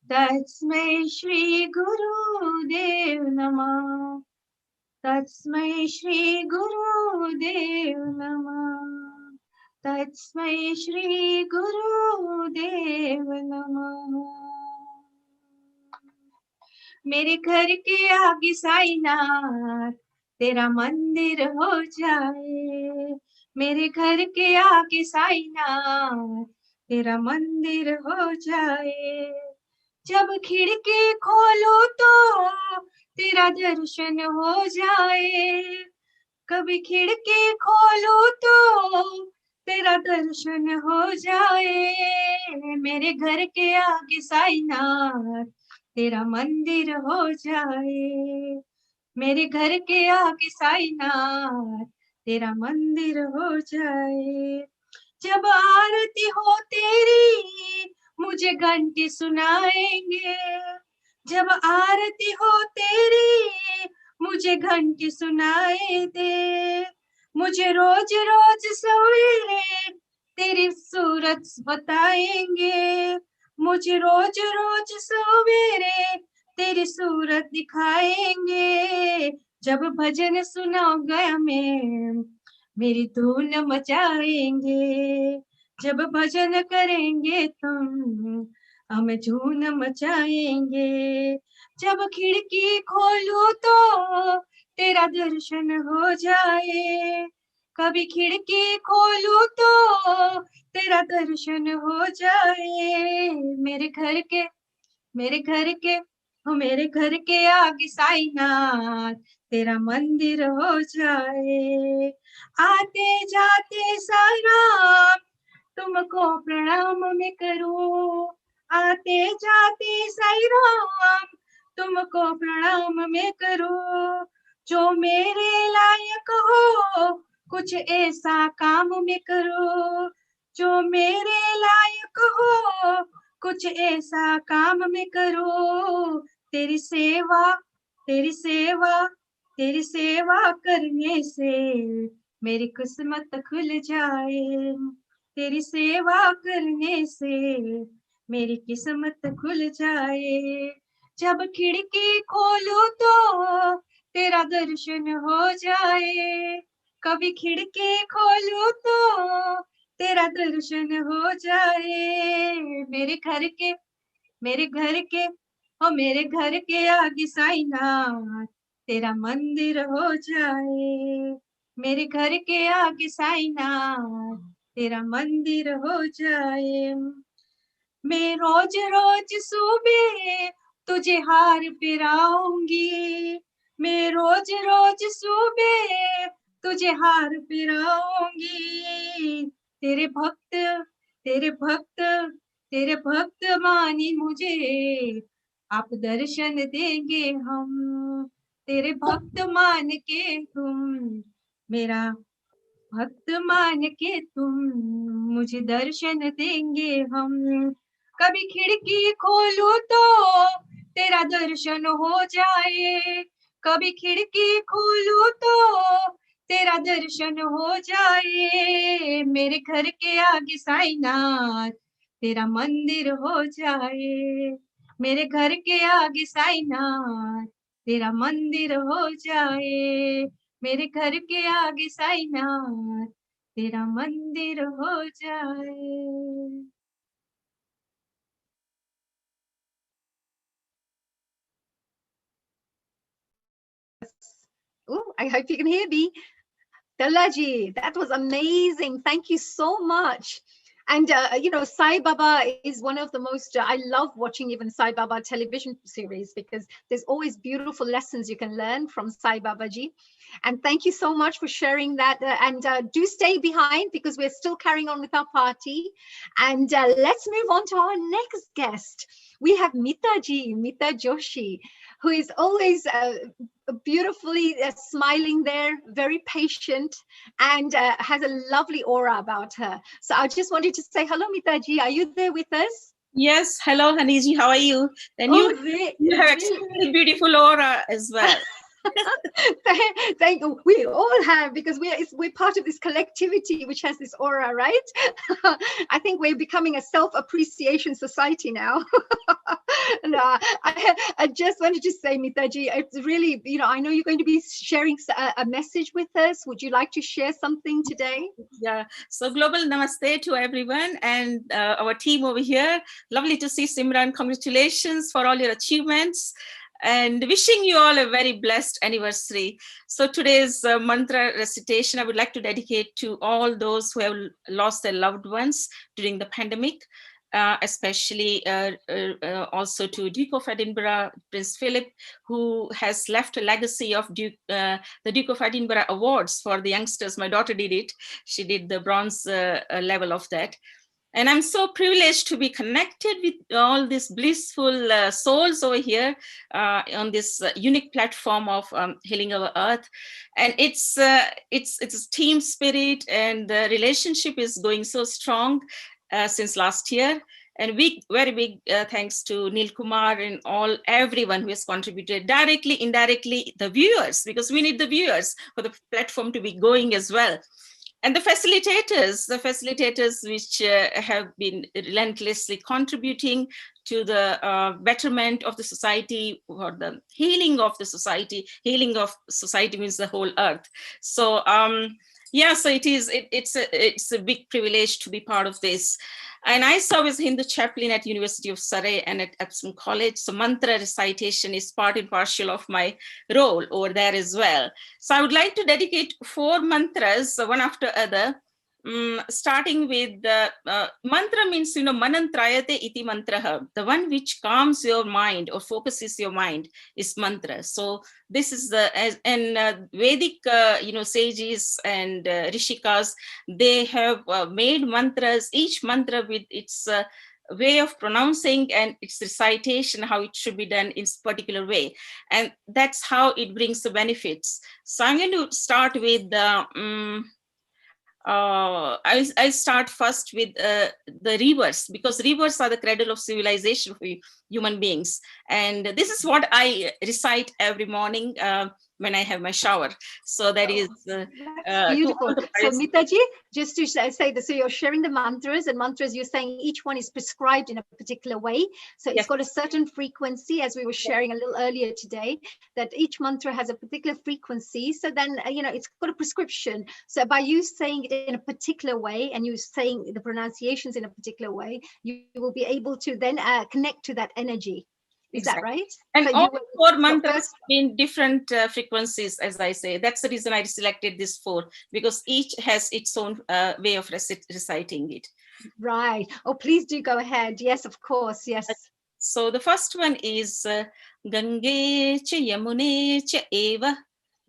Tatsmai Shri Guru Dev Namah, Tatsmai Shri Guru Dev Namah, Tatsmai Shri Guru Dev Namah. मेरे घर के आगे साईनाथ तेरा मंदिर हो जाए, मेरे घर के आगे साईनाथ तेरा मंदिर हो जाए, जब खिड़की खोलो तो तेरा दर्शन हो जाए, कभी खिड़की खोलो तो तेरा दर्शन हो जाए, मेरे घर के आगे साईनाथ तेरा मंदिर हो जाए, मेरे घर के आगे साईनाथ तेरा मंदिर हो जाए, जब आरती हो तेरी मुझे घंटी सुनाएंगे, जब आरती हो तेरी मुझे घंटी सुनाए दे, मुझे रोज रोज सवेरे तेरी सूरत बताएंगे, मुझे रोज रोज सवेरे तेरी सूरत दिखाएंगे, जब भजन सुनाओगे हमें मेरी धून मचाएंगे, जब भजन करेंगे तुम हमें झूम मचाएंगे, जब खिड़की खोलूं तो तेरा दर्शन हो जाए, कभी खिड़की खोलूं तो तेरा दर्शन हो जाए, मेरे घर के हो मेरे घर के आगे साईनाथ तेरा मंदिर हो जाए, आते जाते साईनाथ तुमको प्रणाम मैं करूं, आते जाते साईनाथ तुमको प्रणाम मैं करूं, जो मेरे लायक हो कुछ ऐसा काम मैं करूं, जो मेरे लायक हो कुछ ऐसा काम मैं करूं, तेरी सेवा तेरी सेवा तेरी सेवा करने से मेरी किस्मत खुल जाए, तेरी सेवा करने से मेरी किस्मत खुल जाए, जब खिड़की खोलूं तो तेरा दर्शन हो जाए, कभी खिड़की खोलूं तो तेरा दर्शन हो जाए, मेरे घर के ओ मेरे घर के आगे साईनाथ तेरा मंदिर हो जाए, मेरे घर के आगे साईनाथ तेरा मंदिर हो जाए, मैं रोज रोज सुबह तुझे हार पिराऊंगी, मैं रोज रोज सुबह तुझे हार पिराऊंगी, तेरे भक्त तेरे भक्त मानी मुझे आप दर्शन देंगे हम, तेरे भक्त मान के तुम मेरा भक्त मान के तुम मुझे दर्शन देंगे हम, कभी खिड़की खोलूं तो तेरा दर्शन हो जाए, कभी खिड़की खोलूं तो तेरा दर्शन हो जाए, मेरे घर के आगे साईनाथ तेरा मंदिर हो जाए, मेरे घर के आगे साईनाथ तेरा मंदिर हो जाए, मेरे घर के आगे साईनाथ तेरा मंदिर हो जाए। Oh, I hope you can hear me. Dalaji, that was amazing. Thank you so much. And, you know, Sai Baba is one of the most, I love watching even Sai Baba television series because there's always beautiful lessons you can learn from Sai Babaji. And thank you so much for sharing that. And do stay behind because we're still carrying on with our party. And let's move on to our next guest. We have Mita Joshi, who is always beautifully smiling there, very patient, and has a lovely aura about her. So I just wanted to say hello, Mitaji. Are you there with us? Yes, hello, Haniji. How are you? And you have extremely beautiful aura as well. Thank you. We all have, because we're part of this collectivity which has this aura, right? I think we're becoming a self-appreciation society now. No, I just wanted to say, Mitaji, it's really, you know, I know you're going to be sharing a message with us. Would you like to share something today? Yeah, so global namaste to everyone and our team over here. Lovely to see Simran. Congratulations for all your achievements and wishing you all a very blessed anniversary. So today's mantra recitation I would like to dedicate to all those who have lost their loved ones during the pandemic, especially also to Duke of Edinburgh, Prince Philip, who has left a legacy of the Duke of Edinburgh Awards for the youngsters. My daughter did it. She did the bronze level of that. And I'm so privileged to be connected with all these blissful souls over here on this unique platform of Healing Our Earth. And it's team spirit, and the relationship is going so strong since last year. And very big thanks to Neil Kumar and everyone who has contributed directly, indirectly, the viewers, because we need the viewers for the platform to be going as well. And the facilitators which have been relentlessly contributing to the betterment of the society, or the healing of the society. Healing of society means the whole earth. So yeah, so it's a big privilege to be part of this. And I serve as Hindu chaplain at University of Surrey and at Epsom College. So mantra recitation is part and parcel of my role over there as well. So I would like to dedicate 4 mantras, one after other, starting with the mantra means, you know, manantrayate iti mantraha. The one which calms your mind or focuses your mind is mantra. So this is Vedic, you know, sages and rishikas, they have made mantras, each mantra with its way of pronouncing and its recitation, how it should be done in a particular way. And that's how it brings the benefits. So I'm going to start with I'll start first with the rivers, because rivers are the cradle of civilization for human beings. And this is what I recite every morning when I have my shower. So that is beautiful. So Mitaji, just to say this, so you're sharing the mantras, and mantras, you're saying each one is prescribed in a particular way. So it's got a certain frequency, as we were sharing a little earlier today, that each mantra has a particular frequency. So then, you know, it's got a prescription. So by you saying it in a particular way, and you saying the pronunciations in a particular way, you will be able to then connect to that energy. Is that right? And so all 4 mantras in different frequencies, as I say. That's the reason I selected this 4, because each has its own way of reciting it. Right. Oh, please do go ahead. Yes, of course. Yes. So the first one is Gange cha Yamune cha eva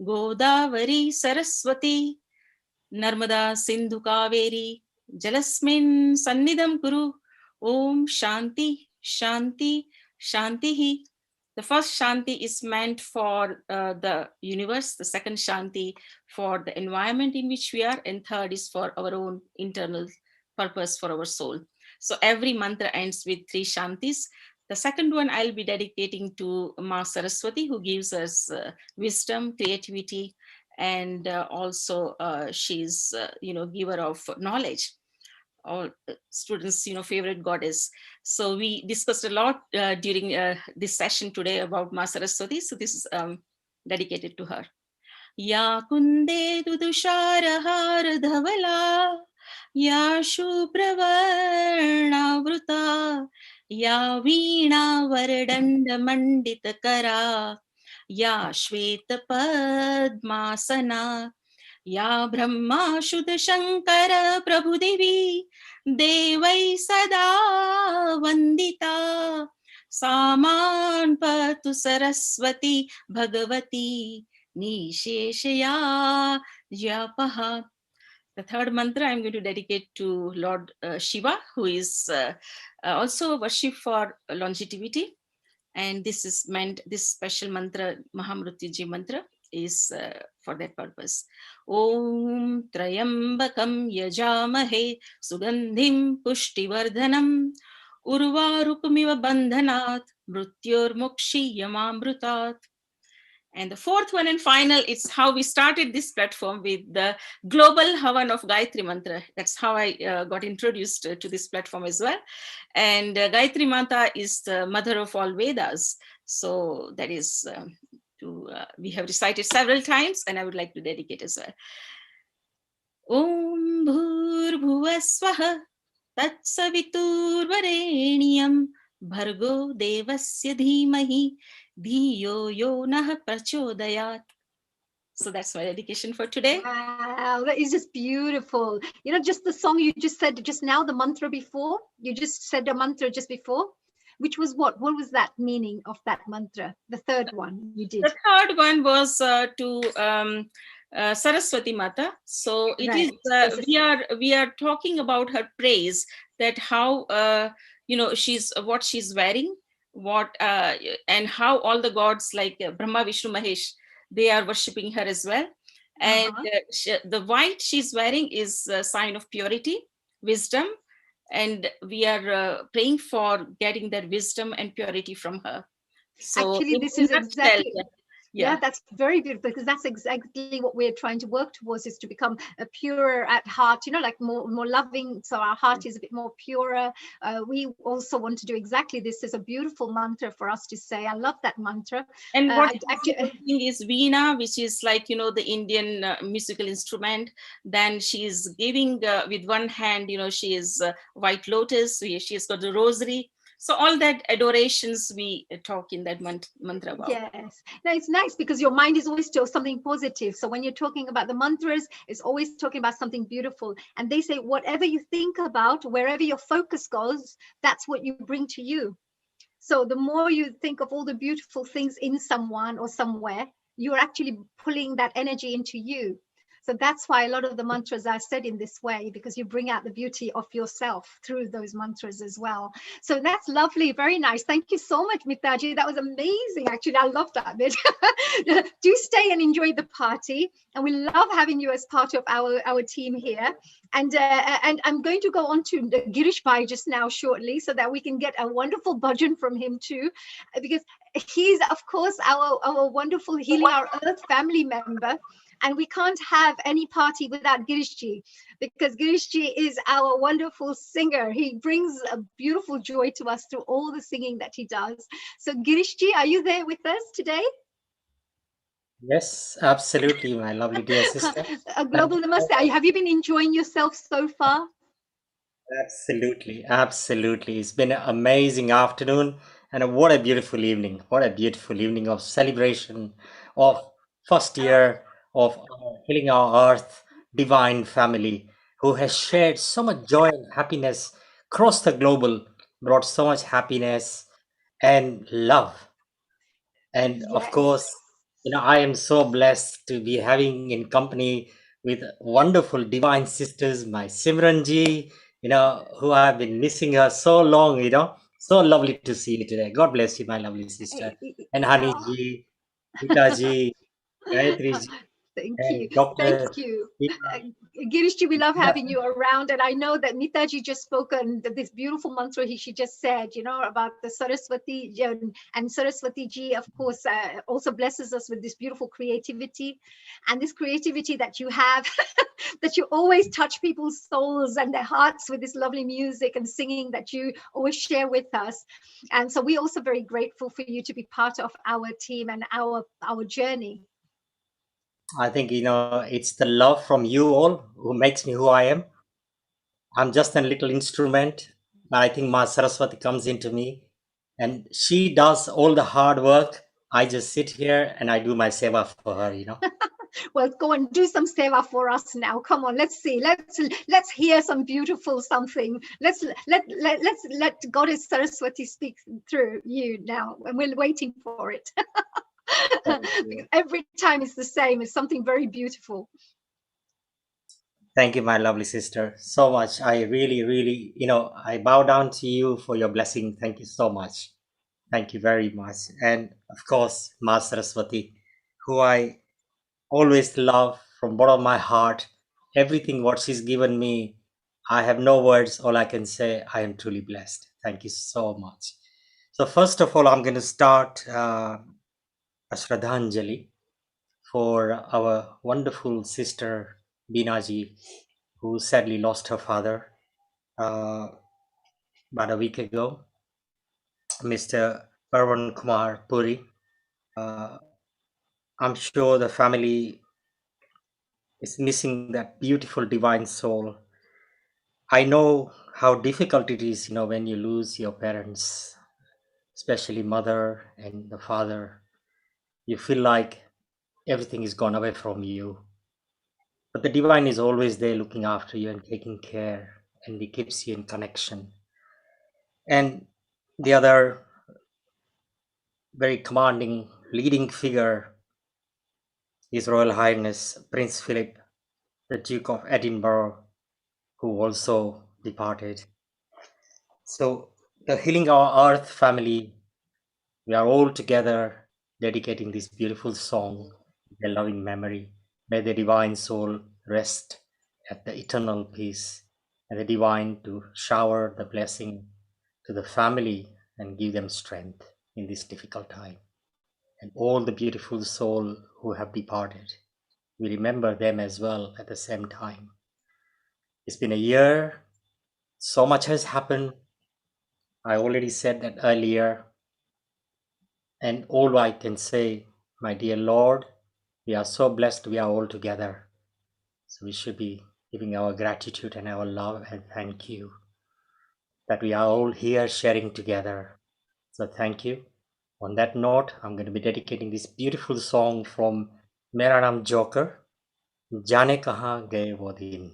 Godavari Saraswati Narmada Sindhu Kaveri Jalasmin Sannidam Kuru Om Shanti, Shanti, Shanti. The first Shanti is meant for the universe, the second Shanti for the environment in which we are, and third is for our own internal purpose for our soul. So every mantra ends with 3 Shantis. The second one I'll be dedicating to Ma Saraswati, who gives us wisdom, creativity, and also she's, giver of knowledge. All students, favorite goddess. So we discussed a lot during this session today about Ma Saraswati. So this is dedicated to her. Ya kunde dudushara dhavala, ya shupravarna vruta, ya veena vardanda mandita kara, ya shweta padmasana, या ब्रह्मा शुद्ध शंकर प्रभु देवी देवै सदा वंदिता सामान पतु Saraswati Bhagwati निशेषया जपः. The third mantra I'm going to dedicate to Lord Shiva, who is also worship for longevity. And this is meant, this special mantra, Mahamrutyunjay mantra, is for that purpose. Om Trayambakam Yajamahe Sugandhim Pushtivardhanam Urvarukumiva Bandhanat Mrutyor Mokshi Yamamrutat. And the fourth one and final, it's how we started this platform with the global Havan of Gayatri Mantra. That's how I got introduced to this platform as well. And Gayatri Mantra is the mother of all Vedas. So that is, we have recited several times, and I would like to dedicate as well. Om Bhur Bhuvaswaha Tat Saviturvareniyam Bhargo Devasya Dhimahi Dhiyo Yo Nah Prachodayat. So that's my dedication for today. Wow, that is just beautiful. Just the song you just said just now, the mantra before, you just said a mantra just before, which was what was that meaning of that mantra? The third one you did. The third one was to Saraswati Mata. So it Right. is, we are talking about her praise, that how, she's what she's wearing, what and how all the gods like Brahma, Vishnu, Mahesh, they are worshipping her as well. And the white she's wearing is a sign of purity, wisdom, and we are praying for getting that wisdom and purity from her. So Actually, this is exactly, that's very beautiful, because that's exactly what we're trying to work towards, is to become a purer at heart, like more loving, so our heart is a bit more purer. We also want to do exactly this. Is a beautiful mantra for us to say. I love that mantra. And what is Veena, which is like, the Indian musical instrument. Then she is giving with one hand, she is white lotus, she has got the rosary. So all that adorations we talk in that mantra about. Yes. No, it's nice because your mind is always still something positive. So when you're talking about the mantras, it's always talking about something beautiful. And they say, whatever you think about, wherever your focus goes, that's what you bring to you. So the more you think of all the beautiful things in someone or somewhere, you're actually pulling that energy into you. So that's why a lot of the mantras are said in this way, because you bring out the beauty of yourself through those mantras as well. So that's lovely. Very nice. Thank you so much, Mitaji. That was amazing. Actually, I love that bit. Do stay and enjoy the party. And we love having you as part of our team here. And I'm going to go on to Girish Bhai just now shortly, so that we can get a wonderful bhajan from him too, because he's, of course, our wonderful Healing Our Earth family member. And we can't have any party without Girishji, because Girishji is our wonderful singer. He brings a beautiful joy to us through all the singing that he does. So Girishji, are you there with us today? Yes, absolutely, my lovely dear sister. A global namaste. Have you been enjoying yourself so far? Absolutely, absolutely. It's been an amazing afternoon, and what a beautiful evening. What a beautiful evening of celebration of first year of Healing Our Earth divine family, who has shared so much joy and happiness across the global, brought so much happiness and love. And of course, I am so blessed to be having in company with wonderful divine sisters, my Simranji who have been missing her so long, So lovely to see you today. God bless you, my lovely sister. And Hani ji, Rita ji, Gayatri ji, Thank you. and Thank Dr. you. Girishji, we love Yeah. having you around. And I know that Nitaji just spoken this beautiful mantra she just said, about the Saraswati and Saraswati ji, of course, also blesses us with this beautiful creativity and this creativity that you have, that you always touch people's souls and their hearts with this lovely music and singing that you always share with us. And so we're also very grateful for you to be part of our team and our journey. I think, it's the love from you all who makes me who I am. I'm just a little instrument, but I think Ma Saraswati comes into me and she does all the hard work. I just sit here and I do my seva for her, Well, go and do some seva for us now. Come on, let's see. Let's hear some beautiful something. Let's let Goddess Saraswati speak through you now, and we're waiting for it. Every time it's the same. It's something very beautiful. Thank you, my lovely sister, so much. I really, really, I bow down to you for your blessing. Thank you so much. Thank you very much. And of course, Ma Saraswati, who I always love from bottom of my heart. Everything what she's given me, I have no words. All I can say, I am truly blessed. Thank you so much. So first of all, I'm going to start a Shraddhanjali for our wonderful sister Binaji, who sadly lost her father about a week ago, Mr. Parvan Kumar Puri. I'm sure the family is missing that beautiful divine soul. I know how difficult it is, when you lose your parents, especially mother and the father. You feel like everything is gone away from you. But the divine is always there looking after you and taking care, and it keeps you in connection. And the other very commanding leading figure His Royal Highness Prince Philip, the Duke of Edinburgh, who also departed. So the Healing Our Earth family, we are all together dedicating this beautiful song, their loving memory. May the divine soul rest at the eternal peace, and the divine to shower the blessing to the family and give them strength in this difficult time. And all the beautiful soul who have departed, we remember them as well at the same time. It's been a year, so much has happened. I already said that earlier. And all I can say, my dear Lord, we are so blessed we are all together. So we should be giving our gratitude and our love and thank you that we are all here sharing together. So thank you. On that note, I'm going to be dedicating this beautiful song from Mera Naam Joker, Jaane Kahan Gaye Wo Din.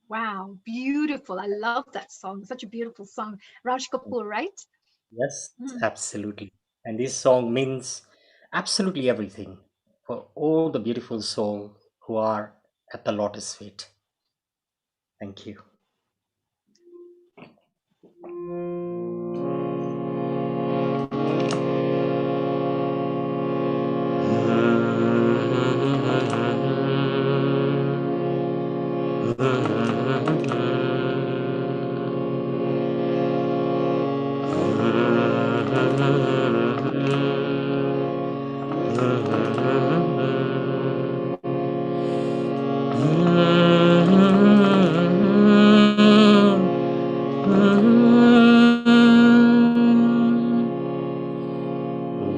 Wow, beautiful. I love that song. Such a beautiful song. Raj Kapoor, right? Yes, absolutely. And this song means absolutely everything for all the beautiful souls who are at the lotus feet. Thank you.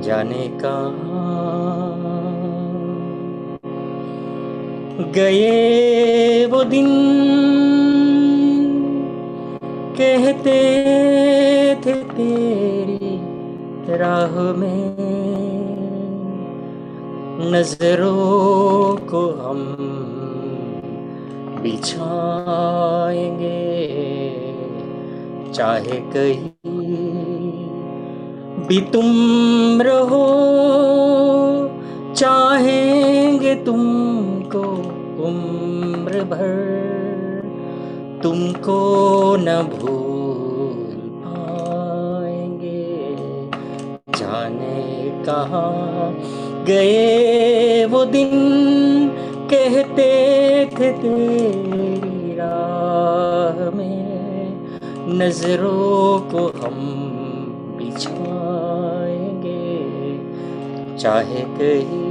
जाने कहाँ गए वो दिन कहते थे तेरी राह में नजरों को हम बिछाएंगे चाहे कहीं भी तुम रहो चाहेंगे तुमको उम्र भर तुमको न भूल पाएंगे, जाने कहाँ गए वो दिन, कहते थे तेरी राह में नजरों को हम बिछाएंगे, चाहे कहीं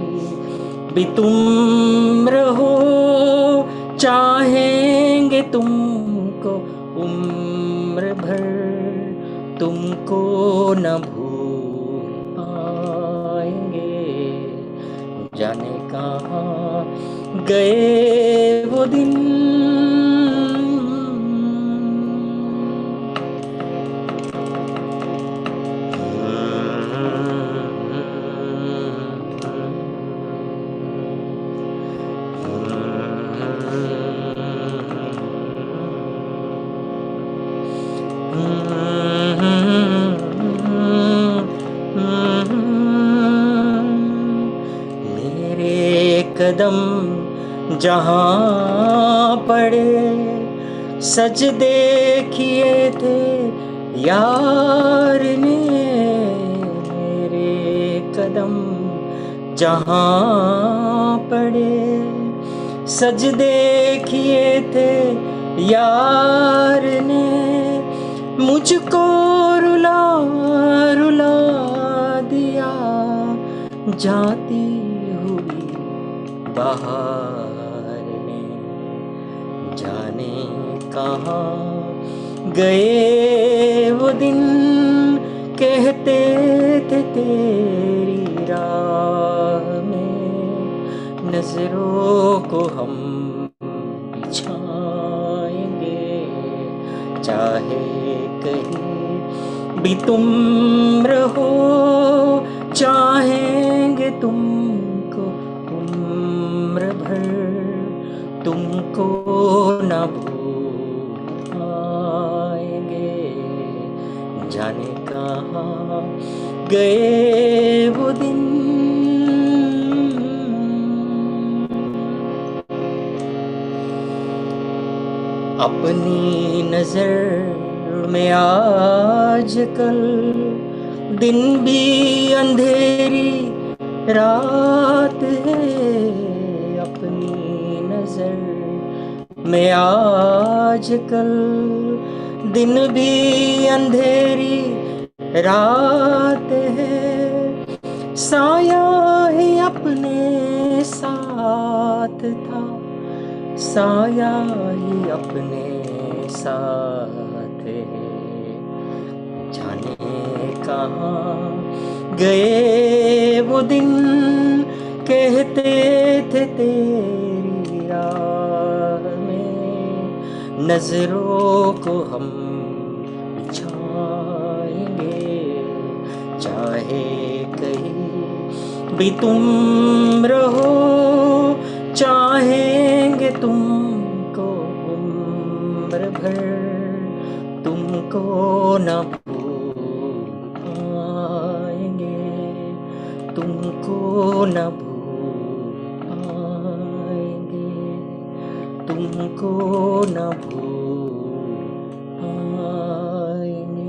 भी तुम रहो, चाहेंगे तुमको उम्र भर, तुमको न भूल पाएंगे, जाने कहाँ गए वो दिन। मेरे कदम जहाँ पड़े सजदे किए थे यार ने, मेरे कदम जहाँ पड़े सजदे किए थे यार ने, मुझको रुला रुला दिया जाती हुई बहार ने, जाने कहाँ गए वो दिन, कहते थे तेरी राह में नजरों को हम बिछाएंगे, चाहे कहीं भी तुम रहो, चाहेंगे तुमको उम्र भर, तुमको न भूल पाएंगे, जाने कहाँ गए वो दिन। अपनी नजर में आजकल दिन भी अंधेरी रात है, अपनी नजर में आजकल दिन भी अंधेरी रात है, साया ही अपने साथ था, साया ही अपने साथ है, जाने कहाँ गए वो दिन, कहते थे तेरी राह में नजरों को हम बिछाएंगे, चाहे कहीं भी तुम रहो, चाहेंगे तुमको उम्र भर, तुमको न भूल पाएंगे, तुमको न भूल पाएंगे, तुमको न भूल पाएंगे।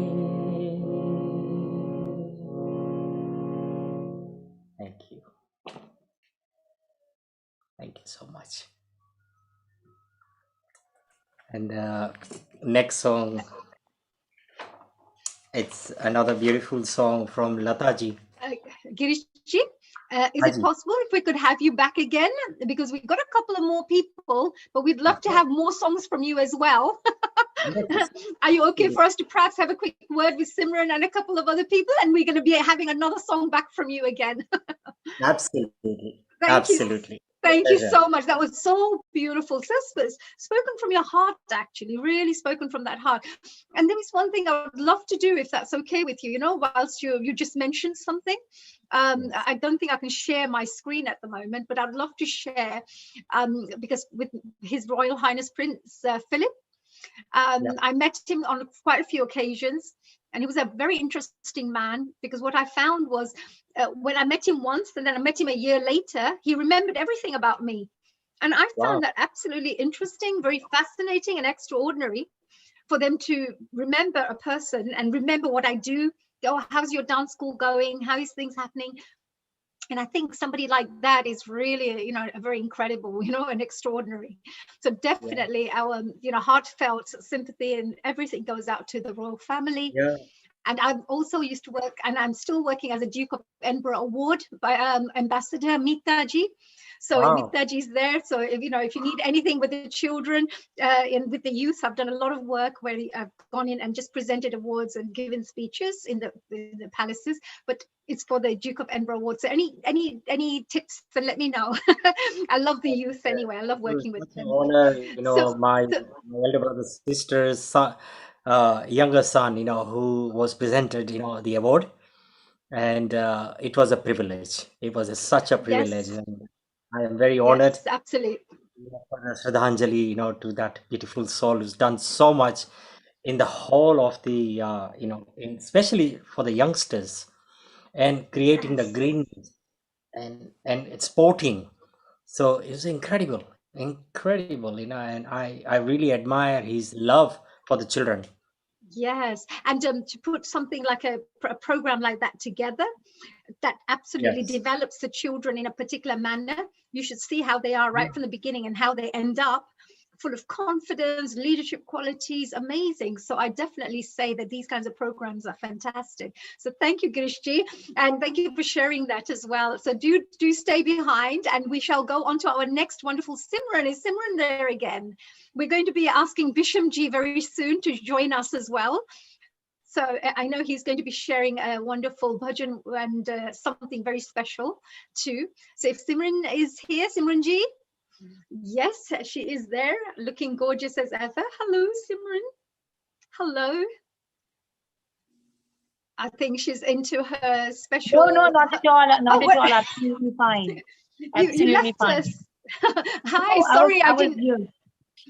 Thank you. Thank you so much. And next song, it's another beautiful song from Lataji. Girishji, is it possible if we could have you back again? Because we've got a couple of more people, but we'd love to have more songs from you as well. Are you okay for us to perhaps have a quick word with Simran and a couple of other people? And we're going to be having another song back from you again. Absolutely. Absolutely. Thank you so much. That was so beautiful. So spoken from your heart, actually, really spoken from that heart. And there is one thing I would love to do, if that's okay with you, whilst you just mentioned something. I don't think I can share my screen at the moment, but I'd love to share because with His Royal Highness Prince Philip, I met him on quite a few occasions. And he was a very interesting man, because what I found was when I met him once and then I met him a year later, he remembered everything about me. And I Wow. found that absolutely interesting, very fascinating and extraordinary for them to remember a person and remember what I do. Oh, how's your dance school going? How is things happening? And I think somebody like that is really, you know, a very incredible, you know, and extraordinary. So definitely our, you know, heartfelt sympathy and everything goes out to the royal family. Yeah. And I've also used to work, and I'm still working as a Duke of Edinburgh Award by Ambassador Mitaji. So Wow. Mitaji's there. So if you know, if you need anything with the children and with the youth, I've done a lot of work where I've gone in and just presented awards and given speeches in the palaces. But it's for the Duke of Edinburgh Award. So any tips, then let me know. I love the youth anyway. I love It was working with such an them. honor, you know, So, my elder brother's sister's son, younger son, you know, who was presented, you know, the award, and it was a privilege. It was such a privilege, yes, and I am very honored. yes, absolutely. Shraddhanjali, you know, to that beautiful soul who's done so much in the whole of the, you know, especially for the youngsters, and creating the Yes. green and exporting. So it's incredible, incredible, you know, and I really admire his love for the children. Yes, and to put something like a program like that together, that absolutely Yes. develops the children in a particular manner. You should see how they are right from the beginning and how they end up full of confidence, leadership qualities, amazing. So I definitely say that these kinds of programs are fantastic. So thank you, Girishji, and thank you for sharing that as well. So do stay behind, and we shall go on to our next wonderful Simran. Is Simran there again? We're going to be asking Bishamji very soon to join us as well. So I know he's going to be sharing a wonderful bhajan and something very special too. So if Simran is here, Simranji, yes, she is there, looking gorgeous as ever. Hello, Simran. Hello. I think she's into her special. No, not at all. Not Oh, at all. Absolutely fine. you Absolutely left fine. us. Hi, No, sorry, I I was didn't. here.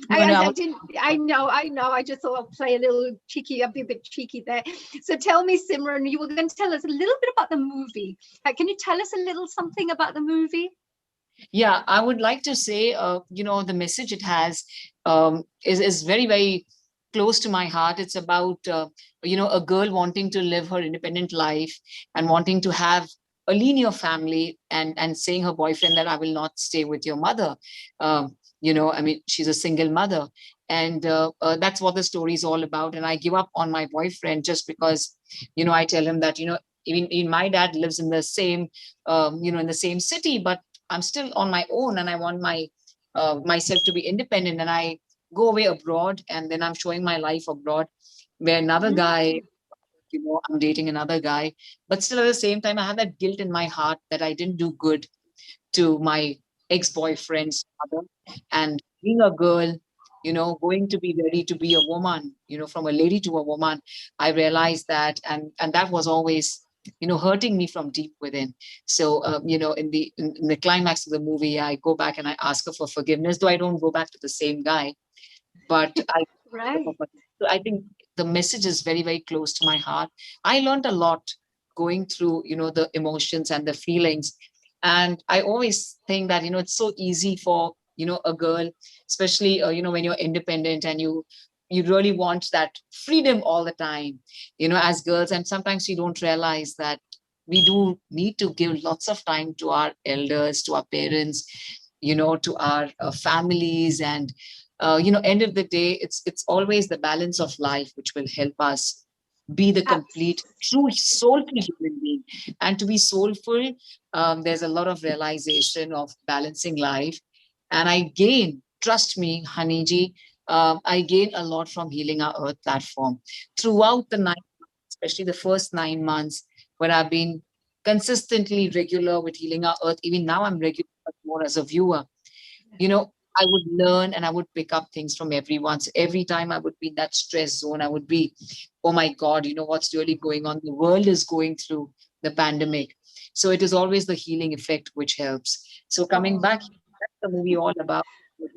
I didn't. I know. I just thought I'll play a little cheeky. I'll be a bit cheeky there. So tell me, Simran, you were going to tell us a little bit about the movie. Can you tell us a little something about the movie? Yeah, I would like to say, you know, the message it has is very, very close to my heart. It's about, you know, a girl wanting to live her independent life and wanting to have a linear family, and saying her boyfriend that I will not stay with your mother. You know, I mean, she's a single mother. And that's what the story is all about. And I give up on my boyfriend just because, you know, I tell him that, you know, even my dad lives in the same, you know, in the same city, but I'm still on my own, and I want my myself to be independent. And I go away abroad, and then I'm showing my life abroad, where another guy, you know, I'm dating another guy, but still at the same time, I have that guilt in my heart that I didn't do good to my ex-boyfriend's mother. And being a girl, you know, going to be ready to be a woman, you know, from a lady to a woman, I realized that, and that was always, you know, hurting me from deep within. So, you know, in the climax of the movie, I go back and I ask her for forgiveness, though I don't go back to the same guy, but I. Right. So I think the message is very, very close to my heart. I learned a lot going through, you know, the emotions and the feelings. And I always think that, you know, it's so easy for, you know, a girl, especially, you know, when you're independent and you really want that freedom all the time, you know, as girls. And sometimes we don't realize that we do need to give lots of time to our elders, to our parents, you know, to our families. And you know, end of the day, it's always the balance of life which will help us be the complete, true, soulful human being. And to be soulful, there's a lot of realization of balancing life. And I gain, trust me, Haniji, I gain a lot from Healing Our Earth platform throughout the 9 months, especially the first 9 months, when I've been consistently regular with Healing Our Earth. Even now, I'm regular, but more as a viewer. You know, I would learn and I would pick up things from everyone. So every time I would be in that stress zone, I would be, oh my God, you know, what's really going on? The world is going through the pandemic. So it is always the healing effect which helps. So coming back, that's the movie all about.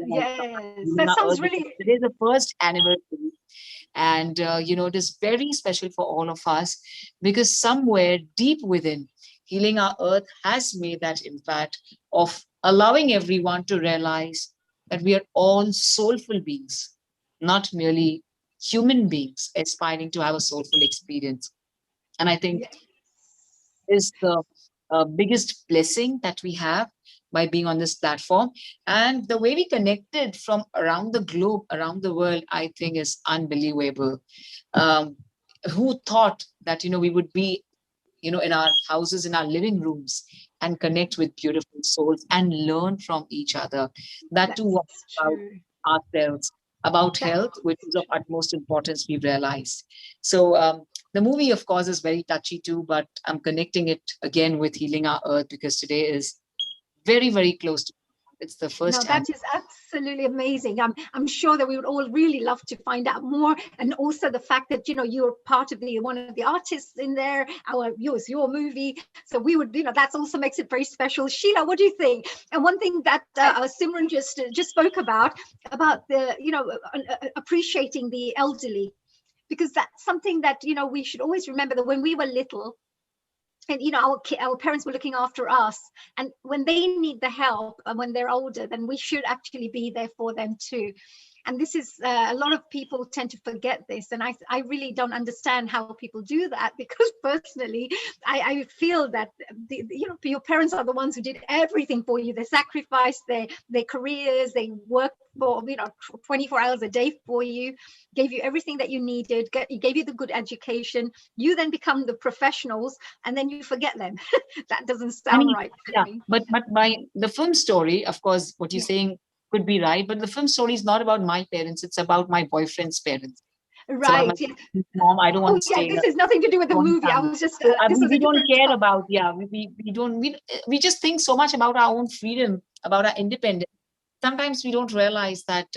Yes, that sounds really. Today is the first anniversary. And, you know, it is very special for all of us, because somewhere deep within, Healing Our Earth has made that impact of allowing everyone to realize that we are all soulful beings, not merely human beings aspiring to have a soulful experience. And I think is the biggest blessing that we have by being on this platform. And the way we connected from around the globe, around the world, I think is unbelievable. Who thought that, we would be, in our houses, in our living rooms, and connect with beautiful souls and learn from each other. That too was about ourselves, about health, which is of utmost importance, we realized. So the movie, of course, is very touchy too, but I'm connecting it again with Healing Our Earth because today is very, very close to it's the first. No, that is absolutely amazing. I'm sure that we would all really love to find out more, and also the fact that you're part of one of the artists in there. It's your movie, so we would that also makes it very special. Sheila, what do you think? And one thing that Simran just spoke about the appreciating the elderly, because that's something that we should always remember, that when we were little, and our parents were looking after us, and when they need the help and when they're older, then we should actually be there for them too. And this is a lot of people tend to forget this, and I really don't understand how people do that, because personally I feel that your parents are the ones who did everything for you. They sacrificed their careers, they worked for 24 hours a day for you, gave you everything that you needed, gave you the good education. You then become the professionals, and then you forget them. That doesn't sound right to me. But by the film story, of course, what you're saying could be right, but the film story is not about my parents, it's about my boyfriend's parents. Right. Mom, I don't want to stay. This has nothing to do with the movie. I was just we don't care about we just think so much about our own freedom, about our independence. Sometimes we don't realize that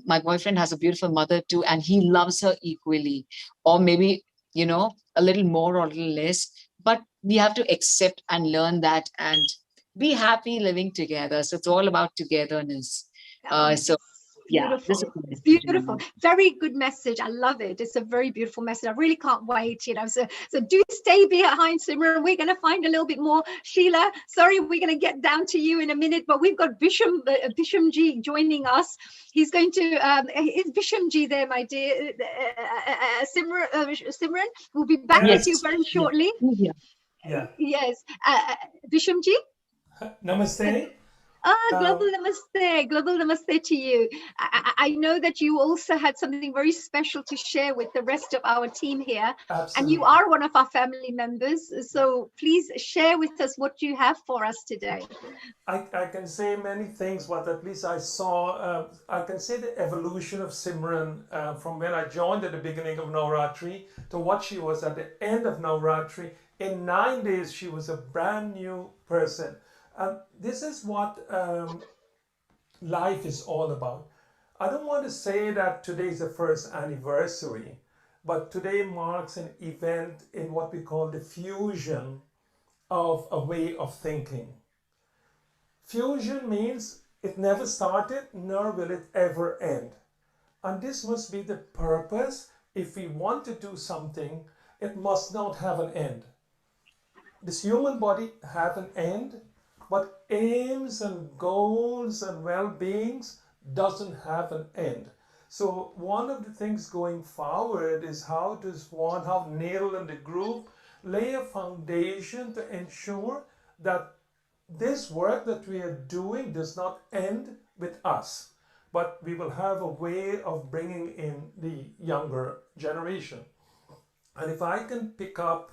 my boyfriend has a beautiful mother too, and he loves her equally, or maybe a little more or a little less, but we have to accept and learn that and be happy living together. So it's all about togetherness. Beautiful. It's beautiful. Very good message. I love it. It's a very beautiful message. I really can't wait. So do stay behind, Simran. We're going to find a little bit more. Sheila, sorry, we're going to get down to you in a minute, but we've got Bishamji joining us. He's going to. Is Bishamji there, my dear? Simran, we'll be back with you very shortly. Yeah. Yes. Bishamji. Namaste. Global namaste to you. I know that you also had something very special to share with the rest of our team here. Absolutely. And you are one of our family members. So please share with us what you have for us today. I can say many things, but at least I saw, I can say the evolution of Simran from when I joined at the beginning of Navratri to what she was at the end of Navratri. In 9 days, she was a brand new person. This is what life is all about. I don't want to say that today is the first anniversary, but today marks an event in what we call the fusion of a way of thinking. Fusion means it never started, nor will it ever end. And this must be the purpose. If we want to do something, it must not have an end. This human body have an end, but aims and goals and well-beings doesn't have an end. So one of the things going forward is how Neil and the group lay a foundation to ensure that this work that we are doing does not end with us, but we will have a way of bringing in the younger generation. And if I can pick up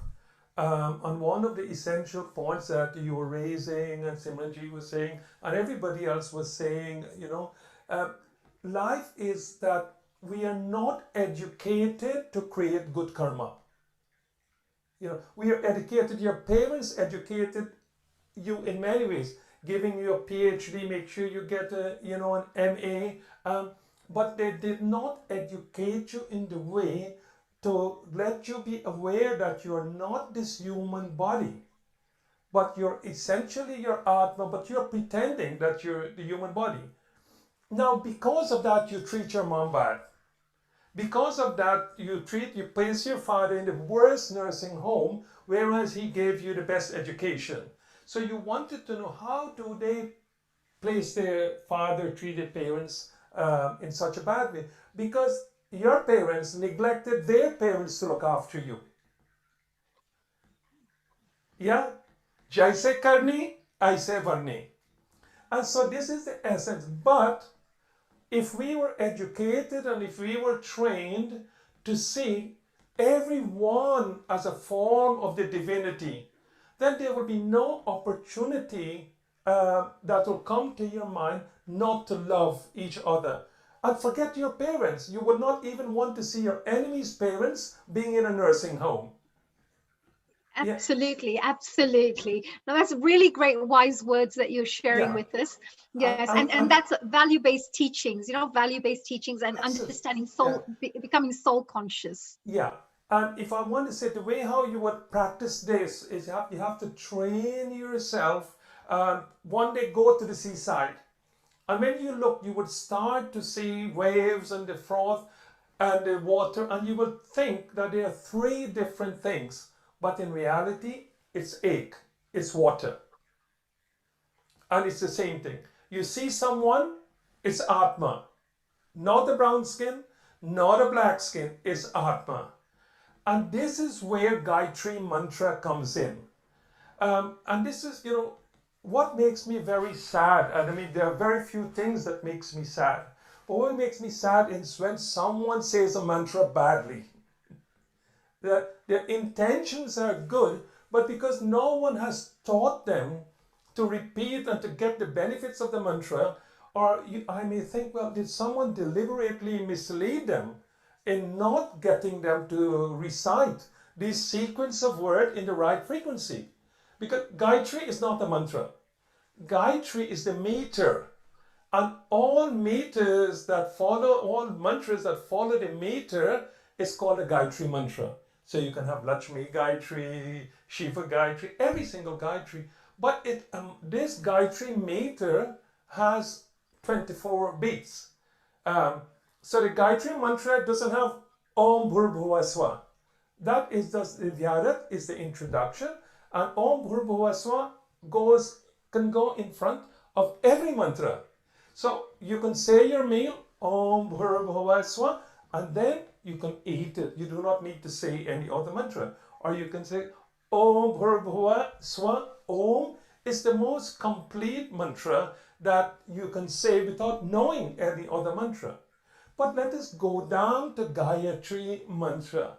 on one of the essential points that you were raising and Simranji was saying and everybody else was saying, life is that we are not educated to create good karma. We are educated, your parents educated you in many ways, giving you a PhD, make sure you get an MA, but they did not educate you in the way to let you be aware that you are not this human body, but you're essentially your Atma, but you're pretending that you're the human body. Now, because of that, you treat your mom bad. Because of that, you place your father in the worst nursing home, whereas he gave you the best education. So you wanted to know, how do they place their father treated parents in such a bad way? Because your parents neglected their parents to look after you. Yeah? Jaise karni, aise varni. And so this is the essence. But if we were educated and if we were trained to see everyone as a form of the divinity, then there will be no opportunity that will come to your mind not to love each other. And forget your parents. You will not even want to see your enemy's parents being in a nursing home. Absolutely, absolutely. Now that's really great, wise words that you're sharing with us. Yes, and that's value-based teachings. You know, value-based teachings and understanding soul, becoming soul conscious. Yeah, and if I want to say the way how you would practice this is you have to train yourself. One day go to the seaside, and when you look, you would start to see waves and the froth and the water, and you will think that there are three different things, but in reality, it's egg, it's water, and it's the same thing. You see someone, it's Atma, not a brown skin, not a black skin, it's Atma. And this is where Gayatri Mantra comes in. And this is, you know, what makes me very sad. And I mean, there are very few things that makes me sad. But what makes me sad is when someone says a mantra badly. Their intentions are good, but because no one has taught them to repeat and to get the benefits of the mantra, or I may think, well, did someone deliberately mislead them in not getting them to recite this sequence of word in the right frequency? Because Gayatri is not a mantra. Gayatri is the meter. And all meters that follow, all mantras that follow the meter is called a Gayatri mantra. So you can have Lakshmi Gayatri, Shiva Gayatri, every single Gayatri. But this Gayatri meter has 24 beats. So the Gayatri mantra doesn't have Om Bhurbhuva Swa. That is just the Vyarat, is the introduction, and Om Bhurbhuva Swa can go in front of every mantra. So you can say your meal, Om Bhurbhuva Swa, and then you can eat it. You do not need to say any other mantra. Or you can say Om Bhurbhuva Swa. Om is the most complete mantra that you can say without knowing any other mantra. But let us go down to Gayatri mantra.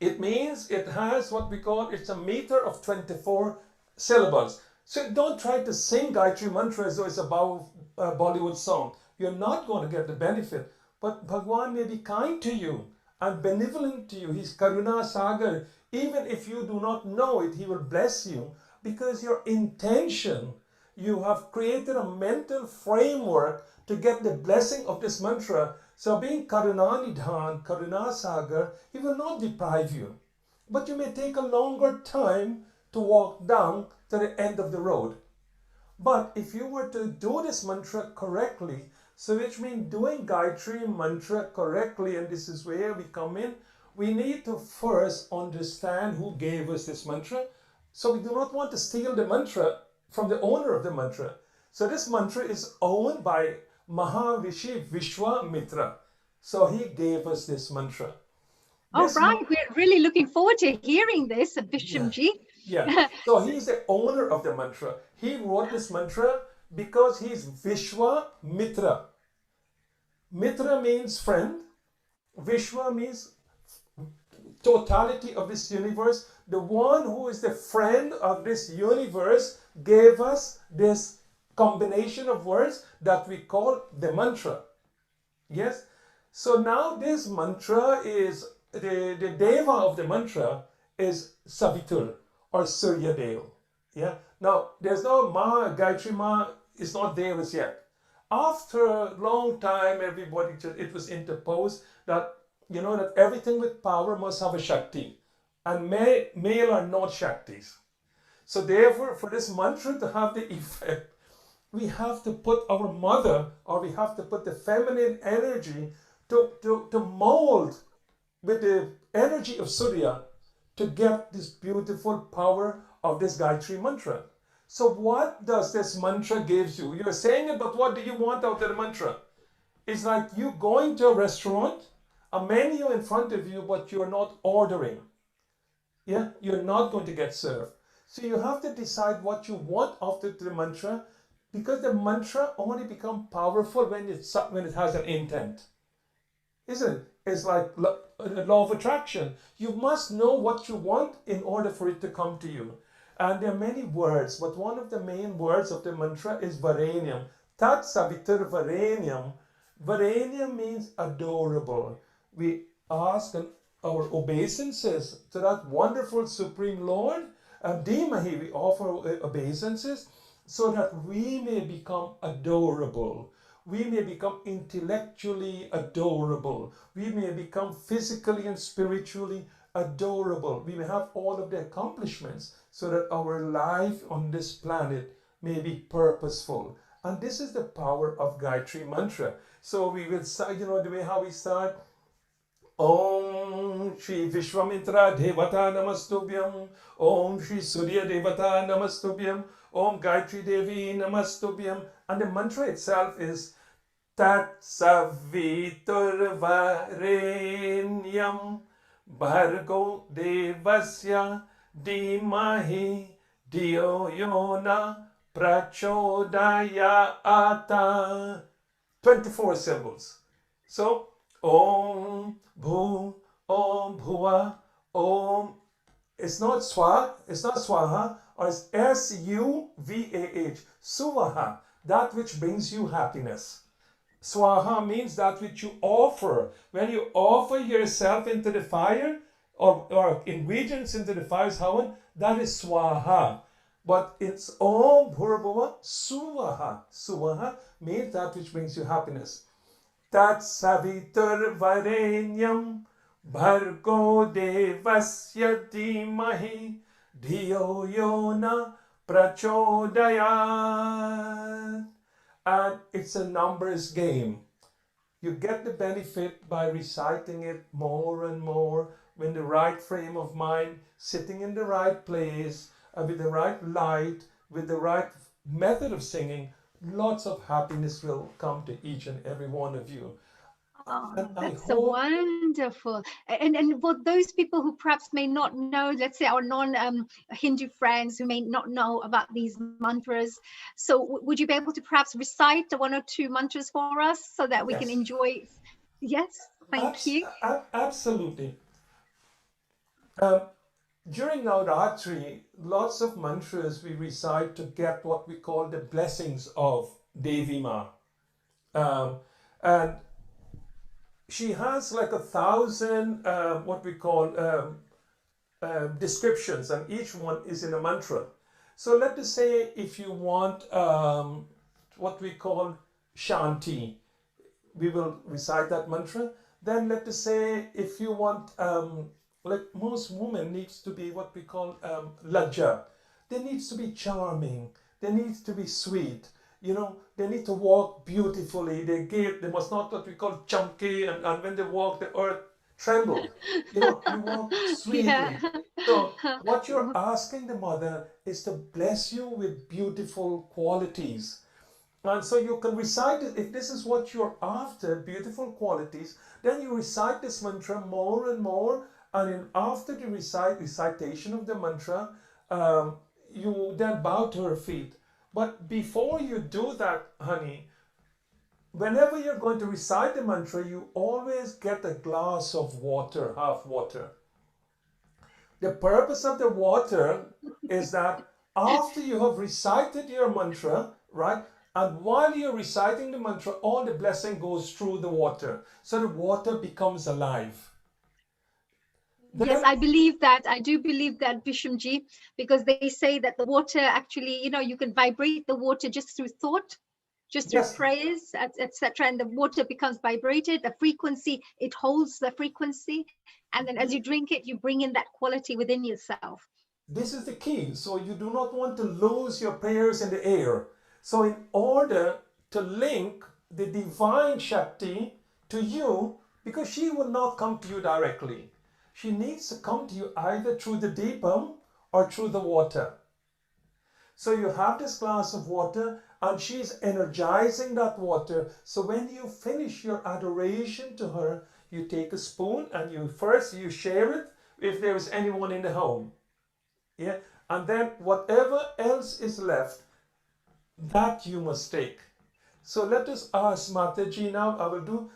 It means it has what we call, it's a meter of 24 syllables. So don't try to sing Gayatri mantra as though it's about a Bollywood song. You're not going to get the benefit. But Bhagwan may be kind to you and benevolent to you. He's Karuna Sagar. Even if you do not know it, he will bless you because your intention, you have created a mental framework to get the blessing of this mantra. So being Karunanidhan, Karuna Sagar, he will not deprive you. But you may take a longer time to walk down to the end of the road. But if you were to do this mantra correctly, so which means doing Gayatri mantra correctly, and this is where we come in, we need to first understand who gave us this mantra. So we do not want to steal the mantra from the owner of the mantra. So this mantra is owned by Maharishi Vishwamitra. So he gave us this mantra. All right, we're really looking forward to hearing this, Vishamji. Yeah, so he's the owner of the mantra. He wrote this mantra because he's Vishwa Mitra. Mitra means friend. Vishwa means totality of this universe. The one who is the friend of this universe gave us this combination of words that we call the mantra. Yes? So now this mantra is, the deva of the mantra is Savitur or Surya Dev. Yeah? Now, there's no Ma, Gayatri Ma is not there as yet. After a long time, everybody, it was interposed that, you know, that everything with power must have a Shakti. And male are not Shaktis. So therefore, for this mantra to have the effect, we have to put our mother, or we have to put the feminine energy to mold with the energy of Surya to get this beautiful power of this Gayatri mantra. So what does this mantra gives you? You're saying it, but what do you want out of the mantra? It's like you going to a restaurant, a menu in front of you, but you're not ordering. Yeah, you're not going to get served. So you have to decide what you want after the mantra, because the mantra only become powerful when it has an intent. Isn't it? It's like the law of attraction. You must know what you want in order for it to come to you. And there are many words, but one of the main words of the mantra is Varenium. Tat Savitur Varenium. Varenium means adorable. We ask our obeisances to that wonderful Supreme Lord. Dimahi, we offer obeisances so that we may become adorable. We may become intellectually adorable. We may become physically and spiritually adorable. We may have all of the accomplishments so that our life on this planet may be purposeful. And this is the power of Gayatri Mantra. So we will start, the way how we start. Om Shri Vishwamitra Devata Namastubhyam. Om Shri Surya Devata Namastubhyam. Om Gayatri Devi Namastubhyam. And the mantra itself is Tat Savitur Varenyam Bhargo Devasya Dimahi Dio Yona Prachodayata. 24 syllables. So, Om Bhu, Om Bhuva, Om. It's not Swaha, or it's Suvah, Suvaha, that which brings you happiness. Swaha means that which you offer. When you offer yourself into the fire, or ingredients into the fire's havan, that is Swaha. But it's Om Bhurabhuva Suvaha. Suvaha means that which brings you happiness. Tat Savitur Varenyam Bhargo Devasya Dhimahi Dhiyo Yona Prachodayat. And it's a numbers game. You get the benefit by reciting it more and more in the right frame of mind, sitting in the right place, with the right light, with the right method of singing. Lots of happiness will come to each and every one of you. Oh, And that's so wonderful. And for those people who perhaps may not know, let's say our non-Hindu friends who may not know about these mantras, so would you be able to perhaps recite one or two mantras for us so that we can Yes. enjoy? Yes, thank you. Absolutely. During Navratri, lots of mantras we recite to get what we call the blessings of Devi Ma. And she has like 1,000 what we call descriptions, and each one is in a mantra. So let us say if you want what we call Shanti, we will recite that mantra. Then let us say if you want, like most women needs to be what we call Lajja. They needs to be charming. They need to be sweet. They need to walk beautifully. They must not what we call chunky, and when they walk, the earth tremble. You walk sweetly. Yeah. So what you're asking the mother is to bless you with beautiful qualities. And so you can recite it. If this is what you're after, beautiful qualities, then you recite this mantra more and more. And after the recitation of the mantra, you then bow to her feet. But before you do that, honey, whenever you're going to recite the mantra, you always get a glass of water, half water. The purpose of the water is that after you have recited your mantra, right, and while you're reciting the mantra, all the blessing goes through the water. So the water becomes alive. Yes, I believe that. I do believe that, Vishamji, because they say that the water actually, you can vibrate the water just through thought, just through prayers, etc. And the water becomes vibrated, the frequency, it holds the frequency. And then as you drink it, you bring in that quality within yourself. This is the key. So you do not want to lose your prayers in the air. So in order to link the divine Shakti to you, because she will not come to you directly. She needs to come to you either through the deepam or through the water. So you have this glass of water and she's energizing that water. So when you finish your adoration to her, you take a spoon and you share it if there is anyone in the home. Yeah, and then whatever else is left, that you must take. So let us ask Mataji now. I will do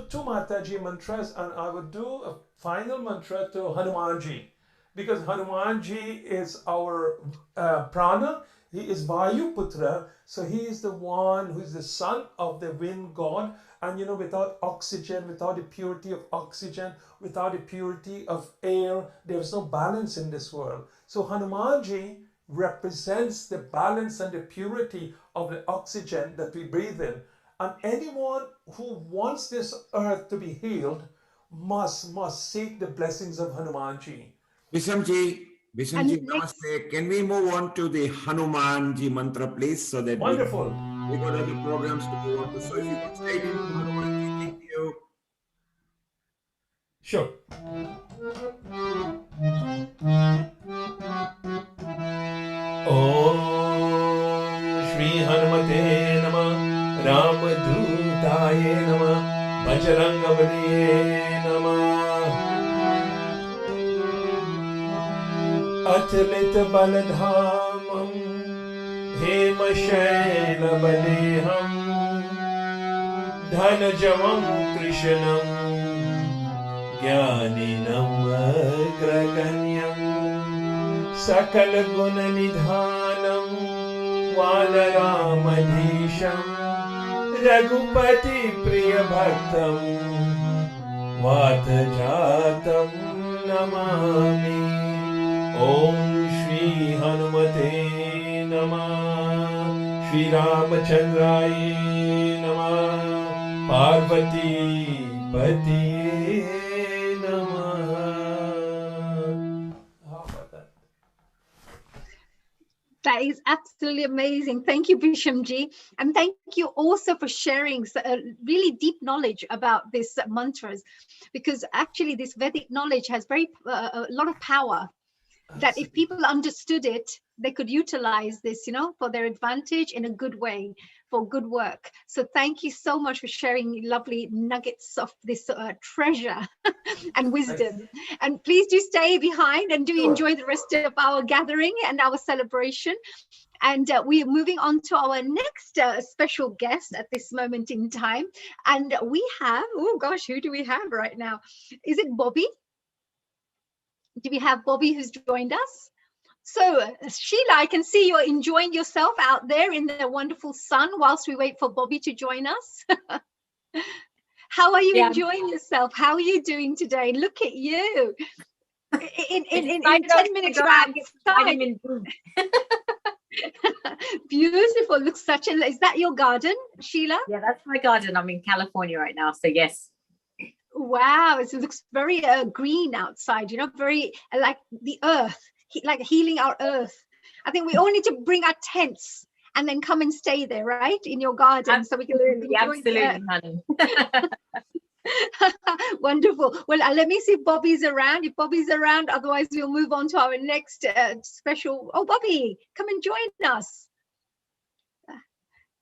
two Mataji mantras and I will do a final mantra to Hanumanji, because Hanumanji is our prana. He is Vayu Putra, so he is the one who is the son of the wind god. And you know, without oxygen, without the purity of oxygen, without the purity of air, there is no balance in this world. So Hanumanji represents the balance and the purity of the oxygen that we breathe in. And anyone who wants this earth to be healed must seek the blessings of Hanumanji. Bishamji, namaste. Can we move on to the Hanumanji mantra, please, so that wonderful. We got other programs to go on to. So if you could say it in Hanumanji, thank you. Sure. Om Shri Hanumate Namah, Ramadutaye Namah, Bajrangabaliye Namah. Atalit Baladhamam, Hema Shaila Baleham, Dhanajamam Krishnam, Jnaninam Agraganyam, Sakala Gunanidhanam, Vanaramadhisham, Raghupati Priyabhaktam, Vatajatam Namami. Om Shri Hanumate Namah, Shri Ramachandraye Namah, Parvati Patiye Namah. How about that? That is absolutely amazing. Thank you, Bishamji. And thank you also for sharing really deep knowledge about this mantras, because actually this Vedic knowledge has a lot of power. That if people understood it, they could utilize this, you know, for their advantage in a good way, for good work. So thank you so much for sharing lovely nuggets of this treasure and wisdom. And please do stay behind and do enjoy the rest of our gathering and our celebration. And we are moving on to our next special guest at this moment in time. And we have, oh gosh, who do we have right now? Is it Bobby? Do we have Bobby who's joined us? So Sheila, I can see you're enjoying yourself out there in the wonderful sun whilst we wait for Bobby to join us. How are you enjoying yourself? How are you doing today? Look at you. In 10 minutes back. Beautiful. Looks such a, is that your garden, Sheila? Yeah, that's my garden. I'm in California right now, so yes. Wow, it looks very green outside, you know, very like the earth, like healing our earth. I think we all need to bring our tents and then come and stay there, right? In your garden. Absolutely, so we can absolutely, honey. Wonderful. Well, let me see if Bobby's around. If Bobby's around, otherwise we'll move on to our next special. Oh, Bobby, come and join us.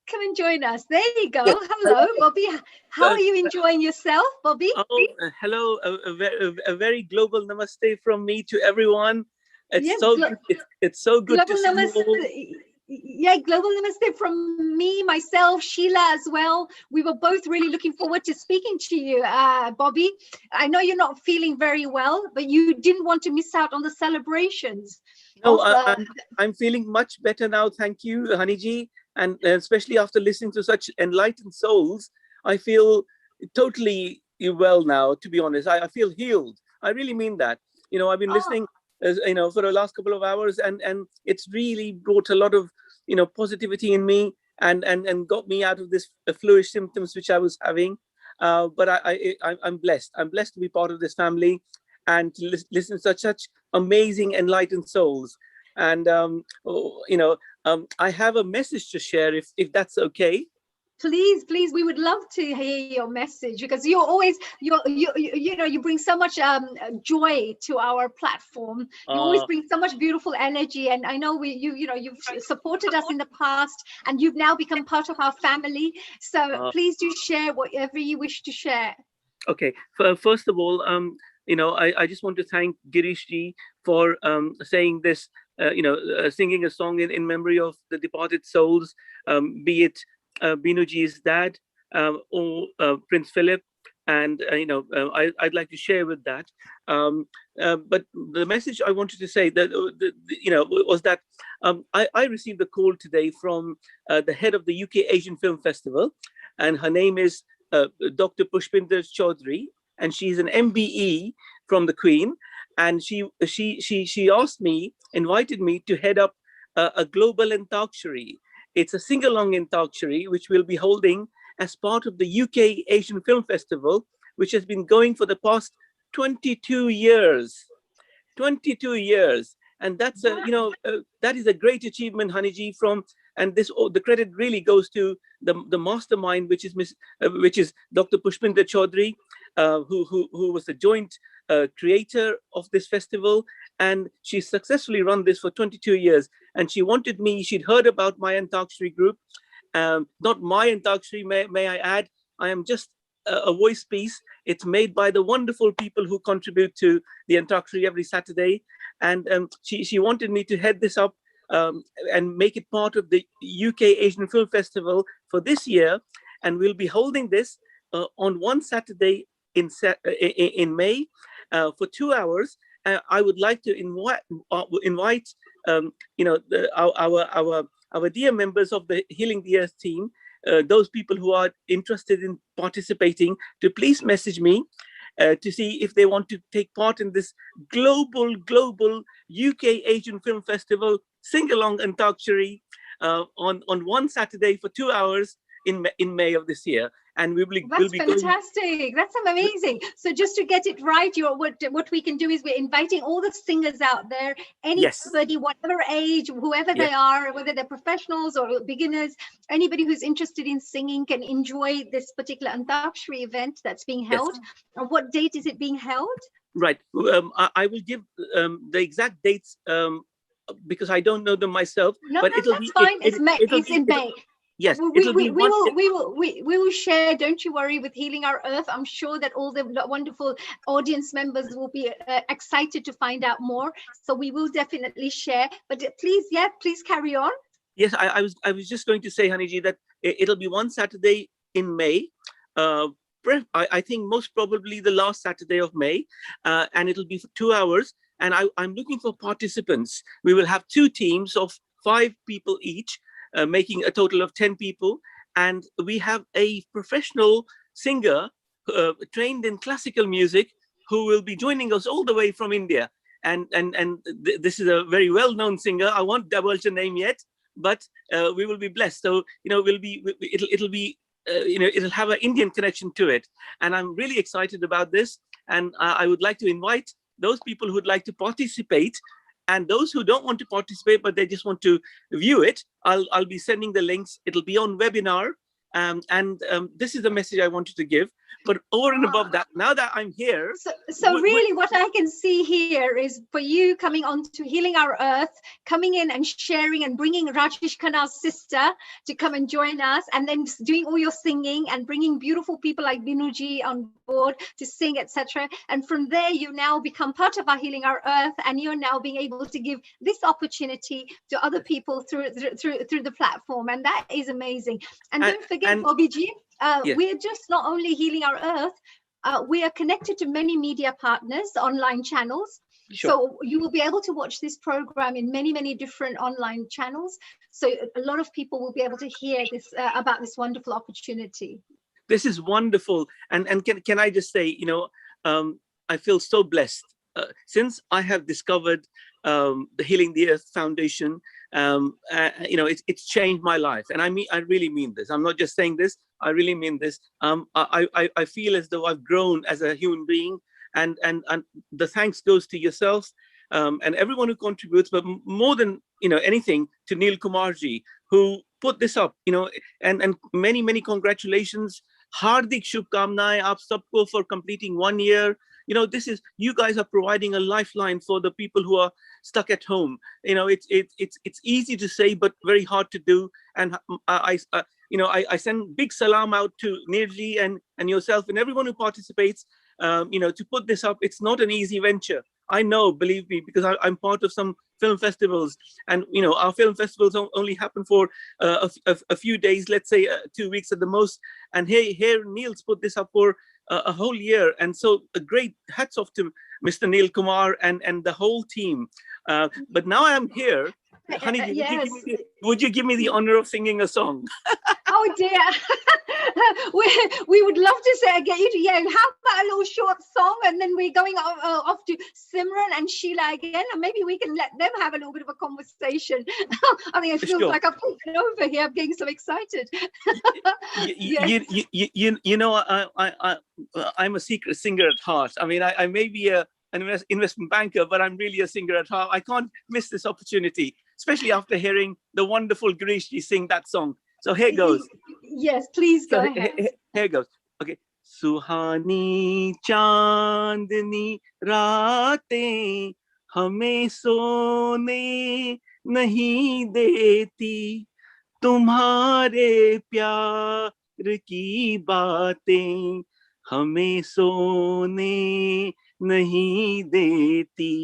Come and join us. There you go. Hello, Bobby. How are you enjoying yourself, Bobby? Oh, hello. A very global namaste from me to everyone. It's it's so good to see you all. Yeah, global namaste from me, myself, Sheila as well. We were both really looking forward to speaking to you, Bobby. I know you're not feeling very well, but you didn't want to miss out on the celebrations. No, I'm feeling much better now. Thank you, Haniji. And especially after listening to such enlightened souls, I feel totally well now, to be honest. I feel healed. I really mean that. You know, I've been listening, you know, for the last couple of hours, and it's really brought a lot of, you know, positivity in me and got me out of this fluish symptoms which I was having. But I'm blessed. I'm blessed to be part of this family and to listen to such amazing enlightened souls. And, you know, I have a message to share if that's okay. please, we would love to hear your message, because you're always, you bring so much joy to our platform. You always bring so much beautiful energy, and I know you've supported us in the past, and you've now become part of our family. So please do share whatever you wish to share. Okay, first of all, I just want to thank Girishji for saying this, singing a song in memory of the departed souls, be it Binuji's dad or Prince Philip. And, I'd like to share with that. But the message I wanted to say that, was that I received a call today from the head of the UK Asian Film Festival, and her name is Dr. Pushpinder Chaudhary, and she's an MBE from the Queen. And she invited me to head up a global Antakshari. It's a sing-along Antakshari, which we'll be holding as part of the UK Asian Film Festival, which has been going for the past 22 years. 22 years. And that's that is a great achievement, Haniji, and the credit really goes to the mastermind, which is Dr. Pushpinder Chaudhary, who was the joint creator of this festival, and she successfully run this for 22 years. And she'd heard about my Antakshari group, not my Antakshari, may I add. I am just a voice piece. It's made by the wonderful people who contribute to the Antakshari every Saturday. And she wanted me to head this up and make it part of the UK Asian Film Festival for this year. And we'll be holding this on one Saturday in May for 2 hours. I would like to invite our dear members of the Healing the Earth team, those people who are interested in participating, to please message me to see if they want to take part in this global UK Asian Film Festival sing-along Antakshari on one Saturday for 2 hours in May of this year. And we'll be fantastic. That's amazing. So just to get it right, what we can do is we're inviting all the singers out there, anybody, whatever age, whoever they are, whether they're professionals or beginners, anybody who's interested in singing can enjoy this particular Antakshari event that's being held. And what date is it being held? Right. I will give the exact dates because I don't know them myself. No, but that's fine. It's in May. Yes, we will share. Don't you worry. With Healing Our Earth, I'm sure that all the wonderful audience members will be excited to find out more. So we will definitely share. But please carry on. Yes, I was just going to say, Haniji, that it'll be one Saturday in May. I think most probably the last Saturday of May, and it'll be for 2 hours. And I'm looking for participants. We will have 2 teams of 5 people each. Making a total of 10 people, and we have a professional singer trained in classical music who will be joining us all the way from India. And this is a very well-known singer. I won't divulge the name yet, but we will be blessed. So it'll have an Indian connection to it, and I'm really excited about this. And I would like to invite those people who'd like to participate. And those who don't want to participate, but they just want to view it, I'll be sending the links. It'll be on webinar. And this is the message I wanted to give. But over and above that, now that I'm here. So really what I can see here is for you coming on to Healing Our Earth, coming in and sharing and bringing Rajesh Khanna's sister to come and join us, and then doing all your singing and bringing beautiful people like Binuji on board to sing, etc. And from there, you now become part of our Healing Our Earth, and you're now being able to give this opportunity to other people through the platform. And that is amazing. And don't forget, Bobby G, we're just not only Healing Our Earth, we are connected to many media partners, online channels. Sure. So you will be able to watch this program in many different online channels. So a lot of people will be able to hear this about this wonderful opportunity. This is wonderful. And can I just say, I feel so blessed. Since I have discovered the Healing the Earth Foundation, it's changed my life. And I really mean this. I'm not just saying this, I really mean this. I feel as though I've grown as a human being, and the thanks goes to yourself and everyone who contributes, but more than anything, to Neil Kumarji, who put this up, and many congratulations. Hardik shubhkamnaएं aap sabko for completing 1 year. You guys are providing a lifeline for the people who are stuck at home. It's easy to say, but very hard to do. And I send big salam out to Nirji and yourself and everyone who participates. To put this up, it's not an easy venture. I know, believe me, because I'm part of some film festivals, and our film festivals only happen for a few days, let's say 2 weeks at the most. And here Neil's put this up for a whole year, and so a great hats off to Mr. Neil Kumar and the whole team. But now I'm here. Honey, Yes. would you give me the honor of singing a song? Oh dear. we would love to get you to how about a little short song, and then we're going off to Simran and Sheila again, and maybe we can let them have a little bit of a conversation. I mean, it feels like I've taken over here. I'm getting so excited. I'm a secret singer at heart. I mean, I may be an investment banker, but I'm really a singer at heart. I can't miss this opportunity, especially after hearing the wonderful Girishji sing that song. So here goes. Yes, please go ahead. Here goes. Okay. सुहानी चांदनी रातें हमें सोने नहीं देती, तुम्हारे प्यार की बातें हमें सोने नहीं देती,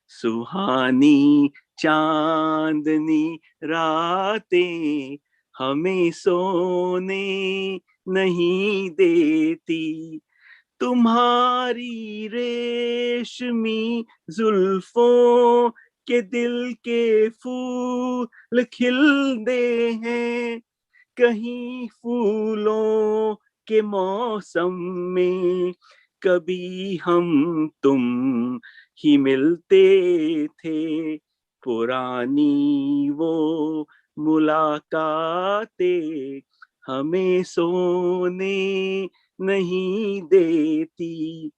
सुहानी चांदनी रातें हमें सोने नहीं देती, तुम्हारी रेशमी जुल्फों के दिल के फूल खिलते हैं, कहीं फूलों के मौसम में कभी हम तुम ही मिलते थे, पुरानी वो मुलाकातें हमें सोने नहीं देती,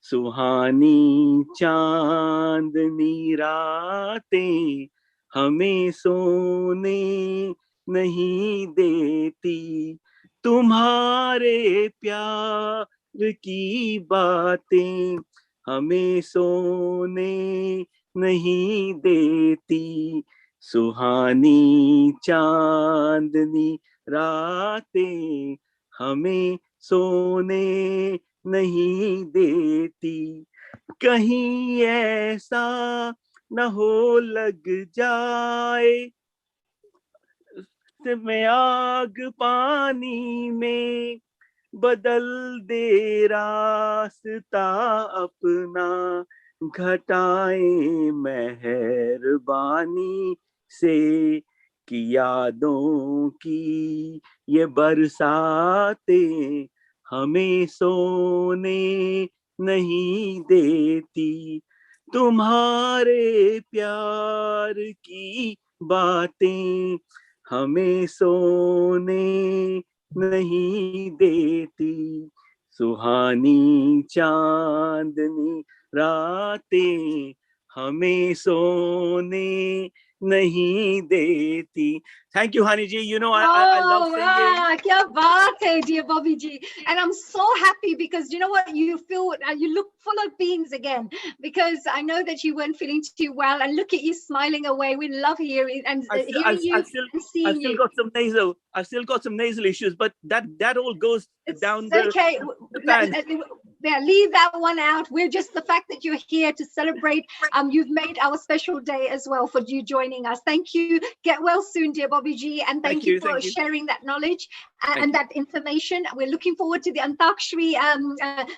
सुहानी चांदनी रातें हमें सोने नहीं देती, तुम्हारे प्यार की बातें हमें सोने नहीं देती, सुहानी चांदनी रातें हमें सोने नहीं देती, कहीं ऐसा न हो लग जाए में आग पानी में, बदल दे रास्ता अपना, घटाएं मेहरबानी से, कि यादों की ये बरसातें हमें सोने नहीं देती, तुम्हारे प्यार की बातें हमें सोने नहीं देती, सुहानी चांदनी रातें हमें सोने नहीं देती. Thank you, Hani ji. I love singing. Kya baat hai, dear Bobby ji. And I'm so happy because you know what? You look full of beans again, because I know that you weren't feeling too well, and look at you smiling away. We love hearing and hearing you and seeing you. I've still got some nasal issues, but that all goes down the pan. Leave that one out. We're just the fact that you're here to celebrate. You've made our special day as well for you joining us. Thank you. Get well soon, dear Bobby ji, and thank you for sharing that knowledge and that information. We're looking forward to the Antakshri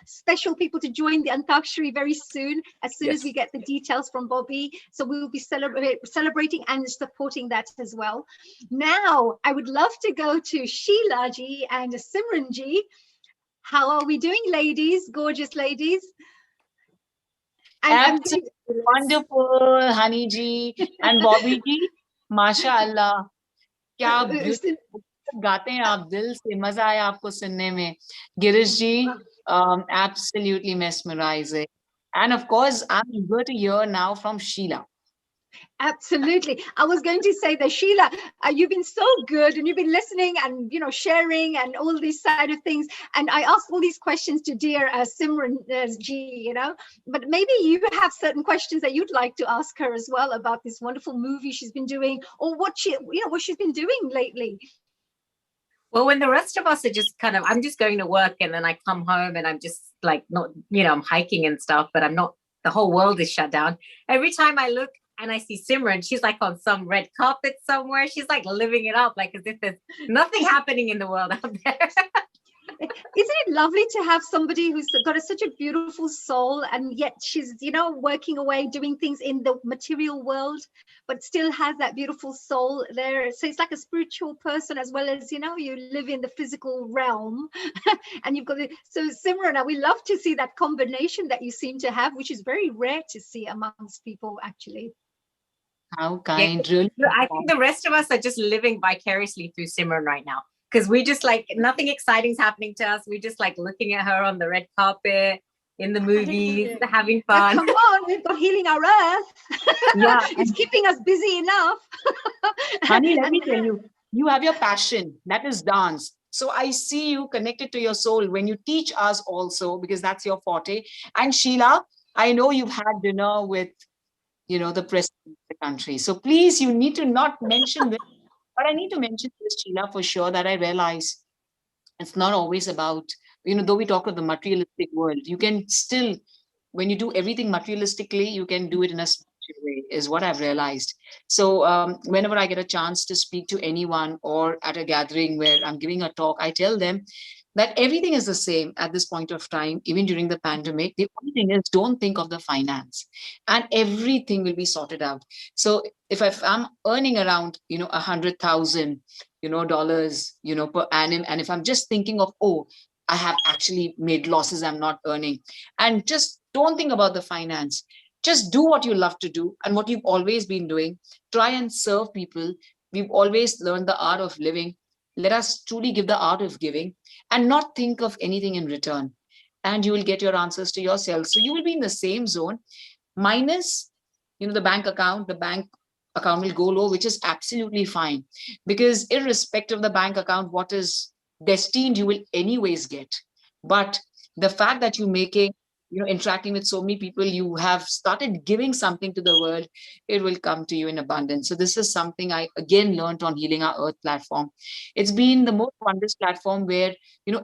special people to join the Antakshri very soon as we get the details from Bobby. So we will be celebrating and supporting that as well. Now, I would love to go to Sheila ji and Simran ji. How are we doing, ladies? Gorgeous ladies. Absolutely wonderful, Hani ji and Bobby ji. MashaAllah. क्या गाते हैं आप, दिल से मजा आया आपको सुनने में. Girish ji, absolutely mesmerizing. And of course, I'm eager to hear now from Sheila. Absolutely. I was going to say that, Sheila, you've been so good and you've been listening and, sharing and all these side of things. And I asked all these questions to dear Simran ji, but maybe you have certain questions that you'd like to ask her as well about this wonderful movie she's been doing, or what she's been doing lately. Well, when the rest of us are just I'm just going to work and then I come home and I'm just like, not, I'm hiking and stuff, but I'm not, the whole world is shut down. Every time I look and I see Simran, she's like on some red carpet somewhere. She's like living it up, like as if there's nothing happening in the world out there. Isn't it lovely to have somebody who's got such a beautiful soul, and yet she's, working away, doing things in the material world, but still has that beautiful soul there. So it's like a spiritual person as well as, you live in the physical realm. And you've got so Simran, we love to see that combination that you seem to have, which is very rare to see amongst people, actually. How kind. Really. I think the rest of us are just living vicariously through Simran right now, because we just like, nothing exciting's happening to us. We're just like looking at her on the red carpet, in the movies, having fun. Now, come on, we've got Healing Our Earth. Yeah. It's keeping us busy enough. Honey, let me tell you, you have your passion, that is dance. So I see you connected to your soul when you teach us also, because that's your forte. And Sheila, I know you've had dinner with, the president of the country. So please, you need to not mention this, but I need to mention this, Sheila, for sure, that I realize it's not always about, though we talk of the materialistic world, you can still, when you do everything materialistically, you can do it in a spiritual way, is what I've realized. So whenever I get a chance to speak to anyone or at a gathering where I'm giving a talk, I tell them that everything is the same at this point of time, even during the pandemic. The only thing is, don't think of the finance, and everything will be sorted out. So if I'm earning around, $100,000, dollars, per annum, and if I'm just thinking of, oh, I have actually made losses, I'm not earning, and just don't think about the finance. Just do what you love to do and what you've always been doing. Try and serve people. We've always learned the art of living. Let us truly give the art of giving and not think of anything in return. And you will get your answers to yourself. So you will be in the same zone, minus, the bank account. The bank account will go low, which is absolutely fine, because irrespective of the bank account, what is destined, you will anyways get. But the fact that you're making, interacting with so many people, you have started giving something to the world, it will come to you in abundance. So this is something I again learned on Healing Our Earth platform. It's been the most wondrous platform where,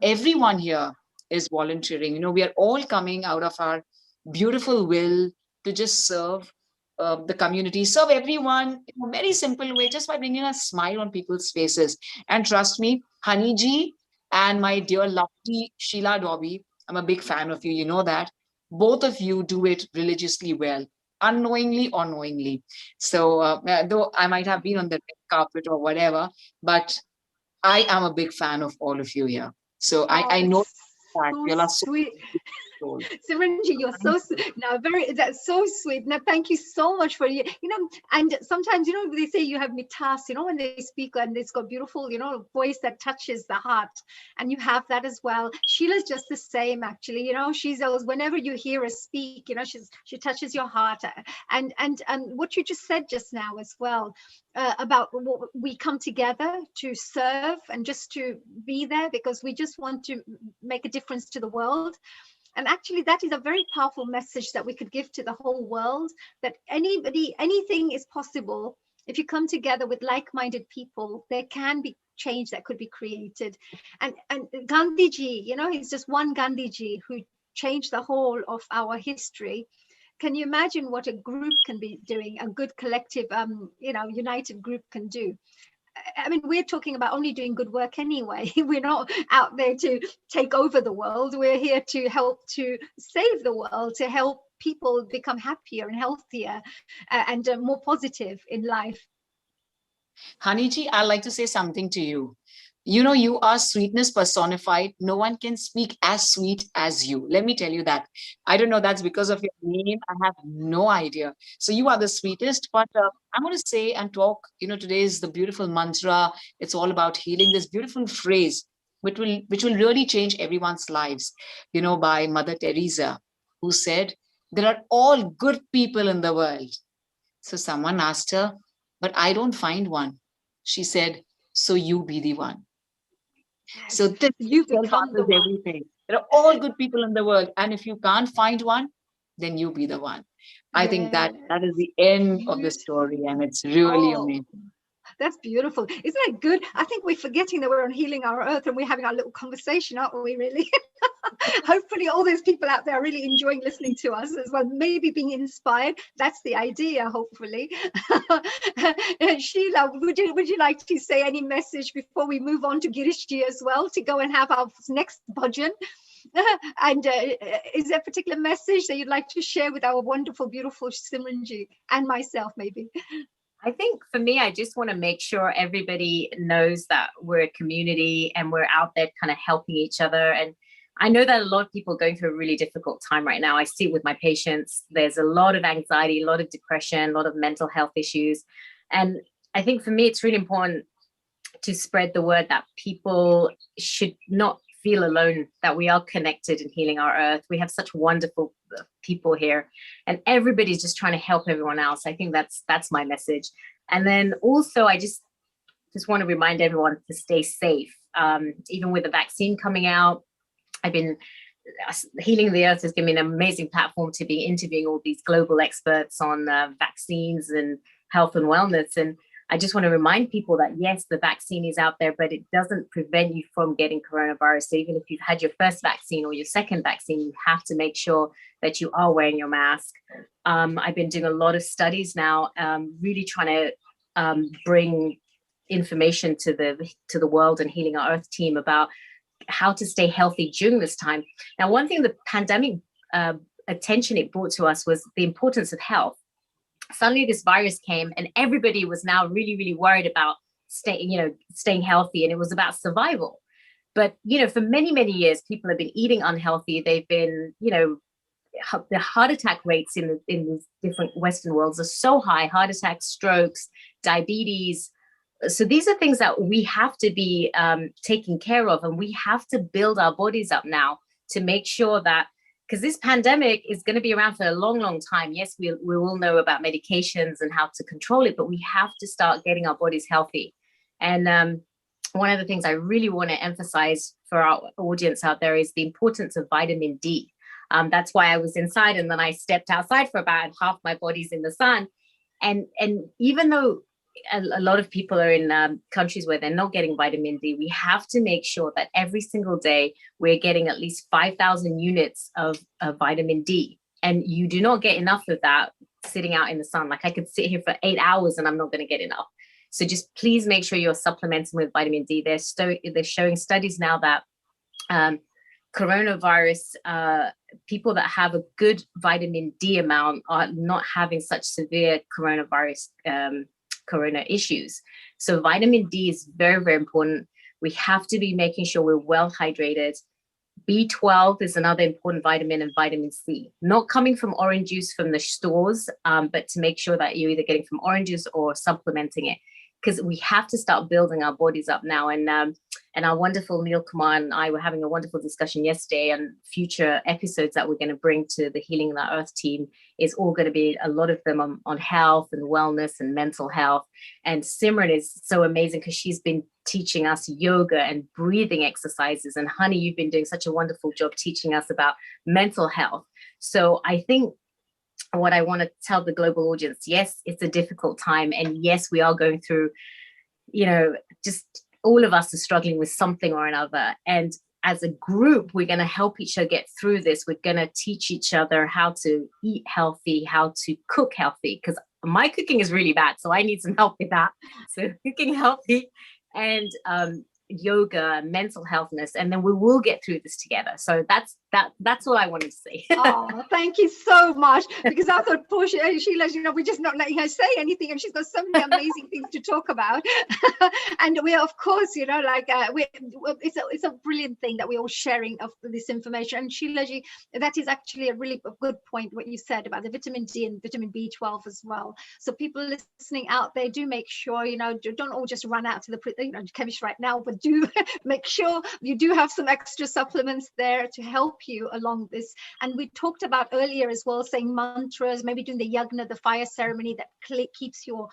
everyone here is volunteering. We are all coming out of our beautiful will to just serve the community, serve everyone in a very simple way, just by bringing a smile on people's faces. And trust me, Honey Ji and my dear lovely Sheila Dobby, I'm a big fan of you, you know that. Both of you do it religiously well, unknowingly or knowingly. So though I might have been on the red carpet or whatever, but I am a big fan of all of you here. So I know that you are so sweet. Simranji, you're so that's so sweet. Now, thank you so much for and sometimes, they say you have mitas, when they speak, and it's got beautiful, voice that touches the heart, and you have that as well. Sheila's just the same, actually. She's always, whenever you hear her speak, she touches your heart, and what you just said just now as well, about we come together to serve and just to be there because we just want to make a difference to the world. And actually, that is a very powerful message that we could give to the whole world, that anything is possible. If you come together with like-minded people, there can be change that could be created. And Gandhiji, he's just one Gandhiji who changed the whole of our history. Can you imagine what a group can be doing, a good collective, united group can do? I mean, we're talking about only doing good work anyway. We're not out there to take over the world. We're here to help to save the world, to help people become happier and healthier and more positive in life. Haniji, I'd like to say something to you. You are sweetness personified. No one can speak as sweet as you. Let me tell you that. I don't know, that's because of your name. I have no idea. So you are the sweetest, but I'm going to say and talk, today is the beautiful mantra. It's all about healing. This beautiful phrase, which will really change everyone's lives, by Mother Teresa, who said, there are all good people in the world. So someone asked her, but I don't find one. She said, so you be the one. So this You itself become the answers one. everything. There are all good people in the world. And if you can't find one, then you be the one. I think that is the end of the story, and it's really amazing. That's beautiful. Isn't that good? I think we're forgetting that we're on Healing Our Earth and we're having our little conversation, aren't we, really? Hopefully all those people out there are really enjoying listening to us as well, maybe being inspired. That's the idea, hopefully. Sheila, would you like to say any message before we move on to Girishji as well, to go and have our next bhajan? And is there a particular message that you'd like to share with our wonderful, beautiful Simranji and myself, maybe? I think for me, I just want to make sure everybody knows that we're a community and we're out there kind of helping each other. And I know that a lot of people are going through a really difficult time right now. I see it with my patients. There's a lot of anxiety, a lot of depression, a lot of mental health issues. And I think for me, it's really important to spread the word that people should not feel alone, that we are connected in Healing Our Earth. We have such wonderful people here, and everybody's just trying to help everyone else. I think that's my message. And then also, I just want to remind everyone to stay safe. Even with the vaccine coming out, I've been Healing the Earth has given me an amazing platform to be interviewing all these global experts on vaccines and health and wellness. And I just want to remind people that, yes, the vaccine is out there, but it doesn't prevent you from getting coronavirus. So even if you've had your first vaccine or your second vaccine, you have to make sure that you are wearing your mask. I've been doing a lot of studies now, really trying to bring information to the world and Healing Our Earth team about how to stay healthy during this time. Now, one thing the pandemic attention it brought to us was the importance of health. Suddenly this virus came and everybody was now really, really worried about staying healthy, and it was about survival. But, for many, many years, people have been eating unhealthy. They've been, the heart attack rates in these different Western worlds are so high, heart attacks, strokes, diabetes. So these are things that we have to be taking care of, and we have to build our bodies up now to make sure that, because this pandemic is going to be around for a long, long time. Yes, we will know about medications and how to control it, but we have to start getting our bodies healthy. And one of the things I really want to emphasize for our audience out there is the importance of vitamin D. That's why I was inside, and then I stepped outside for about half my body's in the sun. And even though a lot of people are in countries where they're not getting vitamin D, we have to make sure that every single day we're getting at least 5,000 units of vitamin D. And you do not get enough of that sitting out in the sun. Like, I could sit here for 8 hours and I'm not going to get enough. So just please make sure you're supplementing with vitamin D. They're showing studies now that coronavirus, people that have a good vitamin D amount are not having such severe coronavirus corona issues. So vitamin D is very, very important. We have to be making sure we're well hydrated. B12 is another important vitamin, and vitamin C, not coming from orange juice from the stores, but to make sure that you're either getting from orange juice or supplementing it, because we have to start building our bodies up now. And our wonderful Neil Kumar and I were having a wonderful discussion yesterday, and future episodes that we're going to bring to the Healing the Earth team is all going to be, a lot of them on health and wellness and mental health. And Simran is so amazing because she's been teaching us yoga and breathing exercises. And Honey, you've been doing such a wonderful job teaching us about mental health. So I think what I want to tell the global audience, yes, it's a difficult time. And yes, we are going through, just all of us are struggling with something or another. And as a group, we're going to help each other get through this. We're going to teach each other how to eat healthy, how to cook healthy, because my cooking is really bad. So I need some help with that. So cooking healthy and yoga, mental healthness, and then we will get through this together. So that's all I wanted to say. Oh, thank you so much, because I thought poor Sheila, we're just not letting her say anything, and she's got so many amazing things to talk about. And we are, of course, it's a brilliant thing that we're all sharing of this information. And Sheila ji, that is actually a really good point what you said about the vitamin D and vitamin B12 as well. So people listening out there, do make sure, don't all just run out to the chemist right now, but do make sure you do have some extra supplements there to help help you along this. And we talked about earlier as well, saying mantras, maybe doing the yagna, the fire ceremony that keeps your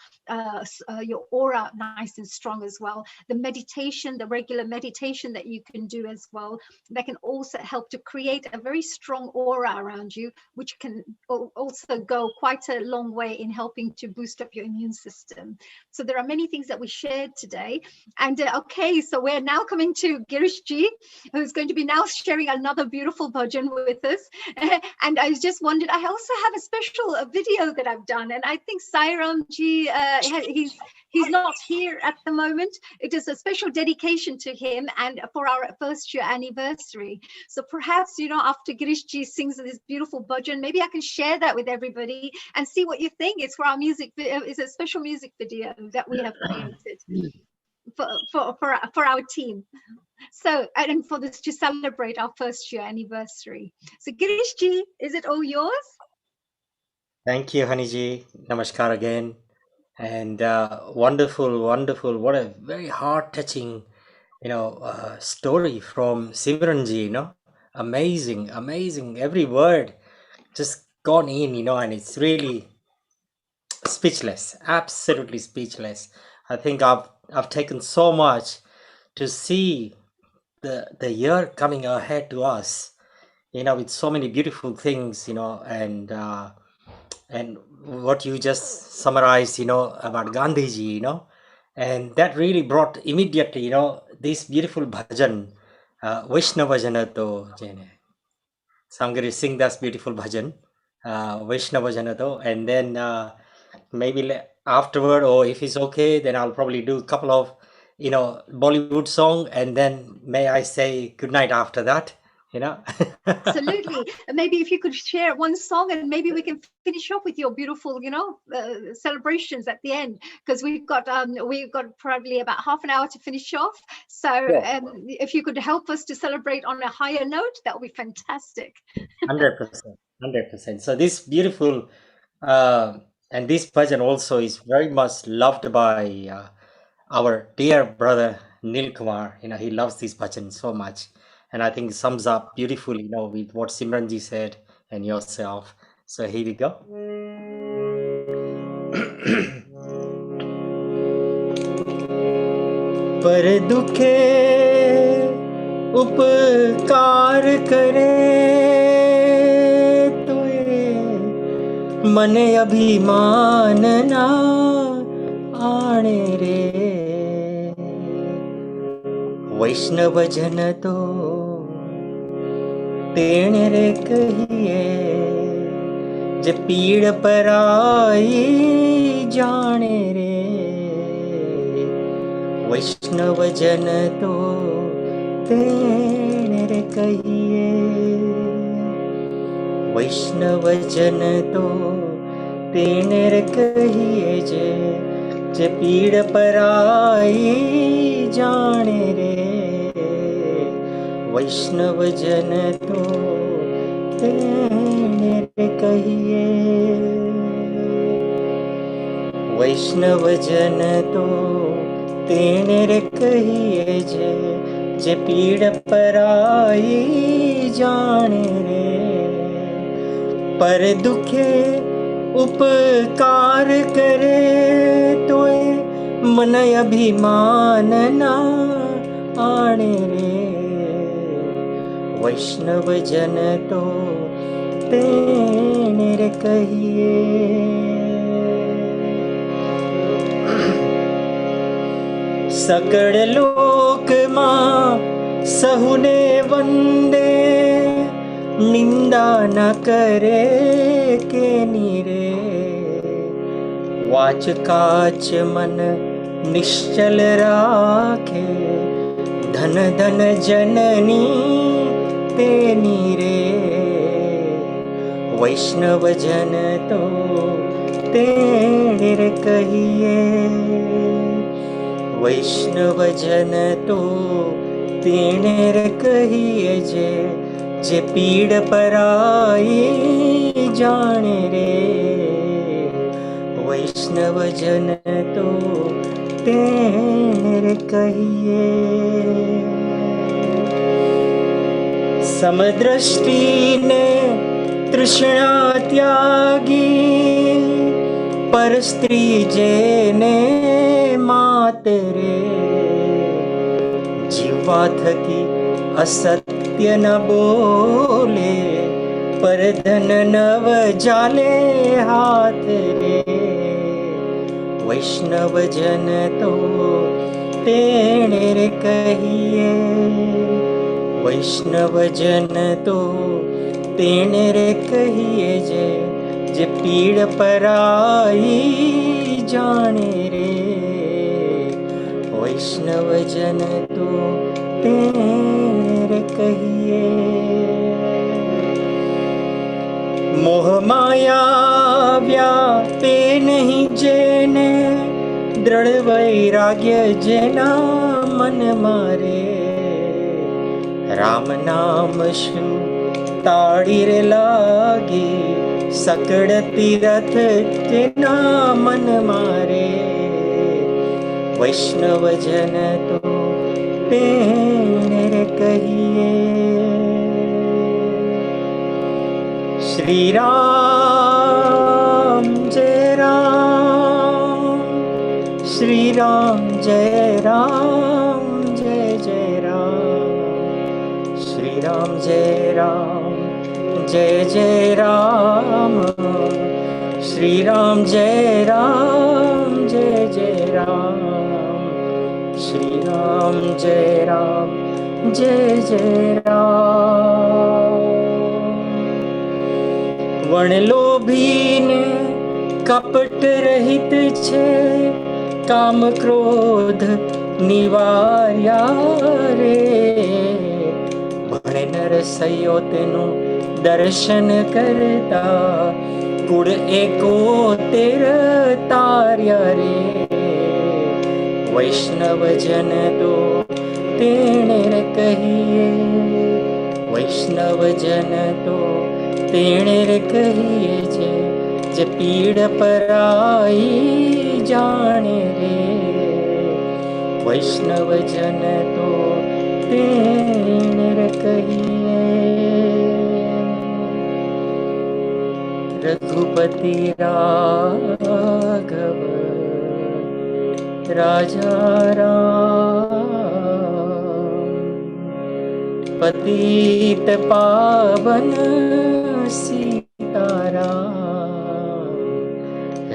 aura nice and strong as well. The meditation, the regular meditation that you can do as well, that can also help to create a very strong aura around you, which can also go quite a long way in helping to boost up your immune system. So there are many things that we shared today. And okay, so we're now coming to Girishji, who's going to be now sharing another beautiful bhajan with us. And I just wondered, I also have a special video that I've done, and I think Sairamji, he's not here at the moment. It is a special dedication to him and for our first year anniversary. So perhaps, you know, after Girishji sings this beautiful bhajan, maybe I can share that with everybody and see what you think. It's for our music, it's a special music video that we have created for our team. So, and for this to celebrate our first year anniversary. So Girishji, is it all yours? Thank you, Haniji. Namaskar again. And wonderful, wonderful. What a very heart-touching, story from Simranji, Amazing, amazing. Every word just gone in, and it's really speechless, absolutely speechless. I think I've taken so much to see the year coming ahead to us, with so many beautiful things, and what you just summarized, about Gandhiji, and that really brought immediately, this beautiful bhajan, Vaishnava Janato Jene. So I'm going to sing that beautiful bhajan, Vaishnava Janato, and then maybe afterward, or if it's okay, then I'll probably do a couple of, Bollywood song, and then may I say good night after that, Absolutely. Maybe if you could share one song, and maybe we can finish off with your beautiful, celebrations at the end, because we've got probably about half an hour to finish off. So if you could help us to celebrate on a higher note, that would be fantastic. 100%. So this beautiful, and this bhajan also is very much loved by our dear brother Nil Kumar. He loves this bhajan so much. And I think it sums up beautifully, with what Simranji said and yourself. So here we go. पर दुखे उपकार करे तो मने अभिमान ना आने रे वैष्णव जन तो तेणे रे कहिए जे पीड़ पराई जाने रे वैष्णव जन तो तेणे रे कहिए वैष्णव जन तो तेणे रे कहिए जे पीड़ पराई जाने रे वैष्णव जन तो तेणे रे कहिए वैष्णव जन तो तेणे रे कहिए जे पीड़ पराई जाने रे पर दुखे उपकार करे तोए मन अभिमान ना आने रे वैष्णव जन तो तेणे रे कहिए सकड़ लोक मां सहुने वंदे निंदा न करे के नीरे वाच काच मन निश्चल राखे धन धन जननी तेनी रे वैष्णव जन तो तेणे रे कहिए वैष्णव जन तो तेणे रे कहिए जे पीड़ पराई जाने रे वैष्णव जन तो तेणे रे कहिए समदृष्टिने तृष्णा त्यागी पर स्त्री जेने मातरे जीवा थकी असत्य न बोले पर धन नव जाले हाथ रे वैष्णव जन तो तेणे रे कहिए वैष्णव जन तो तेणे रे कहिए जे पीड़ पराई जाने रे वैष्णव जन तो तेणे रे कहिए मोह माया व्यापे नहीं जेने दृढ़ वैराग्य जेना मन मारे राम नाम शु ताड़ी रे लागी सकड़ तीरथ जेना मन मारे वैष्णव जन तो तेणे रे कहिए श्री राम जय राम श्री राम जय जय राम श्री राम जय जय राम श्री राम जय जय राम श्री राम जय जय राम वण लोभीने कपट रहित छे काम क्रोध निवार्या रे भणे नर सयो तेनु दर्शन करता कुड़ एको तेर तार्या रे वैष्णव जन तो तेणे रे कहिए वैष्णव जन तो तेणे रे कहिए जे पीड़ पराई जाने रे वैष्णव जन तो तेणे रे कहिए रघुपति राघव राजा राम पतित पावन सीताराम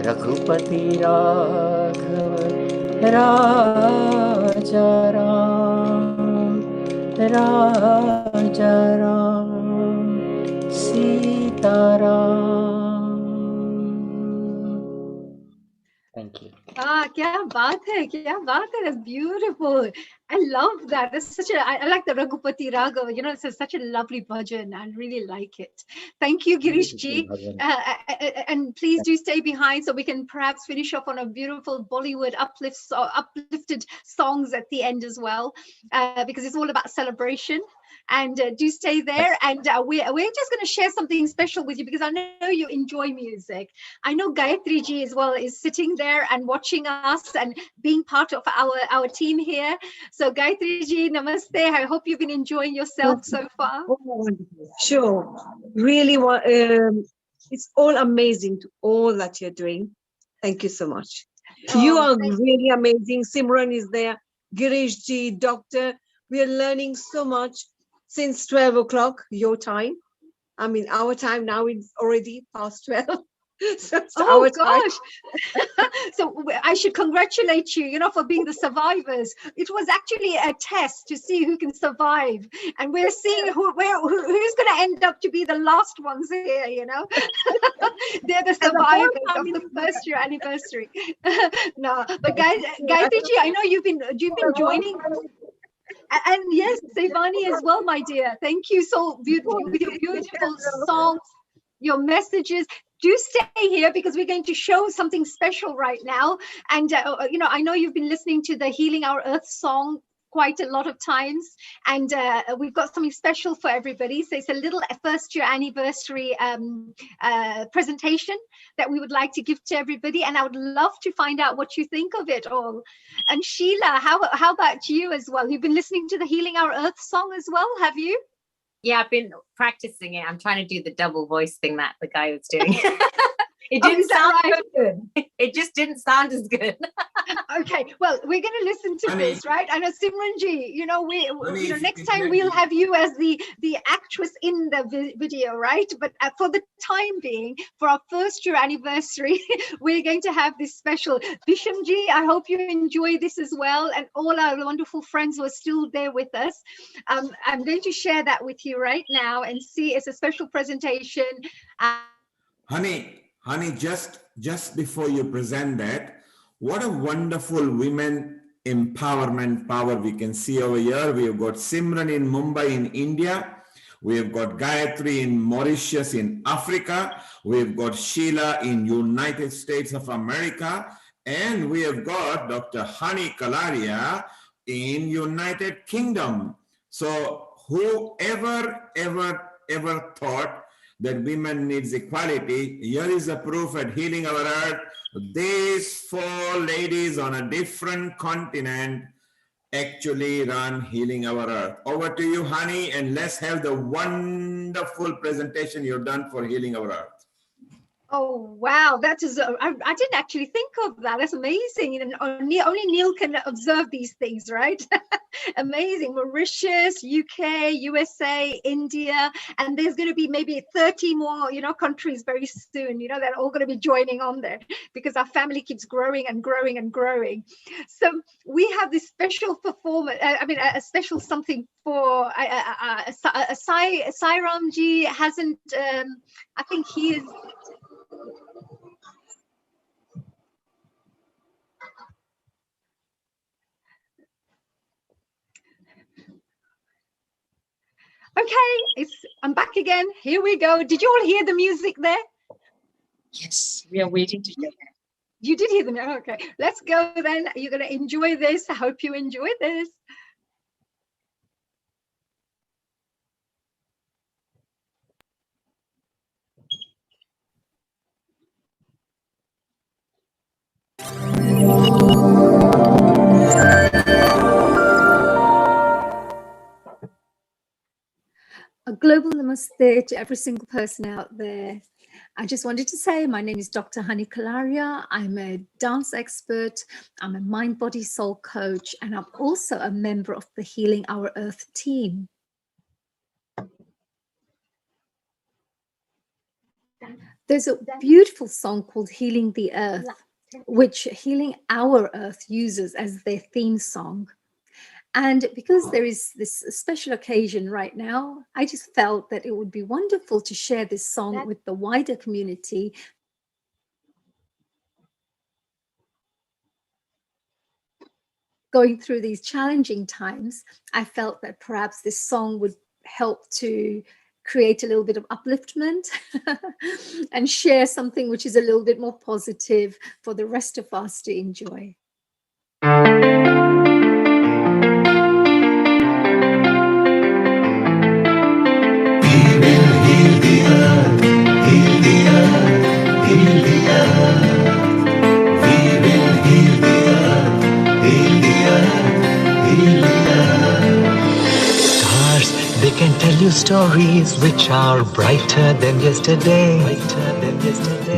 रघुपति राघव राजा राम राजा Ram Sitaram Thank you. Kya baat hai, kya baat hai. That's beautiful. I love that. That's such a, I like the Raghupati Raga. You know, it's such a lovely bhajan. I really like it. Thank you, Girish ji. And please do stay behind so we can perhaps finish off on a beautiful Bollywood uplifted songs at the end as well, because it's all about celebration. And do stay there. And we're just going to share something special with you because I know you enjoy music. I know Gayatri ji as well is sitting there and watching us and being part of our team here. So Gayatri ji, namaste. I hope you've been enjoying yourself so far. Oh, wonderful. Sure. Really, it's all amazing to all that you're doing. Thank you so much. You are really amazing. Simran is there. Girish ji, doctor. We are learning so much since 12 o'clock, your time. I mean, our time now is already past 12. So it's our gosh. So I should congratulate you, you know, for being the survivors. It was actually a test to see who can survive. And we're seeing who's going to end up to be the last ones here, you know. They're the survivors of the first year anniversary. No, but Gayatri ji, I know you've been joining. And yes, Sevani as well, my dear. Thank you so beautiful with your beautiful songs, your messages. Do stay here because we're going to show something special right now. And, you know, I know you've been listening to the Healing Our Earth song quite a lot of times. And we've got something special for everybody. So it's a little first year anniversary presentation that we would like to give to everybody. And I would love to find out what you think of it all. And Sheila, how about you as well? You've been listening to the Healing Our Earth song as well, have you? Yeah, I've been practicing it. I'm trying to do the double voice thing that the guy was doing. It Oh, didn't is that sound right? good. It just didn't sound as good. Okay, well, we're going to listen to Honey. this, right? And Simranji, you know, Honey, if you next can time hear we'll me. have you as the actress in the video, right? But for the time being, for our first year anniversary, we're going to have this special. Bishamji, I hope you enjoy this as well, and all our wonderful friends who are still there with us. I'm going to share that with you right now and see it's a special presentation. Honey, just before you present that, what a wonderful women empowerment power we can see over here. We have got Simran in Mumbai in India. We have got Gayatri in Mauritius in Africa. We have got Sheila in United States of America. And we have got Dr. Hani Kalaria in United Kingdom. So whoever ever thought that women needs equality, here is a proof at Healing Our Earth. These 4 ladies on a different continent actually run Healing Our Earth. Over to you, Hani, and let's have the wonderful presentation you've done for Healing Our Earth. Oh, wow. That is, I didn't actually think of that. That's amazing. And only Neil can observe these things, right? Amazing. Mauritius, UK, USA, India, and there's going to be maybe 30 more, countries very soon, they're all going to be joining on there because our family keeps growing and growing and growing. So we have this special performance, a special something for Sairamji hasn't, I think he is. Okay, I'm back again. Here we go. Did you all hear the music there? Yes, we are waiting to hear that. You did hear them. Okay, let's go then. You're going to enjoy this. I hope you enjoy this. A global namaste to every single person out there. I just wanted to say my name is Dr. Hani Kalaria. I'm a dance expert. I'm a mind, body, soul coach, and I'm also a member of the Healing Our Earth team. There's a beautiful song called Healing the Earth, which Healing Our Earth uses as their theme song. And because there is this special occasion right now, I just felt that it would be wonderful to share this song with the wider community. Going through these challenging times, I felt that perhaps this song would help to create a little bit of upliftment and share something which is a little bit more positive for the rest of us to enjoy. Stars, they can tell you stories which are brighter than yesterday.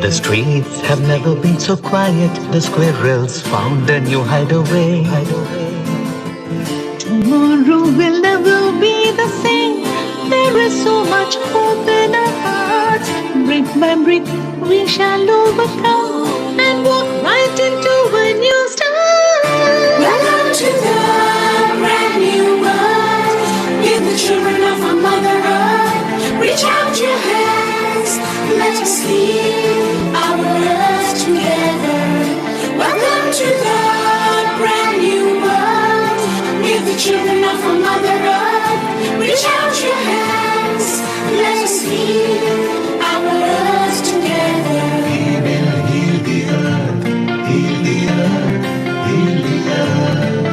The streets have never been so quiet. The squirrels found a new hideaway. Tomorrow will never be the same. There is so much hope in our hearts. Brick by brick, we shall overcome and walk right into a new start. Welcome to the brand new world. We're the children of our Mother Earth. Reach out your hands, let us heal our earth together. Welcome to the brand new world. We're the children of our Mother Earth. Reach out your hands, let us heal our earth together. We will heal the earth, heal the earth, heal the earth.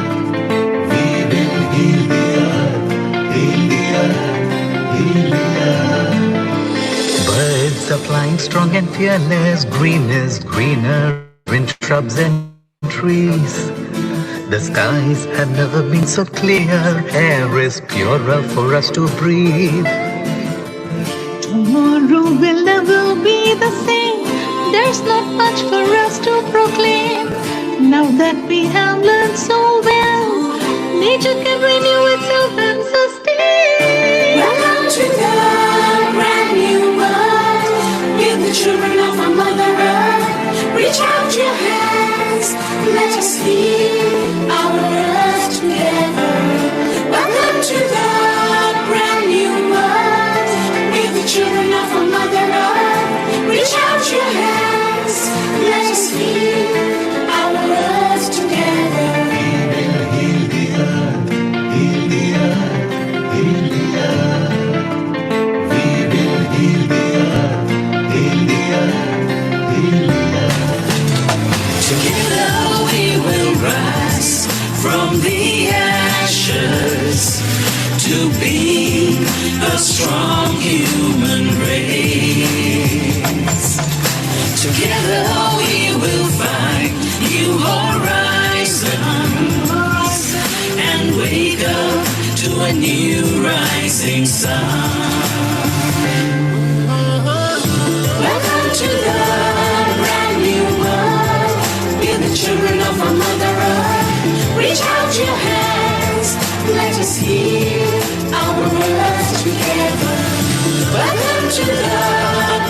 We will heal the earth, heal the earth, heal the earth. Birds are flying strong and fearless. Green is greener in shrubs and trees. The skies have never been so clear. Air is purer for us to breathe. Tomorrow will never be the same. There's not much for us to proclaim. Now that we have learned so well, nature can renew itself and sustain. Welcome to the brand new world. With the children of our Mother Earth. Reach out your hands. Let us heal our earth together. Welcome to the brand new world. With the children of our Mother Earth. Reach out your hands. Let us heal our earth together. We will heal the earth, heal the earth, heal the earth. We will heal the earth, heal the earth, heal the earth. Together we will rise from the ashes to be a strong human race. Together we will find new horizons and wake up to a new rising sun. Welcome to the brand new world. We're the children of our Mother Earth. Reach out your hands. Let us heal our earth together. Welcome to the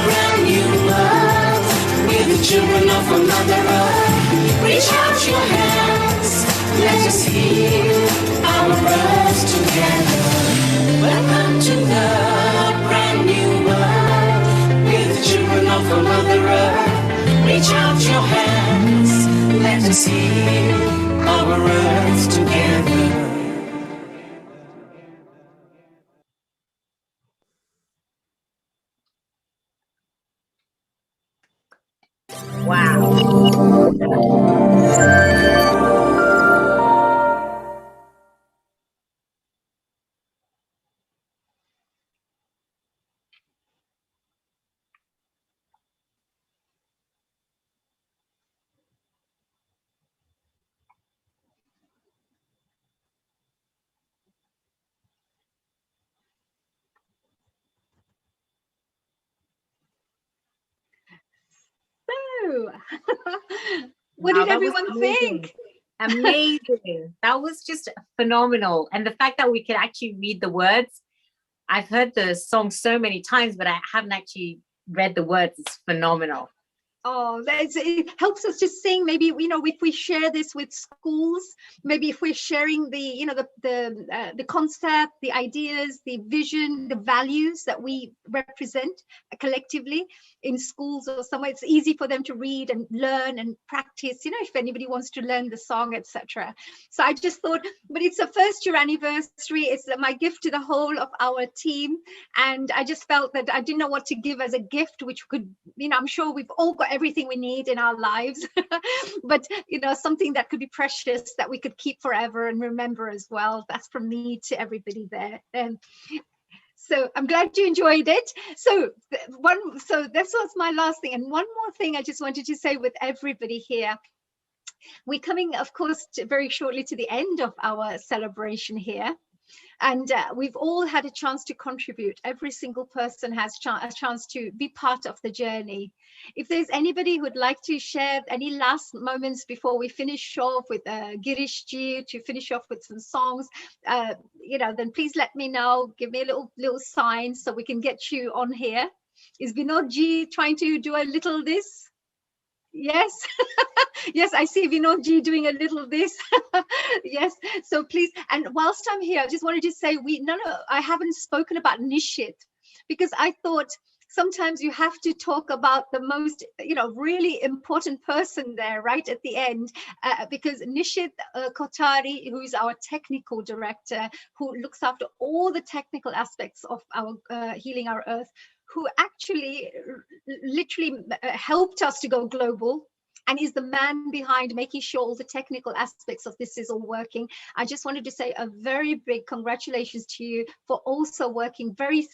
brand new world. We're the children of our Mother Earth. Reach out your hands. Let us heal our earth together. Welcome to the brand new world. We're the children of our Mother Earth. Reach out your hands. Let us heal our earth together. So, what Wow, did that was everyone amazing. think? Amazing. That was just phenomenal. And the fact that we could actually read the words, I've heard the song so many times, but I haven't actually read the words. It's phenomenal. Oh, it helps us to sing. Maybe, you know, if we share this with schools, maybe if we're sharing the, you know, the concept, the ideas, the vision, the values that we represent collectively in schools or somewhere, it's easy for them to read and learn and practice, you know, if anybody wants to learn the song, etc. So I just thought, but it's a first year anniversary. It's my gift to the whole of our team. And I just felt that I didn't know what to give as a gift, which could, you know, I'm sure we've all got everything we need in our lives, but, you know, something that could be precious that we could keep forever and remember as well. That's from me to everybody there. So I'm glad you enjoyed it. So this was my last thing. And one more thing I just wanted to say with everybody here. We're coming, of course, very shortly to the end of our celebration here. And we've all had a chance to contribute. Every single person has a chance to be part of the journey. If there's anybody who'd like to share any last moments before we finish off with Girish ji, to finish off with some songs, you know, then please let me know. Give me a little sign so we can get you on here. Is Vinod ji trying to do a little this? Yes. Yes, I see Vinod ji doing a little this. Yes, so please, and whilst I'm here, I just wanted to say I haven't spoken about Nishit, because I thought sometimes you have to talk about the most, you know, really important person there right at the end, because Nishit Kotari, who is our technical director, who looks after all the technical aspects of our Healing Our Earth, who actually literally helped us to go global and is the man behind making sure all the technical aspects of this is all working. I just wanted to say a very big congratulations to you for also working very,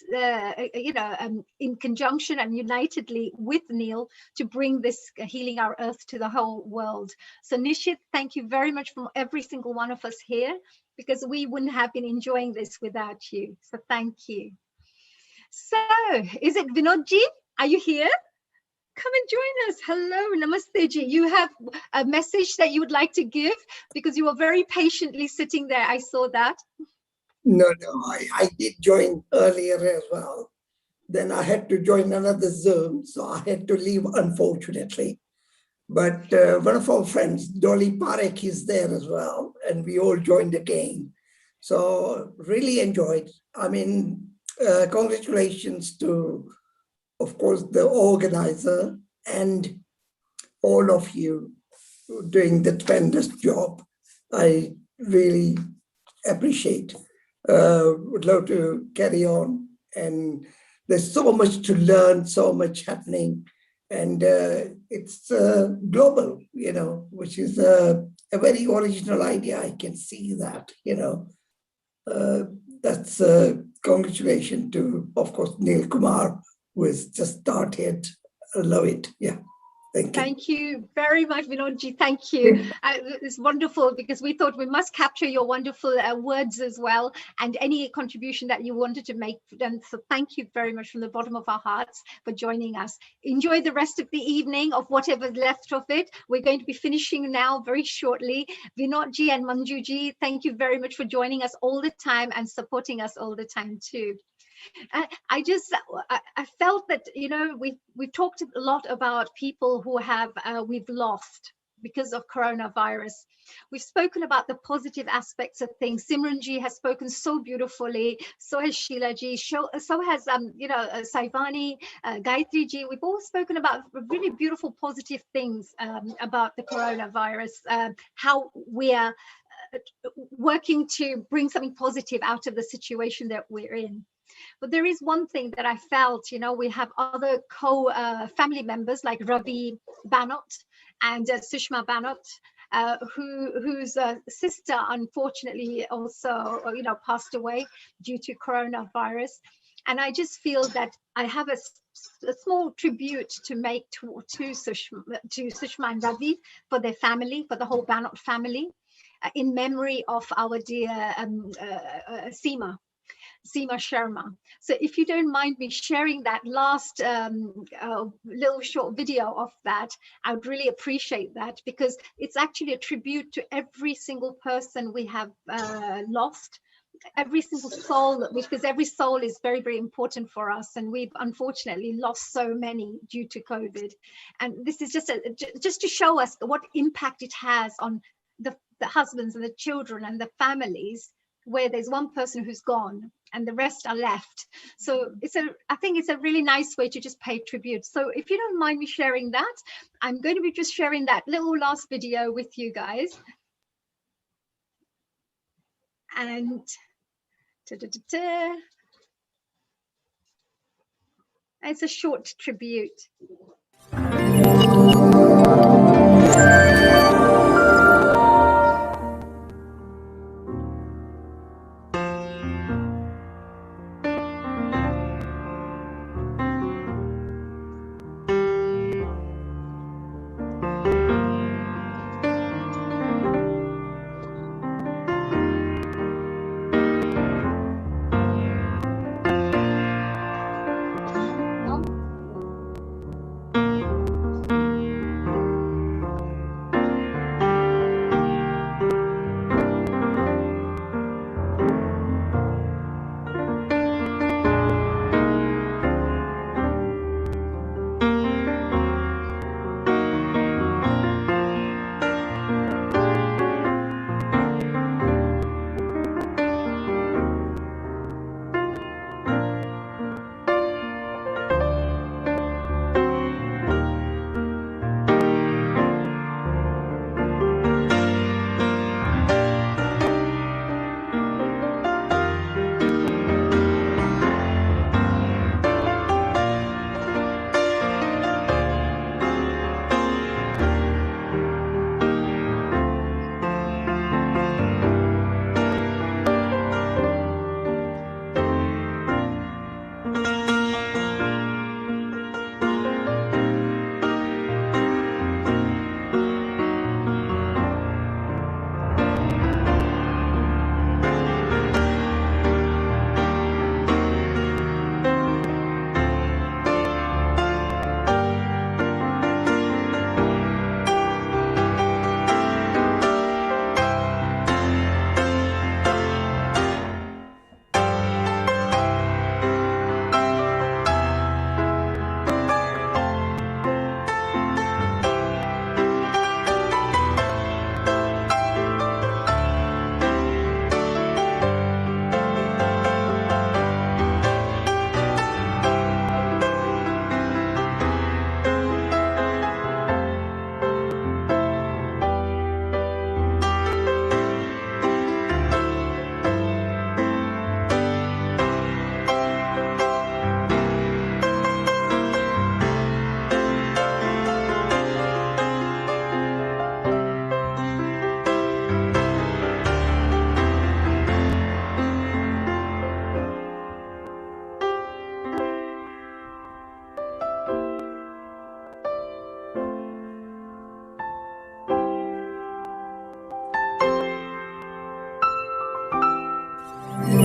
in conjunction and unitedly with Neil to bring this Healing Our Earth to the whole world. So Nishit, thank you very much from every single one of us here, because we wouldn't have been enjoying this without you. So thank you. So is it Vinodji? Are you here? Come and join us. Hello, Namaste ji. You have a message that you would like to give, because you were very patiently sitting there. I saw that. No, I did join earlier as well. Then I had to join another Zoom, so I had to leave, unfortunately. But one of our friends, Dolly Parekh, is there as well, and we all joined again. So really enjoyed. I mean, congratulations to, of course, the organizer and all of you doing the tremendous job. I really appreciate. Would love to carry on, and there's so much to learn, so much happening, and it's global, which is a very original idea. I can see that, that's congratulations to, of course, Neil Kumar, who has just started. I love it. Yeah. Thank you very much, Vinodji. Thank you. It's wonderful, because we thought we must capture your wonderful words as well, and any contribution that you wanted to make. And so thank you very much from the bottom of our hearts for joining us. Enjoy the rest of the evening, of whatever's left of it. We're going to be finishing now very shortly. Vinodji and Manjuji, thank you very much for joining us all the time and supporting us all the time too. I felt that, we've talked a lot about people who we've lost because of coronavirus. We've spoken about the positive aspects of things. Simranji has spoken so beautifully. So has Sheilaji. So has Saivani, Gayatri ji. We've all spoken about really beautiful, positive things about the coronavirus. How we are working to bring something positive out of the situation that we're in. But there is one thing that I felt, we have other family members like Ravi Banot and Sushma Banot, whose sister unfortunately also, passed away due to coronavirus. And I just feel that I have a small tribute to make to Sushma and Ravi, for their family, for the whole Banot family, in memory of our dear Seema Sharma. So if you don't mind me sharing that last little short video of that, I would really appreciate that, because it's actually a tribute to every single person we have lost, every single soul, because every soul is very, very important for us, and we've unfortunately lost so many due to COVID. And this is just to show us what impact it has on the husbands and the children and the families, where there's one person who's gone and the rest are left. So I think it's a really nice way to just pay tribute. So if you don't mind me sharing that, I'm going to be just sharing that little last video with you guys. And it's a short tribute.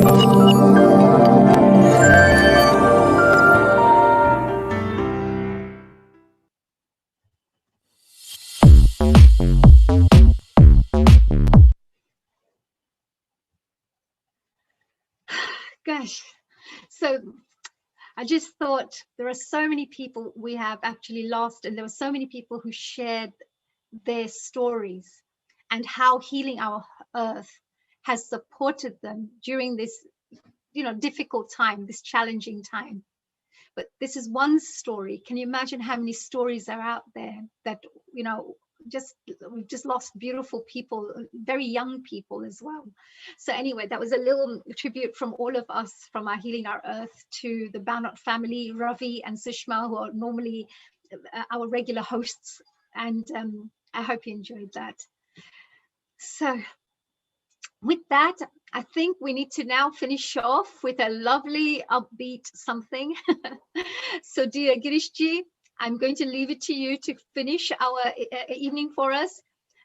Gosh, so I just thought there are so many people we have actually lost, and there were so many people who shared their stories and how Healing Our Earth has supported them during this, difficult time, this challenging time. But this is one story. Can you imagine how many stories are out there that, we've just lost beautiful people, very young people as well. So anyway, that was a little tribute from all of us, from our Healing Our Earth, to the Banot family, Ravi and Sushma, who are normally our regular hosts. And I hope you enjoyed that. So with that, I think we need to now finish off with a lovely upbeat something. So dear Girishji, I'm going to leave it to you to finish our evening for us.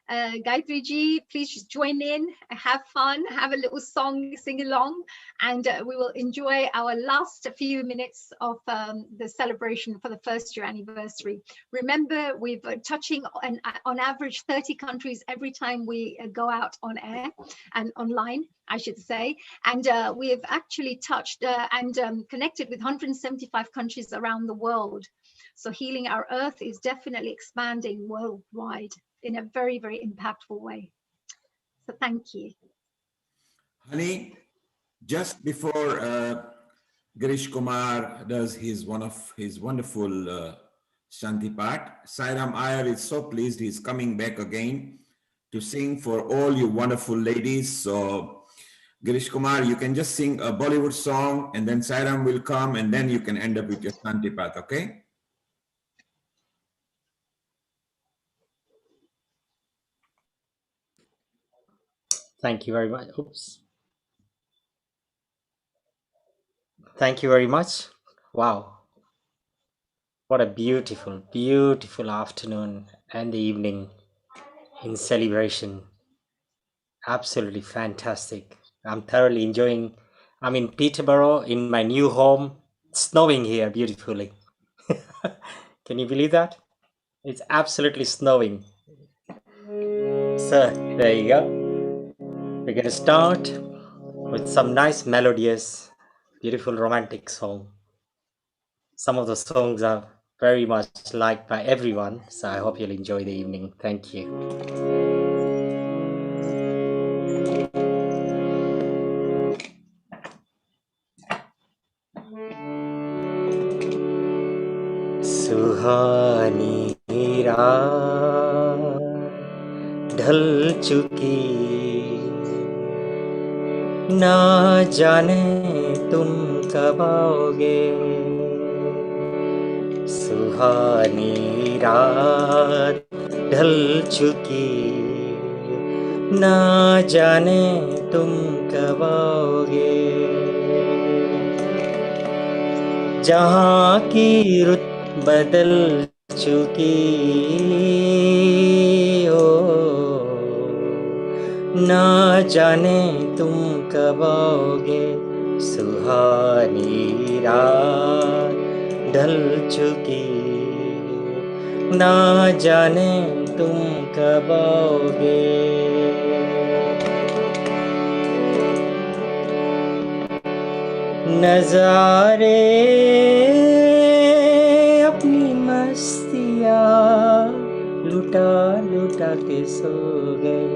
Gayatri ji, please just join in, have fun, have a little song, sing along, and we will enjoy our last few minutes of the celebration for the first year anniversary. Remember, we're touching on average 30 countries every time we go out on air and online, I should say, and we have actually touched and connected with 175 countries around the world. So Healing Our Earth is definitely expanding worldwide in a very, very impactful way. So thank you. Honey, just before Girish Kumar does one of his wonderful Shanti Pat, Sairam Iyer is so pleased he's coming back again to sing for all you wonderful ladies. So Girish Kumar, you can just sing a Bollywood song and then Sairam will come and then you can end up with your Shanti Pat, okay? Thank you very much. Oops. Thank you very much. Wow. What a beautiful, beautiful afternoon and evening in celebration. Absolutely fantastic. I'm thoroughly enjoying. I'm in Peterborough in my new home. It's snowing here beautifully. Can you believe that? It's absolutely snowing. So there you go. We're going to start with some nice melodious, beautiful romantic song. Some of the songs are very much liked by everyone, so I hope you'll enjoy the evening. Thank you. सुहानी रात ढल चुकी, ना जाने तुम कब आओगे। सुहानी रात ढल चुकी, ना जाने तुम कब आओगे। जहाँ की रुत बदल चुकी हो, ना जाने तुम कब आओगे। सुहानी रात ढल चुकी, ना जाने तुम कब आओगे। नजारे अपनी मस्तियाँ लुटा लुटा के सो गए।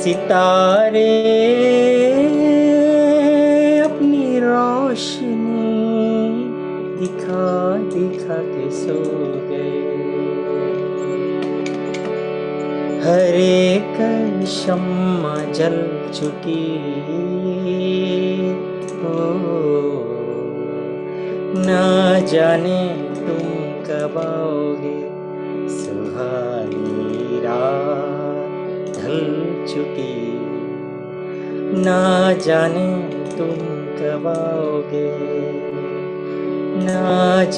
सितारे अपनी रोशनी दिखा दिखा के सो गए। हर एक शम्मा जल चुकी हो, ना जाने तुम कब आओगे। सुहानी रात ढल चुकी, ना जाने तुम कब आओगे। ना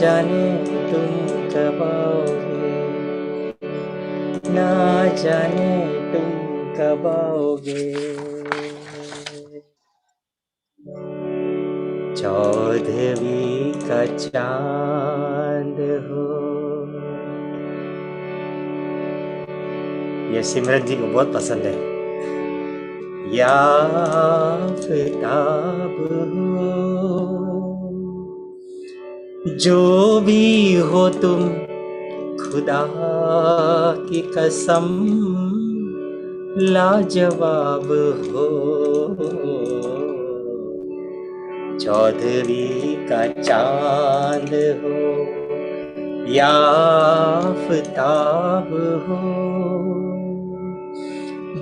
जाने तुम कब आओगे। ना जाने तुम कब आओगे। चौदहवीं का चांद हो। ये सिमरन जी को बहुत पसंद है। या आफताब हो, जो भी हो तुम खुदा की कसम लाजवाब हो। चौदहवीं का चांद हो या आफताब हो,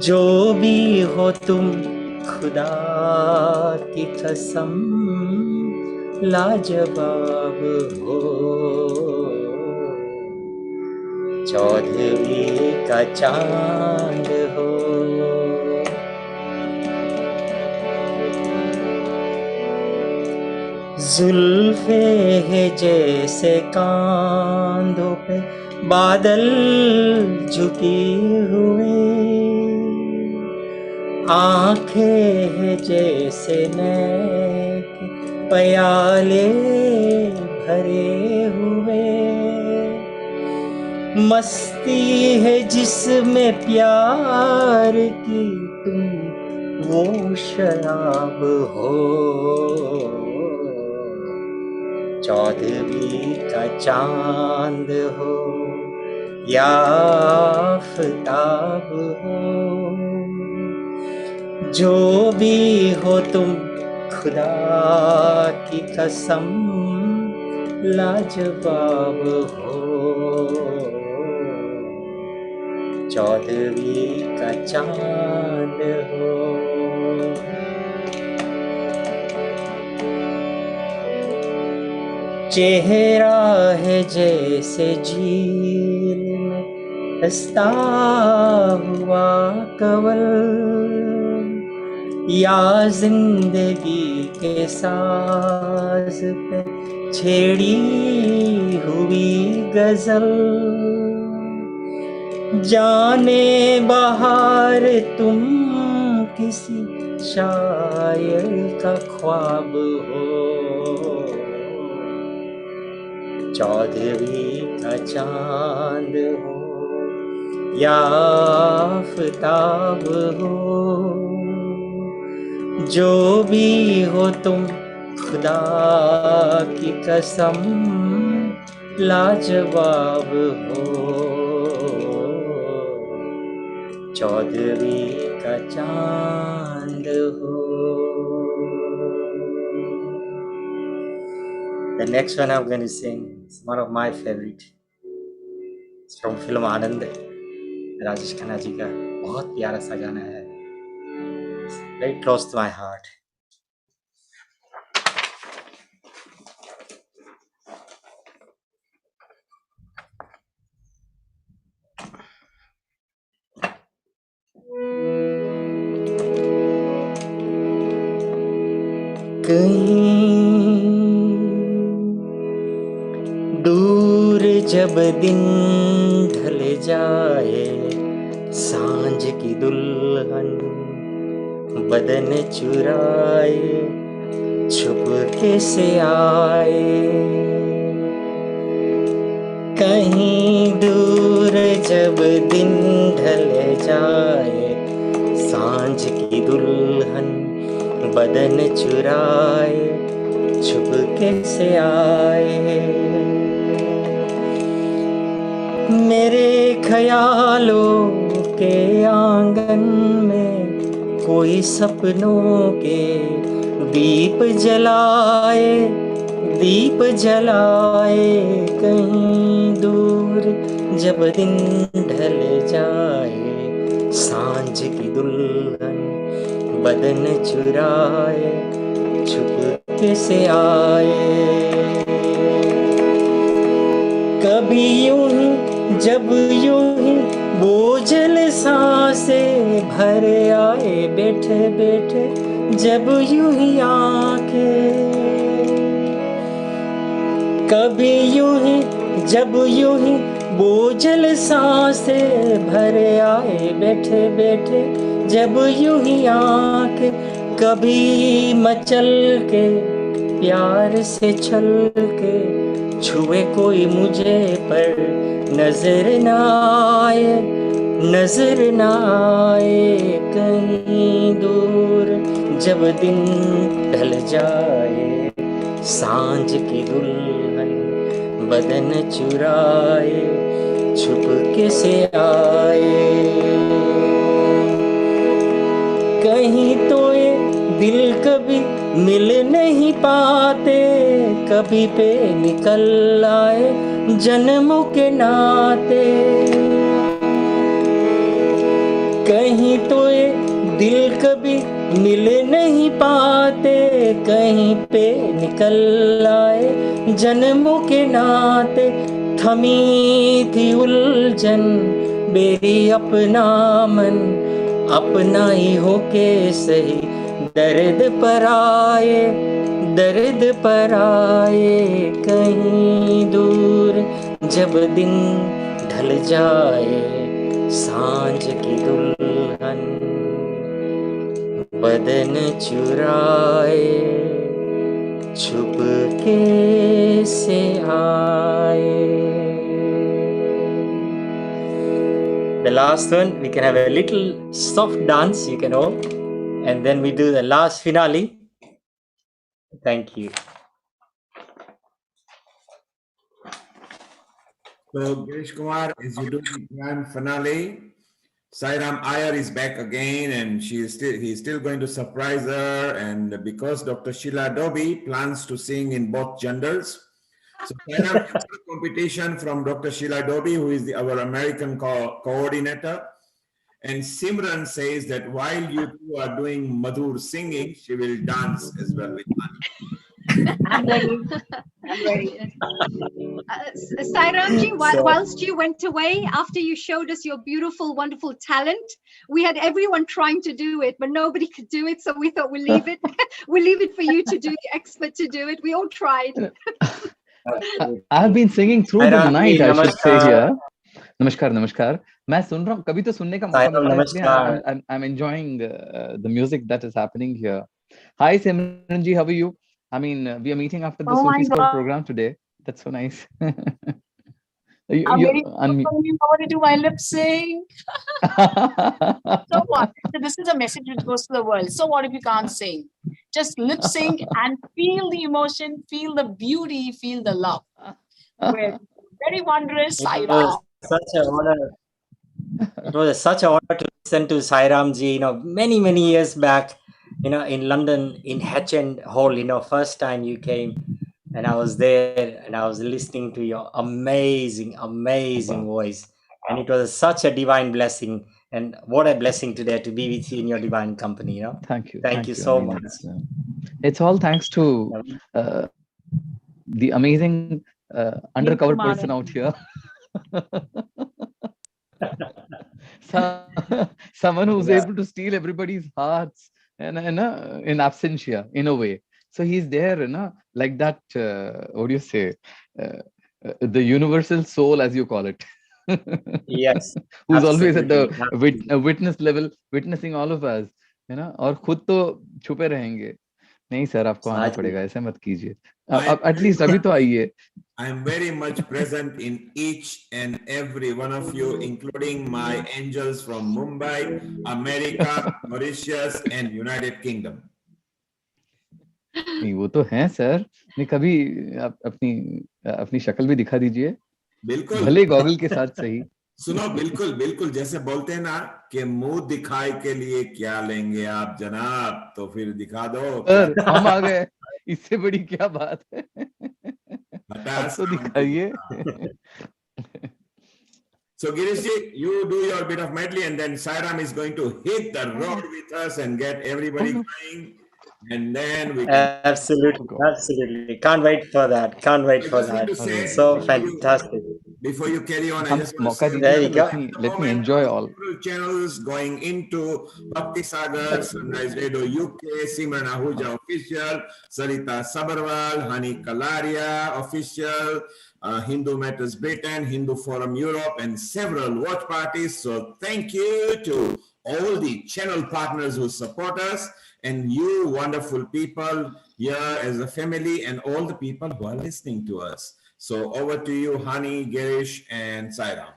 जो भी हो तुम खुदा की कसम लाजवाब हो। चौदहवीं का चांद हो। जुल्फे है जैसे कांधों पे बादल झुकी हुए, आंखें है जैसे नैक प्याले भरे हुए, मस्ती है जिसमें प्यार की तुम वो शराब हो। चौदहवीं का चांद हो या आफताब हो, जो भी हो तुम खुदा की कसम लाजवाब हो। चौदहवीं का चांद हो। चेहरा है जैसे झील में हंसता हुआ कंवल, या जिंदगी के साज पे छेड़ी हुई गजल, जाने बहार तुम किसी शायर का ख्वाब हो। चौदहवीं का चांद हो या आफताब हो, जो भी हो तुम खुदा की कसम लाजवाब हो। चौदहवीं का चांद हो। The next one I'm going to sing is one of my favorite. It's from film आनंद, राजेश खन्ना जी का बहुत प्यारा सा गाना है. It's very close to my heart. कहीं दूर जब दिन ढल जाए, सांझ की दुल्हन बदन चुराए छुपके से आए। कहीं दूर जब दिन ढल जाए, सांझ की दुल्हन बदन चुराए छुपके से आए। मेरे ख्यालों के आंगन में कोई सपनों के दीप जलाए, दीप जलाए। कहीं दूर जब दिन ढल जाए, सांझ की दुल्हन बदन चुराए छुपके से आए। कभी यूं ही जब यूं ही बोझल सांसें भर आए, बैठे बैठे जब यूं ही आंखें। कभी यूं ही जब यूं ही बोझल सांसें भर आए, बैठे बैठे जब यूं ही आंखें। कभी मचल के प्यार से छल के छुए कोई मुझे पर नजर ना आए, नजर ना आए कहीं दूर। जब दिन ढल जाए सांझ की दुल्हन बदन चुराए छुपके से आए। कहीं तो ये दिल कभी मिल नहीं पाते, कभी पे निकल आए जन्मों के नाते। कहीं तो ये दिल कभी मिल नहीं पाते, कहीं पे निकल आए जन्मों के नाते। थमी थी उलझन मेरी अपना मन, अपना ही होके सही दर्द पर आए, दर्द पर आए कहीं दूर। जब दिन ढल जाए सांझ की दुल्हन बदन चुराए छुपके से आए। The last one, we can have a little soft dance, you can all, and then we do the last finale. Thank you. So Girish Kumar, as you do the grand finale, Sairam Iyer is back again, and he's still going to surprise her. And because Dr. Sheila Doby plans to sing in both genders, so Sairam has a competition from Dr. Sheila Doby, who is our American coordinator. And Simran says that while you two are doing Madhur singing, she will dance as well with Mani. I'm ready. I'm ready. Sairamji, whilst you went away, after you showed us your beautiful, wonderful talent, we had everyone trying to do it, but nobody could do it. So we thought we'll leave it. We'll leave it for you to do, the expert to do it. We all tried. I've been singing through the night, I should say here. नमस्कार नमस्कार, मैं सुन रहा हूँ, कभी तो सुनने का मौका मिलता है, इसलिए I'm enjoying the music that is happening here. Hi Simran ji, how are you? I mean, we are meeting after the Sufi Soul program today. That's so nice. I'm waiting for you to do my lip sync. So what? So this is a message which goes to the world. So what if you can't sing? Just lip sync and feel the emotion, feel the beauty, feel the love. With very wondrous Sairam. Such an honor. It was such an honor to listen to Sairam ji, many years back, in London, in Hatch End Hall, first time you came, and I was there and I was listening to your amazing voice, and it was such a divine blessing, and what a blessing today to be with you in your divine company. Thank you. Thank you so much. It's all thanks to the amazing undercover person out here. Someone who's able to steal everybody's hearts and in absentia, in a way. So he's there, like that, what do you say, the universal soul, as you call it. Yes. Who's always at the witness level, witnessing all of us, और खुद तो छुपे रहेंगे. नहीं sir, आपको आना पड़ेगा, ऐसे मत कीजिए. At least अभी तो आइए. I am very much present in each and every one of you, including my angels from Mumbai, America, Mauritius, and United Kingdom. नहीं, वो तो हैं सर. नहीं, कभी अपनी शक्ल भी दिखा दीजिए. बिल्कुल. भले गॉगल के साथ सही. सुनो, बिल्कुल जैसे बोलते हैं ना कि मुंह दिखाई के लिए क्या लेंगे आप जनाब, तो फिर दिखा दो. सर हम आ गए, इससे बड़ी क्या बात है. अब तो दिखाइए. So Girish ji, you do your bit of medley, and then Sairam is going to hit the road with us and get everybody going, and then we can... Absolutely. Can't wait for that. So fantastic. Before you carry on, I just want to say, there you go. Let me enjoy all. Channels going into Bhakti Sagar, Sunrise Radio UK, Simran Ahuja official, Sarita Sabarwal, Hani Kalaria official, Hindu Matters Britain, Hindu Forum Europe, and several watch parties. So thank you to all the channel partners who support us, and you wonderful people here as a family, and all the people who are listening to us. So over to you, Hani, Girish, and Sairam.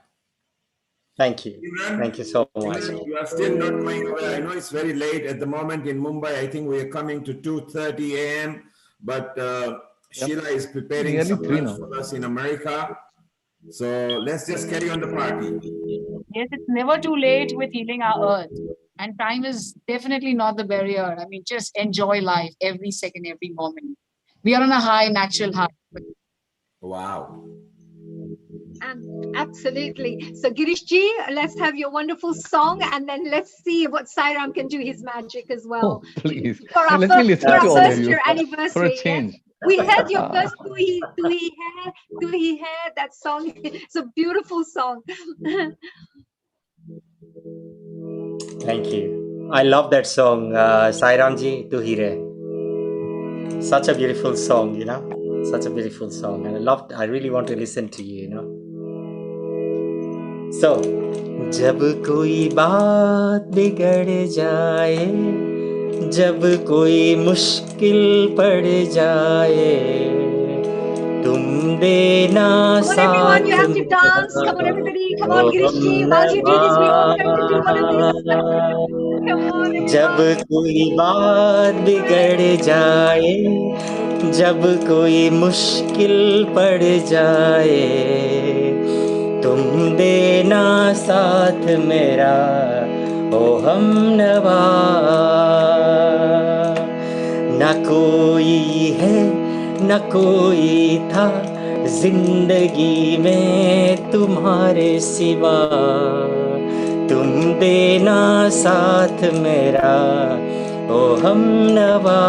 Thank you. Thank you so much. You are still not going away. I know it's very late at the moment in Mumbai. I think we are coming to 2:30 a.m. But Sheila is preparing Nearly some 3 lunch now. for us in America. So let's just carry on the party. Yes, it's never too late with healing our earth. And time is definitely not the barrier. I mean, just enjoy life every second, every moment. We are on a high, natural high. Wow. Absolutely. So Girishji, let's have your wonderful song, and then let's see what Sairam can do his magic as well. Oh, please. For our Let me listen to all of first you year for a anniversary. change. We heard your first Tu Hi Hai, that song. It's a beautiful song. Thank you. I love that song, Sairamji Tu Hi Re. Such a beautiful song, you know. Such a beautiful song, and I really want to listen to you, you know. So, जब कोई बात बिगड़ जाए, जब कोई मुश्किल पड़ जाए, तुम देना Come on, everyone, you साथ have to dance. Come on, everybody. Come on, Girishji. While you do this, we all going to do one of these. Come on, जब everyone. कोई बात बिगड़ जाए, जब कोई मुश्किल पड़ जाए, तुम देना साथ मेरा ओ हमनवा। न कोई है न कोई था जिंदगी में तुम्हारे सिवा, तुम देना साथ मेरा ओ हमनवा।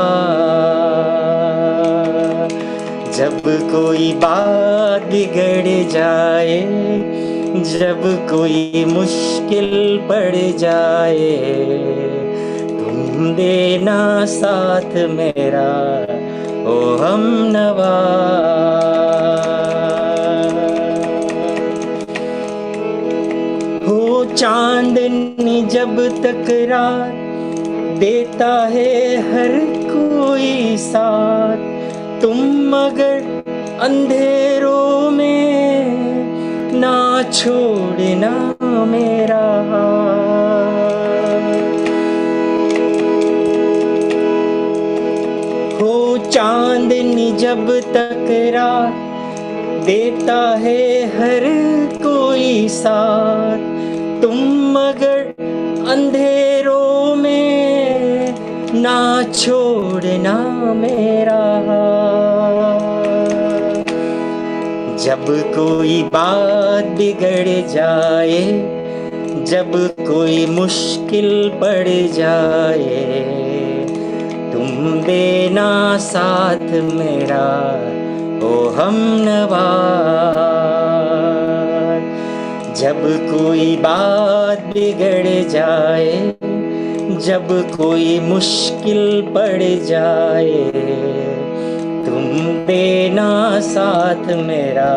जब कोई बात बिगड़ जाए, जब कोई मुश्किल पड़ जाए, तुम देना साथ मेरा ओ हमनवा। हो चांदनी जब तकरार देता है हर कोई साथ, तुम मगर अंधेरों में ना छोड़ना मेरा हाथ। हो चांदनी जब तकरार देता है हर कोई साथ, तुम मगर अंधेरों में ना छोड़ना मेरा हाथ। जब कोई बात बिगड़ जाए, जब कोई मुश्किल पड़ जाए, तुम देना साथ मेरा ओ हमनवा। जब कोई बात बिगड़ जाए, जब कोई मुश्किल पड़ जाए, तुम देना साथ मेरा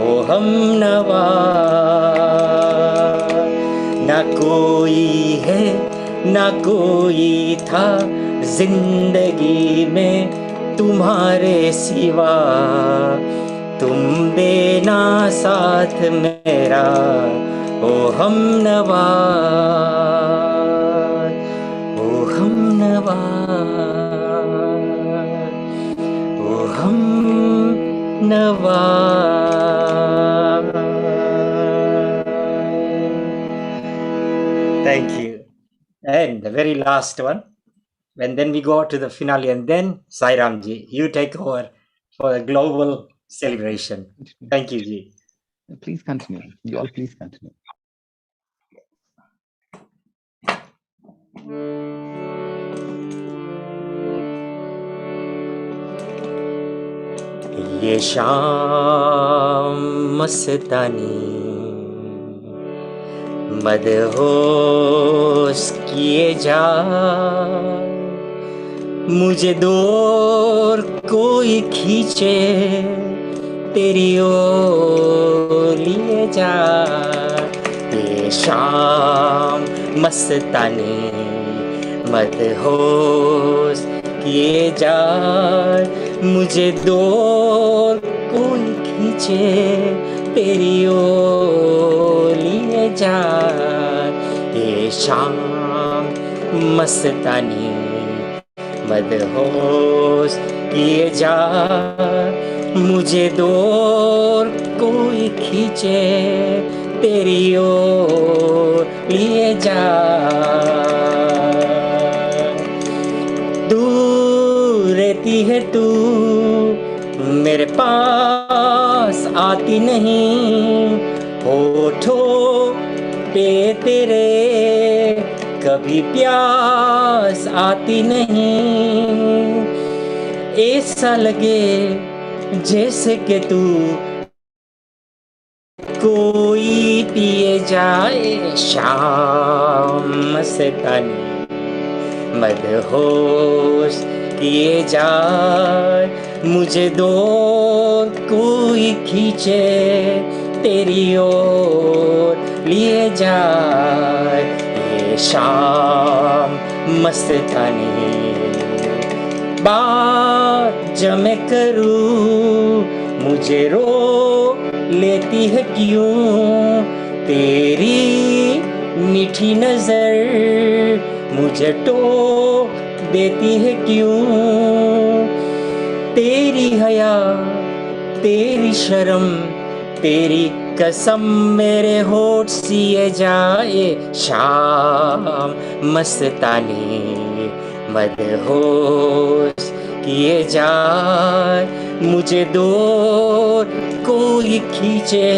ओ हमनवा। न कोई है न कोई था जिंदगी में तुम्हारे सिवा, तुम देना साथ मेरा ओ हमनवा, ओ हमनवा, ओ हमनवा। Thank you. And the very last one. And then we go to the finale, and then Sairamji, you take over for the global celebration. Thank you, Ji. Please continue. You all please continue. ये शाम मस्तानी मदहोश किए जा, मुझे दूर कोई खींचे तेरी ओर लिए जा। ये शाम मस्तानी मदहोश किए जा, मुझे दूर कोई खींचे तेरी ओर लिए जा। ये शाम मस्तानी मदहोश किए जा, मुझे दूर कोई खींचे तेरी ओर लिए जा। दूर रहती है तू मेरे पास आती नहीं, होठों पे तेरे कभी प्यास आती नहीं। ऐसा लगे जैसे कि तू कोई पिए जाए शाम मस्तानी मदहोश किए जाए, मुझे दूर कोई खींचे तेरी ओर लिए जाए। ये शाम मस्तानी बात जमे करूं मुझे रो लेती है क्यों, तेरी मीठी नजर मुझे टोक देती है क्यों। तेरी हया तेरी शर्म तेरी कसम मेरे होठ सिए जाए शाम मस्तानी मदहोश किए जाए, मुझे दूर कोई खींचे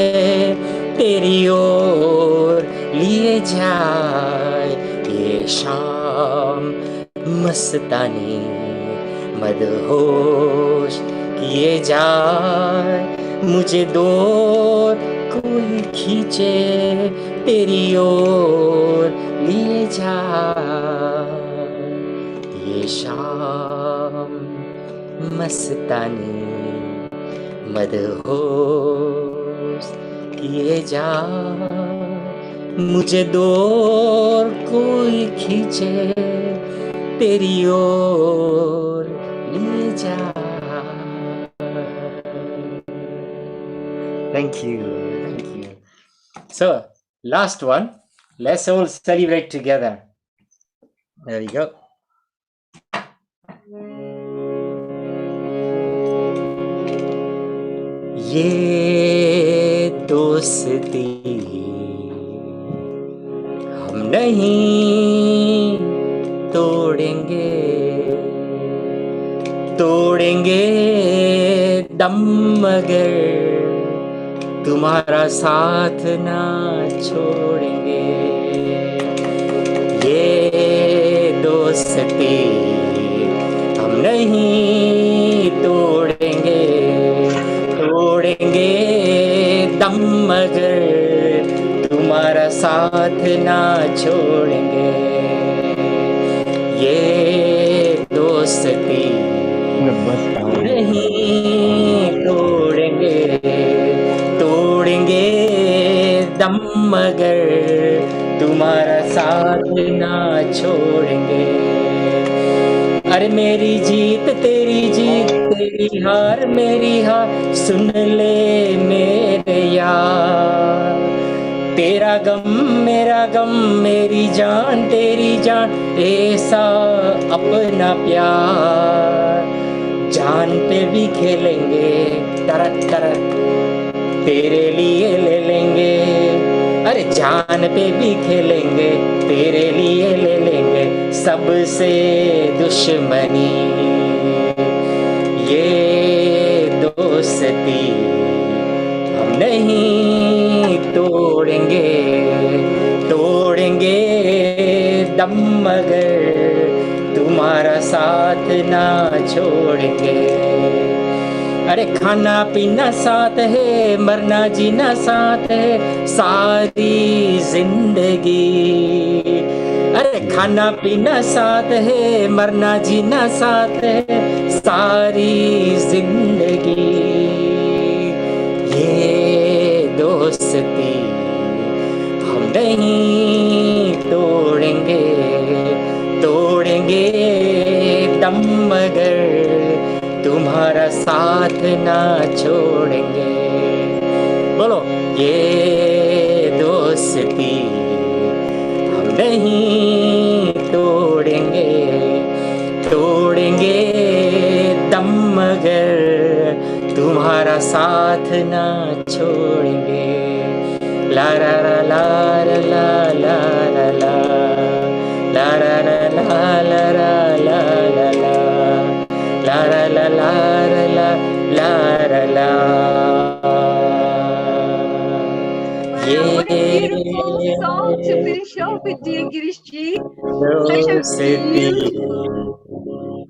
तेरी ओर लिए जाए। ये शाम मस्तानी मदहोश किए जाए, मुझे दूर कोई खींचे तेरी ओर लिए जाए। ये शाम मस्तानी मदहोश किए जा, मुझे दूर कोई खींचे तेरी ओर ले जा। Thank you, thank you. So, last one. Let's all celebrate together. There you go. ये दोस्ती हम नहीं तोड़ेंगे, तोड़ेंगे दम मगर तुम्हारा साथ ना छोड़ेंगे। ये दोस्ती हम नहीं तोड़ेंगे, तोड़ेंगे दम मगर तुम्हारा साथ ना छोड़ेंगे। ये दोस्ती हम नहीं तोड़ेंगे, तोड़ेंगे दम मगर तुम्हारा साथ ना छोड़ेंगे। अरे मेरी जीत तेरी जीत, तेरी हार मेरी हार, सुन ले मेरे यार। तेरा गम मेरा गम, मेरी जान तेरी जान, ऐसा अपना प्यार। जान पे भी खेलेंगे तरक तरक, तेरे लिए ले लेंगे। अरे जान पे भी खेलेंगे, तेरे लिए ले लेंगे सबसे दुश्मनी। ये दोस्ती हम नहीं तोड़ेंगे, तोड़ेंगे दम मगर तुम्हारा साथ ना छोड़ेंगे। अरे खाना पीना साथ है, मरना जीना साथ है सारी जिंदगी। अरे खाना पीना साथ है, मरना जीना साथ है सारी जिंदगी। दोस्ती हम नहीं तोड़ेंगे तोड़ेंगे दम मगर तुम्हारा साथ ना छोड़ेंगे बोलो ये दोस्ती हम नहीं तोड़ेंगे तोड़ेंगे दम मगर तुम्हारा साथ ना छोड़ेंगे ला ला ला ला ला ला ला ला ला ला ला ला ला ला ला ला la la la la la la la la Wow, what a beautiful song to finish off with, dear Girishji. Such a beautiful.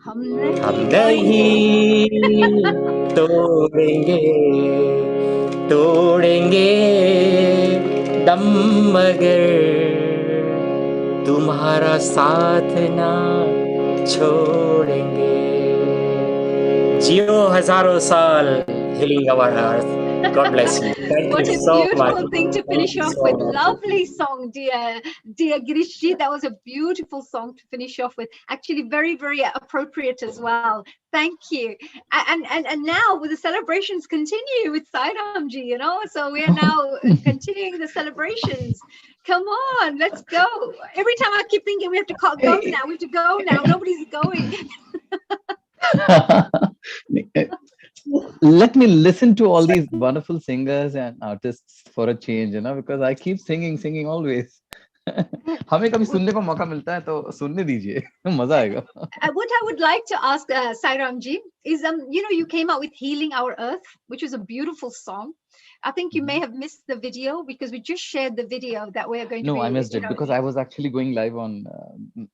हम नहीं तोड़ेंगे तोड़ेंगे दम मगर तुम्हारा साथ ना छोड़ेंगे जियो हजारों साल healing our earth. God bless you. Thank What you a so beautiful much. thing to Thank finish you off so with. much. Lovely song, dear Girishji. That was a beautiful song to finish off with. Actually, very, very appropriate as well. Thank you. And now with the celebrations continue with Sairamji, you know. So we are now continuing the celebrations. Come on, let's go. Every time I keep thinking we have to go now. We have to go now. Nobody's going. Let me listen to all these wonderful singers and artists for a change, you know, because I keep singing always. हमें कभी सुनने का मौका मिलता है तो सुनने दीजिए मजा आएगा. What I would like to ask Sairamji is, you know, you came out with "Healing Our Earth," which is a beautiful song. I think you may have missed the video because we just shared the video that we are going to No, be. I missed it because I was actually going live on.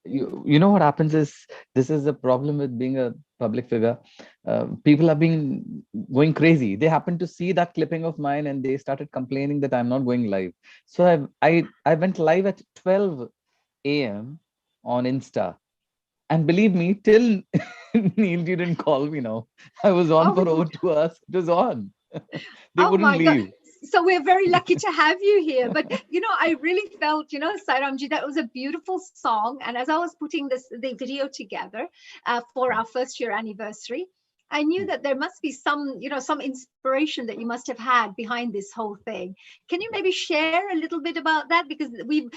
You know what happens is this is a problem with being a public figure. People have been going crazy. They happened to see that clipping of mine and they started complaining that I'm not going live. So I went live at 12 a.m. on Insta. And believe me, till Neil didn't call me now. I was on for over 2 hours. It was on. They Oh wouldn't my God. leave. So we're very lucky to have you here. But, you know, I really felt, you know, Sairamji, that was a beautiful song. And as I was putting the video together for our first year anniversary, I knew that there must be some, you know, some inspiration that you must have had behind this whole thing. Can you maybe share a little bit about that? Because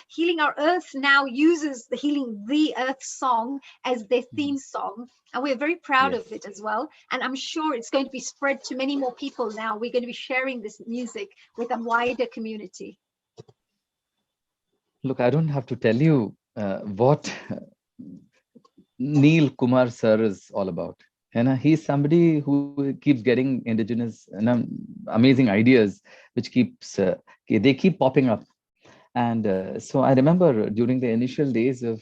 Healing Our Earth now uses the Healing the Earth song as their theme song. And we're very proud of it as well. And I'm sure it's going to be spread to many more people now. We're going to be sharing this music with a wider community. Look, I don't have to tell you what Neil Kumar sir is all about. And he's somebody who keeps getting indigenous and amazing ideas, which keeps they keep popping up. And so I remember during the initial days of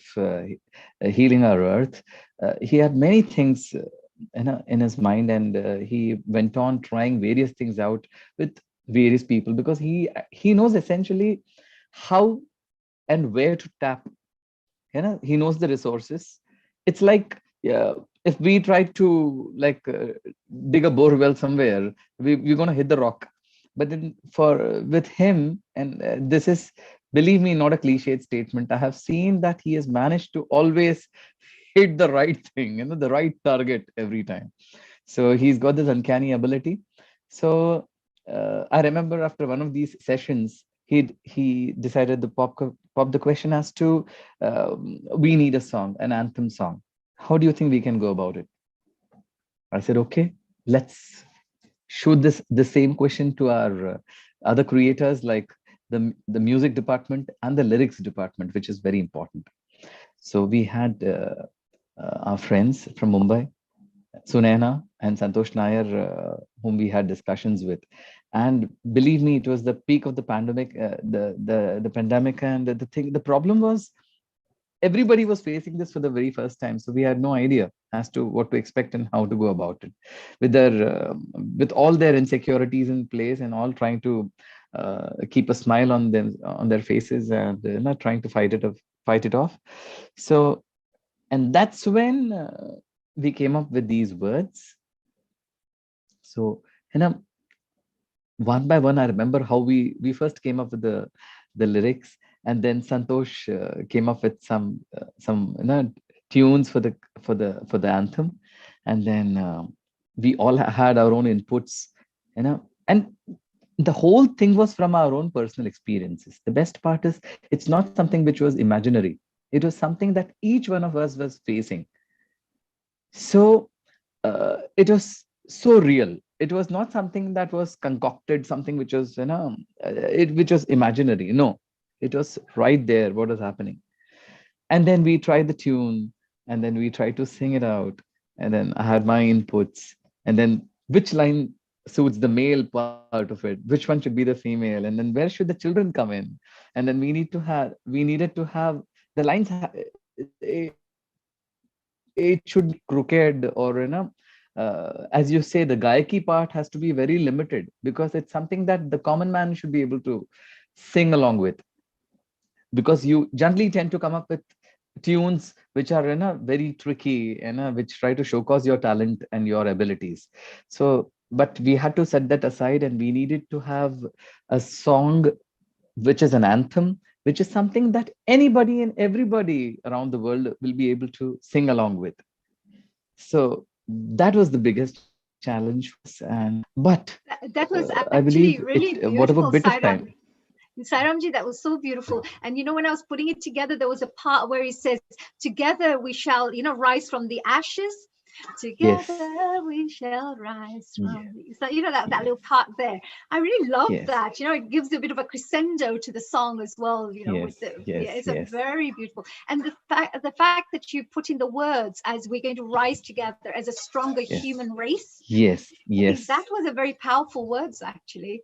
Healing Our Earth, he had many things in his mind, and he went on trying various things out with various people because he knows essentially how and where to tap. You know, he knows the resources. It's like if we try to dig a bore well somewhere, we're gonna hit the rock. But then with him, and this is, believe me, not a cliched statement. I have seen that he has managed to always hit the right thing, you know, the right target every time. So he's got this uncanny ability. So I remember after one of these sessions, he decided to pop the question as to we need a song, an anthem song. How do you think we can go about it? I said, okay, let's shoot the same question to our other creators, like the music department and the lyrics department, which is very important. So we had our friends from Mumbai, Sunaina and Santosh Nair, whom we had discussions with. And believe me, it was the peak of the pandemic, the pandemic, and the problem was everybody was facing this for the very first time. So we had no idea as to what to expect and how to go about it. With all their insecurities in place and all trying to keep a smile on their faces and not trying to fight it off. So, and that's when we came up with these words. So, one by one, I remember how we first came up with the lyrics, and then Santosh came up with some tunes for the anthem, and then we all had our own inputs, and the whole thing was from our own personal experiences. The best part is it's not something which was imaginary. It was something that each one of us was facing. So it was so real. It was not something that was concocted, something which was, which was imaginary. No, it was right there, what was happening. And then we tried the tune, and then we tried to sing it out. And then I had my inputs, and then which line suits the male part of it, which one should be the female, and then where should the children come in. And then we needed to have the lines, it should be crooked, or as you say, the gayaki part has to be very limited, because it's something that the common man should be able to sing along with, because you generally tend to come up with tunes which are very tricky, which try to showcase your talent and your abilities. So but we had to set that aside, and we needed to have a song which is an anthem, which is something that anybody and everybody around the world will be able to sing along with. So that was the biggest challenge for us. And but That was I believe actually really it, whatever beautiful, bit of Sairam. time. Sairamji, that was so beautiful. And when I was putting it together, there was a part where he says, "Together we shall, rise from the ashes. Yes. Together we shall rise from the." So that little part there. I really love Yes. that. It gives a bit of a crescendo to the song as well. Yes, with the yes, it's yes. a very beautiful. And the fact that you put in the words as we're going to rise together as a stronger Yes. human race. Yes, I think yes. that was a very powerful words, actually.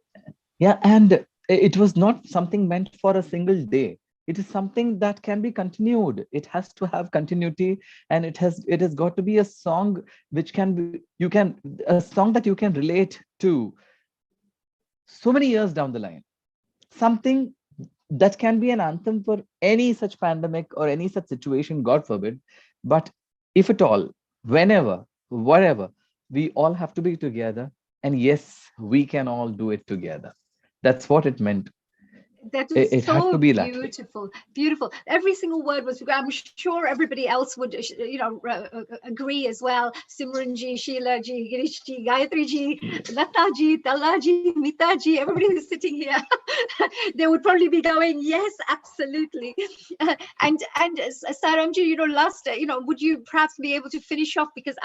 Yeah, and it was not something meant for a single day. It is something that can be continued. It has to have continuity, and it has got to be a song which can be, a song that you can relate to so many years down the line. Something that can be an anthem for any such pandemic or any such situation, God forbid. But if at all, whenever, whatever, we all have to be together. And yes, we can all do it together. That's what it meant. That It was had to so be that way. beautiful. Every single word was. I'm sure everybody else would, agree as well. Simran ji, Sheila ji, Girish ji, Gayatri ji, Lata ji, Tala ji, Mita ji. Everybody who's sitting here, they would probably be going, yes, absolutely. And Saram ji, last, would you perhaps be able to finish off, because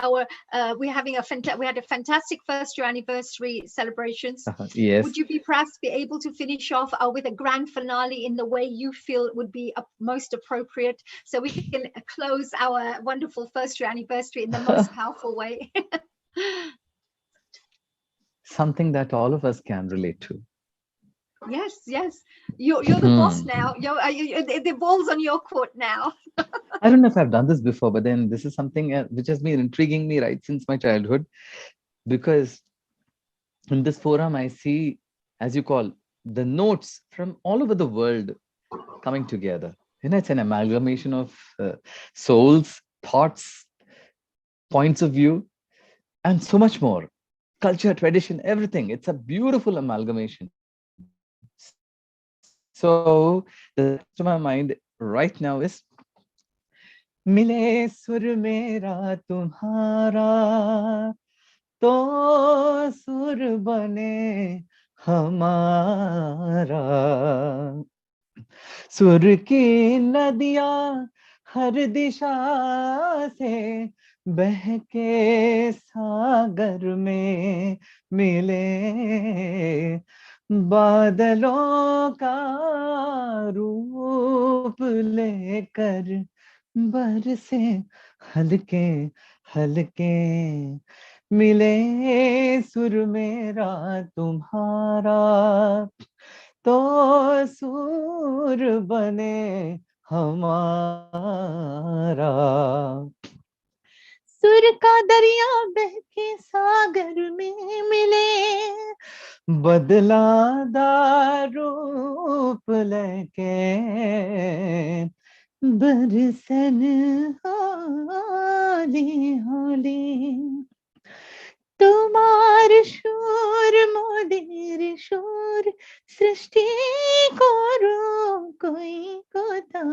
we're having we had a fantastic first year anniversary celebrations. Yes. Would you perhaps be able to finish off with a grand finale in the way you feel would be most appropriate, so we can close our wonderful first year anniversary in the most powerful way? Something that all of us can relate to. Yes. You're the boss now. The ball's on your court now. I don't know if I've done this before, but then this is something which has been intriguing me right since my childhood, because in this forum, I see, as you call, the notes from all over the world coming together. It's an amalgamation of souls, thoughts, points of view, and so much more. Culture, tradition, everything. It's a beautiful amalgamation. So the to my mind right now is Mile sur mera tumhara, तो सुर बने हमारा, सुर की नदियां हर दिशा से बह के सागर में मिले, बादलों का रूप लेकर बरसे हल्के हल्के, मिले सुर मेरा तुम्हारा, तो सुर बने हमारा। सुर का दरिया बह के सागर में मिले, बदला दा रूप लेके, बरसन होली होली, तुम्हार शोर मोदेर शोर सृष्टि को कोई कोता.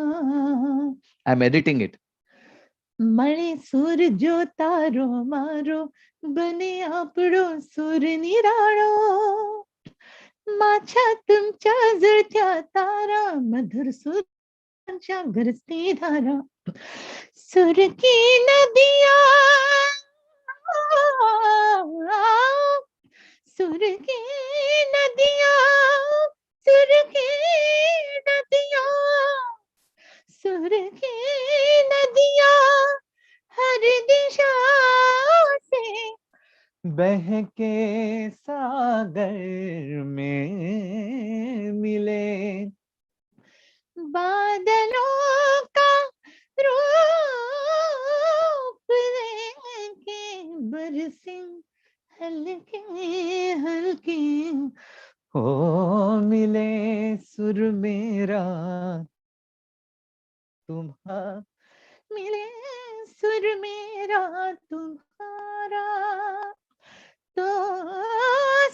I'm editing it. मळे सूर जो तारो मारो बने आपडो सूर निराळो. माझ्या तुमच्या जळत्या तारा मधुर सुरांच्या गरजती धारा. सुर की नदिया सुर की नदिया सुर की नदिया सुर की नदिया हर दिशा से बहके सागर में मिले. बादलों का रूप लेके बरसे हल्के हल्के. हो मिले सुर मेरा तुम्हारा. मिले सुर मेरा तुम्हारा तो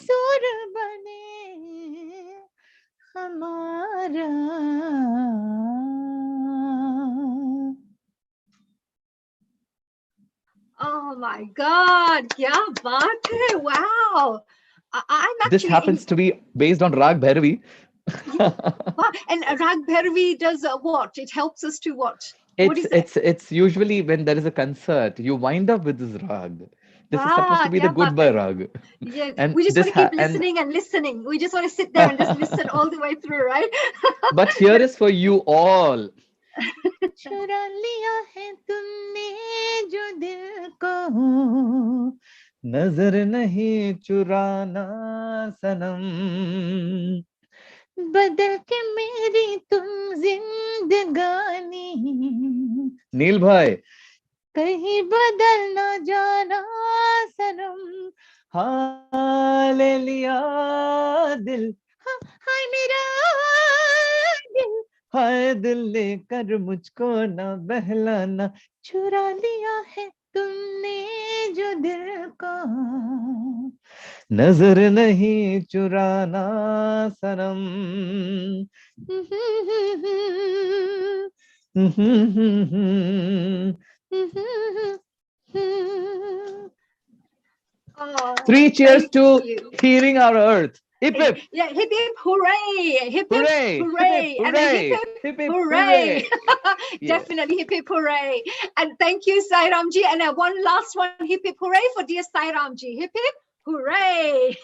सुर बने हमारा. Oh my God! क्या बात है! Wow! I'm actually. This happens to be based on Rag Bhairavi. Wow. And Rag Bhairavi does what? It helps us to what? What is it? It's usually when there is a concert, you wind up with this rag. This is supposed to be the kya baat goodbye hai. rag. Yes, And we just this want to keep and listening and listening. We just want to sit there and just listen all the way through, right? but here is for you all. चुरा लिया है तुमने जो दिल को. नजर नहीं चुराना सनम. बदल के मेरी तुम जिंदगानी. नील भाई. कहीं बदल न जाना सनम. हाँ ले लिया दिल. हाय मेरा दिल. हाय दिल लेकर मुझको ना बहलाना. चुरा लिया है तुमने जो दिल को. नजर नहीं चुराना सनम. Oh, 3 cheers to you. healing our earth. Hip hip. Yeah, hip hip hooray! Hip hip Hooray! hooray! Hip, hip, And then hooray! hip hip Hip, hip, hooray! hooray! Yes. Definitely hip hip hooray! And thank you, Sai Ramji. And one last one, hip hip hooray for dear Sai Ramji. Hip hip hooray!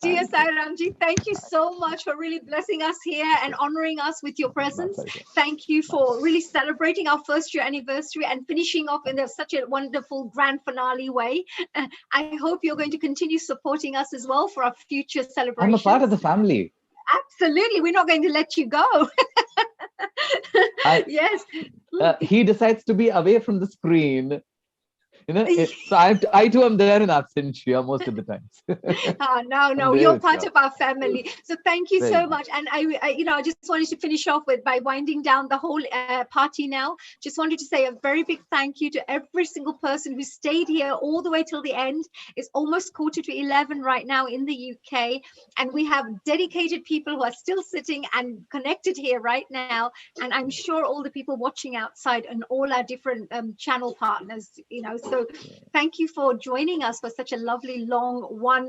Dear Sai Ramji, thank you so much for really blessing us here and honoring us with your presence. Thank you for really celebrating our first year anniversary and finishing off in such a wonderful grand finale way. I hope you're going to continue supporting us as well for our future celebrations. I'm a part of the family. Absolutely. We're not going to let you go. Yes. He decides to be away from the screen. You know, so I too am there in absentia most of the times. No, you're part of our family. So thank you Very so much. much. And I just wanted to finish off with by winding down the whole party now. Just wanted to say a very big thank you to every single person who stayed here all the way till the end. It's almost 11:15 right now in the UK. And we have dedicated people who are still sitting and connected here right now. And I'm sure all the people watching outside and all our different channel partners, so thank you for joining us for such a lovely long one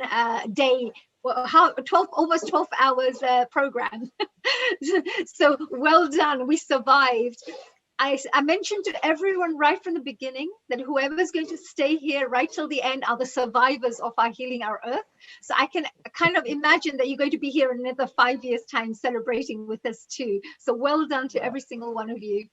day, almost 12 hours program. So well done. We survived. I mentioned to everyone right from the beginning that whoever's going to stay here right till the end are the survivors of our Healing Our Earth. So I can kind of imagine that you're going to be here in another 5 years' time celebrating with us too. So well done to every single one of you.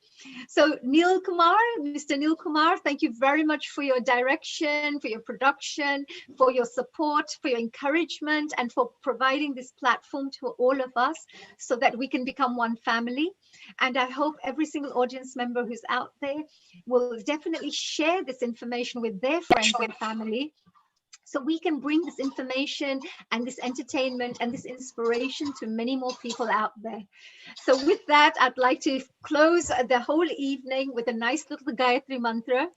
So Neil Kumar, Mr. Neil Kumar, thank you very much for your direction, for your production, for your support, for your encouragement, and for providing this platform to all of us so that we can become one family. And I hope every single audience member who's out there will definitely share this information with their friends and family, so we can bring this information and this entertainment and this inspiration to many more people out there. So with that, I'd like to close the whole evening with a nice little Gayatri mantra.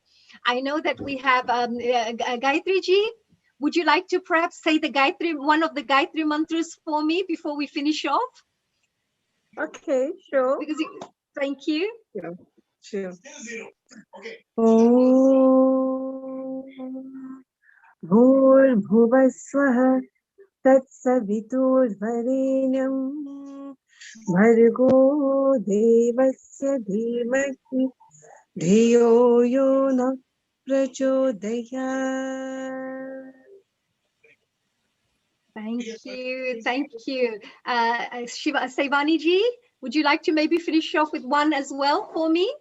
I know that we have Gayatri ji, would you like to perhaps say the Gayatri, one of the Gayatri mantras for me before we finish off? Okay, sure. Because thank you. Sure. Om Bhurbhuvah Swaha Tatsaviturvarenyam Bhargo Devasya Dhimahi Dhiyo Yo Na Prachodayat. Thank you. Thank you. Saivani ji, would you like to maybe finish off with one as well for me?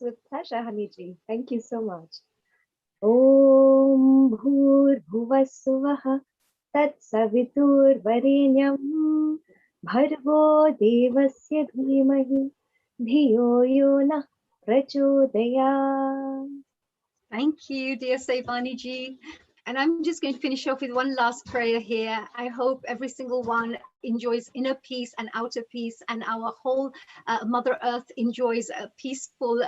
With pleasure, Haniji. Thank you so much. Om Bhurbhuvah Suvah Tatsaviturvarenyam Bhargo Devasya Dhimahi Dhiyo Yo Nah Prachodayat. Thank you, dear Saivani ji. And I'm just going to finish off with one last prayer here. I hope every single one enjoys inner peace and outer peace, and our whole Mother Earth enjoys a peaceful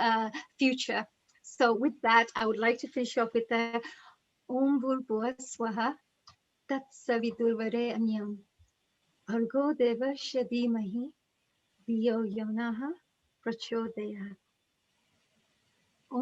future. So with that, I would like to finish off with the Om Bhurbhuvah Swaha Tatsaviturvarenyam Bhargo Devasya Dhimahi Dhiyo Yo Nah Prachodayat.